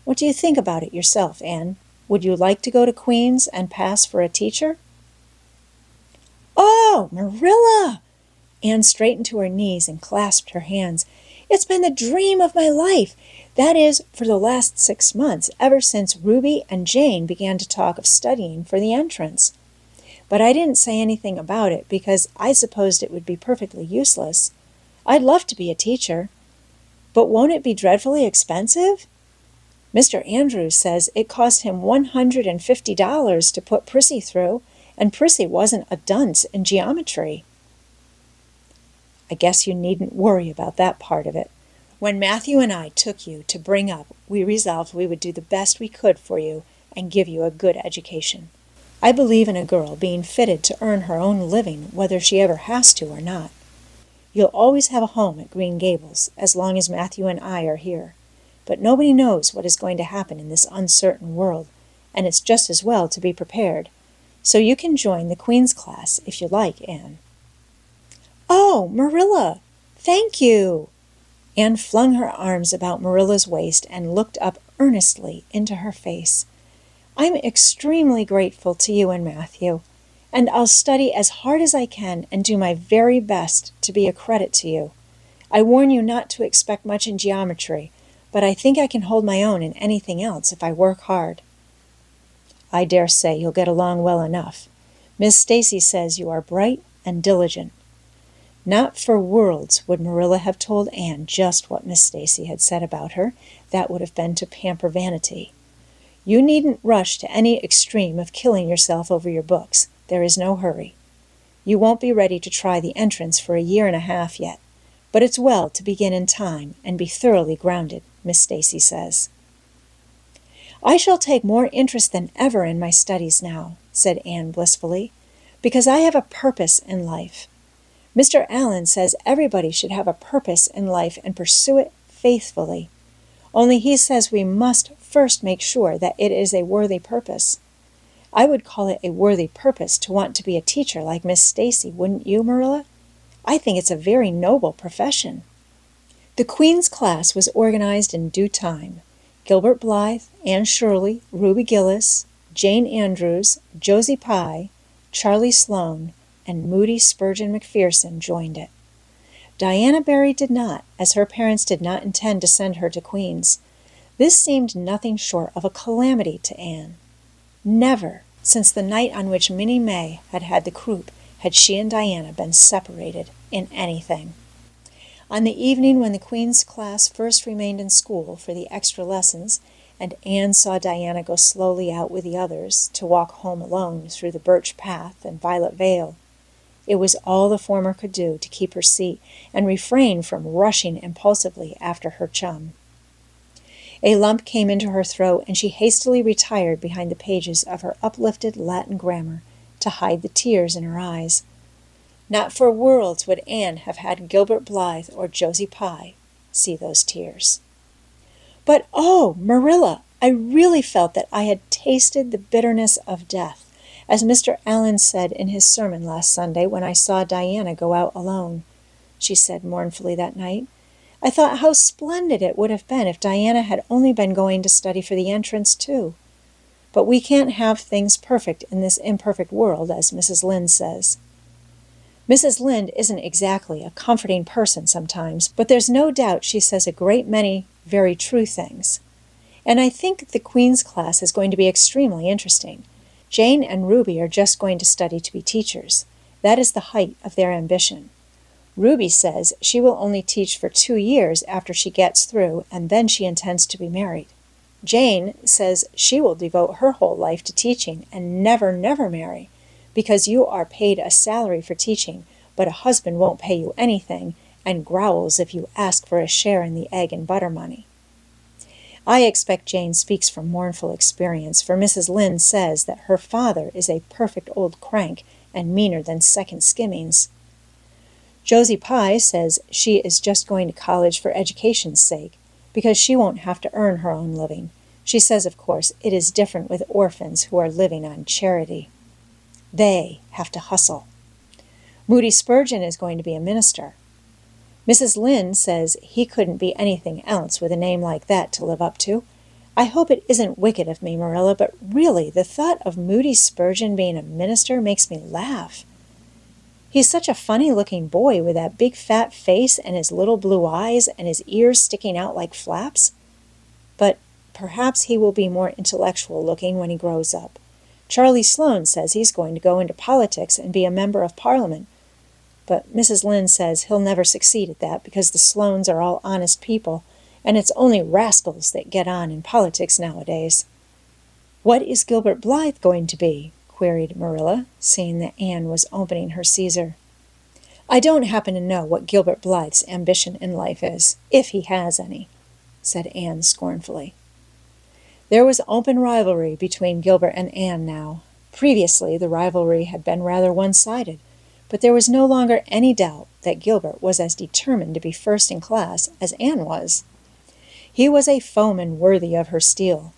What do you think about it yourself, Anne? Would you like to go to Queen's and pass for a teacher? Oh, Marilla! Anne straightened to her knees and clasped her hands. It's been the dream of my life. That is, for the last 6 months, ever since Ruby and Jane began to talk of studying for the entrance. But I didn't say anything about it because I supposed it would be perfectly useless. I'd love to be a teacher. But won't it be dreadfully expensive? Mr. Andrews says it cost him $150 to put Prissy through, and Prissy wasn't a dunce in geometry. I guess you needn't worry about that part of it. When Mathew and I took you to bring up, we resolved we would do the best we could for you and give you a good education. I believe in a girl being fitted to earn her own living whether she ever has to or not. You'll always have a home at Green Gables as long as Mathew and I are here. But nobody knows what is going to happen in this uncertain world, and it's just as well to be prepared. So you can join the Queen's class if you like, Anne. Oh, Marilla! Thank you! Anne flung her arms about Marilla's waist and looked up earnestly into her face. I'm extremely grateful to you and Mathew, and I'll study as hard as I can and do my very best to be a credit to you. I warn you not to expect much in geometry, but I think I can hold my own in anything else if I work hard. I dare say you'll get along well enough. Miss Stacy says you are bright and diligent. Not for worlds would Marilla have told Anne just what Miss Stacy had said about her. That would have been to pamper Vanity. You needn't rush to any extreme of killing yourself over your books. There is no hurry. You won't be ready to try the entrance for 1.5 years yet, but it's well to begin in time and be thoroughly grounded, Miss Stacy says. I shall take more interest than ever in my studies now, said Anne blissfully, because I have a purpose in life. Mr. Allen says everybody should have a purpose in life and pursue it faithfully. Only he says we must first make sure that it is a worthy purpose. I would call it a worthy purpose to want to be a teacher like Miss Stacy, wouldn't you, Marilla? I think it's a very noble profession. The Queen's class was organized in due time. Gilbert Blythe, Anne Shirley, Ruby Gillis, Jane Andrews, Josie Pye, Charlie Sloane, and Moody Spurgeon McPherson joined it. Diana Barry did not, as her parents did not intend to send her to Queen's. This seemed nothing short of a calamity to Anne. Never, since the night on which Minnie May had had the croup, had she and Diana been separated in anything. On the evening when the Queen's class first remained in school for the extra lessons, and Anne saw Diana go slowly out with the others to walk home alone through the Birch Path and Violet Vale, it was all the former could do to keep her seat and refrain from rushing impulsively after her chum. A lump came into her throat, and she hastily retired behind the pages of her uplifted Latin grammar to hide the tears in her eyes. Not for worlds would Anne have had Gilbert Blythe or Josie Pye see those tears. But, oh, Marilla, I really felt that I had tasted the bitterness of death, as Mr. Allen said in his sermon last Sunday when I saw Diana go out alone, she said mournfully that night. I thought how splendid it would have been if Diana had only been going to study for the entrance, too. But we can't have things perfect in this imperfect world, as Mrs. Lynde says. Mrs. Lynde isn't exactly a comforting person sometimes, but there's no doubt she says a great many very true things. And I think the Queen's class is going to be extremely interesting. Jane and Ruby are just going to study to be teachers. That is the height of their ambition. Ruby says she will only teach for 2 years after she gets through, and then she intends to be married. Jane says she will devote her whole life to teaching and never marry, because you are paid a salary for teaching, but a husband won't pay you anything and growls if you ask for a share in the egg and butter money. I expect Jane speaks from mournful experience, for Mrs. Lynde says that her father is a perfect old crank and meaner than second skimmings. Josie Pye says she is just going to college for education's sake, because she won't have to earn her own living. She says, of course, it is different with orphans who are living on charity. They have to hustle. Moody Spurgeon is going to be a minister. Mrs. Lynde says he couldn't be anything else with a name like that to live up to. I hope it isn't wicked of me, Marilla, but really the thought of Moody Spurgeon being a minister makes me laugh. He's such a funny-looking boy with that big fat face and his little blue eyes and his ears sticking out like flaps. But perhaps he will be more intellectual-looking when he grows up. Charlie Sloane says he's going to go into politics and be a member of Parliament. But Mrs. Lynde says he'll never succeed at that because the Sloanes are all honest people, and it's only rascals that get on in politics nowadays. What is Gilbert Blythe going to be? Queried Marilla, seeing that Anne was opening her Caesar. I don't happen to know what Gilbert Blythe's ambition in life is, if he has any, said Anne scornfully. There was open rivalry between Gilbert and Anne now. Previously, the rivalry had been rather one-sided, but there was no longer any doubt that Gilbert was as determined to be first in class as Anne was. He was a foeman worthy of her steel.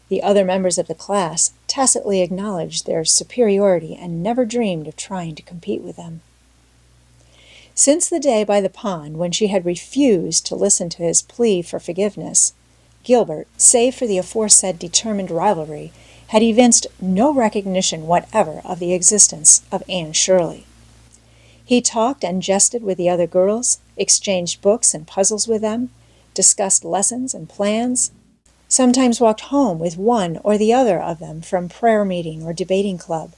The other members of the class tacitly acknowledged their superiority and never dreamed of trying to compete with them. Since the day by the pond when she had refused to listen to his plea for forgiveness, Gilbert, save for the aforesaid determined rivalry, had evinced no recognition whatever of the existence of Anne Shirley. He talked and jested with the other girls, exchanged books and puzzles with them, discussed lessons and plans, sometimes walked home with one or the other of them from prayer meeting or debating club.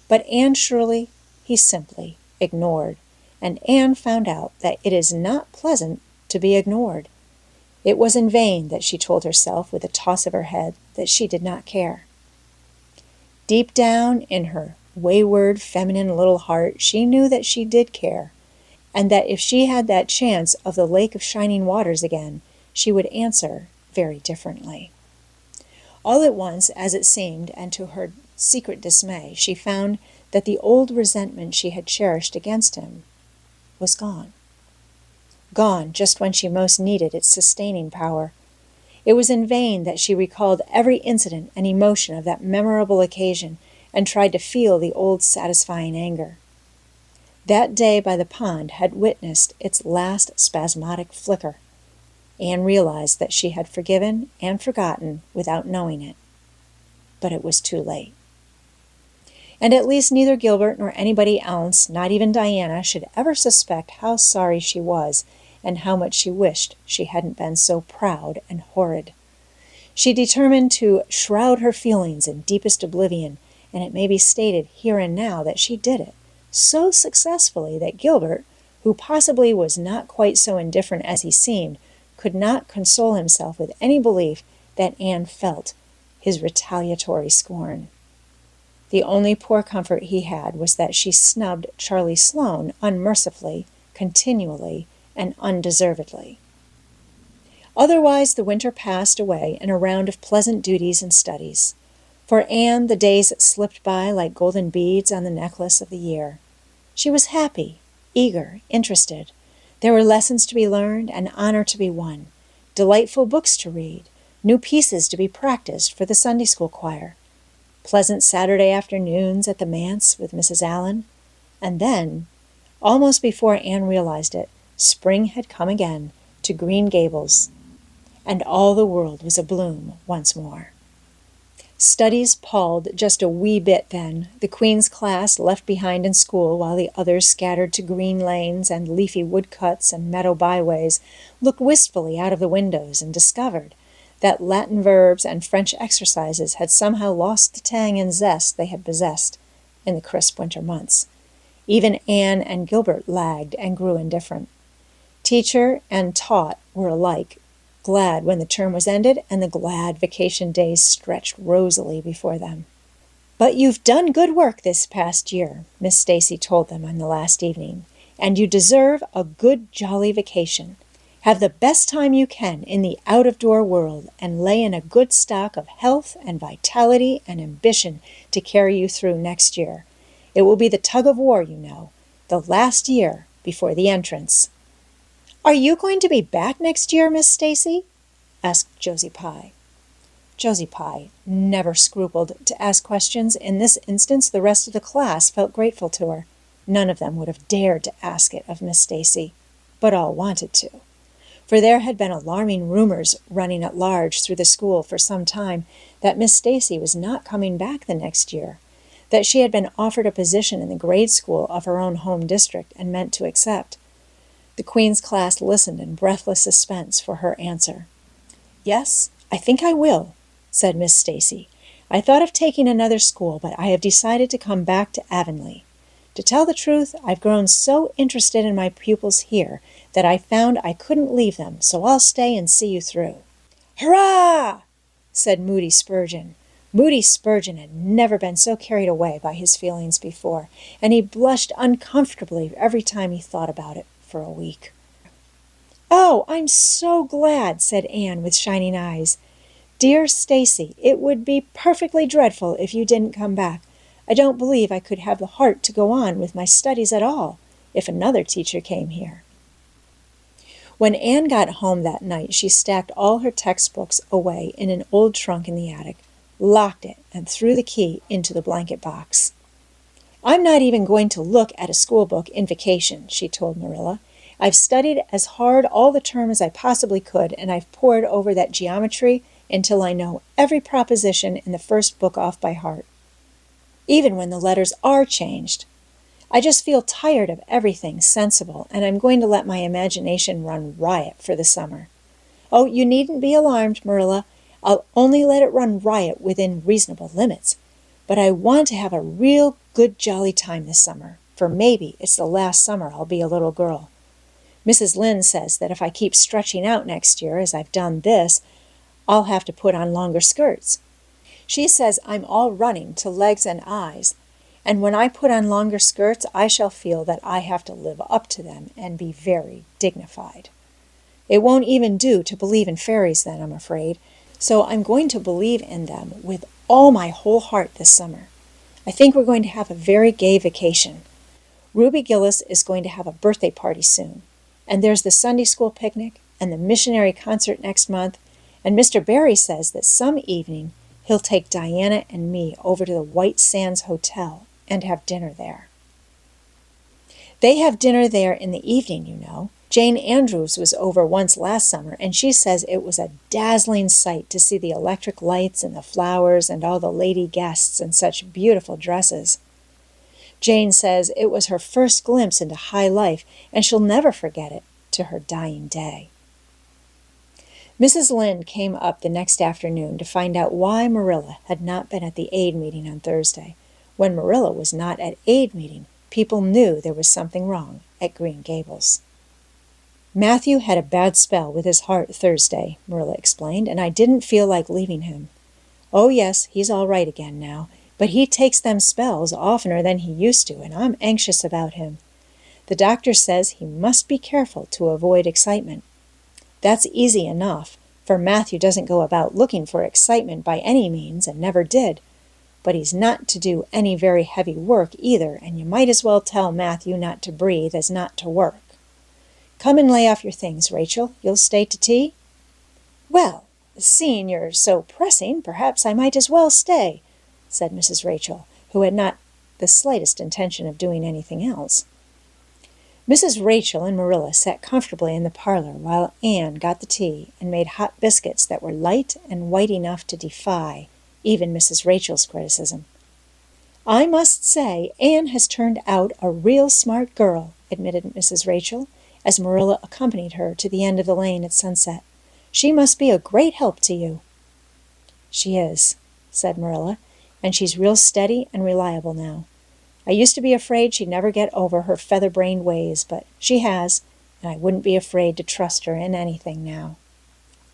But Anne Shirley he simply ignored, and Anne found out that it is not pleasant to be ignored. It was in vain that she told herself with a toss of her head that she did not care. Deep down in her wayward, feminine little heart, she knew that she did care, and that if she had that chance of the Lake of Shining Waters again, she would answer very differently. All at once, as it seemed, and to her secret dismay, she found that the old resentment she had cherished against him was gone. Gone just when she most needed its sustaining power. It was in vain that she recalled every incident and emotion of that memorable occasion and tried to feel the old satisfying anger. That day by the pond had witnessed its last spasmodic flicker. Anne realized that she had forgiven and forgotten without knowing it. But it was too late. And at least neither Gilbert nor anybody else, not even Diana, should ever suspect how sorry she was and how much she wished she hadn't been so proud and horrid. She determined to shroud her feelings in deepest oblivion, and it may be stated here and now that she did it so successfully that Gilbert, who possibly was not quite so indifferent as he seemed, could not console himself with any belief that Anne felt his retaliatory scorn. The only poor comfort he had was that she snubbed Charlie Sloane unmercifully, continually, and undeservedly. Otherwise, the winter passed away in a round of pleasant duties and studies. For Anne, the days slipped by like golden beads on the necklace of the year. She was happy, eager, interested. There were lessons to be learned and honor to be won, delightful books to read, new pieces to be practiced for the Sunday school choir, pleasant Saturday afternoons at the manse with Mrs. Allen, and then, almost before Anne realized it, spring had come again to Green Gables, and all the world was abloom once more. Studies palled just a wee bit then, the Queen's class left behind in school while the others scattered to green lanes and leafy woodcuts and meadow byways, looked wistfully out of the windows and discovered that Latin verbs and French exercises had somehow lost the tang and zest they had possessed in the crisp winter months. Even Anne and Gilbert lagged and grew indifferent. Teacher and taught were alike, glad when the term was ended and the glad vacation days stretched rosily before them. "But you've done good work this past year," Miss Stacy told them on the last evening, "and you deserve a good jolly vacation. Have the best time you can in the out-of-door world and lay in a good stock of health and vitality and ambition to carry you through next year. It will be the tug-of-war, you know, the last year before the entrance." "Are you going to be back next year, Miss Stacy?" asked Josie Pye. Josie Pye never scrupled to ask questions. In this instance, the rest of the class felt grateful to her. None of them would have dared to ask it of Miss Stacy, but all wanted to. For there had been alarming rumors running at large through the school for some time that Miss Stacy was not coming back the next year, that she had been offered a position in the grade school of her own home district and meant to accept. The Queen's class listened in breathless suspense for her answer. "Yes, I think I will," said Miss Stacy. "I thought of taking another school, but I have decided to come back to Avonlea. To tell the truth, I've grown so interested in my pupils here that I found I couldn't leave them, so I'll stay and see you through." "Hurrah!" said Moody Spurgeon. Moody Spurgeon had never been so carried away by his feelings before, and he blushed uncomfortably every time he thought about it for a week. "Oh, I'm so glad," said Anne with shining eyes. "Dear Stacy, it would be perfectly dreadful if you didn't come back. I don't believe I could have the heart to go on with my studies at all if another teacher came here." When Anne got home that night, she stacked all her textbooks away in an old trunk in the attic, locked it, and threw the key into the blanket box. "I'm not even going to look at a school book in vacation," she told Marilla. "I've studied as hard all the term as I possibly could, and I've pored over that geometry until I know every proposition in the first book off by heart, even when the letters are changed. I just feel tired of everything sensible, and I'm going to let my imagination run riot for the summer. Oh, you needn't be alarmed, Marilla. I'll only let it run riot within reasonable limits. But I want to have a real good jolly time this summer. for maybe it's the last summer I'll be a little girl. Mrs. Lynde says that if I keep stretching out next year, as I've done this, I'll have to put on longer skirts. She says I'm all running to legs and eyes, and when I put on longer skirts, I shall feel that I have to live up to them and be very dignified. It won't even do to believe in fairies then, I'm afraid, so I'm going to believe in them with all my whole heart this summer. I think we're going to have a very gay vacation. Ruby Gillis is going to have a birthday party soon, and there's the Sunday school picnic and the missionary concert next month, and Mr. Barry says that some evening he'll take Diana and me over to the White Sands Hotel and have dinner there. They have dinner there in the evening, you know. Jane Andrews was over once last summer, and she says it was a dazzling sight to see the electric lights and the flowers and all the lady guests in such beautiful dresses. Jane says it was her first glimpse into high life, and she'll never forget it to her dying day. Mrs. Lynde came up the next afternoon to find out why Marilla had not been at the aid meeting on Thursday. When Marilla was not at aid meeting, people knew there was something wrong at Green Gables. Mathew had a bad spell with his heart Thursday, Marilla explained, and I didn't feel like leaving him. Oh, yes, he's all right again now, but he takes them spells oftener than he used to, and I'm anxious about him. The doctor says he must be careful to avoid excitement. That's easy enough, for Mathew doesn't go about looking for excitement by any means, and never did. But he's not to do any very heavy work either, and you might as well tell Mathew not to breathe as not to work. Come and lay off your things, Rachel. You'll stay to tea? Well, seeing you're so pressing, perhaps I might as well stay, said Mrs. Rachel, who had not the slightest intention of doing anything else. Mrs. Rachel and Marilla sat comfortably in the parlor while Anne got the tea and made hot biscuits that were light and white enough to defy even Mrs. Rachel's criticism. I must say Anne has turned out a real smart girl, admitted Mrs. Rachel, as Marilla accompanied her to the end of the lane at sunset. She must be a great help to you. She is, said Marilla, and she's real steady and reliable now. I used to be afraid she'd never get over her feather-brained ways, but she has, and I wouldn't be afraid to trust her in anything now.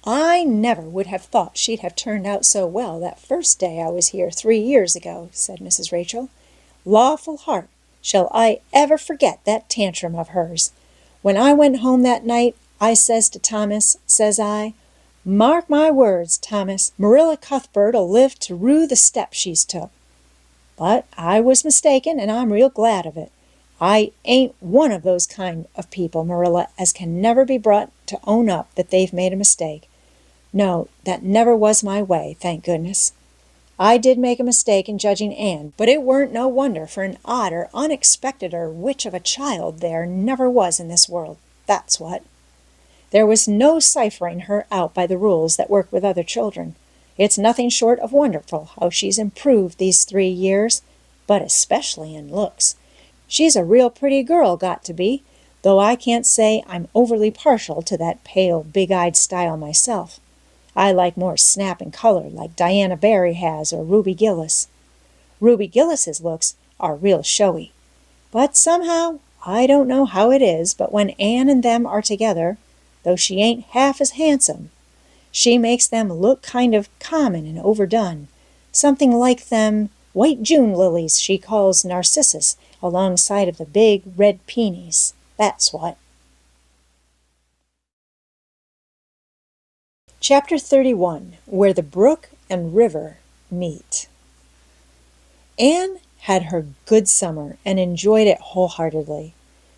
I never would have thought she'd have turned out so well that first day I was here 3 years ago, said Mrs. Rachel. Lawful heart, shall I ever forget that tantrum of hers. When I went home that night, I says to Thomas, says I, mark my words, Thomas, Marilla Cuthbert'll live to rue the step she's took. But I was mistaken, and I'm real glad of it. I ain't one of those kind of people, Marilla, as can never be brought to own up that they've made a mistake. No, that never was my way, thank goodness. I did make a mistake in judging Anne, but it weren't no wonder, for an odder, unexpecteder witch of a child there never was in this world, that's what. There was no ciphering her out by the rules that work with other children. It's nothing short of wonderful how she's improved these 3 years, but especially in looks. She's a real pretty girl, got to be, though I can't say I'm overly partial to that pale, big-eyed style myself. I like more snap and color like Diana Barry has or Ruby Gillis. Ruby Gillis's looks are real showy. But somehow, I don't know how it is, but when Anne and them are together, though she ain't half as handsome, she makes them look kind of common and overdone, something like them white June lilies she calls narcissus alongside of the big red peonies. That's what. Chapter 31, Where the Brook and River Meet. Anne had her good summer and enjoyed it wholeheartedly.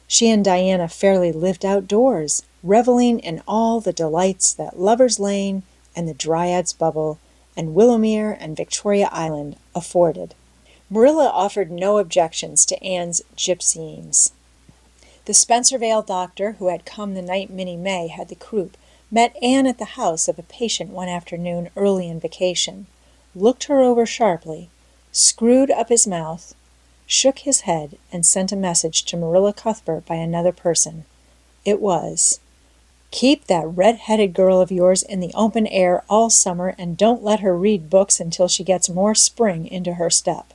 She and Diana fairly lived outdoors, reveling in all the delights that Lover's Lane and the Dryad's Bubble and Willowmere and Victoria Island afforded. Marilla offered no objections to Anne's gypsyings. The Spencervale doctor, who had come the night Minnie May had the croup, met Anne at the house of a patient one afternoon early in vacation, looked her over sharply, screwed up his mouth, shook his head, and sent a message to Marilla Cuthbert by another person. It was, "Keep that red-headed girl of yours in the open air all summer and don't let her read books until she gets more spring into her step."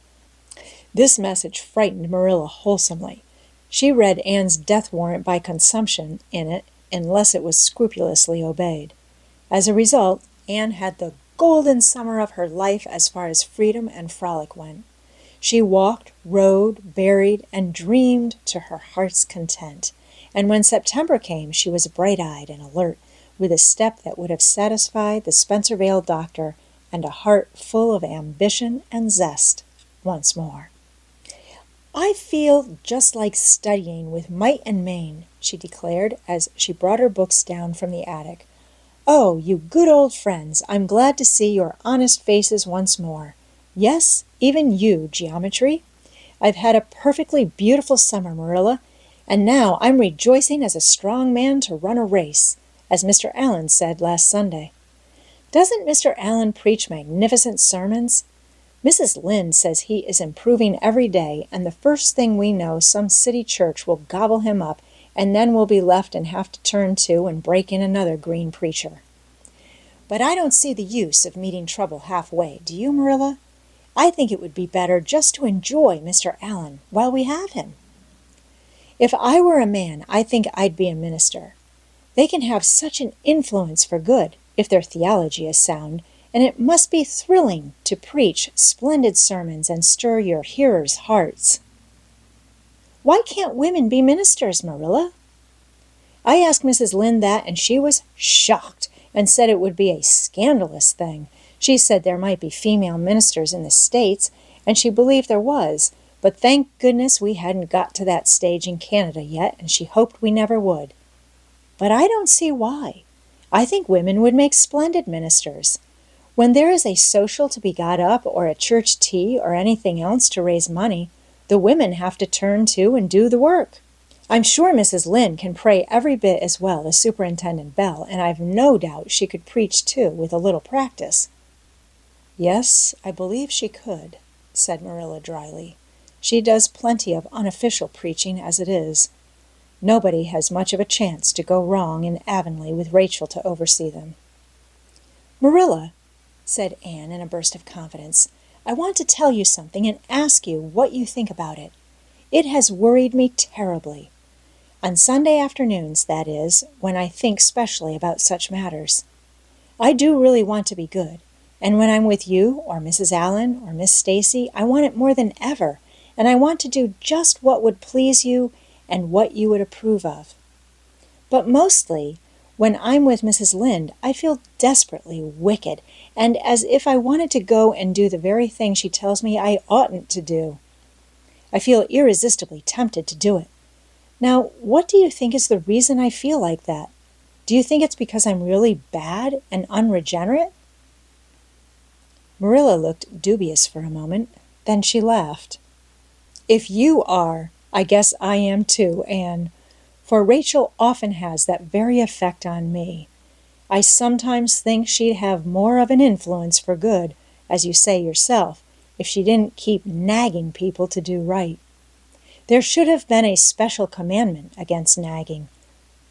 This message frightened Marilla wholesomely. She read Anne's death warrant by consumption in it unless it was scrupulously obeyed. As a result, Anne had the golden summer of her life as far as freedom and frolic went. She walked, rode, buried, and dreamed to her heart's content. And when September came, she was bright-eyed and alert, with a step that would have satisfied the Spencervale doctor and a heart full of ambition and zest once more. "I feel just like studying with might and main," she declared as she brought her books down from the attic. "Oh, you good old friends, I'm glad to see your honest faces once more. Yes, even you, Geometry. I've had a perfectly beautiful summer, Marilla, and now I'm rejoicing as a strong man to run a race, as Mr. Allen said last Sunday. Doesn't Mr. Allen preach magnificent sermons? Mrs. Lynde says he is improving every day, and the first thing we know some city church will gobble him up, and then we'll be left and have to turn to and break in another green preacher. But I don't see the use of meeting trouble halfway, do you, Marilla? I think it would be better just to enjoy Mr. Allen while we have him. If I were a man, I think I'd be a minister. They can have such an influence for good, if their theology is sound, and it must be thrilling to preach splendid sermons and stir your hearers' hearts. Why can't women be ministers, Marilla? I asked Mrs. Lynde that, and she was shocked and said it would be a scandalous thing. She said there might be female ministers in the States, and she believed there was, but thank goodness we hadn't got to that stage in Canada yet, and she hoped we never would. But I don't see why. I think women would make splendid ministers. When there is a social to be got up, or a church tea, or anything else to raise money, the women have to turn to and do the work. I'm sure Mrs. Lynde can pray every bit as well as Superintendent Bell, and I've no doubt she could preach too with a little practice. Yes, I believe she could, said Marilla dryly. She does plenty of unofficial preaching as it is. Nobody has much of a chance to go wrong in Avonlea with Rachel to oversee them. Marilla, said Anne in a burst of confidence, I want to tell you something and ask you what you think about it. It has worried me terribly. On Sunday afternoons, that is, when I think specially about such matters. I do really want to be good, and when I'm with you or Mrs. Allen or Miss Stacy, I want it more than ever, and I want to do just what would please you and what you would approve of. But mostly, when I'm with Mrs. Lynde, I feel desperately wicked, and as if I wanted to go and do the very thing she tells me I oughtn't to do. I feel irresistibly tempted to do it. Now, what do you think is the reason I feel like that? Do you think it's because I'm really bad and unregenerate? Marilla looked dubious for a moment. Then she laughed. If you are, I guess I am too, Anne. For Rachel often has that very effect on me. I sometimes think she'd have more of an influence for good, as you say yourself, if she didn't keep nagging people to do right. There should have been a special commandment against nagging.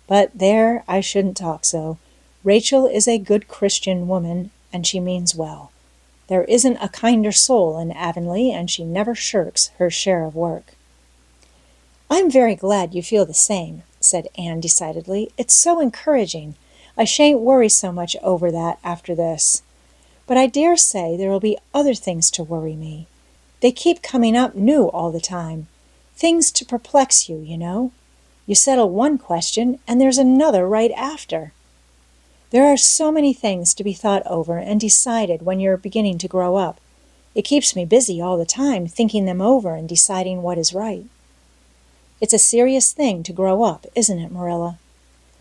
But there, I shouldn't talk so. Rachel is a good Christian woman, and she means well. There isn't a kinder soul in Avonlea, and she never shirks her share of work. I'm very glad you feel the same, said Anne decidedly. It's so encouraging. I shan't worry so much over that after this. But I dare say there will be other things to worry me. They keep coming up new all the time. Things to perplex you, you know. You settle one question, and there's another right after. There are so many things to be thought over and decided when you're beginning to grow up. It keeps me busy all the time, thinking them over and deciding what is right. It's a serious thing to grow up, isn't it, Marilla?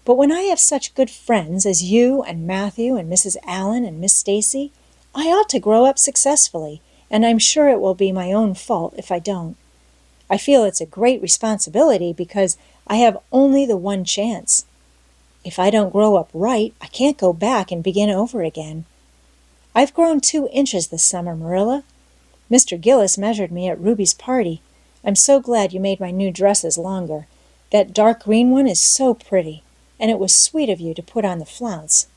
But when I have such good friends as you and Mathew and Mrs. Allen and Miss Stacy, I ought to grow up successfully, and I'm sure it will be my own fault if I don't. I feel it's a great responsibility because I have only the one chance. If I don't grow up right, I can't go back and begin over again. I've grown 2 inches this summer, Marilla. Mr. Gillis measured me at Ruby's party. I'm so glad you made my new dresses longer. That dark green one is so pretty, and it was sweet of you to put on the flounce.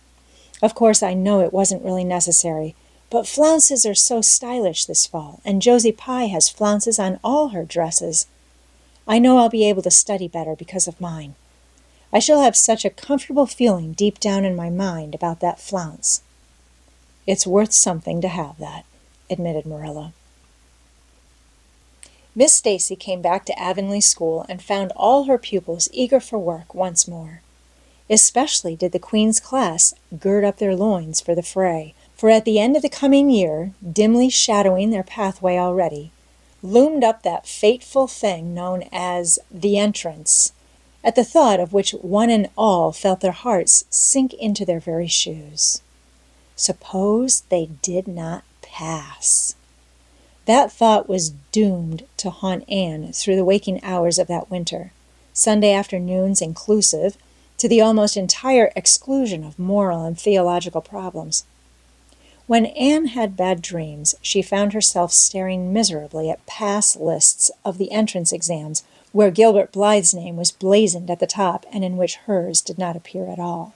Of course, I know it wasn't really necessary, But flounces are so stylish this fall, and Josie Pye has flounces on all her dresses. I know I'll be able to study better because of mine. I shall have such a comfortable feeling deep down in my mind about that flounce." "It's worth something to have that," admitted Marilla. Miss Stacy came back to Avonlea School and found all her pupils eager for work once more. Especially did the Queen's class gird up their loins for the fray, for at the end of the coming year, dimly shadowing their pathway already, loomed up that fateful thing known as the entrance, at the thought of which one and all felt their hearts sink into their very shoes. Suppose they did not pass. That thought was doomed to haunt Anne through the waking hours of that winter, Sunday afternoons inclusive, to the almost entire exclusion of moral and theological problems. When Anne had bad dreams, she found herself staring miserably at pass lists of the entrance exams where Gilbert Blythe's name was blazoned at the top and in which hers did not appear at all.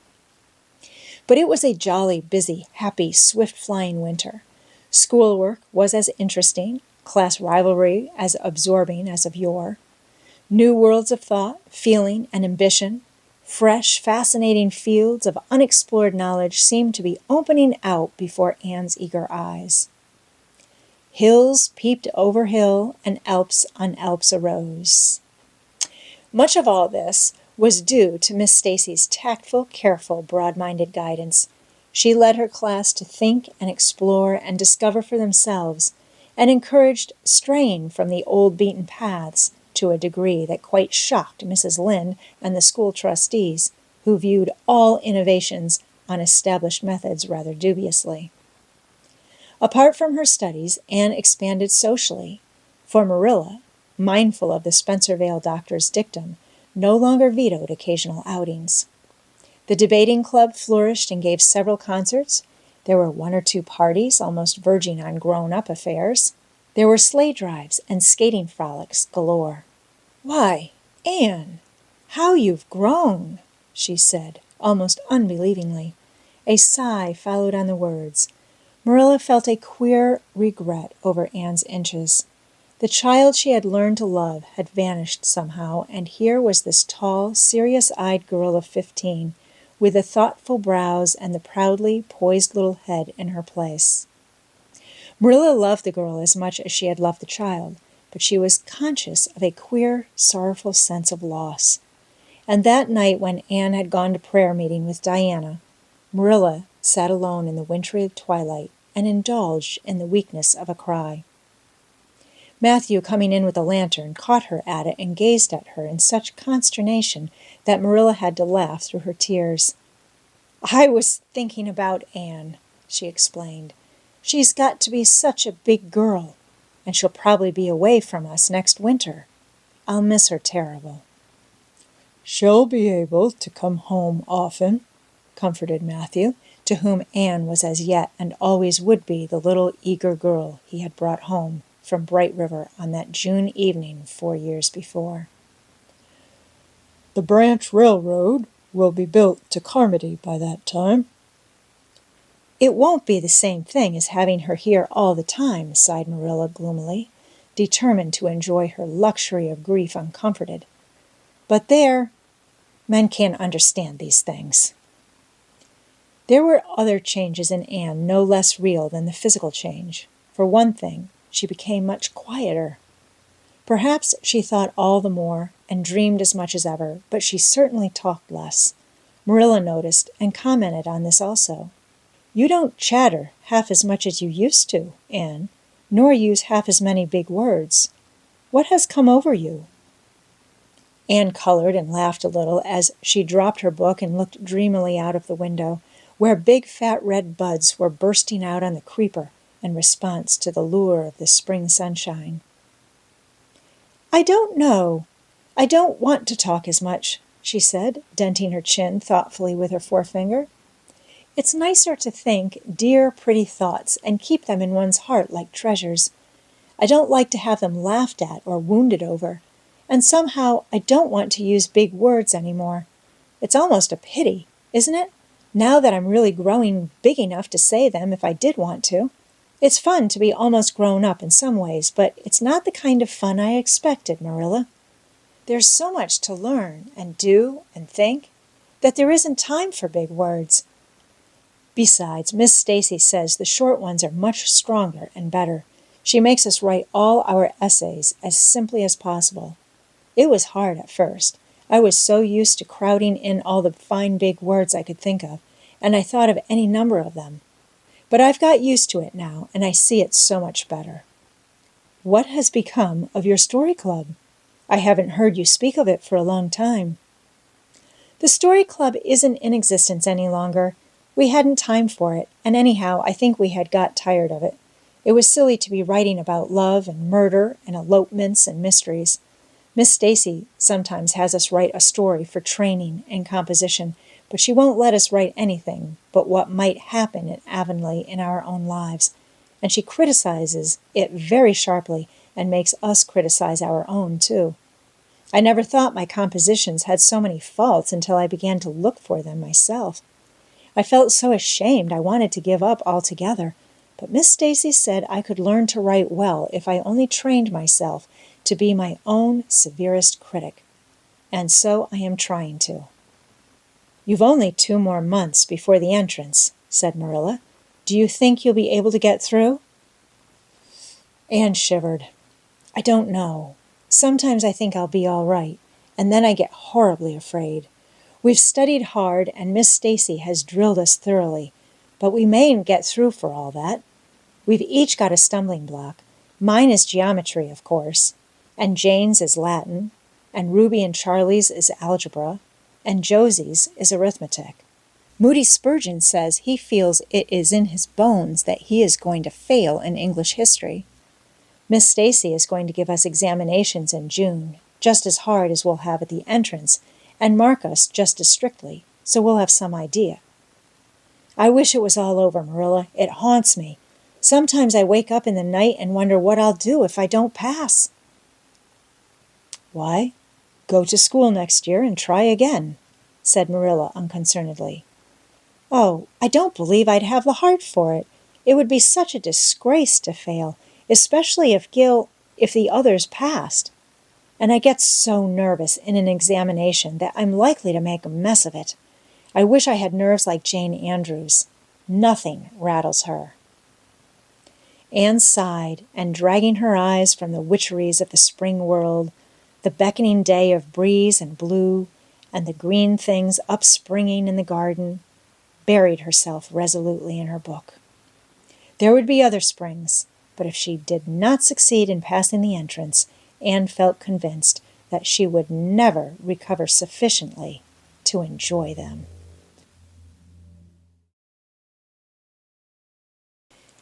But it was a jolly, busy, happy, swift-flying winter. Schoolwork was as interesting, class rivalry as absorbing as of yore. New worlds of thought, feeling, and ambition, fresh, fascinating fields of unexplored knowledge seemed to be opening out before Anne's eager eyes. Hills peeped over hill, and Alps on Alps arose. Much of all this was due to Miss Stacy's tactful, careful, broad-minded guidance. She led her class to think and explore and discover for themselves, and encouraged straying from the old beaten paths to a degree that quite shocked Mrs. Lynde and the school trustees, who viewed all innovations on established methods rather dubiously. Apart from her studies, Anne expanded socially, for Marilla, mindful of the Spencervale doctor's dictum, no longer vetoed occasional outings. The debating club flourished and gave several concerts. There were 1 or 2 parties, almost verging on grown-up affairs. There were sleigh drives and skating frolics galore. "Why, Anne, how you've grown," she said, almost unbelievingly. A sigh followed on the words. Marilla felt a queer regret over Anne's inches. The child she had learned to love had vanished somehow, and here was this tall, serious-eyed girl of 15, with the thoughtful brows and the proudly poised little head in her place. Marilla loved the girl as much as she had loved the child, but she was conscious of a queer, sorrowful sense of loss. And that night when Anne had gone to prayer meeting with Diana, Marilla sat alone in the wintry twilight and indulged in the weakness of a cry. Mathew, coming in with a lantern, caught her at it and gazed at her in such consternation that Marilla had to laugh through her tears. "I was thinking about Anne," she explained. "She's got to be such a big girl, and she'll probably be away from us next winter. I'll miss her terrible." "She'll be able to come home often," comforted Mathew, to whom Anne was as yet and always would be the little eager girl he had brought home from Bright River on that June evening 4 years before. "The branch railroad will be built to Carmody by that time." "It won't be the same thing as having her here all the time," sighed Marilla gloomily, determined to enjoy her luxury of grief uncomforted. "But there, men can't understand these things." There were other changes in Anne no less real than the physical change. For one thing, she became much quieter. Perhaps she thought all the more and dreamed as much as ever, but she certainly talked less. Marilla noticed and commented on this also. "You don't chatter half as much as you used to, Anne, nor use half as many big words. What has come over you?" Anne colored and laughed a little as she dropped her book and looked dreamily out of the window, where big fat red buds were bursting out on the creeper in response to the lure of the spring sunshine. "I don't know. I don't want to talk as much," she said, denting her chin thoughtfully with her forefinger. "It's nicer to think dear, pretty thoughts and keep them in one's heart like treasures. I don't like to have them laughed at or wounded over, and somehow I don't want to use big words any more. It's almost a pity, isn't it, now that I'm really growing big enough to say them if I did want to? It's fun to be almost grown up in some ways, but it's not the kind of fun I expected, Marilla. There's so much to learn and do and think that there isn't time for big words. Besides, Miss Stacy says the short ones are much stronger and better. She makes us write all our essays as simply as possible. It was hard at first. I was so used to crowding in all the fine big words I could think of, and I thought of any number of them. But I've got used to it now, and I see it so much better. What has become of your story club? I haven't heard you speak of it for a long time. The story club isn't in existence any longer. We hadn't time for it, and anyhow, I think we had got tired of it. It was silly to be writing about love and murder and elopements and mysteries. Miss Stacy sometimes has us write a story for training and composition, but she won't let us write anything but what might happen at Avonlea in our own lives, and she criticizes it very sharply and makes us criticize our own, too. I never thought my compositions had so many faults until I began to look for them myself. I felt so ashamed I wanted to give up altogether, but Miss Stacy said I could learn to write well if I only trained myself to be my own severest critic. And so I am trying to. You've only 2 more months before the entrance, said Marilla. Do you think you'll be able to get through? Anne shivered. I don't know. Sometimes I think I'll be all right, and then I get horribly afraid. We've studied hard, and Miss Stacy has drilled us thoroughly, but we mayn't get through for all that. We've each got a stumbling block. Mine is geometry, of course, and Jane's is Latin, and Ruby and Charlie's is algebra, and Josie's is arithmetic. Moody Spurgeon says he feels it is in his bones that he is going to fail in English history. Miss Stacy is going to give us examinations in June, just as hard as we'll have at the entrance, and mark us just as strictly, so we'll have some idea. I wish it was all over, Marilla. It haunts me. Sometimes I wake up in the night and wonder what I'll do if I don't pass. Why, go to school next year and try again, said Marilla unconcernedly. Oh, I don't believe I'd have the heart for it. It would be such a disgrace to fail, especially if the others passed. And I get so nervous in an examination that I'm likely to make a mess of it. I wish I had nerves like Jane Andrews. Nothing rattles her. Anne sighed, and dragging her eyes from the witcheries of the spring world, the beckoning day of breeze and blue, and the green things upspringing in the garden, buried herself resolutely in her book. There would be other springs, but if she did not succeed in passing the entrance, Anne felt convinced that she would never recover sufficiently to enjoy them.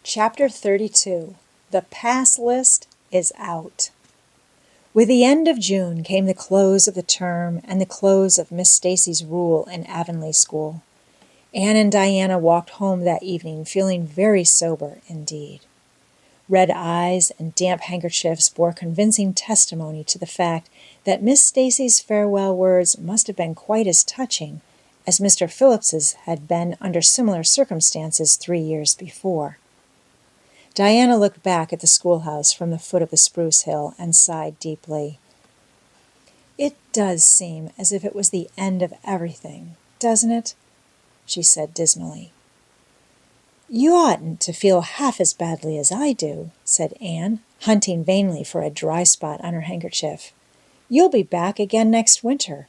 Chapter 32. The Pass List is Out. With the end of June came the close of the term and the close of Miss Stacy's rule in Avonlea School. Anne and Diana walked home that evening feeling very sober indeed. Red eyes and damp handkerchiefs bore convincing testimony to the fact that Miss Stacy's farewell words must have been quite as touching as Mr. Phillips's had been under similar circumstances 3 years before. Diana looked back at the schoolhouse from the foot of the spruce hill and sighed deeply. It does seem as if it was the end of everything, doesn't it? She said dismally. You oughtn't to feel half as badly as I do, said Anne, hunting vainly for a dry spot on her handkerchief. You'll be back again next winter,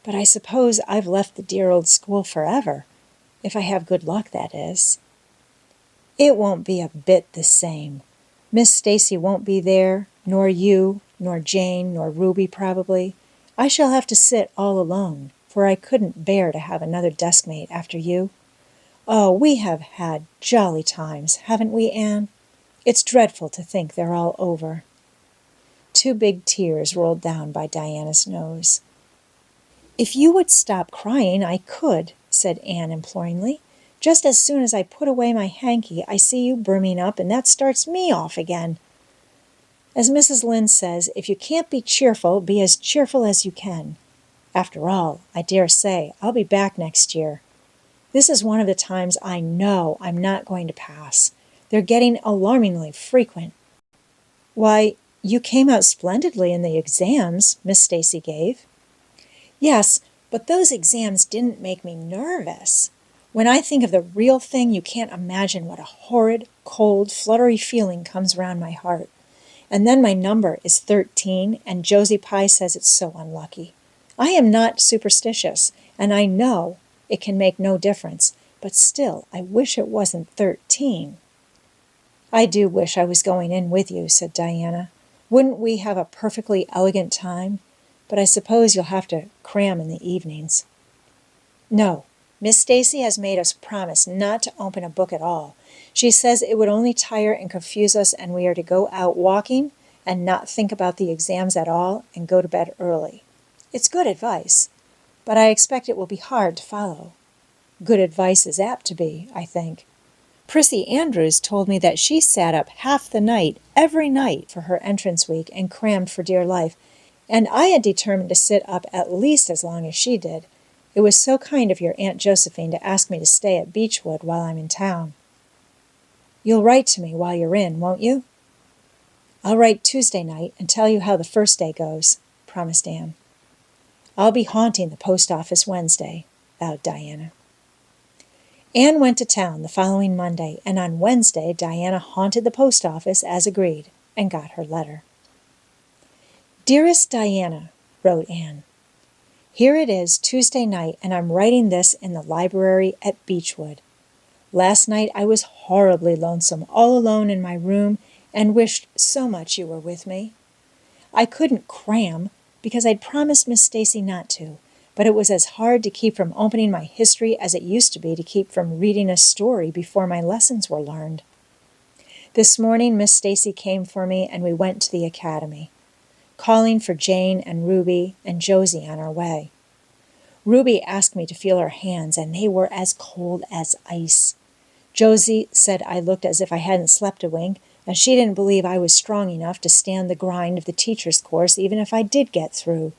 but I suppose I've left the dear old school forever, if I have good luck, that is. It won't be a bit the same. Miss Stacy won't be there, nor you, nor Jane, nor Ruby probably. I shall have to sit all alone, for I couldn't bear to have another deskmate after you. Oh, we have had jolly times, haven't we, Anne? It's dreadful to think they're all over. 2 big tears rolled down by Diana's nose. If you would stop crying, I could, said Anne imploringly. Just as soon as I put away my hanky, I see you brimming up, and that starts me off again. As Mrs. Lynde says, if you can't be as cheerful as you can. After all, I dare say I'll be back next year. This is one of the times I know I'm not going to pass. They're getting alarmingly frequent." "Why, you came out splendidly in the exams Miss Stacy gave." "Yes, but those exams didn't make me nervous. When I think of the real thing, you can't imagine what a horrid, cold, fluttery feeling comes round my heart. And then my number is 13, and Josie Pye says it's so unlucky. I am not superstitious, and I know it can make no difference, but still I wish it wasn't 13. "I do wish I was going in with you," said Diana. "Wouldn't we have a perfectly elegant time? But I suppose you'll have to cram in the evenings." "No, Miss Stacy has made us promise not to open a book at all. She says it would only tire and confuse us, and we are to go out walking and not think about the exams at all and go to bed early. It's good advice, but I expect it will be hard to follow. Good advice is apt to be, I think. Prissy Andrews told me that she sat up half the night, every night, for her entrance week and crammed for dear life, and I had determined to sit up at least as long as she did. It was so kind of your Aunt Josephine to ask me to stay at Beechwood while I'm in town." "You'll write to me while you're in, won't you?" "I'll write Tuesday night and tell you how the first day goes," promised Anne. "I'll be haunting the post office Wednesday," vowed Diana. Anne went to town the following Monday, and on Wednesday Diana haunted the post office as agreed and got her letter. "Dearest Diana," wrote Anne, "here it is Tuesday night, and I'm writing this in the library at Beechwood. Last night I was horribly lonesome, all alone in my room, and wished so much you were with me. I couldn't cram, because I'd promised Miss Stacy not to, but it was as hard to keep from opening my history as it used to be to keep from reading a story before my lessons were learned. This morning Miss Stacy came for me, and we went to the academy, calling for Jane and Ruby and Josie on our way. Ruby asked me to feel her hands, and they were as cold as ice. Josie said I looked as if I hadn't slept a wink, and she didn't believe I was strong enough to stand the grind of the teacher's course even if I did get through.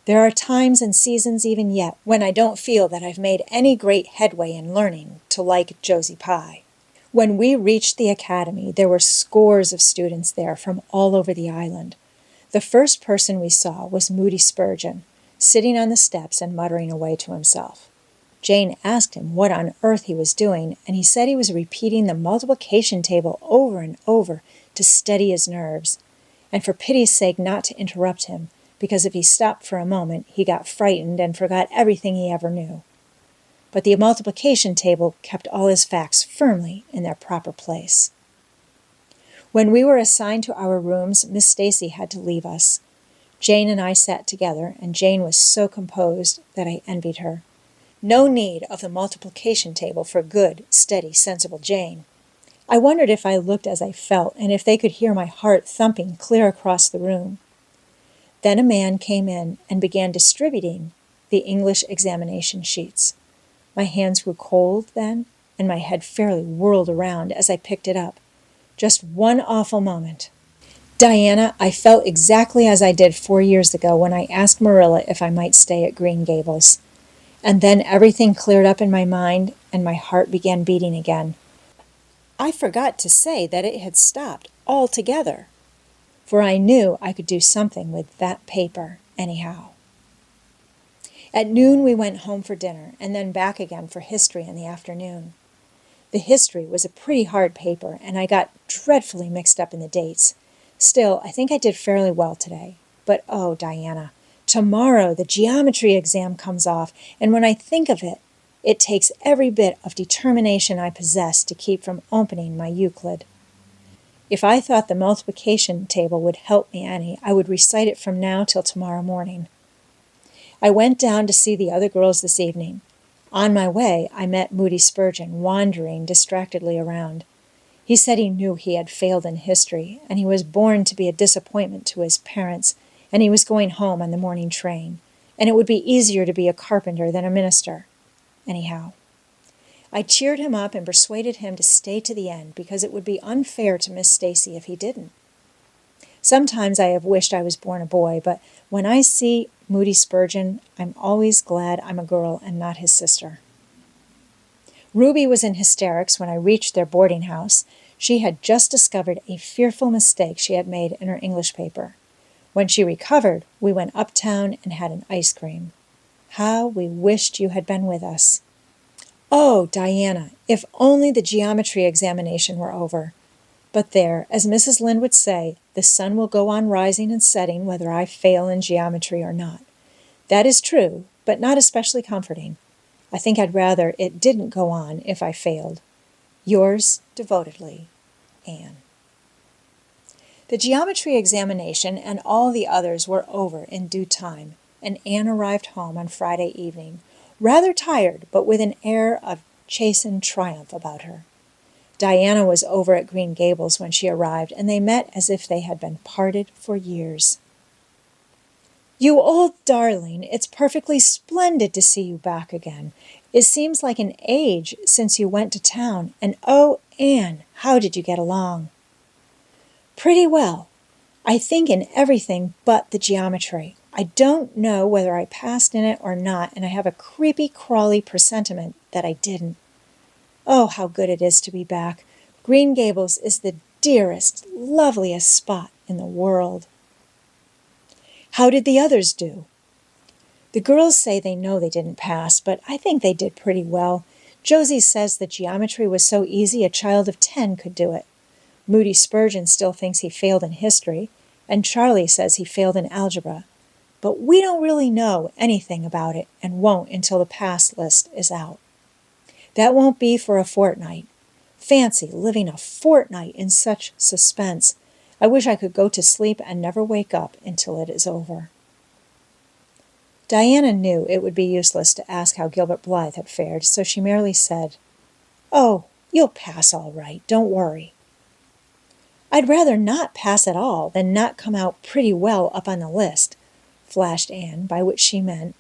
There are times and seasons even yet when I don't feel that I've made any great headway in learning to like Josie Pye. When we reached the academy, there were scores of students there from all over the island. The first person we saw was Moody Spurgeon, sitting on the steps and muttering away to himself. Jane asked him what on earth he was doing, and he said he was repeating the multiplication table over and over to steady his nerves, and for pity's sake not to interrupt him, because if he stopped for a moment, he got frightened and forgot everything he ever knew. But the multiplication table kept all his facts firmly in their proper place. When we were assigned to our rooms, Miss Stacy had to leave us. Jane and I sat together, and Jane was so composed that I envied her. No need of the multiplication table for good, steady, sensible Jane. I wondered if I looked as I felt, and if they could hear my heart thumping clear across the room. Then a man came in and began distributing the English examination sheets. My hands grew cold then, and my head fairly whirled around as I picked it up. Just one awful moment. Diana, I felt exactly as I did 4 years ago when I asked Marilla if I might stay at Green Gables. And then everything cleared up in my mind, and my heart began beating again. I forgot to say that it had stopped altogether, for I knew I could do something with that paper anyhow. At noon we went home for dinner, and then back again for history in the afternoon. The history was a pretty hard paper, and I got dreadfully mixed up in the dates. Still, I think I did fairly well today. But oh, Diana, tomorrow the geometry exam comes off, and when I think of it, it takes every bit of determination I possess to keep from opening my Euclid. If I thought the multiplication table would help me any, I would recite it from now till tomorrow morning. I went down to see the other girls this evening. On my way, I met Moody Spurgeon wandering distractedly around. He said he knew he had failed in history, and he was born to be a disappointment to his parents, and he was going home on the morning train, and it would be easier to be a carpenter than a minister. Anyhow, I cheered him up and persuaded him to stay to the end, because it would be unfair to Miss Stacy if he didn't. Sometimes I have wished I was born a boy, but when I see Moody Spurgeon, I'm always glad I'm a girl and not his sister. Ruby was in hysterics when I reached their boarding house. She had just discovered a fearful mistake she had made in her English paper. When she recovered, we went uptown and had an ice cream. How we wished you had been with us. Oh, Diana, if only the geometry examination were over. But there, as Mrs. Lynde would say, the sun will go on rising and setting whether I fail in geometry or not. That is true, but not especially comforting. I think I'd rather it didn't go on if I failed. Yours devotedly, Anne. The geometry examination and all the others were over in due time, and Anne arrived home on Friday evening, rather tired, but with an air of chastened triumph about her. Diana was over at Green Gables when she arrived, and they met as if they had been parted for years. "You old darling, it's perfectly splendid to see you back again. It seems like an age since you went to town, and oh, Anne, how did you get along?" "Pretty well. I think in everything but the geometry. I don't know whether I passed in it or not, and I have a creepy, crawly presentiment that I didn't. Oh, how good it is to be back. Green Gables is the dearest, loveliest spot in the world." "How did the others do?" "The girls say they know they didn't pass, but I think they did pretty well. Josie says that geometry was so easy a child of 10 could do it. Moody Spurgeon still thinks he failed in history, and Charlie says he failed in algebra. But we don't really know anything about it and won't until the pass list is out. That won't be for a fortnight. Fancy living a fortnight in such suspense. I wish I could go to sleep and never wake up until it is over." Diana knew it would be useless to ask how Gilbert Blythe had fared, so she merely said, "Oh, you'll pass all right, don't worry." "I'd rather not pass at all than not come out pretty well up on the list," flashed Anne, by which she meant,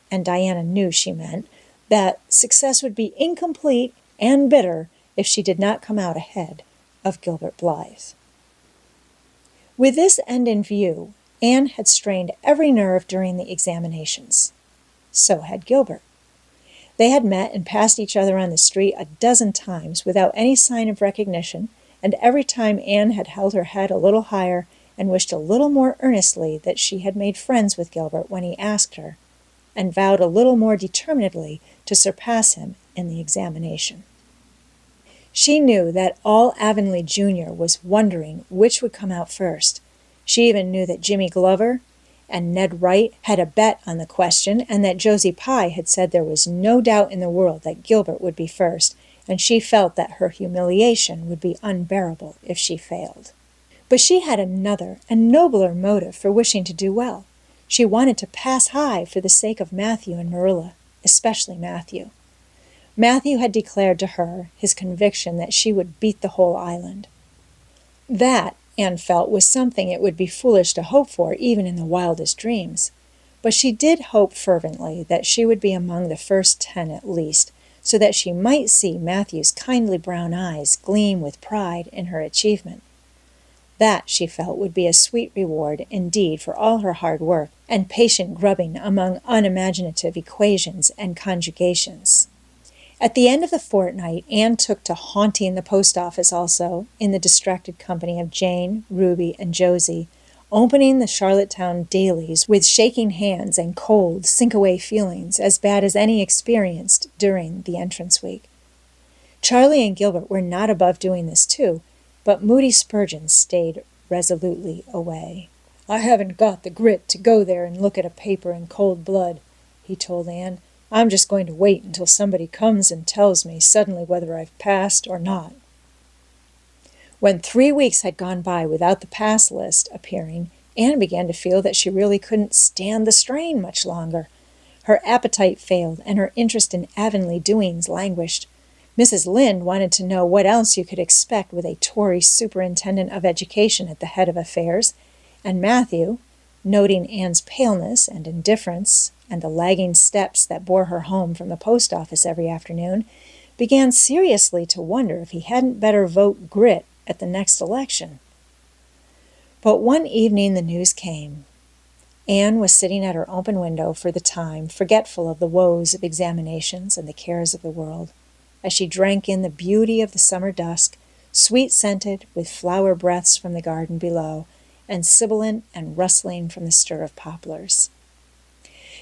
and Diana knew she meant, that success would be incomplete and bitter if she did not come out ahead of Gilbert Blythe. With this end in view, Anne had strained every nerve during the examinations. So had Gilbert. They had met and passed each other on the street a dozen times without any sign of recognition, and every time Anne had held her head a little higher and wished a little more earnestly that she had made friends with Gilbert when he asked her, and vowed a little more determinedly to surpass him in the examination. She knew that all Avonlea Jr. was wondering which would come out first. She even knew that Jimmy Glover and Ned Wright had a bet on the question, and that Josie Pye had said there was no doubt in the world that Gilbert would be first, and she felt that her humiliation would be unbearable if she failed. But she had another and nobler motive for wishing to do well. She wanted to pass high for the sake of Mathew and Marilla, especially Mathew. Mathew had declared to her his conviction that she would beat the whole island. That, Anne felt, was something it would be foolish to hope for even in the wildest dreams. But she did hope fervently that she would be among the first 10 at least, so that she might see Mathew's kindly brown eyes gleam with pride in her achievement. That, she felt, would be a sweet reward indeed for all her hard work and patient grubbing among unimaginative equations and conjugations. At the end of the fortnight, Anne took to haunting the post office also, in the distracted company of Jane, Ruby, and Josie, opening the Charlottetown dailies with shaking hands and cold, sink-away feelings as bad as any experienced during the entrance week. Charlie and Gilbert were not above doing this too, but Moody Spurgeon stayed resolutely away. "I haven't got the grit to go there and look at a paper in cold blood," he told Anne. "I'm just going to wait until somebody comes and tells me suddenly whether I've passed or not." When 3 weeks had gone by without the pass list appearing, Anne began to feel that she really couldn't stand the strain much longer. Her appetite failed, and her interest in Avonlea doings languished. Mrs. Lynde wanted to know what else you could expect with a Tory superintendent of education at the head of affairs, and Mathew, noting Anne's paleness and indifference and the lagging steps that bore her home from the post office every afternoon, began seriously to wonder if he hadn't better vote grit at the next election. But one evening the news came. Anne was sitting at her open window for the time, forgetful of the woes of examinations and the cares of the world. as she drank in the beauty of the summer dusk, sweet-scented with flower breaths from the garden below, and sibilant and rustling from the stir of poplars.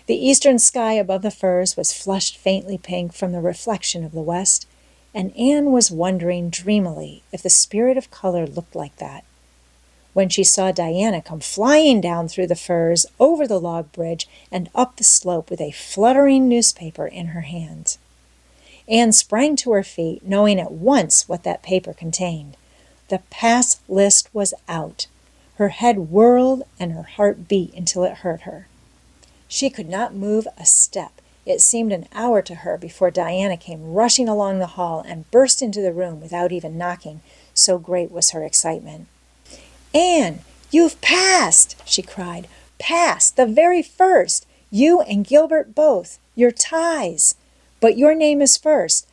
The eastern sky above the firs was flushed faintly pink from the reflection of the west, and Anne was wondering dreamily if the spirit of color looked like that, when she saw Diana come flying down through the firs, over the log bridge, and up the slope with a fluttering newspaper in her hand. Anne sprang to her feet, knowing at once what that paper contained. The pass list was out. Her head whirled and her heart beat until it hurt her. She could not move a step. It seemed an hour to her before Diana came rushing along the hall and burst into the room without even knocking, so great was her excitement. "Anne, you've passed!" she cried. "Passed, the very first! You and Gilbert both. Your ties. But your name is first.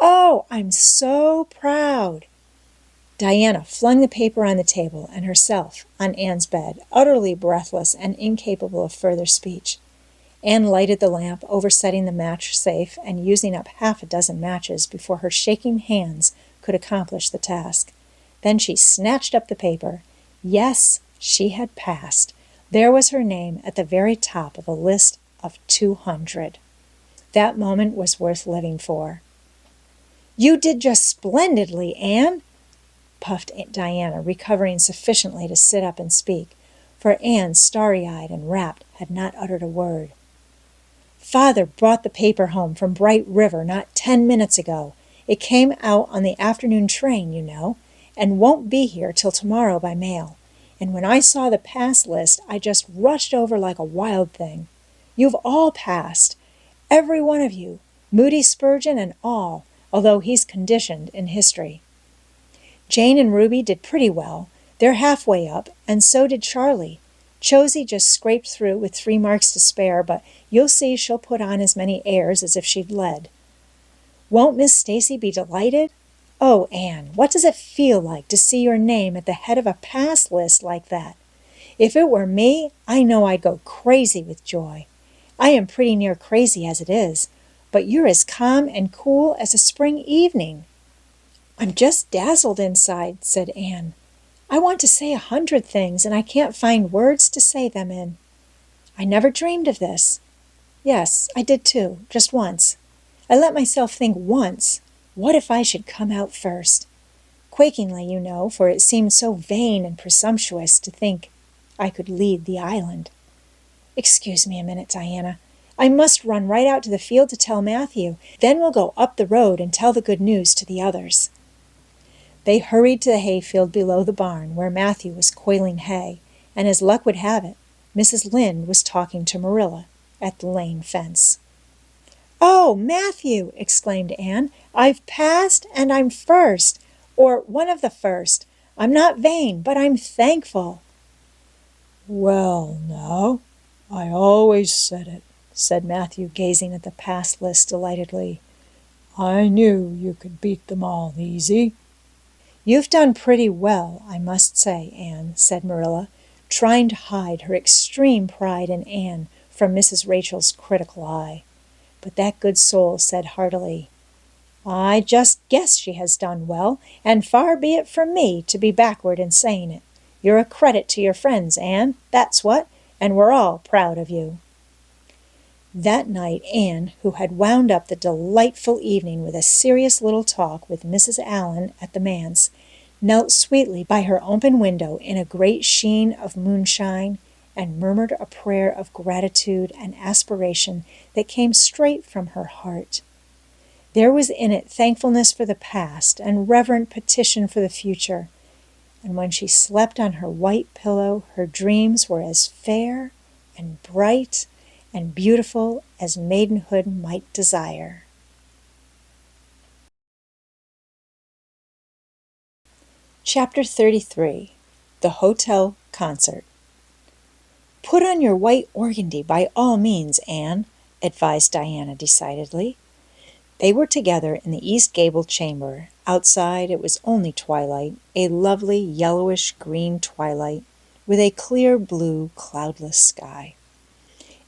Oh, I'm so proud!" Diana flung the paper on the table and herself on Anne's bed, utterly breathless and incapable of further speech. Anne lighted the lamp, oversetting the match safe and using up half a dozen matches before her shaking hands could accomplish the task. Then she snatched up the paper. Yes, she had passed. There was her name at the very top of a list of 200. That moment was worth living for. "You did just splendidly, Anne," puffed Diana, recovering sufficiently to sit up and speak, for Anne, starry-eyed and rapt, had not uttered a word. "Father brought the paper home from Bright River not 10 minutes ago. It came out on the afternoon train, you know, and won't be here till tomorrow by mail. And when I saw the pass list, I just rushed over like a wild thing. You've all passed, every one of you, Moody Spurgeon and all, although he's conditioned in history. Jane and Ruby did pretty well. They're halfway up, and so did Charlie. Josie just scraped through with 3 marks to spare, but you'll see she'll put on as many airs as if she'd led. Won't Miss Stacy be delighted? Oh, Anne, what does it feel like to see your name at the head of a pass list like that? If it were me, I know I'd go crazy with joy. I am pretty near crazy as it is, but you're as calm and cool as a spring evening." "I'm just dazzled inside," said Anne. "I want to say 100 things, and I can't find words to say them in. I never dreamed of this. Yes, I did too, just once. I let myself think once, what if I should come out first? Quakingly, you know, for it seemed so vain and presumptuous to think I could lead the island. Excuse me a minute, Diana. I must run right out to the field to tell Mathew. Then we'll go up the road and tell the good news to the others." They hurried to the hayfield below the barn, where Mathew was coiling hay, and as luck would have it, Mrs. Lynde was talking to Marilla at the lane fence. "Oh, Mathew!" exclaimed Anne. "I've passed, and I'm first, or one of the first. I'm not vain, but I'm thankful." "Well, now, I always said it," said Mathew, gazing at the pass list delightedly. "I knew you could beat them all easy." "You've done pretty well, I must say, Anne," said Marilla, trying to hide her extreme pride in Anne from Mrs. Rachel's critical eye. But that good soul said heartily, "I just guess she has done well, and far be it from me to be backward in saying it. You're a credit to your friends, Anne, that's what, and we're all proud of you." That night Anne, who had wound up the delightful evening with a serious little talk with Mrs. Allan at the manse, knelt sweetly by her open window in a great sheen of moonshine and murmured a prayer of gratitude and aspiration that came straight from her heart. There was in it thankfulness for the past and reverent petition for the future, and when she slept on her white pillow, her dreams were as fair and bright and beautiful as maidenhood might desire. Chapter 33. The Hotel Concert. "Put on your white organdy by all means, Anne," advised Diana decidedly. They were together in the east gable chamber. Outside it was only twilight, a lovely yellowish-green twilight, with a clear blue, cloudless sky.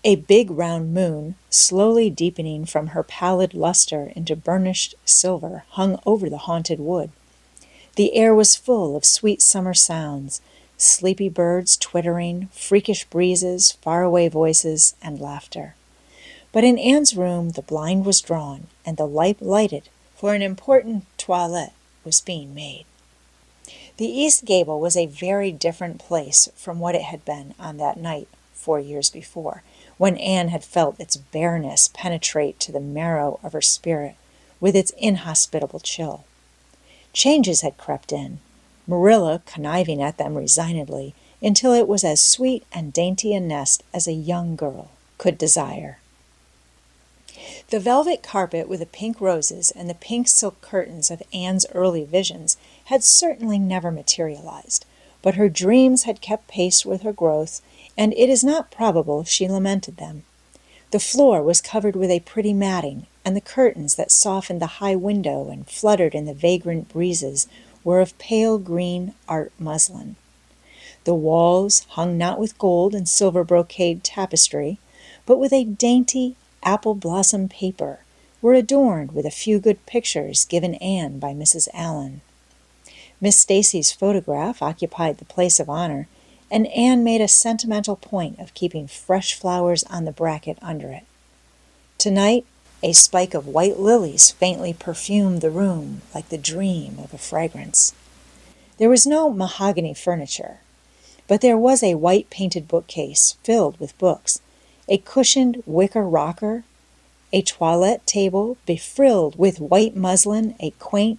A big round moon, slowly deepening from her pallid luster into burnished silver, hung over the haunted wood. The air was full of sweet summer sounds, sleepy birds twittering, freakish breezes, faraway voices, and laughter. But in Anne's room the blind was drawn, and the light lighted, for an important toilette was being made. The east gable was a very different place from what it had been on that night 4 years before, when Anne had felt its bareness penetrate to the marrow of her spirit with its inhospitable chill. Changes had crept in, Marilla conniving at them resignedly, until it was as sweet and dainty a nest as a young girl could desire. The velvet carpet with the pink roses and the pink silk curtains of Anne's early visions had certainly never materialized, but her dreams had kept pace with her growth, and it is not probable she lamented them. The floor was covered with a pretty matting, and the curtains that softened the high window and fluttered in the vagrant breezes were of pale green art muslin. The walls, hung not with gold and silver brocade tapestry, but with a dainty apple blossom paper, were adorned with a few good pictures given Anne by Mrs. Allen. Miss Stacy's photograph occupied the place of honor, and Anne made a sentimental point of keeping fresh flowers on the bracket under it. Tonight, a spike of white lilies faintly perfumed the room like the dream of a fragrance. There was no mahogany furniture, but there was a white-painted bookcase filled with books, a cushioned wicker rocker, a toilette table befrilled with white muslin, a quaint,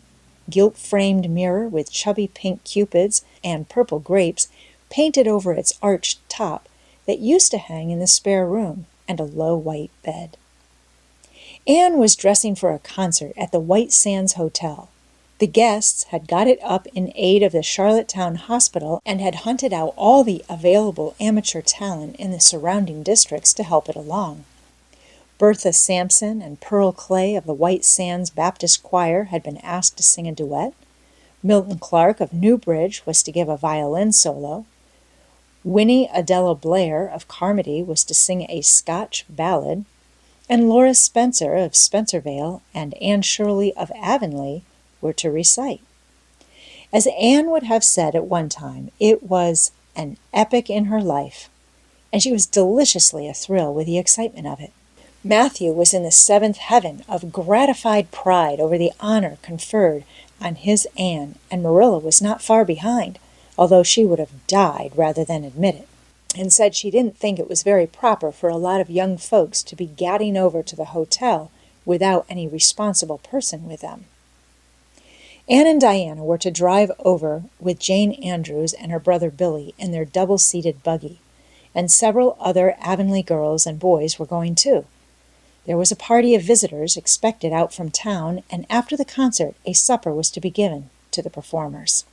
gilt-framed mirror with chubby pink cupids and purple grapes painted over its arched top that used to hang in the spare room, and a low white bed. Anne was dressing for a concert at the White Sands Hotel. The guests had got it up in aid of the Charlottetown Hospital and had hunted out all the available amateur talent in the surrounding districts to help it along. Bertha Sampson and Pearl Clay of the White Sands Baptist Choir had been asked to sing a duet. Milton Clark of Newbridge was to give a violin solo. Winnie Adela Blair of Carmody was to sing a Scotch ballad, and Laura Spencer of Spencervale and Anne Shirley of Avonlea were to recite. As Anne would have said at one time, it was an epic in her life, and she was deliciously athrill with the excitement of it. Mathew was in the seventh heaven of gratified pride over the honor conferred on his Anne, and Marilla was not far behind, although she would have died rather than admit it, and said she didn't think it was very proper for a lot of young folks to be gadding over to the hotel without any responsible person with them. Anne and Diana were to drive over with Jane Andrews and her brother Billy in their double-seated buggy, and several other Avonlea girls and boys were going too. There was a party of visitors expected out from town, and after the concert a supper was to be given to the performers.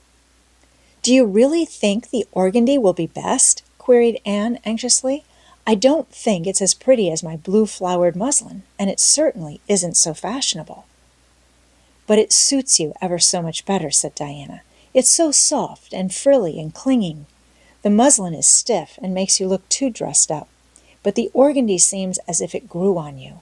"Do you really think the organdy will be best?" queried Anne anxiously. "I don't think it's as pretty as my blue-flowered muslin, and it certainly isn't so fashionable." "But it suits you ever so much better," said Diana. "It's so soft and frilly and clinging. The muslin is stiff and makes you look too dressed up, but the organdy seems as if it grew on you."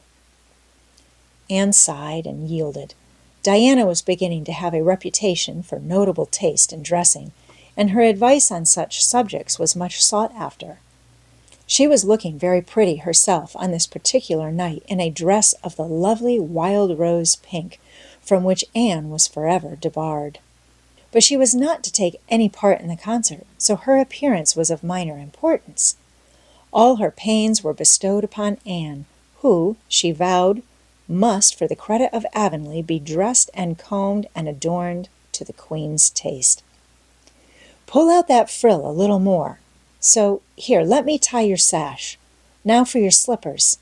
Anne sighed and yielded. Diana was beginning to have a reputation for notable taste in dressing, and her advice on such subjects was much sought after. She was looking very pretty herself on this particular night in a dress of the lovely wild rose pink, from which Anne was forever debarred. But she was not to take any part in the concert, so her appearance was of minor importance. All her pains were bestowed upon Anne, who, she vowed, must, for the credit of Avonlea, be dressed and combed and adorned to the Queen's taste. "Pull out that frill a little more. So, here, let me tie your sash. Now for your slippers.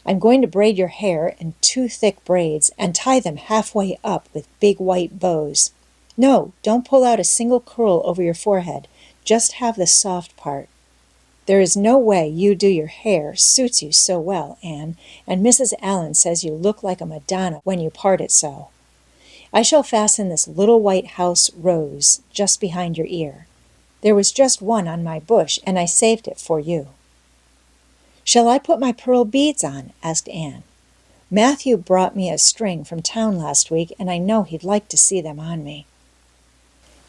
I'm going to braid your hair in 2 thick braids and tie them halfway up with big white bows. No, don't pull out a single curl over your forehead. Just have the soft part. There is no way you do your hair suits you so well, Anne, and Mrs. Allen says you look like a Madonna when you part it so. I shall fasten this little white house rose just behind your ear. There was just one on my bush, and I saved it for you." "Shall I put my pearl beads on?" asked Anne. "Mathew brought me a string from town last week, and I know he'd like to see them on me."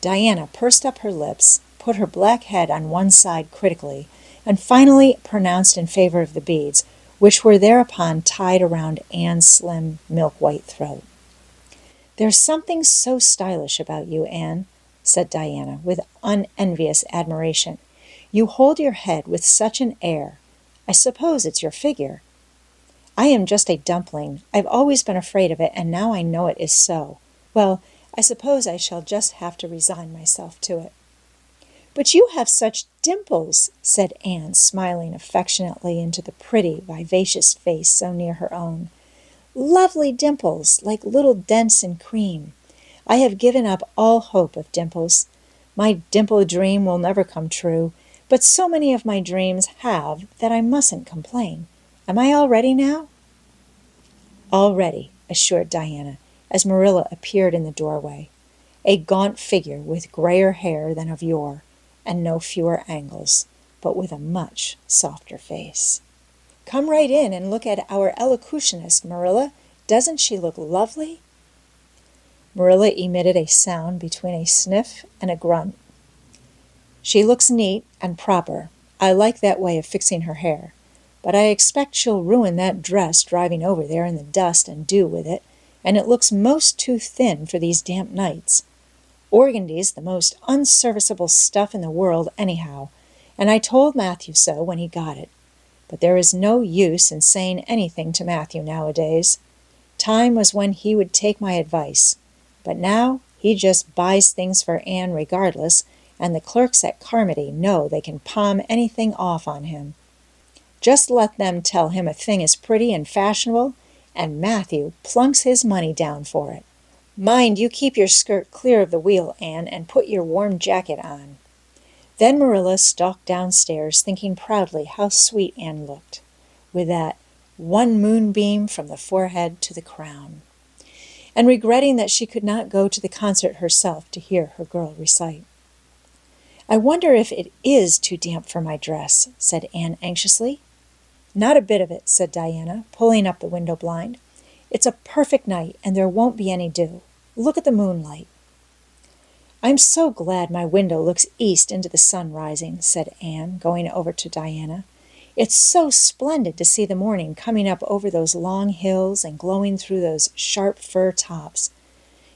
Diana pursed up her lips, put her black head on one side critically, and finally pronounced in favor of the beads, which were thereupon tied around Anne's slim, milk-white throat. "There's something so stylish about you, Anne," said Diana, with unenvious admiration. "You hold your head with such an air. I suppose it's your figure." "I am just a dumpling. I've always been afraid of it, and now I know it is so. Well, I suppose I shall just have to resign myself to it." "But you have such dimples," said Anne, smiling affectionately into the pretty, vivacious face so near her own. "Lovely dimples, like little dents in cream. I have given up all hope of dimples. My dimple dream will never come true, but so many of my dreams have that I mustn't complain. Am I all ready now?" "All ready," assured Diana, as Marilla appeared in the doorway, a gaunt figure with grayer hair than of yore, and no fewer angles, but with a much softer face. "Come right in and look at our elocutionist, Marilla. Doesn't she look lovely?" Marilla emitted a sound between a sniff and a grunt. "She looks neat and proper. I like that way of fixing her hair. But I expect she'll ruin that dress driving over there in the dust and dew with it, and it looks most too thin for these damp nights. Organdy's the most unserviceable stuff in the world anyhow, and I told Mathew so when he got it. But there is no use in saying anything to Mathew nowadays. Time was when he would take my advice, but now he just buys things for Anne regardless, and the clerks at Carmody know they can palm anything off on him. Just let them tell him a thing is pretty and fashionable, and Mathew plunks his money down for it. Mind you keep your skirt clear of the wheel, Anne, and put your warm jacket on." Then Marilla stalked downstairs, thinking proudly how sweet Anne looked, with that one moonbeam from the forehead to the crown, and regretting that she could not go to the concert herself to hear her girl recite. "I wonder if it is too damp for my dress," said Anne anxiously. "Not a bit of it," said Diana, pulling up the window blind. "It's a perfect night, and there won't be any dew. Look at the moonlight." "I'm so glad my window looks east into the sun rising," said Anne, going over to Diana. "It's so splendid to see the morning coming up over those long hills and glowing through those sharp fir tops.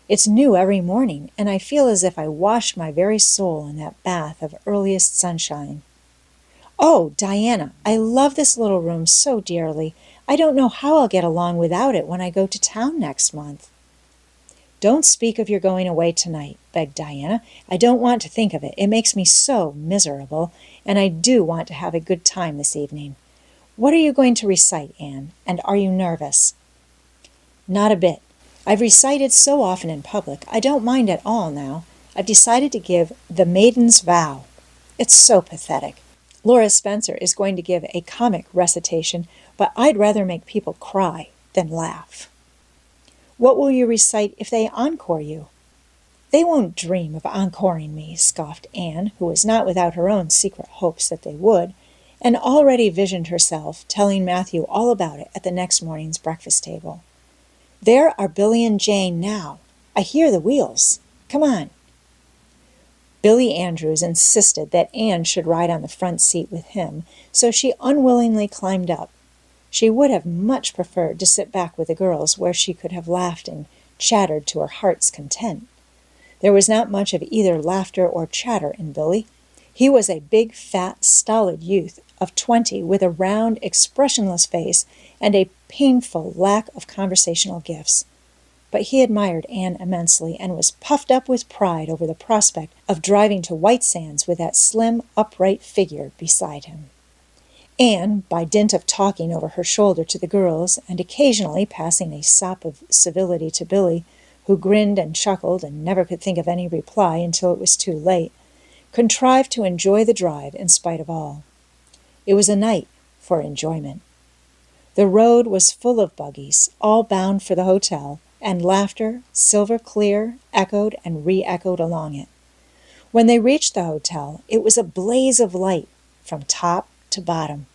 It's new every morning, and I feel as if I washed my very soul in that bath of earliest sunshine. Oh, Diana, I love this little room so dearly. I don't know how I'll get along without it when I go to town next month." "Don't speak of your going away tonight," begged Diana. "I don't want to think of it. It makes me so miserable, and I do want to have a good time this evening. What are you going to recite, Anne, and are you nervous?" "Not a bit. I've recited so often in public, I don't mind at all now. I've decided to give The Maiden's Vow. It's so pathetic. Laura Spencer is going to give a comic recitation, but I'd rather make people cry than laugh." "What will you recite if they encore you?" "They won't dream of encoring me," scoffed Anne, who was not without her own secret hopes that they would, and already visioned herself telling Mathew all about it at the next morning's breakfast table. "There are Billy and Jane now. I hear the wheels. Come on." Billy Andrews insisted that Anne should ride on the front seat with him, so she unwillingly climbed up. She would have much preferred to sit back with the girls, where she could have laughed and chattered to her heart's content. There was not much of either laughter or chatter in Billy. He was a big, fat, stolid youth of 20 with a round, expressionless face and a painful lack of conversational gifts. But he admired Anne immensely and was puffed up with pride over the prospect of driving to White Sands with that slim, upright figure beside him. Anne, by dint of talking over her shoulder to the girls and occasionally passing a sop of civility to Billy, who grinned and chuckled and never could think of any reply until it was too late, contrived to enjoy the drive in spite of all. It was a night for enjoyment. The road was full of buggies, all bound for the hotel, and laughter, silver clear, echoed and re-echoed along it. When they reached the hotel, it was a blaze of light from top to bottom.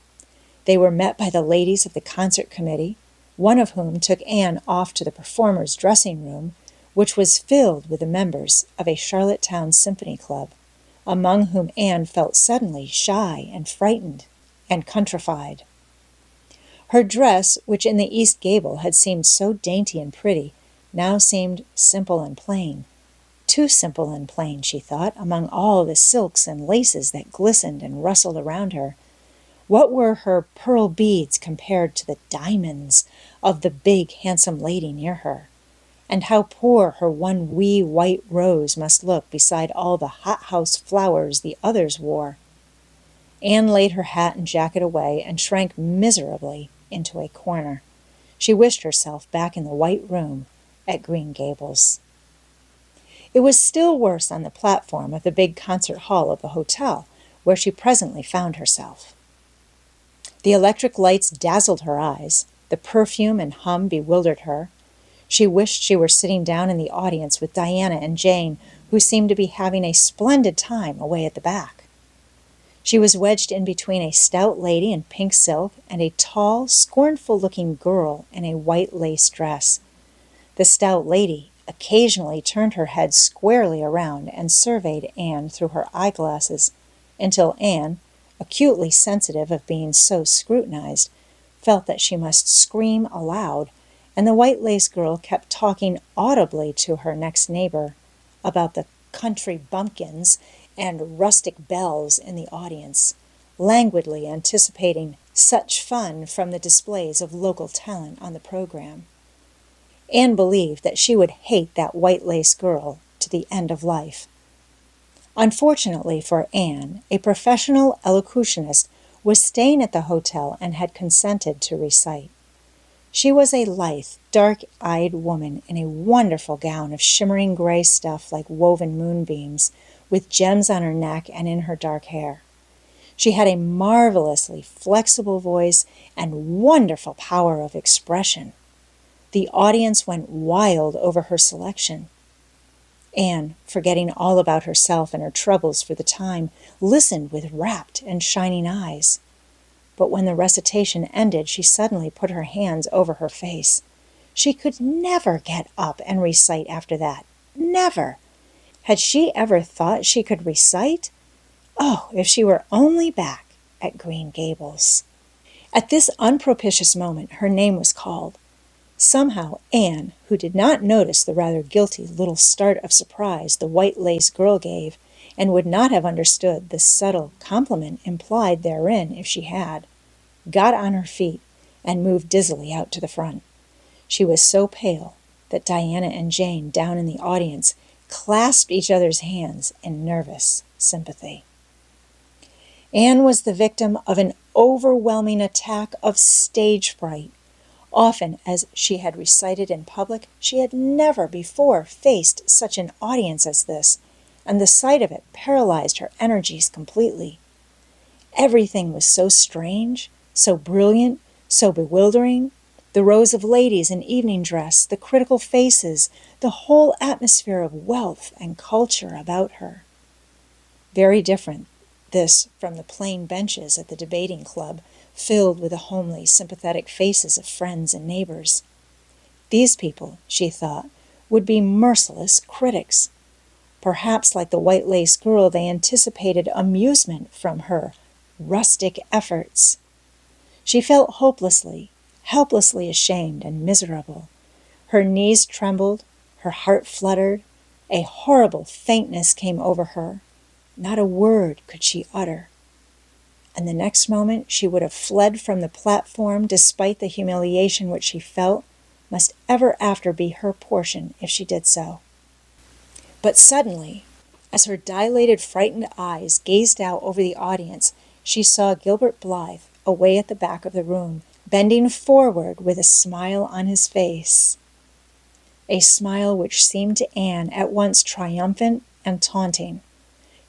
They were met by the ladies of the concert committee, one of whom took Anne off to the performers' dressing room, which was filled with the members of a Charlottetown symphony club, among whom Anne felt suddenly shy and frightened and countrified. Her dress, which in the east gable had seemed so dainty and pretty, now seemed simple and plain. Too simple and plain, she thought, among all the silks and laces that glistened and rustled around her. What were her pearl beads compared to the diamonds of the big, handsome lady near her? And how poor her one wee white rose must look beside all the hothouse flowers the others wore. Anne laid her hat and jacket away and shrank miserably into a corner. She wished herself back in the white room at Green Gables. It was still worse on the platform of the big concert hall of the hotel, where she presently found herself. The electric lights dazzled her eyes. The perfume and hum bewildered her. She wished she were sitting down in the audience with Diana and Jane, who seemed to be having a splendid time away at the back. She was wedged in between a stout lady in pink silk and a tall, scornful-looking girl in a white lace dress. The stout lady occasionally turned her head squarely around and surveyed Anne through her eyeglasses, until Anne, acutely sensitive of being so scrutinized, felt that she must scream aloud, and the white lace girl kept talking audibly to her next neighbor about the country bumpkins and rustic belles in the audience, languidly anticipating such fun from the displays of local talent on the program. Anne believed that she would hate that white lace girl to the end of life. Unfortunately for Anne, a professional elocutionist was staying at the hotel and had consented to recite. She was a lithe, dark-eyed woman in a wonderful gown of shimmering gray stuff like woven moonbeams, with gems on her neck and in her dark hair. She had a marvelously flexible voice and wonderful power of expression. The audience went wild over her selection. Anne, forgetting all about herself and her troubles for the time, listened with rapt and shining eyes. But when the recitation ended, she suddenly put her hands over her face. She could never get up and recite after that. Never! Had she ever thought she could recite? Oh, if she were only back at Green Gables! At this unpropitious moment, her name was called. Somehow Anne, who did not notice the rather guilty little start of surprise the white lace girl gave, and would not have understood the subtle compliment implied therein if she had, got on her feet and moved dizzily out to the front. She was so pale that Diana and Jane, down in the audience, clasped each other's hands in nervous sympathy. Anne was the victim of an overwhelming attack of stage fright. Often as she had recited in public, she had never before faced such an audience as this, and the sight of it paralyzed her energies completely. Everything was so strange, so brilliant, so bewildering. The rows of ladies in evening dress, the critical faces, the whole atmosphere of wealth and culture about her. Very different, this, from the plain benches at the debating club, filled with the homely, sympathetic faces of friends and neighbors. These people, she thought, would be merciless critics. Perhaps, like the white lace girl, they anticipated amusement from her rustic efforts. She felt hopelessly, helplessly ashamed and miserable. Her knees trembled, her heart fluttered, a horrible faintness came over her. Not a word could she utter. And the next moment she would have fled from the platform, despite the humiliation which she felt must ever after be her portion if she did so. But suddenly, as her dilated, frightened eyes gazed out over the audience, she saw Gilbert Blythe away at the back of the room, bending forward with a smile on his face. A smile which seemed to Anne at once triumphant and taunting.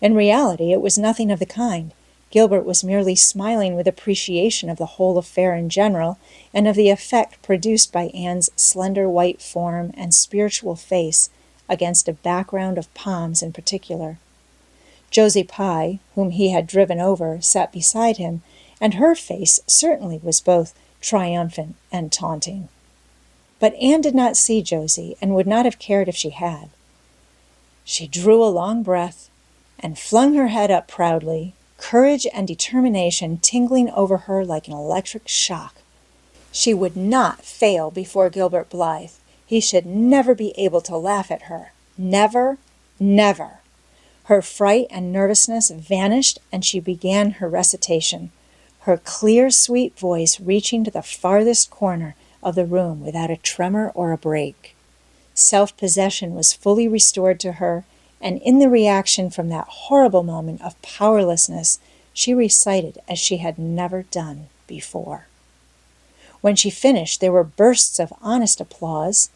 In reality, it was nothing of the kind. Gilbert was merely smiling with appreciation of the whole affair in general, and of the effect produced by Anne's slender white form and spiritual face against a background of palms in particular. Josie Pye, whom he had driven over, sat beside him, and her face certainly was both triumphant and taunting. But Anne did not see Josie, and would not have cared if she had. She drew a long breath and flung her head up proudly, courage and determination tingling over her like an electric shock. She would not fail before Gilbert Blythe. He should never be able to laugh at her. Never, never. Her fright and nervousness vanished, and she began her recitation, her clear, sweet voice reaching to the farthest corner of the room without a tremor or a break. Self-possession was fully restored to her, and in the reaction from that horrible moment of powerlessness, she recited as she had never done before. When she finished, there were bursts of honest applause.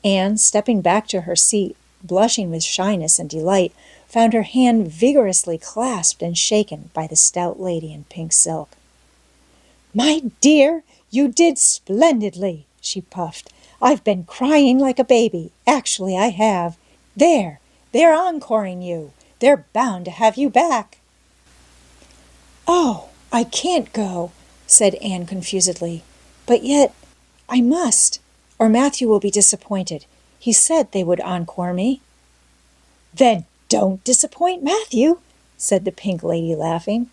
Anne, stepping back to her seat, blushing with shyness and delight, found her hand vigorously clasped and shaken by the stout lady in pink silk. "My dear, you did splendidly," she puffed. "I've been crying like a baby. Actually, I have. They're encoring you. They're bound to have you back." "Oh, I can't go," said Anne confusedly. "But yet I must, or Mathew will be disappointed. He said they would encore me." "Then don't disappoint Mathew," said the pink lady, laughing.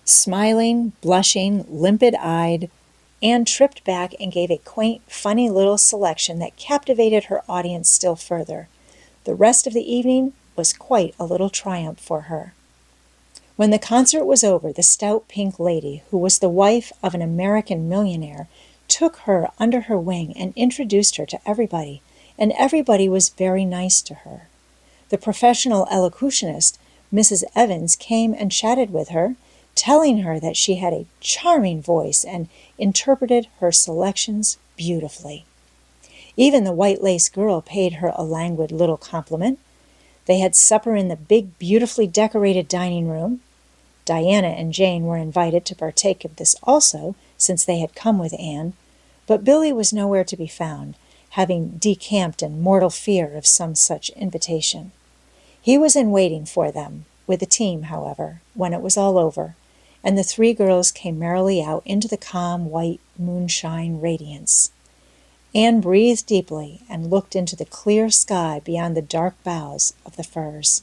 Smiling, blushing, limpid-eyed, Anne tripped back and gave a quaint, funny little selection that captivated her audience still further. The rest of the evening was quite a little triumph for her. When the concert was over, the stout pink lady, who was the wife of an American millionaire, took her under her wing and introduced her to everybody, and everybody was very nice to her. The professional elocutionist, Mrs. Evans, came and chatted with her, telling her that she had a charming voice and interpreted her selections beautifully. Even the white lace girl paid her a languid little compliment. They had supper in the big, beautifully decorated dining room. Diana and Jane were invited to partake of this also, since they had come with Anne, but Billy was nowhere to be found, having decamped in mortal fear of some such invitation. He was in waiting for them, with the team, however, when it was all over, and the three girls came merrily out into the calm, white moonshine radiance. Anne breathed deeply and looked into the clear sky beyond the dark boughs of the firs.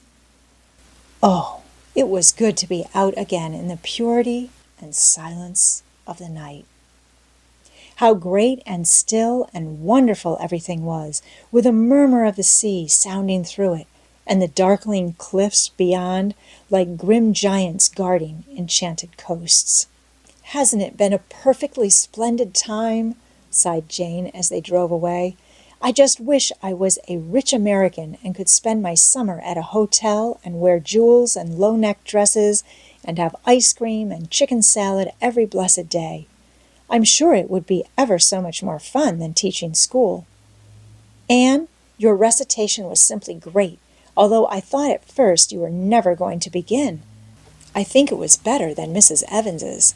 Oh, it was good to be out again in the purity and silence of the night. How great and still and wonderful everything was, with a murmur of the sea sounding through it, and the darkling cliffs beyond like grim giants guarding enchanted coasts. "Hasn't it been a perfectly splendid time?" sighed Jane as they drove away. "I just wish I was a rich American and could spend my summer at a hotel and wear jewels and low-necked dresses and have ice cream and chicken salad every blessed day. I'm sure it would be ever so much more fun than teaching school. Anne, your recitation was simply great, although I thought at first you were never going to begin. I think it was better than Mrs. Evans's."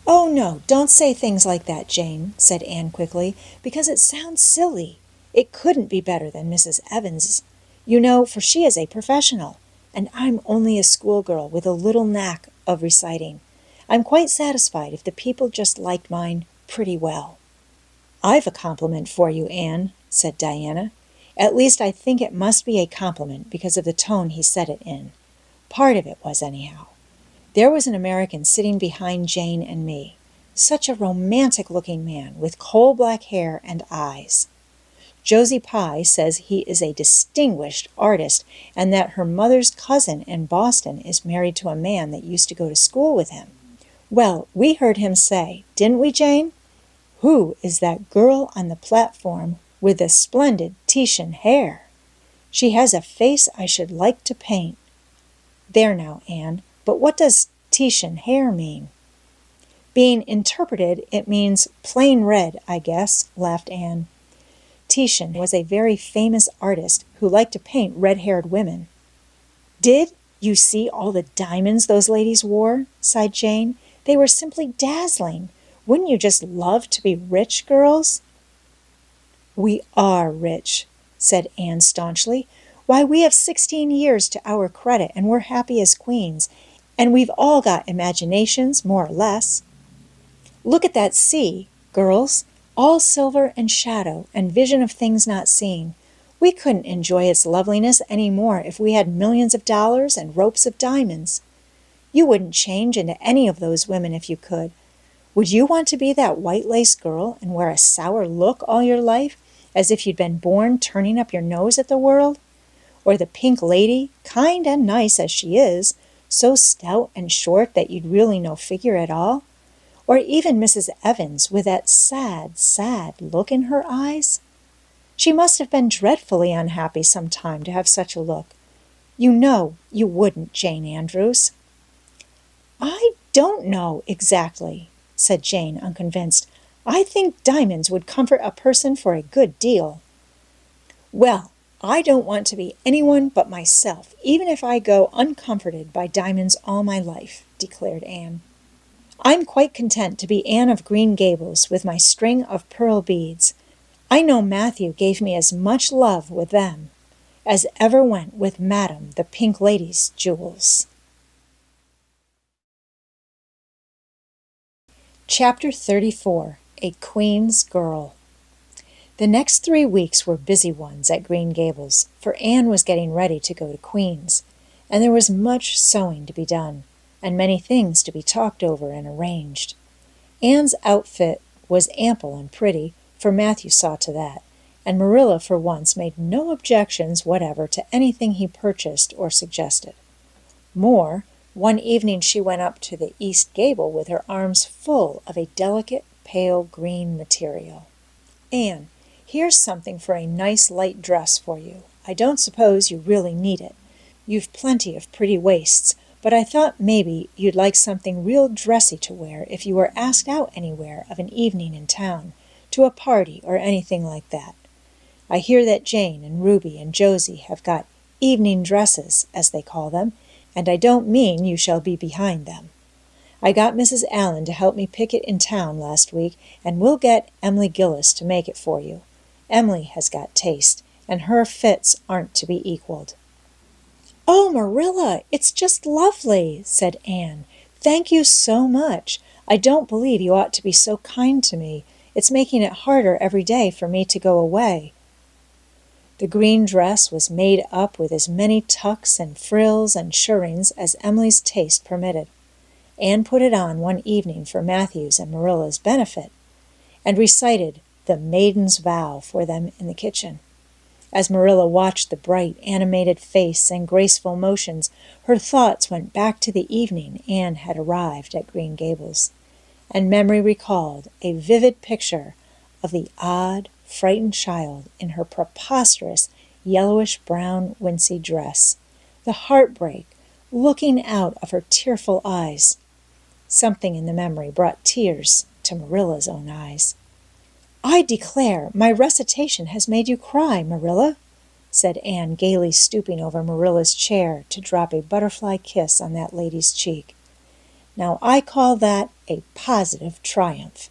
"Oh, no, don't say things like that, Jane," said Anne quickly, "because it sounds silly. It couldn't be better than Mrs. Evans's, you know, for she is a professional, and I'm only a schoolgirl with a little knack of reciting. I'm quite satisfied if the people just liked mine pretty well." "I've a compliment for you, Anne," said Diana. "At least I think it must be a compliment because of the tone he said it in. Part of it was, anyhow. There was an American sitting behind Jane and me. Such a romantic-looking man with coal-black hair and eyes. Josie Pye says he is a distinguished artist and that her mother's cousin in Boston is married to a man that used to go to school with him. Well, we heard him say, didn't we, Jane? 'Who is that girl on the platform with the splendid Titian hair? She has a face I should like to paint.' There now, Anne. But what does Titian hair mean?" "Being interpreted, it means plain red, I guess," laughed Anne. "Titian was a very famous artist who liked to paint red-haired women." "Did you see all the diamonds those ladies wore?" sighed Jane. "They were simply dazzling. Wouldn't you just love to be rich, girls?" "We are rich," said Anne staunchly. "Why, we have 16 years to our credit, and we're happy as queens. And we've all got imaginations, more or less. Look at that sea, girls, all silver and shadow and vision of things not seen. We couldn't enjoy its loveliness any more if we had millions of dollars and ropes of diamonds. You wouldn't change into any of those women if you could. Would you want to be that white-lace girl and wear a sour look all your life, as if you'd been born turning up your nose at the world? Or the pink lady, kind and nice as she is, so stout and short that you'd really no figure at all? Or even Mrs. Evans with that sad, sad look in her eyes? She must have been dreadfully unhappy some time to have such a look. You know you wouldn't, Jane Andrews. I don't know exactly, said Jane, unconvinced. I think diamonds would comfort a person for a good deal. Well, I don't want to be anyone but myself, even if I go uncomforted by diamonds all my life, declared Anne. I'm quite content to be Anne of Green Gables with my string of pearl beads. I know Mathew gave me as much love with them as ever went with Madame the Pink Lady's jewels. Chapter 34. A Queen's Girl. The next 3 weeks were busy ones at Green Gables, for Anne was getting ready to go to Queen's, and there was much sewing to be done, and many things to be talked over and arranged. Anne's outfit was ample and pretty, for Mathew saw to that, and Marilla for once made no objections whatever to anything he purchased or suggested. More, one evening she went up to the east gable with her arms full of a delicate pale green material. Anne, here's something for a nice light dress for you. I don't suppose you really need it. You've plenty of pretty waists, but I thought maybe you'd like something real dressy to wear if you were asked out anywhere of an evening in town, to a party or anything like that. I hear that Jane and Ruby and Josie have got evening dresses, as they call them, and I don't mean you shall be behind them. I got Mrs. Allen to help me pick it in town last week, and we'll get Emily Gillis to make it for you. Emily has got taste, and her fits aren't to be equaled. Oh, Marilla, it's just lovely, said Anne. Thank you so much. I don't believe you ought to be so kind to me. It's making it harder every day for me to go away. The green dress was made up with as many tucks and frills and shirrings as Emily's taste permitted. Anne put it on one evening for Mathew's and Marilla's benefit, and recited the Maiden's Vow for them in the kitchen. As Marilla watched the bright, animated face and graceful motions, her thoughts went back to the evening Anne had arrived at Green Gables, and memory recalled a vivid picture of the odd, frightened child in her preposterous yellowish-brown wincey dress, the heartbreak looking out of her tearful eyes. Something in the memory brought tears to Marilla's own eyes. I declare my recitation has made you cry, Marilla, said Anne, gaily stooping over Marilla's chair to drop a butterfly kiss on that lady's cheek. Now I call that a positive triumph.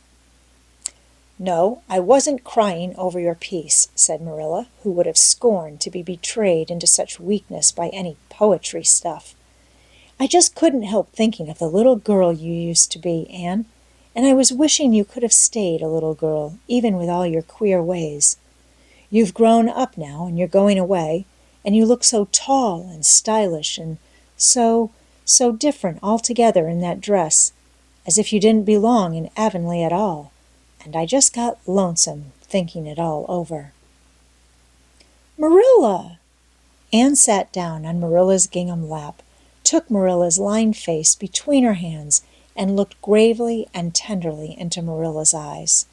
No, I wasn't crying over your piece, said Marilla, who would have scorned to be betrayed into such weakness by any poetry stuff. I just couldn't help thinking of the little girl you used to be, Anne, and I was wishing you could have stayed a little girl, even with all your queer ways. You've grown up now, and you're going away, and you look so tall and stylish and so different altogether in that dress, as if you didn't belong in Avonlea at all, and I just got lonesome thinking it all over. Marilla! Anne sat down on Marilla's gingham lap, took Marilla's lined face between her hands, and looked gravely and tenderly into Marilla's eyes.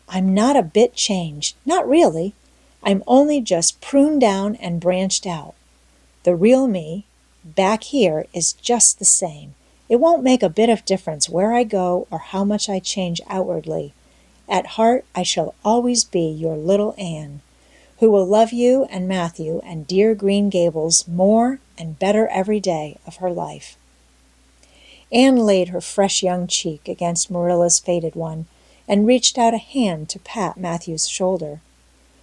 I'm not a bit changed, not really. I'm only just pruned down and branched out. The real me, back here, is just the same. It won't make a bit of difference where I go or how much I change outwardly. At heart, I shall always be your little Anne, who will love you and Mathew and dear Green Gables more and better every day of her life. Anne laid her fresh young cheek against Marilla's faded one, and reached out a hand to pat Mathew's shoulder.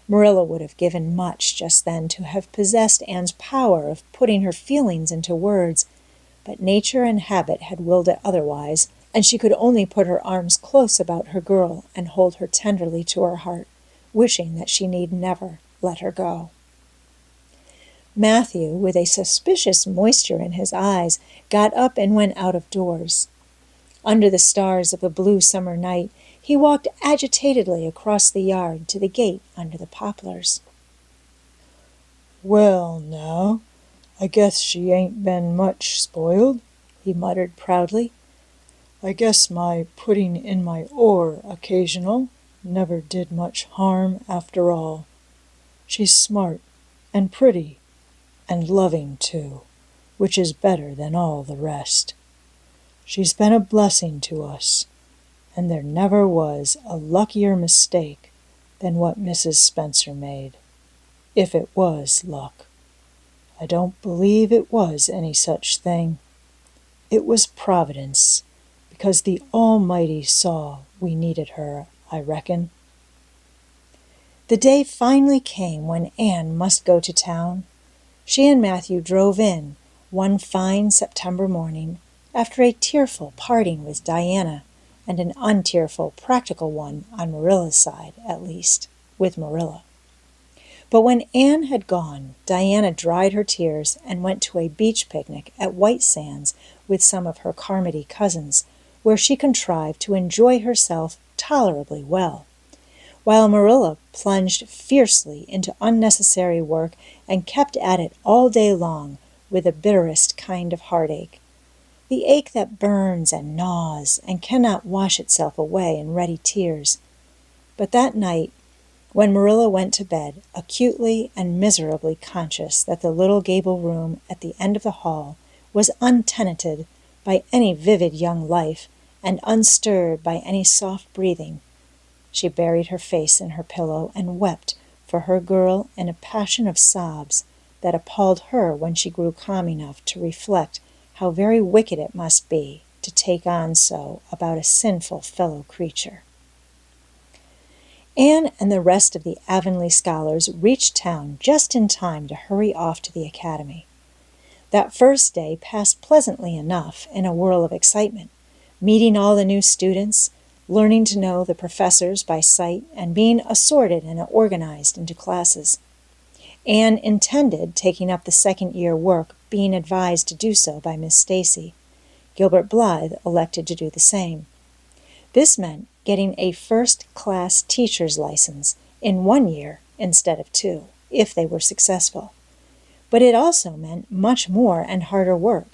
Marilla would have given much just then to have possessed Anne's power of putting her feelings into words, but nature and habit had willed it otherwise, and she could only put her arms close about her girl and hold her tenderly to her heart, wishing that she need never let her go. Mathew, with a suspicious moisture in his eyes, got up and went out of doors. Under the stars of the blue summer night, he walked agitatedly across the yard to the gate under the poplars. "Well, now, I guess she ain't been much spoiled," he muttered proudly. "I guess my putting in my oar occasional never did much harm after all. She's smart and pretty and loving, too, which is better than all the rest. She's been a blessing to us, and there never was a luckier mistake than what Mrs. Spencer made, if it was luck. I don't believe it was any such thing. It was Providence, because the Almighty saw we needed her, I reckon." The day finally came when Anne must go to town. She and Mathew drove in one fine September morning, after a tearful parting with Diana, and an untearful practical one on Marilla's side, at least, with Marilla. But when Anne had gone, Diana dried her tears and went to a beach picnic at White Sands with some of her Carmody cousins, where she contrived to enjoy herself tolerably well, while Marilla plunged fiercely into unnecessary work and kept at it all day long with the bitterest kind of heartache, the ache that burns and gnaws and cannot wash itself away in ready tears. But that night, when Marilla went to bed, acutely and miserably conscious that the little gable room at the end of the hall was untenanted by any vivid young life and unstirred by any soft breathing, she buried her face in her pillow and wept for her girl in a passion of sobs that appalled her when she grew calm enough to reflect how very wicked it must be to take on so about a sinful fellow creature. Anne and the rest of the Avonlea scholars reached town just in time to hurry off to the academy. That first day passed pleasantly enough in a whirl of excitement, meeting all the new students, learning to know the professors by sight, and being assorted and organized into classes. Anne intended taking up the second-year work, being advised to do so by Miss Stacy. Gilbert Blythe elected to do the same. This meant getting a first-class teacher's license in 1 year instead of 2, if they were successful. But it also meant much more and harder work.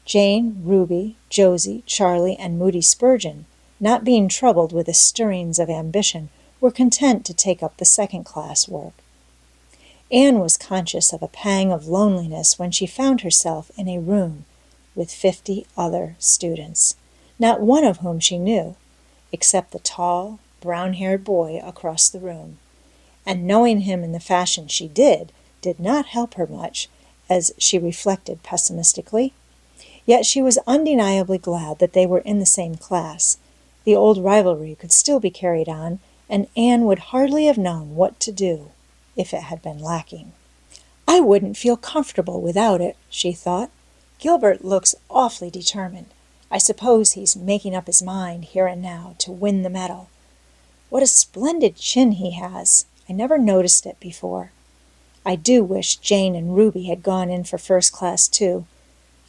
Jane, Ruby, Josie, Charlie, and Moody Spurgeon, not being troubled with the stirrings of ambition, were content to take up the second-class work. Anne was conscious of a pang of loneliness when she found herself in a room with 50 other students, not one of whom she knew, except the tall, brown-haired boy across the room. And knowing him in the fashion she did not help her much, as she reflected pessimistically. Yet she was undeniably glad that they were in the same class. The old rivalry could still be carried on, and Anne would hardly have known what to do if it had been lacking. "I wouldn't feel comfortable without it," she thought. "Gilbert looks awfully determined. I suppose he's making up his mind here and now to win the medal. What a splendid chin he has! I never noticed it before. I do wish Jane and Ruby had gone in for first class too.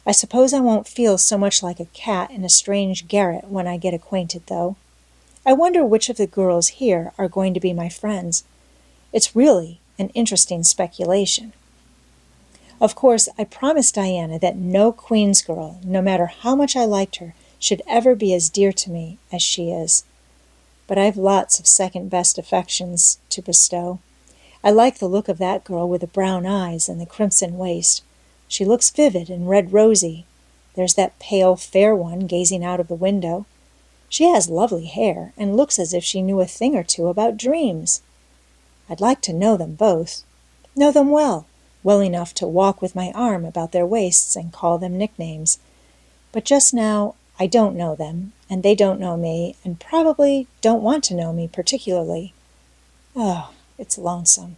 I suppose I won't feel so much like a cat in a strange garret when I get acquainted, though. I wonder which of the girls here are going to be my friends. It's really an interesting speculation. Of course, I promised Diana that no Queen's girl, no matter how much I liked her, should ever be as dear to me as she is. But I've lots of second-best affections to bestow. I like the look of that girl with the brown eyes and the crimson waist. She looks vivid and red-rosy. There's that pale, fair one gazing out of the window. She has lovely hair and looks as if she knew a thing or two about dreams. I'd like to know them both, know them well enough to walk with my arm about their waists and call them nicknames. But just now I don't know them, and they don't know me, and probably don't want to know me particularly. Oh, it's lonesome.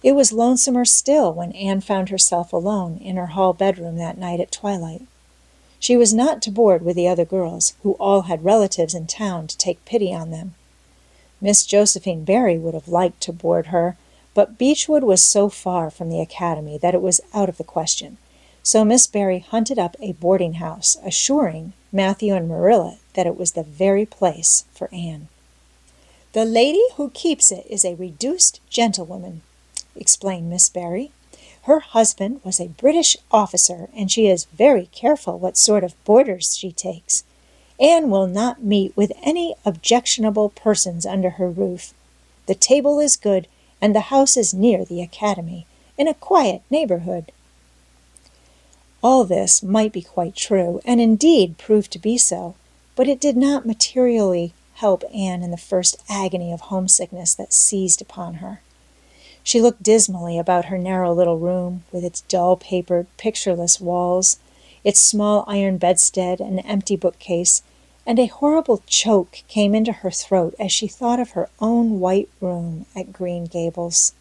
It was lonesomer still when Anne found herself alone in her hall bedroom that night at twilight. She was not to board with the other girls, who all had relatives in town to take pity on them. Miss Josephine Barry would have liked to board her, but Beechwood was so far from the academy that it was out of the question, so Miss Barry hunted up a boarding house, assuring Mathew and Marilla that it was the very place for Anne. "The lady who keeps it is a reduced gentlewoman," explained Miss Barry. "Her husband was a British officer, and she is very careful what sort of boarders she takes. Anne will not meet with any objectionable persons under her roof. The table is good, and the house is near the academy, in a quiet neighborhood." All this might be quite true, and indeed proved to be so, but it did not materially help Anne in the first agony of homesickness that seized upon her. She looked dismally about her narrow little room, with its dull-papered, pictureless walls, its small iron bedstead and empty bookcase, and a horrible choke came into her throat as she thought of her own white room at Green Gables,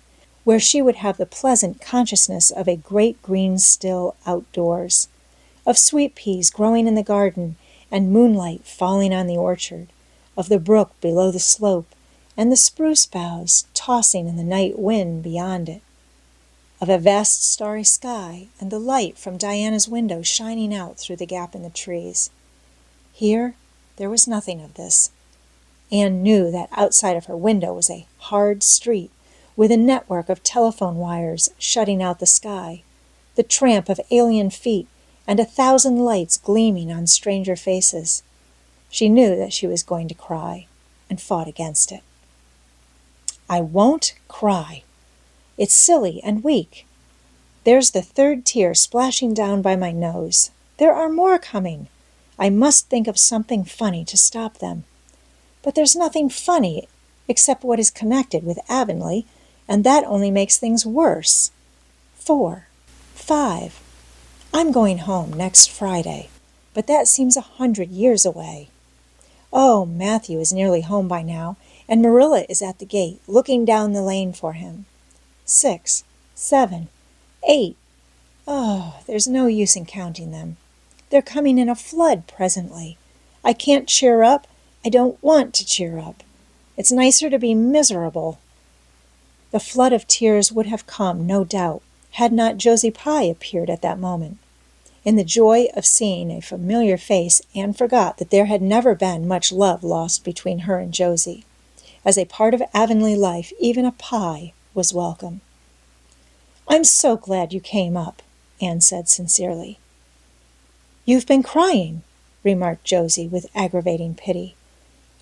where she would have the pleasant consciousness of a great green still outdoors, of sweet peas growing in the garden and moonlight falling on the orchard, of the brook below the slope, and the spruce boughs tossing in the night wind beyond it, of a vast starry sky and the light from Diana's window shining out through the gap in the trees. Here there was nothing of this. Anne knew that outside of her window was a hard street, with a network of telephone wires shutting out the sky, the tramp of alien feet, and 1,000 lights gleaming on stranger faces. She knew that she was going to cry, and fought against it. "I won't cry. It's silly and weak. There's the third tear splashing down by my nose. There are more coming. I must think of something funny to stop them. But there's nothing funny except what is connected with Avonlea, and that only makes things worse. 4, 5. I'm going home next Friday, but that seems 100 years away. Oh, Mathew is nearly home by now, and Marilla is at the gate, looking down the lane for him. 6, 7, 8. Oh, there's no use in counting them. They're coming in a flood presently. I can't cheer up. I don't want to cheer up. It's nicer to be miserable." The flood of tears would have come, no doubt, had not Josie Pye appeared at that moment. In the joy of seeing a familiar face, Anne forgot that there had never been much love lost between her and Josie. As a part of Avonlea life, even a Pye was welcome. "I'm so glad you came up," Anne said sincerely. "You've been crying," remarked Josie with aggravating pity.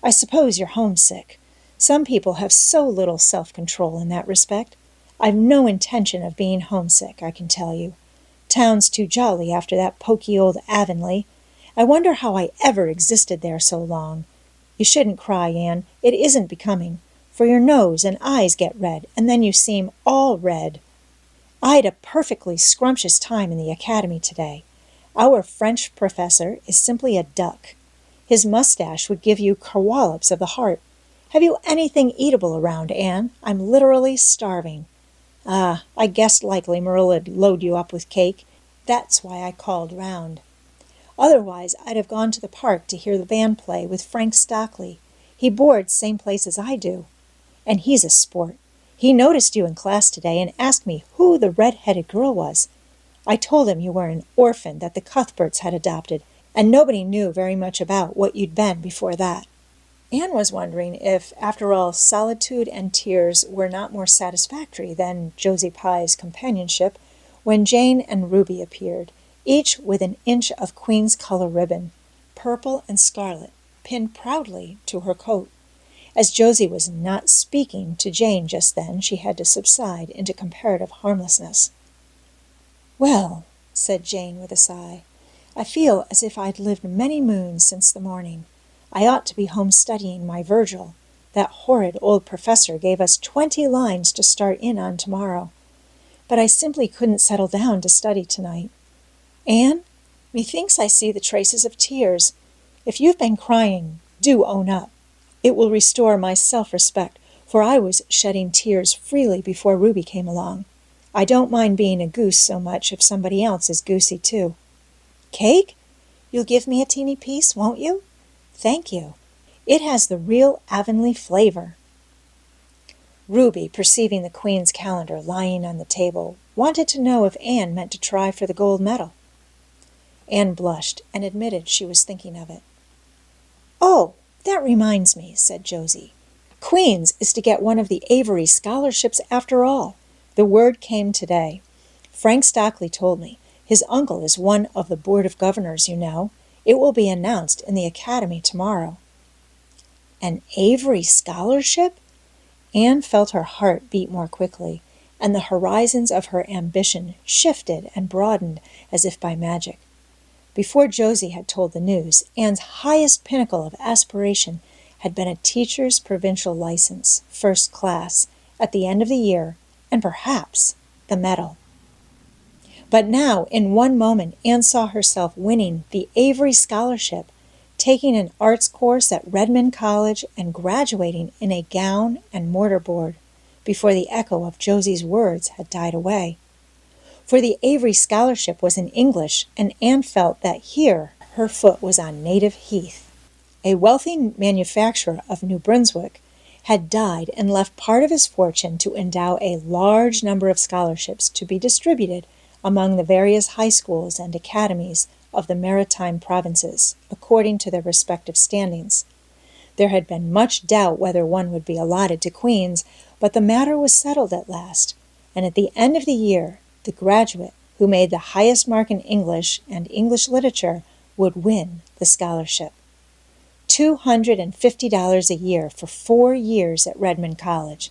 "I suppose you're homesick. Some people have so little self-control in that respect. I've no intention of being homesick, I can tell you. Town's too jolly after that poky old Avonlea. I wonder how I ever existed there so long. You shouldn't cry, Anne. It isn't becoming, for your nose and eyes get red, and then you seem all red. I had a perfectly scrumptious time in the academy today. Our French professor is simply a duck. His mustache would give you kerwallops of the heart. Have you anything eatable around, Anne? I'm literally starving. Ah, I guessed likely Marilla'd load you up with cake. That's why I called round. Otherwise, I'd have gone to the park to hear the band play with Frank Stockley. He boards same place as I do. And he's a sport. He noticed you in class today and asked me who the red-headed girl was. I told him you were an orphan that the Cuthberts had adopted, and nobody knew very much about what you'd been before that. Anne was wondering if, after all, solitude and tears were not more satisfactory than Josie Pye's companionship, when Jane and Ruby appeared, each with an inch of Queen's color ribbon, purple and scarlet, pinned proudly to her coat. As Josie was not speaking to Jane just then, she had to subside into comparative harmlessness. "Well," said Jane with a sigh, "I feel as if I'd lived many moons since the morning. I ought to be home studying my Virgil. That horrid old professor gave us 20 lines to start in on tomorrow. But I simply couldn't settle down to study tonight. Anne, methinks I see the traces of tears. If you've been crying, do own up. It will restore my self-respect, for I was shedding tears freely before Ruby came along. I don't mind being a goose so much if somebody else is goosey too. Cake? You'll give me a teeny piece, won't you? Thank you. It has the real Avonlea flavor. Ruby, perceiving the Queen's calendar lying on the table, wanted to know if Anne meant to try for the gold medal. Anne blushed and admitted she was thinking of it. Oh, that reminds me, said Josie. Queen's is to get one of the Avery scholarships after all. The word came today. Frank Stockley told me. His uncle is one of the Board of Governors, you know. It will be announced in the Academy tomorrow. An Avery scholarship? Anne felt her heart beat more quickly, and the horizons of her ambition shifted and broadened as if by magic. Before Josie had told the news, Anne's highest pinnacle of aspiration had been a teacher's provincial license, first class, at the end of the year, and perhaps the medal. But now, in one moment, Anne saw herself winning the Avery Scholarship, taking an arts course at Redmond College and graduating in a gown and mortarboard before the echo of Josie's words had died away. For the Avery Scholarship was in English, and Anne felt that here her foot was on native heath. A wealthy manufacturer of New Brunswick had died and left part of his fortune to endow a large number of scholarships to be distributed among the various high schools and academies of the maritime provinces, according to their respective standings. There had been much doubt whether one would be allotted to Queen's, but the matter was settled at last, and at the end of the year, the graduate who made the highest mark in English and English literature would win the scholarship. $250 a year for 4 years at Redmond College.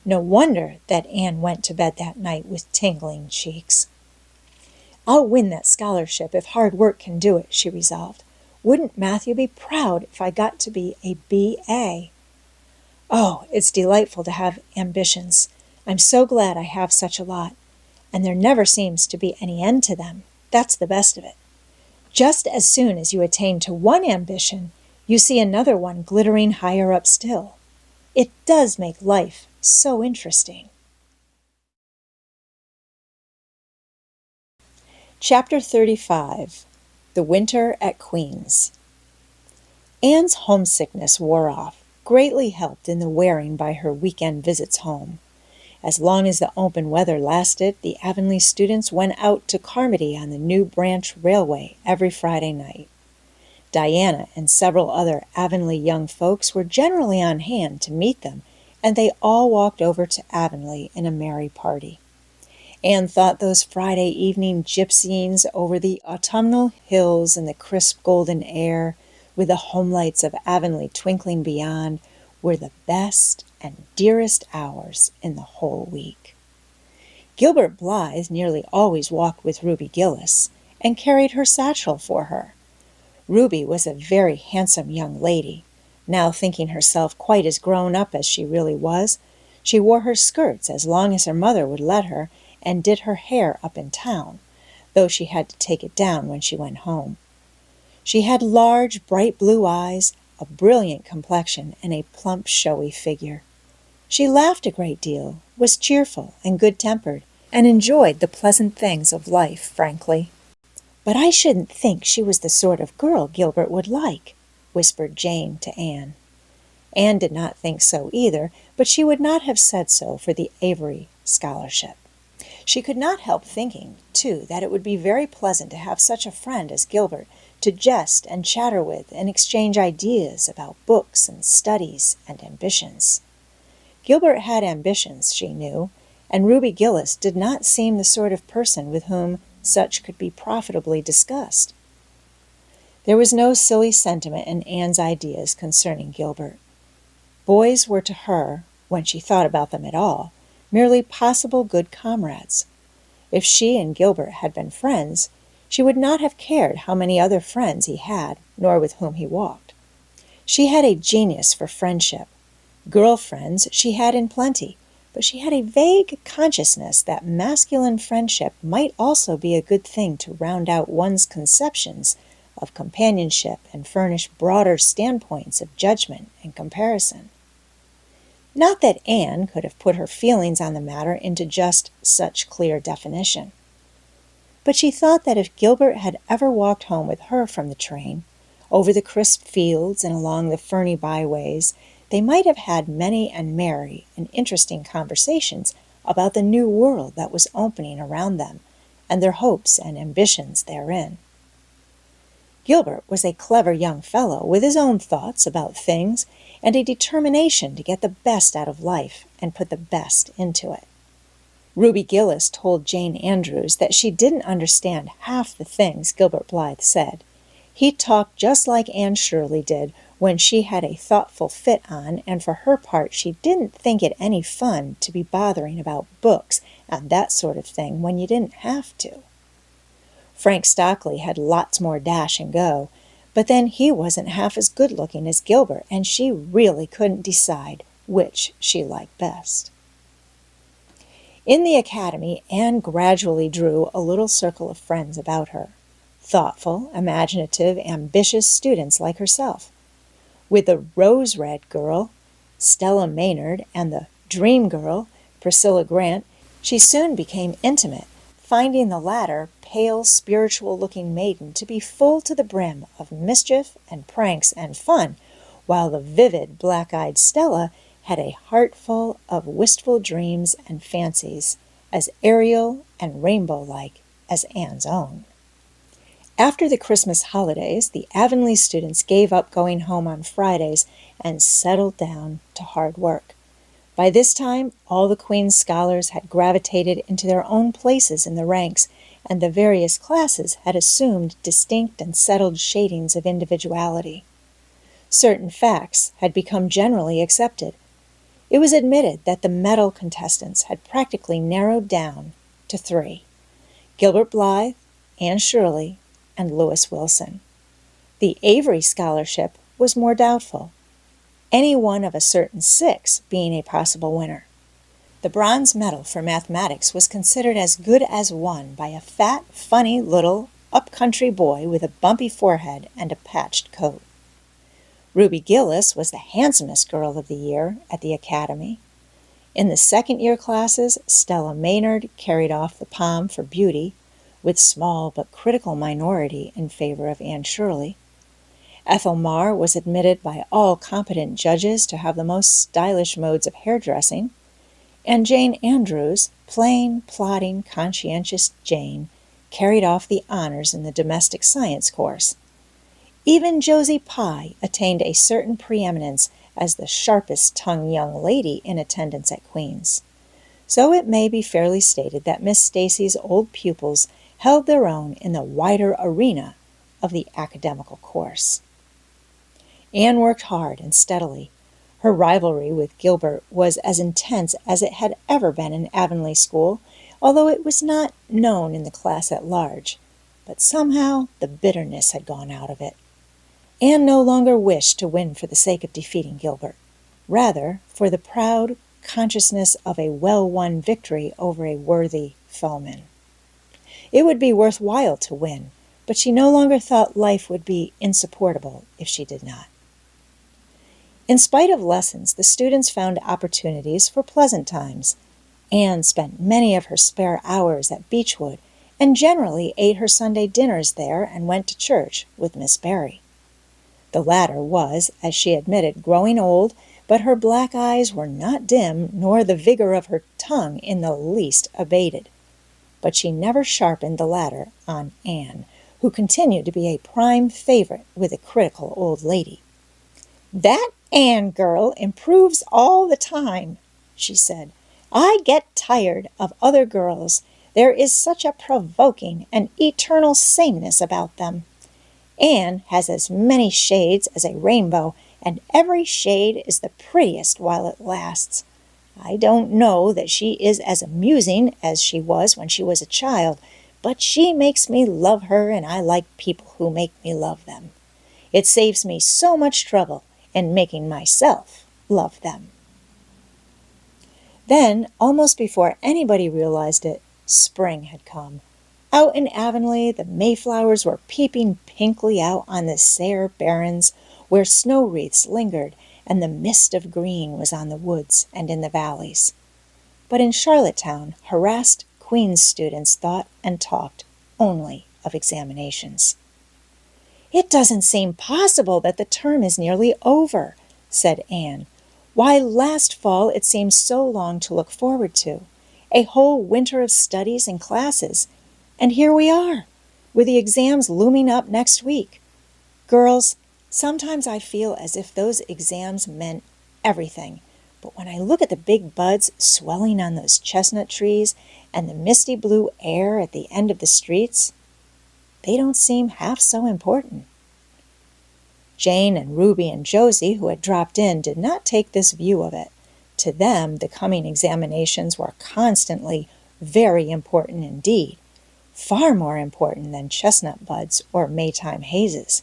No wonder that Anne went to bed that night with tingling cheeks. I'll win that scholarship if hard work can do it, she resolved. Wouldn't Mathew be proud if I got to be a B.A.? Oh, it's delightful to have ambitions. I'm so glad I have such a lot. And there never seems to be any end to them. That's the best of it. Just as soon as you attain to one ambition, you see another one glittering higher up still. It does make life so interesting. Chapter 35. The Winter at Queen's. Anne's homesickness wore off, greatly helped in the wearing by her weekend visits home. As long as the open weather lasted, the Avonlea students went out to Carmody on the New Branch Railway every Friday night. Diana and several other Avonlea young folks were generally on hand to meet them, and they all walked over to Avonlea in a merry party. Anne thought those Friday evening gypsyings over the autumnal hills in the crisp golden air, with the home lights of Avonlea twinkling beyond, were the best and dearest hours in the whole week. Gilbert Blythe nearly always walked with Ruby Gillis, and carried her satchel for her. Ruby was a very handsome young lady. Now thinking herself quite as grown up as she really was, she wore her skirts as long as her mother would let her, and did her hair up in town, though she had to take it down when she went home. She had large, bright blue eyes, a brilliant complexion, and a plump, showy figure. She laughed a great deal, was cheerful and good-tempered, and enjoyed the pleasant things of life frankly. "But I shouldn't think she was the sort of girl Gilbert would like," whispered Jane to Anne. Anne did not think so either, but she would not have said so for the Avery scholarship. She could not help thinking, too, that it would be very pleasant to have such a friend as Gilbert to jest and chatter with and exchange ideas about books and studies and ambitions. Gilbert had ambitions, she knew, and Ruby Gillis did not seem the sort of person with whom such could be profitably discussed. There was no silly sentiment in Anne's ideas concerning Gilbert. Boys were to her, when she thought about them at all, merely possible good comrades. If she and Gilbert had been friends, she would not have cared how many other friends he had, nor with whom he walked. She had a genius for friendship. Girl friends she had in plenty, but she had a vague consciousness that masculine friendship might also be a good thing to round out one's conceptions of companionship and furnish broader standpoints of judgment and comparison. Not that Anne could have put her feelings on the matter into just such clear definition. But she thought that if Gilbert had ever walked home with her from the train, over the crisp fields and along the ferny byways, they might have had many and merry and interesting conversations about the new world that was opening around them, and their hopes and ambitions therein. Gilbert was a clever young fellow with his own thoughts about things and a determination to get the best out of life and put the best into it. Ruby Gillis told Jane Andrews that she didn't understand half the things Gilbert Blythe said. He talked just like Anne Shirley did when she had a thoughtful fit on, and for her part she didn't think it any fun to be bothering about books and that sort of thing when you didn't have to. Frank Stockley had lots more dash and go, but then he wasn't half as good-looking as Gilbert, and she really couldn't decide which she liked best. In the academy, Anne gradually drew a little circle of friends about her, thoughtful, imaginative, ambitious students like herself. With the Rose-Red girl, Stella Maynard, and the Dream girl, Priscilla Grant, she soon became intimate, finding the latter pale, spiritual-looking maiden to be full to the brim of mischief and pranks and fun, while the vivid, black-eyed Stella had a heart full of wistful dreams and fancies, as aerial and rainbow-like as Anne's own. After the Christmas holidays, the Avonlea students gave up going home on Fridays and settled down to hard work. By this time, all the Queen's scholars had gravitated into their own places in the ranks, and the various classes had assumed distinct and settled shadings of individuality. Certain facts had become generally accepted. It was admitted that the medal contestants had practically narrowed down to 3: Gilbert Blythe, Anne Shirley, and Lewis Wilson. The Avery Scholarship was more doubtful, any one of a certain 6 being a possible winner. The bronze medal for mathematics was considered as good as won by a fat, funny little up-country boy with a bumpy forehead and a patched coat. Ruby Gillis was the handsomest girl of the year at the academy. In the second-year classes, Stella Maynard carried off the palm for beauty, with small but critical minority in favor of Anne Shirley. Ethel Marr was admitted by all competent judges to have the most stylish modes of hairdressing, and Jane Andrews, plain, plodding, conscientious Jane, carried off the honors in the domestic science course. Even Josie Pye attained a certain preeminence as the sharpest-tongued young lady in attendance at Queen's. So it may be fairly stated that Miss Stacy's old pupils held their own in the wider arena of the academical course. Anne worked hard and steadily. Her rivalry with Gilbert was as intense as it had ever been in Avonlea School, although it was not known in the class at large. But somehow the bitterness had gone out of it. Anne no longer wished to win for the sake of defeating Gilbert, rather for the proud consciousness of a well-won victory over a worthy foeman. It would be worthwhile to win, but she no longer thought life would be insupportable if she did not. In spite of lessons, the students found opportunities for pleasant times. Anne spent many of her spare hours at Beechwood, and generally ate her Sunday dinners there and went to church with Miss Barry. The latter was, as she admitted, growing old, but her black eyes were not dim, nor the vigor of her tongue in the least abated. But she never sharpened the latter on Anne, who continued to be a prime favorite with the critical old lady. "That Anne girl improves all the time," she said. "I get tired of other girls. There is such a provoking and eternal sameness about them. Anne has as many shades as a rainbow, and every shade is the prettiest while it lasts. I don't know that she is as amusing as she was when she was a child, but she makes me love her, and I like people who make me love them. It saves me so much trouble in making myself love them." Then, almost before anybody realized it, spring had come. Out in Avonlea, the Mayflowers were peeping pinkly out on the sere barrens, where snow wreaths lingered, and the mist of green was on the woods and in the valleys. But in Charlottetown, harassed Queen's students thought and talked only of examinations. "It doesn't seem possible that the term is nearly over," said Anne. "Why, last fall it seemed so long to look forward to, a whole winter of studies and classes, and here we are, with the exams looming up next week. Girls, sometimes I feel as if those exams meant everything, but when I look at the big buds swelling on those chestnut trees and the misty blue air at the end of the streets, they don't seem half so important." Jane and Ruby and Josie, who had dropped in, did not take this view of it. To them, the coming examinations were constantly very important indeed, far more important than chestnut buds or Maytime hazes.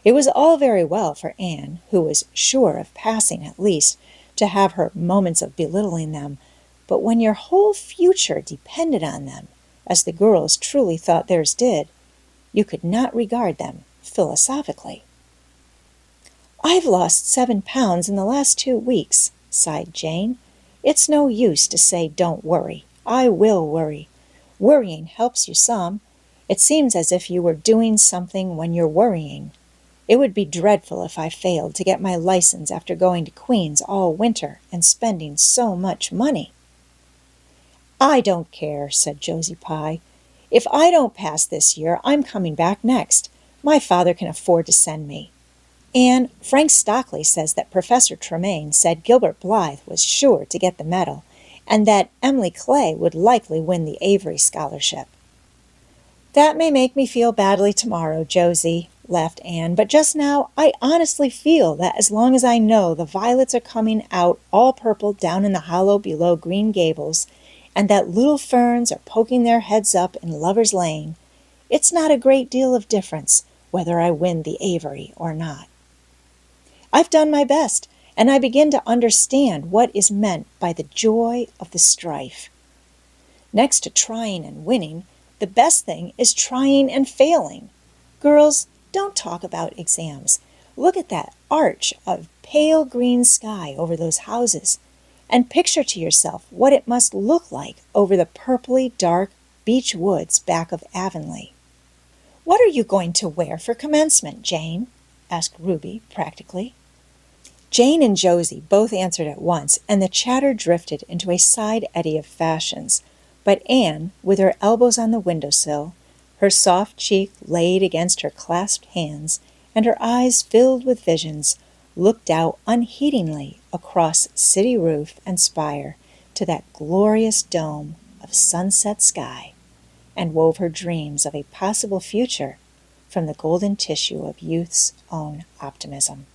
It was all very well for Anne, who was sure of passing at least, to have her moments of belittling them, but when your whole future depended on them, as the girls truly thought theirs did, you could not regard them philosophically. "I've lost 7 pounds in the last 2 weeks," sighed Jane. "It's no use to say don't worry. I will worry. Worrying helps you some. It seems as if you were doing something when you're worrying. It would be dreadful if I failed to get my license after going to Queen's all winter and spending so much money." "I don't care," said Josie Pye. "If I don't pass this year, I'm coming back next. My father can afford to send me. And Frank Stockley says that Professor Tremaine said Gilbert Blythe was sure to get the medal, and that Emily Clay would likely win the Avery scholarship." "That may make me feel badly tomorrow, Josie," laughed Anne, "but just now I honestly feel that as long as I know the violets are coming out all purple down in the hollow below Green Gables, and that little ferns are poking their heads up in Lover's Lane, it's not a great deal of difference whether I win the Avery or not. I've done my best, and I begin to understand what is meant by the joy of the strife. Next to trying and winning, the best thing is trying and failing. Girls, don't talk about exams. Look at that arch of pale green sky over those houses, and picture to yourself what it must look like over the purply dark beech woods back of Avonlea." "What are you going to wear for commencement, Jane?" asked Ruby practically. Jane and Josie both answered at once, and the chatter drifted into a side eddy of fashions. But Anne, with her elbows on the windowsill, her soft cheek laid against her clasped hands, and her eyes filled with visions, looked out unheedingly across city roof and spire to that glorious dome of sunset sky, and wove her dreams of a possible future from the golden tissue of youth's own optimism.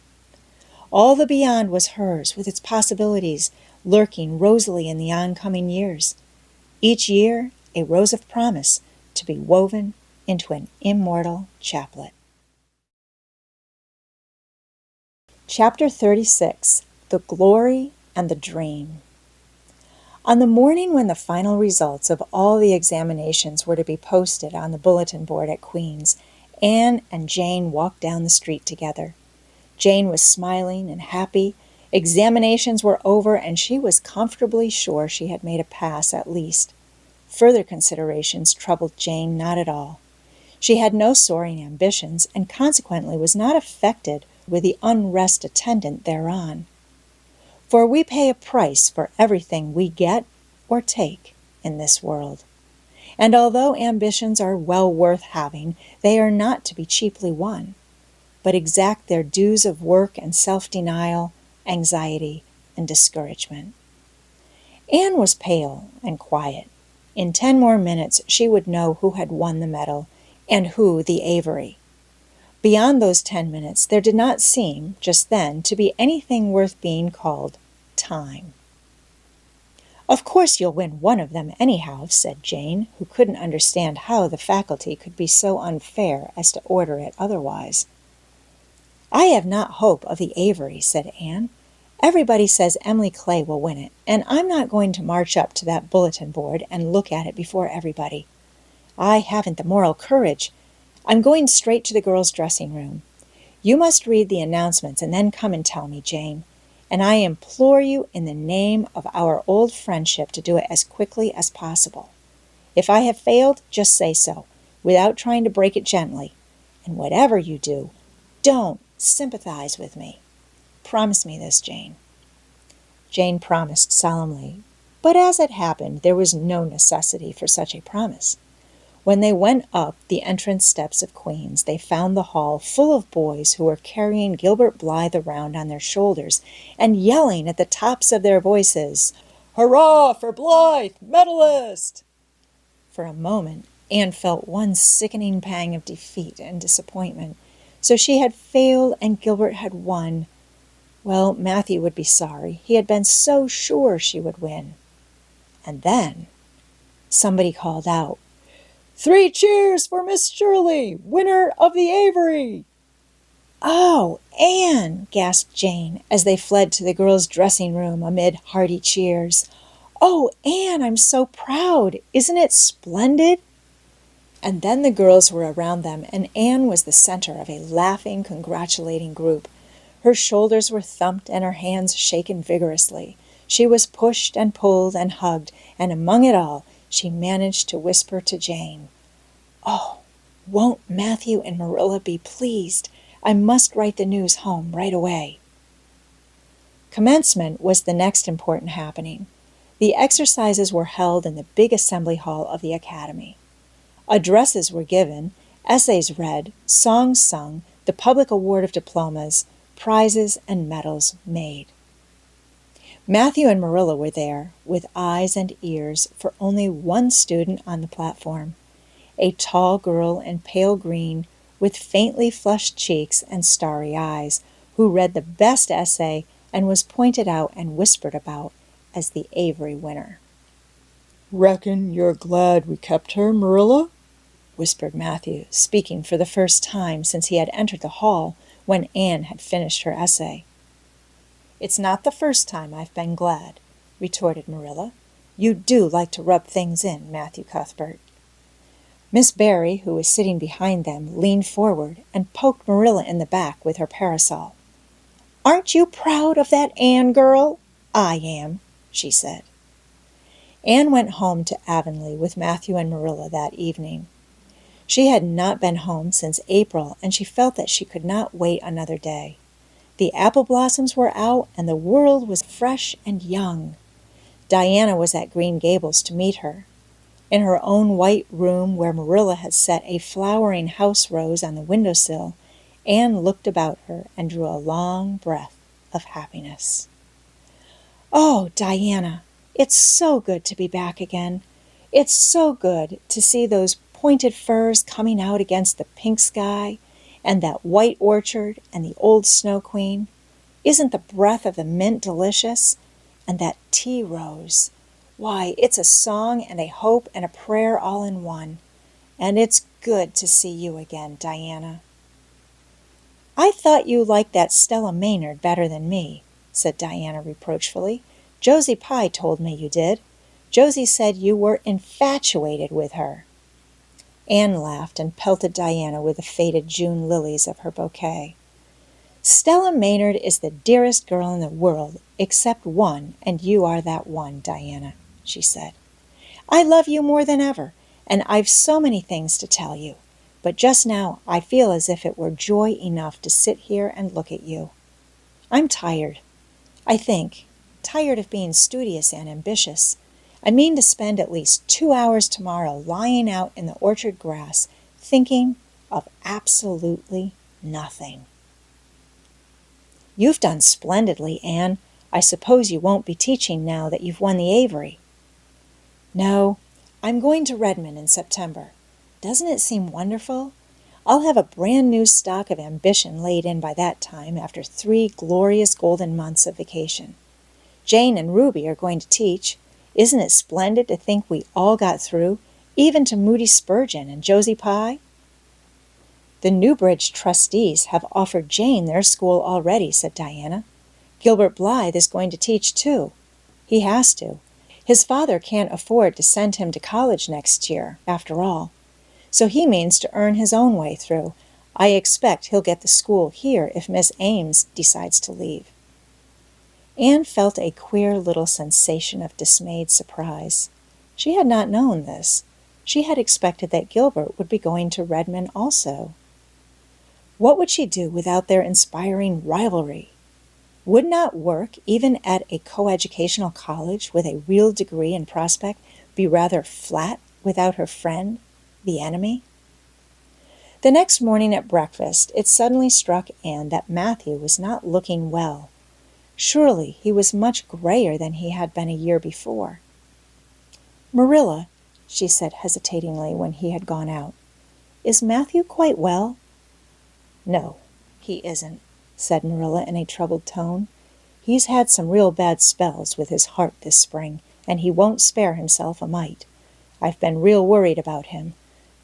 All the beyond was hers, with its possibilities lurking rosily in the oncoming years. Each year a rose of promise to be woven into an immortal chaplet. Chapter 36. The Glory and the Dream. On the morning when the final results of all the examinations were to be posted on the bulletin board at Queen's, Anne and Jane walked down the street together. Jane was smiling and happy. Examinations were over, and she was comfortably sure she had made a pass at least. Further considerations troubled Jane not at all. She had no soaring ambitions, and consequently was not affected with the unrest attendant thereon. For we pay a price for everything we get or take in this world. And although ambitions are well worth having, they are not to be cheaply won, but exact their dues of work and self-denial, anxiety, and discouragement. Anne was pale and quiet. In 10 more minutes she would know who had won the medal and who the Avery. Beyond those 10 minutes there did not seem, just then, to be anything worth being called time. "Of course you'll win one of them anyhow," said Jane, who couldn't understand how the faculty could be so unfair as to order it otherwise. "I have not hope of the Avery," said Anne. "Everybody says Emily Clay will win it, and I'm not going to march up to that bulletin board and look at it before everybody. I haven't the moral courage. I'm going straight to the girls' dressing room. You must read the announcements and then come and tell me, Jane. and I implore you in the name of our old friendship to do it as quickly as possible. If I have failed, just say so, without trying to break it gently. And whatever you do, don't sympathize with me. Promise me this, Jane." Jane promised solemnly, but as it happened, there was no necessity for such a promise. When they went up the entrance steps of Queen's, they found the hall full of boys who were carrying Gilbert Blythe around on their shoulders and yelling at the tops of their voices, "Hurrah for Blythe, medalist!" For a moment, Anne felt one sickening pang of defeat and disappointment. So she had failed and Gilbert had won. Well, Mathew would be sorry. He had been so sure she would win. And then somebody called out, "3 cheers for Miss Shirley, winner of the Avery!" "Oh, Anne!" gasped Jane as they fled to the girls' dressing room amid hearty cheers. "Oh, Anne, I'm so proud! Isn't it splendid?" And then the girls were around them, and Anne was the center of a laughing, congratulating group. Her shoulders were thumped and her hands shaken vigorously. She was pushed and pulled and hugged, and among it all, she managed to whisper to Jane, "Oh, won't Mathew and Marilla be pleased? I must write the news home right away." Commencement was the next important happening. The exercises were held in the big assembly hall of the academy. Addresses were given, essays read, songs sung, the public award of diplomas, prizes and medals made. Mathew and Marilla were there, with eyes and ears for only one student on the platform, a tall girl in pale green with faintly flushed cheeks and starry eyes, who read the best essay and was pointed out and whispered about as the Avery winner. "Reckon you're glad we kept her, Marilla?" whispered Mathew, speaking for the first time since he had entered the hall when Anne had finished her essay. "It's not the first time I've been glad," retorted Marilla. "You do like to rub things in, Mathew Cuthbert." Miss Barry, who was sitting behind them, leaned forward and poked Marilla in the back with her parasol. "Aren't you proud of that Anne girl?" "I am," she said. Anne went home to Avonlea with Mathew and Marilla that evening. She had not been home since April, and she felt that she could not wait another day. The apple blossoms were out, and the world was fresh and young. Diana was at Green Gables to meet her. In her own white room, where Marilla had set a flowering house rose on the windowsill, Anne looked about her and drew a long breath of happiness. "Oh, Diana, it's so good to be back again. It's so good to see those pointed firs coming out against the pink sky, and that white orchard and the old Snow Queen. Isn't the breath of the mint delicious? And that tea rose. Why, it's a song and a hope and a prayer all in one. And it's good to see you again, Diana." "I thought you liked that Stella Maynard better than me," said Diana reproachfully. "Josie Pye told me you did. Josie said you were infatuated with her." Anne laughed and pelted Diana with the faded June lilies of her bouquet. "Stella Maynard is the dearest girl in the world, except one, and you are that one, Diana," she said. "I love you more than ever, and I've so many things to tell you, but just now I feel as if it were joy enough to sit here and look at you. I'm tired, I think, tired of being studious and ambitious. I mean to spend at least 2 hours tomorrow lying out in the orchard grass, thinking of absolutely nothing." "You've done splendidly, Anne. I suppose you won't be teaching now that you've won the Avery." "No, I'm going to Redmond in September. Doesn't it seem wonderful? I'll have a brand new stock of ambition laid in by that time after 3 glorious golden months of vacation. Jane and Ruby are going to teach. Isn't it splendid to think we all got through, even to Moody Spurgeon and Josie Pye?" "The Newbridge trustees have offered Jane their school already," said Diana. "Gilbert Blythe is going to teach, too. He has to. His father can't afford to send him to college next year, after all. So he means to earn his own way through. I expect he'll get the school here if Miss Ames decides to leave." Anne felt a queer little sensation of dismayed surprise. She had not known this. She had expected that Gilbert would be going to Redmond also. What would she do without their inspiring rivalry? Would not work, even at a coeducational college with a real degree in prospect, be rather flat without her friend, the enemy? The next morning at breakfast, it suddenly struck Anne that Mathew was not looking well. Surely he was much grayer than he had been a year before. "Marilla," she said hesitatingly when he had gone out, "is Mathew quite well?" "No, he isn't," said Marilla in a troubled tone. "He's had some real bad spells with his heart this spring, and he won't spare himself a mite. I've been real worried about him,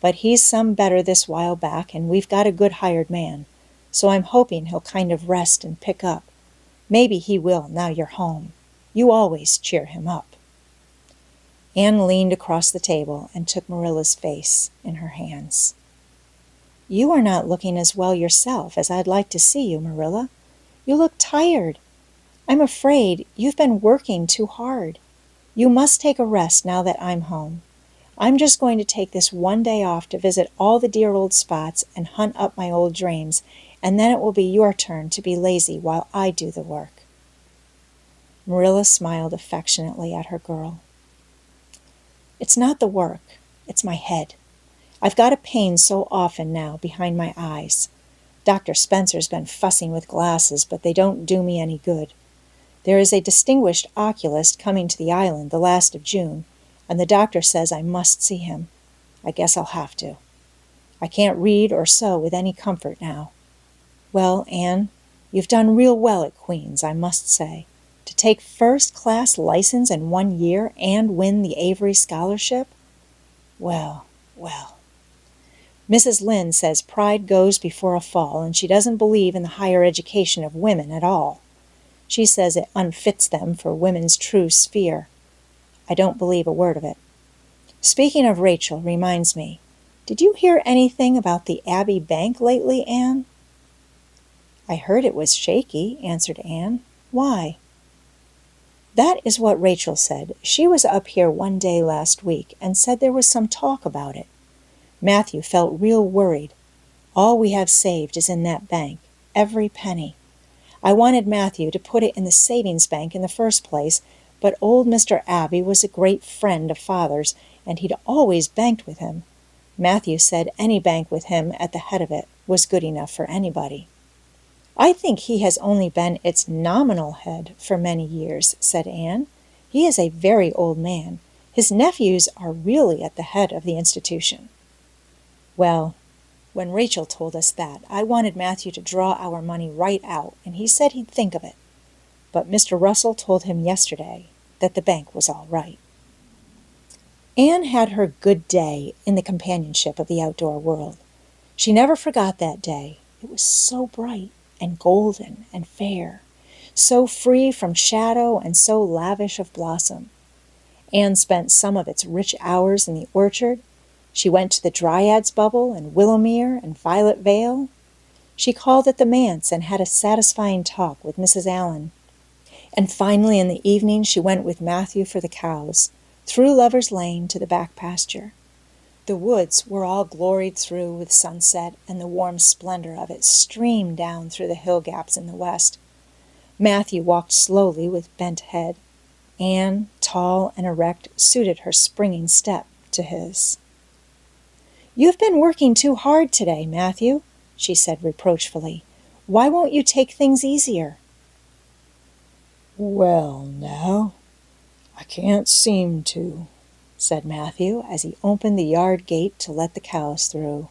but he's some better this while back, and we've got a good hired man, so I'm hoping he'll kind of rest and pick up. Maybe he will now you're home. You always cheer him up." Anne leaned across the table and took Marilla's face in her hands. "You are not looking as well yourself as I'd like to see you, Marilla. You look tired. I'm afraid you've been working too hard. You must take a rest now that I'm home. I'm just going to take this one day off to visit all the dear old spots and hunt up my old dreams, and then it will be your turn to be lazy while I do the work." Marilla smiled affectionately at her girl. "It's not the work, it's my head. I've got a pain so often now behind my eyes. Dr. Spencer's been fussing with glasses, but they don't do me any good. There is a distinguished oculist coming to the island the last of June, and the doctor says I must see him. I guess I'll have to. I can't read or sew with any comfort now. Well, Anne, you've done real well at Queen's, I must say. To take first-class license in 1 year and win the Avery Scholarship? Well, well. Mrs. Lynde says pride goes before a fall, and she doesn't believe in the higher education of women at all. She says it unfits them for women's true sphere. I don't believe a word of it. Speaking of Rachel reminds me, did you hear anything about the Abbey Bank lately, Anne? I heard it was shaky, answered Anne. Why? That is what Rachel said. She was up here one day last week and said there was some talk about it. Mathew felt real worried. All we have saved is in that bank, every penny. I wanted Mathew to put it in the savings bank in the first place, but old Mr. Abbey was a great friend of Father's, and he'd always banked with him. Mathew said any bank with him at the head of it was good enough for anybody. I think he has only been its nominal head for many years, said Anne. He is a very old man. His nephews are really at the head of the institution. Well, when Rachel told us that, I wanted Mathew to draw our money right out, and he said he'd think of it. But Mr. Russell told him yesterday that the bank was all right. Anne had her good day in the companionship of the outdoor world. She never forgot that day. It was so bright and golden and fair, so free from shadow and so lavish of blossom. Anne spent some of its rich hours in the orchard. She went to the Dryad's Bubble and Willowmere and Violet Vale. She called at the manse and had a satisfying talk with Mrs. Allen. And finally in the evening she went with Mathew for the cows, through Lover's Lane to the back pasture. The woods were all gloried through with sunset, and the warm splendor of it streamed down through the hill gaps in the west. Mathew walked slowly with bent head. Anne, tall and erect, suited her springing step to his. "You've been working too hard today, Mathew," she said reproachfully. "Why won't you take things easier?" "Well, now, I can't seem to," said Mathew as he opened the yard gate to let the cows through.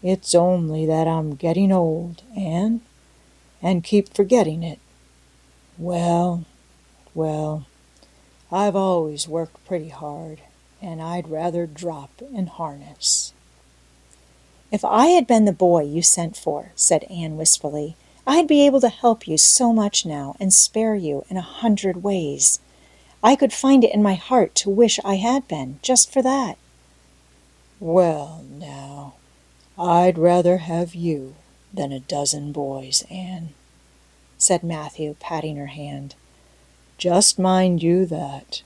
"It's only that I'm getting old, Anne, and keep forgetting it. Well, I've always worked pretty hard, and I'd rather drop in harness." "If I had been the boy you sent for," said Anne wistfully, "I'd be able to help you so much now and spare you in 100 ways. I could find it in my heart to wish I had been, just for that." "Well, now, I'd rather have you than a dozen boys, Anne," said Mathew, patting her hand. Just mind you that,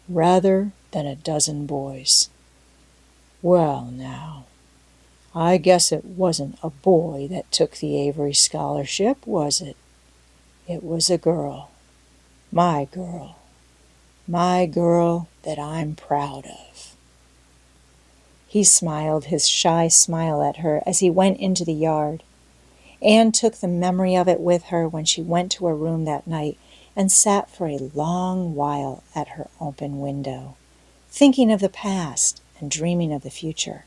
rather than a dozen boys. Well, now, I guess it wasn't a boy that took the Avery scholarship, was it? It was a girl. My girl. My girl that I'm proud of." He smiled his shy smile at her as he went into the yard. Anne took the memory of it with her when she went to her room that night and sat for a long while at her open window, thinking of the past and dreaming of the future.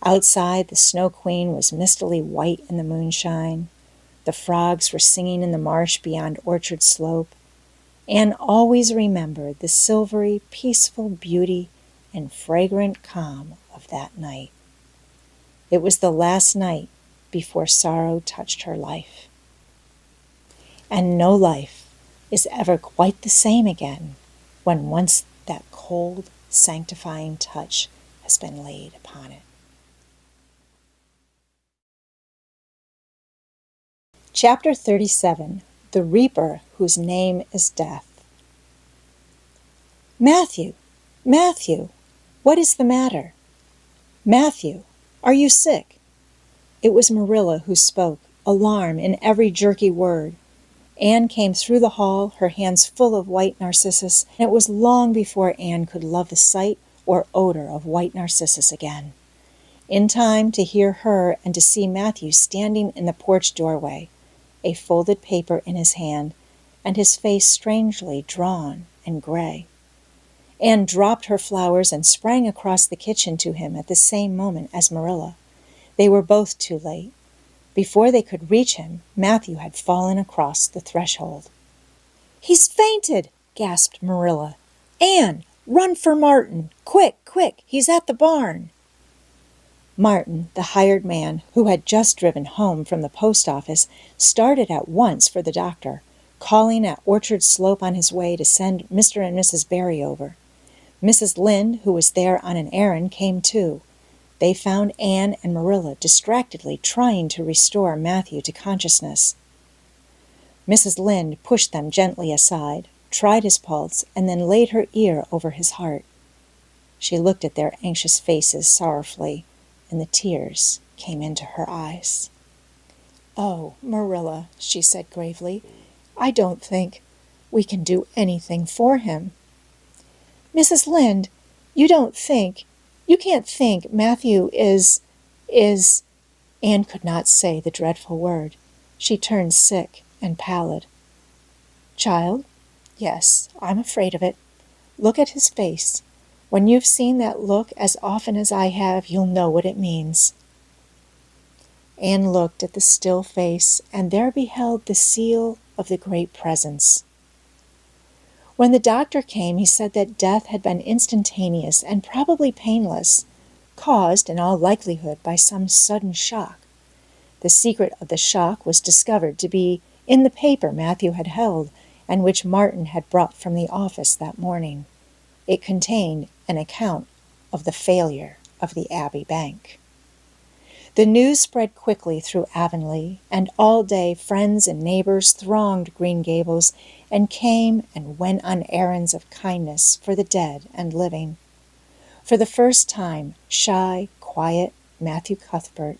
Outside, the Snow Queen was mistily white in the moonshine. The frogs were singing in the marsh beyond Orchard Slope. Anne always remembered the silvery, peaceful beauty and fragrant calm of that night. It was the last night before sorrow touched her life. And no life is ever quite the same again when once that cold, sanctifying touch has been laid upon it. Chapter 37. The Reaper Whose Name is Death. "Mathew! Mathew! What is the matter? Mathew, are you sick?" It was Marilla who spoke, alarm in every jerky word. Anne came through the hall, her hands full of white narcissus, and it was long before Anne could love the sight or odor of white narcissus again. In time to hear her and to see Mathew standing in the porch doorway, a folded paper in his hand, and his face strangely drawn and gray. Anne dropped her flowers and sprang across the kitchen to him at the same moment as Marilla. They were both too late. Before they could reach him, Mathew had fallen across the threshold. "He's fainted!" gasped Marilla. "Anne, run for Martin! Quick, quick! He's at the barn!" Martin, the hired man who had just driven home from the post office, started at once for the doctor, calling at Orchard Slope on his way to send Mr. and Mrs. Barry over. Mrs. Lynde, who was there on an errand, came too. They found Anne and Marilla distractedly trying to restore Mathew to consciousness. Mrs. Lynde pushed them gently aside, tried his pulse, and then laid her ear over his heart. She looked at their anxious faces sorrowfully, and the tears came into her eyes. "Oh, Marilla," she said gravely, "I don't think we can do anything for him." "Mrs. Lynde, you can't think Mathew is... Anne could not say the dreadful word. She turned sick and pallid. "Child, yes, I'm afraid of it. Look at his face. When you've seen that look as often as I have, you'll know what it means." Anne looked at the still face, and there beheld the seal of the great presence. When the doctor came, he said that death had been instantaneous and probably painless, caused in all likelihood by some sudden shock. The secret of the shock was discovered to be in the paper Mathew had held and which Martin had brought from the office that morning. It contained an account of the failure of the Abbey Bank. The news spread quickly through Avonlea, and all day friends and neighbors thronged Green Gables and came and went on errands of kindness for the dead and living. For the first time, shy, quiet Mathew Cuthbert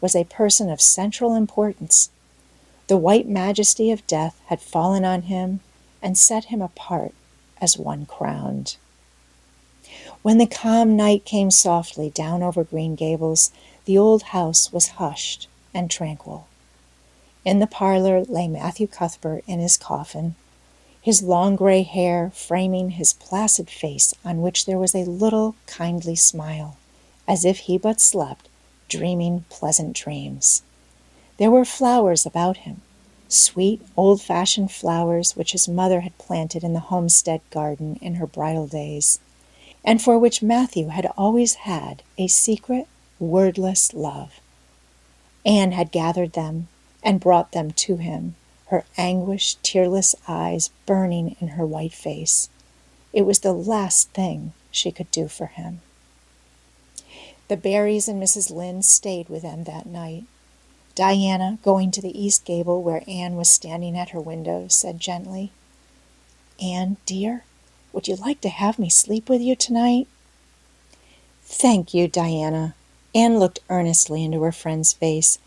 was a person of central importance. The white majesty of death had fallen on him and set him apart as one crowned. When the calm night came softly down over Green Gables, the old house was hushed and tranquil. In the parlor lay Mathew Cuthbert in his coffin, his long gray hair framing his placid face on which there was a little kindly smile, as if he but slept, dreaming pleasant dreams. There were flowers about him, sweet, old-fashioned flowers which his mother had planted in the homestead garden in her bridal days, and for which Mathew had always had a secret, wordless love. Anne had gathered them and brought them to him, her anguished, tearless eyes burning in her white face. It was the last thing she could do for him. The Barrys and Mrs. Lynde stayed with them that night. Diana, going to the east gable where Anne was standing at her window, said gently, Anne, dear, would you like to have me sleep with you tonight?" "Thank you, Diana." Anne looked earnestly into her friend's face.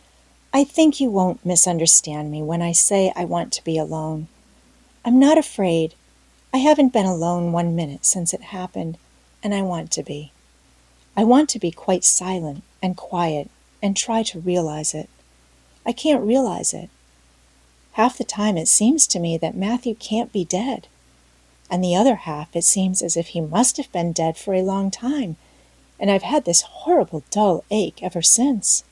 "I think you won't misunderstand me when I say I want to be alone. I'm not afraid. I haven't been alone 1 minute since it happened, and I want to be. I want to be quite silent and quiet and try to realize it. I can't realize it. Half the time it seems to me that Mathew can't be dead, and the other half it seems as if he must have been dead for a long time, and I've had this horrible dull ache ever since."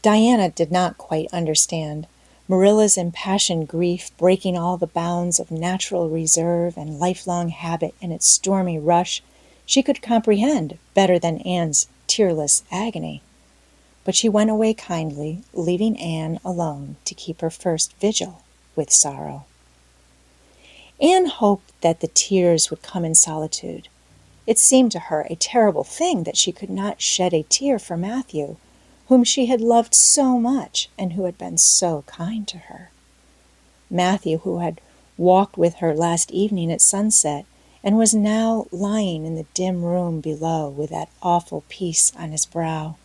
Diana did not quite understand. Marilla's impassioned grief, breaking all the bounds of natural reserve and lifelong habit in its stormy rush, she could comprehend better than Anne's tearless agony. But she went away kindly, leaving Anne alone to keep her first vigil with sorrow. Anne hoped that the tears would come in solitude. It seemed to her a terrible thing that she could not shed a tear for Mathew, whom she had loved so much and who had been so kind to her. Mathew, who had walked with her last evening at sunset and was now lying in the dim room below with that awful peace on his brow.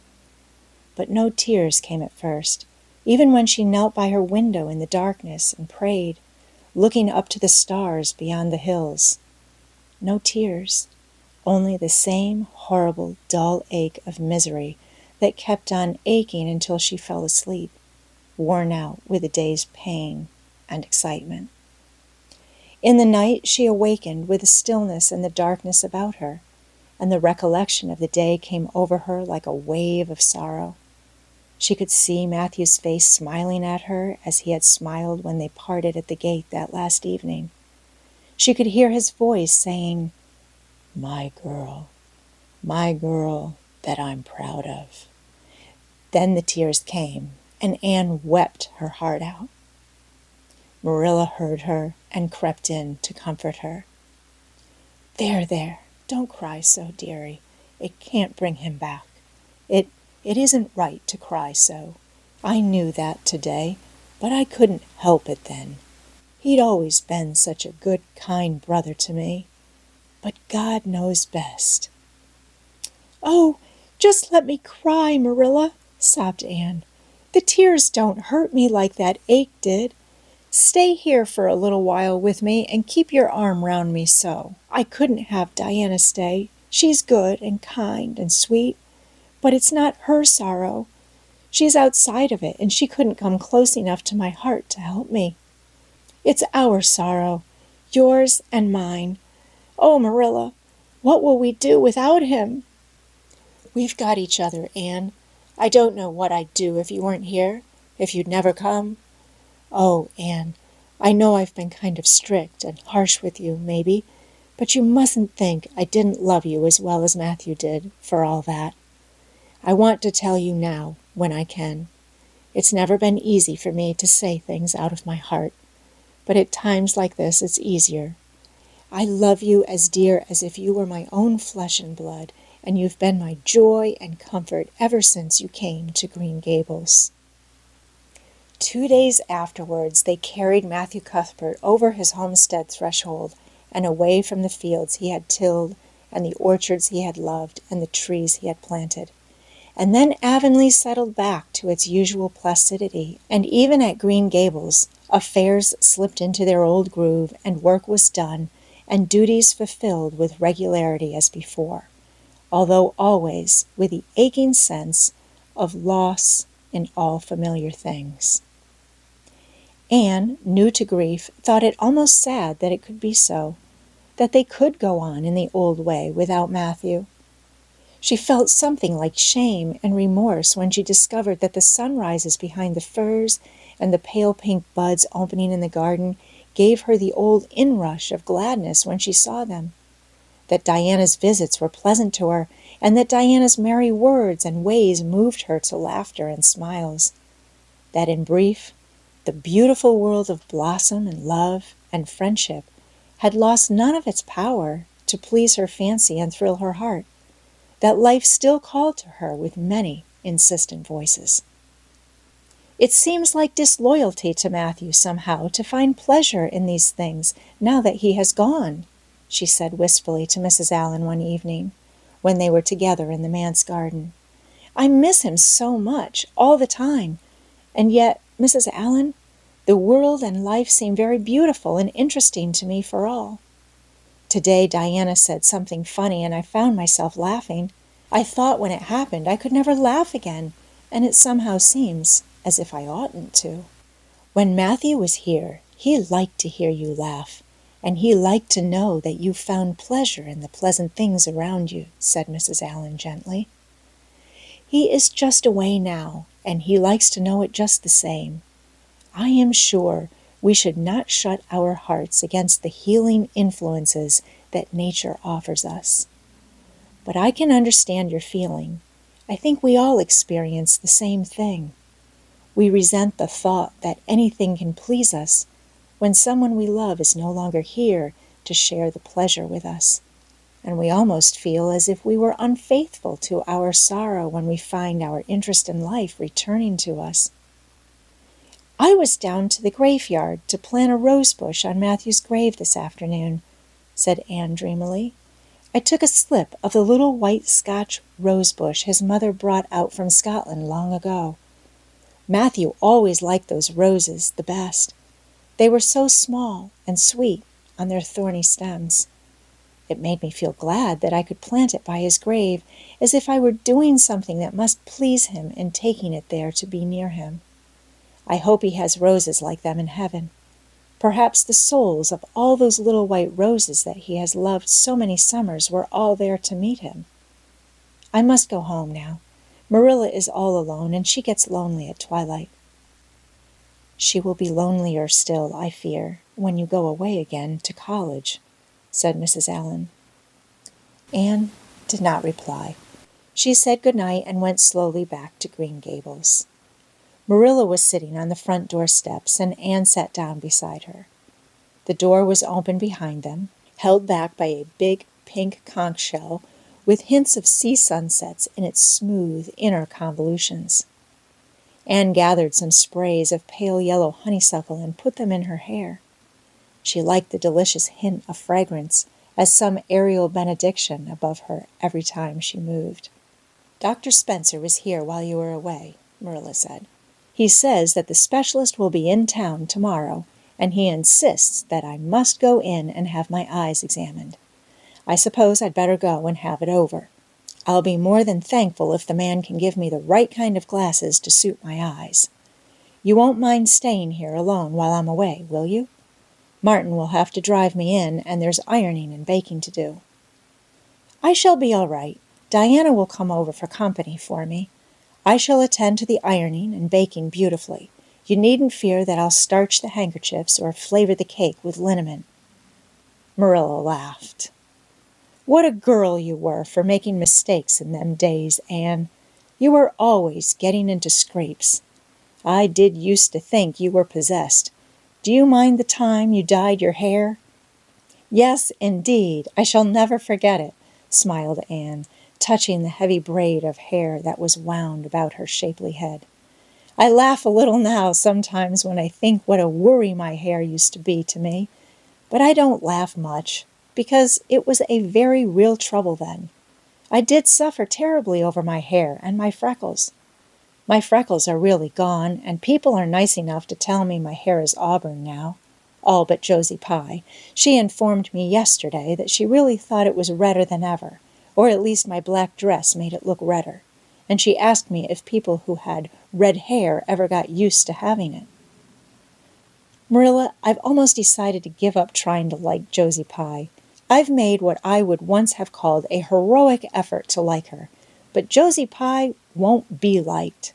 But no tears came at first, even when she knelt by her window in the darkness and prayed, looking up to the stars beyond the hills. No tears, only the same horrible dull ache of misery that kept on aching until she fell asleep, worn out with the day's pain and excitement. In the night she awakened with the stillness and the darkness about her, and the recollection of the day came over her like a wave of sorrow. She could see Mathew's face smiling at her as he had smiled when they parted at the gate that last evening. She could hear his voice saying, my girl that I'm proud of." Then the tears came, and Anne wept her heart out. Marilla heard her and crept in to comfort her. There, don't cry so, dearie. It can't bring him back. It isn't right to cry so. I knew that today, but I couldn't help it then. He'd always been such a good, kind brother to me. But God knows best." "Oh, just let me cry, Marilla," sobbed Anne. "The tears don't hurt me like that ache did. Stay here for a little while with me and keep your arm round me so. I couldn't have Diana stay. She's good and kind and sweet, but it's not her sorrow. She's outside of it, and she couldn't come close enough to my heart to help me. It's our sorrow, yours and mine. Oh, Marilla, what will we do without him?" "We've got each other, Anne. I don't know what I'd do if you weren't here, if you'd never come. Oh, Anne, I know I've been kind of strict and harsh with you, maybe, but you mustn't think I didn't love you as well as Mathew did, for all that. I want to tell you now, when I can. It's never been easy for me to say things out of my heart, but at times like this it's easier. I love you as dear as if you were my own flesh and blood, and you've been my joy and comfort ever since you came to Green Gables." 2 days afterwards they carried Mathew Cuthbert over his homestead threshold and away from the fields he had tilled and the orchards he had loved and the trees he had planted. And then Avonlea settled back to its usual placidity, and even at Green Gables affairs slipped into their old groove, and work was done, and duties fulfilled with regularity as before, although always with the aching sense of loss in all familiar things. Anne, new to grief, thought it almost sad that it could be so, that they could go on in the old way without Mathew. She felt something like shame and remorse when she discovered that the sunrises behind the firs and the pale pink buds opening in the garden gave her the old inrush of gladness when she saw them, that Diana's visits were pleasant to her, and that Diana's merry words and ways moved her to laughter and smiles, that in brief, the beautiful world of blossom and love and friendship had lost none of its power to please her fancy and thrill her heart, that life still called to her with many insistent voices. It seems like disloyalty to Mathew somehow to find pleasure in these things now that he has gone, she said wistfully to Mrs. Allen one evening, when they were together in the manse garden. I miss him so much, all the time. And yet, Mrs. Allen, the world and life seem very beautiful and interesting to me for all. Today Diana said something funny, and I found myself laughing. I thought when it happened I could never laugh again, and it somehow seems as if I oughtn't to. When Mathew was here, he liked to hear you laugh, and he liked to know that you found pleasure in the pleasant things around you, said Mrs. Allen gently. He is just away now, and he likes to know it just the same. I am sure we should not shut our hearts against the healing influences that nature offers us. But I can understand your feeling. I think we all experience the same thing. We resent the thought that anything can please us when someone we love is no longer here to share the pleasure with us. And we almost feel as if we were unfaithful to our sorrow when we find our interest in life returning to us. I was down to the graveyard to plant a rose bush on Mathew's grave this afternoon, said Anne dreamily. I took a slip of the little white Scotch rose bush his mother brought out from Scotland long ago. Mathew always liked those roses the best. They were so small and sweet on their thorny stems. It made me feel glad that I could plant it by his grave, as if I were doing something that must please him in taking it there to be near him. I hope he has roses like them in heaven. Perhaps the souls of all those little white roses that he has loved so many summers were all there to meet him. I must go home now. Marilla is all alone, and she gets lonely at twilight. She will be lonelier still, I fear, when you go away again to college, said Mrs. Allen. Anne did not reply. She said good night and went slowly back to Green Gables. Marilla was sitting on the front door steps, and Anne sat down beside her. The door was open behind them, held back by a big pink conch shell with hints of sea sunsets in its smooth inner convolutions. Anne gathered some sprays of pale yellow honeysuckle and put them in her hair. She liked the delicious hint of fragrance as some aerial benediction above her every time she moved. Dr. Spencer was here while you were away, Marilla said. He says that the specialist will be in town tomorrow, and he insists that I must go in and have my eyes examined. I suppose I'd better go and have it over. I'll be more than thankful if the man can give me the right kind of glasses to suit my eyes. You won't mind staying here alone while I'm away, will you? Martin will have to drive me in, and there's ironing and baking to do. I shall be all right. Diana will come over for company for me. I shall attend to the ironing and baking beautifully. You needn't fear that I'll starch the handkerchiefs or flavor the cake with liniment. Marilla laughed. What a girl you were for making mistakes in them days, Anne. You were always getting into scrapes. I did used to think you were possessed. Do you mind the time you dyed your hair? Yes, indeed. I shall never forget it, smiled Anne, touching the heavy braid of hair that was wound about her shapely head. I laugh a little now sometimes when I think what a worry my hair used to be to me, but I don't laugh much, because it was a very real trouble then. I did suffer terribly over my hair and my freckles. My freckles are really gone, and people are nice enough to tell me my hair is auburn now. All but Josie Pye. She informed me yesterday that she really thought it was redder than ever, or at least my black dress made it look redder, and she asked me if people who had red hair ever got used to having it. Marilla, I've almost decided to give up trying to like Josie Pye. I've made what I would once have called a heroic effort to like her, but Josie Pye won't be liked.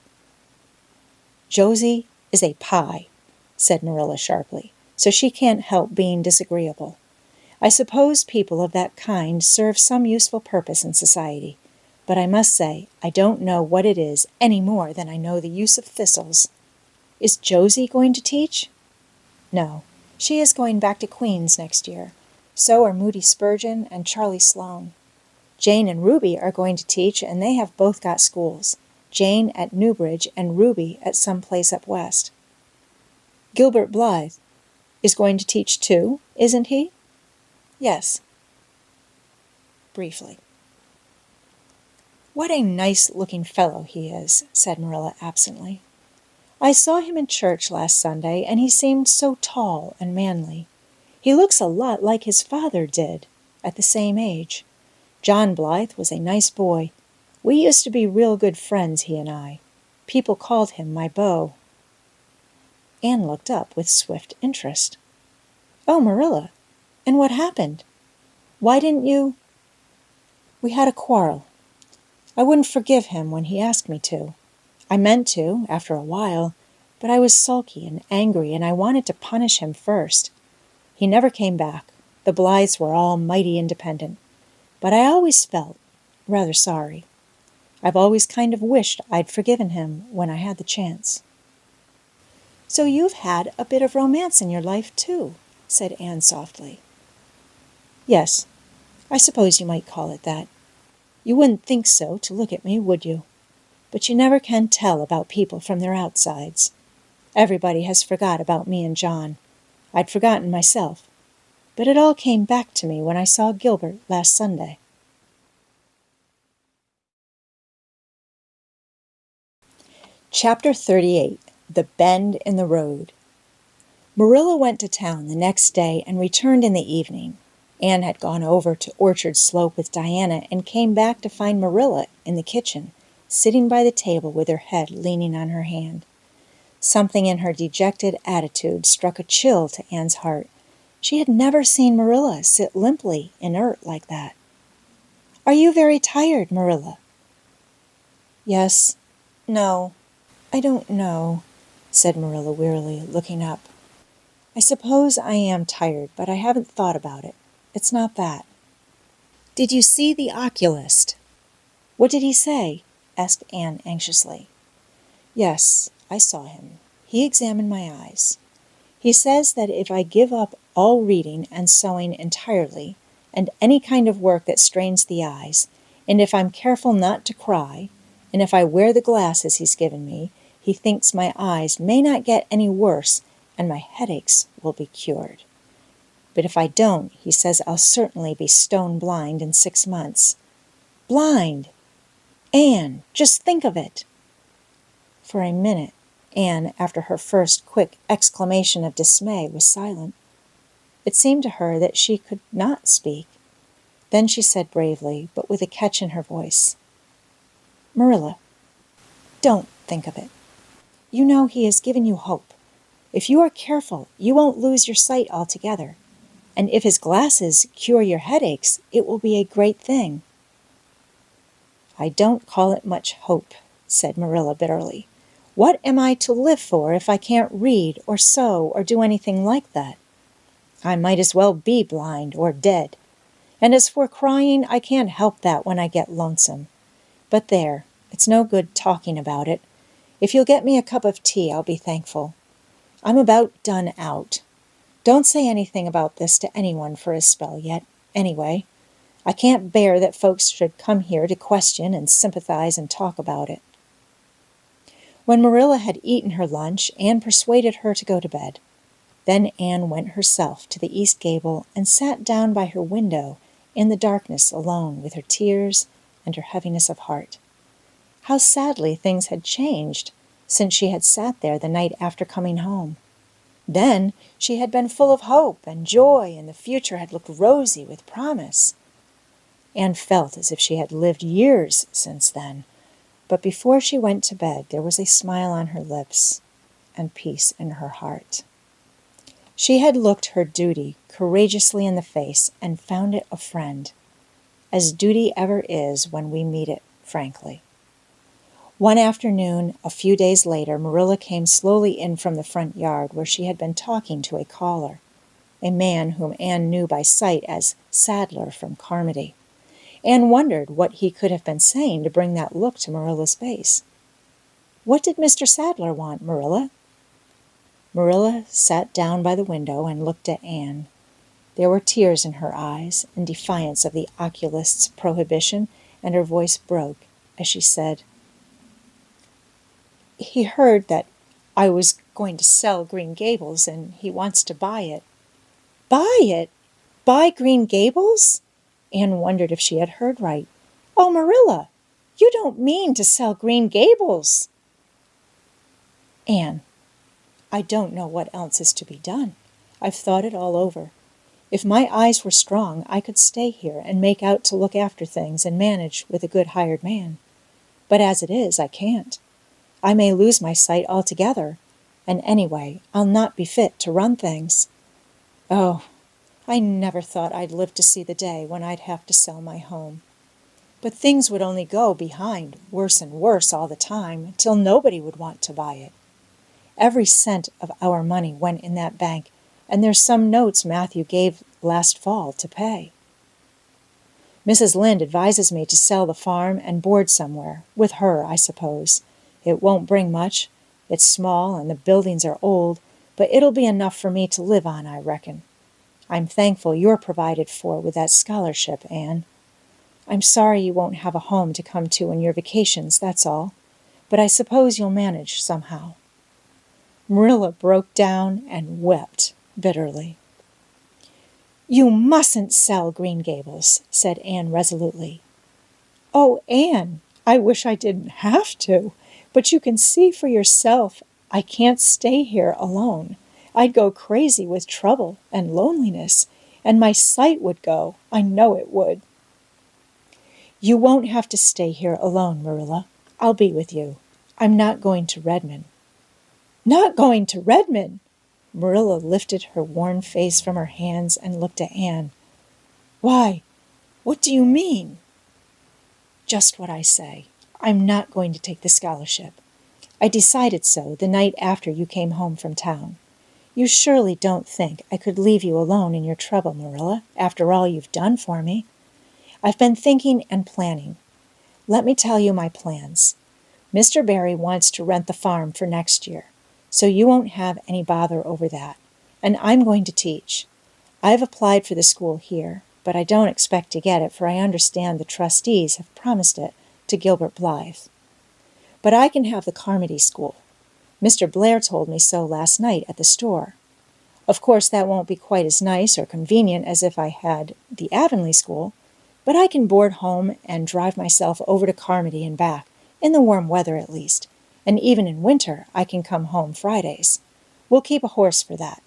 Josie is a pie, said Marilla sharply, so she can't help being disagreeable. I suppose people of that kind serve some useful purpose in society, but I must say I don't know what it is any more than I know the use of thistles. Is Josie going to teach? No, she is going back to Queen's next year. So are Moody Spurgeon and Charlie Sloane. Jane and Ruby are going to teach, and they have both got schools. Jane at Newbridge, and Ruby at some place up west. Gilbert Blythe is going to teach too, isn't he? Yes. Briefly. What a nice-looking fellow he is, said Marilla absently. I saw him in church last Sunday, and he seemed so tall and manly. He looks a lot like his father did, at the same age. John Blythe was a nice boy. We used to be real good friends, he and I. People called him my beau. Anne looked up with swift interest. Oh, Marilla, and what happened? Why didn't you— We had a quarrel. I wouldn't forgive him when he asked me to. I meant to, after a while, but I was sulky and angry, and I wanted to punish him first. He never came back. The Blythes were all mighty independent. But I always felt rather sorry. I've always kind of wished I'd forgiven him when I had the chance. So you've had a bit of romance in your life, too, said Anne softly. Yes, I suppose you might call it that. You wouldn't think so to look at me, would you? But you never can tell about people from their outsides. Everybody has forgot about me and John. I'd forgotten myself. But it all came back to me when I saw Gilbert last Sunday. Chapter 38. The Bend in the Road. Marilla went to town the next day and returned in the evening. Anne had gone over to Orchard Slope with Diana and came back to find Marilla in the kitchen, sitting by the table with her head leaning on her hand. Something in her dejected attitude struck a chill to Anne's heart. She had never seen Marilla sit limply inert like that. Are you very tired, Marilla? Yes. No. I don't know, said Marilla wearily, looking up. I suppose I am tired, but I haven't thought about it. It's not that. Did you see the oculist? What did he say? Asked Anne anxiously. Yes, I saw him. He examined my eyes. He says that if I give up all reading and sewing entirely, and any kind of work that strains the eyes, and if I'm careful not to cry, and if I wear the glasses he's given me, he thinks my eyes may not get any worse and my headaches will be cured. But if I don't, he says I'll certainly be stone blind in 6 months. Blind! Anne, just think of it! For a minute, Anne, after her first quick exclamation of dismay, was silent. It seemed to her that she could not speak. Then she said bravely, but with a catch in her voice, Marilla, don't think of it. You know he has given you hope. If you are careful, you won't lose your sight altogether. And if his glasses cure your headaches, it will be a great thing. I don't call it much hope, said Marilla bitterly. What am I to live for if I can't read or sew or do anything like that? I might as well be blind or dead. And as for crying, I can't help that when I get lonesome. But there, it's no good talking about it. If you'll get me a cup of tea, I'll be thankful. I'm about done out. Don't say anything about this to anyone for a spell yet, anyway. I can't bear that folks should come here to question and sympathize and talk about it. When Marilla had eaten her lunch, Anne persuaded her to go to bed. Then Anne went herself to the east gable and sat down by her window in the darkness alone with her tears and her heaviness of heart. How sadly things had changed since she had sat there the night after coming home. Then she had been full of hope and joy, and the future had looked rosy with promise. Anne felt as if she had lived years since then, but before she went to bed there was a smile on her lips and peace in her heart. She had looked her duty courageously in the face and found it a friend, as duty ever is when we meet it frankly. One afternoon, a few days later, Marilla came slowly in from the front yard where she had been talking to a caller, a man whom Anne knew by sight as Sadler from Carmody. Anne wondered what he could have been saying to bring that look to Marilla's face. What did Mr. Sadler want, Marilla? Marilla sat down by the window and looked at Anne. There were tears in her eyes in defiance of the oculist's prohibition, and her voice broke as she said, He heard that I was going to sell Green Gables, and he wants to buy it." "Buy it? Buy Green Gables?" Anne wondered if she had heard right. "Oh, Marilla, you don't mean to sell Green Gables!" "Anne, I don't know what else is to be done. I've thought it all over. If my eyes were strong, I could stay here and make out to look after things and manage with a good hired man. But as it is, I can't. I may lose my sight altogether, and anyway, I'll not be fit to run things. Oh, I never thought I'd live to see the day when I'd have to sell my home. But things would only go behind, worse and worse all the time, till nobody would want to buy it. Every cent of our money went in that bank, and there's some notes Mathew gave last fall to pay. Mrs. Lynde advises me to sell the farm and board somewhere, with her, I suppose. It won't bring much. It's small, and the buildings are old, but it'll be enough for me to live on, I reckon. I'm thankful you're provided for with that scholarship, Anne. I'm sorry you won't have a home to come to in your vacations, that's all. But I suppose you'll manage somehow." Marilla broke down and wept bitterly. "You mustn't sell Green Gables," said Anne resolutely. "Oh, Anne, I wish I didn't have to, but you can see for yourself I can't stay here alone. I'd go crazy with trouble and loneliness, and my sight would go, I know it would." "You won't have to stay here alone, Marilla. I'll be with you. I'm not going to Redmond." "Not going to Redmond!" Marilla lifted her worn face from her hands and looked at Anne. "Why, what do you mean?" "Just what I say. I'm not going to take the scholarship. I decided so the night after you came home from town. You surely don't think I could leave you alone in your trouble, Marilla, after all you've done for me. I've been thinking and planning. Let me tell you my plans. Mr. Barry wants to rent the farm for next year, so you won't have any bother over that. And I'm going to teach. I've applied for the school here, but I don't expect to get it, for I understand the trustees have promised it to Gilbert Blythe. But I can have the Carmody School. Mr. Blair told me so last night at the store. Of course, that won't be quite as nice or convenient as if I had the Avonlea School, but I can board home and drive myself over to Carmody and back, in the warm weather at least, and even in winter I can come home Fridays. We'll keep a horse for that.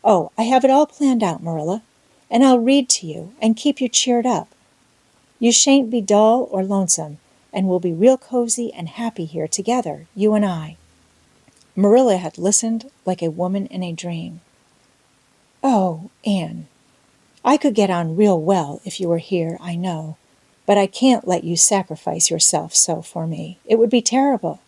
Oh, I have it all planned out, Marilla, and I'll read to you and keep you cheered up. You shan't be dull or lonesome, and we'll be real cozy and happy here together, you and I." Marilla had listened like a woman in a dream. "Oh, Anne, I could get on real well if you were here, I know, but I can't let you sacrifice yourself so for me. It would be terrible."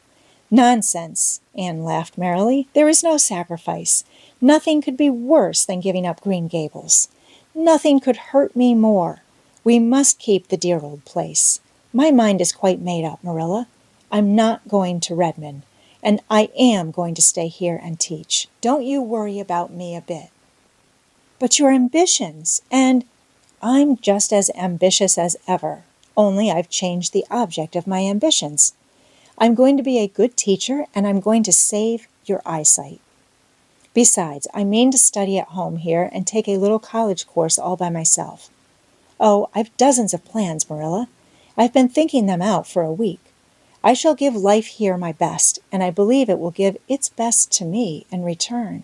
"Nonsense," Anne laughed merrily. "There is no sacrifice. Nothing could be worse than giving up Green Gables. Nothing could hurt me more. We must keep the dear old place. My mind is quite made up, Marilla. I'm not going to Redmond, and I am going to stay here and teach. Don't you worry about me a bit." "But your ambitions, and—" "I'm just as ambitious as ever, only I've changed the object of my ambitions. I'm going to be a good teacher, and I'm going to save your eyesight. Besides, I mean to study at home here and take a little college course all by myself. Oh, I've dozens of plans, Marilla. I've been thinking them out for a week. I shall give life here my best, and I believe it will give its best to me in return.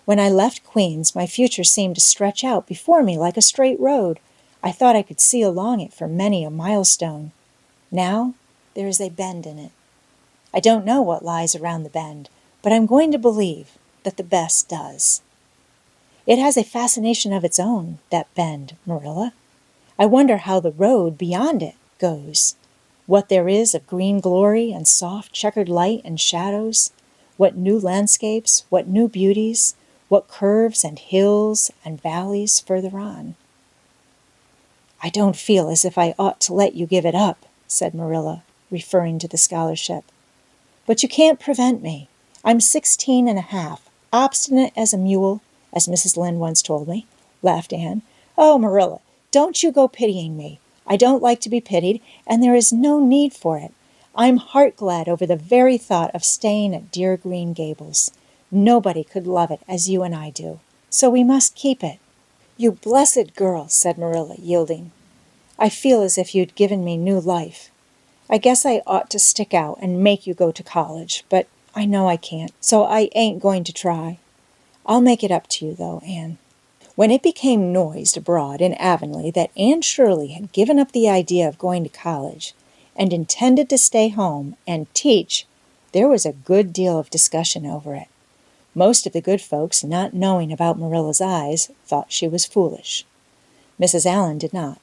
When I left Queen's, my future seemed to stretch out before me like a straight road. I thought I could see along it for many a milestone. Now there is a bend in it. I don't know what lies around the bend, but I'm going to believe that the best does. It has a fascination of its own, that bend, Marilla. I wonder how the road beyond it goes, what there is of green glory and soft checkered light and shadows, what new landscapes, what new beauties, what curves and hills and valleys further on. "I don't feel as if I ought to let you give it up," said Marilla, referring to the scholarship. "But you can't prevent me. I'm 16 and a half, obstinate as a mule, as Mrs. Lynde once told me," laughed Anne. "Oh, Marilla, don't you go pitying me. I don't like to be pitied, and there is no need for it. I'm heart-glad over the very thought of staying at dear Green Gables. Nobody could love it as you and I do, so we must keep it." "You blessed girl," said Marilla, yielding. "I feel as if you'd given me new life. I guess I ought to stick out and make you go to college, but I know I can't, so I ain't going to try. I'll make it up to you, though, Anne." When it became noised abroad in Avonlea that Anne Shirley had given up the idea of going to college and intended to stay home and teach, there was a good deal of discussion over it. Most of the good folks, not knowing about Marilla's eyes, thought she was foolish. Mrs. Allen did not.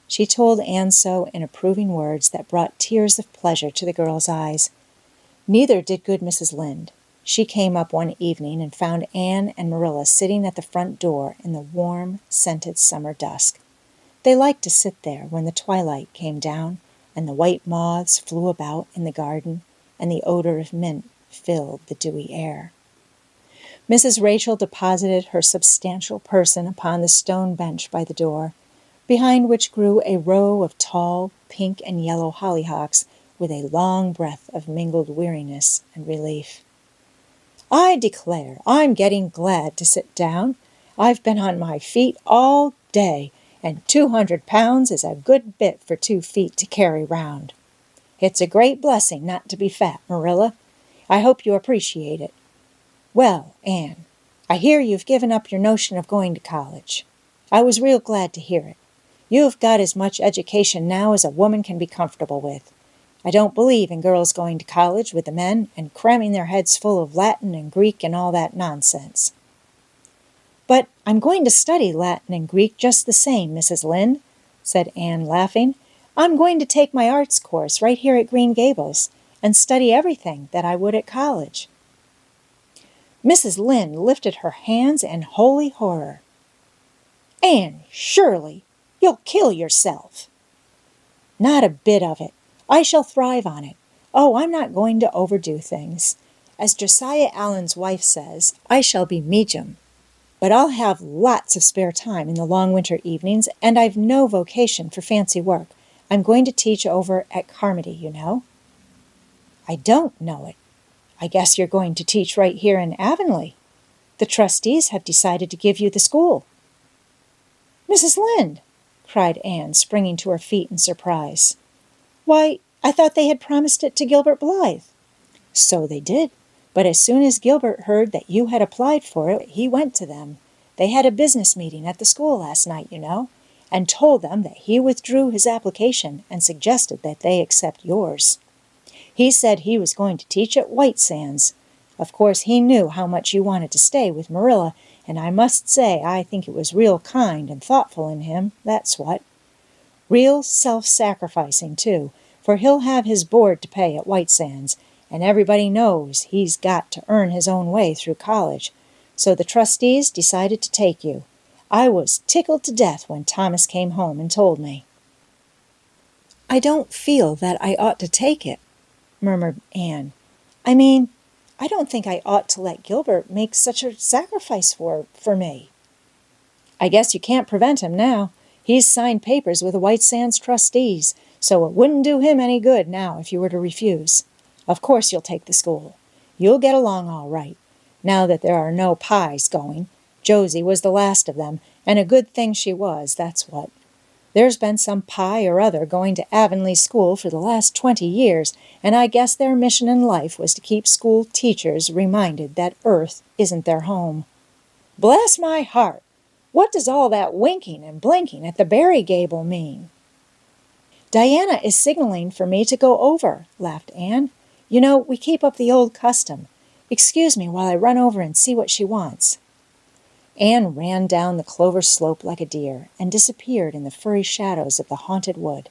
She told Anne so in approving words that brought tears of pleasure to the girl's eyes. Neither did good Mrs. Lynde. She came up one evening and found Anne and Marilla sitting at the front door in the warm, scented summer dusk. They liked to sit there when the twilight came down and the white moths flew about in the garden and the odor of mint filled the dewy air. Mrs. Rachel deposited her substantial person upon the stone bench by the door, behind which grew a row of tall pink and yellow hollyhocks with a long breath of mingled weariness and relief. "I declare, I'm getting glad to sit down. I've been on my feet all day, and 200 pounds is a good bit for 2 feet to carry round. It's a great blessing not to be fat, Marilla. I hope you appreciate it. Well, Anne, I hear you've given up your notion of going to college. I was real glad to hear it. You've got as much education now as a woman can be comfortable with. I don't believe in girls going to college with the men and cramming their heads full of Latin and Greek and all that nonsense." "But I'm going to study Latin and Greek just the same, Mrs. Lynde," said Anne, laughing. "I'm going to take my arts course right here at Green Gables and study everything that I would at college." Mrs. Lynde lifted her hands in holy horror. "Anne Shirley, you'll kill yourself." "Not a bit of it. I shall thrive on it. Oh, I'm not going to overdo things. As Josiah Allen's wife says, I shall be medium. But I'll have lots of spare time in the long winter evenings, and I've no vocation for fancy work. I'm going to teach over at Carmody, you know." "I don't know it. I guess you're going to teach right here in Avonlea. The trustees have decided to give you the school." "Mrs. Lynde!" cried Anne, springing to her feet in surprise. "Why, I thought they had promised it to Gilbert Blythe." "So they did, but as soon as Gilbert heard that you had applied for it, he went to them. They had a business meeting at the school last night, you know, and told them that he withdrew his application and suggested that they accept yours. He said he was going to teach at White Sands. Of course, he knew how much you wanted to stay with Marilla, and I must say I think it was real kind and thoughtful in him, that's what. Real self-sacrificing, too, for he'll have his board to pay at White Sands, and everybody knows he's got to earn his own way through college. So the trustees decided to take you. I was tickled to death when Thomas came home and told me." "I don't feel that I ought to take it," murmured Anne. "I mean, I don't think I ought to let Gilbert make such a sacrifice for me." "I guess you can't prevent him now. He's signed papers with the White Sands trustees, so it wouldn't do him any good now if you were to refuse. Of course you'll take the school. You'll get along all right, now that there are no Pyes going. Josie was the last of them, and a good thing she was, that's what. There's been some Pye or other going to Avonlea School for the last 20 years, and I guess their mission in life was to keep school teachers reminded that Earth isn't their home." "Bless my heart! What does all that winking and blinking at the Barry gable mean?" "Diana is signaling for me to go over," laughed Anne. "You know, we keep up the old custom. Excuse me while I run over and see what she wants." Anne ran down the clover slope like a deer and disappeared in the furry shadows of the haunted wood.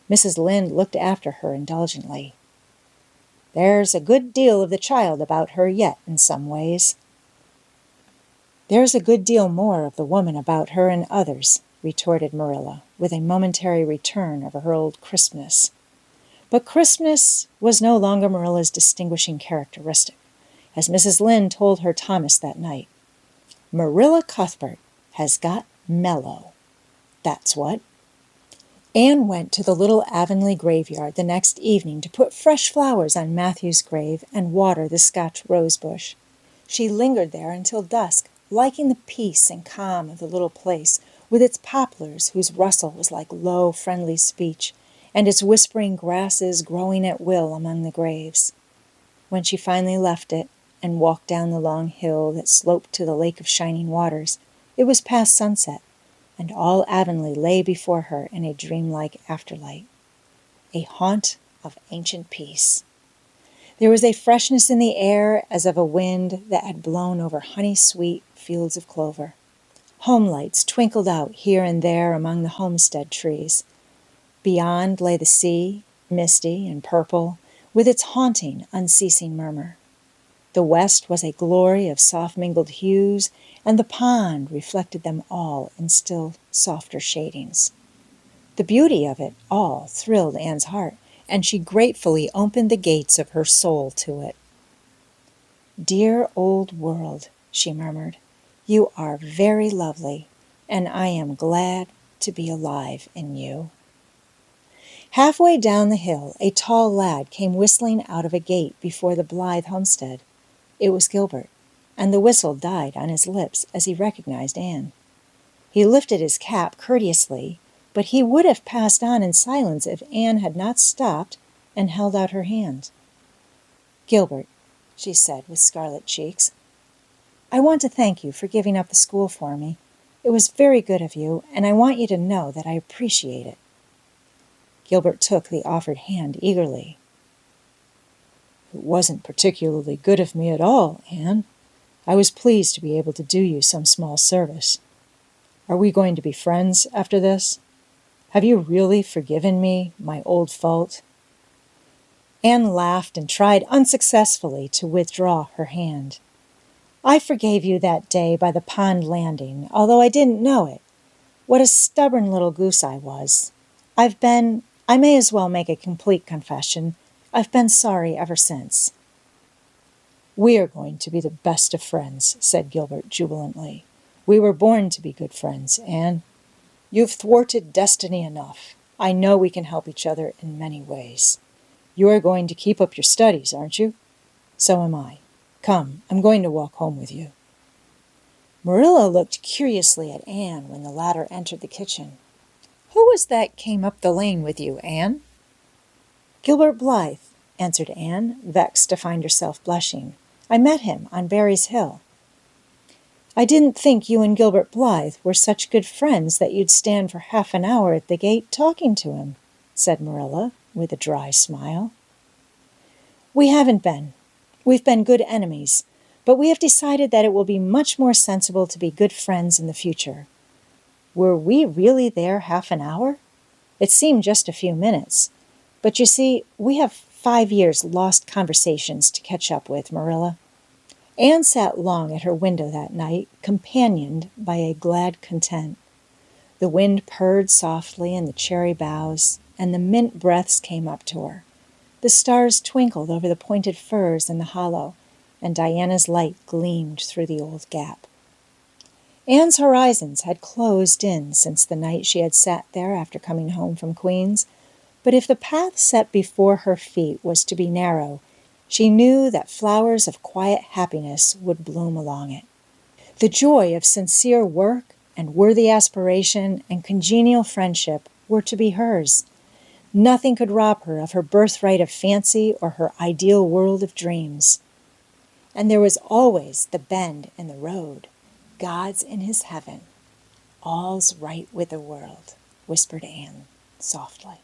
Mrs. Lynde looked after her indulgently. "There's a good deal of the child about her yet in some ways." "There's a good deal more of the woman about her in others," retorted Marilla, with a momentary return of her old crispness. But crispness was no longer Marilla's distinguishing characteristic, as Mrs. Lynde told her Thomas that night. "Marilla Cuthbert has got mellow. That's what." Anne went to the little Avonlea graveyard the next evening to put fresh flowers on Matthew's grave and water the Scotch rosebush. She lingered there until dusk, liking the peace and calm of the little place, with its poplars whose rustle was like low, friendly speech, and its whispering grasses growing at will among the graves. When she finally left it and walked down the long hill that sloped to the Lake of Shining Waters, it was past sunset, and all Avonlea lay before her in a dreamlike afterlight, a haunt of ancient peace. There was a freshness in the air as of a wind that had blown over honey-sweet fields of clover. Home lights twinkled out here and there among the homestead trees. Beyond lay the sea, misty and purple, with its haunting, unceasing murmur. The west was a glory of soft-mingled hues, and the pond reflected them all in still softer shadings. The beauty of it all thrilled Anne's heart, and she gratefully opened the gates of her soul to it. "Dear old world," she murmured, "you are very lovely, and I am glad to be alive in you." Halfway down the hill, a tall lad came whistling out of a gate before the Blythe homestead. It was Gilbert, and the whistle died on his lips as he recognized Anne. He lifted his cap courteously, but he would have passed on in silence if Anne had not stopped and held out her hand. "Gilbert," she said with scarlet cheeks, "I want to thank you for giving up the school for me. It was very good of you, and I want you to know that I appreciate it." Gilbert took the offered hand eagerly. "It wasn't particularly good of me at all, Anne. I was pleased to be able to do you some small service. Are we going to be friends after this? Have you really forgiven me my old fault?" Anne laughed and tried unsuccessfully to withdraw her hand. "I forgave you that day by the pond landing, although I didn't know it. What a stubborn little goose I was. I may as well make a complete confession. I've been sorry ever since." "We are going to be the best of friends," said Gilbert jubilantly. "We were born to be good friends, Anne. You've thwarted destiny enough. I know we can help each other in many ways. You are going to keep up your studies, aren't you? So am I. Come, I'm going to walk home with you." Marilla looked curiously at Anne when the latter entered the kitchen. "Who was that came up the lane with you, Anne?" "Gilbert Blythe," answered Anne, vexed to find herself blushing. "I met him on Barry's Hill." "I didn't think you and Gilbert Blythe were such good friends that you'd stand for half an hour at the gate talking to him," said Marilla, with a dry smile. "We haven't been. We've been good enemies, but we have decided that it will be much more sensible to be good friends in the future. Were we really there half an hour? It seemed just a few minutes. But you see, we have 5 years lost conversations to catch up with, Marilla." Anne sat long at her window that night, companioned by a glad content. The wind purred softly in the cherry boughs, and the mint breaths came up to her. The stars twinkled over the pointed firs in the hollow, and Diana's light gleamed through the old gap. Anne's horizons had closed in since the night she had sat there after coming home from Queen's, but if the path set before her feet was to be narrow, she knew that flowers of quiet happiness would bloom along it. The joy of sincere work and worthy aspiration and congenial friendship were to be hers. Nothing could rob her of her birthright of fancy or her ideal world of dreams. And there was always the bend in the road. "God's in his heaven. All's right with the world," whispered Anne softly.